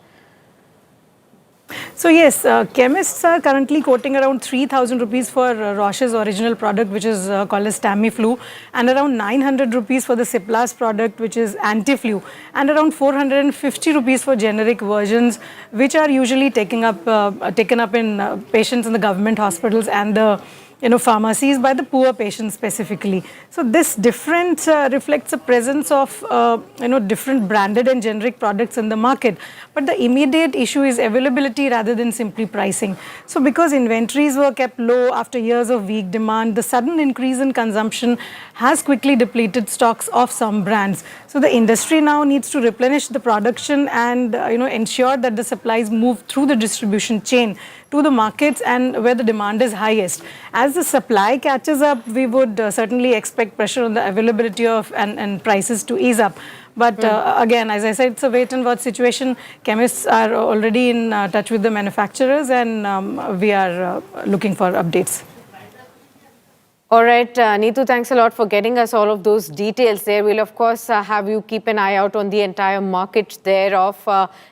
So yes, chemists are currently quoting around 3,000 rupees for Roche's original product, which is called as Tamiflu, and around 900 rupees for the Ciplas product, which is Antiflu, and around 450 rupees for generic versions, which are usually taken up in patients in the government hospitals and the pharmacies by the poor patients specifically. So this difference reflects the presence of different branded and generic products in the market. But the immediate issue is availability rather than simply pricing. So because inventories were kept low after years of weak demand, the sudden increase in consumption has quickly depleted stocks of some brands. So the industry now needs to replenish the production and ensure that the supplies move through the distribution chain to the markets and where the demand is highest. As the supply catches up, we would certainly expect pressure on the availability of and prices to ease up. But again, as I said, it's a wait and watch situation. Chemists are already in touch with the manufacturers, and we are looking for updates. Okay. Neetu, but consumers are also seeing a huge variation in the price of oseltamivir. So while some brands are difficult to find, what is driving this price gap, and should consumers be worried about further price increases during this shortage? So yes, chemists are already in touch with the manufacturers, and we are looking for updates. All right, Neetu, thanks a lot for getting us all of those details there. We'll, of course, have you keep an eye out on the entire market there of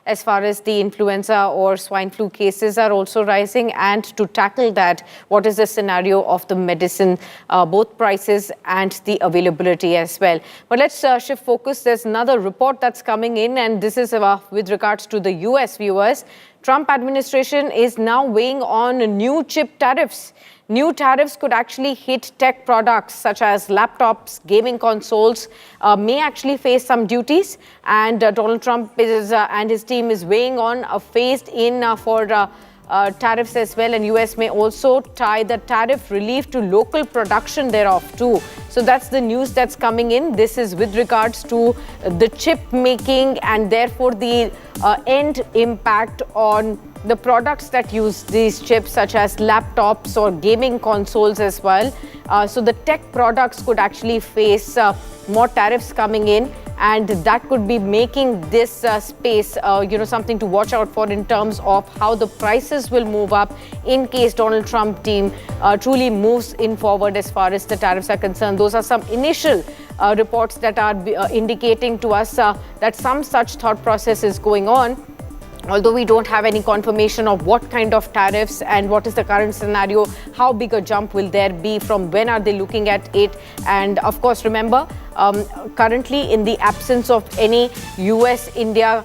as far as the influenza or swine flu cases are also rising. And to tackle that, what is the scenario of the medicine, both prices and the availability as well. But let's shift focus. There's another report that's coming in, and this is with regards to the US viewers. Trump administration is now weighing on new chip tariffs. New tariffs could actually hit tech products such as laptops, gaming consoles, may actually face some duties. And Donald Trump and his team is weighing on a phased in for tariffs as well. And US may also tie the tariff relief to local production thereof too. So that's the news that's coming in. This is with regards to the chip making and therefore the end impact on the products that use these chips, such as laptops or gaming consoles as well. So the tech products could actually face more tariffs coming in, and that could be making this space, something to watch out for in terms of how the prices will move up in case Donald Trump team truly moves in forward as far as the tariffs are concerned. Those are some initial reports that are indicating to us that some such thought process is going on. Although we don't have any confirmation of what kind of tariffs and what is the current scenario, how big a jump will there be, from when are they looking at it. And of course, remember, currently in the absence of any US-India,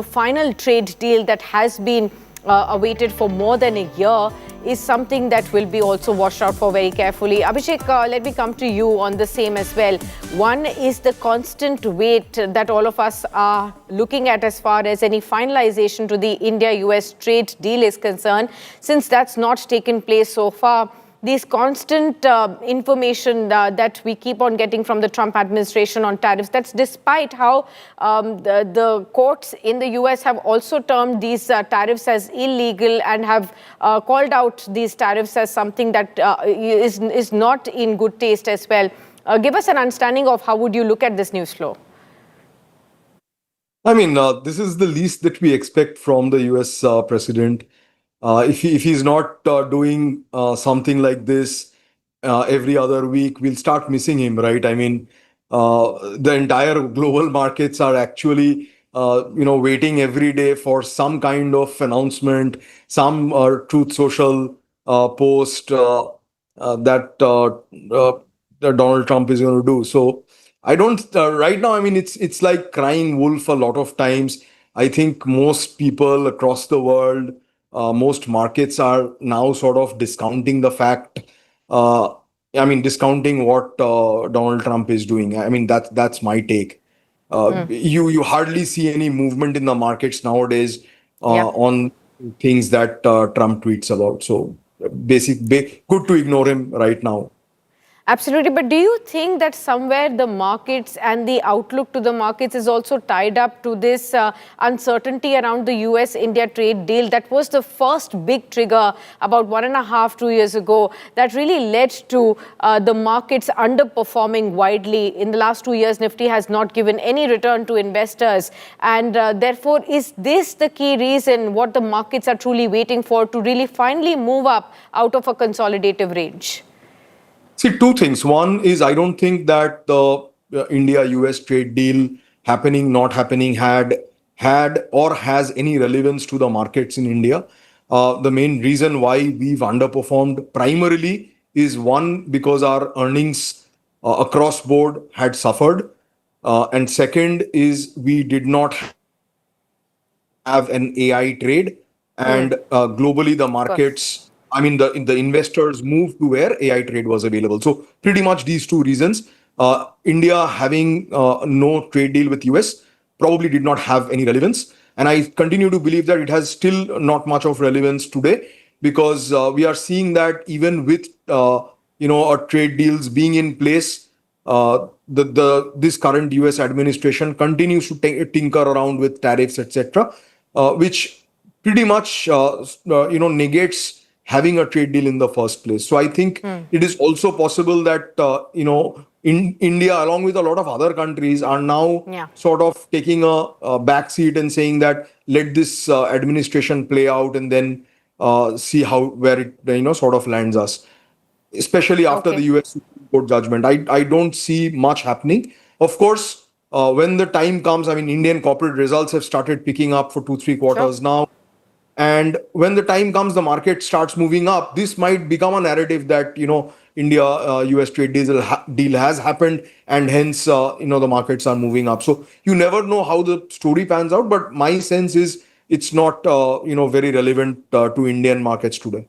final trade deal that has been awaited for more than a year, is something that will be also watched out for very carefully. Abhishek, let me come to you on the same as well. One is the constant wait that all of us are looking at as far as any finalization to the India-US trade deal is concerned. Since that's not taken place so far, these constant information that we keep on getting from the Trump administration on tariffs, that's despite how the courts in the US have also termed these tariffs as illegal and have called out these tariffs as something that is not in good taste as well. Give us an understanding of how would you look at this news flow? I mean, this is the least that we expect from the US president. If he's not doing something like this every other week, we'll start missing him, right? I mean, the entire global markets are actually, waiting every day for some kind of announcement, some Truth Social post that Donald Trump is going to do. So I don't, right now, I mean, it's like crying wolf a lot of times. I think most people across the world, most markets are now sort of discounting the fact, discounting what Donald Trump is doing. I mean, that's my take. You hardly see any movement in the markets nowadays on things that Trump tweets about. So good to ignore him right now. Absolutely. But do you think that somewhere the markets and the outlook to the markets is also tied up to this uncertainty around the US-India trade deal? That was the first big trigger about 1.5 to 2 years ago that really led to the markets underperforming widely. In the last 2 years, Nifty has not given any return to investors. And therefore, is this the key reason what the markets are truly waiting for to really finally move up out of a consolidative range? See, two things. One is I don't think that the India-US trade deal happening, not happening had or has any relevance to the markets in India. The main reason why we've underperformed primarily is one, because our earnings across board had suffered. And second is we did not have an AI trade. And globally, the markets... I mean, the investors moved to where AI trade was available. So pretty much these two reasons. India having no trade deal with US probably did not have any relevance. And I continue to believe that it has still not much of relevance today, because we are seeing that even with trade deals being in place, this current US administration continues to tinker around with tariffs, etc., which pretty much negates having a trade deal in the first place. So I think it is also possible that, in India, along with a lot of other countries, are now sort of taking a backseat and saying that let this administration play out and then see where it, sort of lands us. especially after the US Supreme Court judgment. I don't see much happening. Of course, when the time comes, I mean, Indian corporate results have started picking up for 2-3 quarters now. And when the time comes, the market starts moving up. This might become a narrative that, India-US trade deal has happened, and hence, the markets are moving up. So you never know how the story pans out, but my sense is it's not, very relevant to Indian markets today.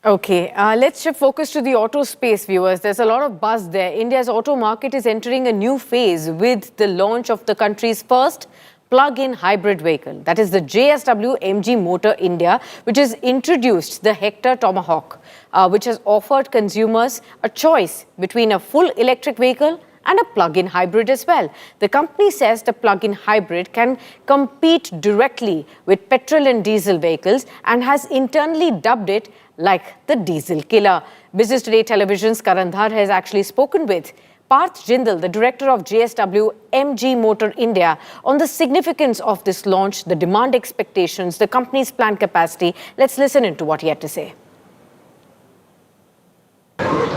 Okay, let's shift focus to the auto space, viewers. There's a lot of buzz there. India's auto market is entering a new phase with the launch of the country's first plug-in hybrid vehicle. That is the JSW MG Motor India, which has introduced the Hector Tomahawk, which has offered consumers a choice between a full electric vehicle and a plug-in hybrid as well. The company says the plug-in hybrid can compete directly with petrol and diesel vehicles and has internally dubbed it like the diesel killer. Business Today Television's Karandhar has actually spoken with Parth Jindal, the director of JSW MG Motor India, on the significance of this launch, the demand expectations, the company's planned capacity. Let's listen into what he had to say.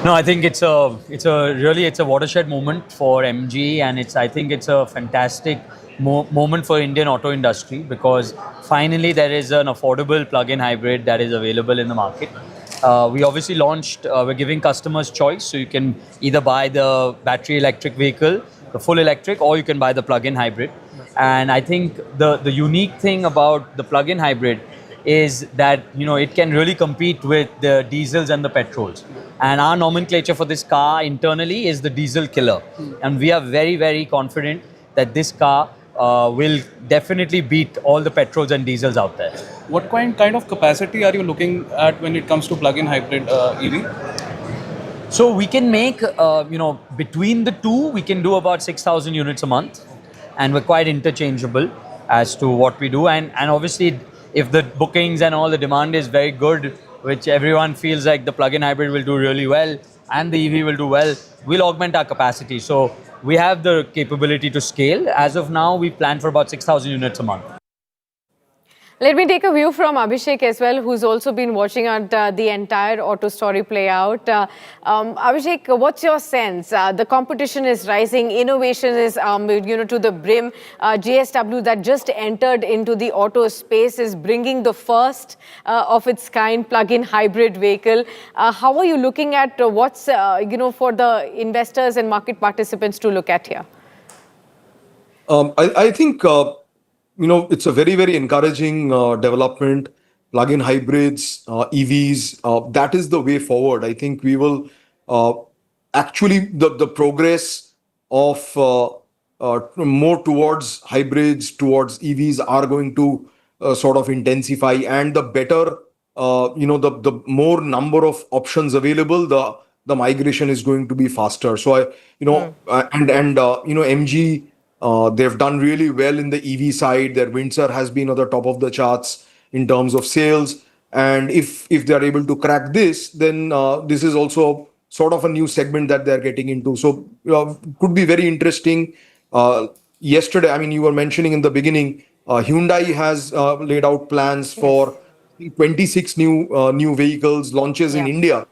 No, I think it's a watershed moment for MG, and I think it's a fantastic moment for Indian auto industry, because finally there is an affordable plug-in hybrid that is available in the market. We obviously launched, we're giving customers choice, so you can either buy the battery electric vehicle, the full electric, or you can buy the plug-in hybrid. And I think the unique thing about the plug-in hybrid is that it can really compete with the diesels and the petrols. And our nomenclature for this car internally is the diesel killer. And we are very, very confident that this car will definitely beat all the petrols and diesels out there. What kind of capacity are you looking at when it comes to plug-in hybrid EV? So we can make, between the two, we can do about 6,000 units a month. And we're quite interchangeable as to what we do. And obviously, if the bookings and all the demand is very good, which everyone feels like the plug-in hybrid will do really well and the EV will do well, we'll augment our capacity. So we have the capability to scale. As of now, we plan for about 6,000 units a month. Let me take a view from Abhishek as well, who's also been watching the entire auto story play out. Abhishek, what's your sense? The competition is rising, innovation is to the brim. JSW that just entered into the auto space is bringing the first of its kind plug-in hybrid vehicle. How are you looking at what's for the investors and market participants to look at here? I think it's a very, very encouraging development. Plug-in hybrids, EVs, that is the way forward. I think we will actually, the progress of more towards hybrids, towards EVs are going to sort of intensify, and the better, the more number of options available, the migration is going to be faster. So MG, they've done really well in the EV side. Their Windsor has been at the top of the charts in terms of sales. And if they're able to crack this, then this is also sort of a new segment that they're getting into. So could be very interesting. Yesterday, I mean, you were mentioning in the beginning, Hyundai has laid out plans for 26 new vehicles launches in India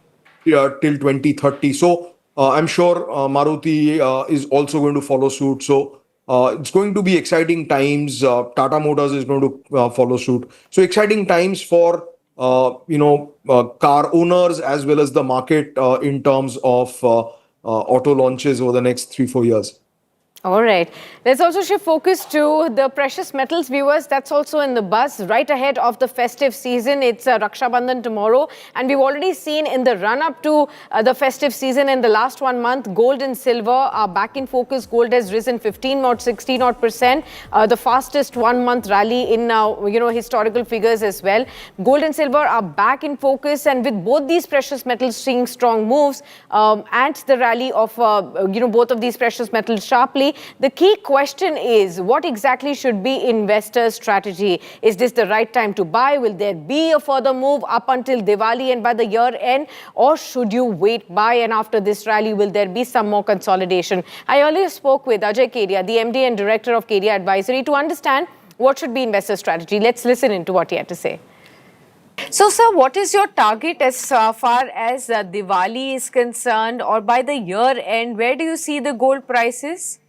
till 2030. So I'm sure Maruti is also going to follow suit. So it's going to be exciting times. Tata Motors is going to follow suit. So exciting times for car owners as well as the market in terms of auto launches over the next 3-4 years. All right. Let's also shift focus to the precious metals, viewers. That's also in the buzz right ahead of the festive season. It's Raksha Bandhan tomorrow. And we've already seen in the run-up to the festive season in the last 1 month, gold and silver are back in focus. Gold has risen 16% the fastest 1 month rally in historical figures as well. Gold and silver are back in focus. And with both these precious metals seeing strong moves and the rally of both of these precious metals sharply, the key question is, what exactly should be investors' strategy? Is this the right time to buy? Will there be a further move up until Diwali and by the year end? Or should you wait by, and after this rally, will there be some more consolidation? I earlier spoke with Ajay Kedia, the MD and Director of Kedia Advisory, to understand what should be investor strategy. Let's listen into what he had to say. So, sir, what is your target as far as Diwali is concerned, or by the year end? Where do you see the gold prices?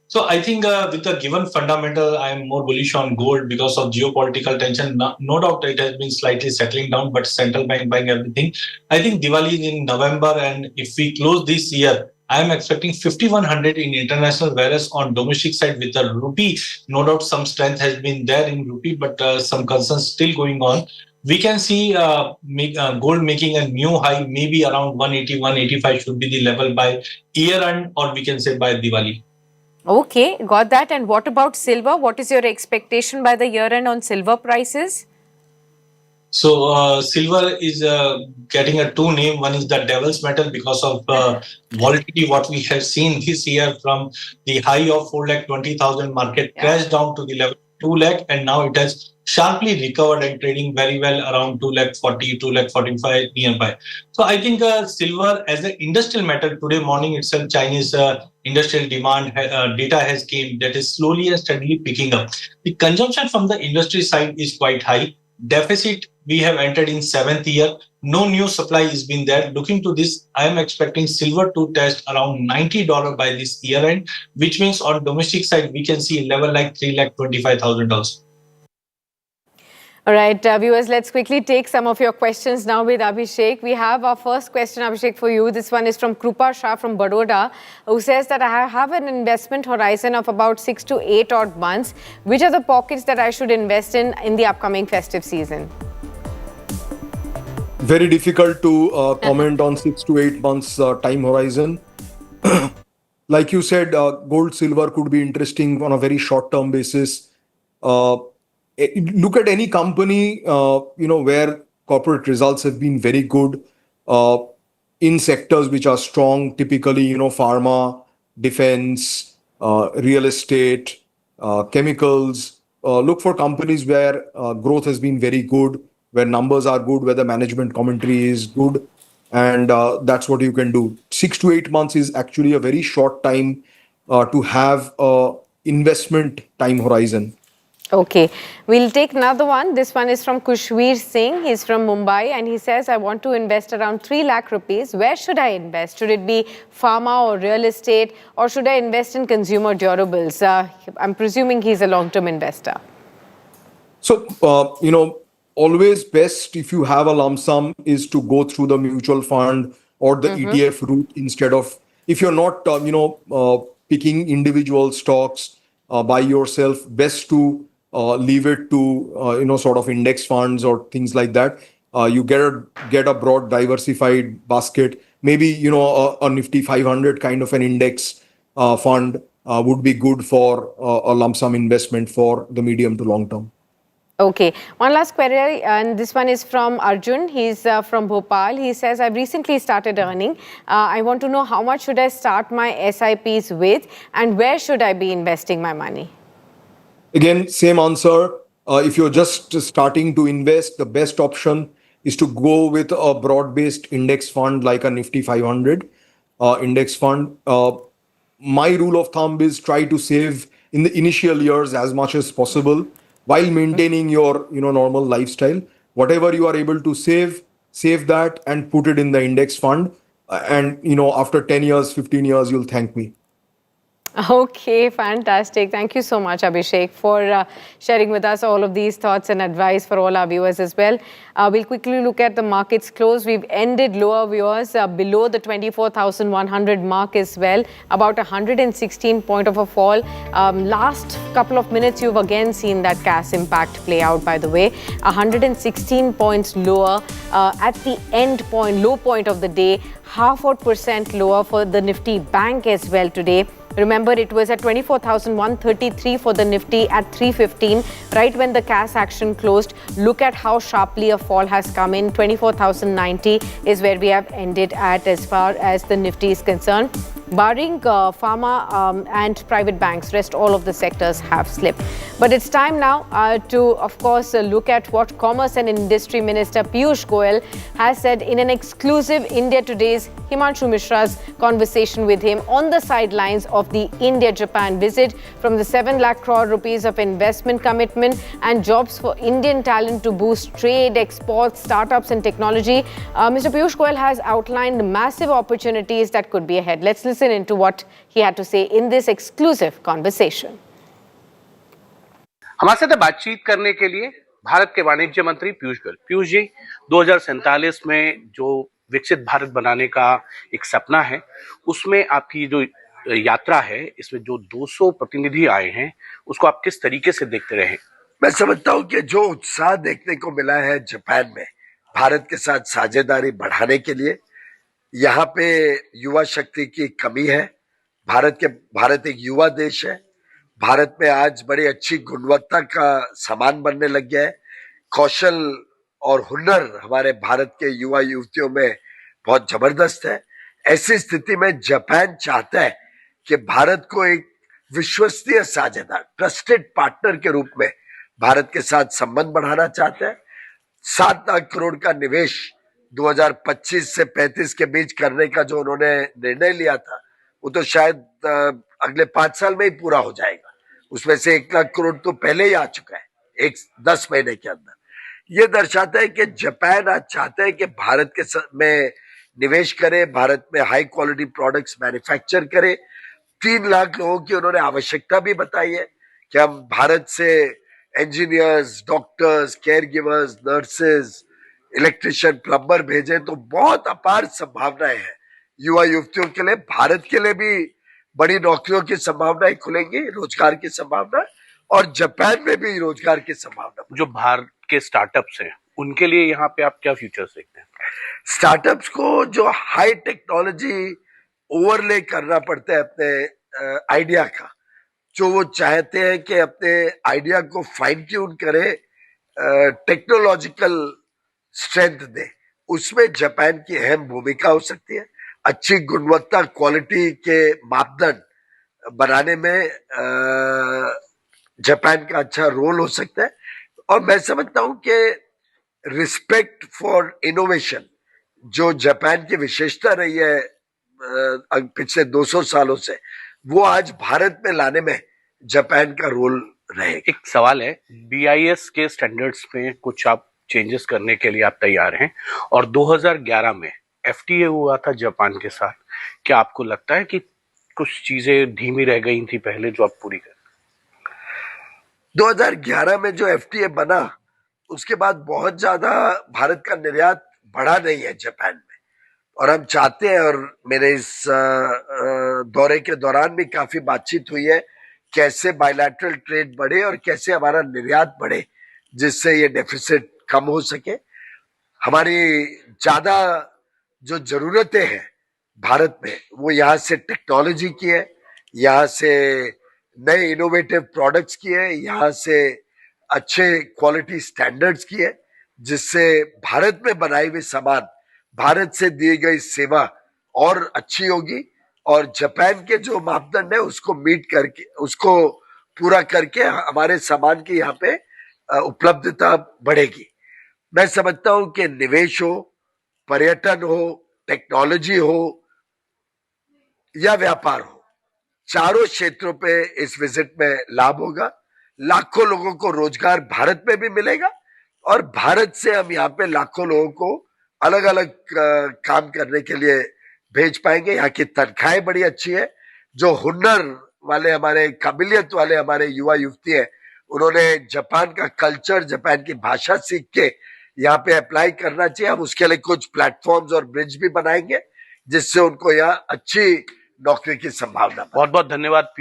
So I think with the given fundamental, I am more bullish on gold because of geopolitical tension. No doubt it has been slightly settling down, but central bank buying everything. I think Diwali is in November, and if we close this year, I am expecting 5100 in international, whereas on domestic side with the rupee, no doubt some strength has been there in rupee, but some concerns still going on. We can see gold making a new high, maybe around 180, 185 should be the level by year end, or we can say by Diwali. Okay, got that. And what about silver? What is your expectation by the year end on silver prices? So silver is getting a two name. One is the devil's metal because of volatility what we have seen this year from the high of 4,20,000 market crashed down to the level 2 lakh, and now it has sharply recovered and trading very well around 2,40,000, 2,45,000 nearby. So I think silver as an industrial metal today morning itself, Chinese industrial demand data has came that is slowly and steadily picking up. The consumption from the industry side is quite high. Deficit, we have entered in 7th year. No new supply has been there. Looking to this, I am expecting silver to test around $90 by this year end, which means on domestic side, we can see a level like $325,000. All right, viewers, let's quickly take some of your questions now with Abhishek. We have our first question, Abhishek, for you. This one is from Krupa Shah from Baroda, who says that I have an investment horizon of about 6 to 8 odd months. Which are the pockets that I should invest in the upcoming festive season? Very difficult to comment on 6 to 8 months time horizon. Like you said, gold, silver could be interesting on a very short-term basis. Look at any company, where corporate results have been very good in sectors which are strong, typically, pharma, defense, real estate, chemicals. Look for companies where growth has been very good, where numbers are good, where the management commentary is good. And that's what you can do. 6 to 8 months is actually a very short time to have a investment time horizon. Okay, we'll take another one. This one is from Kushveer Singh. He's from Mumbai, and he says, I want to invest around 3 lakh rupees. Where should I invest? Should it be pharma or real estate, or should I invest in consumer durables? I'm presuming he's a long-term investor. So, always best if you have a lump sum is to go through the mutual fund or the ETF route instead of, if you're not, picking individual stocks by yourself, best to leave it to, sort of index funds or things like that. You get a broad diversified basket. Maybe, a Nifty 500 kind of an index fund would be good for a lump sum investment for the medium to long term. Okay, one last query, and this one is from Arjun. He's from Bhopal. He says, I've recently started earning. I want to know how much should I start my SIPs with, and where should I be investing my money? Again, same answer. If you're just starting to invest, the best option is to go with a broad-based index fund like a Nifty 500 index fund. My rule of thumb is try to save in the initial years as much as possible, while maintaining your normal lifestyle. Whatever you are able to save that and put it in the index fund. And after 10 years, 15 years, you'll thank me. Okay, fantastic. Thank you so much, Abhishek, for sharing with us all of these thoughts and advice for all our viewers as well. We'll quickly look at the markets close. We've ended lower, viewers, below the 24,100 mark as well. About 116 point of a fall. Last couple of minutes, you've again seen that gas impact play out, by the way. 116 points lower at the end point, low point of the day. 0.5% lower for the Nifty Bank as well today. Remember, it was at 24,133 for the Nifty at 315, right when the cash action closed. Look at how sharply a fall has come in. 24,090 is where we have ended at as far as the Nifty is concerned. Barring pharma and private banks, rest all of the sectors have slipped. But it's time now to, of course, look at what Commerce and Industry Minister Piyush Goyal has said in an exclusive India Today's Himanshu Mishra's conversation with him on the sidelines of the India-Japan visit. From the 7 lakh crore rupees of investment commitment and jobs for Indian talent to boost trade, exports, startups and technology, Mr. Piyush Goyal has outlined massive opportunities that could be ahead. Let's listen into what he had to say in this exclusive conversation. हमारे साथ बातचीत करने के लिए भारत के वाणिज्य मंत्री पीयूष गोयल। पीयूष जी, 2047 में जो विकसित भारत बनाने का एक सपना है, उसमें आपकी जो यात्रा है, इसमें जो 200 प्रतिनिधि आए हैं, उसको आप किस तरीके से देखते रहे? मैं समझता हूं कि जो उत्साह देखने को मिला है जापान में भारत के साथ साझेदारी बढ़ाने के लिए, यहाँ पे युवा शक्ति की कमी है। भारत एक युवा देश है। भारत में आज बड़ी अच्छी गुणवत्ता का सामान बनने लग गया है। कौशल और हुनर हमारे भारत के युवा युवतियों में बहुत जबरदस्त है। ऐसी स्थिति में जापान चाहता है कि भारत को एक विश्वसनीय साझेदार, ट्रस्टेड पार्टनर के रूप में भारत के साथ संबंध बढ़ाना चाहता है। 7 लाख करोड़ का निवेश 2025 से 35 के बीच करने का जो उन्होंने निर्णय लिया था, वो तो शायद अगले 5 साल में ही पूरा हो जाएगा। उसमें से 1 लाख करोड़ तो पहले ही आ चुका है, 10 महीने के अंदर। ये दर्शाता है कि जापान आज चाहता है कि भारत में निवेश करे, भारत में हाई क्वालिटी प्रोडक्ट्स मैन्युफैक्चर करे। 3 लाख लोगों की उन्होंने आवश्यकता भी बताई है कि हम भारत से engineers, doctors, care givers, nurses, electrician, plumber भेजे, तो बहुत अपार संभावनाएं हैं युवा युवतियों के लिए। भारत के लिए भी बड़ी नौकरियों की संभावनाएं खुलेंगी, रोजगार की संभावना, और जापान में भी रोजगार की संभावना। जो भारत के स्टार्टअप्स हैं, उनके लिए यहाँ पे आप क्या फ्यूचर्स देखते हैं? स्टार्टअप्स को जो हाई टेक्नोलॉजी ओवरले करना पड़ता है अपने आइडिया का, जो वो चाहते हैं कि अपने आइडिया को फाइन ट्यून करे, टेक्नोलॉजिकल स्ट्रेंथ दे, उसमें जापान की अहम भूमिका हो सकती है। अच्छी गुणवत्ता, क्वालिटी के मापदंड बनाने में जापान का अच्छा रोल हो सकता है। और मैं समझता हूं कि रिस्पेक्ट फॉर इनोवेशन, जो जापान की विशेषता रही है पिछले 200 सालों से, वो आज भारत में लाने में जापान का रोल रहेगा। एक सवाल है, BIS के स्टैंडर्ड्स में कुछ आप चेंजेस करने के लिए आप तैयार हैं, और 2011 में FTA हुआ था जापान के साथ। क्या आपको लगता है कि कुछ चीजें धीमी रह गई थी पहले, जो आप पूरी कर? 2011 में जो FTA बना, उसके बाद बहुत ज्यादा भारत का निर्यात बढ़ा नहीं है जापान में, और हम चाहते हैं, और मेरे इस दौरे के दौरान भी काफी बातचीत हुई है, कैसे बायलैटरल ट्रेड बढ़े और कैसे हमारा निर्यात बढ़े, जिससे ये डेफिसिट कम हो सके। हमारी ज्यादा जो जरूरतें हैं भारत में, वो यहाँ से टेक्नोलॉजी की है, यहाँ से नए इनोवेटिव प्रोडक्ट्स की है, यहाँ से अच्छे क्वालिटी स्टैंडर्ड्स की है, जिससे भारत में बनाई हुई सामान, भारत से दी गई सेवा और अच्छी होगी, और जापान के जो मापदंड है उसको मीट करके, उसको पूरा करके हमारे सामान की यहाँ पे उपलब्धता बढ़ेगी। मैं समझता हूं कि निवेश हो, पर्यटन हो, टेक्नोलॉजी हो या व्यापार हो, चारों क्षेत्रों पे इस विजिट में लाभ होगा। लाखों लोगों को रोजगार भारत में भी मिलेगा, और भारत से हम यहाँ पे लाखों लोगों को अलग अलग काम करने के लिए भेज पाएंगे। यहाँ की तनख्वाहें बड़ी अच्छी है। जो हुनर वाले, हमारे काबिलियत वाले हमारे युवा युवती हैं, उन्होंने जापान का कल्चर, जापान की भाषा सीख के यहाँ पे अप्लाई करना चाहिए। हम उसके लिए कुछ प्लेटफॉर्म्स और ब्रिज भी बनाएंगे, जिससे उनको यहाँ अच्छी नौकरी की संभावना। बहुत बहुत धन्यवाद।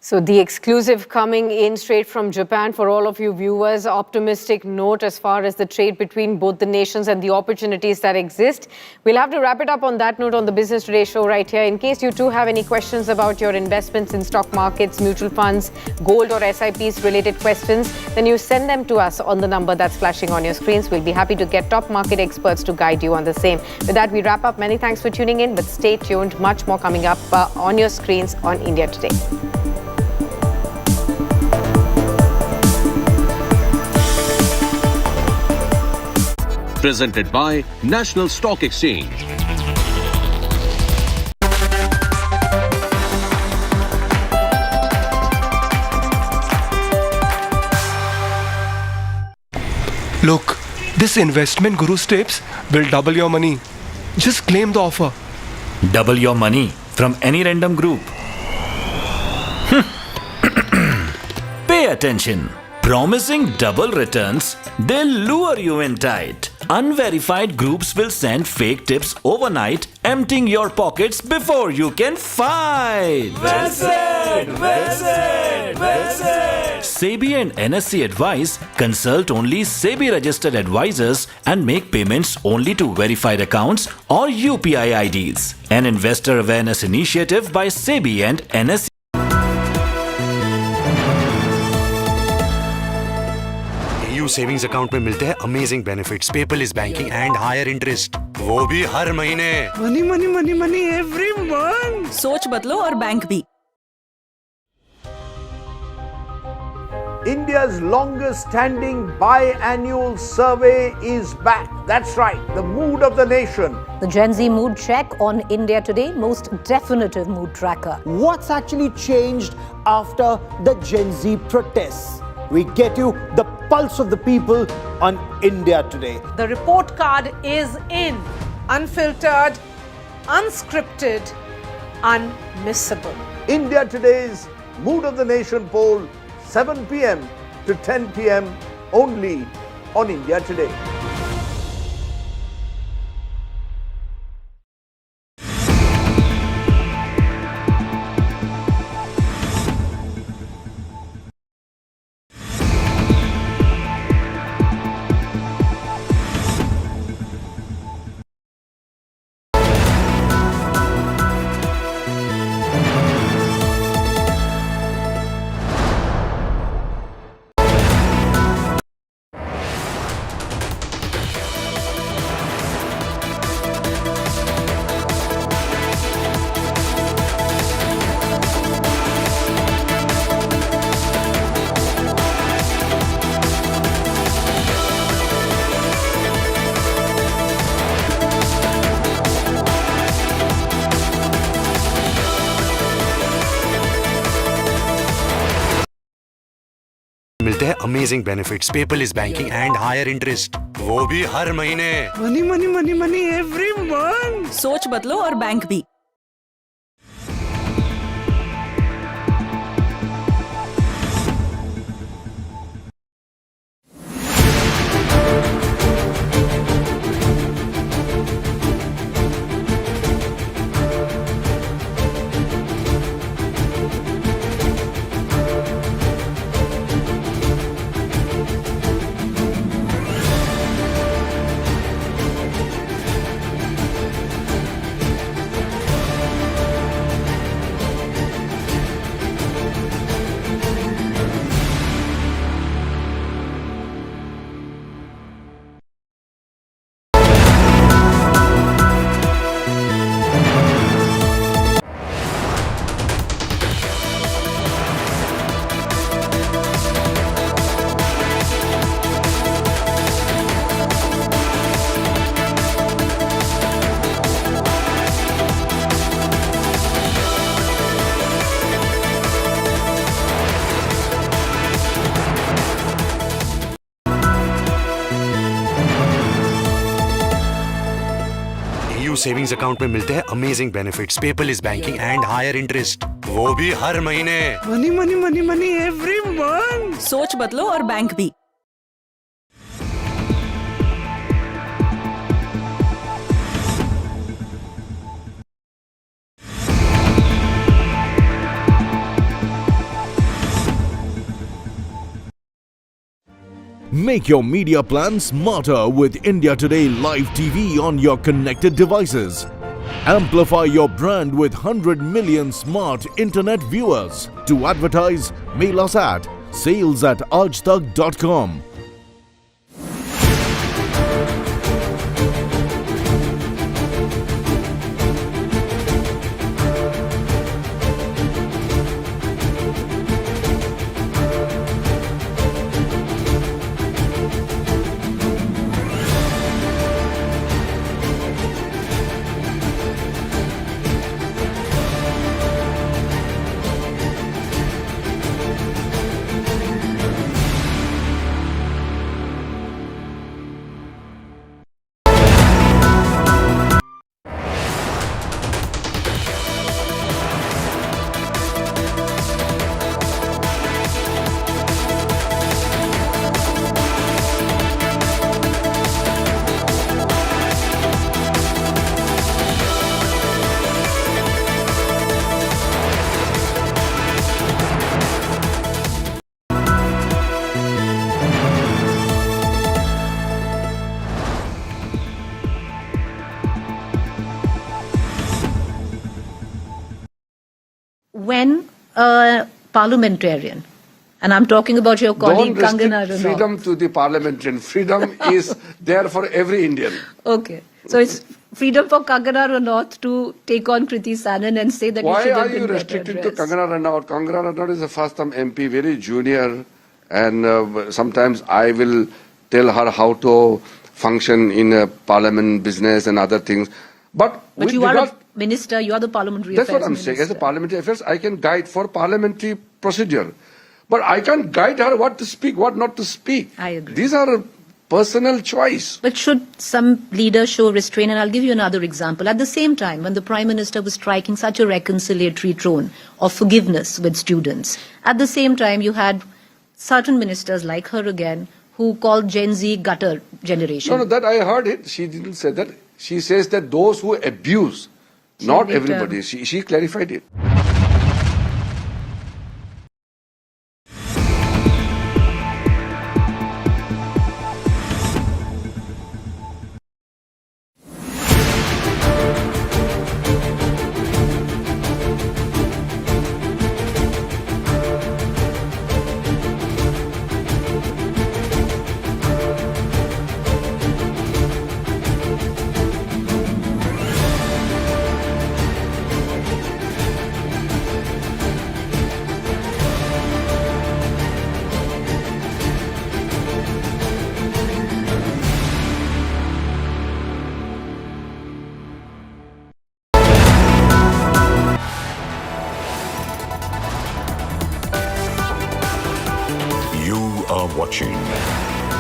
So the exclusive coming in straight from Japan for all of you viewers. Optimistic note as far as the trade between both the nations and the opportunities that exist. We'll have to wrap it up on that note on the Business Today show right here. In case you too have any questions about your investments in stock markets, mutual funds, gold or SIPs related questions, then you send them to us on the number that's flashing on your screens. We'll be happy to get top market experts to guide you on the same. With that, we wrap up. Many thanks for tuning in, but stay tuned. Much more coming up on your screens on India Today. Presented by National Stock Exchange. Look, this investment guru's tips will double your money. Just claim the offer. Double your money from any random group. Pay attention. Promising double returns, they'll lure you in tight. Unverified groups will send fake tips overnight, emptying your pockets before you can fight. Well said, well said, well said. SEBI and NSE advise consult only SEBI registered advisors and make payments only to verified accounts or UPI IDs. An investor awareness initiative by SEBI and NSE. Savings account में मिलते हैं amazing benefits, paperless banking and higher interest, वो भी हर महीने। Money money money money every month. सोच बदलो और बैंक भी। India's longest standing biannual survey is back. That's right, the mood of the nation. The Gen Z mood check on India Today, most definitive mood tracker. What's actually changed after the Gen Z protests? We get you the pulse of the people on India Today. The report card is in. Unfiltered, unscripted, unmissable. India Today's Mood of the Nation poll, 7 p.m. to 10 p.m. only on India Today. मिलते हैं amazing benefits, paperless banking and higher interest, वो भी हर महीने। Money money money money every month. सोच बदलो और bank भी। सेविंग्स अकाउंट में मिलते हैं amazing benefits, paperless banking and higher interest, वो भी हर महीने। Money money money money every month. सोच बदलो और बैंक भी। Make your media plan smarter with India Today Live TV on your connected devices. Amplify your brand with 100 million smart internet viewers. To advertise, mail us at sales@aajtak.com. When a parliamentarian, and I'm talking about your colleague Kangana Ranaut. Freedom to the parliamentarian. Freedom is there for every Indian. Okay. So it's freedom for Kangana Ranaut to take on Kriti Sanon and say that Why it should are have been you better restricting to addressed. Kangana Ranaut? Kangana Ranaut is a first-time MP, very junior, and sometimes I will tell her how to function in a parliament business and other things. But you are a minister, you are the parliamentary that's affairs what I'm saying. As a parliamentary affairs, I can guide for parliamentary procedure. But I can't guide her what to speak, what not to speak. I agree. These are a personal choice. But should some leaders show restraint? And I'll give you another example. At the same time, when the Prime Minister was striking such a reconciliatory tone of forgiveness with students, at the same time you had certain ministers like her again who called Gen Z gutter generation. No, that I heard it. She didn't say that. She says that those who abuse, not everybody. She clarified it. Watching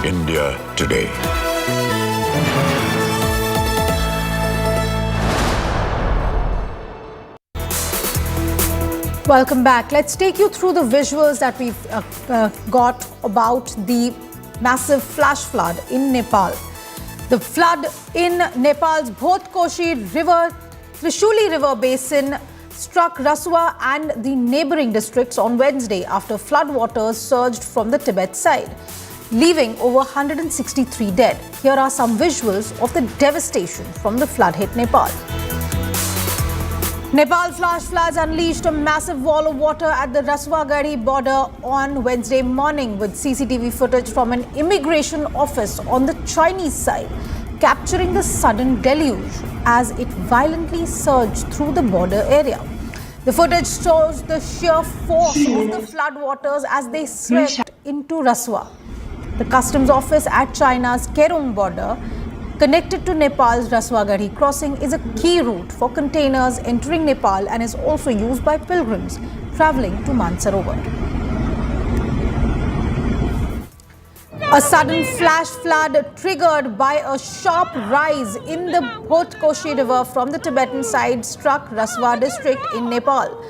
India Today. Welcome back. Let's take you through the visuals that we've got about the massive flash flood in Nepal. The flood in Nepal's Bhotkoshi River, Trishuli River Basin struck Rasuwa and the neighboring districts on Wednesday after floodwaters surged from the Tibet side, leaving over 163 dead. Here are some visuals of the devastation from the flood-hit Nepal. Nepal flash floods unleashed a massive wall of water at the Rasuwa border on Wednesday morning, with CCTV footage from an immigration office on the Chinese side capturing the sudden deluge as it violently surged through the border area. The footage shows the sheer force of the floodwaters as they swept into Rasuwa. The customs office at China's Kerong border, connected to Nepal's Rasuwa crossing, is a key route for containers entering Nepal and is also used by pilgrims travelling to Mansarovar. A sudden flash flood triggered by a sharp rise in the Bhotkoshi River from the Tibetan side struck Rasuwa district in Nepal.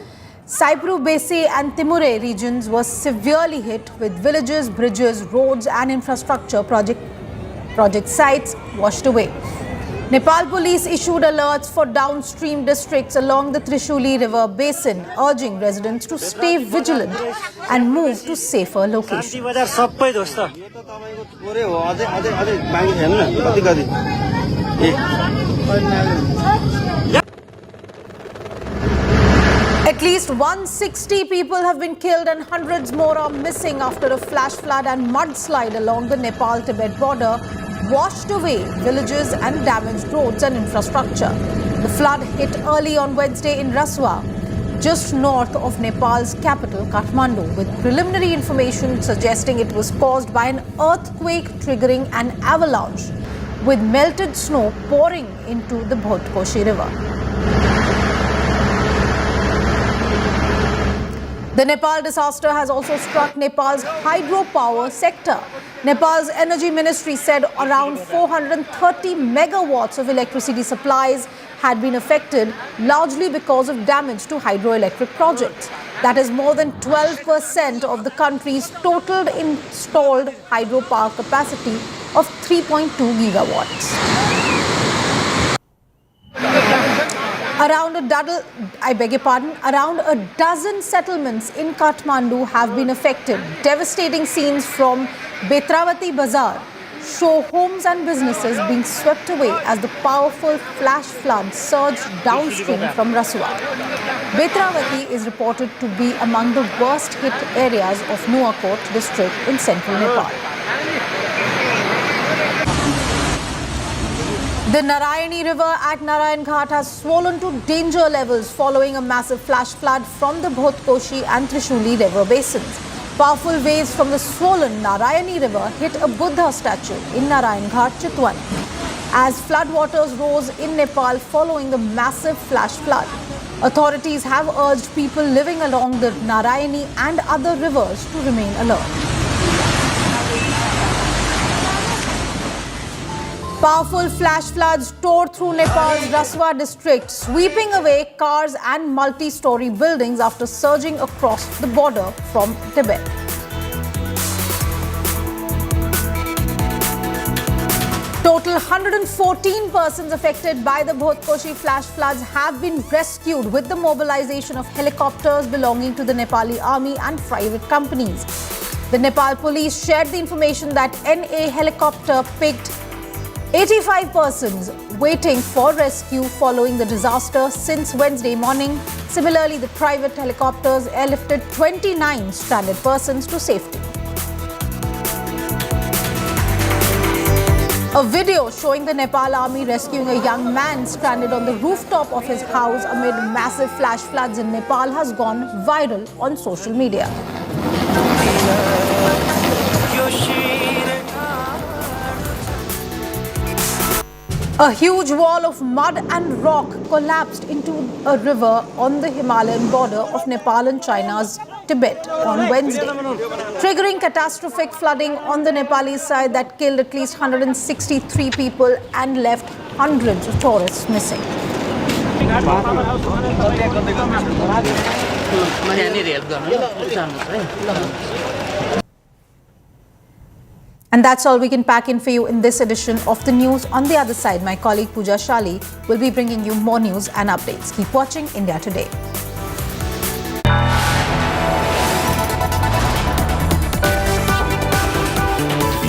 Saipru Besi and Timure regions were severely hit, with villages, bridges, roads and infrastructure project sites washed away. Nepal police issued alerts for downstream districts along the Trishuli River basin, urging residents to stay vigilant and move to safer locations. At least 160 people have been killed and hundreds more are missing after a flash flood and mudslide along the Nepal-Tibet border washed away villages and damaged roads and infrastructure. The flood hit early on Wednesday in Rasuwa, just north of Nepal's capital, Kathmandu, with preliminary information suggesting it was caused by an earthquake triggering an avalanche, with melted snow pouring into the Bhotkoshi River. The Nepal disaster has also struck Nepal's hydropower sector. Nepal's energy ministry said around 430 megawatts of electricity supplies had been affected, largely because of damage to hydroelectric projects. That is more than 12% of the country's total installed hydropower capacity of 3.2 gigawatts. Around a dozen settlements in Kathmandu have been affected. Devastating scenes from Betravati Bazaar show homes and businesses being swept away as the powerful flash flood surged downstream from Rasuwa. Betravati is reported to be among the worst hit areas of Nuwakot district in central Nepal. The Narayani River at Narayan Ghat has swollen to danger levels following a massive flash flood from the Bhotkoshi and Trishuli river basins. Powerful waves from the swollen Narayani River hit a Buddha statue in Narayan Ghat, Chitwan, as floodwaters rose in Nepal following the massive flash flood. Authorities have urged people living along the Narayani and other rivers to remain alert. Powerful flash floods tore through Nepal's Rasuwa district, sweeping away cars and multi-story buildings after surging across the border from Tibet. Total 114 persons affected by the Bhotkoshi flash floods have been rescued with the mobilization of helicopters belonging to the Nepali army and private companies. The Nepal police shared the information that NA helicopter picked 85 persons waiting for rescue following the disaster since Wednesday morning. Similarly, the private helicopters airlifted 29 stranded persons to safety. A video showing the Nepal army rescuing a young man stranded on the rooftop of his house amid massive flash floods in Nepal has gone viral on social media. A huge wall of mud and rock collapsed into a river on the Himalayan border of Nepal and China's Tibet on Wednesday, triggering catastrophic flooding on the Nepalese side that killed at least 163 people and left hundreds of tourists missing. And that's all we can pack in for you in this edition of the news. On the other side, my colleague Pooja Shali will be bringing you more news and updates. Keep watching India Today.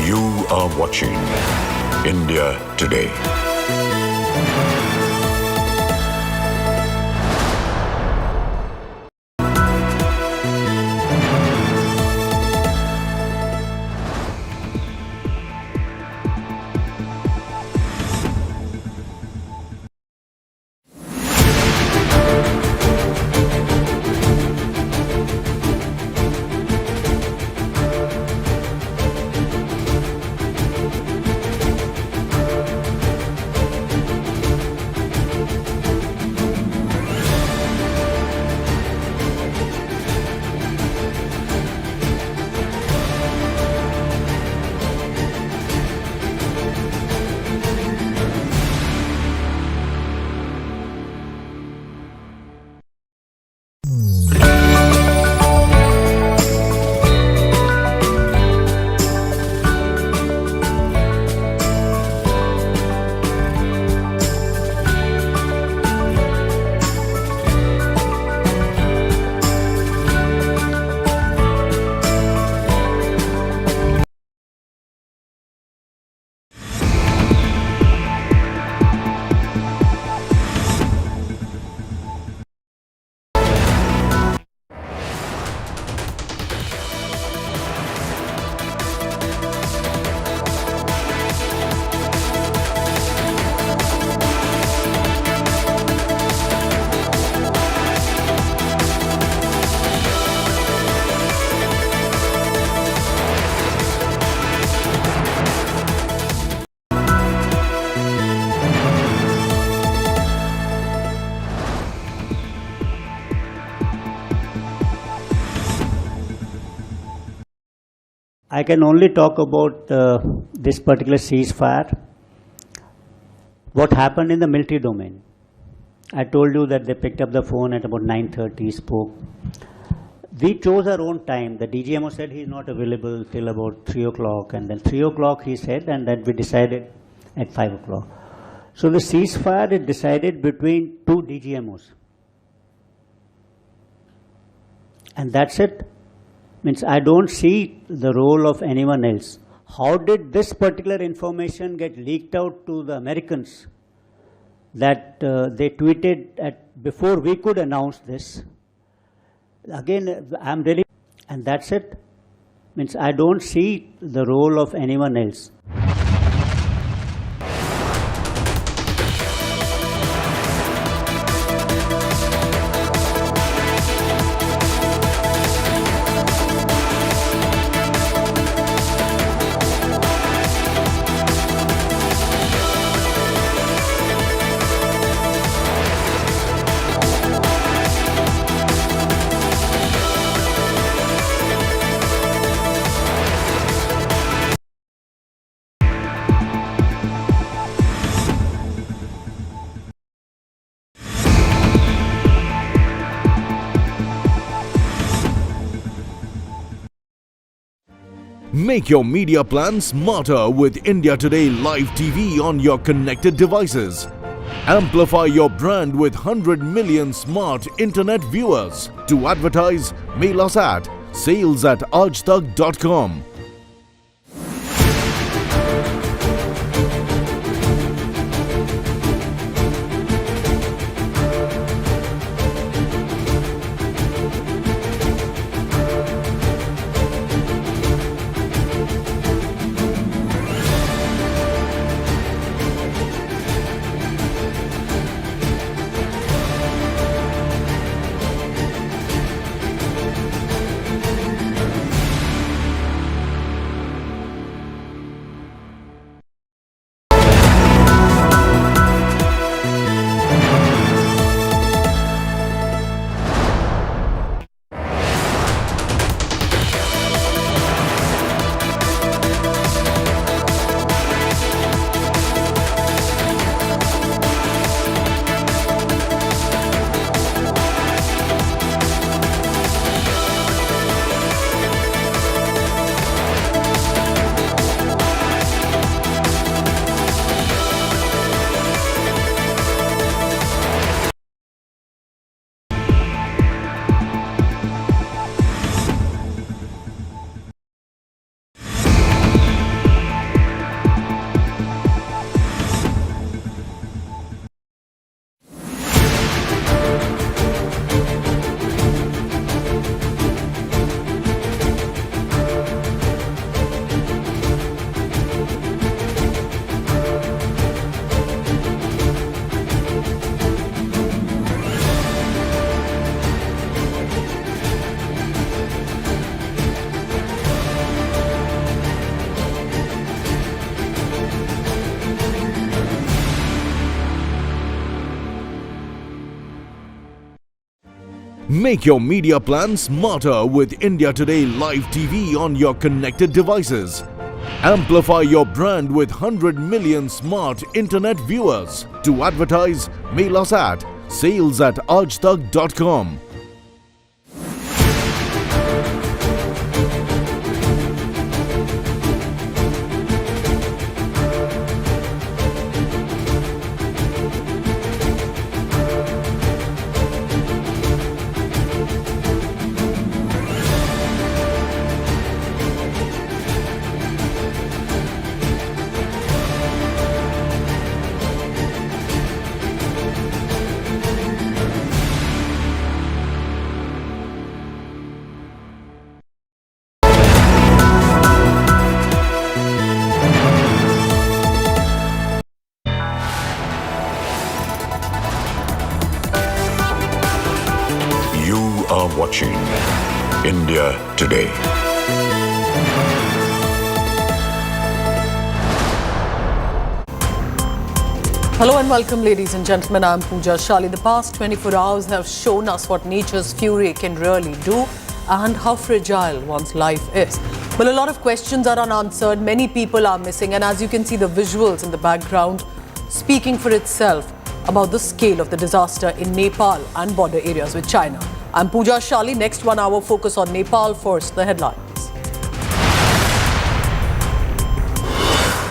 You are watching India Today. I can only talk about this particular ceasefire. What happened in the military domain? I told you that they picked up the phone at about 9:30, spoke. We chose our own time. The DGMO said he's not available till about 3 o'clock, and then 3 o'clock he said, and then we decided at 5 o'clock. So the ceasefire is decided between two DGMOs. And that's it. Means I don't see the role of anyone else. How did this particular information get leaked out to the Americans that they tweeted before we could announce this? Again, I'm really, and that's it. Means I don't see the role of anyone else. Make your media plan smarter with India Today Live TV on your connected devices. Amplify your brand with 100 million smart internet viewers. To advertise, mail us at sales@aajtak.com. Make your media plan smarter with India Today Live TV on your connected devices. Amplify your brand with 100 million smart internet viewers. To advertise, mail us at sales@aajtak.com. Watching India Today. Hello and welcome, ladies and gentlemen. I'm Pooja Shali. The past 24 hours have shown us what nature's fury can really do and how fragile one's life is. Well, a lot of questions are unanswered. Many people are missing. And as you can see, the visuals in the background speaking for itself about the scale of the disaster in Nepal and border areas with China. I'm Pooja Shali. Next 1 hour focus on Nepal. First, the headlines.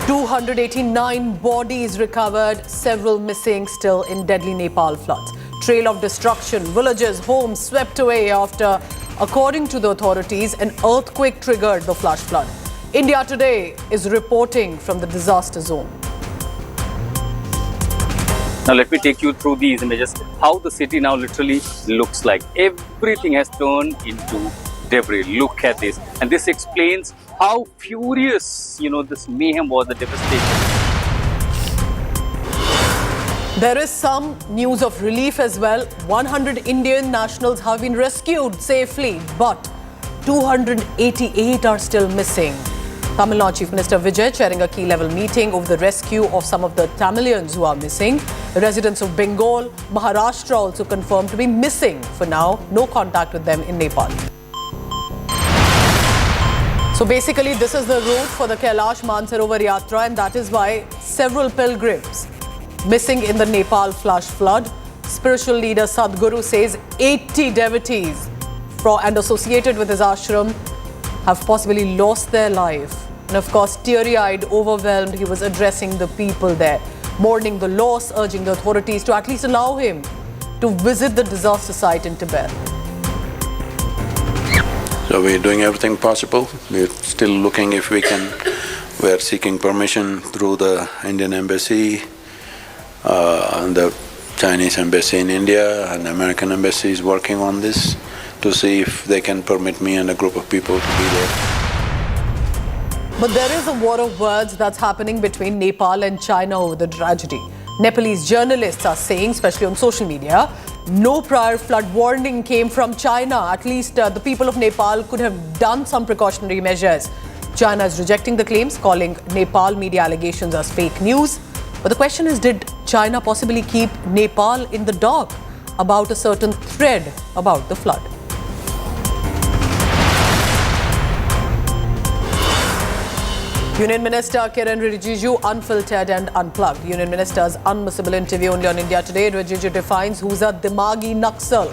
289 bodies recovered, several missing still in deadly Nepal floods. Trail of destruction, villages, homes swept away after, according to the authorities, an earthquake triggered the flash flood. India Today is reporting from the disaster zone. Now let me take you through these images, how the city now literally looks like. Everything has turned into debris. Look at this. And this explains how furious, this mayhem was, the devastation. There is some news of relief as well. 100 Indian nationals have been rescued safely, but 288 are still missing. Tamil Nadu Chief Minister Vijay chairing a key-level meeting over the rescue of some of the Tamilians who are missing. The residents of Bengal, Maharashtra also confirmed to be missing for now. No contact with them in Nepal. So basically, this is the route for the Kailash Mansarovar Yatra, and that is why several pilgrims missing in the Nepal flash flood. Spiritual leader Sadhguru says 80 devotees and associated with his ashram have possibly lost their life. And of course, teary-eyed, overwhelmed, he was addressing the people there, mourning the loss, urging the authorities to at least allow him to visit the disaster site in Tibet. So we're doing everything possible. We're still looking if we can. We're seeking permission through the Indian Embassy, and the Chinese Embassy in India, and the American Embassy is working on this to see if they can permit me and a group of people to be there. But there is a war of words that's happening between Nepal and China over the tragedy. Nepalese journalists are saying, especially on social media, no prior flood warning came from China. At least the people of Nepal could have done some precautionary measures. China is rejecting the claims, calling Nepal media allegations as fake news. But the question is, did China possibly keep Nepal in the dark about a certain thread about the flood? Union Minister Kiren Rijiju unfiltered and unplugged. Union Minister's unmissable interview only on India Today. Rijiju defines who's a Dimagi Naxal.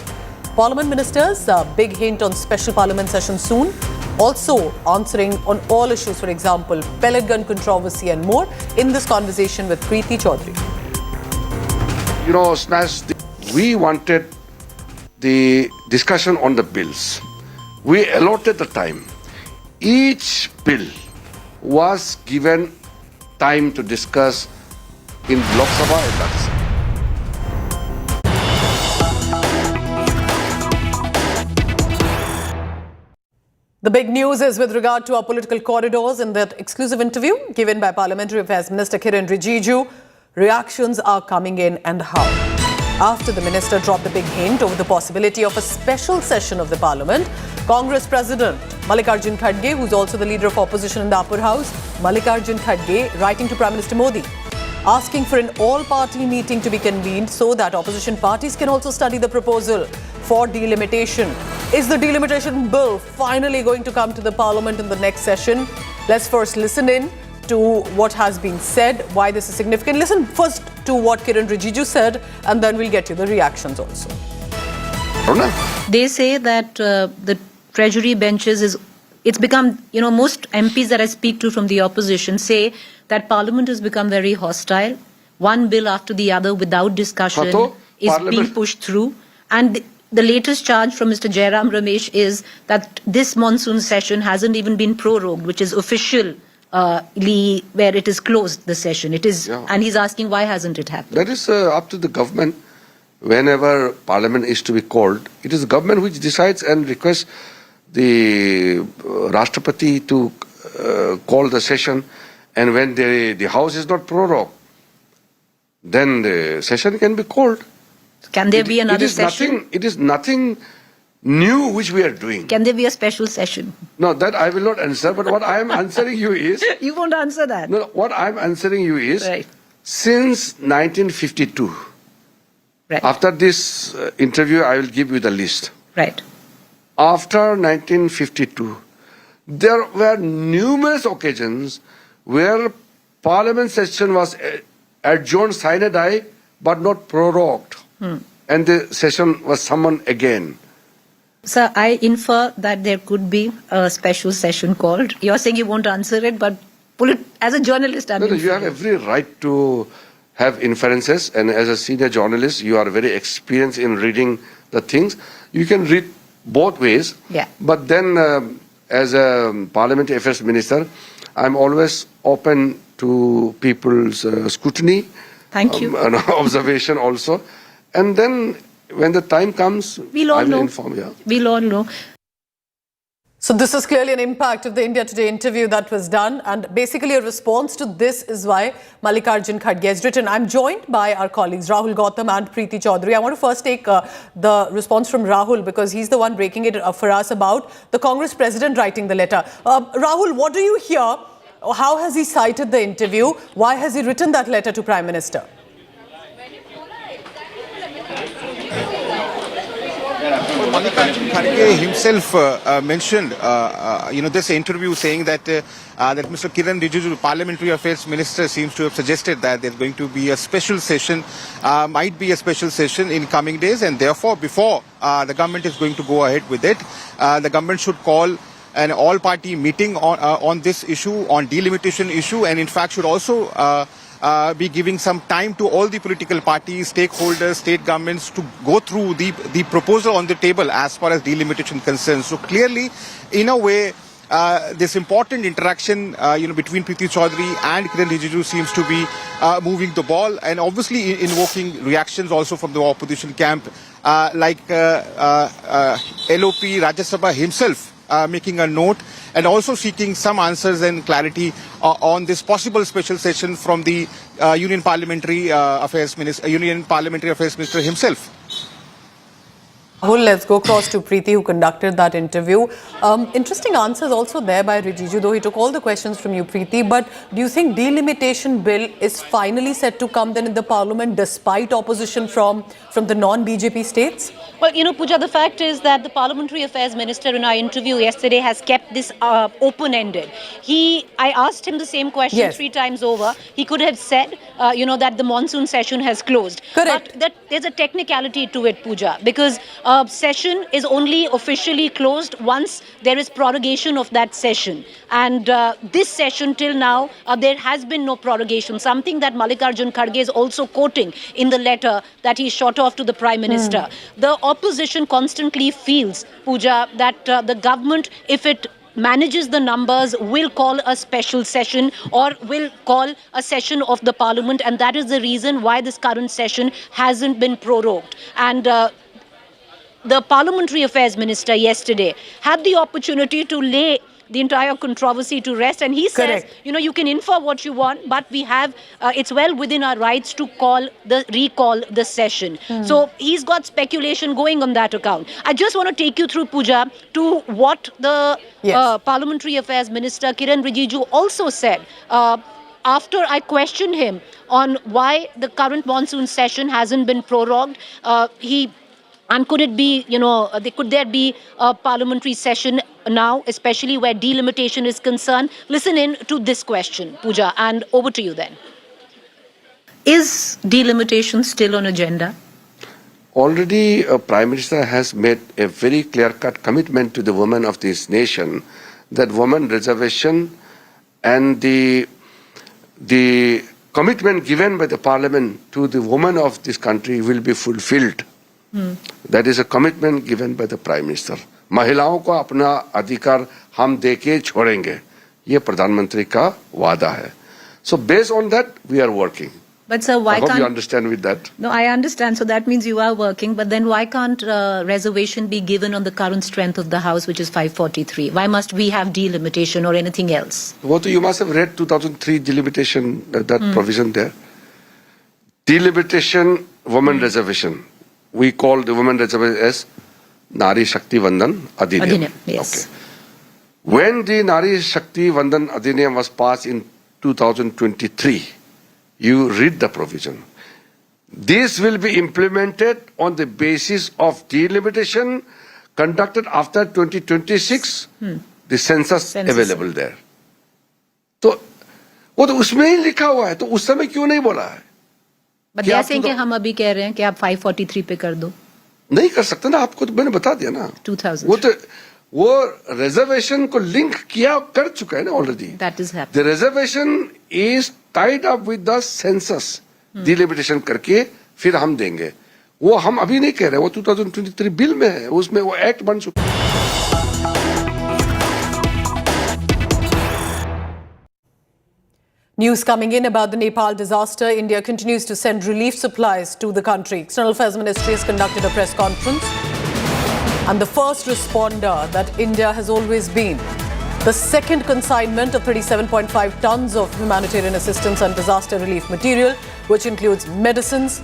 Parliament Ministers, a big hint on special Parliament session soon. Also answering on all issues, for example, pellet gun controversy and more, in this conversation with Kriti Chaudhary. We wanted the discussion on the bills. We allotted the time. Each bill was given time to discuss in Lok Sabha and Rajya Sabha. The big news is with regard to our political corridors. In that exclusive interview given by Parliamentary Affairs Minister Kiren Rijiju, reactions are coming in, and how? After the minister dropped a big hint over the possibility of a special session of the Parliament, Congress President Mallikarjun Kharge, who's also the leader of opposition in the upper house, Mallikarjun Kharge, writing to Prime Minister Modi, asking for an all-party meeting to be convened so that opposition parties can also study the proposal for delimitation. Is the delimitation bill finally going to come to the Parliament in the next session? Let's first listen in to what has been said, why this is significant. Listen first to what Kiren Rijiju said, and then we'll get you the reactions also. They say that the Treasury benches it's become, most MPs that I speak to from the opposition say that Parliament has become very hostile. One bill after the other without discussion is being pushed through. And the latest charge from Mr. Jairam Ramesh is that this monsoon session hasn't even been prorogued, which is officially where it is closed, the session. It is, and he's asking why hasn't it happened? That is up to the government. Whenever Parliament is to be called, it is the government which decides and requests the Rashtrapati to call the session, and when the House is not prorogued, then the session can be called. Can there be another session? It is nothing new which we are doing. Can there be a special session? No, that I will not answer, but what I am answering you is... You won't answer that. No, what I am answering you is, since 1952, after this interview, I will give you the list. Right. After 1952, there were numerous occasions where Parliament session was adjourned sine die but not prorogued. And the session was summoned again. Sir, I infer that there could be a special session called. You're saying you won't answer it, but as a journalist, you have every right to have inferences, and as a senior journalist, you are very experienced in reading the things. You can read both ways. Yeah. But then, as a Parliamentary Affairs Minister, I'm always open to people's scrutiny. Thank you. And observation also. And then, when the time comes, I will inform you. We'll all know. So this is clearly an impact of the India Today interview that was done, and basically a response to this is why Mallikarjun Kharge has written. I'm joined by our colleagues Rahul Gautam and Kriti Chaudhary. I want to first take the response from Rahul, because he's the one breaking it for us about the Congress president writing the letter. Rahul, what do you hear? How has he cited the interview? Why has he written that letter to Prime Minister? Mallikarjun Kharge himself mentioned, this interview, saying that that Mr. Kiren Rijiju, Parliamentary Affairs Minister, seems to have suggested that there's going to be a special session, might be a special session in coming days, and therefore, before the government is going to go ahead with it, the government should call an all-party meeting on this issue, on delimitation issue, and in fact should also be giving some time to all the political parties, stakeholders, state governments to go through the proposal on the table as far as delimitation concerns. So clearly, in a way, this important interaction, between Kriti Chaudhary and Kiren Rijiju seems to be moving the ball, and obviously invoking reactions also from the opposition camp, like LOP Rajya Sabha himself making a note and also seeking some answers and clarity on this possible special session from the Union Parliamentary Affairs Minister himself. Let's go across to Preeti, who conducted that interview. Interesting answers also there by Rijiju, though he took all the questions from you, Preeti. But do you think delimitation bill is finally set to come then in the parliament despite opposition from the non-BJP states? Well, Pooja, the fact is that the Parliamentary Affairs Minister in our interview yesterday has kept this open-ended. I asked him the same question 3 times over. He could have said, that the monsoon session has closed. Correct. But there's a technicality to it, Pooja, because session is only officially closed once there is prorogation of that session. And this session till now, there has been no prorogation, something that Mallikarjun Kharge is also quoting in the letter that he shot off to the Prime Minister. The opposition constantly feels, Pooja, that the government, if it manages the numbers, will call a special session or will call a session of the parliament, and that is the reason why this current session hasn't been prorogued. And the Parliamentary Affairs Minister yesterday had the opportunity to lay the entire controversy to rest, and he says, you can infer what you want, but we have, it's well within our rights to recall the session. So he's got speculation going on that account. I just want to take you through, Pooja, to what the Parliamentary Affairs Minister Kiren Rijiju also said. After I questioned him on why the current monsoon session hasn't been prorogued, and could it be, could there be a parliamentary session now, especially where delimitation is concerned? Listen in to this question, Pooja, and over to you then. Is delimitation still on agenda? Already, Prime Minister has made a very clear-cut commitment to the women of this nation that women reservation and the commitment given by the Parliament to the women of this country will be fulfilled. That is a commitment given by the Prime Minister. महिलाओं को अपना अधिकार हम देके छोड़ेंगे, ये प्रधानमंत्री का वादा है. So based on that, we are working. But sir, why I hope can't you understand with that? No, I understand. So that means you are working. But then why can't reservation be given on the current strength of the House, which is 543? Why must we have delimitation or anything else? What you must have read 2003 delimitation, that provision there. Delimitation, women reservation. We call the women reservation as Nari Shakti Vandan Adhiniyam. Yes. Okay. When the Nari Shakti Vandan Adhiniyam was passed in 2023, you read the provision. This will be implemented on the basis of delimitation conducted after 2026. the census available there. तो वो तो उसमें ही लिखा हुआ है, तो उस समय क्यों नहीं बोला है? But they are saying कि हम अभी कह रहे हैं कि आप 543 पे कर दो. नहीं कर सकते ना, आपको तो मैंने बता दिया ना. 2000. वो रिजर्वेशन को लिंक किया कर चुका है ना already. That is happening. The reservation is tied up with the census. Delimitation करके फिर हम देंगे. वो हम अभी नहीं कह रहे, वो 2023 बिल में है, उसमें वो एक्ट बन चुका है. News coming in about the Nepal disaster. India continues to send relief supplies to the country. External Affairs Ministry has conducted a press conference. And the first responder that India has always been. The second consignment of 37.5 tons of humanitarian assistance and disaster relief material, which includes medicines,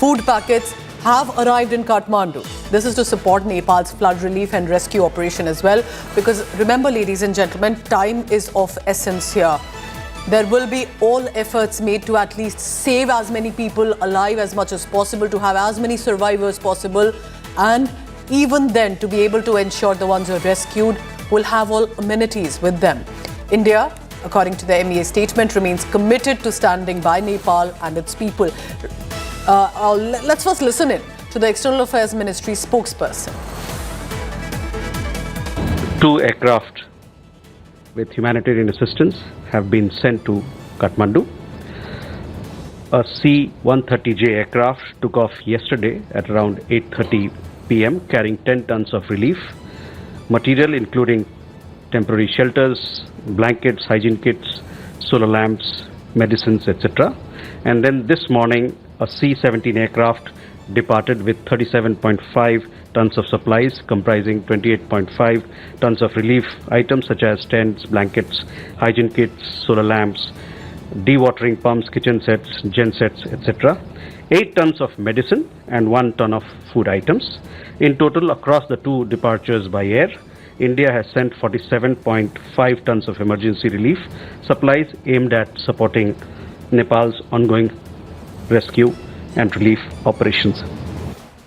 food packets, have arrived in Kathmandu. This is to support Nepal's flood relief and rescue operation as well. Because remember, ladies and gentlemen, time is of essence here. There will be all efforts made to at least save as many people alive as much as possible, to have as many survivors possible, and even then to be able to ensure the ones who are rescued will have all amenities with them. India, according to the MEA statement, remains committed to standing by Nepal and its people. Let's first listen in to the External Affairs Ministry spokesperson. 2 aircraft with humanitarian assistance have been sent to Kathmandu. A C-130J aircraft took off yesterday at around 8:30 p.m. carrying 10 tons of relief material, including temporary shelters, blankets, hygiene kits, solar lamps, medicines, etc. And then this morning, a C-17 aircraft departed with 37.5 tons of supplies, comprising 28.5 tons of relief items such as tents, blankets, hygiene kits, solar lamps, dewatering pumps, kitchen sets, gen sets, etc. 8 tons of medicine and 1 ton of food items. In total, across the 2 departures by air, India has sent 47.5 tons of emergency relief supplies aimed at supporting Nepal's ongoing rescue and relief operations.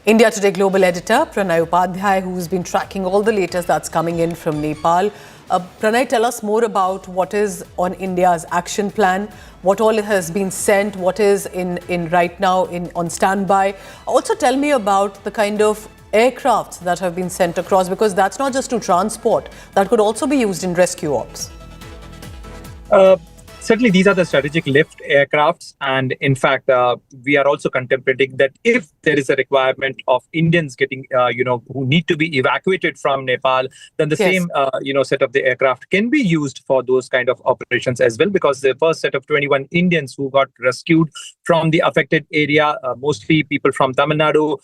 India Today Global Editor Pranay Upadhyay, who's been tracking all the latest that's coming in from Nepal. Pranay, tell us more about what is on India's action plan, what all has been sent, what is in right now on standby. Also tell me about the kind of aircrafts that have been sent across, because that's not just to transport, that could also be used in rescue ops. Certainly, these are the strategic lift aircrafts. And in fact, we are also contemplating that if there is a requirement of Indians getting, who need to be evacuated from Nepal, then the same, set of the aircraft can be used for those kind of operations as well. Because the first set of 21 Indians who got rescued from the affected area, mostly people from Tamil Nadu,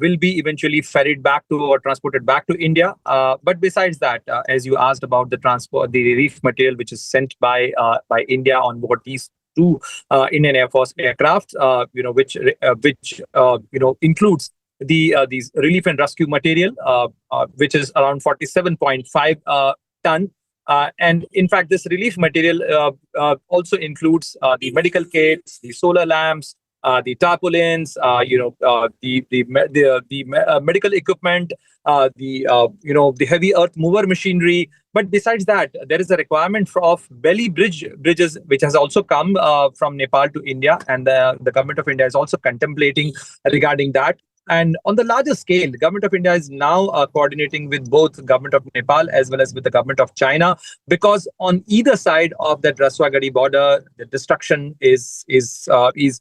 will be eventually ferried back to or transported back to India. But besides that, as you asked about the relief material which is sent by India on board these 2 Indian Air Force aircraft, which includes these relief and rescue material, which is around 47.5 ton. And in fact, this relief material also includes the medical kits, the solar lamps, the tarpaulins, the medical equipment, the heavy earth mover machinery. But besides that, there is a requirement of belly bridges, which has also come from Nepal to India, and the government of India is also contemplating regarding that. And on the larger scale, the government of India is now coordinating with both the government of Nepal as well as with the government of China, because on either side of that Rasuwa border, the destruction is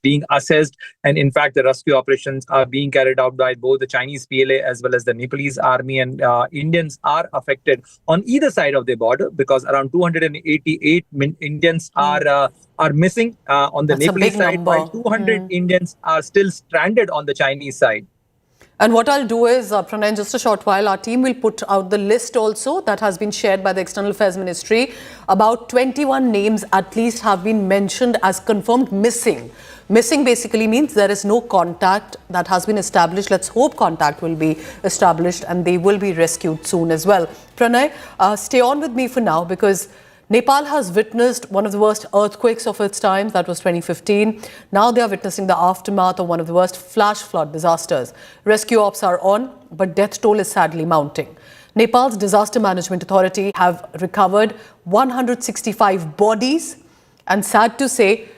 being assessed. And in fact, the rescue operations are being carried out by both the Chinese PLA as well as the Nepalese army, and Indians are affected on either side of the border, because around 288 Indians are missing on the Nepalese side, while 200 Indians are still stranded on the Chinese side. And what I'll do is, Pranay, in just a short while, our team will put out the list also that has been shared by the External Affairs Ministry. About 21 names at least have been mentioned as confirmed missing. Missing basically means there is no contact that has been established. Let's hope contact will be established and they will be rescued soon as well. Pranay, stay on with me for now, because Nepal has witnessed one of the worst earthquakes of its time. That was 2015. Now they are witnessing the aftermath of one of the worst flash flood disasters. Rescue ops are on, but death toll is sadly mounting. Nepal's Disaster Management Authority have recovered 165 bodies, and sad to say,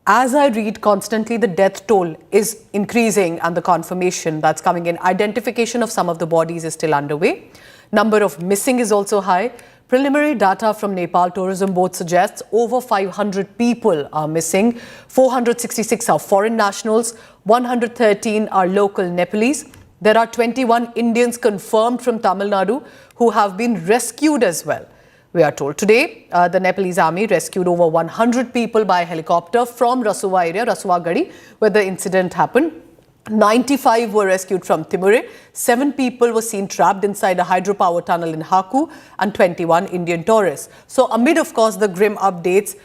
as I read constantly, the death toll is increasing and the confirmation that's coming in. Identification of some of the bodies is still underway. Number of missing is also high. Preliminary data from Nepal Tourism Board suggests over 500 people are missing. 466 are foreign nationals. 113 are local Nepalese. There are 21 Indians confirmed from Tamil Nadu who have been rescued as well. We are told today the Nepalese army rescued over 100 people by helicopter from Rasuwa area, Rasuwa Gadi, where the incident happened. 95 were rescued from Timure. 7 people were seen trapped inside a hydropower tunnel in Haku, and 21 Indian tourists. So amid, of course, the grim updates,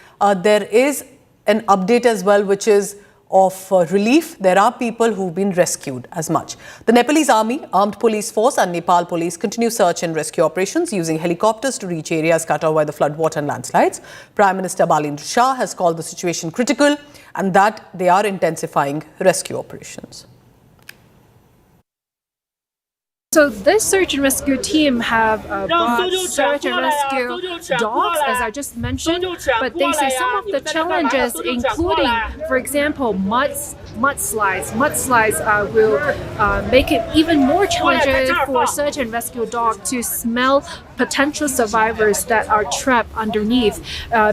there is an update as well, which is of relief. There are people who've been rescued as much. The Nepalese army, armed police force and Nepal police continue search and rescue operations using helicopters to reach areas cut off by the floodwater and landslides. Prime Minister Balendra Shah has called the situation critical and that they are intensifying rescue operations. So this search and rescue team have brought search and rescue dogs, as I just mentioned, but they say some of the challenges, including, for example, mudslides. Mudslides will make it even more challenging for search and rescue dog to smell potential survivors that are trapped underneath,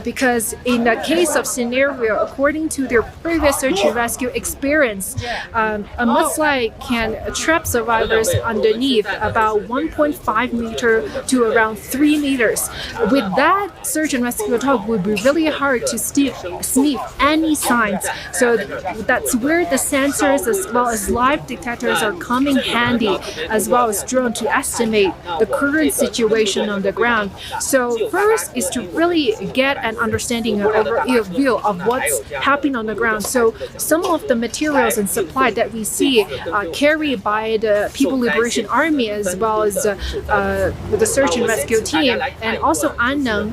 because in the case of scenario, according to their previous search and rescue experience, a mudslide can trap survivors underneath about 1.5 meter to around 3 meters. With that, search and rescue dog would be really hard to sniff any signs. So that's where the sensors as well as live detectors are coming handy, as well as drone, to estimate the current situation on the ground. So first is to really get an understanding or overview of what's happening on the ground. So some of the materials and supply that we see carried by the People Liberation Army, as well as the search and rescue team, and also unknown,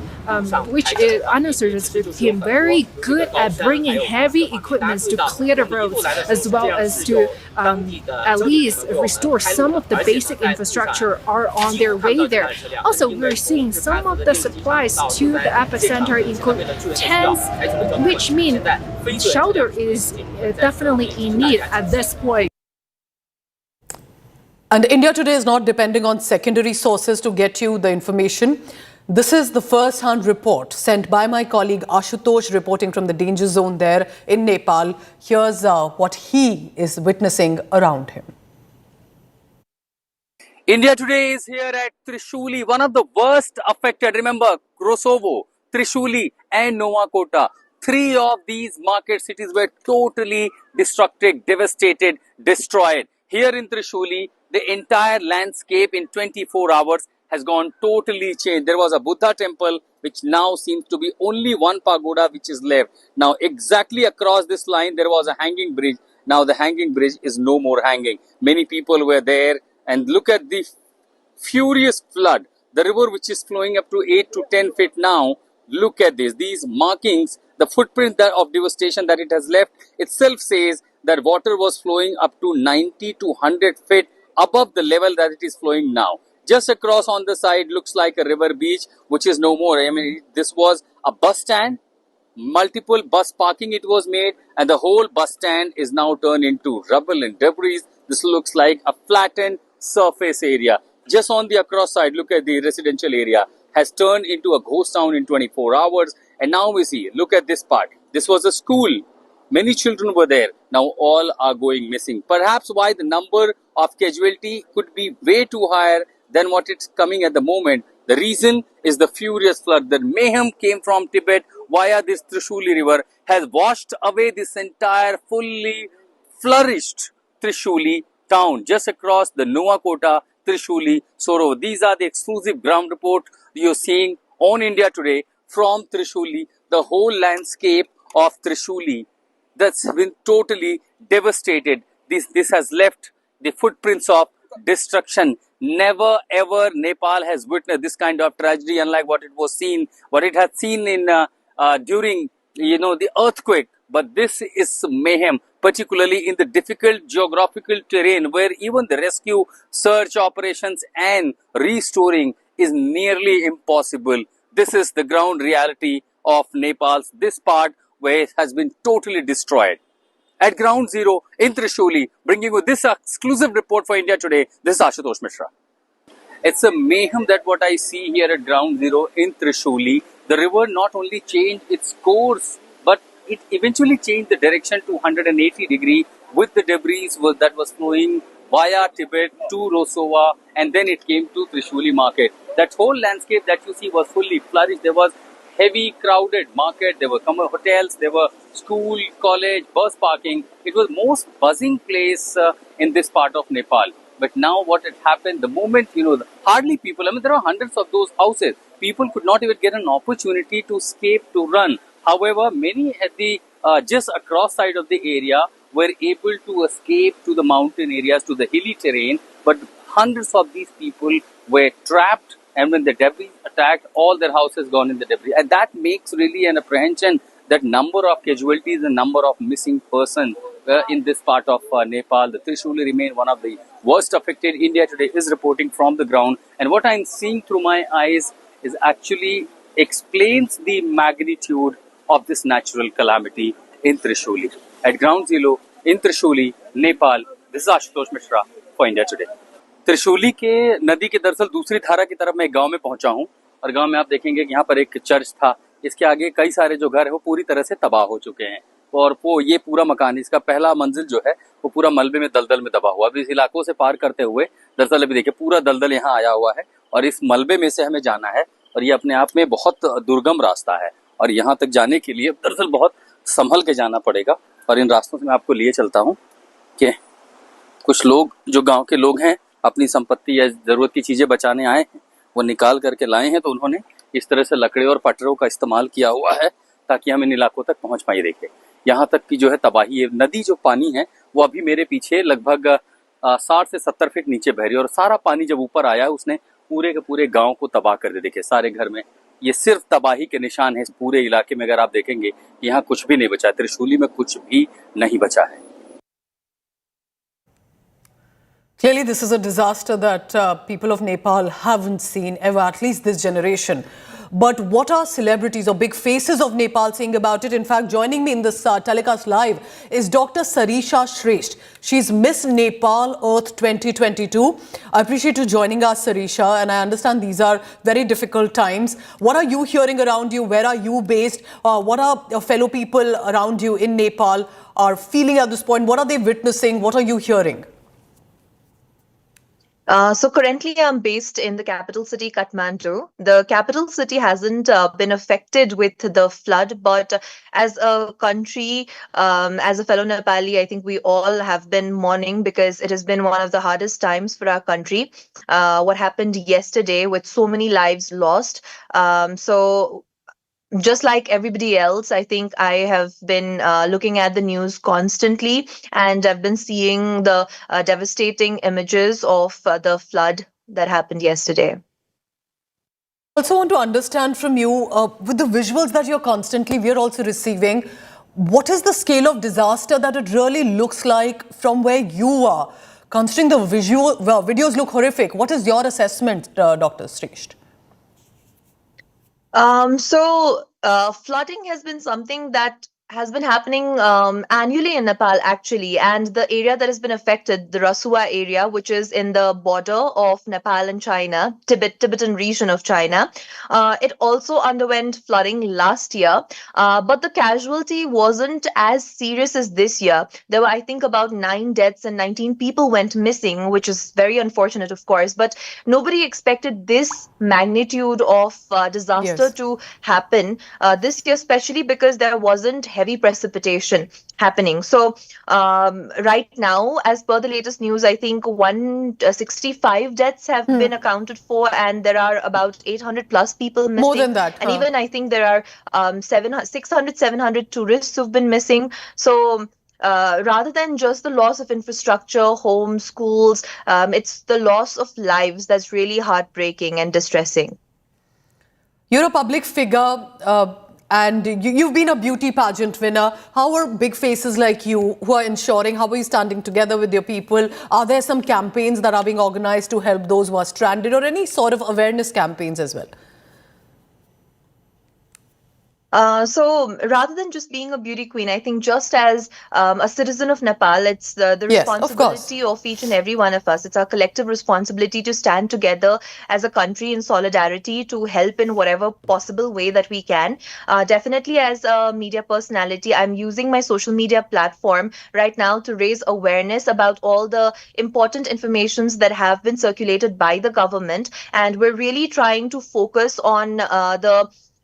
which is unknown search and rescue team, very good at bringing heavy equipment to clear the roads, as well as to at least restore some of the basic infrastructure are on their way there. Also, we're seeing some of the supplies to the epicenter include tents, which mean shelter is definitely in need at this point. And India Today is not depending on secondary sources to get you the information. This is the first-hand report sent by my colleague Ashutosh, reporting from the danger zone there in Nepal. Here's what he is witnessing around him. India Today is here at Trishuli, one of the worst affected. Remember, Kosovo, Trishuli and Nuwakota. 3 of these market cities were totally destructed, devastated, destroyed. Here in Trishuli, the entire landscape in 24 hours has gone totally changed. There was a Buddha temple, which now seems to be only one pagoda which is left. Now, exactly across this line, there was a hanging bridge. Now, the hanging bridge is no more hanging. Many people were there. And look at the furious flood. The river, which is flowing up to 8 to 10 feet now. Look at this. These markings, the footprint of devastation that it has left itself says that water was flowing up to 90 to 100 feet above the level that it is flowing now. Just across on the side looks like a river beach, which is no more. I mean, this was a bus stand. Multiple bus parking it was made, and the whole bus stand is now turned into rubble and debris. This looks like a flattened surface area. Just on the across side, look at the residential area, has turned into a ghost town in 24 hours. And now we see, look at this part. This was a school. Many children were there. Now all are going missing. Perhaps why the number of casualty could be way too higher than what it's coming at the moment. The reason is the furious flood. The mayhem came from Tibet via this Trishuli river, has washed away this entire fully flourished Trishuli town just across the Nuwakota, Trishuli, Soro. These are the exclusive ground report you're seeing on India Today from Trishuli. The whole landscape of Trishuli that's been totally devastated. This has left the footprints of destruction. Never ever Nepal has witnessed this kind of tragedy, unlike what it had seen in during the earthquake. But this is mayhem. particularly in the difficult geographical terrain where even the rescue, search operations and restoring is nearly impossible. This is the ground reality of Nepal's this part where it has been totally destroyed. At ground zero in Trishuli, bringing you this exclusive report for India Today, this is Ashutosh Mishra. It's a mayhem that what I see here at ground zero in Trishuli. The river not only changed its course, but it eventually changed the direction to 180 degree with the debris that was flowing via Tibet to Rasuwa, and then it came to Trishuli market. That whole landscape that you see was fully flourished. There was heavy crowded market, there were hotels, there were school, college, bus parking. It was most buzzing place in this part of Nepal. But now what had happened, the moment, hardly people, there are hundreds of those houses. People could not even get an opportunity to escape, to run. However, many at the just across side of the area were able to escape to the mountain areas, to the hilly terrain. But hundreds of these people were trapped, and when the debris attacked, all their houses gone in the debris. And that makes really an apprehension that number of casualties and number of missing persons in this part of Nepal. The Trishuli remain one of the worst affected. India Today is reporting from the ground, and what I'm seeing through my eyes is actually explains the magnitude of this natural calamity in Trishuli. At ground zero in Trishuli, Nepal, this is Ashutosh Mishra for India Today. Trishuli के नदी के दरअसल दूसरी धारा की तरफ मैं गांव में पहुंचा हूं, और गांव में आप देखेंगे कि यहाँ पर एक चर्च था, इसके आगे कई सारे जो घर है वो पूरी तरह से तबाह हो चुके हैं, और वो ये पूरा मकान, इसका पहला मंजिल जो है वो पूरा मलबे में दलदल में दबा हुआ। अभी इस इलाकों से पार करते हुए दरअसल अभी देखिए पूरा दलदल यहाँ आया हुआ है, और इस मलबे में से हमें जाना है, और ये अपने आप में बहुत दुर्गम रास्ता है, और यहाँ तक जाने के लिए दरअसल बहुत संभल के जाना पड़ेगा। और इन रास्तों से मैं आपको लिए चलता हूँ कि कुछ लोग जो गाँव के लोग हैं अपनी संपत्ति या जरूरत की चीजें बचाने आए हैं, वो निकाल करके लाए हैं, तो उन्होंने इस तरह से लकड़े और पटरों का इस्तेमाल किया हुआ है ताकि हम इन इलाकों तक पहुंच पाए। देखिए यहाँ तक की जो है तबाही है। नदी जो पानी है वो अभी मेरे पीछे लगभग 60 से 70 फीट नीचे बह रही है, और सारा पानी जब ऊपर आया उसने पूरे के पूरे गाँव को तबाह कर दिया। देखिए सारे घर में ये सिर्फ तबाही के निशान है। इस पूरे इलाके में अगर आप देखेंगे यहाँ कुछ भी नहीं बचा है, त्रिशूली में कुछ भी नहीं बचा है। Clearly, this is a disaster that people of Nepal haven't seen ever, at least this generation. But what are celebrities or big faces of Nepal saying about it? In fact, joining me in this telecast live is Dr. Sarisha Shresht. She's Miss Nepal Earth 2022. I appreciate you joining us, Sarisha, and I understand these are very difficult times. What are you hearing around you? Where are you based? What are your fellow people around you in Nepal are feeling at this point? What are they witnessing? What are you hearing? So currently I'm based in the capital city, Kathmandu. The capital city hasn't been affected with the flood, but as a country, as a fellow Nepali, I think we all have been mourning because it has been one of the hardest times for our country. What happened yesterday with so many lives lost. So just like everybody else, I think I have been looking at the news constantly, and I've been seeing the devastating images of the flood that happened yesterday. I also want to understand from you, with the visuals that we're also receiving, what is the scale of disaster that it really looks like from where you are? Considering the videos look horrific, what is your assessment, Dr. Shresht? Flooding has been something that has been happening annually in Nepal, actually. And the area that has been affected, the Rasuwa area, which is in the border of Nepal and China, Tibetan region of China, it also underwent flooding last year. But the casualty wasn't as serious as this year. There were, I think, about 9 deaths and 19 people went missing, which is very unfortunate, of course. But nobody expected this magnitude of disaster to happen this year, especially because there wasn't heavy precipitation happening. So right now, as per the latest news, I think 165 deaths have been accounted for, and there are about 800 plus people missing. More than that. And even I think there are 700 tourists who've been missing. So rather than just the loss of infrastructure, homes, schools, it's the loss of lives that's really heartbreaking and distressing. You're a public figure. and you've been a beauty pageant winner. How are big faces like you who are ensuring, how are you standing together with your people? Are there some campaigns that are being organized to help those who are stranded, or any sort of awareness campaigns as well? So rather than just being a beauty queen, I think just as a citizen of Nepal, it's the Yes, of responsibility of each and every one of us. It's our collective responsibility to stand together as a country in solidarity to help in whatever possible way that we can. Definitely as a media personality, I'm using my social media platform right now to raise awareness about all the important informations that have been circulated by the government. And we're really trying to focus on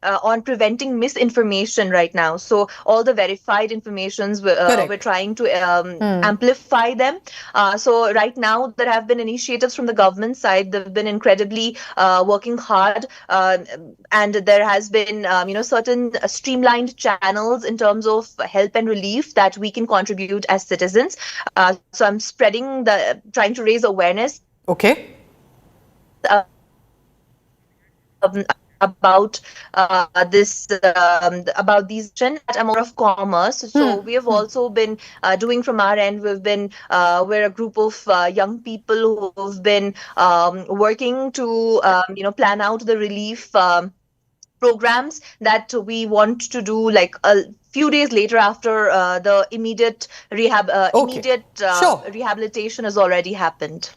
on preventing misinformation right now. So all the verified informations, we're trying to amplify them. So right now there have been initiatives from the government side. They've been incredibly working hard, and there has been certain streamlined channels in terms of help and relief that we can contribute as citizens. So I'm trying to raise awareness. Okay. About these amount of commerce. So we have also been doing from our end. We're a group of young people who've been working to plan out the relief programs that we want to do, like a few days later after the immediate rehabilitation has already happened.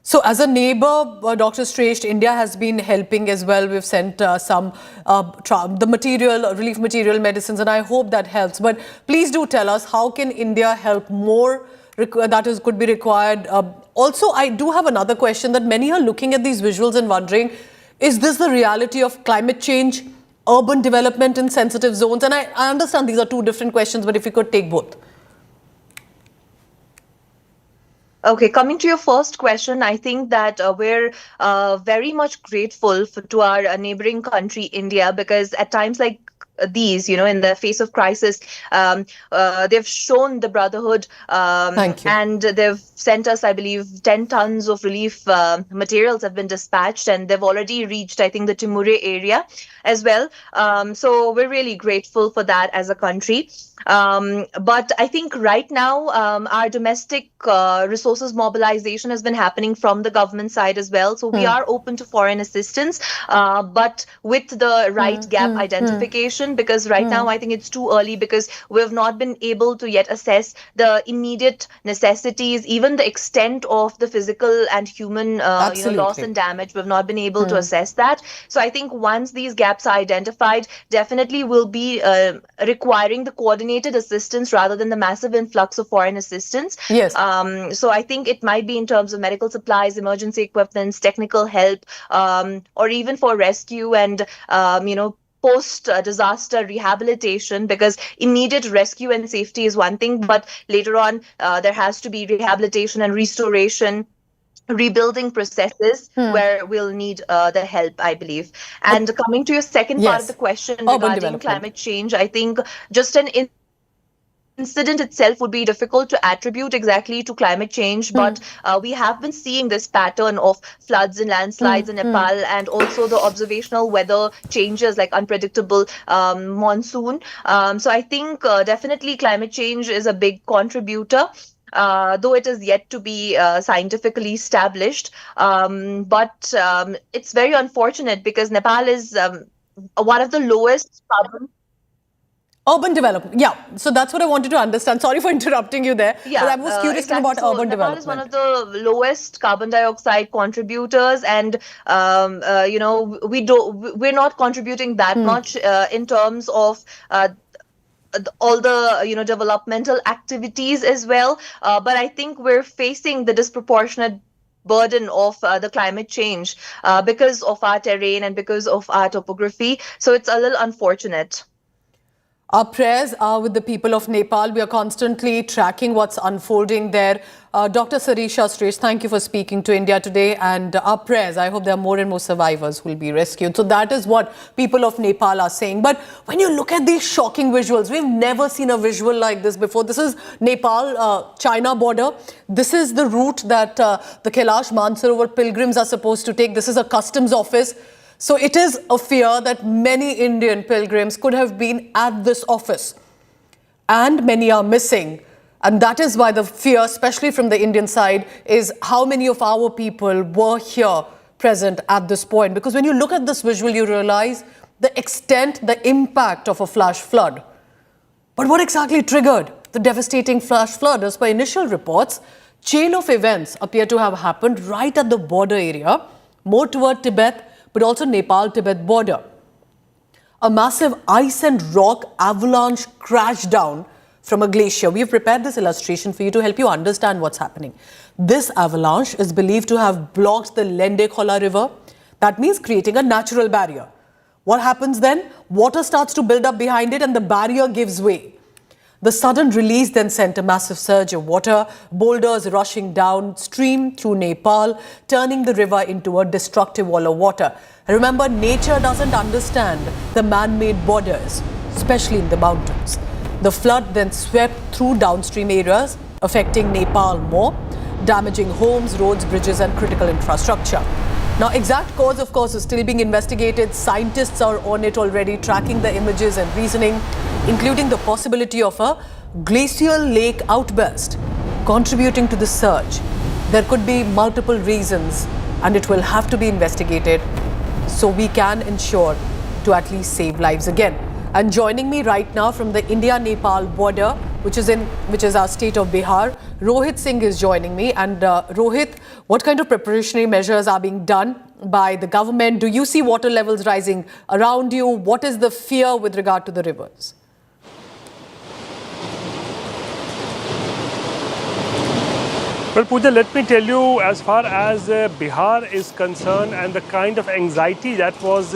So as a neighbor, Dr. Shrestha, India has been helping as well. We've sent some relief material, medicines, and I hope that helps. But please do tell us, how can India help more could be required? Also, I do have another question, that many are looking at these visuals and wondering, is this the reality of climate change, urban development in sensitive zones? And I understand these are two different questions, but if you could take both. Okay, coming to your first question, I think that we're very much grateful to our neighboring country, India, because at times like these, in the face of crisis, they've shown the brotherhood, and they've sent us, I believe, 10 tons of relief materials have been dispatched, and they've already reached, I think, the Timure area as well. So we're really grateful for that as a country. But I think right now our domestic resources mobilization has been happening from the government side as well. So we are open to foreign assistance, but with the right gap identification, because right now I think it's too early, because we have not been able to yet assess the immediate necessities, even the extent of the physical and human loss and damage. We've not been able to assess that. So I think once these gaps are identified, definitely we'll be requiring the coordinated assistance rather than the massive influx of foreign assistance. Yes. So I think it might be in terms of medical supplies, emergency equipments, technical help, or even for rescue and post-disaster rehabilitation, because immediate rescue and safety is one thing, but later on there has to be rehabilitation and restoration, rebuilding processes where we'll need the help, I believe. And coming to your second part of the question regarding climate change, I think just an incident itself would be difficult to attribute exactly to climate change, but we have been seeing this pattern of floods and landslides in Nepal, and also the observational weather changes like unpredictable monsoon. So I think definitely climate change is a big contributor. Though it is yet to be scientifically established. But it's very unfortunate, because Nepal is one of the lowest carbon. Urban development, yeah. So that's what I wanted to understand. Sorry for interrupting you there. Yeah, but I was curious about urban Nepal development. is one of the lowest carbon dioxide contributors, and we're not contributing that much in terms of all the developmental activities as well. But I think we're facing the disproportionate burden of the climate change because of our terrain and because of our topography. So it's a little unfortunate. Our prayers are with the people of Nepal. We are constantly tracking what's unfolding there. Dr. Sarisha Shrestha, thank you for speaking to India Today. And our prayers, I hope there are more and more survivors who will be rescued. So that is what people of Nepal are saying. But when you look at these shocking visuals, we've never seen a visual like this before. This is Nepal, China border. This is the route that the Kailash Mansarovar pilgrims are supposed to take. This is a customs office. So it is a fear that many Indian pilgrims could have been at this office, and many are missing. And that is why the fear, especially from the Indian side, is how many of our people were here present at this point. Because when you look at this visual, you realize the extent, the impact of a flash flood. But what exactly triggered the devastating flash flood? As per initial reports, chain of events appear to have happened right at the border area, more toward Tibet, but also Nepal-Tibet border. A massive ice and rock avalanche crashed down from a glacier. We have prepared this illustration for you to help you understand what's happening. This avalanche is believed to have blocked the Lende-Khola river. That means creating a natural barrier. What happens then? Water starts to build up behind it and the barrier gives way. The sudden release then sent a massive surge of water, boulders rushing downstream through Nepal, turning the river into a destructive wall of water. Remember, nature doesn't understand the man-made borders, especially in the mountains. The flood then swept through downstream areas, affecting Nepal more, damaging homes, roads, bridges and critical infrastructure. Now, exact cause, of course, is still being investigated. Scientists are on it already, tracking the images and reasoning, including the possibility of a glacial lake outburst contributing to the surge. There could be multiple reasons and it will have to be investigated so we can ensure to at least save lives again. And joining me right now from the India-Nepal border, which is our state of Bihar, Rohit Singh is joining me. And Rohit, what kind of preparatory measures are being done by the government? Do you see water levels rising around you? What is the fear with regard to the rivers? Well, Pooja, let me tell you, as far as Bihar is concerned and the kind of anxiety that was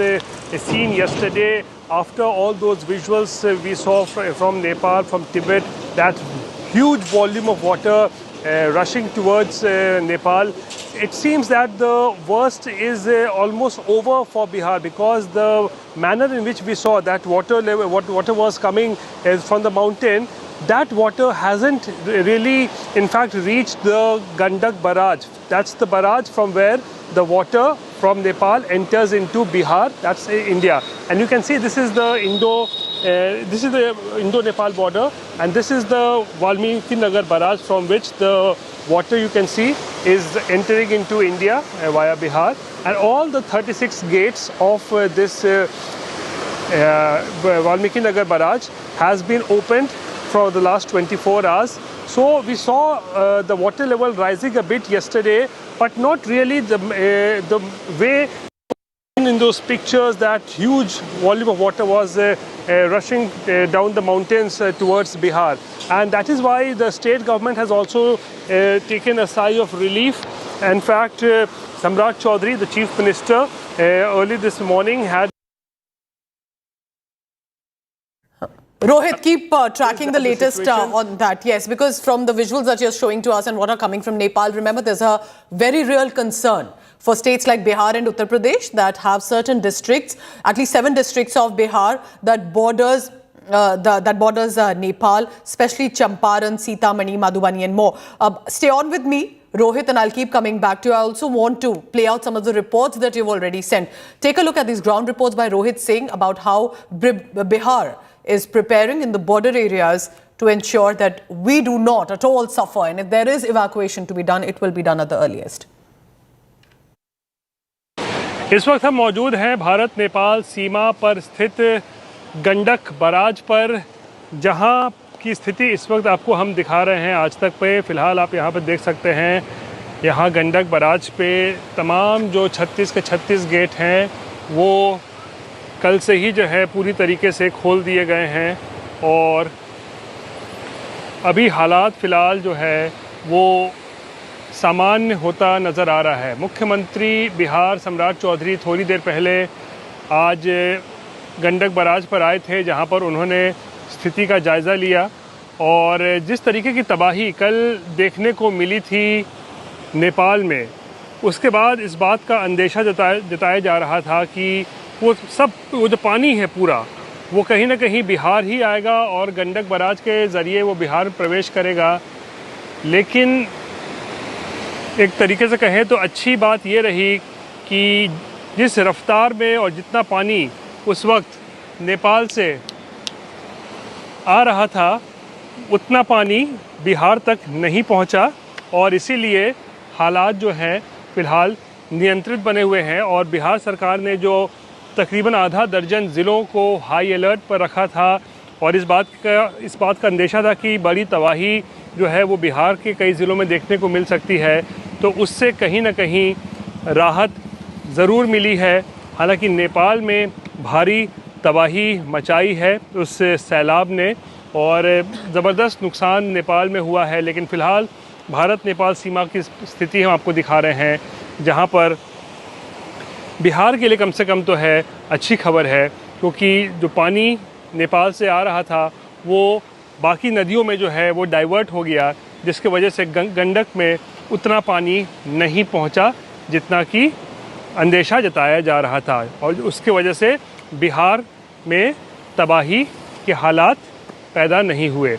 seen yesterday after all those visuals we saw from Nepal, from Tibet, that huge volume of water rushing towards Nepal, it seems that the worst is almost over for Bihar, because the manner in which we saw that water was coming from the mountain, that water hasn't really, in fact, reached the Gandak barrage. That's the barrage from where the water from Nepal enters into Bihar. That's India. And you can see this is the Indo-Nepal border, and this is the Valmiki Nagar barrage from which the water, you can see, is entering into India via Bihar. And all the 36 gates of this Valmiki Nagar barrage has been opened for the last 24 hours. So we saw the water level rising a bit yesterday, but not really the way in those pictures that huge volume of water was rushing down the mountains towards Bihar. And that is why the state government has also taken a sigh of relief. In fact, Samrat Chaudhary, the chief minister, early this morning had... Rohit, keep tracking the latest on that. Yes, because from the visuals that you're showing to us and what are coming from Nepal, remember there's a very real concern for states like Bihar and Uttar Pradesh that have certain districts, at least 7 districts of Bihar that borders Nepal, especially Champaran, Sitamarhi, Madhubani and more. Stay on with me, Rohit, and I'll keep coming back to you. I also want to play out some of the reports that you've already sent. Take a look at these ground reports by Rohit Singh about how Bihar is preparing in the border areas to ensure that we do not at all suffer. And if there is evacuation to be done, it will be done at the earliest. इस वक्त हम मौजूद हैं भारत नेपाल सीमा पर स्थित Gandak barrage पर, जहां की स्थिति इस वक्त आपको हम दिखा रहे हैं आज तक पे। फिलहाल आप यहां पर देख सकते हैं, यहां गंडक बराज पे तमाम जो 36 के 36 गेट हैं वो कल से ही जो है पूरी तरीके से खोल दिए गए हैं। और अभी हालात फ़िलहाल जो है वो सामान्य होता नज़र आ रहा है। मुख्यमंत्री बिहार सम्राट चौधरी थोड़ी देर पहले आज गंडक बराज पर आए थे, जहां पर उन्होंने स्थिति का जायज़ा लिया। और जिस तरीके की तबाही कल देखने को मिली थी नेपाल में, उसके बाद इस बात का अंदेशा जताया जा रहा था कि वो जो पानी है पूरा वो कहीं ना कहीं बिहार ही आएगा और गंडक बराज के ज़रिए वो बिहार में प्रवेश करेगा। लेकिन एक तरीके से कहें तो अच्छी बात ये रही कि जिस रफ्तार में और जितना पानी उस वक्त नेपाल से आ रहा था उतना पानी बिहार तक नहीं पहुंचा और इसीलिए हालात जो हैं फ़िलहाल नियंत्रित बने हुए हैं और बिहार सरकार ने जो तकरीबन आधा दर्जन ज़िलों को हाई अलर्ट पर रखा था और इस बात का अंदेशा था कि बड़ी तबाही जो है वो बिहार के कई ज़िलों में देखने को मिल सकती है, तो उससे कहीं ना कहीं राहत ज़रूर मिली है। हालांकि नेपाल में भारी तबाही मचाई है उस सैलाब ने और ज़बरदस्त नुकसान नेपाल में हुआ है, लेकिन फ़िलहाल भारत नेपाल सीमा की स्थिति हम आपको दिखा रहे हैं, जहां पर बिहार के लिए कम से कम तो है अच्छी खबर है, क्योंकि जो पानी नेपाल से आ रहा था वो बाकी नदियों में जो है वो डाइवर्ट हो गया, जिसकी वजह से गंडक में उतना पानी नहीं पहुंचा जितना कि अंदेशा जताया जा रहा था और उसके वजह से बिहार में तबाही के हालात पैदा नहीं हुए।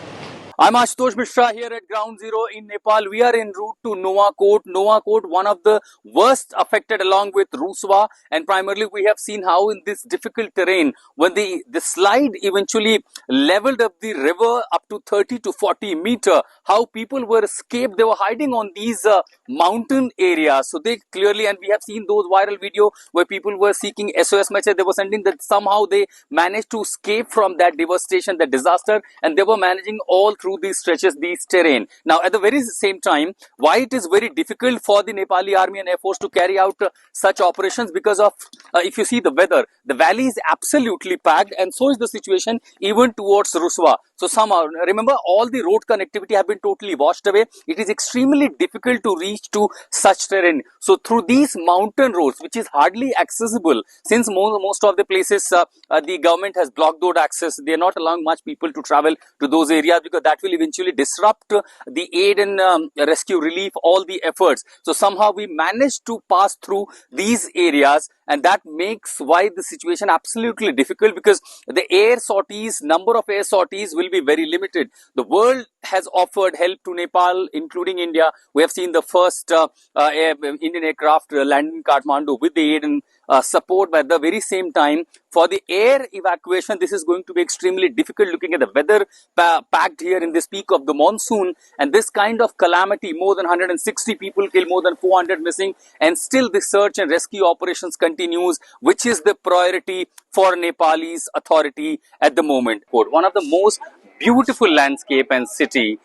I'm Ashutosh Mishra here at Ground Zero in Nepal. We are en route to Nuwakot. Nuwakot, one of the worst affected along with Rasuwa, and primarily we have seen how in this difficult terrain, when the slide eventually leveled up the river up to 30 to 40 meter, how people were escaped. They were hiding on these mountain areas. So they clearly, and we have seen those viral video where people were seeking SOS message. They were sending that somehow they managed to escape from that devastation, that disaster, and they were managing all through these stretches, these terrain. Now, at the very same time, why it is very difficult for the Nepali Army and Air Force to carry out such operations, because of, if you see the weather, the valley is absolutely packed, and so is the situation even towards Rasuwa. So somehow, remember, all the road connectivity have been totally washed away. It is extremely difficult to reach to such terrain. So through these mountain roads, which is hardly accessible, since most of the places the government has blocked those access, they are not allowing much people to travel to those areas, because that will eventually disrupt the aid and rescue relief, all the efforts. So somehow we managed to pass through these areas, and that makes why the situation absolutely difficult, because the air sorties, number of air sorties will be very limited. The world has offered help to Nepal, including India. We have seen the first Indian aircraft land in Kathmandu with the aid and support, but at the very same time, for the air evacuation, this is going to be extremely difficult, looking at the weather packed here in this peak of the monsoon, and this kind of calamity, more than 160 people killed, more than 400 missing, and still the search and rescue operations continues, which is the priority for Nepalese authority at the moment. One of the most beautiful landscape and city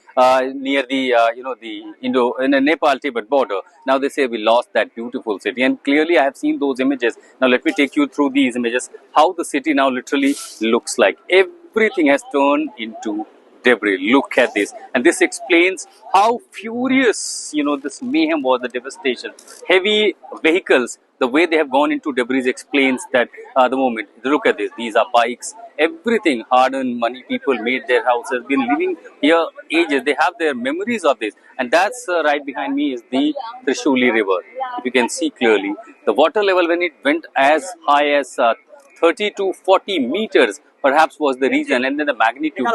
near the the Nepal-Tibet border. Now they say we lost that beautiful city, and clearly I have seen those images. Now let me take you through these images, how the city now literally looks like. Everything has turned into debris. Look at this, and this explains how furious this mayhem was, the devastation. Heavy vehicles, the way they have gone into debris explains that the moment. Look at this, these are bikes, everything hard-earned money, people made their houses, been living here ages, they have their memories of this. And that's right behind me is the Trishuli river. If you can see clearly, the water level when it went as high as 30 to 40 meters perhaps was the reason, and then the magnitude,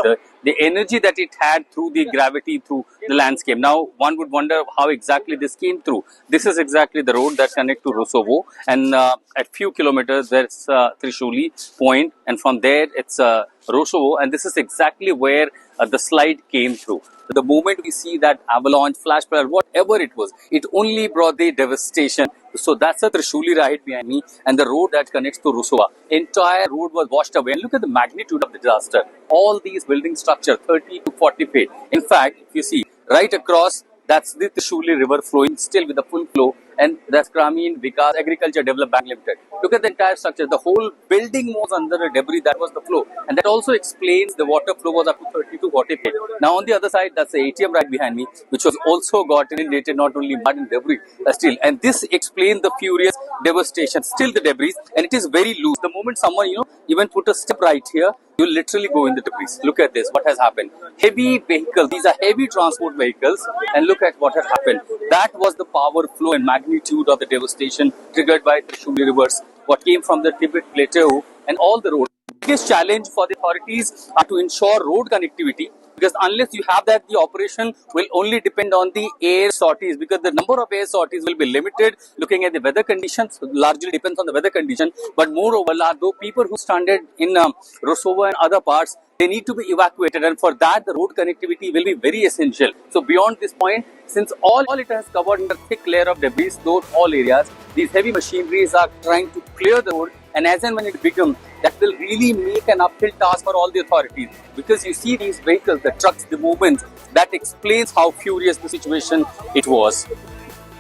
the energy that it had through the gravity, through the landscape. Now one would wonder how exactly this came through. This is exactly the road that connects to Rasuwa, and at few kilometers there's Trishuli point, and from there it's Rasuwa, and this is exactly where the slide came through. The moment we see that avalanche, flash flood, whatever it was, it only brought the devastation. So that's the Trishuli right behind me, and the road that connects to Rasuwa. Entire road was washed away, and look at the magnitude of the disaster. All these building structure, 30 to 40 feet. In fact, if you see right across, that's the Trishuli river flowing still with the full flow, and that's Gramin Vikas Agriculture Development Bank Limited. Look at the entire structure. The whole building was under the debris. That was the flow, and that also explains the water flow was up to 30 to 40 feet. Now on the other side, that's the ATM right behind me, which was also got inundated, not only mud and debris still, and this explains the furious devastation. Still the debris, and it is very loose. The moment someone even put a step right here, you literally go in the debris. Look at this, what has happened. Heavy vehicles, these are heavy transport vehicles, and look at what has happened. That was the power flow and magnitude of the devastation triggered by Trishuli rivers, what came from the Tibet plateau and all the roads. The biggest challenge for the authorities are to ensure road connectivity Because unless you have that, the operation will only depend on the air sorties, because the number of air sorties will be limited. Looking at the weather conditions, largely depends on the weather condition. But moreover, though people who stranded in Rasuwa and other parts, they need to be evacuated, and for that the road connectivity will be very essential. So beyond this point, since all it has covered in a thick layer of debris, those all areas, these heavy machineries are trying to clear the road, and as and when it becomes, that will really make an uphill task for all the authorities, because you see these vehicles, the trucks, the movements, that explains how furious the situation it was.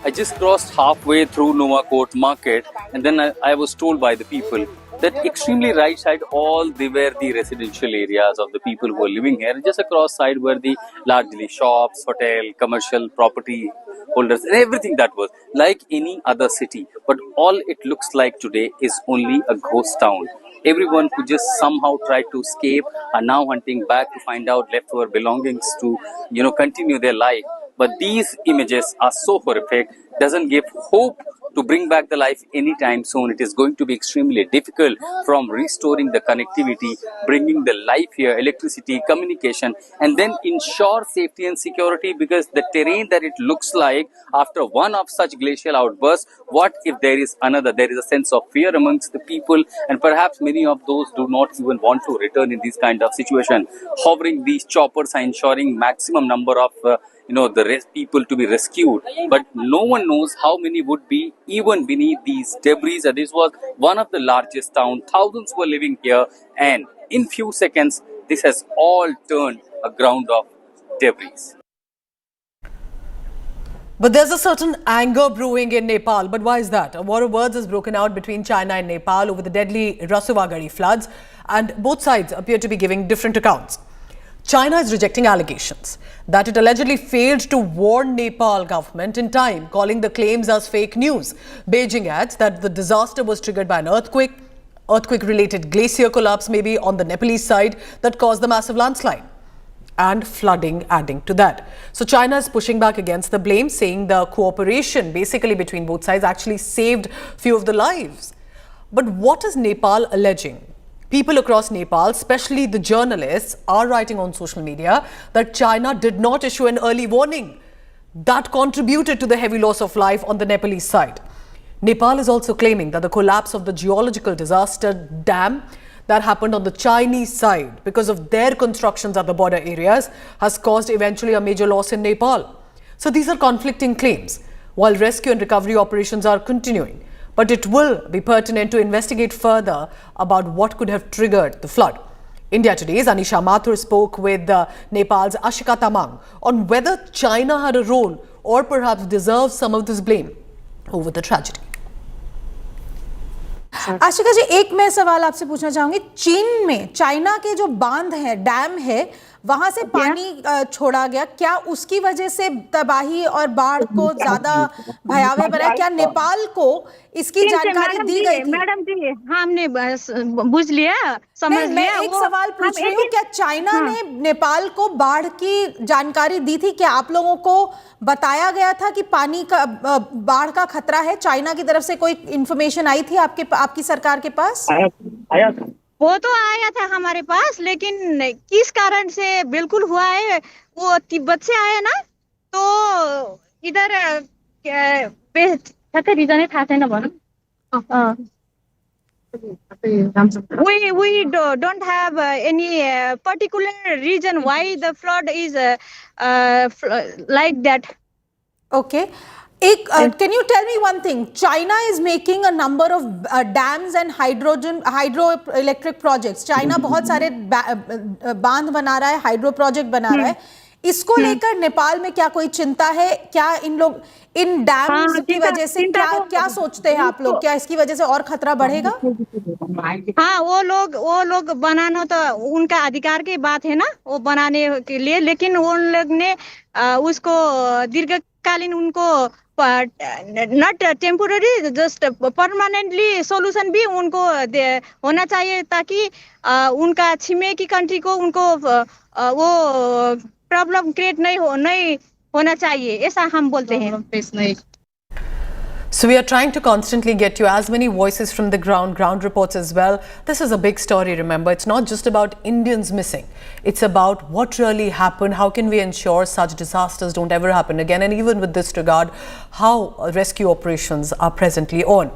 I just crossed halfway through Novacourt market, and then I was told by the people that extremely right side, all they were the residential areas of the people who were living here. Just across side were the largely shops, hotel, commercial property holders, and everything that was like any other city. But all it looks like today is only a ghost town. Everyone who just somehow tried to escape are now hunting back to find out leftover belongings to, continue their life. But these images are so horrific, doesn't give hope to bring back the life anytime soon. It is going to be extremely difficult from restoring the connectivity, bringing the life here, electricity, communication, and then ensure safety and security, because the terrain that it looks like after one of such glacial outbursts, what if there is another? There is a sense of fear amongst the people, and perhaps many of those do not even want to return in this kind of situation. Hovering these choppers are ensuring maximum number of the people to be rescued, but no one knows how many would be even beneath these debris. This was one of the largest towns, thousands were living here, and in few seconds this has all turned a ground of debris. But there's a certain anger brewing in Nepal. But why is that? A war of words has broken out between China and Nepal over the deadly Rasuwa floods, and both sides appear to be giving different accounts. China is rejecting allegations that it allegedly failed to warn Nepal government in time, calling the claims as fake news. Beijing adds that the disaster was triggered by an earthquake-related glacier collapse maybe on the Nepalese side that caused the massive landslide, and flooding adding to that. So China is pushing back against the blame, saying the cooperation basically between both sides actually saved few of the lives. But what is Nepal alleging? People across Nepal, especially the journalists, are writing on social media that China did not issue an early warning. That contributed to the heavy loss of life on the Nepalese side. Nepal is also claiming that the collapse of the geological disaster dam that happened on the Chinese side because of their constructions at the border areas has caused eventually a major loss in Nepal. So these are conflicting claims, while rescue and recovery operations are continuing. But it will be pertinent to investigate further about what could have triggered the flood. India Today's Anisha Mathur spoke with Nepal's Ashika Tamang on whether China had a role or perhaps deserves some of this blame over the tragedy. Ashika जी, एक मैं सवाल आपसे पूछना चाहूंगी। चीन में China के जो बांध है, डैम है, वहां से पानी छोड़ा गया, क्या उसकी वजह से तबाही और बाढ़ को ज्यादा भयावह बनाया? क्या नेपाल को इसकी जानकारी दी गई थी? मैडम जी, हमने बुझ लिया, समझ लिया। मैं एक सवाल पूछ रही हूँ, क्या चाइना ने नेपाल को बाढ़ की जानकारी दी थी? क्या आप लोगों को बताया गया था कि पानी का बाढ़ का खतरा है? चाइना की तरफ से कोई इंफॉर्मेशन आई थी आपकी सरकार के पास? आया था, वो तो आया था हमारे पास, लेकिन किस कारण से बिल्कुल हुआ है, वो तिब्बत से आया ना, तो इधर रीजन था छैन भनौँ। We don't have any particular reason why the flood is like that. Okay. Can you tell me one thing? China is making a number of dams and hydroelectric projects. China बहुत सारे बांध बना रहा है, hydro project बना रहा है। इसको लेकर नेपाल में क्या कोई चिंता है? क्या इन डैम्स की वजह से क्या सोचते हैं आप लोग? क्या इसकी वजह से और खतरा बढ़ेगा? हाँ, वो लोग बनाना तो उनका अधिकार की बात है ना, वो बनाने के लिए, लेकिन उन लोग ने उसको दीर्घकालीन उनको not temporary, just permanently solution भी उनको होना चाहिए, ताकि उनका छिमेकी कंट्री को उनको वो प्रॉब्लम क्रिएट नहीं होना चाहिए, ऐसा हम बोलते हैं। So we are trying to constantly get you as many voices from the ground reports as well. This is a big story, remember. It's not just about Indians missing. It's about what really happened. How can we ensure such disasters don't ever happen again? And even with this regard, how rescue operations are presently on.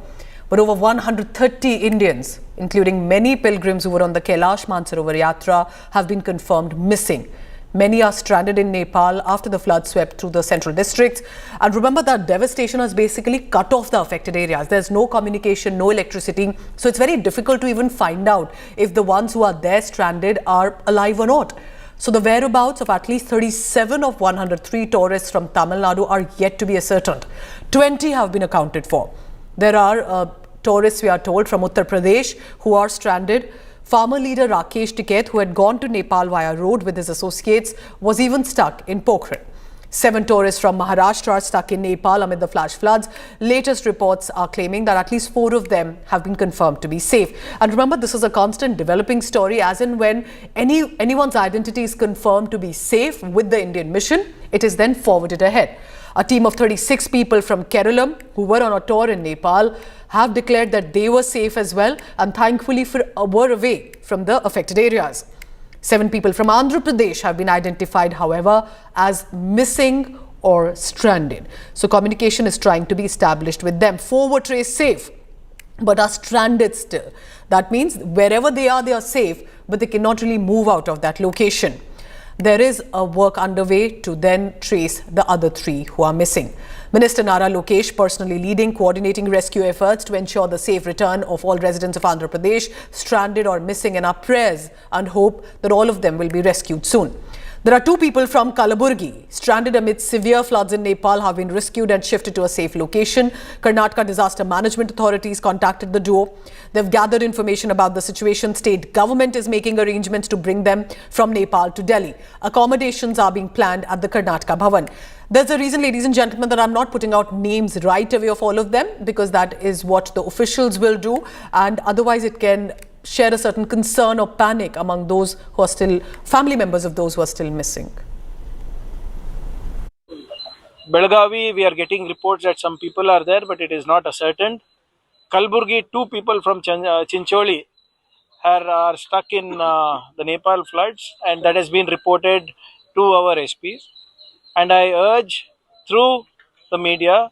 But over 130 Indians, including many pilgrims who were on the Kailash Mansarovar Yatra, have been confirmed missing. Many are stranded in Nepal after the flood swept through the central districts. And remember that devastation has basically cut off the affected areas. There's no communication, no electricity. So it's very difficult to even find out if the ones who are there stranded are alive or not. So the whereabouts of at least 37 of 103 tourists from Tamil Nadu are yet to be ascertained. 20 have been accounted for. There are tourists, we are told, from Uttar Pradesh who are stranded. Farmer leader Rakesh Tiket, who had gone to Nepal via road with his associates, was even stuck in Pokhran. 7 tourists from Maharashtra are stuck in Nepal amid the flash floods. Latest reports are claiming that at least 4 of them have been confirmed to be safe. And remember, this is a constant developing story, as in when anyone's identity is confirmed to be safe with the Indian mission, it is then forwarded ahead. A team of 36 people from Kerala who were on a tour in Nepal have declared that they were safe as well and thankfully were away from the affected areas. 7 people from Andhra Pradesh have been identified, however, as missing or stranded. So communication is trying to be established with them. 4 were traced safe but are stranded still. That means wherever they are safe, but they cannot really move out of that location. There is a work underway to then trace the other 3 who are missing. Minister Nara Lokesh personally leading coordinating rescue efforts to ensure the safe return of all residents of Andhra Pradesh stranded or missing, in our prayers and hope that all of them will be rescued soon. There are 2 people from Kalaburgi stranded amid severe floods in Nepal have been rescued and shifted to a safe location. Karnataka Disaster Management Authorities contacted the duo. They've gathered information about the situation. State government is making arrangements to bring them from Nepal to Delhi. Accommodations are being planned at the Karnataka Bhavan. There's a reason, ladies and gentlemen, that I'm not putting out names right away of all of them, because that is what the officials will do, and otherwise it can share a certain concern or panic among those who are still family members of those who are still missing. Belagavi, we are getting reports that some people are there, but it is not ascertained. Kalburgi, 2 people from Chincholi are stuck in the Nepal floods, and that has been reported to our SPs. And I urge through the media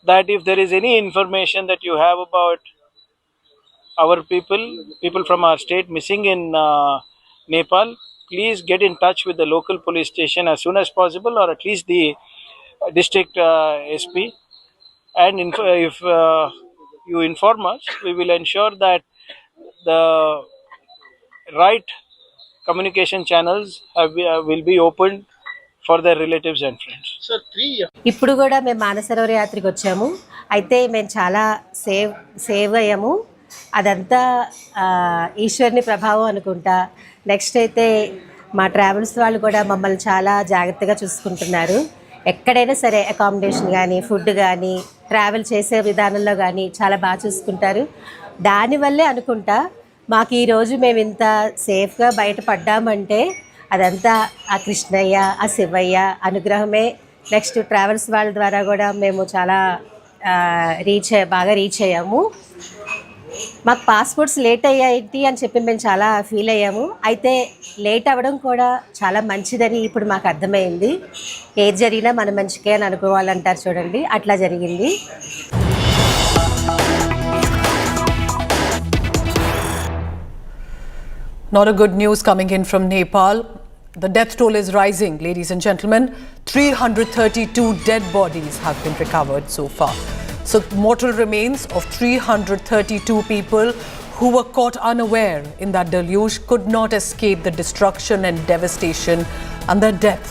that if there is any information that you have about our people from our state missing in Nepal, please get in touch with the local police station as soon as possible, or at least the district SP. And if you inform us, we will ensure that the right communication channels will be opened for their relatives and friends. ఇప్పుడు కూడా మేము మానసరోవర యాత్రకు వచ్చాము. అయితే మేము చాలా save అయ్యాము. అదంతా ఈశ్వరుని ప్రభావం అనుకుంటా. నెక్స్ట్ అయితే మా ట్రావెల్స్ వాళ్ళు కూడా మమ్మల్ని చాలా జాగ్రత్తగా చూసుకుంటున్నారు. ఎక్కడైనా సరే అకామిడేషన్ కానీ, ఫుడ్ కానీ, ట్రావెల్ చేసే విధానంలో కానీ చాలా బాగా చూసుకుంటారు. దానివల్లే అనుకుంటా మాకు ఈరోజు మేము ఇంత సేఫ్గా బయటపడ్డామంటే అదంతా ఆ కృష్ణయ్య, ఆ శివయ్య అనుగ్రహమే. నెక్స్ట్ ట్రావెల్స్ వాళ్ళ ద్వారా కూడా మేము చాలా బాగా రీచ్ అయ్యాము. మాకు పాస్పోర్ట్స్ లేట్ అయ్యాయి అని చెప్పి మేము చాలా ఫీల్ అయ్యాము. అయితే లేట్ అవ్వడం కూడా చాలా మంచిదని ఇప్పుడు మాకు అర్థమైంది. ఏది జరిగినా మన మంచికే అని అనుకోవాలంటారు చూడండి, అట్లా జరిగింది. Not a good news coming in from Nepal. The death toll is rising, ladies and gentlemen. 332 dead bodies have been recovered so far. So mortal remains of 332 people who were caught unaware in that deluge could not escape the destruction and devastation and their death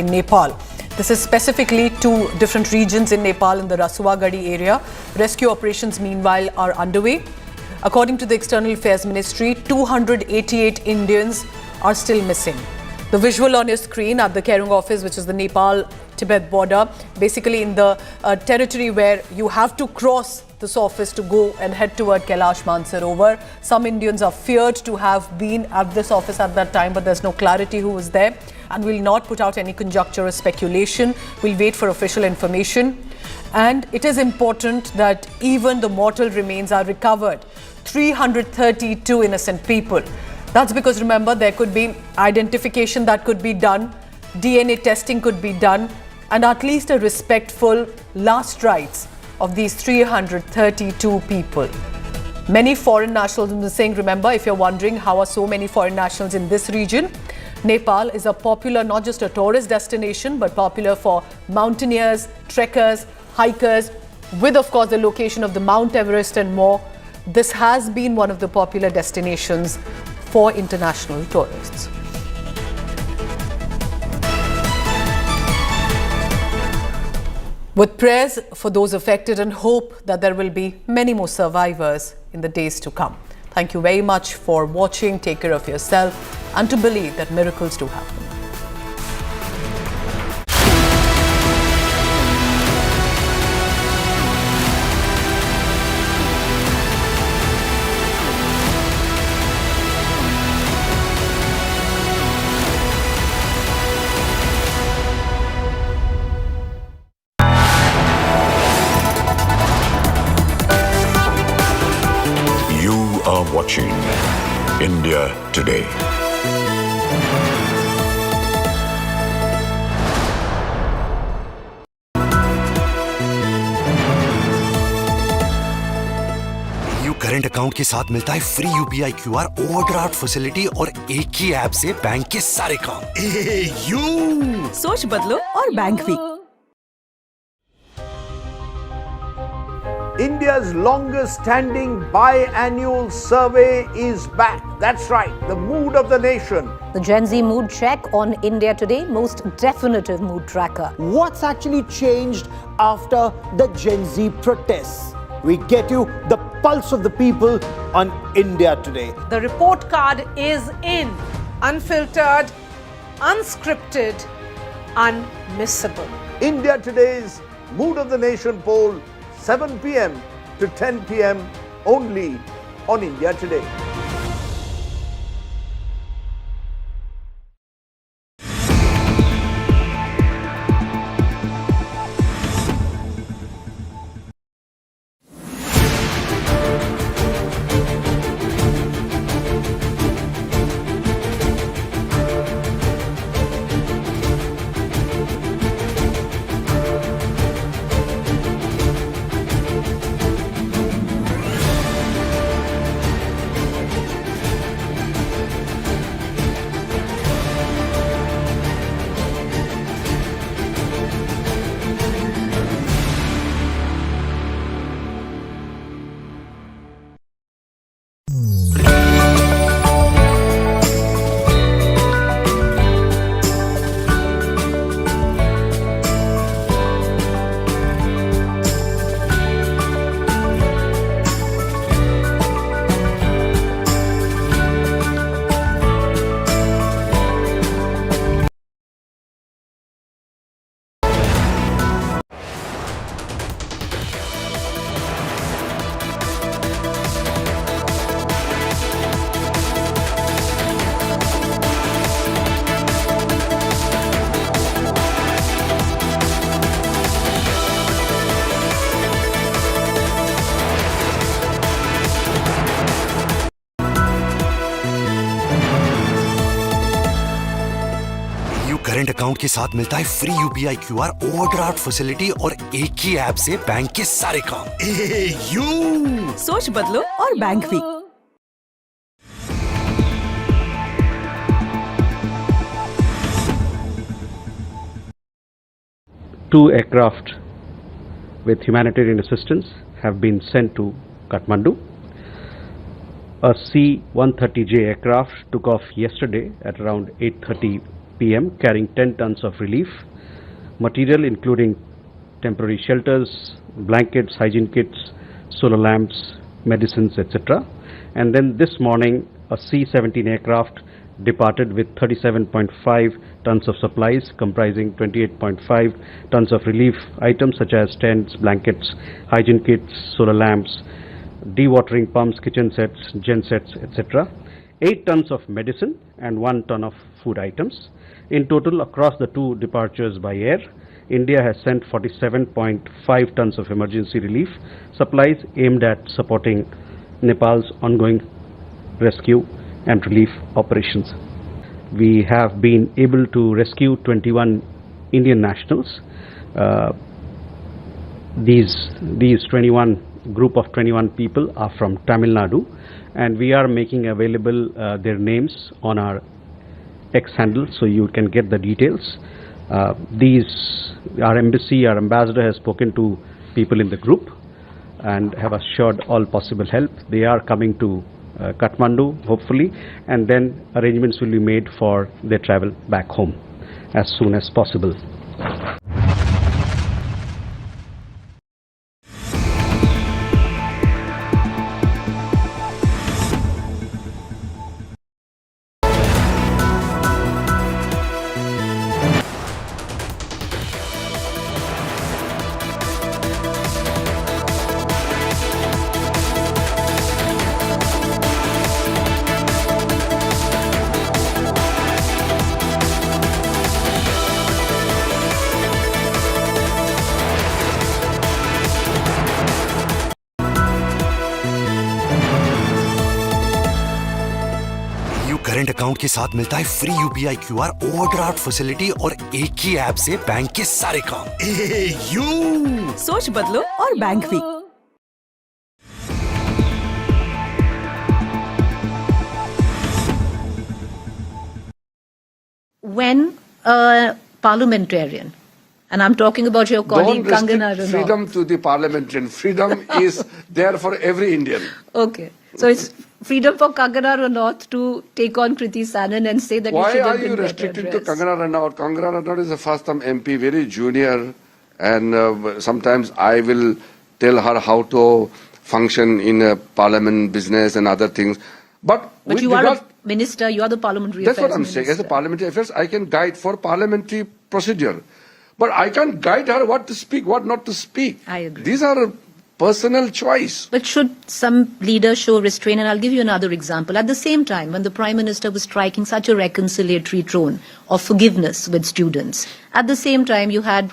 in Nepal. This is specifically 2 different regions in Nepal in the Rasuwa area. Rescue operations meanwhile are underway. According to the External Affairs Ministry, 288 Indians are still missing. The visual on your screen at the Kerong office, which is the Nepal-Tibet border, basically in the territory where you have to cross this office to go and head toward Kailash Mansarovar. Some Indians are feared to have been at this office at that time, but there's no clarity who was there. And we'll not put out any conjecture or speculation. We'll wait for official information. And it is important that even the mortal remains are recovered. 332 innocent people. That's because, remember, there could be identification that could be done, DNA testing could be done, and at least a respectful last rites of these 332 people. Many foreign nationals missing. Remember, if you're wondering how are so many foreign nationals in this region, Nepal is a popular, not just a tourist destination, but popular for mountaineers, trekkers, hikers, with of course the location of the Mount Everest and more. This has been one of the popular destinations for international tourists. With prayers for those affected and hope that there will be many more survivors in the days to come. Thank you very much for watching. Take care of yourself and to believe that miracles do happen. Watching India Today. Current account के साथ मिलता है free UPI QR overdraft facility और एक ही app से bank के सारे काम। सोच बदलो और बैंक भी। India's longest standing biannual survey is back. That's right, the mood of the nation. The Gen Z mood check on India Today, most definitive mood tracker. What's actually changed after the Gen Z protests? We get you the pulse of the people on India Today. The report card is in. Unfiltered, unscripted, unmissable. India Today's Mood of the Nation poll, 7 p.m. to 10 p.m. only on India Today. Current account के साथ मिलता है free UPI QR overdraft facility और एक ही app से bank के सारे काम। सोच बदलो और बैंक भी। Two aircraft with humanitarian assistance have been sent to Kathmandu. A C-130J aircraft took off yesterday at around 8:30 p.m. carrying 10 tons of relief material including temporary shelters, blankets, hygiene kits, solar lamps, medicines, etc. And then this morning a C-17 aircraft departed with 37.5 tons of supplies comprising 28.5 tons of relief items such as tents, blankets, hygiene kits, solar lamps, dewatering pumps, kitchen sets, gen sets, etc. 8 tons of medicine and 1 ton of food items. In total, across the two departures by air, India has sent 47.5 tons of emergency relief supplies aimed at supporting Nepal's ongoing rescue and relief operations. We have been able to rescue 21 Indian nationals. These 21 group of 21 people are from Tamil Nadu, and we are making available their names on our X handle, so you can get the details. Our embassy, our ambassador has spoken to people in the group and have assured all possible help. They are coming to Kathmandu, hopefully, and then arrangements will be made for their travel back home as soon as possible. Current account के साथ मिलता है free UPI QR, overdraft facility और एक ही app से bank के सारे काम। सोच बदलो और बैंक भी। When a parliamentarian, and I'm talking about your colleague Kangana Ranaut. Freedom to the parliamentarian. Freedom is there for every Indian. Okay. So it's freedom for Kangana Ranaut to take on Kriti Sanon and say that Why you should have are you been restricted better to Kangana Ranaut? Kangana Ranaut is a first-time MP, very junior, and sometimes I will tell her how to function in a parliament business and other things. But you are a minister, you are the parliamentary affairs That's what I'm minister. saying. As a parliamentary affairs, I can guide for parliamentary procedure. But I can't guide her what to speak, what not to speak. I agree. These are personal choice. But should some leaders show restraint? And I'll give you another example. At the same time, when the Prime Minister was striking such a reconciliatory tone of forgiveness with students, at the same time you had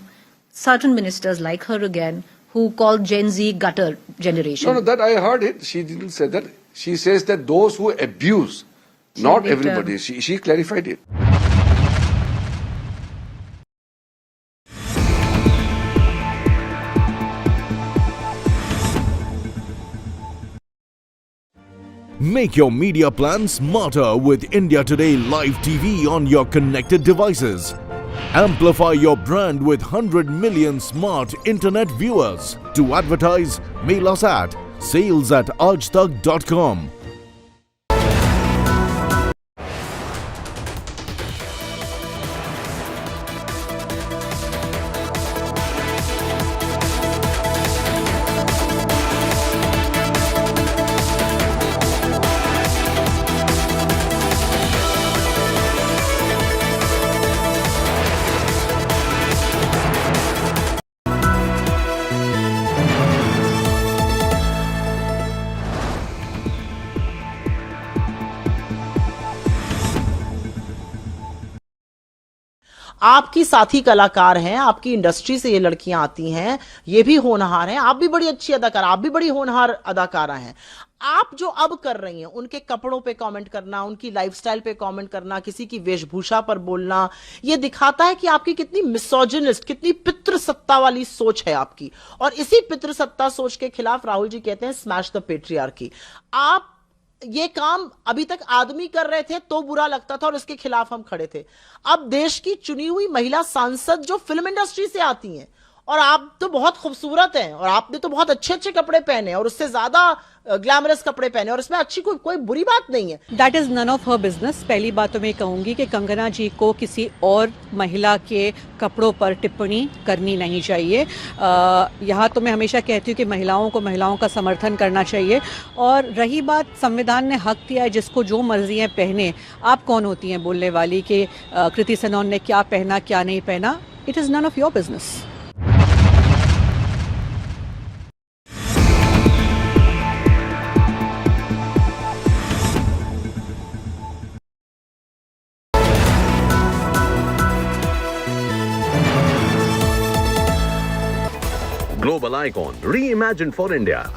certain ministers like her again who called Gen Z gutter generation. No, that I heard it. She didn't say that. She says that those who abuse, not everybody. She clarified it. Make your media plan smarter with India Today Live TV on your connected devices. Amplify your brand with 100 million smart internet viewers. To advertise, mail us at sales@aajtak.com. आपकी साथी कलाकार हैं, आपकी industry से ये लड़कियां आती हैं, ये भी होनहार हैं, आप भी बड़ी अच्छी अदाकार, आप भी बड़ी होनहार अदाकारा हैं। आप जो अब कर रही हैं, उनके कपड़ों पे कमेंट करना, उनकी लाइफस्टाइल पे कमेंट करना, किसी की वेशभूषा पर बोलना, ये दिखाता है कि आपकी कितनी मिसोजिनिस्ट, कितनी पितृसत्ता वाली सोच है आपकी। और इसी पितृसत्ता सोच के खिलाफ राहुल जी कहते हैं स्मैश द पेट्रियार्की। आप ये काम अभी तक आदमी कर रहे थे तो बुरा लगता था और इसके खिलाफ हम खड़े थे। अब देश की चुनी हुई महिला सांसद जो फिल्म इंडस्ट्री से आती हैं, और आप तो बहुत खूबसूरत हैं और आपने तो बहुत अच्छे अच्छे कपड़े पहने और उससे ज्यादा ग्लैमरस कपड़े पहने और इसमें अच्छी कोई बुरी बात नहीं है। That is none of her business. पहली बात तो मैं कहूंगी कि कंगना जी को किसी और महिला के कपड़ों पर टिप्पणी करनी नहीं चाहिए। यहाँ तो मैं हमेशा कहती हूँ कि महिलाओं का समर्थन करना चाहिए। और रही बात, संविधान ने हक दिया है जिसको जो मर्जी है पहने। आप कौन होती हैं बोलने वाली कि कृति सनोन ने क्या पहना क्या नहीं पहना? It is none of your business. global icon, reimagined for India.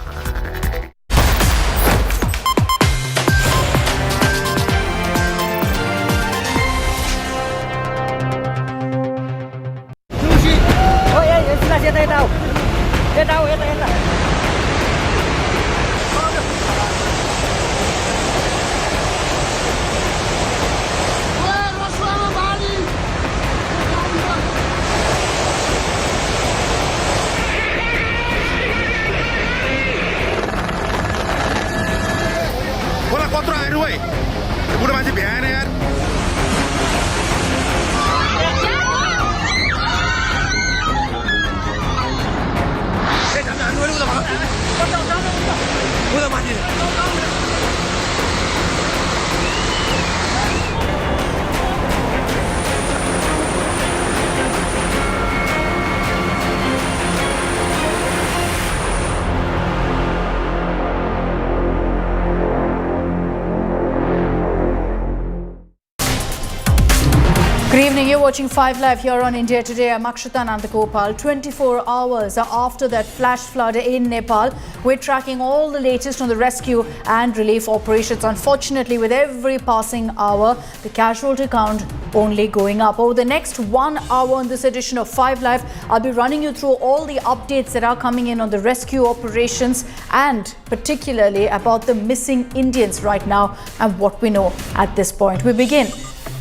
Good evening, you're watching 5 Live here on India Today. I'm Akshita Nandagopal. 24 hours after that flash flood in Nepal, we're tracking all the latest on the rescue and relief operations. Unfortunately, with every passing hour, the casualty count only going up. Over the next 1 hour on this edition of 5 Live, I'll be running you through all the updates that are coming in on the rescue operations and particularly about the missing Indians right now and what we know at this point. We begin.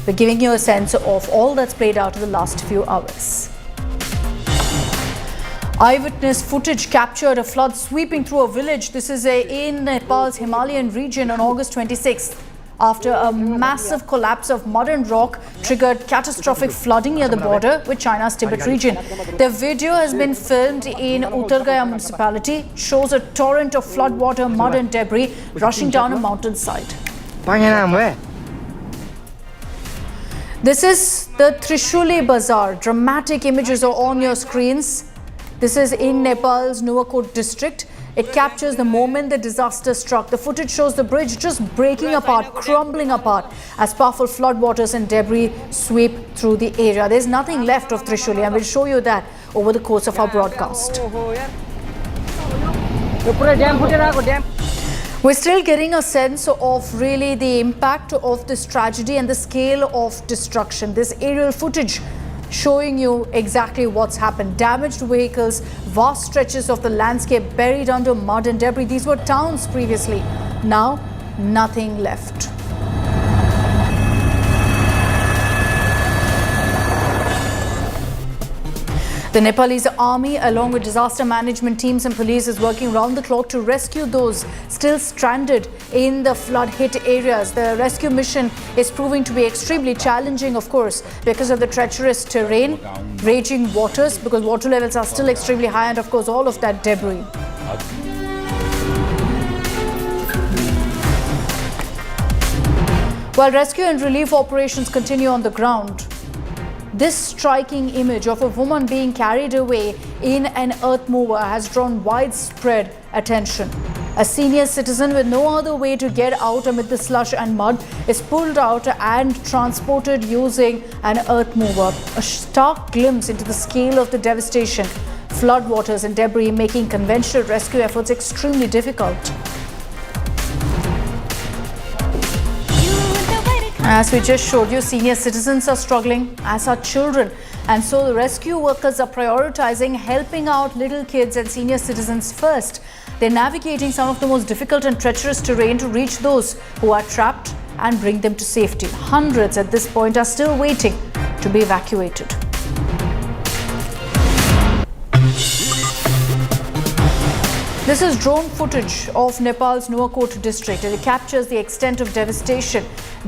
We're giving you a sense of all that's played out in the last few hours. Eyewitness footage captured a flood sweeping through a village. This is in Nepal's Himalayan region on August 26th. After a massive collapse of mud and rock triggered catastrophic flooding near the border with China's Tibet region. The video has been filmed in Uttar Gaya municipality. Shows a torrent of floodwater, mud and debris rushing down a mountainside. This is the Trishuli Bazaar. Dramatic images are on your screens. This is in Nepal's Nuwakot district. It captures the moment the disaster struck. The footage shows the bridge just breaking apart, crumbling apart as powerful floodwaters and debris sweep through the area. There's nothing left of Trishuli, and we'll show you that over the course of our broadcast. We're still getting a sense of really the impact of this tragedy and the scale of destruction. This aerial footage showing you exactly what's happened. Damaged vehicles, vast stretches of the landscape buried under mud and debris. These were towns previously. Now, nothing left. The Nepalese army, along with disaster management teams and police, is working round the clock to rescue those still stranded in the flood-hit areas. The rescue mission is proving to be extremely challenging, of course, because of the treacherous terrain, raging waters, because water levels are still extremely high, and of course all of that debris. While rescue and relief operations continue on the ground, this striking image of a woman being carried away in an earth mover has drawn widespread attention. A senior citizen with no other way to get out amid the slush and mud is pulled out and transported using an earth mover. A stark glimpse into the scale of the devastation, floodwaters and debris making conventional rescue efforts extremely difficult. As we just showed you, senior citizens are struggling, as are children. And so the rescue workers are prioritizing helping out little kids and senior citizens first. They're navigating some of the most difficult and treacherous terrain to reach those who are trapped and bring them to safety. Hundreds at this point are still waiting to be evacuated. This is drone footage of Nepal's Nuwakot district, and it captures the extent of devastation.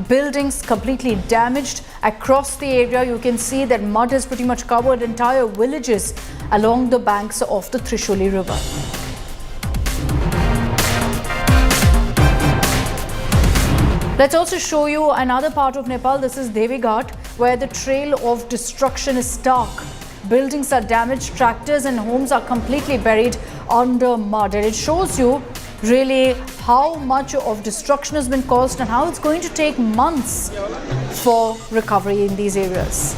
Buildings completely damaged. Across the area, you can see that mud has pretty much covered entire villages along the banks of the Trishuli River. Let's also show you another part of Nepal. This is Devi Ghat, where the trail of destruction is stark. Buildings are damaged, tractors and homes are completely buried under mud. And it shows you really how much of destruction has been caused and how it's going to take months for recovery in these areas.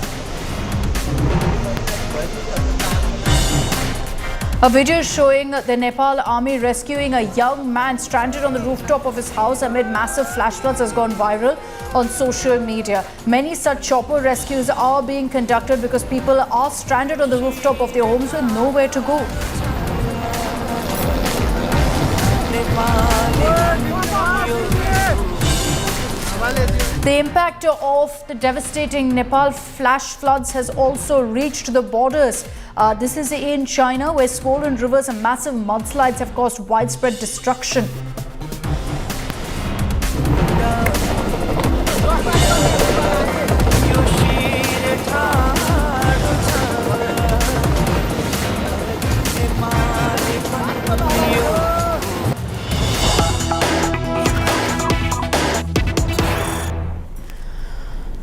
A video showing the Nepal army rescuing a young man stranded on the rooftop of his house amid massive flash floods has gone viral on social media. Many such chopper rescues are being conducted because people are stranded on the rooftop of their homes with nowhere to go. The impact of the devastating Nepal flash floods has also reached the borders. This is in China, where swollen rivers and massive mudslides have caused widespread destruction.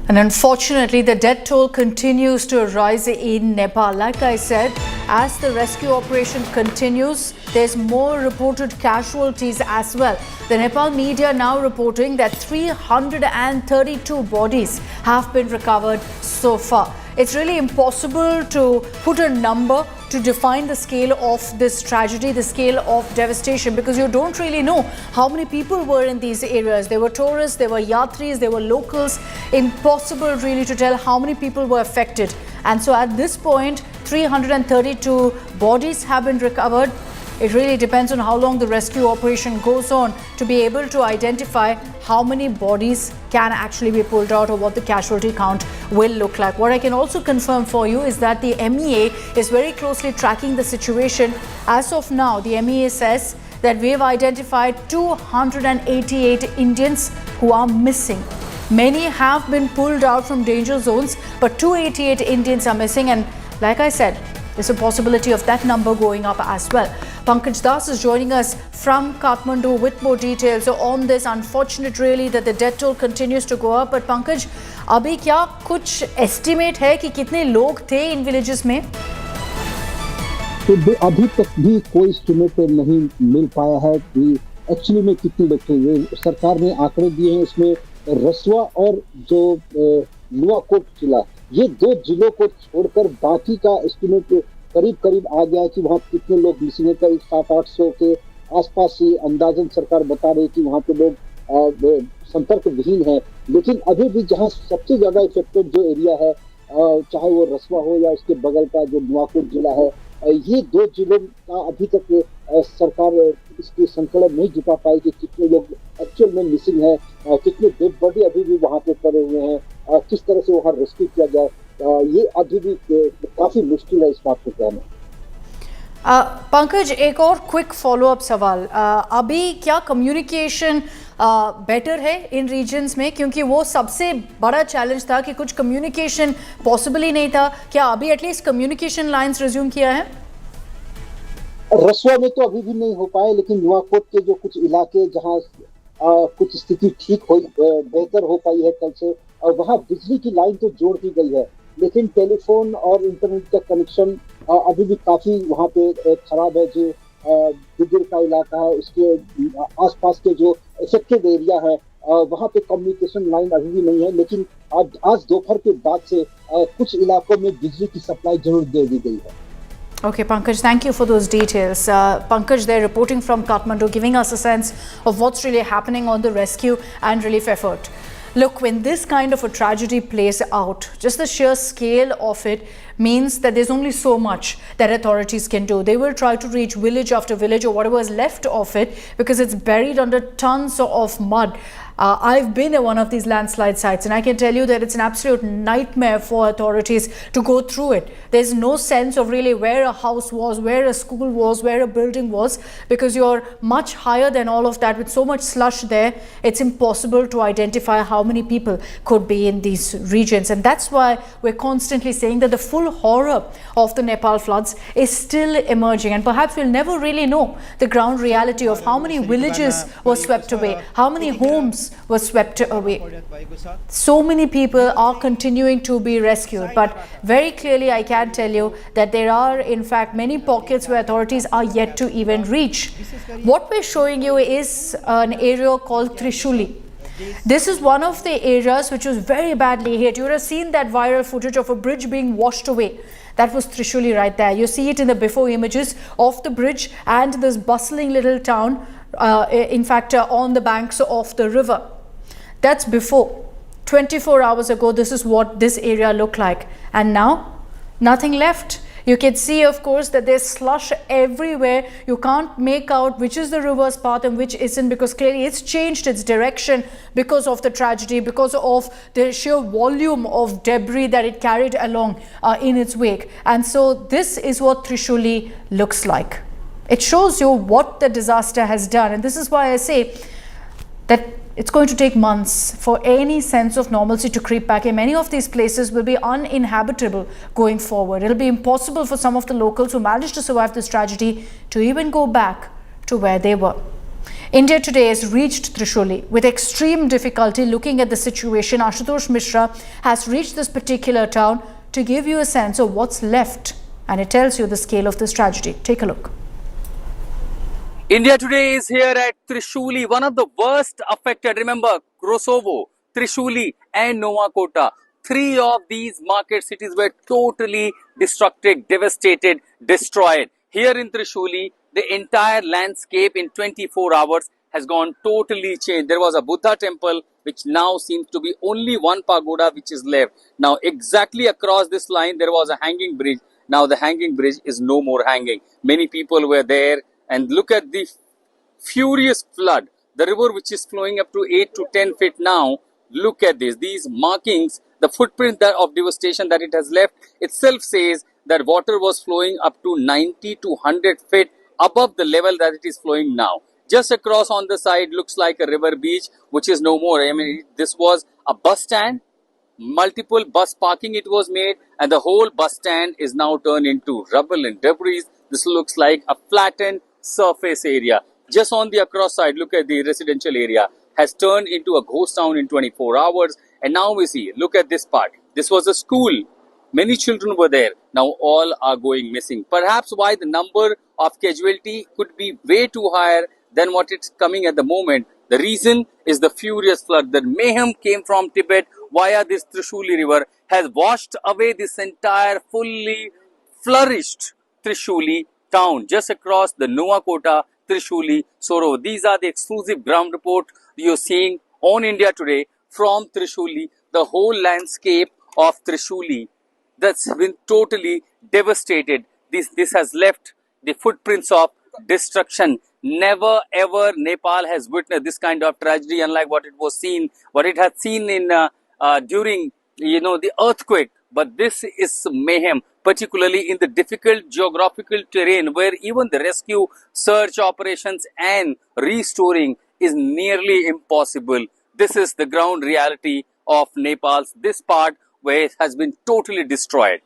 And unfortunately, the death toll continues to rise in Nepal. Like I said, as the rescue operation continues, there's more reported casualties as well. The Nepal media now reporting that 332 bodies have been recovered so far. It's really impossible to put a number to define the scale of this tragedy, the scale of devastation, because you don't really know how many people were in these areas. There were tourists, there were yatris, there were locals. Impossible really to tell how many people were affected. And so at this point, 332 bodies have been recovered. It really depends on how long the rescue operation goes on to be able to identify how many bodies can actually be pulled out or what the casualty count will look like. What I can also confirm for you is that the MEA is very closely tracking the situation. As of now, the MEA says that we have identified 288 Indians who are missing. Many have been pulled out from danger zones, but 288 Indians are missing, and like I said, there's a possibility of that number going up as well. Pankaj Das is joining us from Kathmandu with more details. So on this, unfortunate really that the death toll continues to go up. But Pankaj, अभी क्या कुछ estimate है कि कितने लोग थे इन villages में? तो अभी तक भी कोई estimate नहीं मिल पाया है कि एक्चुअली में कितने लोग थे। सरकार ने आंकड़े दिए हैं, इसमें रसुआ और जो नुआकोट जिला, ये दो जिलों को छोड़कर बाकी का एस्टिमेट करीब आ गया है कि वहाँ कितने लोग मिसिंग है। करीब 700-800 के आसपास ही अंदाजन सरकार बता रही है कि वहाँ पे लोग संपर्क विहीन है। लेकिन अभी भी जहाँ सबसे ज्यादा इफेक्टेड जो एरिया है, चाहे वो रसुआ हो या उसके बगल का जो नुआकोट जिला है, ये दो जिलों का अभी तक सरकार इसकी संकलन नहीं जुटा पाई कि कितने लोग एक्चुअल में मिसिंग है, कितने डेड बॉडी अभी भी वहाँ पे पड़े हुए हैं, किस तरह से वहाँ रेस्क्यू किया जाए, ये अभी भी काफी मुश्किल है इस बात को कहना। पंकज, एक और क्विक फॉलो अप सवाल, अभी क्या कम्युनिकेशन बेटर है इन रीजन्स में, क्योंकि वो सबसे बड़ा चैलेंज था कि कुछ कम्युनिकेशन पॉसिबल ही नहीं था। क्या अभी एटलीस्ट कम्युनिकेशन लाइंस रिज्यूम किया है? रसुआ में तो अभी भी नहीं हो पाए, लेकिन नुआकोट के जो कुछ इलाके जहाँ कुछ स्थिति ठीक हो बेहतर हो पाई है कल से, और वहाँ बिजली की लाइन तो जोड़ दी गई है, लेकिन टेलीफोन और इंटरनेट का कनेक्शन अभी भी काफी वहाँ पे खराब है। जो बिगर का इलाका है, उसके आसपास के जो इफेक्टेड एरिया है, वहाँ पे कम्युनिकेशन लाइन अभी भी नहीं है। लेकिन आज दोपहर के बाद से कुछ इलाकों में बिजली की सप्लाई जरूर दे दी गई है। Okay, Pankaj, thank you for those details. Pankaj, they're reporting from Kathmandu, giving us a sense of what's really happening on the rescue and relief effort. Look, when this kind of a tragedy plays out, just the sheer scale of it means that there's only so much that authorities can do. They will try to reach village after village or whatever is left of it, because it's buried under tons of mud. I've been at one of these landslide sites, and I can tell you that it's an absolute nightmare for authorities to go through it. There's no sense of really where a house was, where a school was, where a building was, because you're much higher than all of that with so much slush there. It's impossible to identify how many people could be in these regions, and that's why we're constantly saying that the full horror of the Nepal floods is still emerging, and perhaps we'll never really know the ground reality of how many villages were swept away, how many homes were swept away. So many people are continuing to be rescued, but very clearly I can tell you that there are in fact many pockets where authorities are yet to even reach. What we're showing you is an area called Trishuli. This is one of the areas which was very badly hit. You would have seen that viral footage of a bridge being washed away. That was Trishuli right there. You see it in the before images of the bridge and this bustling little town, in fact, on the banks of the river. That's before. 24 hours ago, this is what this area looked like. And now, nothing left. You can see, of course, that there's slush everywhere. You can't make out which is the river's path and which isn't, because clearly it's changed its direction because of the tragedy, because of the sheer volume of debris that it carried along in its wake. And so this is what Trishuli looks like. It shows you what the disaster has done. And this is why I say that it's going to take months for any sense of normalcy to creep back, and many of these places will be uninhabitable going forward. It'll be impossible for some of the locals who managed to survive this tragedy to even go back to where they were. India Today has reached Trishuli with extreme difficulty. Looking at the situation, Ashutosh Mishra has reached this particular town to give you a sense of what's left, and it tells you the scale of this tragedy. Take a look. India Today is here at Trishuli, one of the worst affected. Remember, Kosovo, Trishuli and Nuwakota. 3 of these market cities were totally destructed, devastated, destroyed. Here in Trishuli, the entire landscape in 24 hours has gone totally changed. There was a Buddha temple, which now seems to be only one pagoda which is left. Now, exactly across this line, there was a hanging bridge. Now, the hanging bridge is no more hanging. Many people were there. And look at the furious flood. The river which is flowing up to 8 to 10 feet now. Look at this. These markings, the footprint of devastation that it has left itself says that water was flowing up to 90 to 100 feet above the level that it is flowing now. Just across on the side looks like a river beach, which is no more. I mean, this was a bus stand. Multiple bus parking it was made, and the whole bus stand is now turned into rubble and debris. This looks like a flattened surface area. Just on the across side, look at the residential area has turned into a ghost town in 24 hours. And now we see, look at this part. This was a school. Many children were there. Now all are going missing. Perhaps why the number of casualty could be way too higher than what it's coming at the moment. The reason is the furious flood. The mayhem came from Tibet via this Trishuli river, has washed away this entire fully flourished Trishuli town just across the Nuwakota, Trishuli, Soro. These are the exclusive ground report you're seeing on India Today from Trishuli. The whole landscape of Trishuli that's been totally devastated. This has left the footprints of destruction. Never ever Nepal has witnessed this kind of tragedy, unlike what it had seen in during the earthquake. But this is mayhem, particularly in the difficult geographical terrain where even the rescue, search operations and restoring is nearly impossible. This is the ground reality of Nepal's this part where it has been totally destroyed.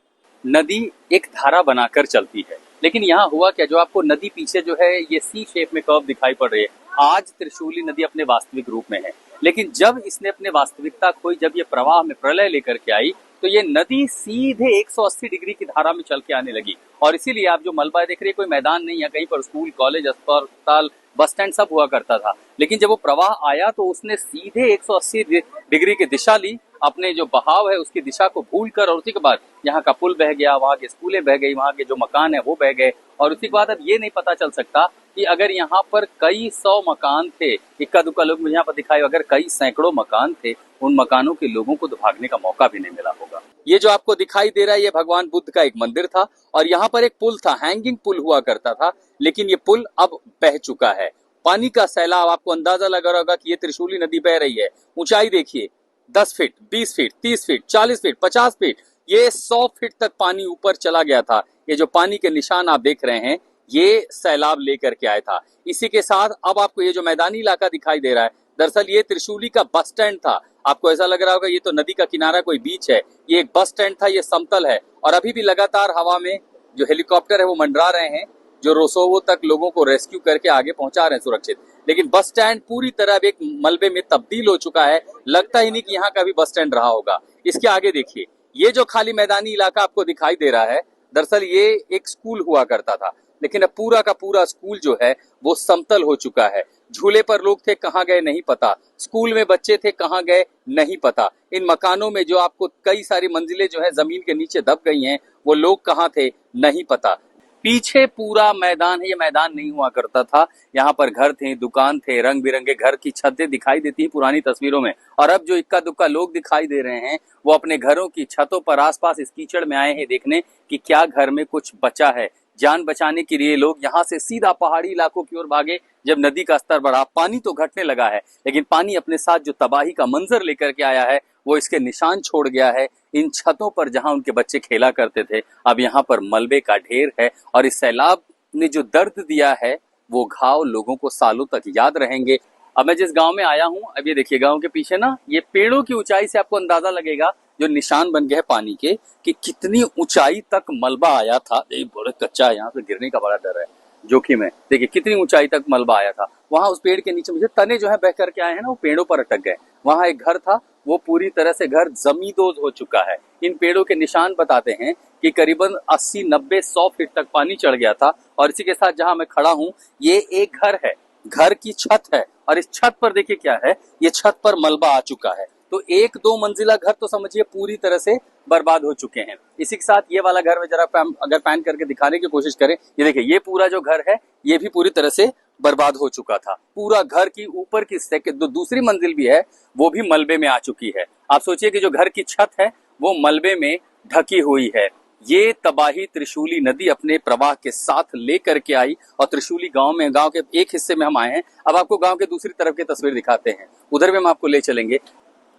नदी एक धारा बनाकर चलती है, लेकिन यहाँ हुआ क्या, जो आपको नदी पीछे जो है ये सी शेप में कर्व दिखाई पड़ रही है, आज त्रिशूली नदी अपने वास्तविक रूप में है। लेकिन जब इसने अपने वास्तविकता खोई, जब ये प्रवाह में प्रलय लेकर के आई, तो ये नदी सीधे 180 डिग्री की धारा में चल के आने लगी। और इसीलिए आप जो मलबा देख रहे हैं, कोई मैदान नहीं है, कहीं पर स्कूल, कॉलेज, अस्पताल, बस स्टैंड सब हुआ करता था। लेकिन जब वो प्रवाह आया तो उसने सीधे 180 डिग्री की दिशा ली, अपने जो बहाव है उसकी दिशा को भूलकर, और उसी के बाद यहाँ का पुल बह गया, वहाँ के स्कूलें बह गई, वहाँ के जो मकान है वो बह गए। और उसी के बाद अब ये नहीं पता चल सकता कि अगर यहाँ पर कई 100 मकान थे, इक्का दुक्का लोग यहाँ पर दिखाए, अगर कई सैकड़ों मकान थे, उन मकानों के लोगों को तो भागने का मौका भी नहीं मिला होगा। ये जो आपको दिखाई दे रहा है, ये भगवान बुद्ध का एक मंदिर था और यहाँ पर एक पुल था, हैंगिंग पुल हुआ करता था, लेकिन ये पुल अब बह चुका है। पानी का सैलाब, आपको अंदाजा लगा होगा कि ये त्रिशूली नदी बह रही है। ऊंचाई देखिए, 10 feet, 20 feet, 30 feet, 40 feet, 50 feet, ये 100 फीट तक पानी ऊपर चला गया था। ये जो पानी के निशान आप देख रहे हैं, ये सैलाब लेकर के आया था। इसी के साथ अब आपको ये जो मैदानी इलाका दिखाई दे रहा है, दरअसल ये त्रिशूली का बस स्टैंड था। आपको ऐसा लग रहा होगा ये तो नदी का किनारा, कोई बीच है, ये एक बस स्टैंड था, ये समतल है और अभी भी लगातार हवा में जो हेलीकॉप्टर है वो मंडरा रहे हैं, जो रोसोवो तक लोगों को रेस्क्यू करके आगे पहुंचा रहे हैं सुरक्षित। लेकिन बस स्टैंड पूरी तरह एक मलबे में तब्दील हो चुका है, लगता ही नहीं कि यहाँ का भी बस स्टैंड रहा होगा। इसके आगे देखिए, ये जो खाली मैदानी इलाका आपको दिखाई दे रहा है, दरअसल ये एक स्कूल हुआ करता था। लेकिन अब पूरा का पूरा स्कूल जो है वो समतल हो चुका है। झूले पर लोग थे, कहाँ गए नहीं पता। स्कूल में बच्चे थे, कहाँ गए नहीं पता। इन मकानों में जो आपको कई सारी मंजिलें जो है जमीन के नीचे दब गई हैं, वो लोग कहाँ थे नहीं पता। पीछे पूरा मैदान है, ये मैदान नहीं हुआ करता था। यहाँ पर घर थे, दुकान थे, रंग बिरंगे घर की छतें दिखाई देती हैं पुरानी तस्वीरों में। और अब जो इक्का दुक्का लोग दिखाई दे रहे हैं, वो अपने घरों की छतों पर आसपास इस कीचड़ में आए हैं देखने कि क्या घर में कुछ बचा है। जान बचाने के लिए लोग यहाँ से सीधा पहाड़ी इलाकों की ओर भागे। जब नदी का स्तर बढ़ा, पानी तो घटने लगा है, लेकिन पानी अपने साथ जो तबाही का मंजर लेकर के आया है, वो इसके निशान छोड़ गया है। इन छतों पर जहां उनके बच्चे खेला करते थे, अब यहाँ पर मलबे का ढेर है। और इस सैलाब ने जो दर्द दिया है, वो घाव लोगों को सालों तक याद रहेंगे। अब मैं जिस गांव में आया हूँ, अब ये देखिए गांव के पीछे ना, ये पेड़ों की ऊंचाई से आपको अंदाजा लगेगा, जो निशान बन गए हैं पानी के, कि कितनी ऊंचाई तक मलबा आया था। ये बड़ा कच्चा है, यहाँ से गिरने का बड़ा डर है, जोखिम है। देखिए कितनी ऊंचाई तक मलबा आया था। वहां उस पेड़ के नीचे मुझे तने जो है बह करके आए हैं ना, वो पेड़ों पर अटक गए। वहां एक घर था, वो पूरी तरह से घर जमींदोज हो चुका है। इन पेड़ों के निशान बताते हैं कि करीबन 80, 90, 100 फीट तक पानी चढ़ गया था। और इसी के साथ जहां मैं खड़ा हूं, ये एक घर है, घर की छत है। और इस छत पर देखिए क्या है, ये छत पर मलबा आ चुका है। तो 1-2 मंजिला घर तो समझिए पूरी तरह से बर्बाद हो चुके हैं। इसी के साथ ये वाला घर में जरा अगर पैन करके दिखाने की कोशिश करें, ये देखिए, ये पूरा जो घर है, ये भी पूरी तरह से बर्बाद हो चुका था। पूरा घर की ऊपर की दूसरी मंजिल भी है, वो भी मलबे में आ चुकी है। आप सोचिए कि जो घर की छत है, वो मलबे में ढकी हुई है। ये तबाही त्रिशूली नदी अपने प्रवाह के साथ लेकर के आई। और त्रिशूली गांव के एक हिस्से में हम आए हैं। अब आपको गांव के दूसरी तरफ की तस्वीर दिखाते हैं, उधर भी हम आपको ले चलेंगे।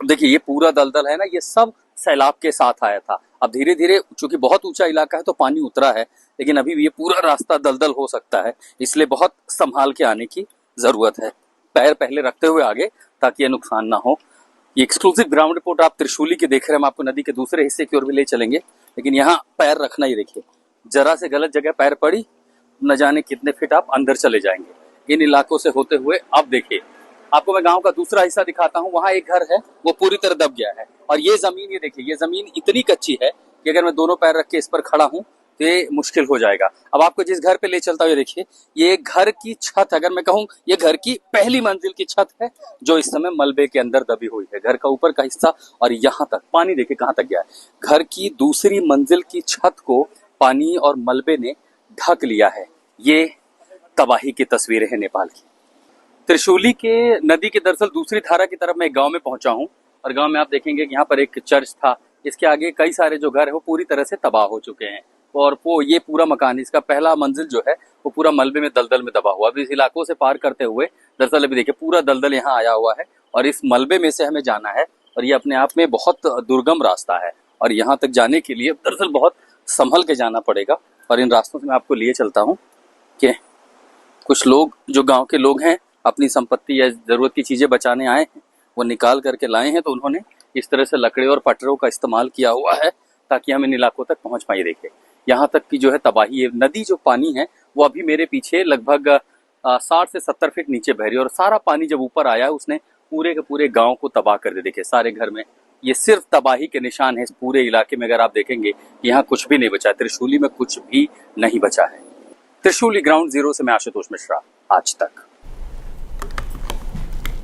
देखिए ये पूरा दलदल है ना, ये सब सैलाब के साथ आया था। अब धीरे धीरे, चूंकि बहुत ऊंचा इलाका है, तो पानी उतरा है, लेकिन अभी भी ये पूरा रास्ता दलदल हो सकता है। इसलिए बहुत संभाल के आने की जरूरत है। पैर पहले रखते हुए आगे, ताकि ये नुकसान ना हो। ये एक्सक्लूसिव ग्राउंड रिपोर्ट आप त्रिशूली की देख रहे हैं। हम आपको नदी के दूसरे हिस्से की ओर भी ले चलेंगे, लेकिन यहाँ पैर रखना ही देखिए, जरा से गलत जगह पैर पड़ी, न जाने कितने फीट आप अंदर चले जाएंगे। इन इलाकों से होते हुए अब देखिए, आपको मैं गांव का दूसरा हिस्सा दिखाता हूँ। वहां एक घर है, वो पूरी तरह दब गया है। और ये जमीन, ये देखिए, ये जमीन इतनी कच्ची है कि अगर मैं दोनों पैर रख के इस पर खड़ा हूँ तो ये मुश्किल हो जाएगा। अब आपको जिस घर पे ले चलता हूँ, ये देखिए, ये घर की छत, अगर मैं कहूँ, ये घर की पहली मंजिल की छत है, जो इस समय मलबे के अंदर दबी हुई है। घर का ऊपर का हिस्सा, और यहाँ तक पानी देखिए कहाँ तक गया है। घर की दूसरी मंजिल की छत को पानी और मलबे ने ढक लिया है। ये तबाही की तस्वीरें हैं नेपाल की। त्रिशूली के नदी के दरअसल दूसरी धारा की तरफ मैं एक गांव में पहुंचा हूं। और गांव में आप देखेंगे कि यहाँ पर एक चर्च था। इसके आगे कई सारे जो घर है, वो पूरी तरह से तबाह हो चुके हैं। और वो ये पूरा मकान, इसका पहला मंजिल जो है, वो पूरा मलबे में दलदल में दबा हुआ। अभी इस इलाकों से पार करते हुए दरअसल अभी देखिए पूरा दलदल यहाँ आया हुआ है। और इस मलबे में से हमें जाना है, और ये अपने आप में बहुत दुर्गम रास्ता है। और यहाँ तक जाने के लिए दरअसल बहुत संभल के जाना पड़ेगा। और इन रास्तों से मैं आपको लिए चलता हूँ कि कुछ लोग, जो गाँव के लोग हैं, अपनी संपत्ति या जरूरत की चीजें बचाने आए हैं, वो निकाल करके लाए हैं। तो उन्होंने इस तरह से लकड़े और पटरों का इस्तेमाल किया हुआ है, ताकि हम इन इलाकों तक पहुंच पाए। देखिए यहाँ तक की जो है तबाही है। नदी जो पानी है, वो अभी मेरे पीछे लगभग 60 से 70 फीट नीचे बह रही है। और सारा पानी जब ऊपर आया, उसने पूरे के पूरे गाँव को तबाह कर दिया। देखिए सारे घर में ये सिर्फ तबाही के निशान है। इस पूरे इलाके में अगर आप देखेंगे, यहाँ कुछ भी नहीं बचा। त्रिशूली में कुछ भी नहीं बचा है। त्रिशूली ग्राउंड जीरो से मैं आशुतोष मिश्रा, आज तक।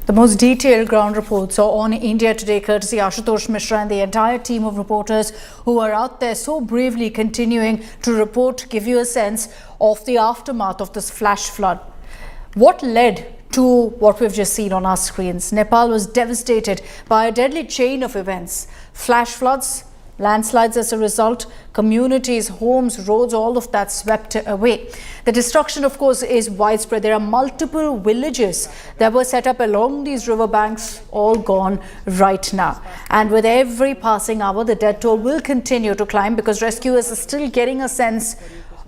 The most detailed ground reports are on India Today, courtesy Ashutosh Mishra and the entire team of reporters who are out there so bravely continuing to report, give you a sense of the aftermath of this flash flood. What led to what we've just seen on our screens? Nepal was devastated by a deadly chain of events. Flash floods, landslides as a result, communities, homes, roads, all of that swept away. The destruction, of course, is widespread. There are multiple villages that were set up along these riverbanks, all gone right now. And with every passing hour, the death toll will continue to climb, because rescuers are still getting a sense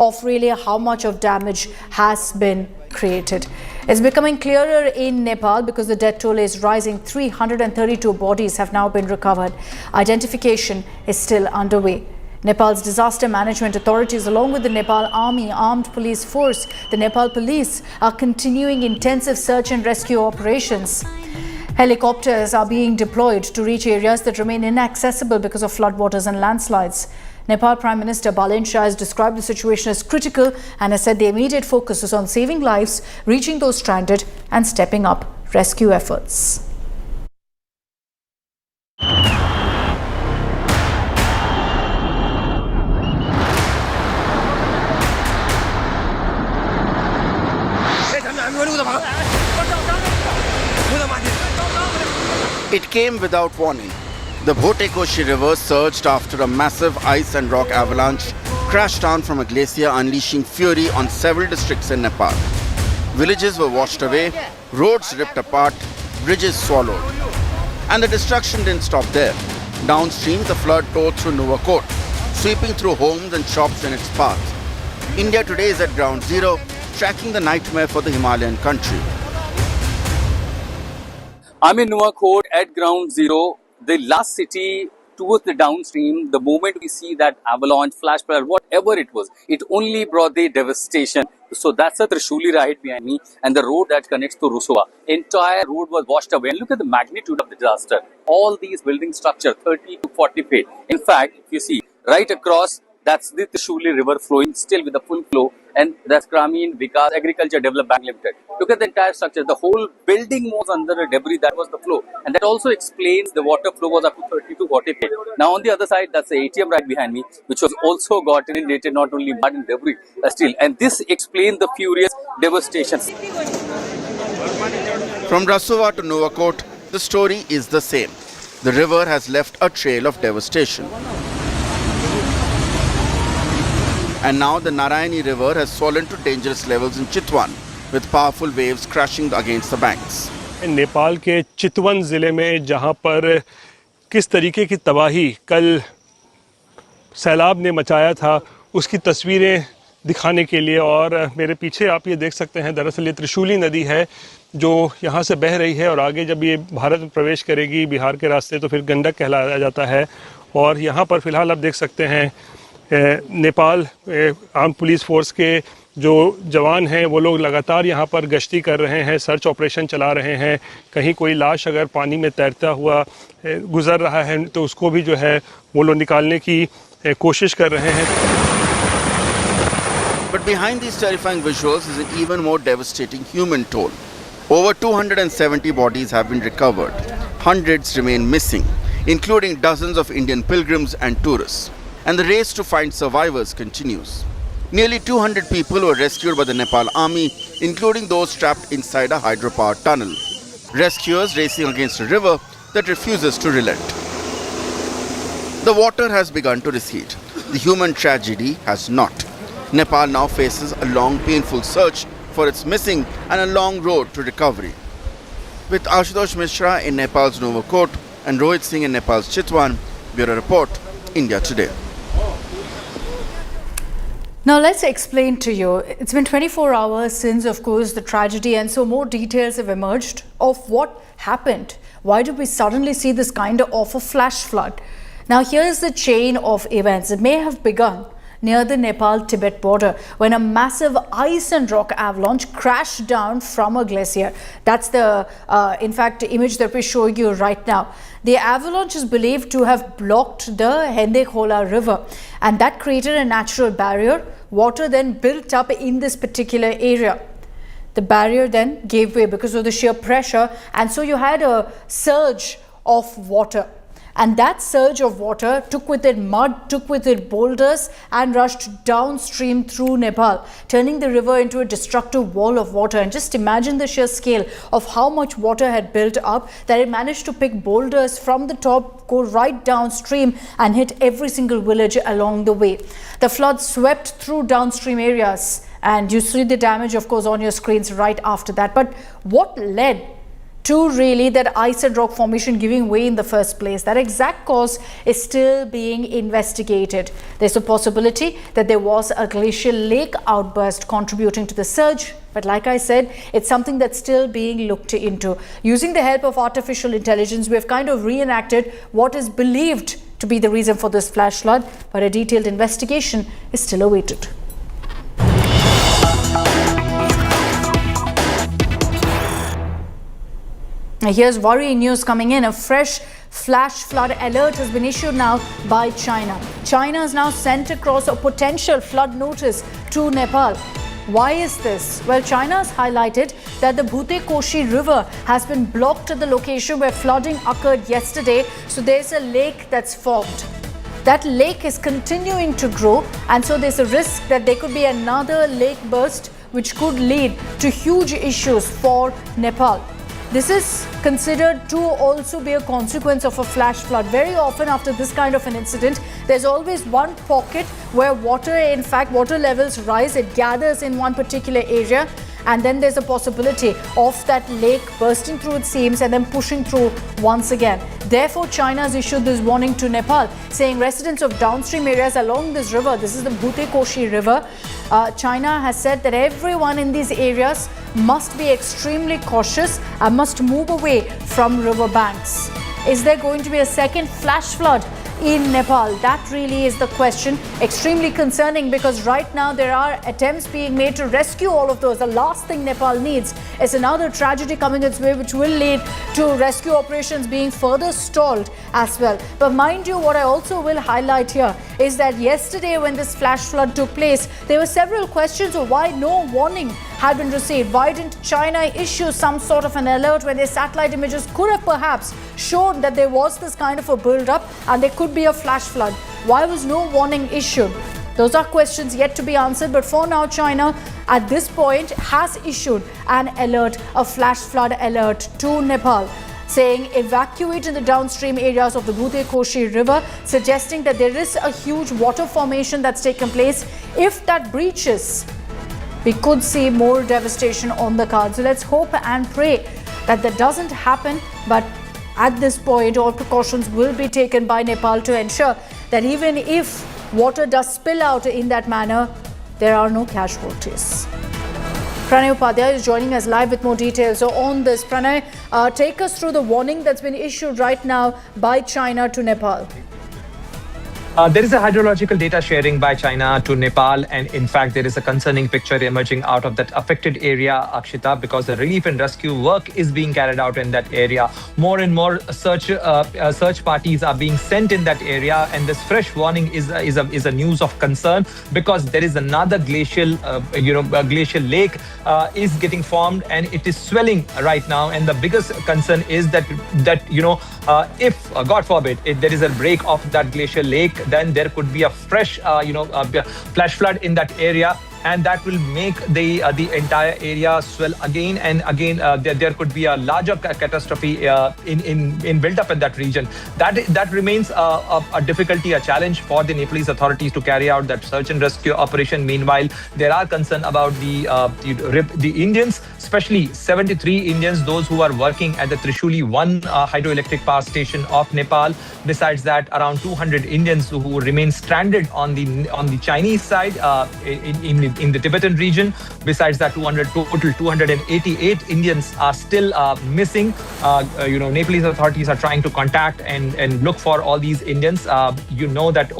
of really how much of damage has been created. It's becoming clearer in Nepal because the death toll is rising. 332 bodies have now been recovered. Identification is still underway. Nepal's disaster management authorities, along with the Nepal Army Armed Police Force, the Nepal Police, are continuing intensive search and rescue operations. Helicopters are being deployed to reach areas that remain inaccessible because of floodwaters and landslides. Nepal Prime Minister Balen Shah has described the situation as critical and has said the immediate focus is on saving lives, reaching those stranded and stepping up rescue efforts. It came without warning. The Bhotekoshi River surged after a massive ice and rock avalanche crashed down from a glacier, unleashing fury on several districts in Nepal. Villages were washed away, roads ripped apart, bridges swallowed. And the destruction didn't stop there. Downstream, the flood tore through Nuwakot, sweeping through homes and shops in its path. India Today is at ground zero, tracking the nightmare for the Himalayan country. I'm in Nuwakot at ground zero, the last city towards the downstream. The moment we see that avalanche, flash flood, whatever it was, it only brought the devastation. So that's a Trishuli right behind me, and the road that connects to Rasuwa. Entire road was washed away. And look at the magnitude of the disaster. All these building structures, 30 to 40 feet. In fact, if you see right across, that's the Trishuli river flowing still with a full flow, and that's Gramin Vikas Agriculture Development Bank Limited. Look at the entire structure. The whole building was under a debris. That was the flow, and that also explains the water flow was up to 30 to 40 feet. Now on the other side, that's the ATM right behind me, which was also got inundated, not only mud and debris, still. And this explains the furious devastation. From Rasuwa to Nuwakot, the story is the same. The river has left a trail of devastation. And now the Narayani river has fallen to dangerous levels in Chitwan, with powerful waves crashing against the banks. Nepal के चितवन ज़िले में जहां पर किस तरीके की तबाही कल सैलाब ने मचाया था, उसकी तस्वीरें दिखाने के लिए, और मेरे पीछे आप ये देख सकते हैं, दरअसल ये त्रिशूली नदी है जो यहाँ से बह रही है, और आगे जब ये भारत में प्रवेश करेगी बिहार के रास्ते तो फिर गंडक कहलाया जाता है। और यहाँ पर फिलहाल आप देख सकते हैं नेपाल आर्म पुलिस फोर्स के जो जवान हैं वो लोग लगातार यहाँ पर गश्ती कर रहे हैं, सर्च ऑपरेशन चला रहे हैं। कहीं कोई लाश अगर पानी में तैरता हुआ गुजर रहा है तो उसको भी जो है वो लोग निकालने की कोशिश कर रहे हैं। But behind these terrifying visuals is an even more devastating human toll. Over 270 bodies have been recovered. Hundreds remain missing, including dozens of Indian pilgrims and tourists. And the race to find survivors continues. Nearly 200 people were rescued by the Nepal army, including those trapped inside a hydropower tunnel. Rescuers racing against a river that refuses to relent. The water has begun to recede. The human tragedy has not. Nepal now faces a long, painful search for its missing and a long road to recovery. With Ashutosh Mishra in Nepal's Nuwakot and Rohit Singh in Nepal's Chitwan, Bureau Report, India Today. Now let's explain to you. It's been 24 hours since, of course, the tragedy, and so more details have emerged of what happened. Why did we suddenly see this kind of a flash flood? Now here's the chain of events. It may have begun near the Nepal-Tibet border when a massive ice and rock avalanche crashed down from a glacier. That's the, in fact, image that we're showing you right now. The avalanche is believed to have blocked the Hendekhola river, and that created a natural barrier. Water then built up in this particular area. The barrier then gave way because of the sheer pressure, and so you had a surge of water. And that surge of water took with it mud, took with it boulders, and rushed downstream through Nepal, turning the river into a destructive wall of water. And just imagine the sheer scale of how much water had built up, that it managed to pick boulders from the top, go right downstream, and hit every single village along the way. The flood swept through downstream areas, and you see the damage, of course, on your screens right after that. But what led to really that ice and rock formation giving way in the first place? That exact cause is still being investigated. There's a possibility that there was a glacial lake outburst contributing to the surge, but like I said, it's something that's still being looked into. Using the help of artificial intelligence, we have kind of reenacted what is believed to be the reason for this flash flood, but a detailed investigation is still awaited. Here's worrying news coming in. A fresh flash flood alert has been issued now by China. China has now sent across a potential flood notice to Nepal. Why is this? Well, China has highlighted that the Bhute-Koshi river has been blocked at the location where flooding occurred yesterday. So there's a lake that's formed. That lake is continuing to grow, and so there's a risk that there could be another lake burst which could lead to huge issues for Nepal. This is considered to also be a consequence of a flash flood. Very often after this kind of an incident, there's always one pocket where water levels rise, it gathers in one particular area, and then there's a possibility of that lake bursting through its seams and then pushing through once again. Therefore, China has issued this warning to Nepal, saying residents of downstream areas along this river, this is the Bhute-Koshi river, China has said that everyone in these areas must be extremely cautious and must move away from river banks. Is there going to be a second flash flood in Nepal? That really is the question. Extremely concerning, because right now there are attempts being made to rescue all of those. The last thing Nepal needs is another tragedy coming its way, which will lead to rescue operations being further stalled as well. But mind you, what I also will highlight here is that yesterday when this flash flood took place, there were several questions of why no warning had been received. Why didn't China issue some sort of an alert when their satellite images could have perhaps shown that there was this kind of a build-up and there could be a flash flood? Why was no warning issued? Those are questions yet to be answered, but for now China at this point has issued an alert, a flash flood alert to Nepal, saying evacuate in the downstream areas of the Bhute-Koshi river, suggesting that there is a huge water formation that's taken place. If that breaches, we could see more devastation on the cards. So let's hope and pray that that doesn't happen. But at this point, all precautions will be taken by Nepal to ensure that even if water does spill out in that manner, there are no casualties. Pranay Upadhyay is joining us live with more details. So on this, Pranay, take us through the warning that's been issued right now by China to Nepal. There is a hydrological data sharing by China to Nepal, and in fact there is a concerning picture emerging out of that affected area, Akshita, because the relief and rescue work is being carried out in that area. More and more search parties are being sent in that area, and this fresh warning is a news of concern, because there is another glacial lake is getting formed, and it is swelling right now. And the biggest concern is that if God forbid if there is a break of that glacial lake, then there could be a fresh flash flood in that area, and that will make the entire area swell again and again. There could be a larger catastrophe in built up in that region. That remains a difficulty, a challenge for the Nepalese authorities to carry out that search and rescue operation. Meanwhile, there are concerns about the Indians, especially 73 Indians, those who are working at the Trishuli 1 hydroelectric power station of Nepal. Besides that, around 200 Indians who remain stranded on the Chinese side in the Tibetan region. Besides that, 288 Indians are still missing. Nepalese authorities are trying to contact and look for all these Indians. That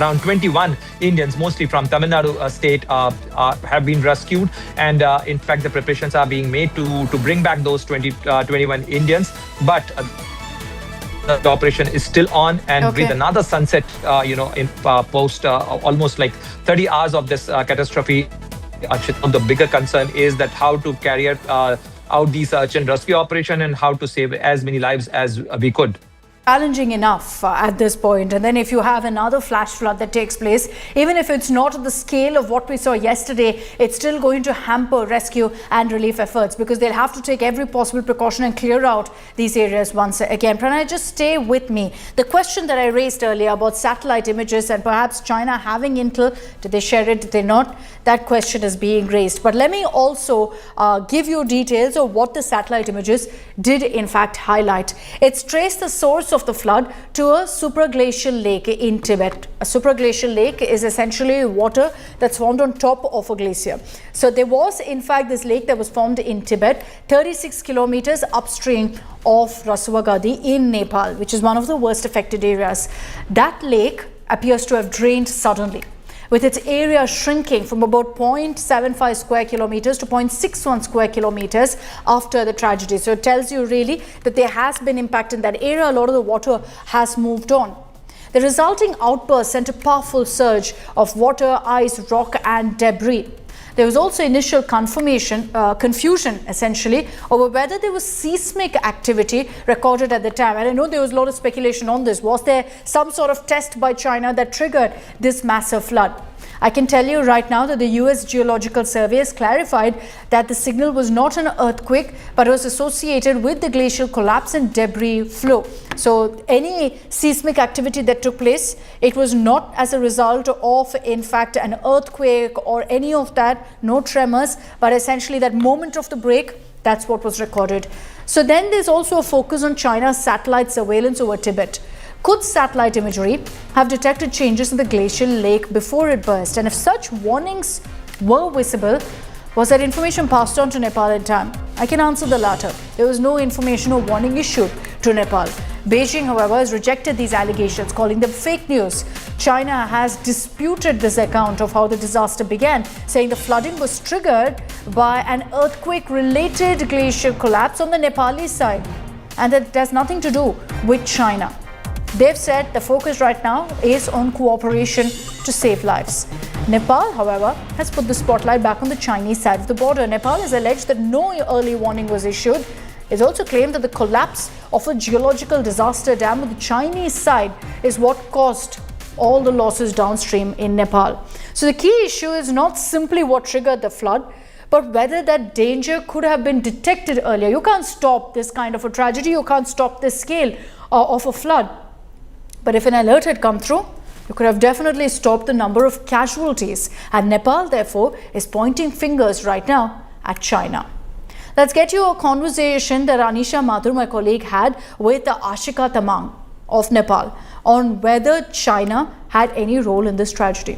around 21 Indians, mostly from Tamil Nadu state, have been rescued, and in fact the preparations are being made to bring back those 21 Indians. But the operation is still on, and with another sunset, in post almost like 30 hours of this catastrophe, the bigger concern is that how to carry out the search and rescue operation and how to save as many lives as we could. Challenging enough at this point. And then if you have another flash flood that takes place, even if it's not at the scale of what we saw yesterday, it's still going to hamper rescue and relief efforts, because they'll have to take every possible precaution and clear out these areas once again. Pranay, just stay with me. The question that I raised earlier about satellite images and perhaps China having intel, did they share it, did they not? That question is being raised. But let me also give you details of what the satellite images did in fact highlight. It's traced the source of the flood to a supraglacial lake in Tibet. A supraglacial lake is essentially water that's formed on top of a glacier. So there was in fact this lake that was formed in Tibet, 36 kilometers upstream of Rasuwa and Dhading in Nepal, which is one of the worst affected areas. That lake appears to have drained suddenly. with its area shrinking from about 0.75 square kilometers to 0.61 square kilometers after the tragedy. So it tells you really that there has been impact in that area. A lot of the water has moved on. The resulting outburst sent a powerful surge of water, ice, rock and debris. There was also initial confusion essentially over whether there was seismic activity recorded at the time. And I know there was a lot of speculation on this. Was there some sort of test by China that triggered this massive flood? I can tell you right now that the US Geological Survey has clarified that the signal was not an earthquake, but was associated with the glacial collapse and debris flow. So any seismic activity that took place, it was not as a result of, in fact, an earthquake or any of that, no tremors, but essentially that moment of the break, that's what was recorded. So then there's also a focus on China's satellite surveillance over Tibet. Could satellite imagery have detected changes in the glacial lake before it burst? And if such warnings were visible, was that information passed on to Nepal in time? I can answer the latter. There was no information or warning issued to Nepal. Beijing, however, has rejected these allegations, calling them fake news. China has disputed this account of how the disaster began, saying the flooding was triggered by an earthquake-related glacial collapse on the Nepali side, and that it has nothing to do with China. They've said the focus right now is on cooperation to save lives. Nepal, however, has put the spotlight back on the Chinese side of the border. Nepal has alleged that no early warning was issued. It's also claimed that the collapse of a geological disaster dam on the Chinese side is what caused all the losses downstream in Nepal. So the key issue is not simply what triggered the flood, but whether that danger could have been detected earlier. You can't stop this kind of a tragedy. You can't stop this scale of a flood. But if an alert had come through, you could have definitely stopped the number of casualties. And Nepal, therefore, is pointing fingers right now at China. Let's get you a conversation that Anisha Mathur, my colleague, had with the Ashika Tamang of Nepal on whether China had any role in this tragedy.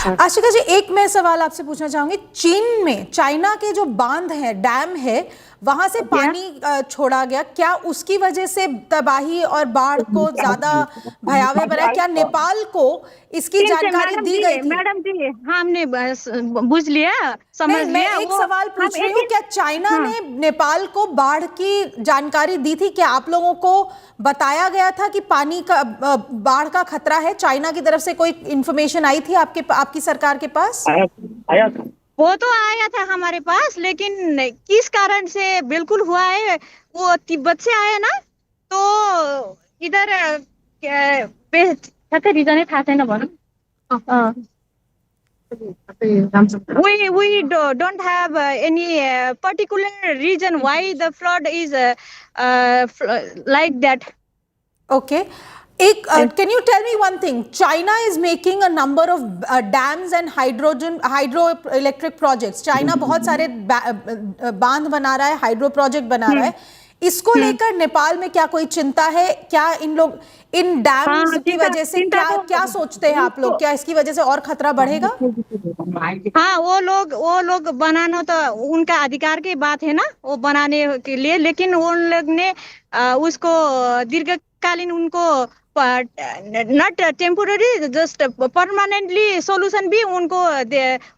Ashika जी, एक मैं सवाल आपसे पूछना चाहूंगी। चीन में China के जो बांध है, डैम है, वहां से पानी छोड़ा गया, क्या उसकी वजह से तबाही और बाढ़ को ज्यादा भयावह बनाया? क्या नेपाल को इसकी जानकारी दी गई थी? मैडम जी, हमने बुझ लिया, समझ लिया। मैं एक सवाल पूछ रही हूँ, क्या चाइना ने नेपाल को बाढ़ की जानकारी दी थी? क्या आप लोगों को बताया गया था कि पानी का बाढ़ का खतरा है? चाइना की तरफ से कोई इंफॉर्मेशन आई थी आपकी सरकार के पास? आया था। वो तो आया था हमारे पास, लेकिन किस कारण से बिल्कुल हुआ है, वो तिब्बत से आया ना, तो इधर रीजन था छैन भनौँ। We don't have any particular reason why the flood is like that. Okay. Can you tell me one thing? China is making a number of dams and hydroelectric projects. China बहुत सारे बांध बना रहा है, hydro project बना रहा है. इसको लेकर नेपाल में क्या कोई चिंता है? क्या इन डैम्स की वजह से क्या सोचते हैं आप लोग? क्या इसकी वजह से और खतरा बढ़ेगा? हाँ, वो लोग बनाना तो उनका अधिकार की बात है ना, वो बनाने के लिए, लेकिन उन लोग ने उसको दीर्घकालीन उनको not temporary, just permanently solution भी उनको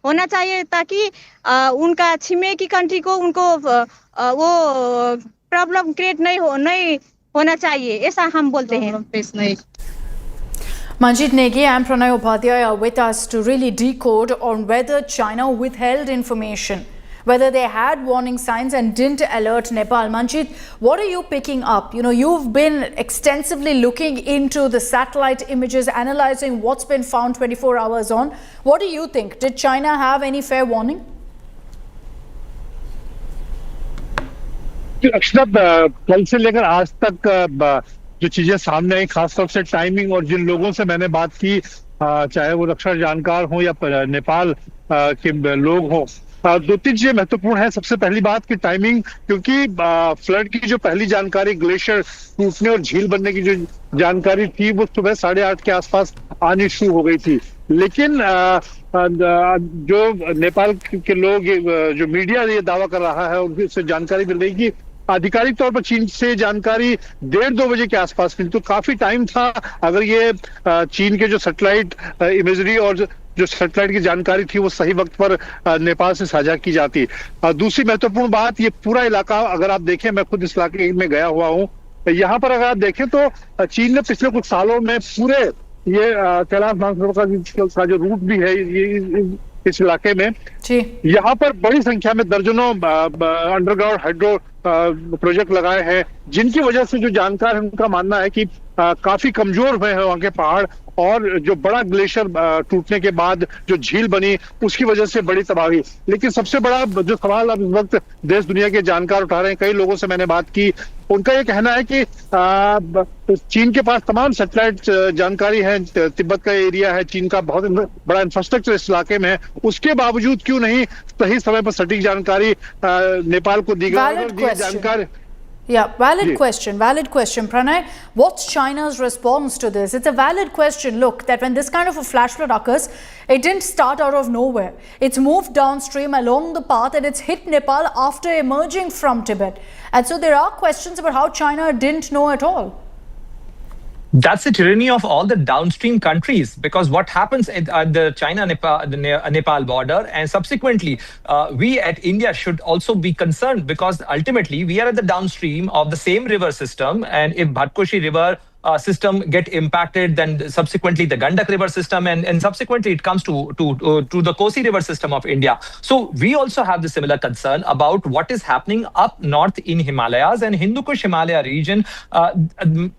होना चाहिए, ताकि उनका छिमेकी कंट्री को उनको वो प्रॉब्लम क्रिएट नहीं होना चाहिए, ऐसा हम बोलते हैं। Manjit Negi and Pranay Upadhyay are with us to really decode on whether China withheld information, whether they had warning signs and didn't alert Nepal. Manjit, what are you picking up? You know, you've been extensively looking into the satellite images, analyzing what's been found 24 hours on. What do you think? Did China have any fair warning? अक्षता, कल से लेकर आज तक जो चीजें सामने आई, खासतौर से टाइमिंग, और जिन लोगों से मैंने बात की, चाहे वो रक्षा जानकार हो या नेपाल के लोग हों, दो तीन चीजें महत्वपूर्ण है। सबसे पहली बात की टाइमिंग, क्योंकि फ्लड की जो पहली जानकारी, ग्लेशियर टूटने और झील बनने की जो जानकारी थी, वो सुबह 8:30 के आसपास आनी शुरू हो गई थी। लेकिन जो नेपाल के लोग, जो मीडिया ये दावा कर रहा है, उनसे जानकारी मिल रही कि आधिकारिक तौर पर चीन से जानकारी 1:30-2 बजे के आसपास मिली, तो काफी टाइम था। अगर ये चीन के जो सैटेलाइट इमेजरी और जो सैटेलाइट की जानकारी थी वो सही वक्त पर नेपाल से साझा की जाती। दूसरी महत्वपूर्ण बात, ये पूरा इलाका अगर आप देखें, मैं खुद इस इलाके में गया हुआ हूँ, यहाँ पर अगर आप देखें तो चीन ने पिछले कुछ सालों में पूरे ये कैलाश मानसरोवर का जो रूट भी है ये इस इलाके में, यहाँ पर बड़ी संख्या में दर्जनों अंडरग्राउंड हाइड्रो प्रोजेक्ट लगाए हैं, जिनकी वजह से जो जानकार है उनका मानना है कि काफी कमजोर हुए हैं वहां के पहाड़, और जो बड़ा ग्लेशियर टूटने के बाद जो झील बनी उसकी वजह से बड़ी तबाही। लेकिन सबसे बड़ा जो सवाल अब इस वक्त देश दुनिया के जानकार उठा रहे हैं, कई लोगों से मैंने बात की, उनका ये कहना है कि चीन के पास तमाम सैटेलाइट जानकारी है, तिब्बत का एरिया है, चीन का बहुत बड़ा इंफ्रास्ट्रक्चर इस इलाके में है, उसके बावजूद क्यों नहीं सही समय पर सटीक जानकारी नेपाल को दी गई जानकारी। Yeah, valid question. Pranay, what's China's response to this? It's a valid question. Look, that when this kind of a flash flood occurs, it didn't start out of nowhere. It's moved downstream along the path and it's hit Nepal after emerging from Tibet. And so there are questions about how China didn't know at all. That's the tyranny of all the downstream countries, because what happens at the China-Nepal border, and subsequently we at India should also be concerned, because ultimately we are at the downstream of the same river system, and if Bhatkoshi river system get impacted, then subsequently the Gandak river system, and subsequently it comes to the Kosi river system of India. So we also have the similar concern about what is happening up north in Himalayas and Hindu Kush Himalaya region.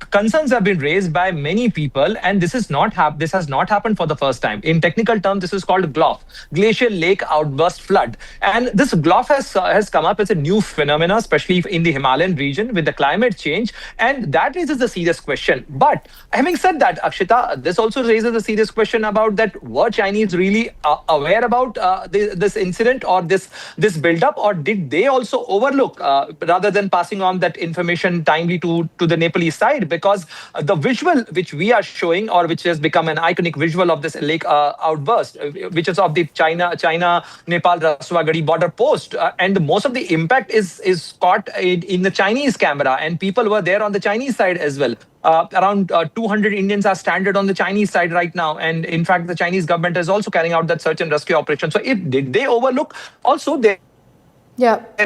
Concerns have been raised by many people, and this has not happened for the first time. In technical terms, this is called GLOF, Glacial Lake Outburst Flood, and this GLOF has come up as a new phenomena, especially in the Himalayan region with the climate change, and that raises a serious question. But having said that, Akshita, this also raises a serious question about that: were Chinese really aware about this incident or this build-up, or did they also overlook rather than passing on that information timely to the Nepalese side? Because the visual which we are showing, or which has become an iconic visual of this lake outburst, which is of the China-Nepal Rasuwa Gadi border post, and most of the impact is caught in the Chinese camera, and people were there on the Chinese side as well. Around 200 Indians are stranded on the Chinese side right now, and in fact the Chinese government is also carrying out that search and rescue operation. So did they overlook? Also, there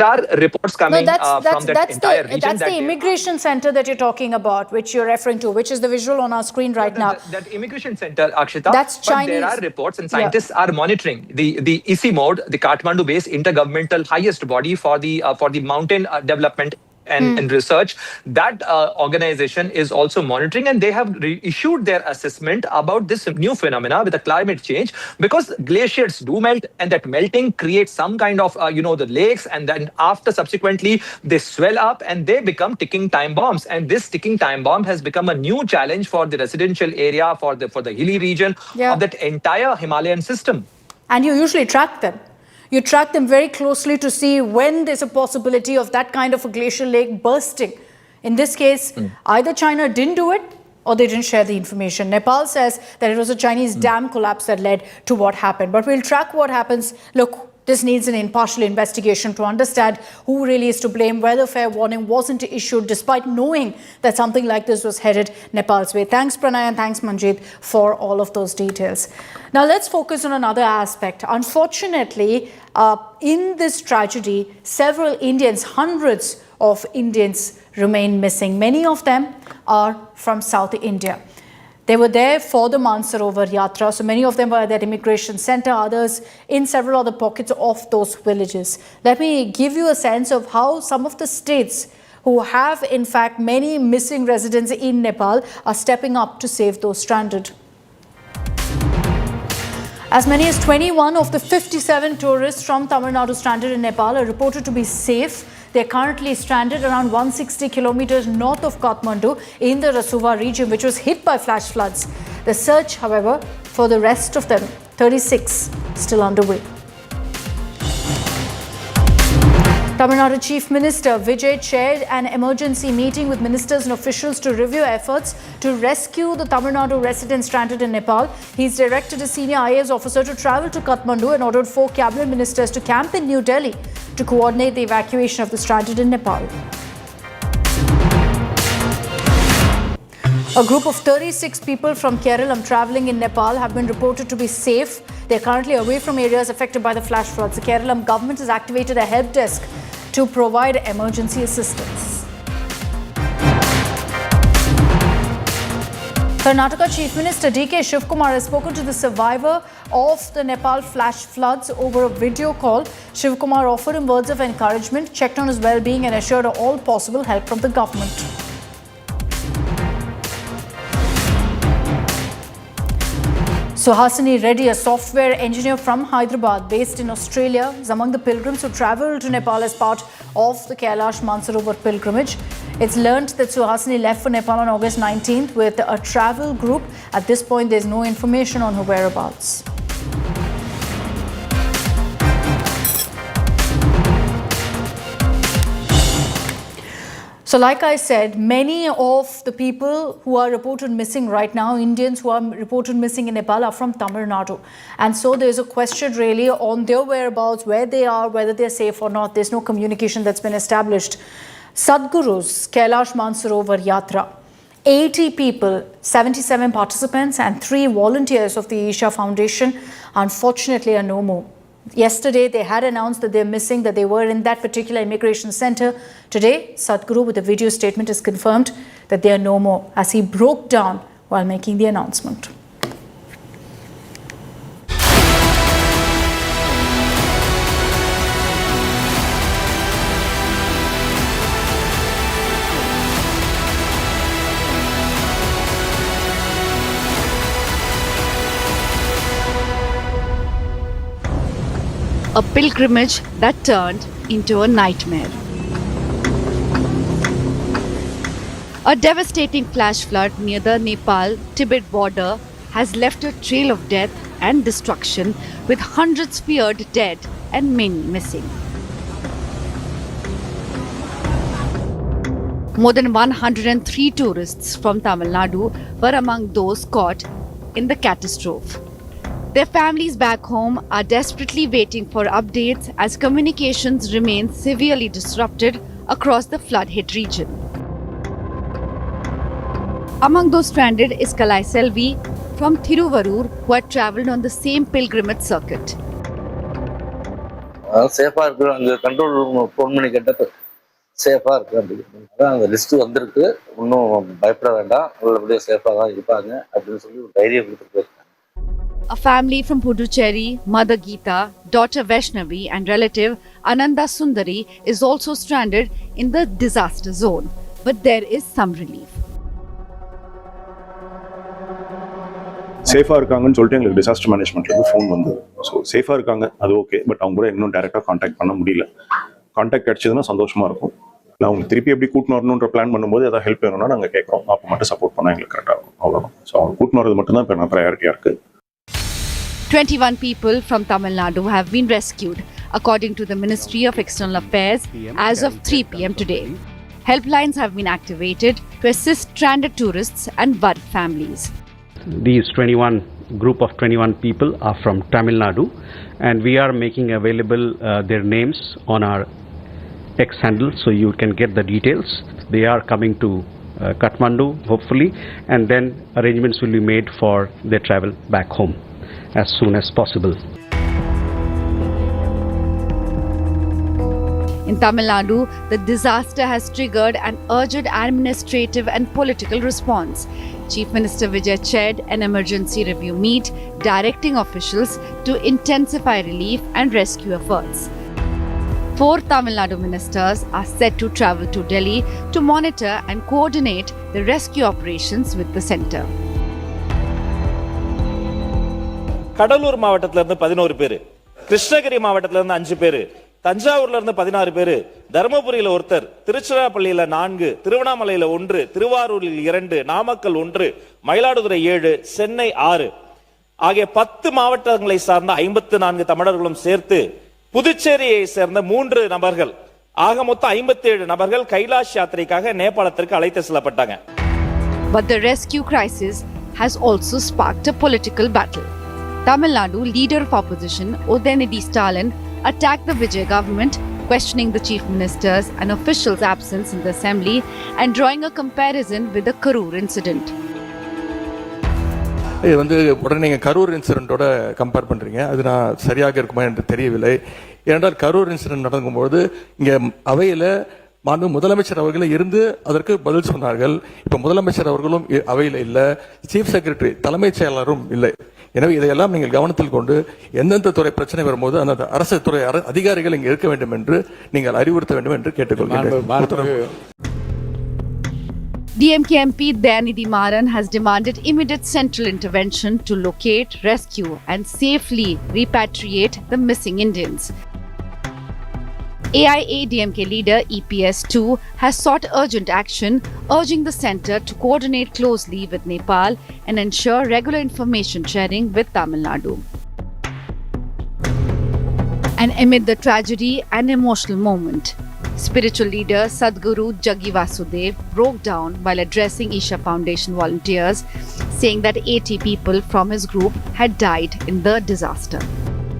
are reports coming from that entire region. That's the immigration center that you're talking about, which you're referring to, which is the visual on our screen right now. That immigration center, Akshita. That's Chinese. But there are reports, and scientists are monitoring the ICI mode, the Kathmandu-based intergovernmental highest body for the mountain development and research. That organization is also monitoring, and they have issued their assessment about this new phenomena with the climate change, because glaciers do melt, and that melting creates some kind of the lakes, and then after subsequently they swell up and they become ticking time bombs, and this ticking time bomb has become a new challenge for the residential area, for the hilly region of that entire Himalayan system. And you usually track them. You track them very closely to see when there's a possibility of that kind of a glacial lake bursting. In this case, either China didn't do it or they didn't share the information. Nepal says that it was a Chinese dam collapse that led to what happened. But we'll track what happens. Look, this needs an impartial investigation to understand who really is to blame, whether fair warning wasn't issued despite knowing that something like this was headed Nepal's way. Thanks, Pranay, and thanks, Manjeet, for all of those details. Now, let's focus on another aspect. Unfortunately, in this tragedy, several Indians, hundreds of Indians remain missing. Many of them are from South India. They were there for the Mansarovar Yatra, so many of them were at that immigration center, others in several other pockets of those villages. Let me give you a sense of how some of the states who have, in fact, many missing residents in Nepal are stepping up to save those stranded. As many as 21 of the 57 tourists from Tamil Nadu stranded in Nepal are reported to be safe. They are currently stranded around 160 kilometers north of Kathmandu in the Rasuwa region, which was hit by flash floods. The search, however, for the rest of them, 36, still underway. Tamil Nadu Chief Minister Vijay chaired an emergency meeting with ministers and officials to review efforts to rescue the Tamil Nadu residents stranded in Nepal. He's directed a senior IAS officer to travel to Kathmandu and ordered 4 cabinet ministers to camp in New Delhi to coordinate the evacuation of the stranded in Nepal. A group of 36 people from Kerala travelling in Nepal have been reported to be safe. They are currently away from areas affected by the flash floods. The Kerala government has activated a help desk to provide emergency assistance. Karnataka Chief Minister D.K. Shivakumar has spoken to the survivor of the Nepal flash floods over a video call. Shivakumar offered him words of encouragement, checked on his well-being and assured all possible help from the government. Suhasini Reddy, a software engineer from Hyderabad based in Australia, is among the pilgrims who travelled to Nepal as part of the Kailash Mansarovar pilgrimage. It's learnt that Suhasini left for Nepal on August 19th with a travel group. At this point, there's no information on her whereabouts. So like I said, many of the people who are reported missing right now, Indians who are reported missing in Nepal, are from Tamil Nadu. And so there's a question really on their whereabouts, where they are, whether they're safe or not. There's no communication that's been established. Sadhguru's Kailash Mansarovar Yatra. 80 people, 77 participants and 3 volunteers of the Isha Foundation unfortunately are no more. Yesterday, they had announced that they're missing, that they were in that particular immigration center. Today, Sadhguru, with a video statement, has confirmed that they are no more, as he broke down while making the announcement. A pilgrimage that turned into a nightmare. A devastating flash flood near the Nepal-Tibet border has left a trail of death and destruction, with hundreds feared dead and many missing. More than 103 tourists from Tamil Nadu were among those caught in the catastrophe. Their families back home are desperately waiting for updates as communications remain severely disrupted across the flood-hit region. Among those stranded is Kalai Selvi from Thiruvarur, who had travelled on the same pilgrimage circuit. சேஃபாக இருக்குது, அங்கே control room phone பண்ணி கேட்டது சேஃபாக இருக்குது. அதான் அந்த list வந்திருக்கு, இன்னும் பயப்பட வேண்டாம், நல்லபடியாக சேஃபாக தான் இருப்பாங்க அப்படின்னு சொல்லி ஒரு தைரியம் கொடுத்துட்டு போயிருக்காங்க. A family from Puducherry, Mother Geeta, daughter Vaishnavi and relative Ananda Sundari is also stranded in the disaster zone. But there is some relief. சேஃபாக இருக்காங்கன்னு சொல்லிட்டு எங்களுக்கு டிசாஸ்டர் மேனேஜ்மெண்ட்லேருந்து ஃபோன் வந்தது. ஸோ சேஃபாக இருக்காங்க, அது ஓகே. பட் அவங்க கூட இன்னும் டேரெக்டாக காண்டாக்ட் பண்ண முடியல. காண்டாக்ட் கிடச்சதுன்னா சந்தோஷமாக இருக்கும். இல்லை அவங்க திருப்பி எப்படி கூட்டின்னு வரணுன்ற பிளான் பண்ணும்போது ஏதாவது ஹெல்ப் வேணும்னா நாங்கள் கேட்குறோம். அப்போ மட்டும் சப்போர்ட் பண்ணால் எங்களுக்கு கரெக்டாக இருக்கும். அவ்வளோதான். ஸோ அவங்க கூட்டின்னு வரது மட்டும்தான் இப்போ ப்ரையாரிட்டியாக இருக்குது. 21 people from Tamil Nadu have been rescued, according to the Ministry of External Affairs, as of 3 p.m. today. Helplines have been activated to assist stranded tourists and worried families. These group of 21 people are from Tamil Nadu, and we are making available their names on our X handle, so you can get the details. They are coming to Kathmandu, hopefully, and then arrangements will be made for their travel back home as soon as possible. In Tamil Nadu, the disaster has triggered an urgent administrative and political response. Chief Minister Vijay chaired an emergency review meet, directing officials to intensify relief and rescue efforts. 4 Tamil Nadu ministers are set to travel to Delhi to monitor and coordinate the rescue operations with the centre. Cuddalore மாவட்டத்துல இருந்து 11 பேர், கிருஷ்ணகிரி மாவட்டத்துல இருந்து 5 பேர், தஞ்சாவூர்ல இருந்து 16 பேர், தருமபுரியில ஒருத்தர், திருச்சிராப்பள்ளியில 4, திருவண்ணாமலையில 1, திருவாரூரில் 2, நாமக்கல் 1, மயிலாடுதுறை 7, சென்னை 6 ஆகிய 10 மாவட்டங்களை சார்ந்த 54 தமிழர்களும் சேர்த்து புதுச்சேரியை சேர்ந்த 3 நபர்கள் ஆக மொத்தம் 57 நபர்கள் கைலாஷ் யாத்திரைக்காக நேபாளத்திற்கு அழைத்து செல்லப்பட்டாங்க. But the rescue crisis has also sparked a political battle. Tamil Nadu leader of opposition Udayanidhi Stalin attacked the Vijay government, questioning the chief minister's and officials' absence in the assembly and drawing a comparison with the crore incident. இது வந்து உடனே நீங்கள் Karur இன்சிடெண்ட்டோட compare பண்ணுறீங்க. அது நான் சரியாக இருக்குமா என்று தெரியவில்லை. ஏனென்றால் கரூர் இன்சிடென்ட் நடக்கும்போது இங்கே அவையில் மாண்பு முதலமைச்சர் அவர்கள் இருந்து அதற்கு பதில் சொன்னார்கள். இப்போ முதலமைச்சர் அவர்களும் அவையில் இல்லை, சீஃப் செக்ரட்டரி தலைமைச் செயலாளரும் இல்லை. எனவே இதையெல்லாம் நீங்கள் கவனத்தில் கொண்டு எந்தெந்த துறை பிரச்சனை வரும்போது அந்த அரசு துறை அதிகாரிகள் இங்கே இருக்க வேண்டும் என்று நீங்கள் அறிவுறுத்த வேண்டும் என்று கேட்டுக்கொள்கிறேன். DMK MP Dayanidhi Maran has demanded immediate central intervention to locate, rescue and safely repatriate the missing Indians. AIA-DMK leader EPS2 has sought urgent action, urging the centre to coordinate closely with Nepal and ensure regular information sharing with Tamil Nadu. And amid the tragedy, an emotional moment. Spiritual leader Sadhguru Jaggi Vasudev broke down while addressing Isha Foundation volunteers, saying that 80 people from his group had died in the disaster.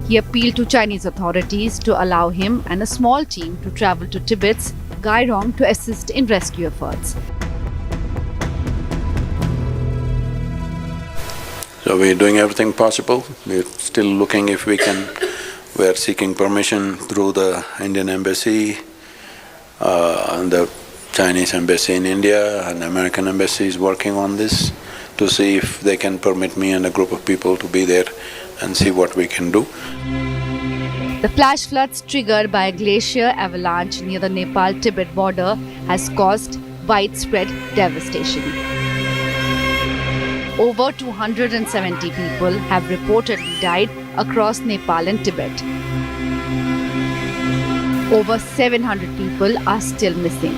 He appealed to Chinese authorities to allow him and a small team to travel to Tibet's Gairong to assist in rescue efforts. So we're doing everything possible. We're still looking if we can. We're seeking permission through the Indian Embassy, and the Chinese Embassy in India, and American Embassy is working on this to see if they can permit me and a group of people to be there and see what we can do. The flash floods triggered by a glacier avalanche near the Nepal-Tibet border has caused widespread devastation. Over 270 people have reportedly died across Nepal and Tibet. Over 700 people are still missing.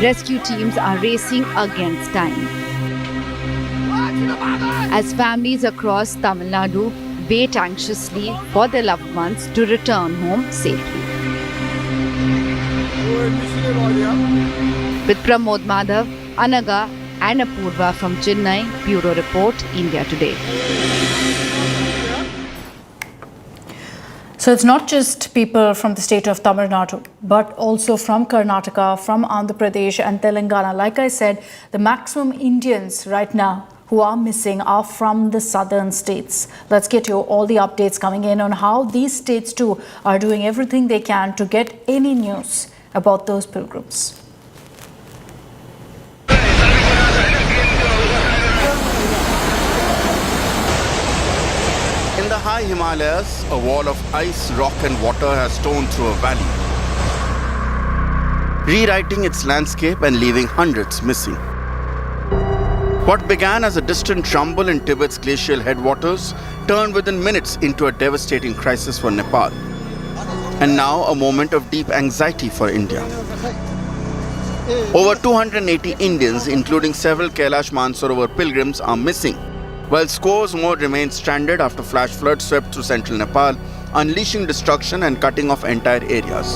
Rescue teams are racing against time, as families across Tamil Nadu wait anxiously for their loved ones to return home safely. With Pramod Madhav, Anaga and Apurva from Chennai, Bureau Report, India Today. So it's not just people from the state of Tamil Nadu, but also from Karnataka, from Andhra Pradesh and Telangana. Like I said, the maximum Indians right now who are missing are from the southern states. Let's get you all the updates coming in on how these states too are doing everything they can to get any news about those pilgrims. In the high Himalayas, a wall of ice, rock and water has torn through a valley, rewriting its landscape and leaving hundreds missing. What began as a distant rumble in Tibet's glacial headwaters turned within minutes into a devastating crisis for Nepal, and now a moment of deep anxiety for India. Over 280 Indians, including several Kailash Mansarovar pilgrims, are missing, while scores more remain stranded after flash floods swept through central Nepal, unleashing destruction and cutting off entire areas.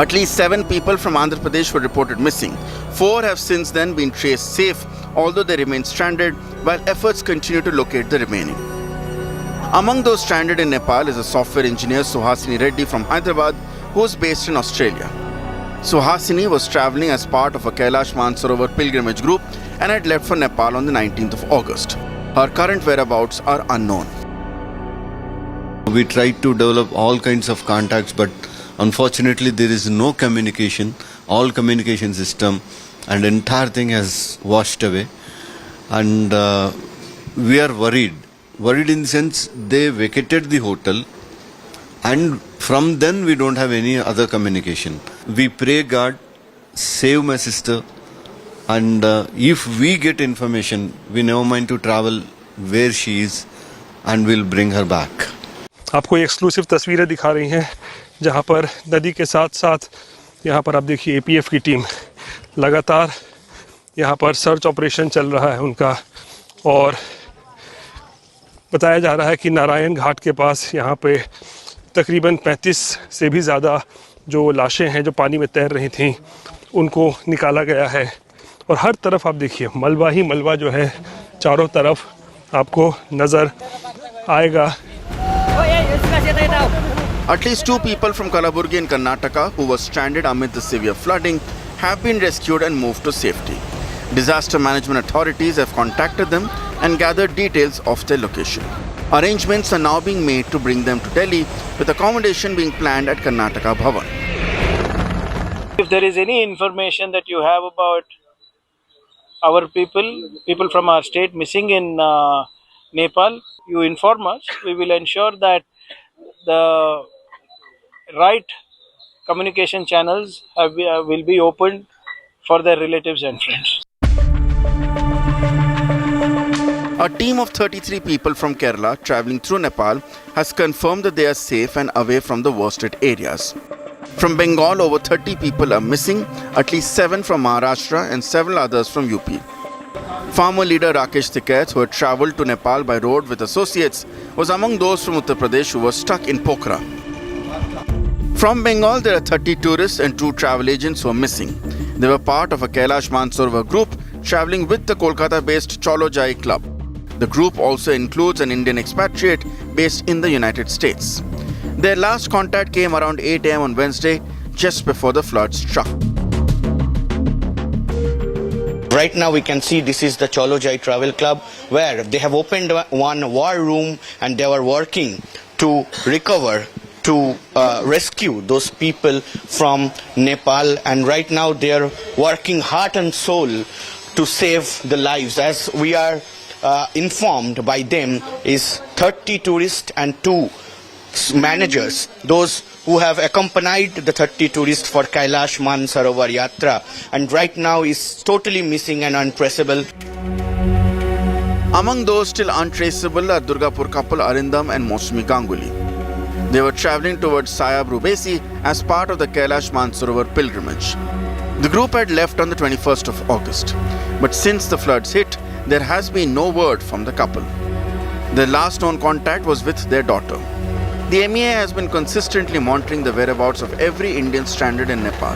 At least 7 people from Andhra Pradesh were reported missing. 4 have since then been traced safe, although they remain stranded, while efforts continue to locate the remaining. Among those stranded in Nepal is a software engineer, Suhasini Reddy from Hyderabad, who is based in Australia. Suhasini was travelling as part of a Kailash Mansarovar pilgrimage group and had left for Nepal on the 19th of August. Her current whereabouts are unknown. We tried to develop all kinds of contacts, but unfortunately there is no communication. All communication system and entire thing has washed away, and we are worried in the sense they vacated the hotel, and from then we don't have any other communication. We pray God save my sister, and if we get information, we never mind to travel where she is and we'll bring her back. आपको exclusive तस्वीरें दिखा रही हैं जहां पर नदी के साथ साथ यहाँ पर आप देखिए APF की टीम लगातार यहाँ पर सर्च ऑपरेशन चल रहा है उनका, और बताया जा रहा है कि नारायण घाट के पास यहाँ पे तकरीबन 35 से भी ज़्यादा जो लाशें हैं जो पानी में तैर रही थीं उनको निकाला गया है, और हर तरफ आप देखिए मलबा ही मलबा जो है चारों तरफ आपको नज़र आएगा. At least 2 people from Kalaburgi in Karnataka who were stranded amid the severe flooding have been rescued and moved to safety. Disaster management authorities have contacted them and gathered details of their location. Arrangements are now being made to bring them to Delhi, with accommodation being planned at Karnataka Bhavan. If there is any information that you have about our people from our state missing in Nepal, you inform us. We will ensure that the right communication channels will be opened for their relatives and friends. A team of 33 people from Kerala travelling through Nepal has confirmed that they are safe and away from the worst hit areas. From Bengal, over 30 people are missing, at least 7 from Maharashtra and several others from UP. Farmer leader Rakesh Tikait, who had travelled to Nepal by road with associates, was among those from Uttar Pradesh who were stuck in Pokhara. From Bengal, there are 30 tourists and 2 travel agents who are missing. They were part of a Kailash Mansarovar group travelling with the Kolkata-based Cholo Jai Club. The group also includes an Indian expatriate based in the United States. Their last contact came around 8 a.m. on Wednesday, just before the flood struck. Right now we can see this is the Cholo Jai Travel Club, where they have opened one war room and they were working to recover, to rescue those people from Nepal, and right now they are working heart and soul to save the lives. As we are informed by them, is 30 tourists and 2 managers, those who have accompanied the 30 tourists for Kailash Mansarovar Yatra, and right now is totally missing and untraceable. Among those still untraceable are Durgapur couple Arindam and Mosmi Ganguly. They were travelling towards Sayab Rubesi as part of the Kailash Mansarovar pilgrimage. The group had left on the 21st of August, but since the floods hit, there has been no word from the couple. Their last known contact was with their daughter. The MEA has been consistently monitoring the whereabouts of every Indian stranded in Nepal.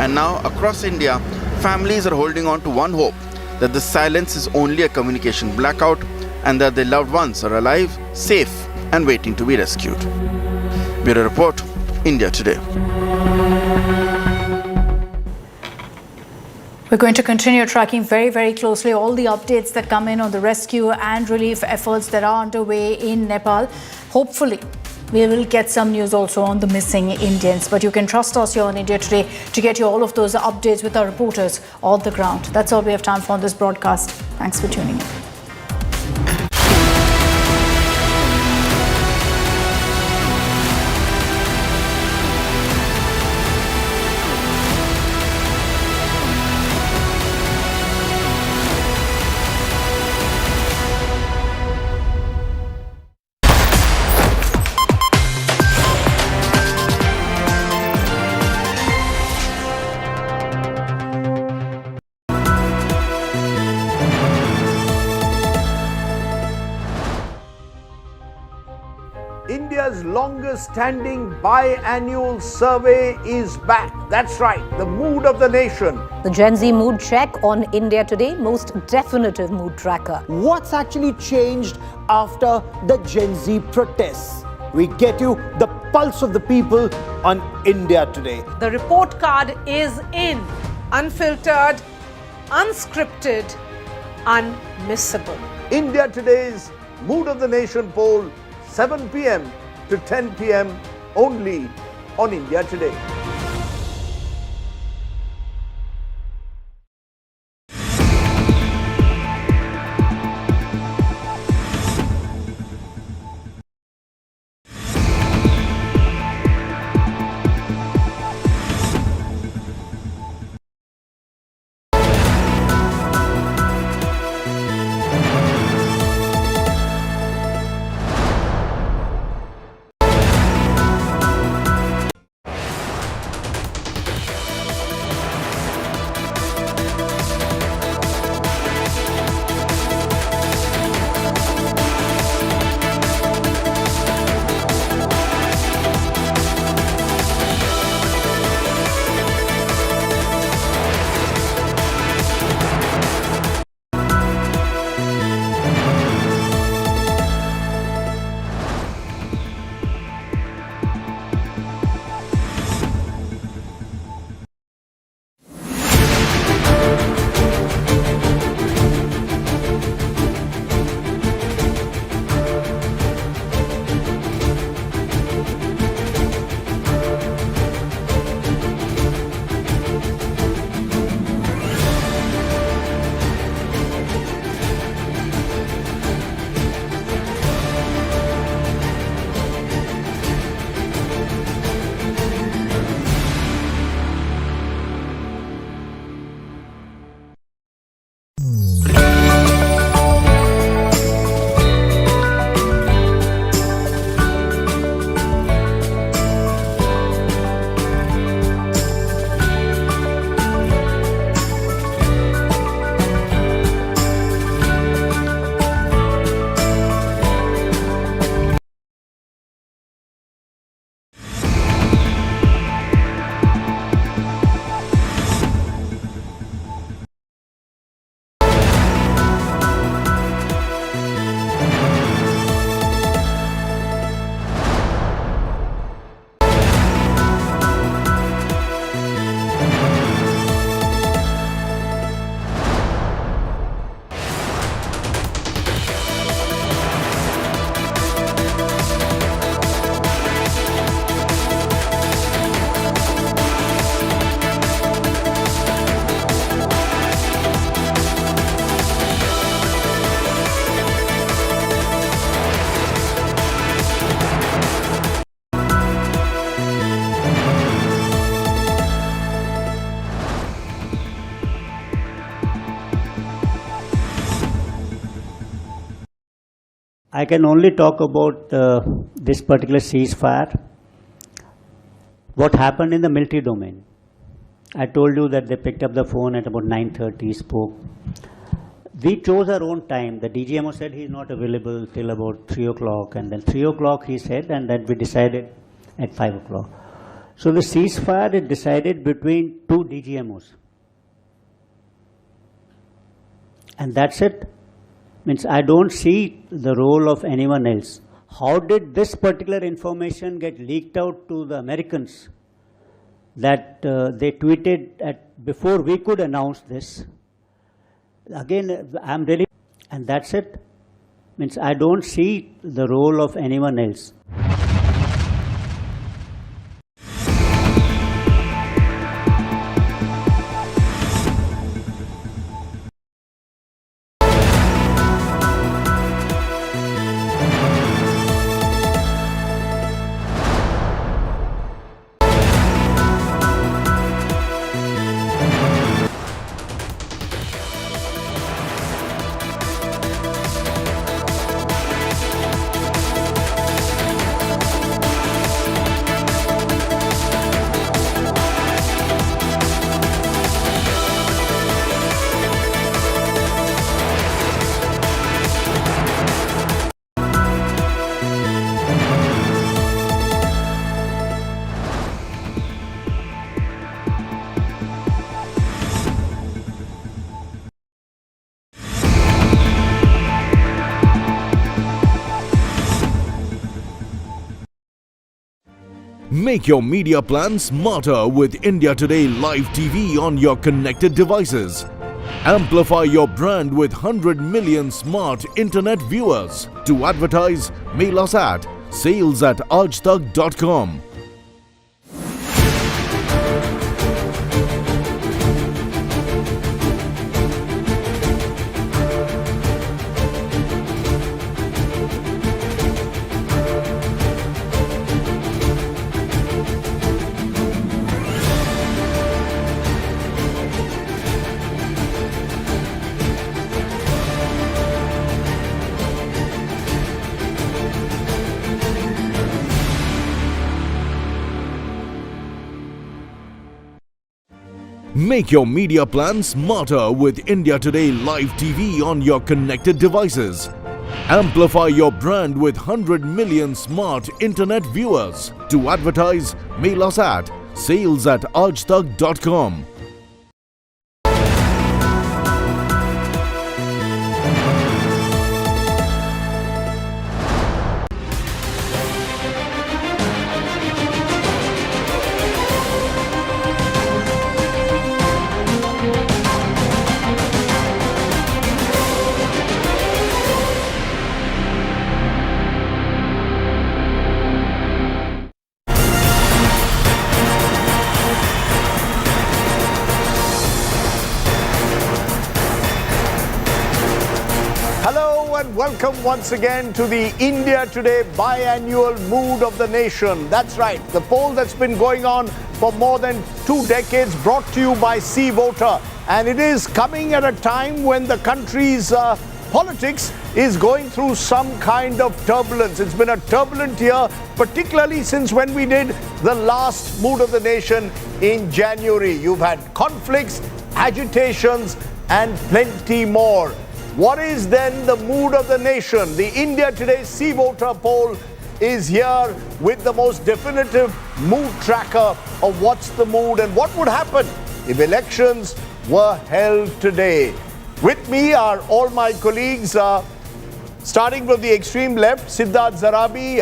And now, across India, families are holding on to one hope, that the silence is only a communication blackout and that their loved ones are alive, safe and waiting to be rescued. Bureau Report, India Today. We're going to continue tracking very, very closely all the updates that come in on the rescue and relief efforts that are underway in Nepal. Hopefully, we will get some news also on the missing Indians. But you can trust us here on India Today to get you all of those updates with our reporters on the ground. That's all we have time for on this broadcast. Thanks for tuning in. India's longest-standing biannual survey is back. That's right, the mood of the nation. The Gen Z mood check on India Today, most definitive mood tracker. What's actually changed after the Gen Z protests? We get you the pulse of the people on India Today. The report card is in. Unfiltered, unscripted, unmissable. India Today's Mood of the Nation poll, 7 p.m. to 10 p.m. only on India Today. I can only talk about this particular ceasefire. What happened in the military domain. I told you that they picked up the phone at about 9:30, spoke. We chose our own time. The DGMO said he's not available till about 3 o'clock, and then 3 o'clock he said, and then we decided at 5 o'clock. So the ceasefire is decided between two DGMOs. And that's it. Means I don't see the role of anyone else. How did this particular information get leaked out to the Americans that they tweeted before we could announce this? Again, I'm really, and that's it. Means I don't see the role of anyone else. Make your media plan smarter with India Today Live TV on your connected devices. Amplify your brand with 100 million smart internet viewers. To advertise, mail us at sales@aajtak.com. Make your media plan smarter with India Today Live TV on your connected devices. Amplify your brand with 100 million smart internet viewers. To advertise, mail us at sales@aajtak.com. Welcome once again to the India Today biannual Mood of the Nation. That's right, the poll that's been going on for more than 2 decades, brought to you by C Voter. And it is coming at a time when the country's politics is going through some kind of turbulence. It's been a turbulent year, particularly since when we did the last Mood of the Nation in January. You've had conflicts, agitations, and plenty more. What is then the mood of the nation? The India Today C Voter poll is here with the most definitive mood tracker of what's the mood and what would happen if elections were held today. With me are all my colleagues, starting from the extreme left, Siddharth Zarabi,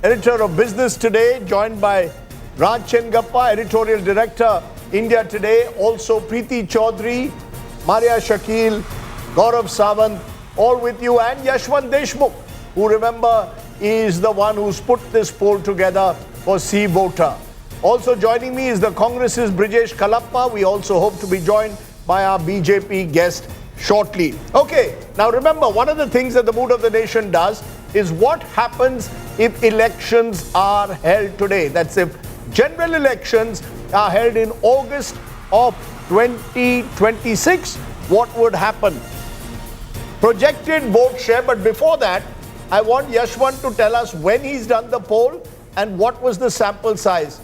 editor of Business Today, joined by Raj Chengappa, editorial director, India Today, also Kriti Chaudhary, Maria Shakil, Gaurav Sawant, all with you, and Yashwant Deshmukh, who, remember, is the one who's put this poll together for C Voter. Also joining me is the Congress's Brijesh Kalappa. We also hope to be joined by our BJP guest shortly. Okay, now remember, one of the things that the Mood of the Nation does is what happens if elections are held today. That's if general elections are held in August of 2026, what would happen? Projected vote share, but before that, I want Yashwant to tell us when he's done the poll and what was the sample size.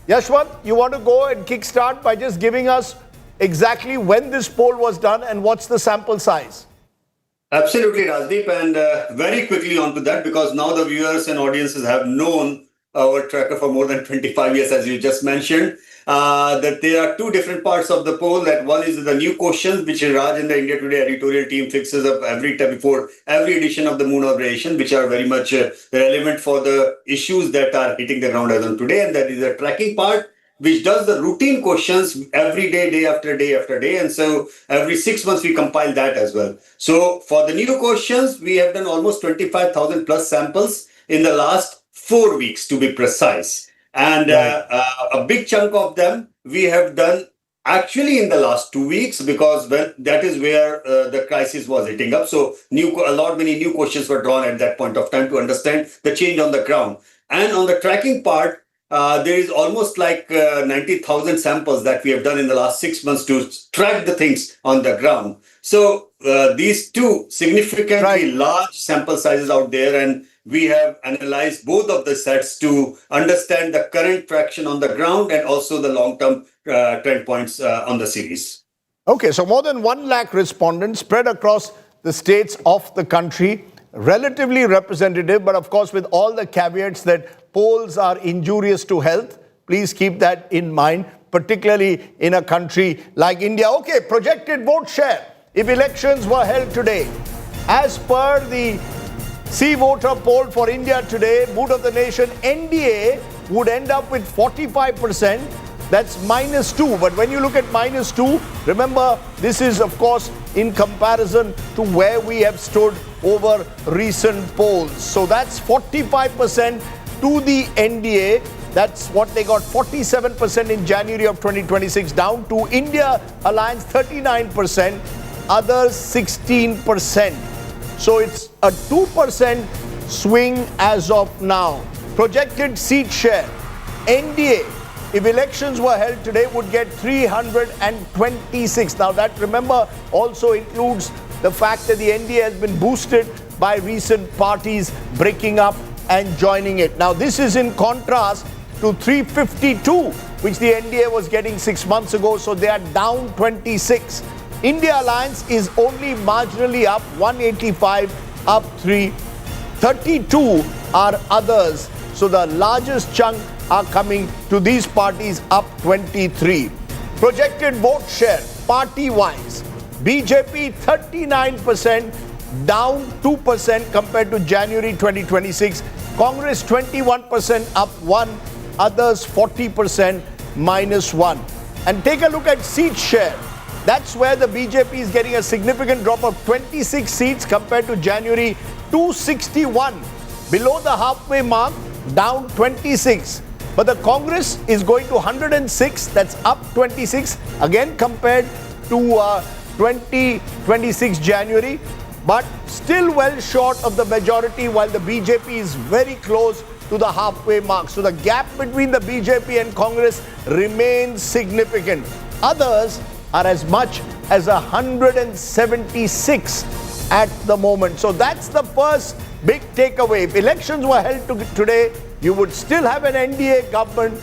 Yashwant, you want to go and kickstart by just giving us exactly when this poll was done and what's the sample size? Absolutely, Rajdeep, and very quickly onto that, because now the viewers and audiences have known our tracker for more than 25 years, as you just mentioned, that there are two different parts of the poll. That one is the new questions, which Raj and the India Today editorial team fixes up every time before every edition of the Moon Operation, which are very much relevant for the issues that are hitting the ground as of today. And that is the tracking part, which does the routine questions every day, day after day after day. And so every 6 months, we compile that as well. So for the new questions, we have done almost 25,000 plus samples in the last 4 weeks, to be precise. And a big chunk of them we have done actually in the last 2 weeks, because that is where the crisis was hitting up. So many new questions were drawn at that point of time to understand the change on the ground. And on the tracking part, there is almost like 90,000 samples that we have done in the last 6 months to track the things on the ground. So these two significantly large sample sizes out there, and we have analyzed both of the sets to understand the current traction on the ground and also the long-term trend points on the series. Okay, so more than 1 lakh respondents spread across the states of the country, relatively representative, but of course with all the caveats that polls are injurious to health. Please keep that in mind, particularly in a country like India. Okay, projected vote share if elections were held today. As per the See Voter poll for India Today, Mood of the Nation, NDA would end up with 45%. That's -2. But when you look at -2, remember, this is, of course, in comparison to where we have stood over recent polls. So that's 45% to the NDA. That's what they got, 47% in January of 2026, down to India Alliance, 39%, others 16%. So it's a 2% swing as of now. Projected seat share, NDA, if elections were held today, would get 326. Now that, remember, also includes the fact that the NDA has been boosted by recent parties breaking up and joining it. Now this is in contrast to 352, which the NDA was getting 6 months ago, so they are down 26. India Alliance is only marginally up, 185, up 3. 32 are others. So the largest chunk are coming to these parties, up 23. Projected vote share, party-wise, BJP 39%, down 2% compared to January 2026. Congress 21%, up 1. Others 40%, -1. And take a look at seat share. That's where the BJP is getting a significant drop of 26 seats compared to January, 261. Below the halfway mark, down 26. But the Congress is going to 106, that's up 26, again compared to 2026 January, but still well short of the majority, while the BJP is very close to the halfway mark. So the gap between the BJP and Congress remains significant. Others are as much as 176 at the moment. So that's the first big takeaway. If elections were held today, you would still have an NDA government.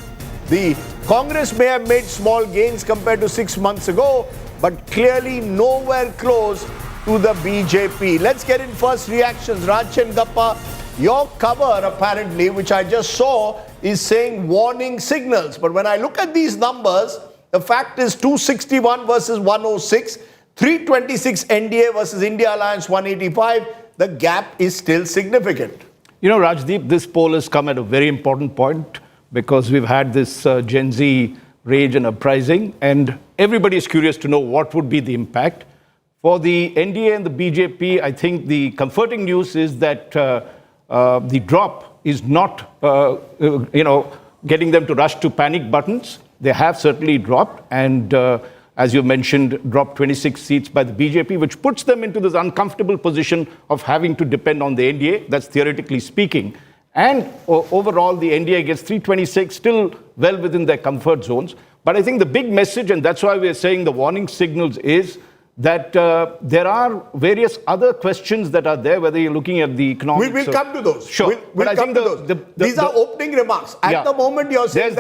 The Congress may have made small gains compared to 6 months ago, but clearly nowhere close to the BJP. Let's get in first reactions. Raj and Gappa, your cover apparently, which I just saw, is saying warning signals. But when I look at these numbers, the fact is 261 versus 106, 326 NDA versus India Alliance 185. The gap is still significant. You know, Rajdeep, this poll has come at a very important point because we've had this Gen Z rage and uprising, and everybody is curious to know what would be the impact. For the NDA and the BJP, I think the comforting news is that the drop is not, getting them to rush to panic buttons. They have certainly dropped, and as you mentioned, dropped 26 seats by the BJP, which puts them into this uncomfortable position of having to depend on the NDA. That's theoretically speaking. And overall, the NDA gets 326, still well within their comfort zones. But I think the big message, and that's why we're saying the warning signals, is that there are various other questions that are there, whether you're looking at the economics. We'll come to those. Sure. We'll come to those. These are opening remarks. At the moment, you're saying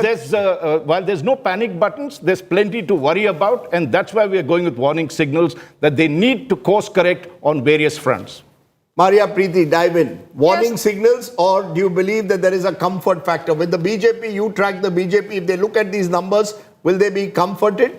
while there's no panic buttons, there's plenty to worry about, and that's why we're going with warning signals that they need to course correct on various fronts. Maria Preeti, dive in. Warning signals, or do you believe that there is a comfort factor? With the BJP, you track the BJP, if they look at these numbers, will they be comforted?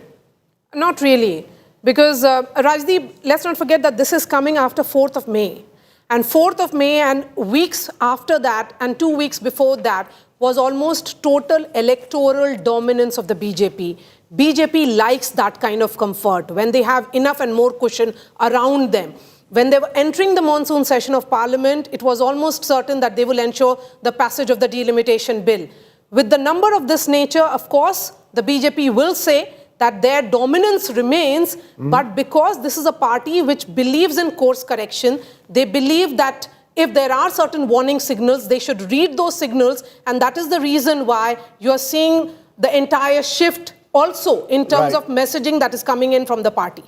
Not really. Because, Rajdeep, let's not forget that this is coming after 4th of May. And 4th of May and weeks after that and 2 weeks before that was almost total electoral dominance of the BJP. BJP likes that kind of comfort when they have enough and more cushion around them. When they were entering the monsoon session of Parliament, it was almost certain that they will ensure the passage of the delimitation bill. With the number of this nature, of course, the BJP will say that their dominance remains, but because this is a party which believes in course correction, they believe that if there are certain warning signals, they should read those signals, and that is the reason why you are seeing the entire shift also in terms of messaging that is coming in from the party.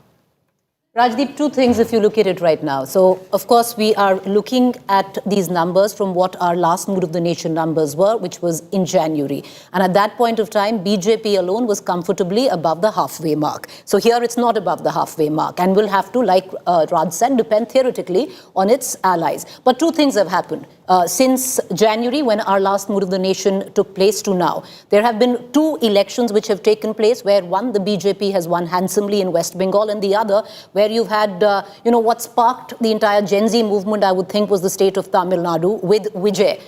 Rajdeep, two things if you look at it right now. So, of course, we are looking at these numbers from what our last Mood of the Nation numbers were, which was in January. And at that point of time, BJP alone was comfortably above the halfway mark. So here it's not above the halfway mark and will have to, like Raj said, depend theoretically on its allies. But two things have happened. Since January, when our last Mood of the Nation took place to now, there have been two elections which have taken place where one, the BJP has won handsomely in West Bengal, and the other, where you've had, what sparked the entire Gen Z movement, I would think, was the state of Tamil Nadu with Vijay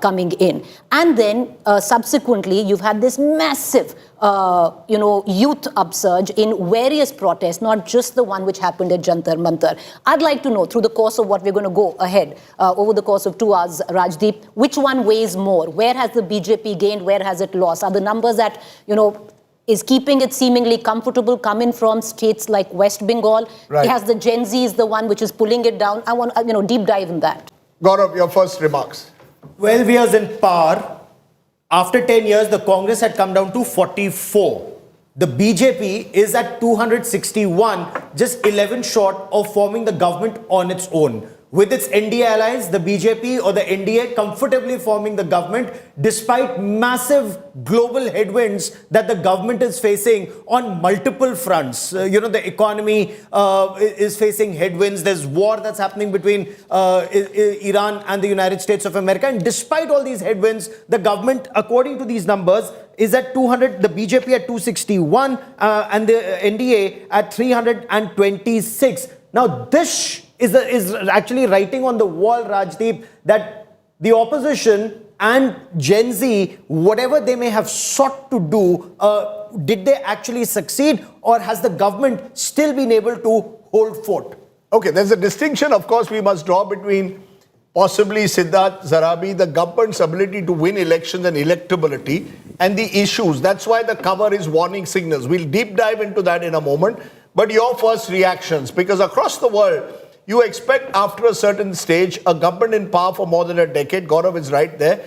coming in. And then subsequently, you've had this massive youth upsurge in various protests, not just the one which happened at Jantar Mantar. I'd like to know, through the course of what we're going to go ahead over the course of 2 hours, Rajdeep, which one weighs more? Where has the BJP gained? Where has it lost? Are the numbers that, is keeping it seemingly comfortable coming from states like West Bengal? Has the Gen Z is the one which is pulling it down? I want, deep dive in that. Gaurav, your first remarks. 12 years in power. After 10 years, the Congress had come down to 44. The BJP is at 261, just 11 short of forming the government on its own. With its NDA allies, the BJP or the NDA comfortably forming the government despite massive global headwinds that the government is facing on multiple fronts. The economy is facing headwinds. There's war that's happening between Iran and the United States of America. And despite all these headwinds, the government, according to these numbers, is at 200, the BJP at 261 and the NDA at 326. Now, this is actually writing on the wall, Rajdeep, that the opposition and Gen Z, whatever they may have sought to do, did they actually succeed, or has the government still been able to hold fort? Okay, there's a distinction, of course, we must draw between possibly Siddharth Zarabi, the government's ability to win elections and electability, and the issues. That's why the cover is warning signals. We'll deep dive into that in a moment. But your first reactions, because across the world, you expect after a certain stage, a government in power for more than a decade, Gaurav is right there,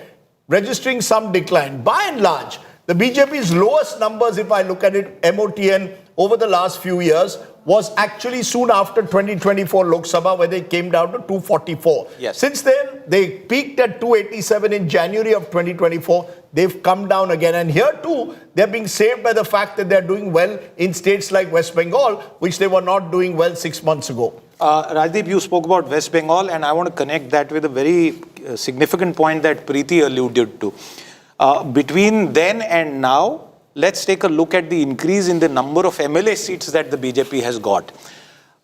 registering some decline. By and large, the BJP's lowest numbers, if I look at it, MOTN, over the last few years, was actually soon after 2024 Lok Sabha, where they came down to 244. Yes. Since then, they peaked at 287 in January of 2024. They've come down again. And here too, they're being saved by the fact that they're doing well in states like West Bengal, which they were not doing well 6 months ago. Rajdeep, you spoke about West Bengal, and I want to connect that with a very significant point that Preeti alluded to. Between then and now, let's take a look at the increase in the number of MLA seats that the BJP has got.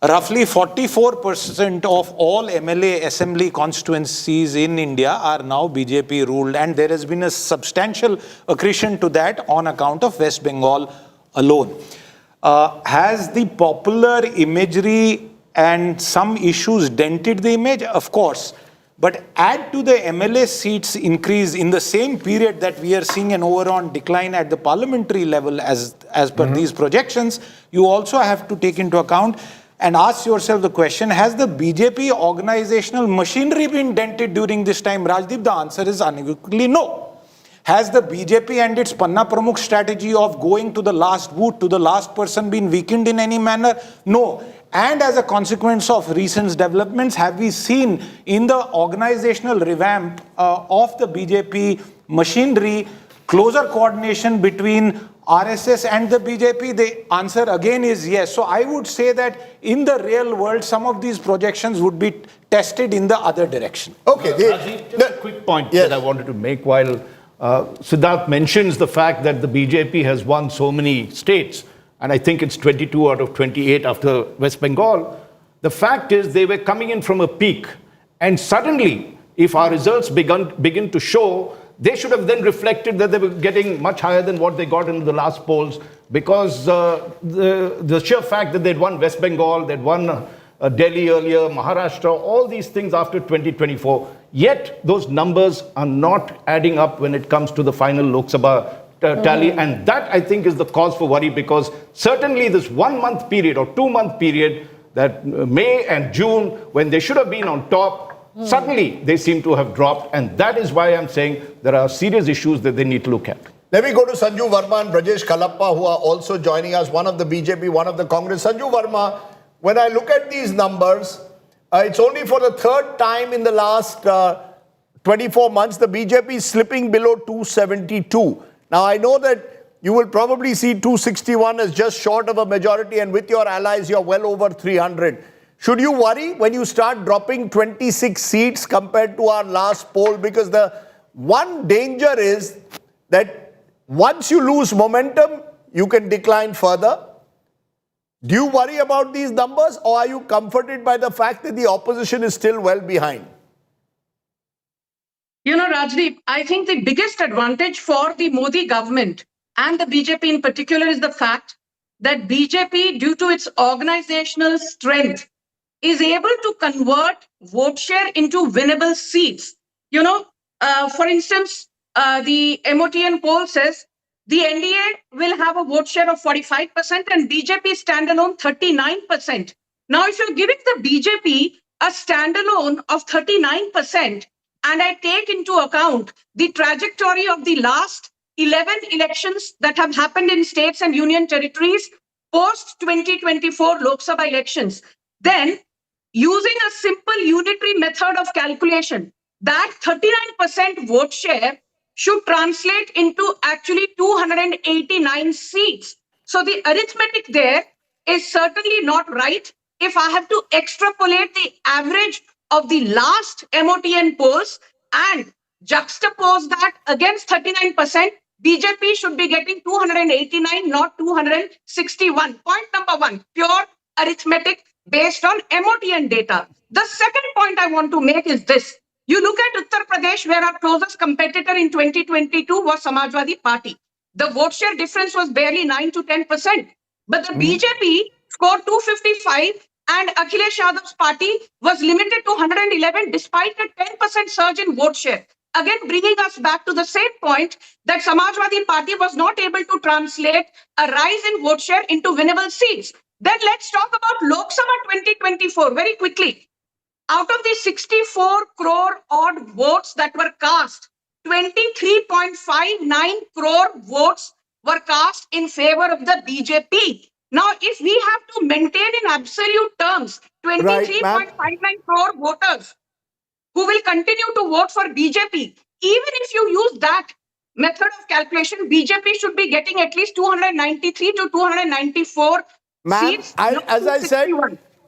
Roughly 44% of all MLA assembly constituencies in India are now BJP ruled, and there has been a substantial accretion to that on account of West Bengal alone. Has the popular imagery and some issues dented the image? Of course. But add to the MLA seats increase in the same period that we are seeing an overall decline at the parliamentary level as per these projections, you also have to take into account and ask yourself the question, has the BJP organizational machinery been dented during this time? Rajdeep, the answer is unequivocally no. Has the BJP and its Panna Pramukh strategy of going to the last booth, to the last person been weakened in any manner? No. And as a consequence of recent developments, have we seen in the organizational revamp of the BJP machinery closer coordination between RSS and the BJP? The answer again is yes. So I would say that in the real world, some of these projections would be tested in the other direction. Okay. Just a quick point that I wanted to make while Siddharth mentions the fact that the BJP has won so many states, and I think it's 22 out of 28 after West Bengal. The fact is they were coming in from a peak, and suddenly, if our results begin to show, they should have then reflected that they were getting much higher than what they got in the last polls, because the sheer fact that they'd won West Bengal, they'd won Delhi earlier, Maharashtra, all these things after 2024, yet those numbers are not adding up when it comes to the final Lok Sabha tally. And that, I think, is the cause for worry, because certainly this 1 month period or 2 month period, that May and June, when they should have been on top, suddenly they seem to have dropped. And that is why I'm saying there are serious issues that they need to look at. Let me go to Sanju Verma and Brajesh Kalappa, who are also joining us, one of the BJP, one of the Congress. Sanju Verma, when I look at these numbers, it's only for the third time in the last 24 months, the BJP is slipping below 272. Now, I know that you will probably see 261 as just short of a majority, and with your allies, you're well over 300. Should you worry when you start dropping 26 seats compared to our last poll? Because the one danger is that once you lose momentum, you can decline further. Do you worry about these numbers, or are you comforted by the fact that the opposition is still well behind? You know, Rajdeep, I think the biggest advantage for the Modi government and the BJP in particular is the fact that BJP, due to its organizational strength, is able to convert vote share into winnable seats. You know, for instance, the MOTN poll says the NDA will have a vote share of 45% and BJP standalone 39%. Now, if you're giving the BJP a standalone of 39%, and I take into account the trajectory of the last 11 elections that have happened in states and union territories post 2024 Lok Sabha elections, then using a simple unitary method of calculation, that 39% vote share should translate into actually 289 seats. So the arithmetic there is certainly not right. If I have to extrapolate the average of the last MOTN polls and juxtapose that against 39%, BJP should be getting 289, not 261. Point number one, pure arithmetic based on MOTN data. The second point I want to make is this. You look at Uttar Pradesh, where our closest competitor in 2022 was Samajwadi Party. The vote share difference was barely 9 to 10%. But the BJP scored 255 and Akhilesh Yadav's party was limited to 111 despite a 10% surge in vote share. Again, bringing us back to the same point that Samajwadi Party was not able to translate a rise in vote share into winnable seats. Then let's talk about Lok Sabha 2024 very quickly. Out of the 64 crore odd votes that were cast, 23.59 crore votes were cast in favor of the BJP. Now, if we have to maintain in absolute terms 23.59 crore voters who will continue to vote for BJP, even if you use that method of calculation, BJP should be getting at least 293 to 294 seats. As I said,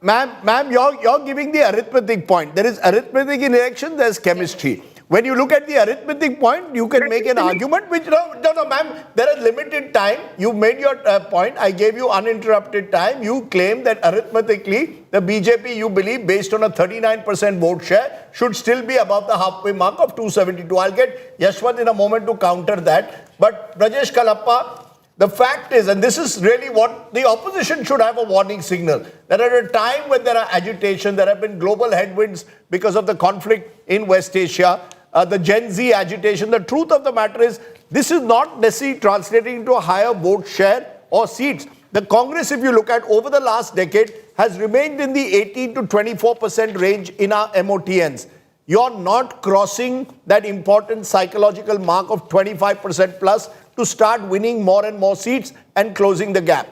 ma'am, you're giving the arithmetic point. There is arithmetic in election, there's chemistry. When you look at the arithmetic point, you can make an argument which, no, ma'am, there is limited time. You made your point. I gave you uninterrupted time. You claim that arithmetically, the BJP, you believe, based on a 39% vote share, should still be above the halfway mark of 272. I'll get Yashwant in a moment to counter that. But Brajesh Kalappa, the fact is, and this is really what the opposition should have a warning signal, that at a time when there are agitation, there have been global headwinds because of the conflict in West Asia, the Gen Z agitation, the truth of the matter is, this is not necessarily translating into a higher vote share or seats. The Congress, if you look at over the last decade, has remained in the 18 to 24% range in our MOTNs. You're not crossing that important psychological mark of 25% plus to start winning more and more seats and closing the gap.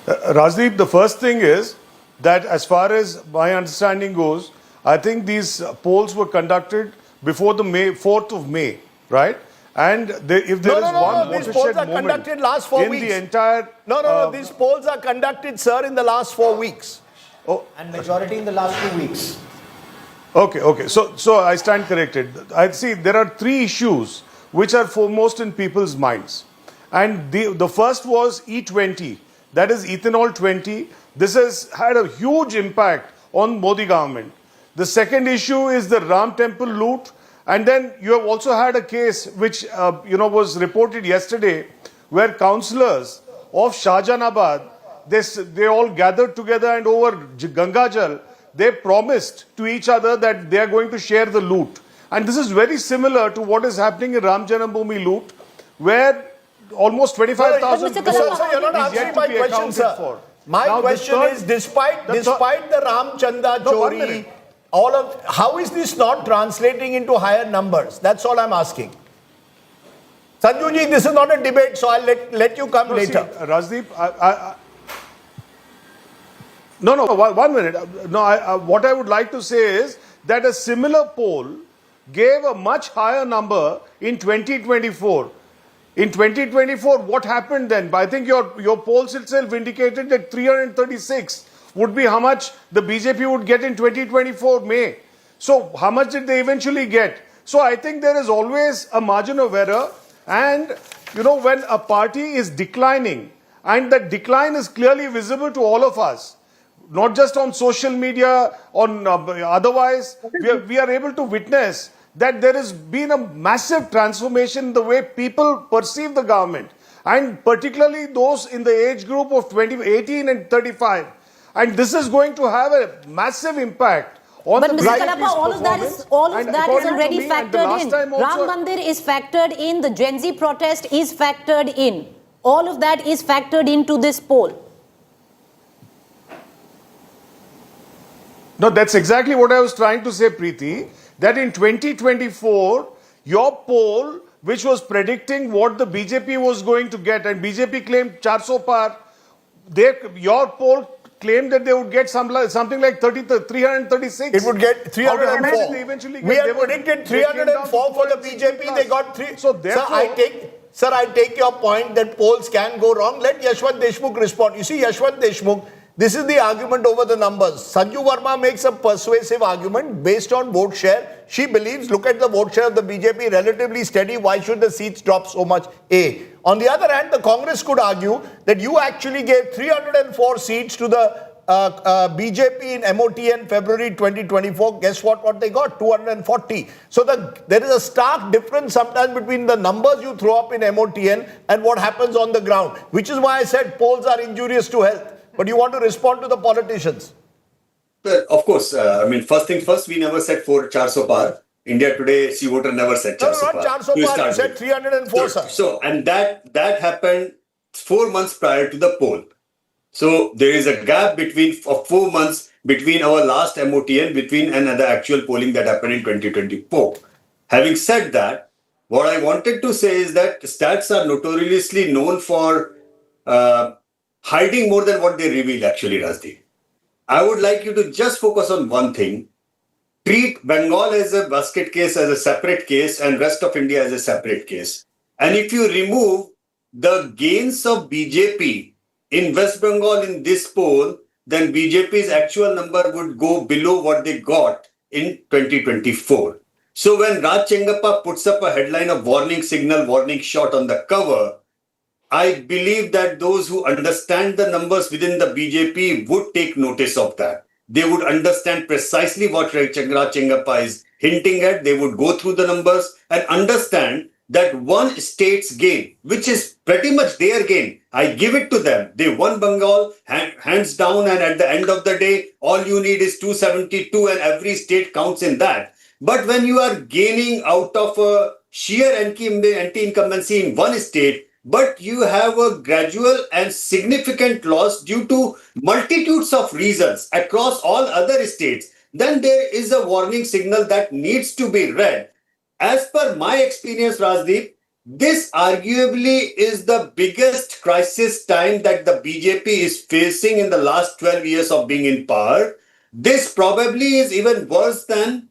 Rajdeep, the first thing is that as far as my understanding goes, I think these polls were conducted before the 4th of May, right? And if there is one these polls are watershed moment conducted last 4 in weeks. the entire... These polls are conducted, sir, in the last 4 weeks. Oh. And majority in the last 2 weeks. Okay. So I stand corrected. I see there are three issues which are foremost in people's minds. And the first was E20, that is ethanol 20. This has had a huge impact on Modi government. The second issue is the Ram temple loot. And then you have also had a case which was reported yesterday where councillors of Shahjahanabad, they all gathered together and over Gangajal, they promised to each other that they are going to share the loot. And this is very similar to what is happening in Ram Janambhoomi loot, where almost 25,000 Sir, you're not answering my question, sir. My question is, despite the Ram Chanda Chori, how is this not translating into higher numbers? That's all I'm asking. Sanjuji, this is not a debate, so I'll let you come later. See, Rajdeep, No, 1 minute. What I would like to say is that a similar poll gave a much higher number in 2024. In 2024, what happened then? I think your polls itself indicated that 336 would be how much the BJP would get in 2024 May. So how much did they eventually get? So I think there is always a margin of error. And, when a party is declining, and that decline is clearly visible to all of us, not just on social media, otherwise, we are able to witness that there has been a massive transformation in the way people perceive the government, and particularly those in the age group of 18 and 35. And this is going to have a massive impact on but the Mr. Kadapa, all of that is already factored in. Ram Mandir is factored in. The Gen Z protest is factored in. All of that is factored into this poll. No, that's exactly what I was trying to say, Preeti. That in 2024, your poll, which was predicting what the BJP was going to get, and BJP claimed 400 par, your poll claimed that they would get something like 336. It would get 304. We had predicted 304 for the BJP. They got 3. So therefore, Sir, I take your point that polls can go wrong. Let Yashwant Deshmukh respond. You see, Yashwant Deshmukh, this is the argument over the numbers. Sanju Verma makes a persuasive argument based on vote share. She believes, look at the vote share of the BJP, relatively steady. Why should the seats drop so much? A. On the other hand, the Congress could argue that you actually gave 304 seats to the BJP in MOTN February 2024. Guess what they got? 240. So there is a stark difference sometimes between the numbers you throw up in MOTN and what happens on the ground, which is why I said polls are injurious to health. But you want to respond to the politicians? Well, of course. First thing first, we never said 400 par. India Today, voter never said 400 par. No, not 400 par. You said 304, sir. So, and that happened 4 months prior to the poll. So there is a gap of 4 months between our last MOTN and the actual polling that happened in 2024. Having said that, what I wanted to say is that stats are notoriously known for hiding more than what they reveal, actually, Rajdeep. I would like you to just focus on one thing. Treat Bengal as a basket case, as a separate case, and rest of India as a separate case. And if you remove the gains of BJP in West Bengal in this poll, then BJP's actual number would go below what they got in 2024. So when Raj Chengappa puts up a headline of warning signal, warning shot on the cover, I believe that those who understand the numbers within the BJP would take notice of that. They would understand precisely what Raj Chengappa is hinting at. They would go through the numbers and understand that one state's gain, which is pretty much their gain, I give it to them. They won Bengal, hands down, and at the end of the day, all you need is 272 and every state counts in that. But when you are gaining out of a sheer anti-incumbency in one state, but you have a gradual and significant loss due to multitudes of reasons across all other states, then there is a warning signal that needs to be read. As per my experience, Rajdeep, this arguably is the biggest crisis time that the BJP is facing in the last 12 years of being in power. This probably is even worse than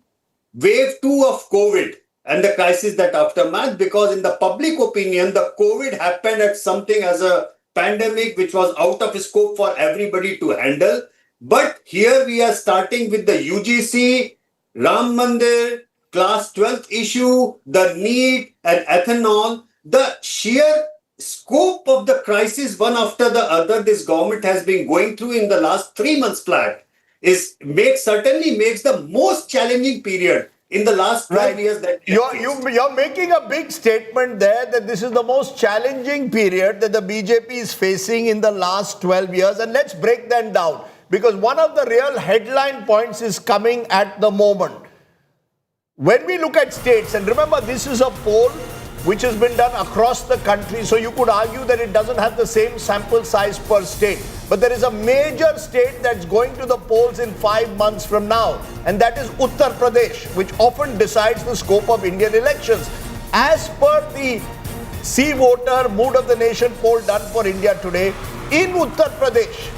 wave 2 of COVID and the crisis that aftermath, because in the public opinion, the COVID happened at something as a pandemic which was out of scope for everybody to handle. But here we are starting with the UGC, Ram Mandir, class 12th issue, the need and ethanol, the sheer scope of the crisis one after the other this government has been going through in the last 3 months flat certainly makes the most challenging period in the last 12 years. That you're making a big statement there that this is the most challenging period that the BJP is facing in the last 12 years. And let's break that down, because one of the real headline points is coming at the moment. When we look at states, and remember this is a poll which has been done across the country, so you could argue that it doesn't have the same sample size per state. But there is a major state that's going to the polls in 5 months from now, and that is Uttar Pradesh, which often decides the scope of Indian elections. As per the See Voter Mood of the Nation poll done for India Today, in Uttar Pradesh,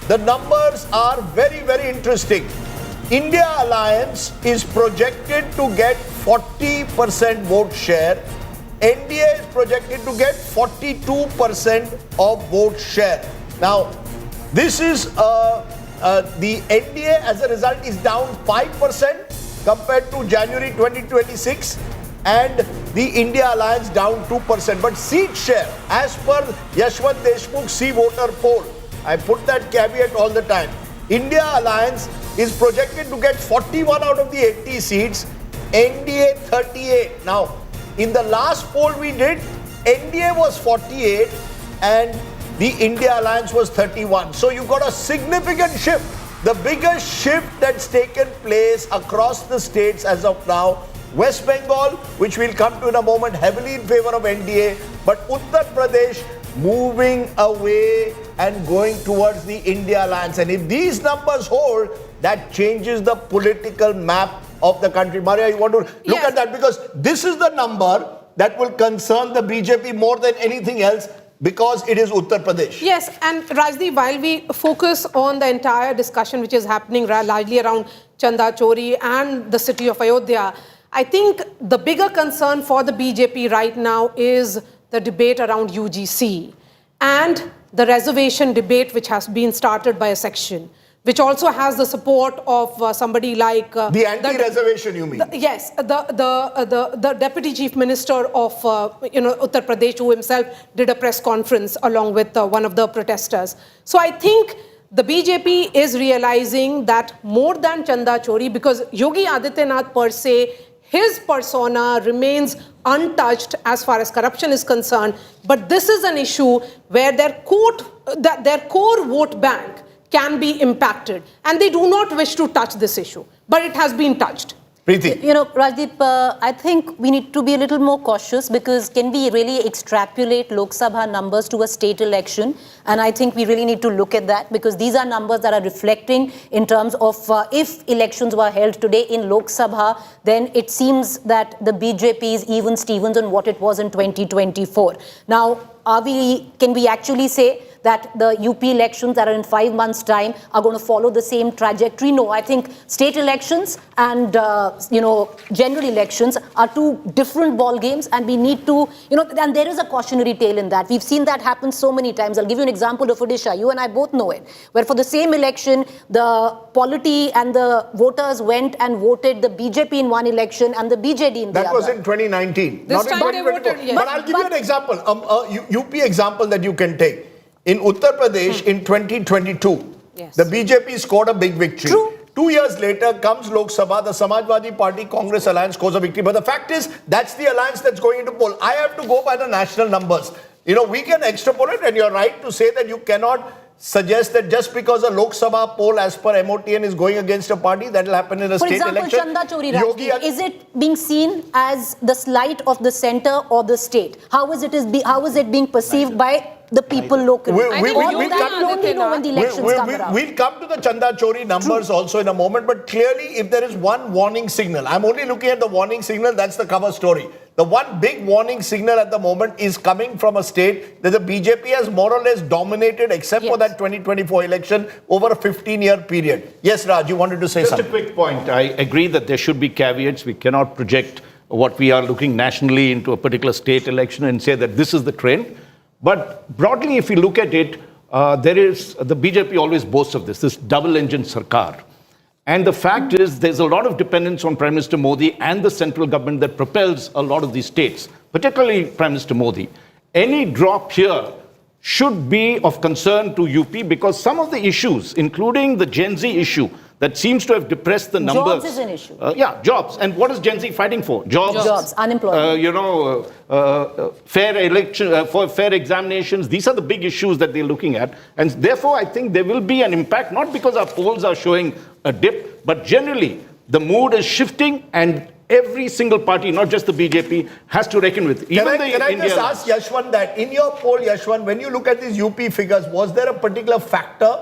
the numbers are very, very interesting. India Alliance is projected to get 40% vote share. NDA is projected to get 42% of vote share. Now, this is the NDA as a result is down 5% compared to January 2026, and the India Alliance down 2%. But seat share, as per Yashwant Deshmukh See Voter poll, I put that caveat all the time, India Alliance is projected to get 41 out of the 80 seats, NDA 38. Now, in the last poll we did, NDA was 48 and the India Alliance was 31. So you got a significant shift. The biggest shift that's taken place across the states as of now. West Bengal, which we'll come to in a moment, heavily in favor of NDA, but Uttar Pradesh moving away and going towards the India Alliance. And if these numbers hold, that changes the political map of the country. Maria, you want to look at that? Because this is the number that will concern the BJP more than anything else, because it is Uttar Pradesh. Yes, and Rajdeep, while we focus on the entire discussion which is happening largely around Chanda Chori and the city of Ayodhya, I think the bigger concern for the BJP right now is the debate around UGC and the reservation debate which has been started by a section, which also has the support of somebody like... the anti-reservation, you mean? Yes, the Deputy Chief Minister of Uttar Pradesh, who himself did a press conference along with one of the protesters. So I think the BJP is realizing that more than Chanda Chori, because Yogi Adityanath per se, his persona remains untouched as far as corruption is concerned, but this is an issue where their core vote bank can be impacted, and they do not wish to touch this issue, but it has been touched. Preeti. You know, Rajdeep, I think we need to be a little more cautious, because can we really extrapolate Lok Sabha numbers to a state election? And I think we really need to look at that, because these are numbers that are reflecting in terms of if elections were held today in Lok Sabha, then it seems that the BJP is even Stevens on what it was in 2024. Now, can we actually say that the UP elections that are in 5 months' time are going to follow the same trajectory? No, I think state elections and, general elections are two different ball games, and we need to, and there is a cautionary tale in that. We've seen that happen so many times. I'll give you an example of Odisha. You and I both know it, where for the same election, the polity and the voters went and voted the BJP in one election and the BJD in the other. That was in 2019, this not in time 2024. they voted, yes. But I'll give you an example, UP example that you can take. In Uttar Pradesh in 2022, the BJP scored a big victory. True. 2 years later comes Lok Sabha, the Samajwadi Party Congress alliance scores a victory. But the fact is, that's the alliance that's going into poll. I have to go by the national numbers. We can extrapolate, and you're right to say that you cannot suggest that just because a Lok Sabha poll as per MOTN is going against a party, that will happen in a state election. For example, Chanda Chori, is it being seen as the slight of the center or the state? How is it being perceived by the people locally? We'll come to the Chanda Chori numbers also in a moment, but clearly if there is one warning signal, I'm only looking at the warning signal, that's the cover story. The one big warning signal at the moment is coming from a state that the BJP has more or less dominated, except for that 2024 election, over a 15-year period. Yes, Raj, you wanted to say something. Just a quick point. I agree that there should be caveats. We cannot project what we are looking nationally into a particular state election and say that this is the trend. But broadly, if you look at it, the BJP always boasts of this double-engine sarkar. And the fact is, there's a lot of dependence on Prime Minister Modi and the central government that propels a lot of these states, particularly Prime Minister Modi. Any drop here should be of concern to UP because some of the issues, including the Gen Z issue, that seems to have depressed the numbers. Jobs is an issue. Jobs. And what is Gen Z fighting for? Jobs, unemployment. Fair election, for fair examinations. These are the big issues that they're looking at. And therefore, I think there will be an impact, not because our polls are showing a dip, but generally the mood is shifting and every single party, not just the BJP, has to reckon with. Can I just ask Yashwant that, in your poll, Yashwant, when you look at these UP figures, was there a particular factor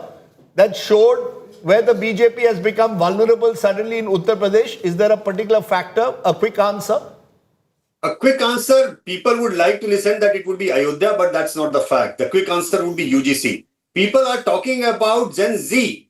that showed where the BJP has become vulnerable suddenly in Uttar Pradesh? Is there a particular factor? A quick answer? A quick answer, people would like to listen that it would be Ayodhya, but that's not the fact. The quick answer would be UGC. People are talking about Gen Z.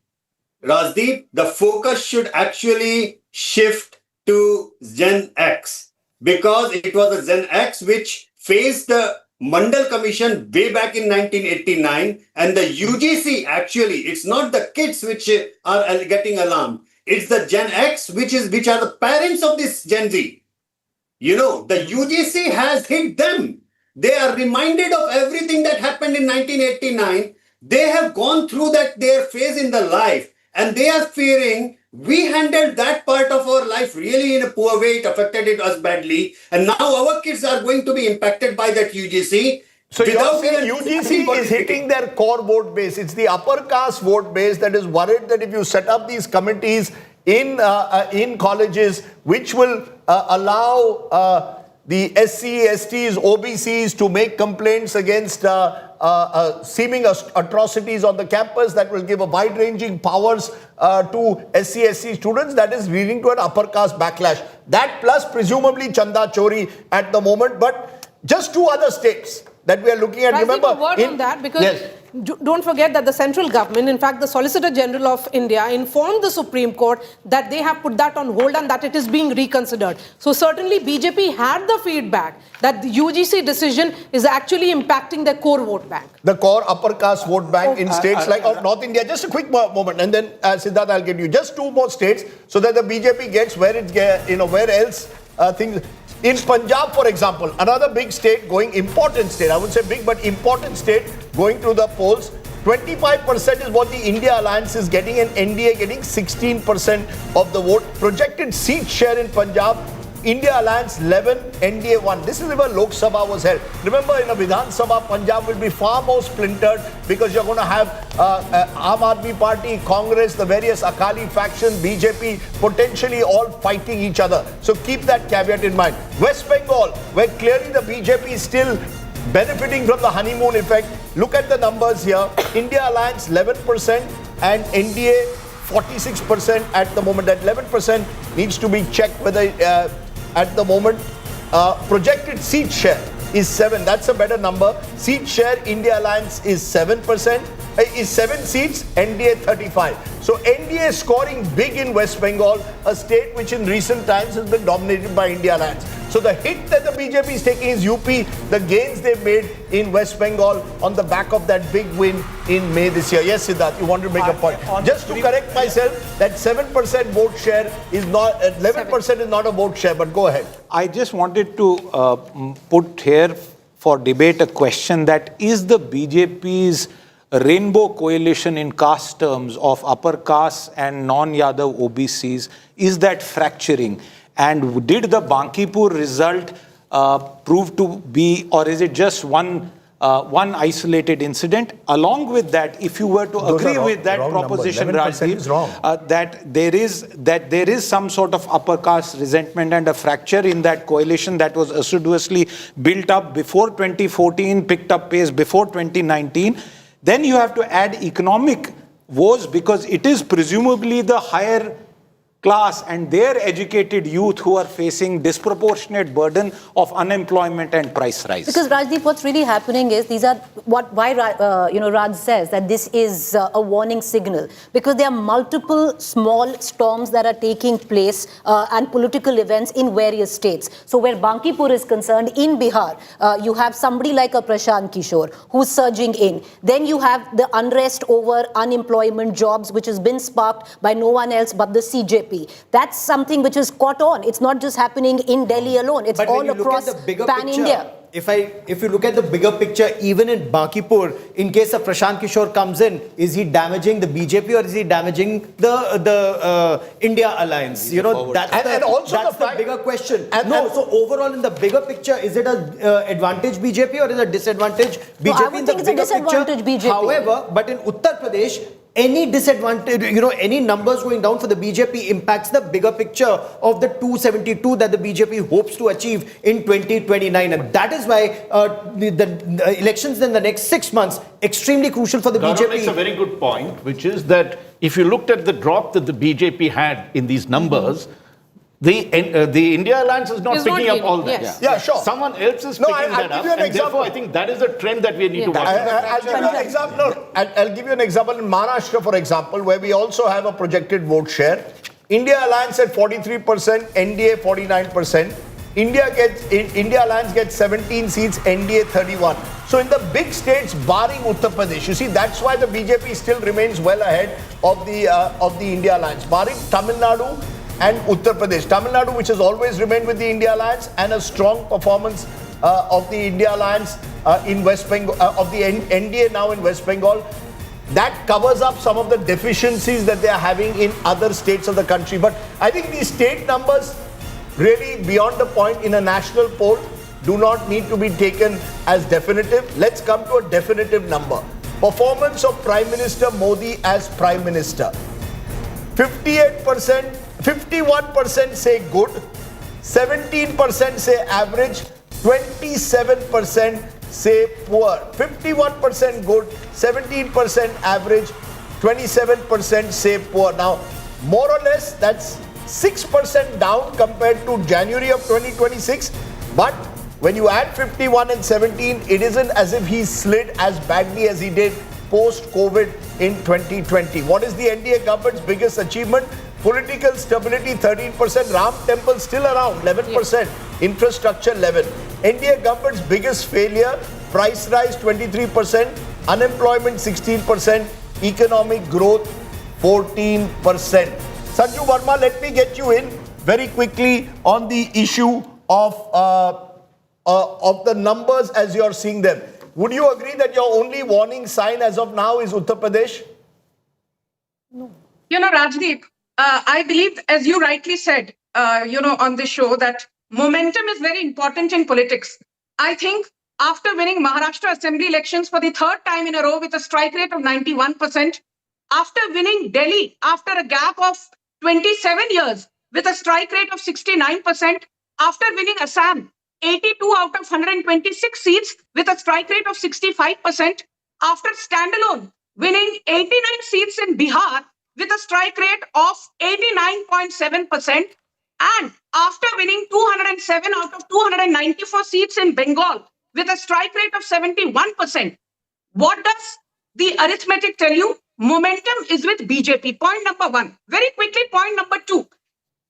Rajdeep, the focus should actually shift to Gen X because it was a Gen X which faced the Mandal Commission way back in 1989 and the UGC actually, it's not the kids which are getting alarmed. It's the Gen X which are the parents of this Gen Z. You know, the UGC has hit them. They are reminded of everything that happened in 1989. They have gone through their phase in the life and they are fearing we handled that part of our life really in a poor way. It affected us badly. And now our kids are going to be impacted by that UGC. So you're saying UGC is hitting their core vote base. It's the upper caste vote base that is worried that if you set up these committees in colleges, which will allow the SC, STs, OBCs to make complaints against seeming atrocities on the campus, that will give a wide-ranging powers to SC, SC students, that is leading to an upper caste backlash. That plus presumably Chanda Chori at the moment, but just two other states that we are looking at. Remember, a word on that because don't forget that the central government, in fact, the Solicitor General of India informed the Supreme Court that they have put that on hold and that it is being reconsidered. So certainly BJP had the feedback that the UGC decision is actually impacting their core vote bank. The core upper caste vote bank in states like North India. Just a quick moment, and then Siddharth, I'll get you just two more states so that the BJP gets where it where else things. In Punjab, for example, another big state going, important state, I wouldn't say big, but important state going to the polls. 25% is what the India Alliance is getting and NDA getting 16% of the vote. Projected seat share in Punjab, India Alliance 11, NDA 1. This is where Lok Sabha was held. Remember, in a Vidhan Sabha, Punjab will be far more splintered because you're going to have Aam Aadmi Party, Congress, the various Akali faction, BJP, potentially all fighting each other. So keep that caveat in mind. West Bengal, where clearly the BJP is still benefiting from the honeymoon effect. Look at the numbers here. India Alliance 11% and NDA 46% at the moment. That 11% needs to be checked whether at the moment projected seat share is 7. That's a better number. Seat share, India Alliance is 7%. Is 7 seats, NDA 35. So NDA scoring big in West Bengal, a state which in recent times has been dominated by India Alliance. So the hit that the BJP is taking is UP, the gains they've made in West Bengal on the back of that big win in May this year. Yes, Siddharth, you want to make a point. Just to correct myself, that 7% vote share is not, 11% is not a vote share, but go ahead. I just wanted to put here for debate a question that is the BJP's rainbow coalition in caste terms of upper caste and non-Yadav OBCs, is that fracturing? And did the Bankipur result prove to be, or is it just one isolated incident? Along with that, if you were to agree with that proposition, Rajdeep, that there is some sort of upper caste resentment and a fracture in that coalition that was assiduously built up before 2014, picked up pace before 2019, then you have to add economic woes because it is presumably the higher class and their educated youth who are facing disproportionate burden of unemployment and price rise. Because Rajdeep, what's really happening is these are why Raj says that this is a warning signal, because there are multiple small storms that are taking place and political events in various states. So where Bankipur is concerned, in Bihar, you have somebody like a Prashant Kishore who's surging in. Then you have the unrest over unemployment jobs, which has been sparked by no one else but the CJP. That's something which is caught on. It's not just happening in Delhi alone. It's all across pan-India. If you look at the bigger picture, even in Bankipur, in case of Prashant Kishore comes in, is he damaging the BJP or is he damaging the India alliance? You know, that's the bigger question. So overall, in the bigger picture, is it an advantage BJP or is it a disadvantage BJP? No, I would think it's a disadvantage BJP. However, but in Uttar Pradesh, any disadvantage, any numbers going down for the BJP impacts the bigger picture of the 272 that the BJP hopes to achieve in 2029. And that is why the elections in the next 6 months, extremely crucial for the BJP. Makes a very good point, which is that if you looked at the drop that the BJP had in these numbers, the India Alliance is not picking up all that. Yes. Yeah, sure. Someone else is picking that up, and therefore I think that is a trend that we need to watch. I'll give you an example. I'll give you an example in Maharashtra, for example, where we also have a projected vote share. India Alliance at 43%, NDA 49%. India Alliance gets 17 seats, NDA 31. So in the big states, barring Uttar Pradesh, you see, that's why the BJP still remains well ahead of the India Alliance. Barring Tamil Nadu and Uttar Pradesh. Tamil Nadu, which has always remained with the India Alliance, and a strong performance of the India Alliance in West Bengal, of the NDA now in West Bengal. That covers up some of the deficiencies that they are having in other states of the country. But I think these state numbers, really beyond the point in a national poll, do not need to be taken as definitive. Let's come to a definitive number. Performance of Prime Minister Modi as Prime Minister. 58%, 51% say good, 17% say average, 27% say poor. 51% good, 17% average, 27% say poor. Now, more or less, that's 6% down compared to January of 2026. But when you add 51 and 17, it isn't as if he slid as badly as he did post-COVID in 2020. What is the NDA government's biggest achievement? Political stability 13%, Ram Temple still around 11%, infrastructure 11%. NDA government's biggest failure, price rise 23%, unemployment 16%, economic growth 14%. Sanju Verma, let me get you in very quickly on the issue of the numbers as you're seeing them. Would you agree that your only warning sign as of now is Uttar Pradesh? No. Rajdeep, I believe, as you rightly said, on the show, that momentum is very important in politics. I think after winning Maharashtra Assembly elections for the third time in a row with a strike rate of 91%, after winning Delhi after a gap of 27 years with a strike rate of 69%, after winning Assam 82 out of 126 seats with a strike rate of 65%, after standalone winning 89 seats in Bihar with a strike rate of 89.7%, and after winning 207 out of 294 seats in Bengal with a strike rate of 71%. What does the arithmetic tell you? Momentum is with BJP. Point number one. Very quickly, point number two.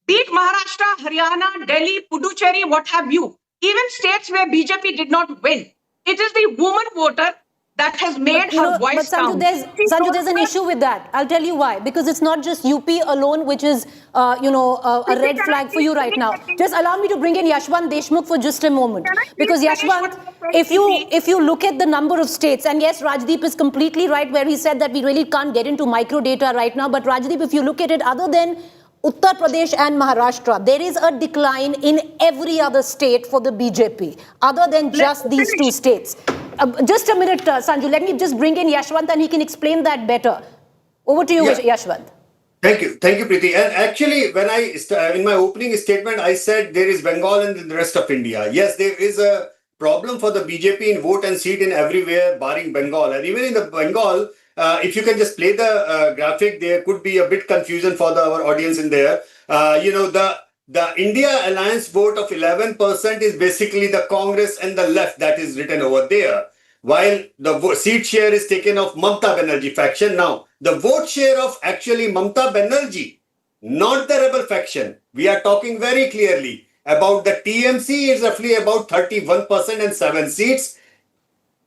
Beat Maharashtra, Haryana, Delhi, Puducherry, what have you. Even states where BJP did not win. It is the woman voter that has made her voice count. Sanju, there's an issue with that. I'll tell you why. Because it's not just UP alone, which is, a red flag for you right now. Just allow me to bring in Yashwant Deshmukh for just a moment. Because Yashwant, if you look at the number of states, and yes, Rajdeep is completely right where he said that we really can't get into micro data right now. But Rajdeep, if you look at it, other than Uttar Pradesh and Maharashtra, there is a decline in every other state for the BJP, other than just these two states. Just a minute, Sanju. Let me just bring in Yashwant and he can explain that better. Over to you, Yashwant. Thank you, Priti. And actually, when in my opening statement, I said there is Bengal and the rest of India. Yes, there is a problem for the BJP in vote and seat in everywhere, barring Bengal. And even in the Bengal, if you can just play the graphic, there could be a bit confusion for our audience in there. The India Alliance vote of 11% is basically the Congress and the left that is written over there, while the seat share is taken of Mamata Banerjee faction. Now, the vote share of actually Mamata Banerjee, not the rebel faction, we are talking very clearly about the TMC is roughly about 31% and 7 seats.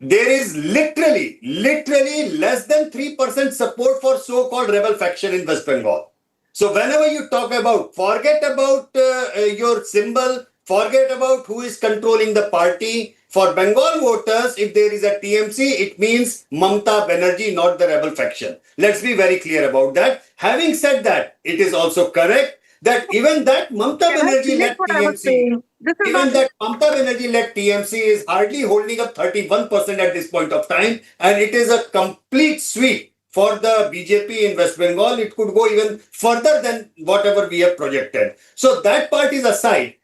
There is literally less than 3% support for so-called rebel faction in West Bengal. So whenever you talk about, forget about your symbol, forget about who is controlling the party. For Bengal voters, if there is a TMC, it means Mamata Banerjee, not the rebel faction. Let's be very clear about that. Having said that, it is also correct that even that Mamata Banerjee-led TMC, is hardly holding up 31% at this point of time, and it is a complete sweep for the BJP in West Bengal. It could go even further than whatever we have projected. So that part is aside.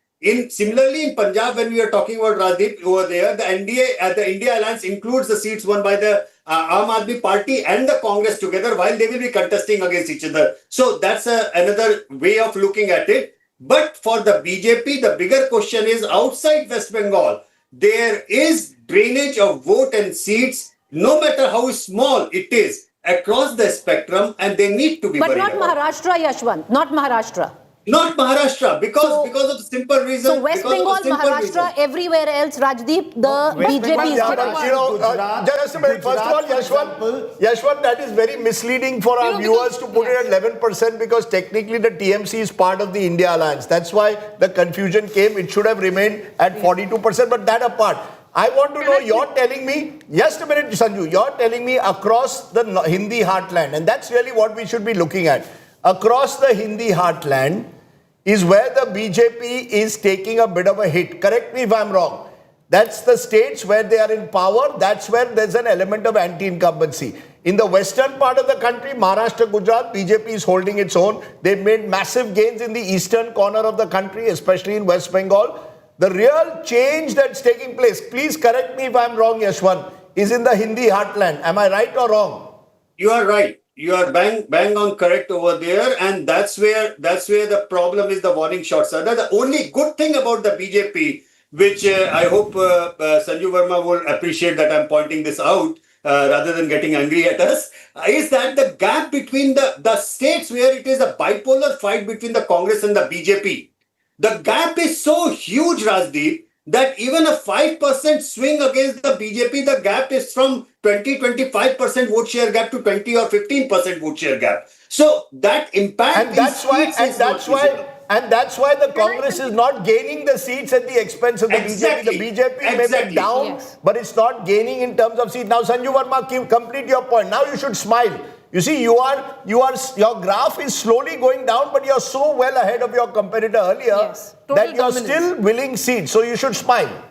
Similarly, in Punjab, when we are talking about Rajdeep over there, the India Alliance includes the seats won by the Aam Aadmi Party and the Congress together, while they will be contesting against each other. So that's another way of looking at it. But for the BJP, the bigger question is outside West Bengal, there is drainage of vote and seats, no matter how small it is, across the spectrum, and they need to be But worried not about. Maharashtra, Yashwant, not Maharashtra. Not Maharashtra, because of the simple reason. So West Bengal, Maharashtra, everywhere else, Rajdeep, the BJP is just a minute. First of all, Yashwant, that is very misleading for our viewers to put it at 11% because technically the TMC is part of the India Alliance. That's why the confusion came. It should have remained at 42%, but that apart. I want to know, you're telling me, just a minute, Sanju, you're telling me across the Hindi heartland, and that's really what we should be looking at. Across the Hindi heartland is where the BJP is taking a bit of a hit. Correct me if I'm wrong. That's the states where they are in power. That's where there's an element of anti-incumbency. In the western part of the country, Maharashtra, Gujarat, BJP is holding its own. They've made massive gains in the eastern corner of the country, especially in West Bengal. The real change that's taking place, please correct me if I'm wrong, Yashwant, is in the Hindi heartland. Am I right or wrong? You are right. You are bang on correct over there, and that's where the problem is. The warning shots are the only good thing about the BJP, which I hope Sanju Verma will appreciate that I'm pointing this out rather than getting angry at us, is that the gap between the states where it is a bipolar fight between the Congress and the BJP, the gap is so huge, Rajdeep, that even a 5% swing against the BJP, the gap is from 20-25% vote share gap to 20 or 15% vote share gap. So that impact and that's why the Congress is not gaining the seats at the expense of the BJP. The BJP may be down, but it's not gaining in terms of seats. Now, Sanju Verma, complete your point. Now you should smile. You see, your graph is slowly going down, but you're so well ahead of your competitor earlier that you're still winning seats. So you should smile.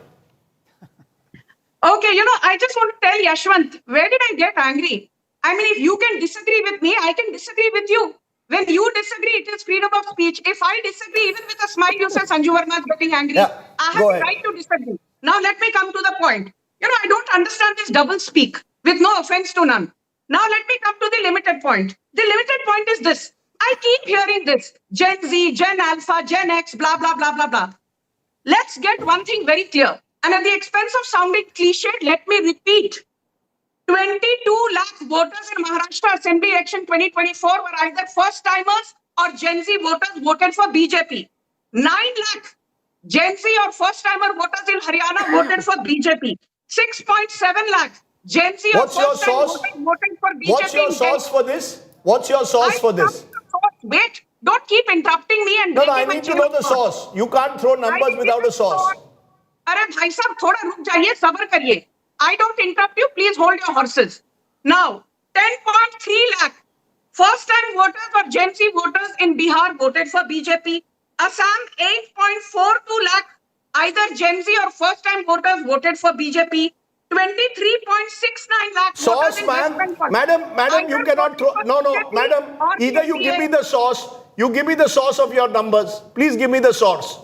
Okay, I just want to tell Yashwant, where did I get angry? I mean, if you can disagree with me, I can disagree with you. When you disagree, it is freedom of speech. If I disagree, even with a smile, you say Sanju Verma is getting angry. I have the right to disagree. Now, let me come to the point. I don't understand this double speak, with no offense to none. Now, let me come to the limited point. The limited point is this. I keep hearing this. Gen Z, Gen Alpha, Gen X, blah, blah, blah, blah, blah. Let's get one thing very clear. And at the expense of sounding cliched, let me repeat. 22 lakh voters in Maharashtra Assembly Election 2024 were either first-timers or Gen Z voters voted for BJP. 9 lakh Gen Z or first-timer voters in Haryana voted for BJP. 6.7 lakh Gen Z or first-time voters voted for BJP. What's your source for this? What's your source for this? Wait, don't keep interrupting me and No, I need to know the source. You can't throw numbers without a source. अरे भाई साहब थोड़ा रुक जाइए सब्र करिए I don't interrupt you, please hold your horses. Now 10.3 lakh first time voters or Gen Z voters in Bihar voted for BJP. Assam 8.42 lakh either Gen Z or first time voters voted for BJP. 23.69 lakh source, madam, you cannot throw. No, madam. Either you give me the source. You give me the source of your numbers. Please give me the source.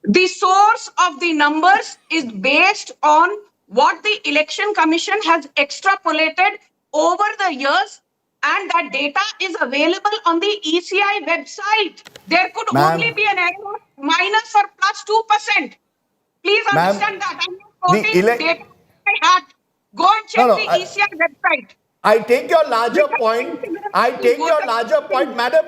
The source of the numbers is based on what the Election Commission has extrapolated over the years And that data is available on the ECI website. There could only be an error minus or plus 2%. Please understand that. I'm not quoting data I had. Go and check the ECI website. I take your larger point. I take your larger point, madam.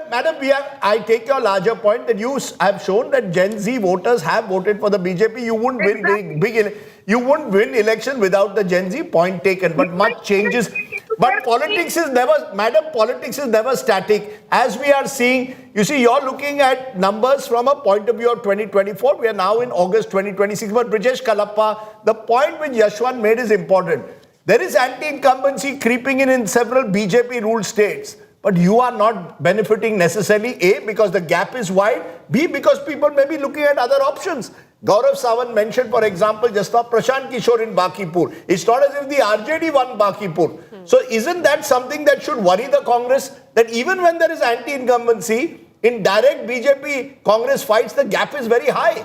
I take your larger point that you have shown that Gen Z voters have voted for the BJP. You wouldn't win you wouldn't win election without the Gen Z. Point taken. But much changes. But politics is never, madam. Politics is never static. As we are seeing, you see, you're looking at numbers from a point of view of 2024. We are now in August 2026. But Brijesh Kalappa, the point which Yashwant made is important. There is anti-incumbency creeping in several BJP-ruled states. But you are not benefiting necessarily, A, because the gap is wide, B, because people may be looking at other options. Gaurav Sawant mentioned, for example, just now Prashant Kishore in Bakipur. It's not as if the RJD won Bakipur. So isn't that something that should worry the Congress? That even when there is anti-incumbency, in direct BJP-Congress fights, the gap is very high.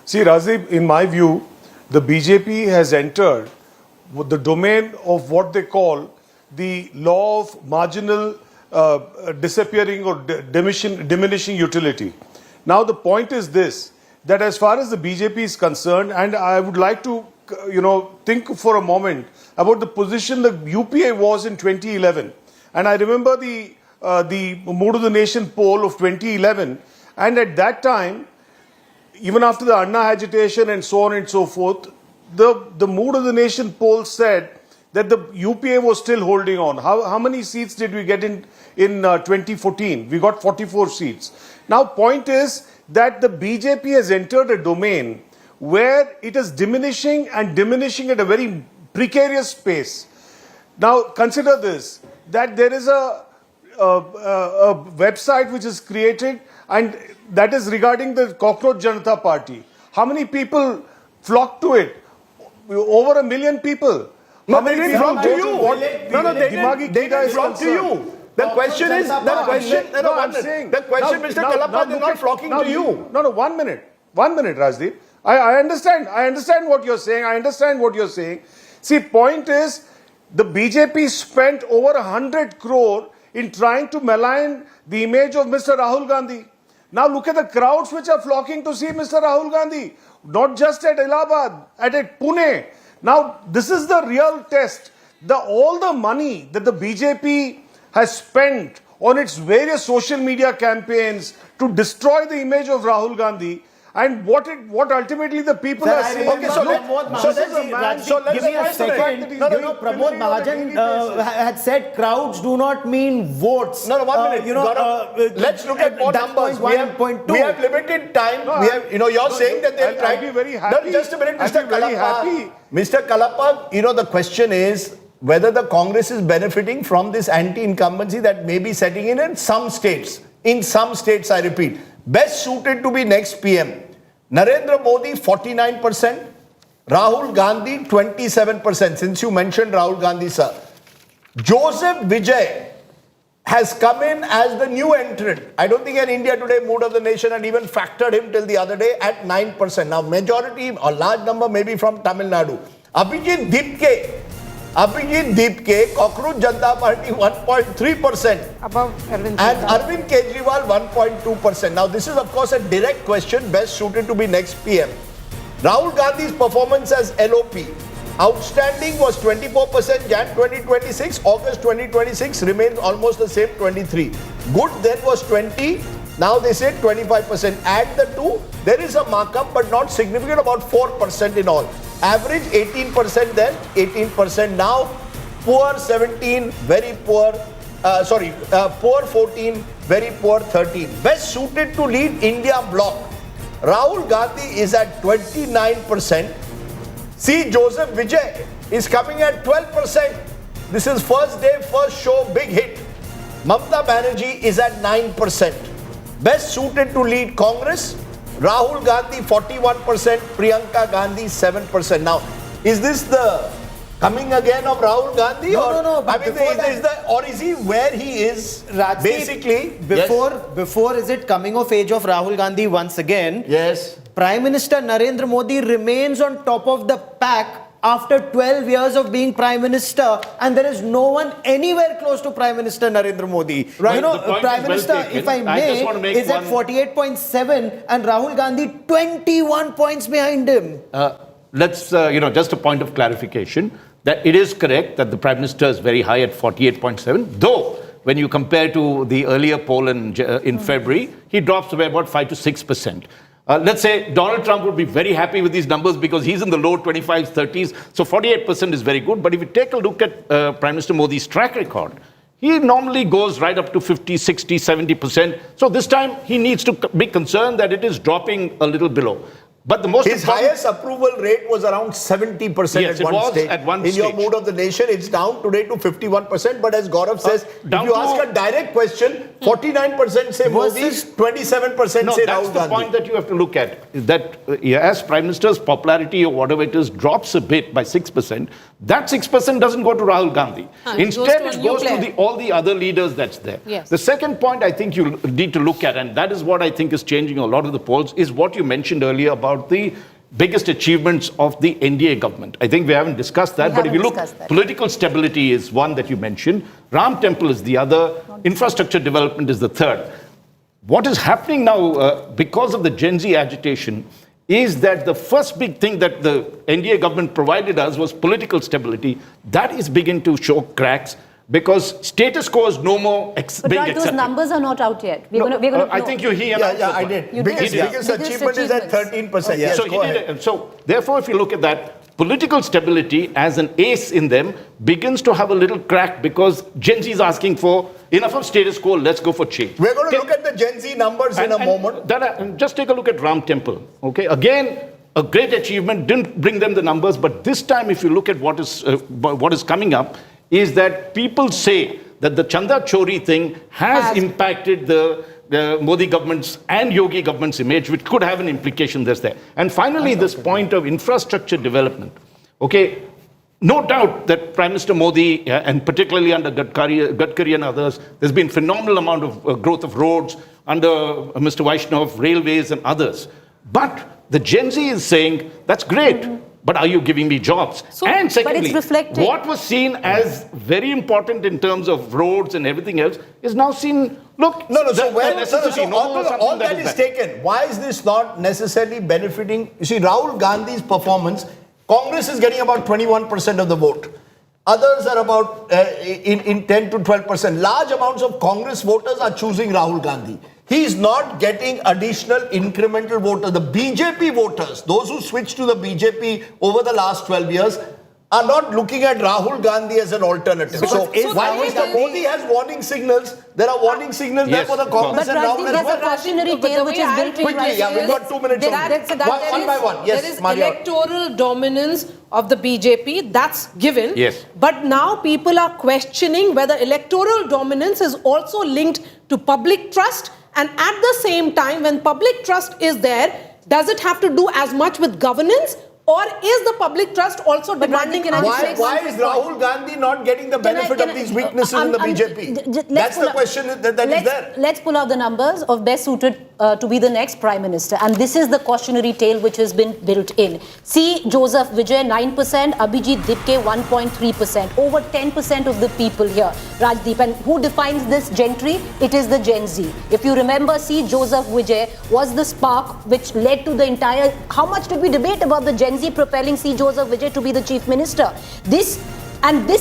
See, Rajiv, in my view, the BJP has entered the domain of what they call the law of marginal disappearing or diminishing utility. Now, the point is this, that as far as the BJP is concerned, and I would like to, think for a moment about the position the UPA was in 2011. And I remember the Mood of the Nation poll of 2011. And at that time, even after the Anna agitation and so on and so forth, the Mood of the Nation poll said that the UPA was still holding on. How many seats did we get in 2014? We got 44 seats. Now, point is that the BJP has entered a domain where it is diminishing and diminishing at a very precarious pace. Now, consider this, that there is a website which is created, and that is regarding the Cockroach Janata Party. How many people flocked to it? Over 1 million people. No, they didn't flock to you. They didn't flock to you. The question is, the question, Mr. Kalappa, they're not flocking to you. No, 1 minute. 1 minute, Rajdeep. I understand what you're saying. See, point is, the BJP spent over 100 crore in trying to malign the image of Mr. Rahul Gandhi. Now look at the crowds which are flocking to see Mr. Rahul Gandhi, not just at Allahabad, at Pune. Now this is the real test. All the money that the BJP has spent on its various social media campaigns to destroy the image of Rahul Gandhi, and what ultimately the people are saying. Okay, so let's give me a second. Pramod Mahajan had said crowds do not mean votes. No, 1 minute. Let's look at more numbers. We have limited time. You're saying that they'll try. I'll be very happy. No, just a minute, Mr. Kalappa. Mr. Kalappa, the question is whether the Congress is benefiting from this anti-incumbency that may be setting in some states. In some states, I repeat. Best suited to be next PM. Narendra Modi, 49%. Rahul Gandhi, 27%. Since you mentioned Rahul Gandhi, sir. Joseph Vijay has come in as the new entrant. I don't think an India Today Mood of the Nation had even factored him till the other day at 9%. Now, majority, a large number may be from Tamil Nadu. Abhijit Deepke, Cockroach Janata Party, 1.3%. Above Arvind And Arvind Kejriwal, 1.2%. Now, this is, of course, a direct question, best suited to be next PM. Rahul Gandhi's performance as LOP. Outstanding was 24% Jan 2026, August 2026 remains almost the same, 23. Good then was 20, now they say 25%. Add the two, there is a markup but not significant, about 4% in all. Average 18% then, 18% now. Poor 17, very poor, poor 14, very poor 13. Best suited to lead India bloc. Rahul Gandhi is at 29%. See, Joseph Vijay is coming at 12%. This is first day, first show, big hit. Mamata Banerjee is at 9%. Best suited to lead Congress, Rahul Gandhi 41%, Priyanka Gandhi 7%. Now, is this the coming again of Rahul Gandhi? No. I mean, is he where he is? Rajdeep, basically, before is it coming of age of Rahul Gandhi once again? Yes. Prime Minister Narendra Modi remains on top of the pack after 12 years of being Prime Minister, and there is no one anywhere close to Prime Minister Narendra Modi. Right. You know, Prime Minister, if I may, is at 48.7 and Rahul Gandhi 21 points behind him. Let's, just a point of clarification, that it is correct that the Prime Minister is very high at 48.7, though when you compare to the earlier poll in February, he drops by about 5 to 6%. Let's say Donald Trump would be very happy with these numbers because he's in the low 25s, 30s, so 48% is very good. But if you take a look at Prime Minister Modi's track record, he normally goes right up to 50, 60, 70%. So this time he needs to be concerned that it is dropping a little below. But the most his highest approval rate was around 70% yes, at one stage. In your mood of the nation, it's down today to 51%. But as Gaurav says, if you ask a direct question, 49% say Modi, 27% say Rahul Gandhi. That's the point that you have to look at. Is that as Prime Minister's popularity or whatever it is drops a bit by 6%, that 6% doesn't go to Rahul Gandhi. Instead, it goes to all the other leaders that's there. Yes. The second point I think you need to look at, and that is what I think is changing a lot of the polls, is what you mentioned earlier about the biggest achievements of the NDA government. I think we haven't discussed that, but if you look, political stability is one that you mentioned, Ram Temple is the other, infrastructure development is the third. What is happening now because of the Gen Z agitation is that the first big thing that the NDA government provided us was political stability. That is beginning to show cracks, because status quo is no more being accepted. Those numbers are not out yet. I think he announced I did. Biggest achievement is at 13%. Yes, so therefore, if you look at that, political stability as an ace in them begins to have a little crack because Gen Z is asking for enough of status quo, let's go for change. We're going to look at the Gen Z numbers in a moment. Just take a look at Ram Temple. Okay, again, a great achievement, didn't bring them the numbers, but this time if you look at what is coming up, is that people say that the Chanda Chori thing has impacted the Modi government's and Yogi government's image, which could have an implication there. And finally, this point of infrastructure development. Okay, no doubt that Prime Minister Modi, and particularly under Gadkari and others, there's been phenomenal amount of growth of roads, under Mr. Vaishnav, railways and others. But the Gen Z is saying, that's great. But are you giving me jobs? And secondly, what was seen as very important in terms of roads and everything else is now seen, look, all that is taken. Why is this not necessarily benefiting? You see, Rahul Gandhi's performance, Congress is getting about 21% of the vote. Others are about in 10 to 12%. Large amounts of Congress voters are choosing Rahul Gandhi. He is not getting additional incremental voters. The BJP voters, those who switched to the BJP over the last 12 years, are not looking at Rahul Gandhi as an alternative. So while Mr. Modi has warning signals, there are warning signals there for the Congress and Rahul as well. There's a cautionary tale which is built in. Quickly, we've got 2 minutes one by one. Yes, there is electoral dominance of the BJP, that's given. Yes. But now people are questioning whether electoral dominance is also linked to public trust. And at the same time, when public trust is there, does it have to do as much with governance? Or is the public trust also demanding? Why is Rahul Gandhi not getting the benefit of these weaknesses in the BJP? That's the question that is there. Let's pull out the numbers of best suited to be the next Prime Minister. And this is the cautionary tale which has been built in. See, Joseph Vijay 9%, Abhijit Dipke 1.3%. Over 10% of the people here, Rajdeep. And who defines this gentry? It is the Gen Z. If you remember, see, Joseph Vijay was the spark which led to the entire... How much did we debate about the Gen Z propelling C. Joseph Vijay to be the Chief Minister? This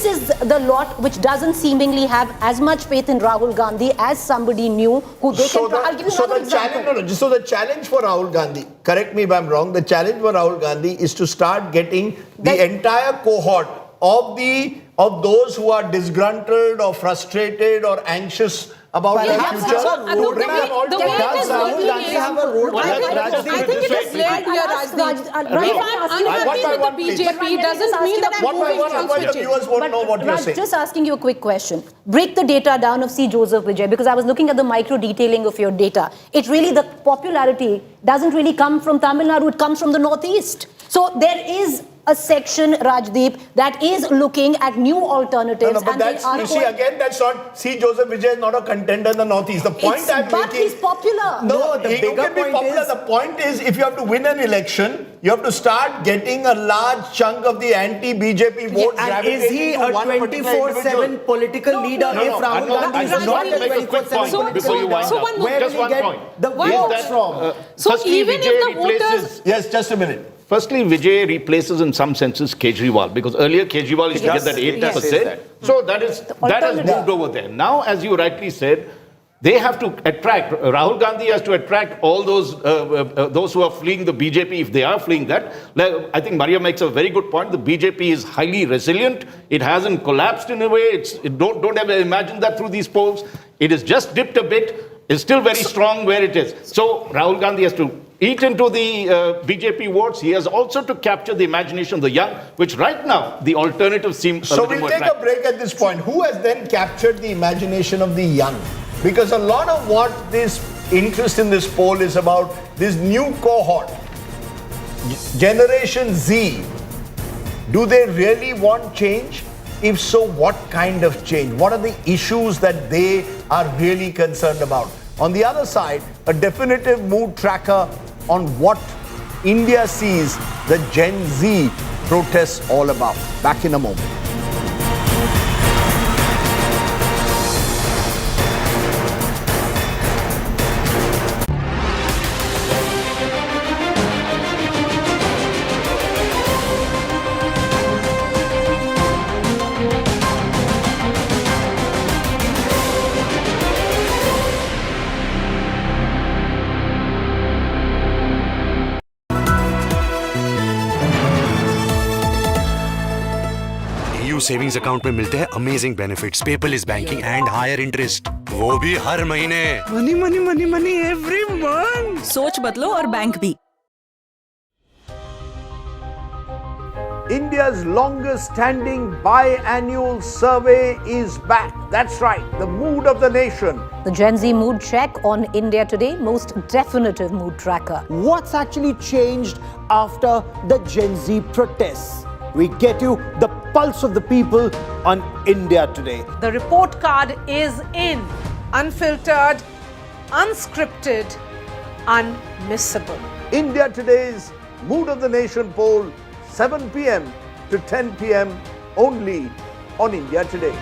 is the lot which doesn't seemingly have as much faith in Rahul Gandhi as somebody new who they can... I'll give you another example. So the challenge for Rahul Gandhi, correct me if I'm wrong, the challenge for Rahul Gandhi is to start getting the entire cohort of those who are disgruntled or frustrated or anxious about their future. I think it is layered here, Rajdeep. If I'm unhappy with the BJP, doesn't mean that I'm moving from switching. Viewers won't know what you're saying. Just asking you a quick question. Break the data down of C. Joseph Vijay, because I was looking at the micro detailing of your data. It really, the popularity doesn't really come from Tamil Nadu, it comes from the northeast. So there is a section, Rajdeep, that is looking at new alternatives. No, but that's, you see, again, that's not, see, Joseph Vijay is not a contender in the Northeast. The point I'm making... But he's popular. No, the bigger can be popular. The point is, if you have to win an election, you have to start getting a large chunk of the anti-BJP votes. And is he a 24/7 political leader? If Rahul Gandhi is not a 24/7 political leader, where will he get the votes from? So even if the voters... Yes, just a minute. Firstly, Vijay replaces in some senses Kejriwal, because earlier Kejriwal used to get that 8%. So that has moved over there. Now, as you rightly said, they have to attract, Rahul Gandhi has to attract all those who are fleeing the BJP, if they are fleeing that. I think Maria makes a very good point. The BJP is highly resilient. It hasn't collapsed in a way. Don't ever imagine that through these polls. It has just dipped a bit. It's still very strong where it is. So Rahul Gandhi has to eat into the BJP votes. He has also to capture the imagination of the young, which right now the alternatives seem a little more So we'll take a break at this point. Who has then captured the imagination of the young? Because a lot of what this interest in this poll is about, this new cohort, Generation Z, do they really want change? If so, what kind of change? What are the issues that they are really concerned about? On the other side, a definitive mood tracker on what India sees the Gen Z protests all about. Back in a moment. Savings account में मिलते हैं amazing benefits, paperless banking and higher interest, वो भी हर महीने। Money money money money every month. सोच बदलो और बैंक भी। India's longest standing biannual survey is back. That's right, the mood of the nation. The Gen Z mood check on India Today, most definitive mood tracker. What's actually changed after the Gen Z protests? We get you the pulse of the people on India Today. The report card is in, unfiltered, unscripted, unmissable. India Today's Mood of the Nation poll, 7 p.m. to 10 p.m. only on India Today.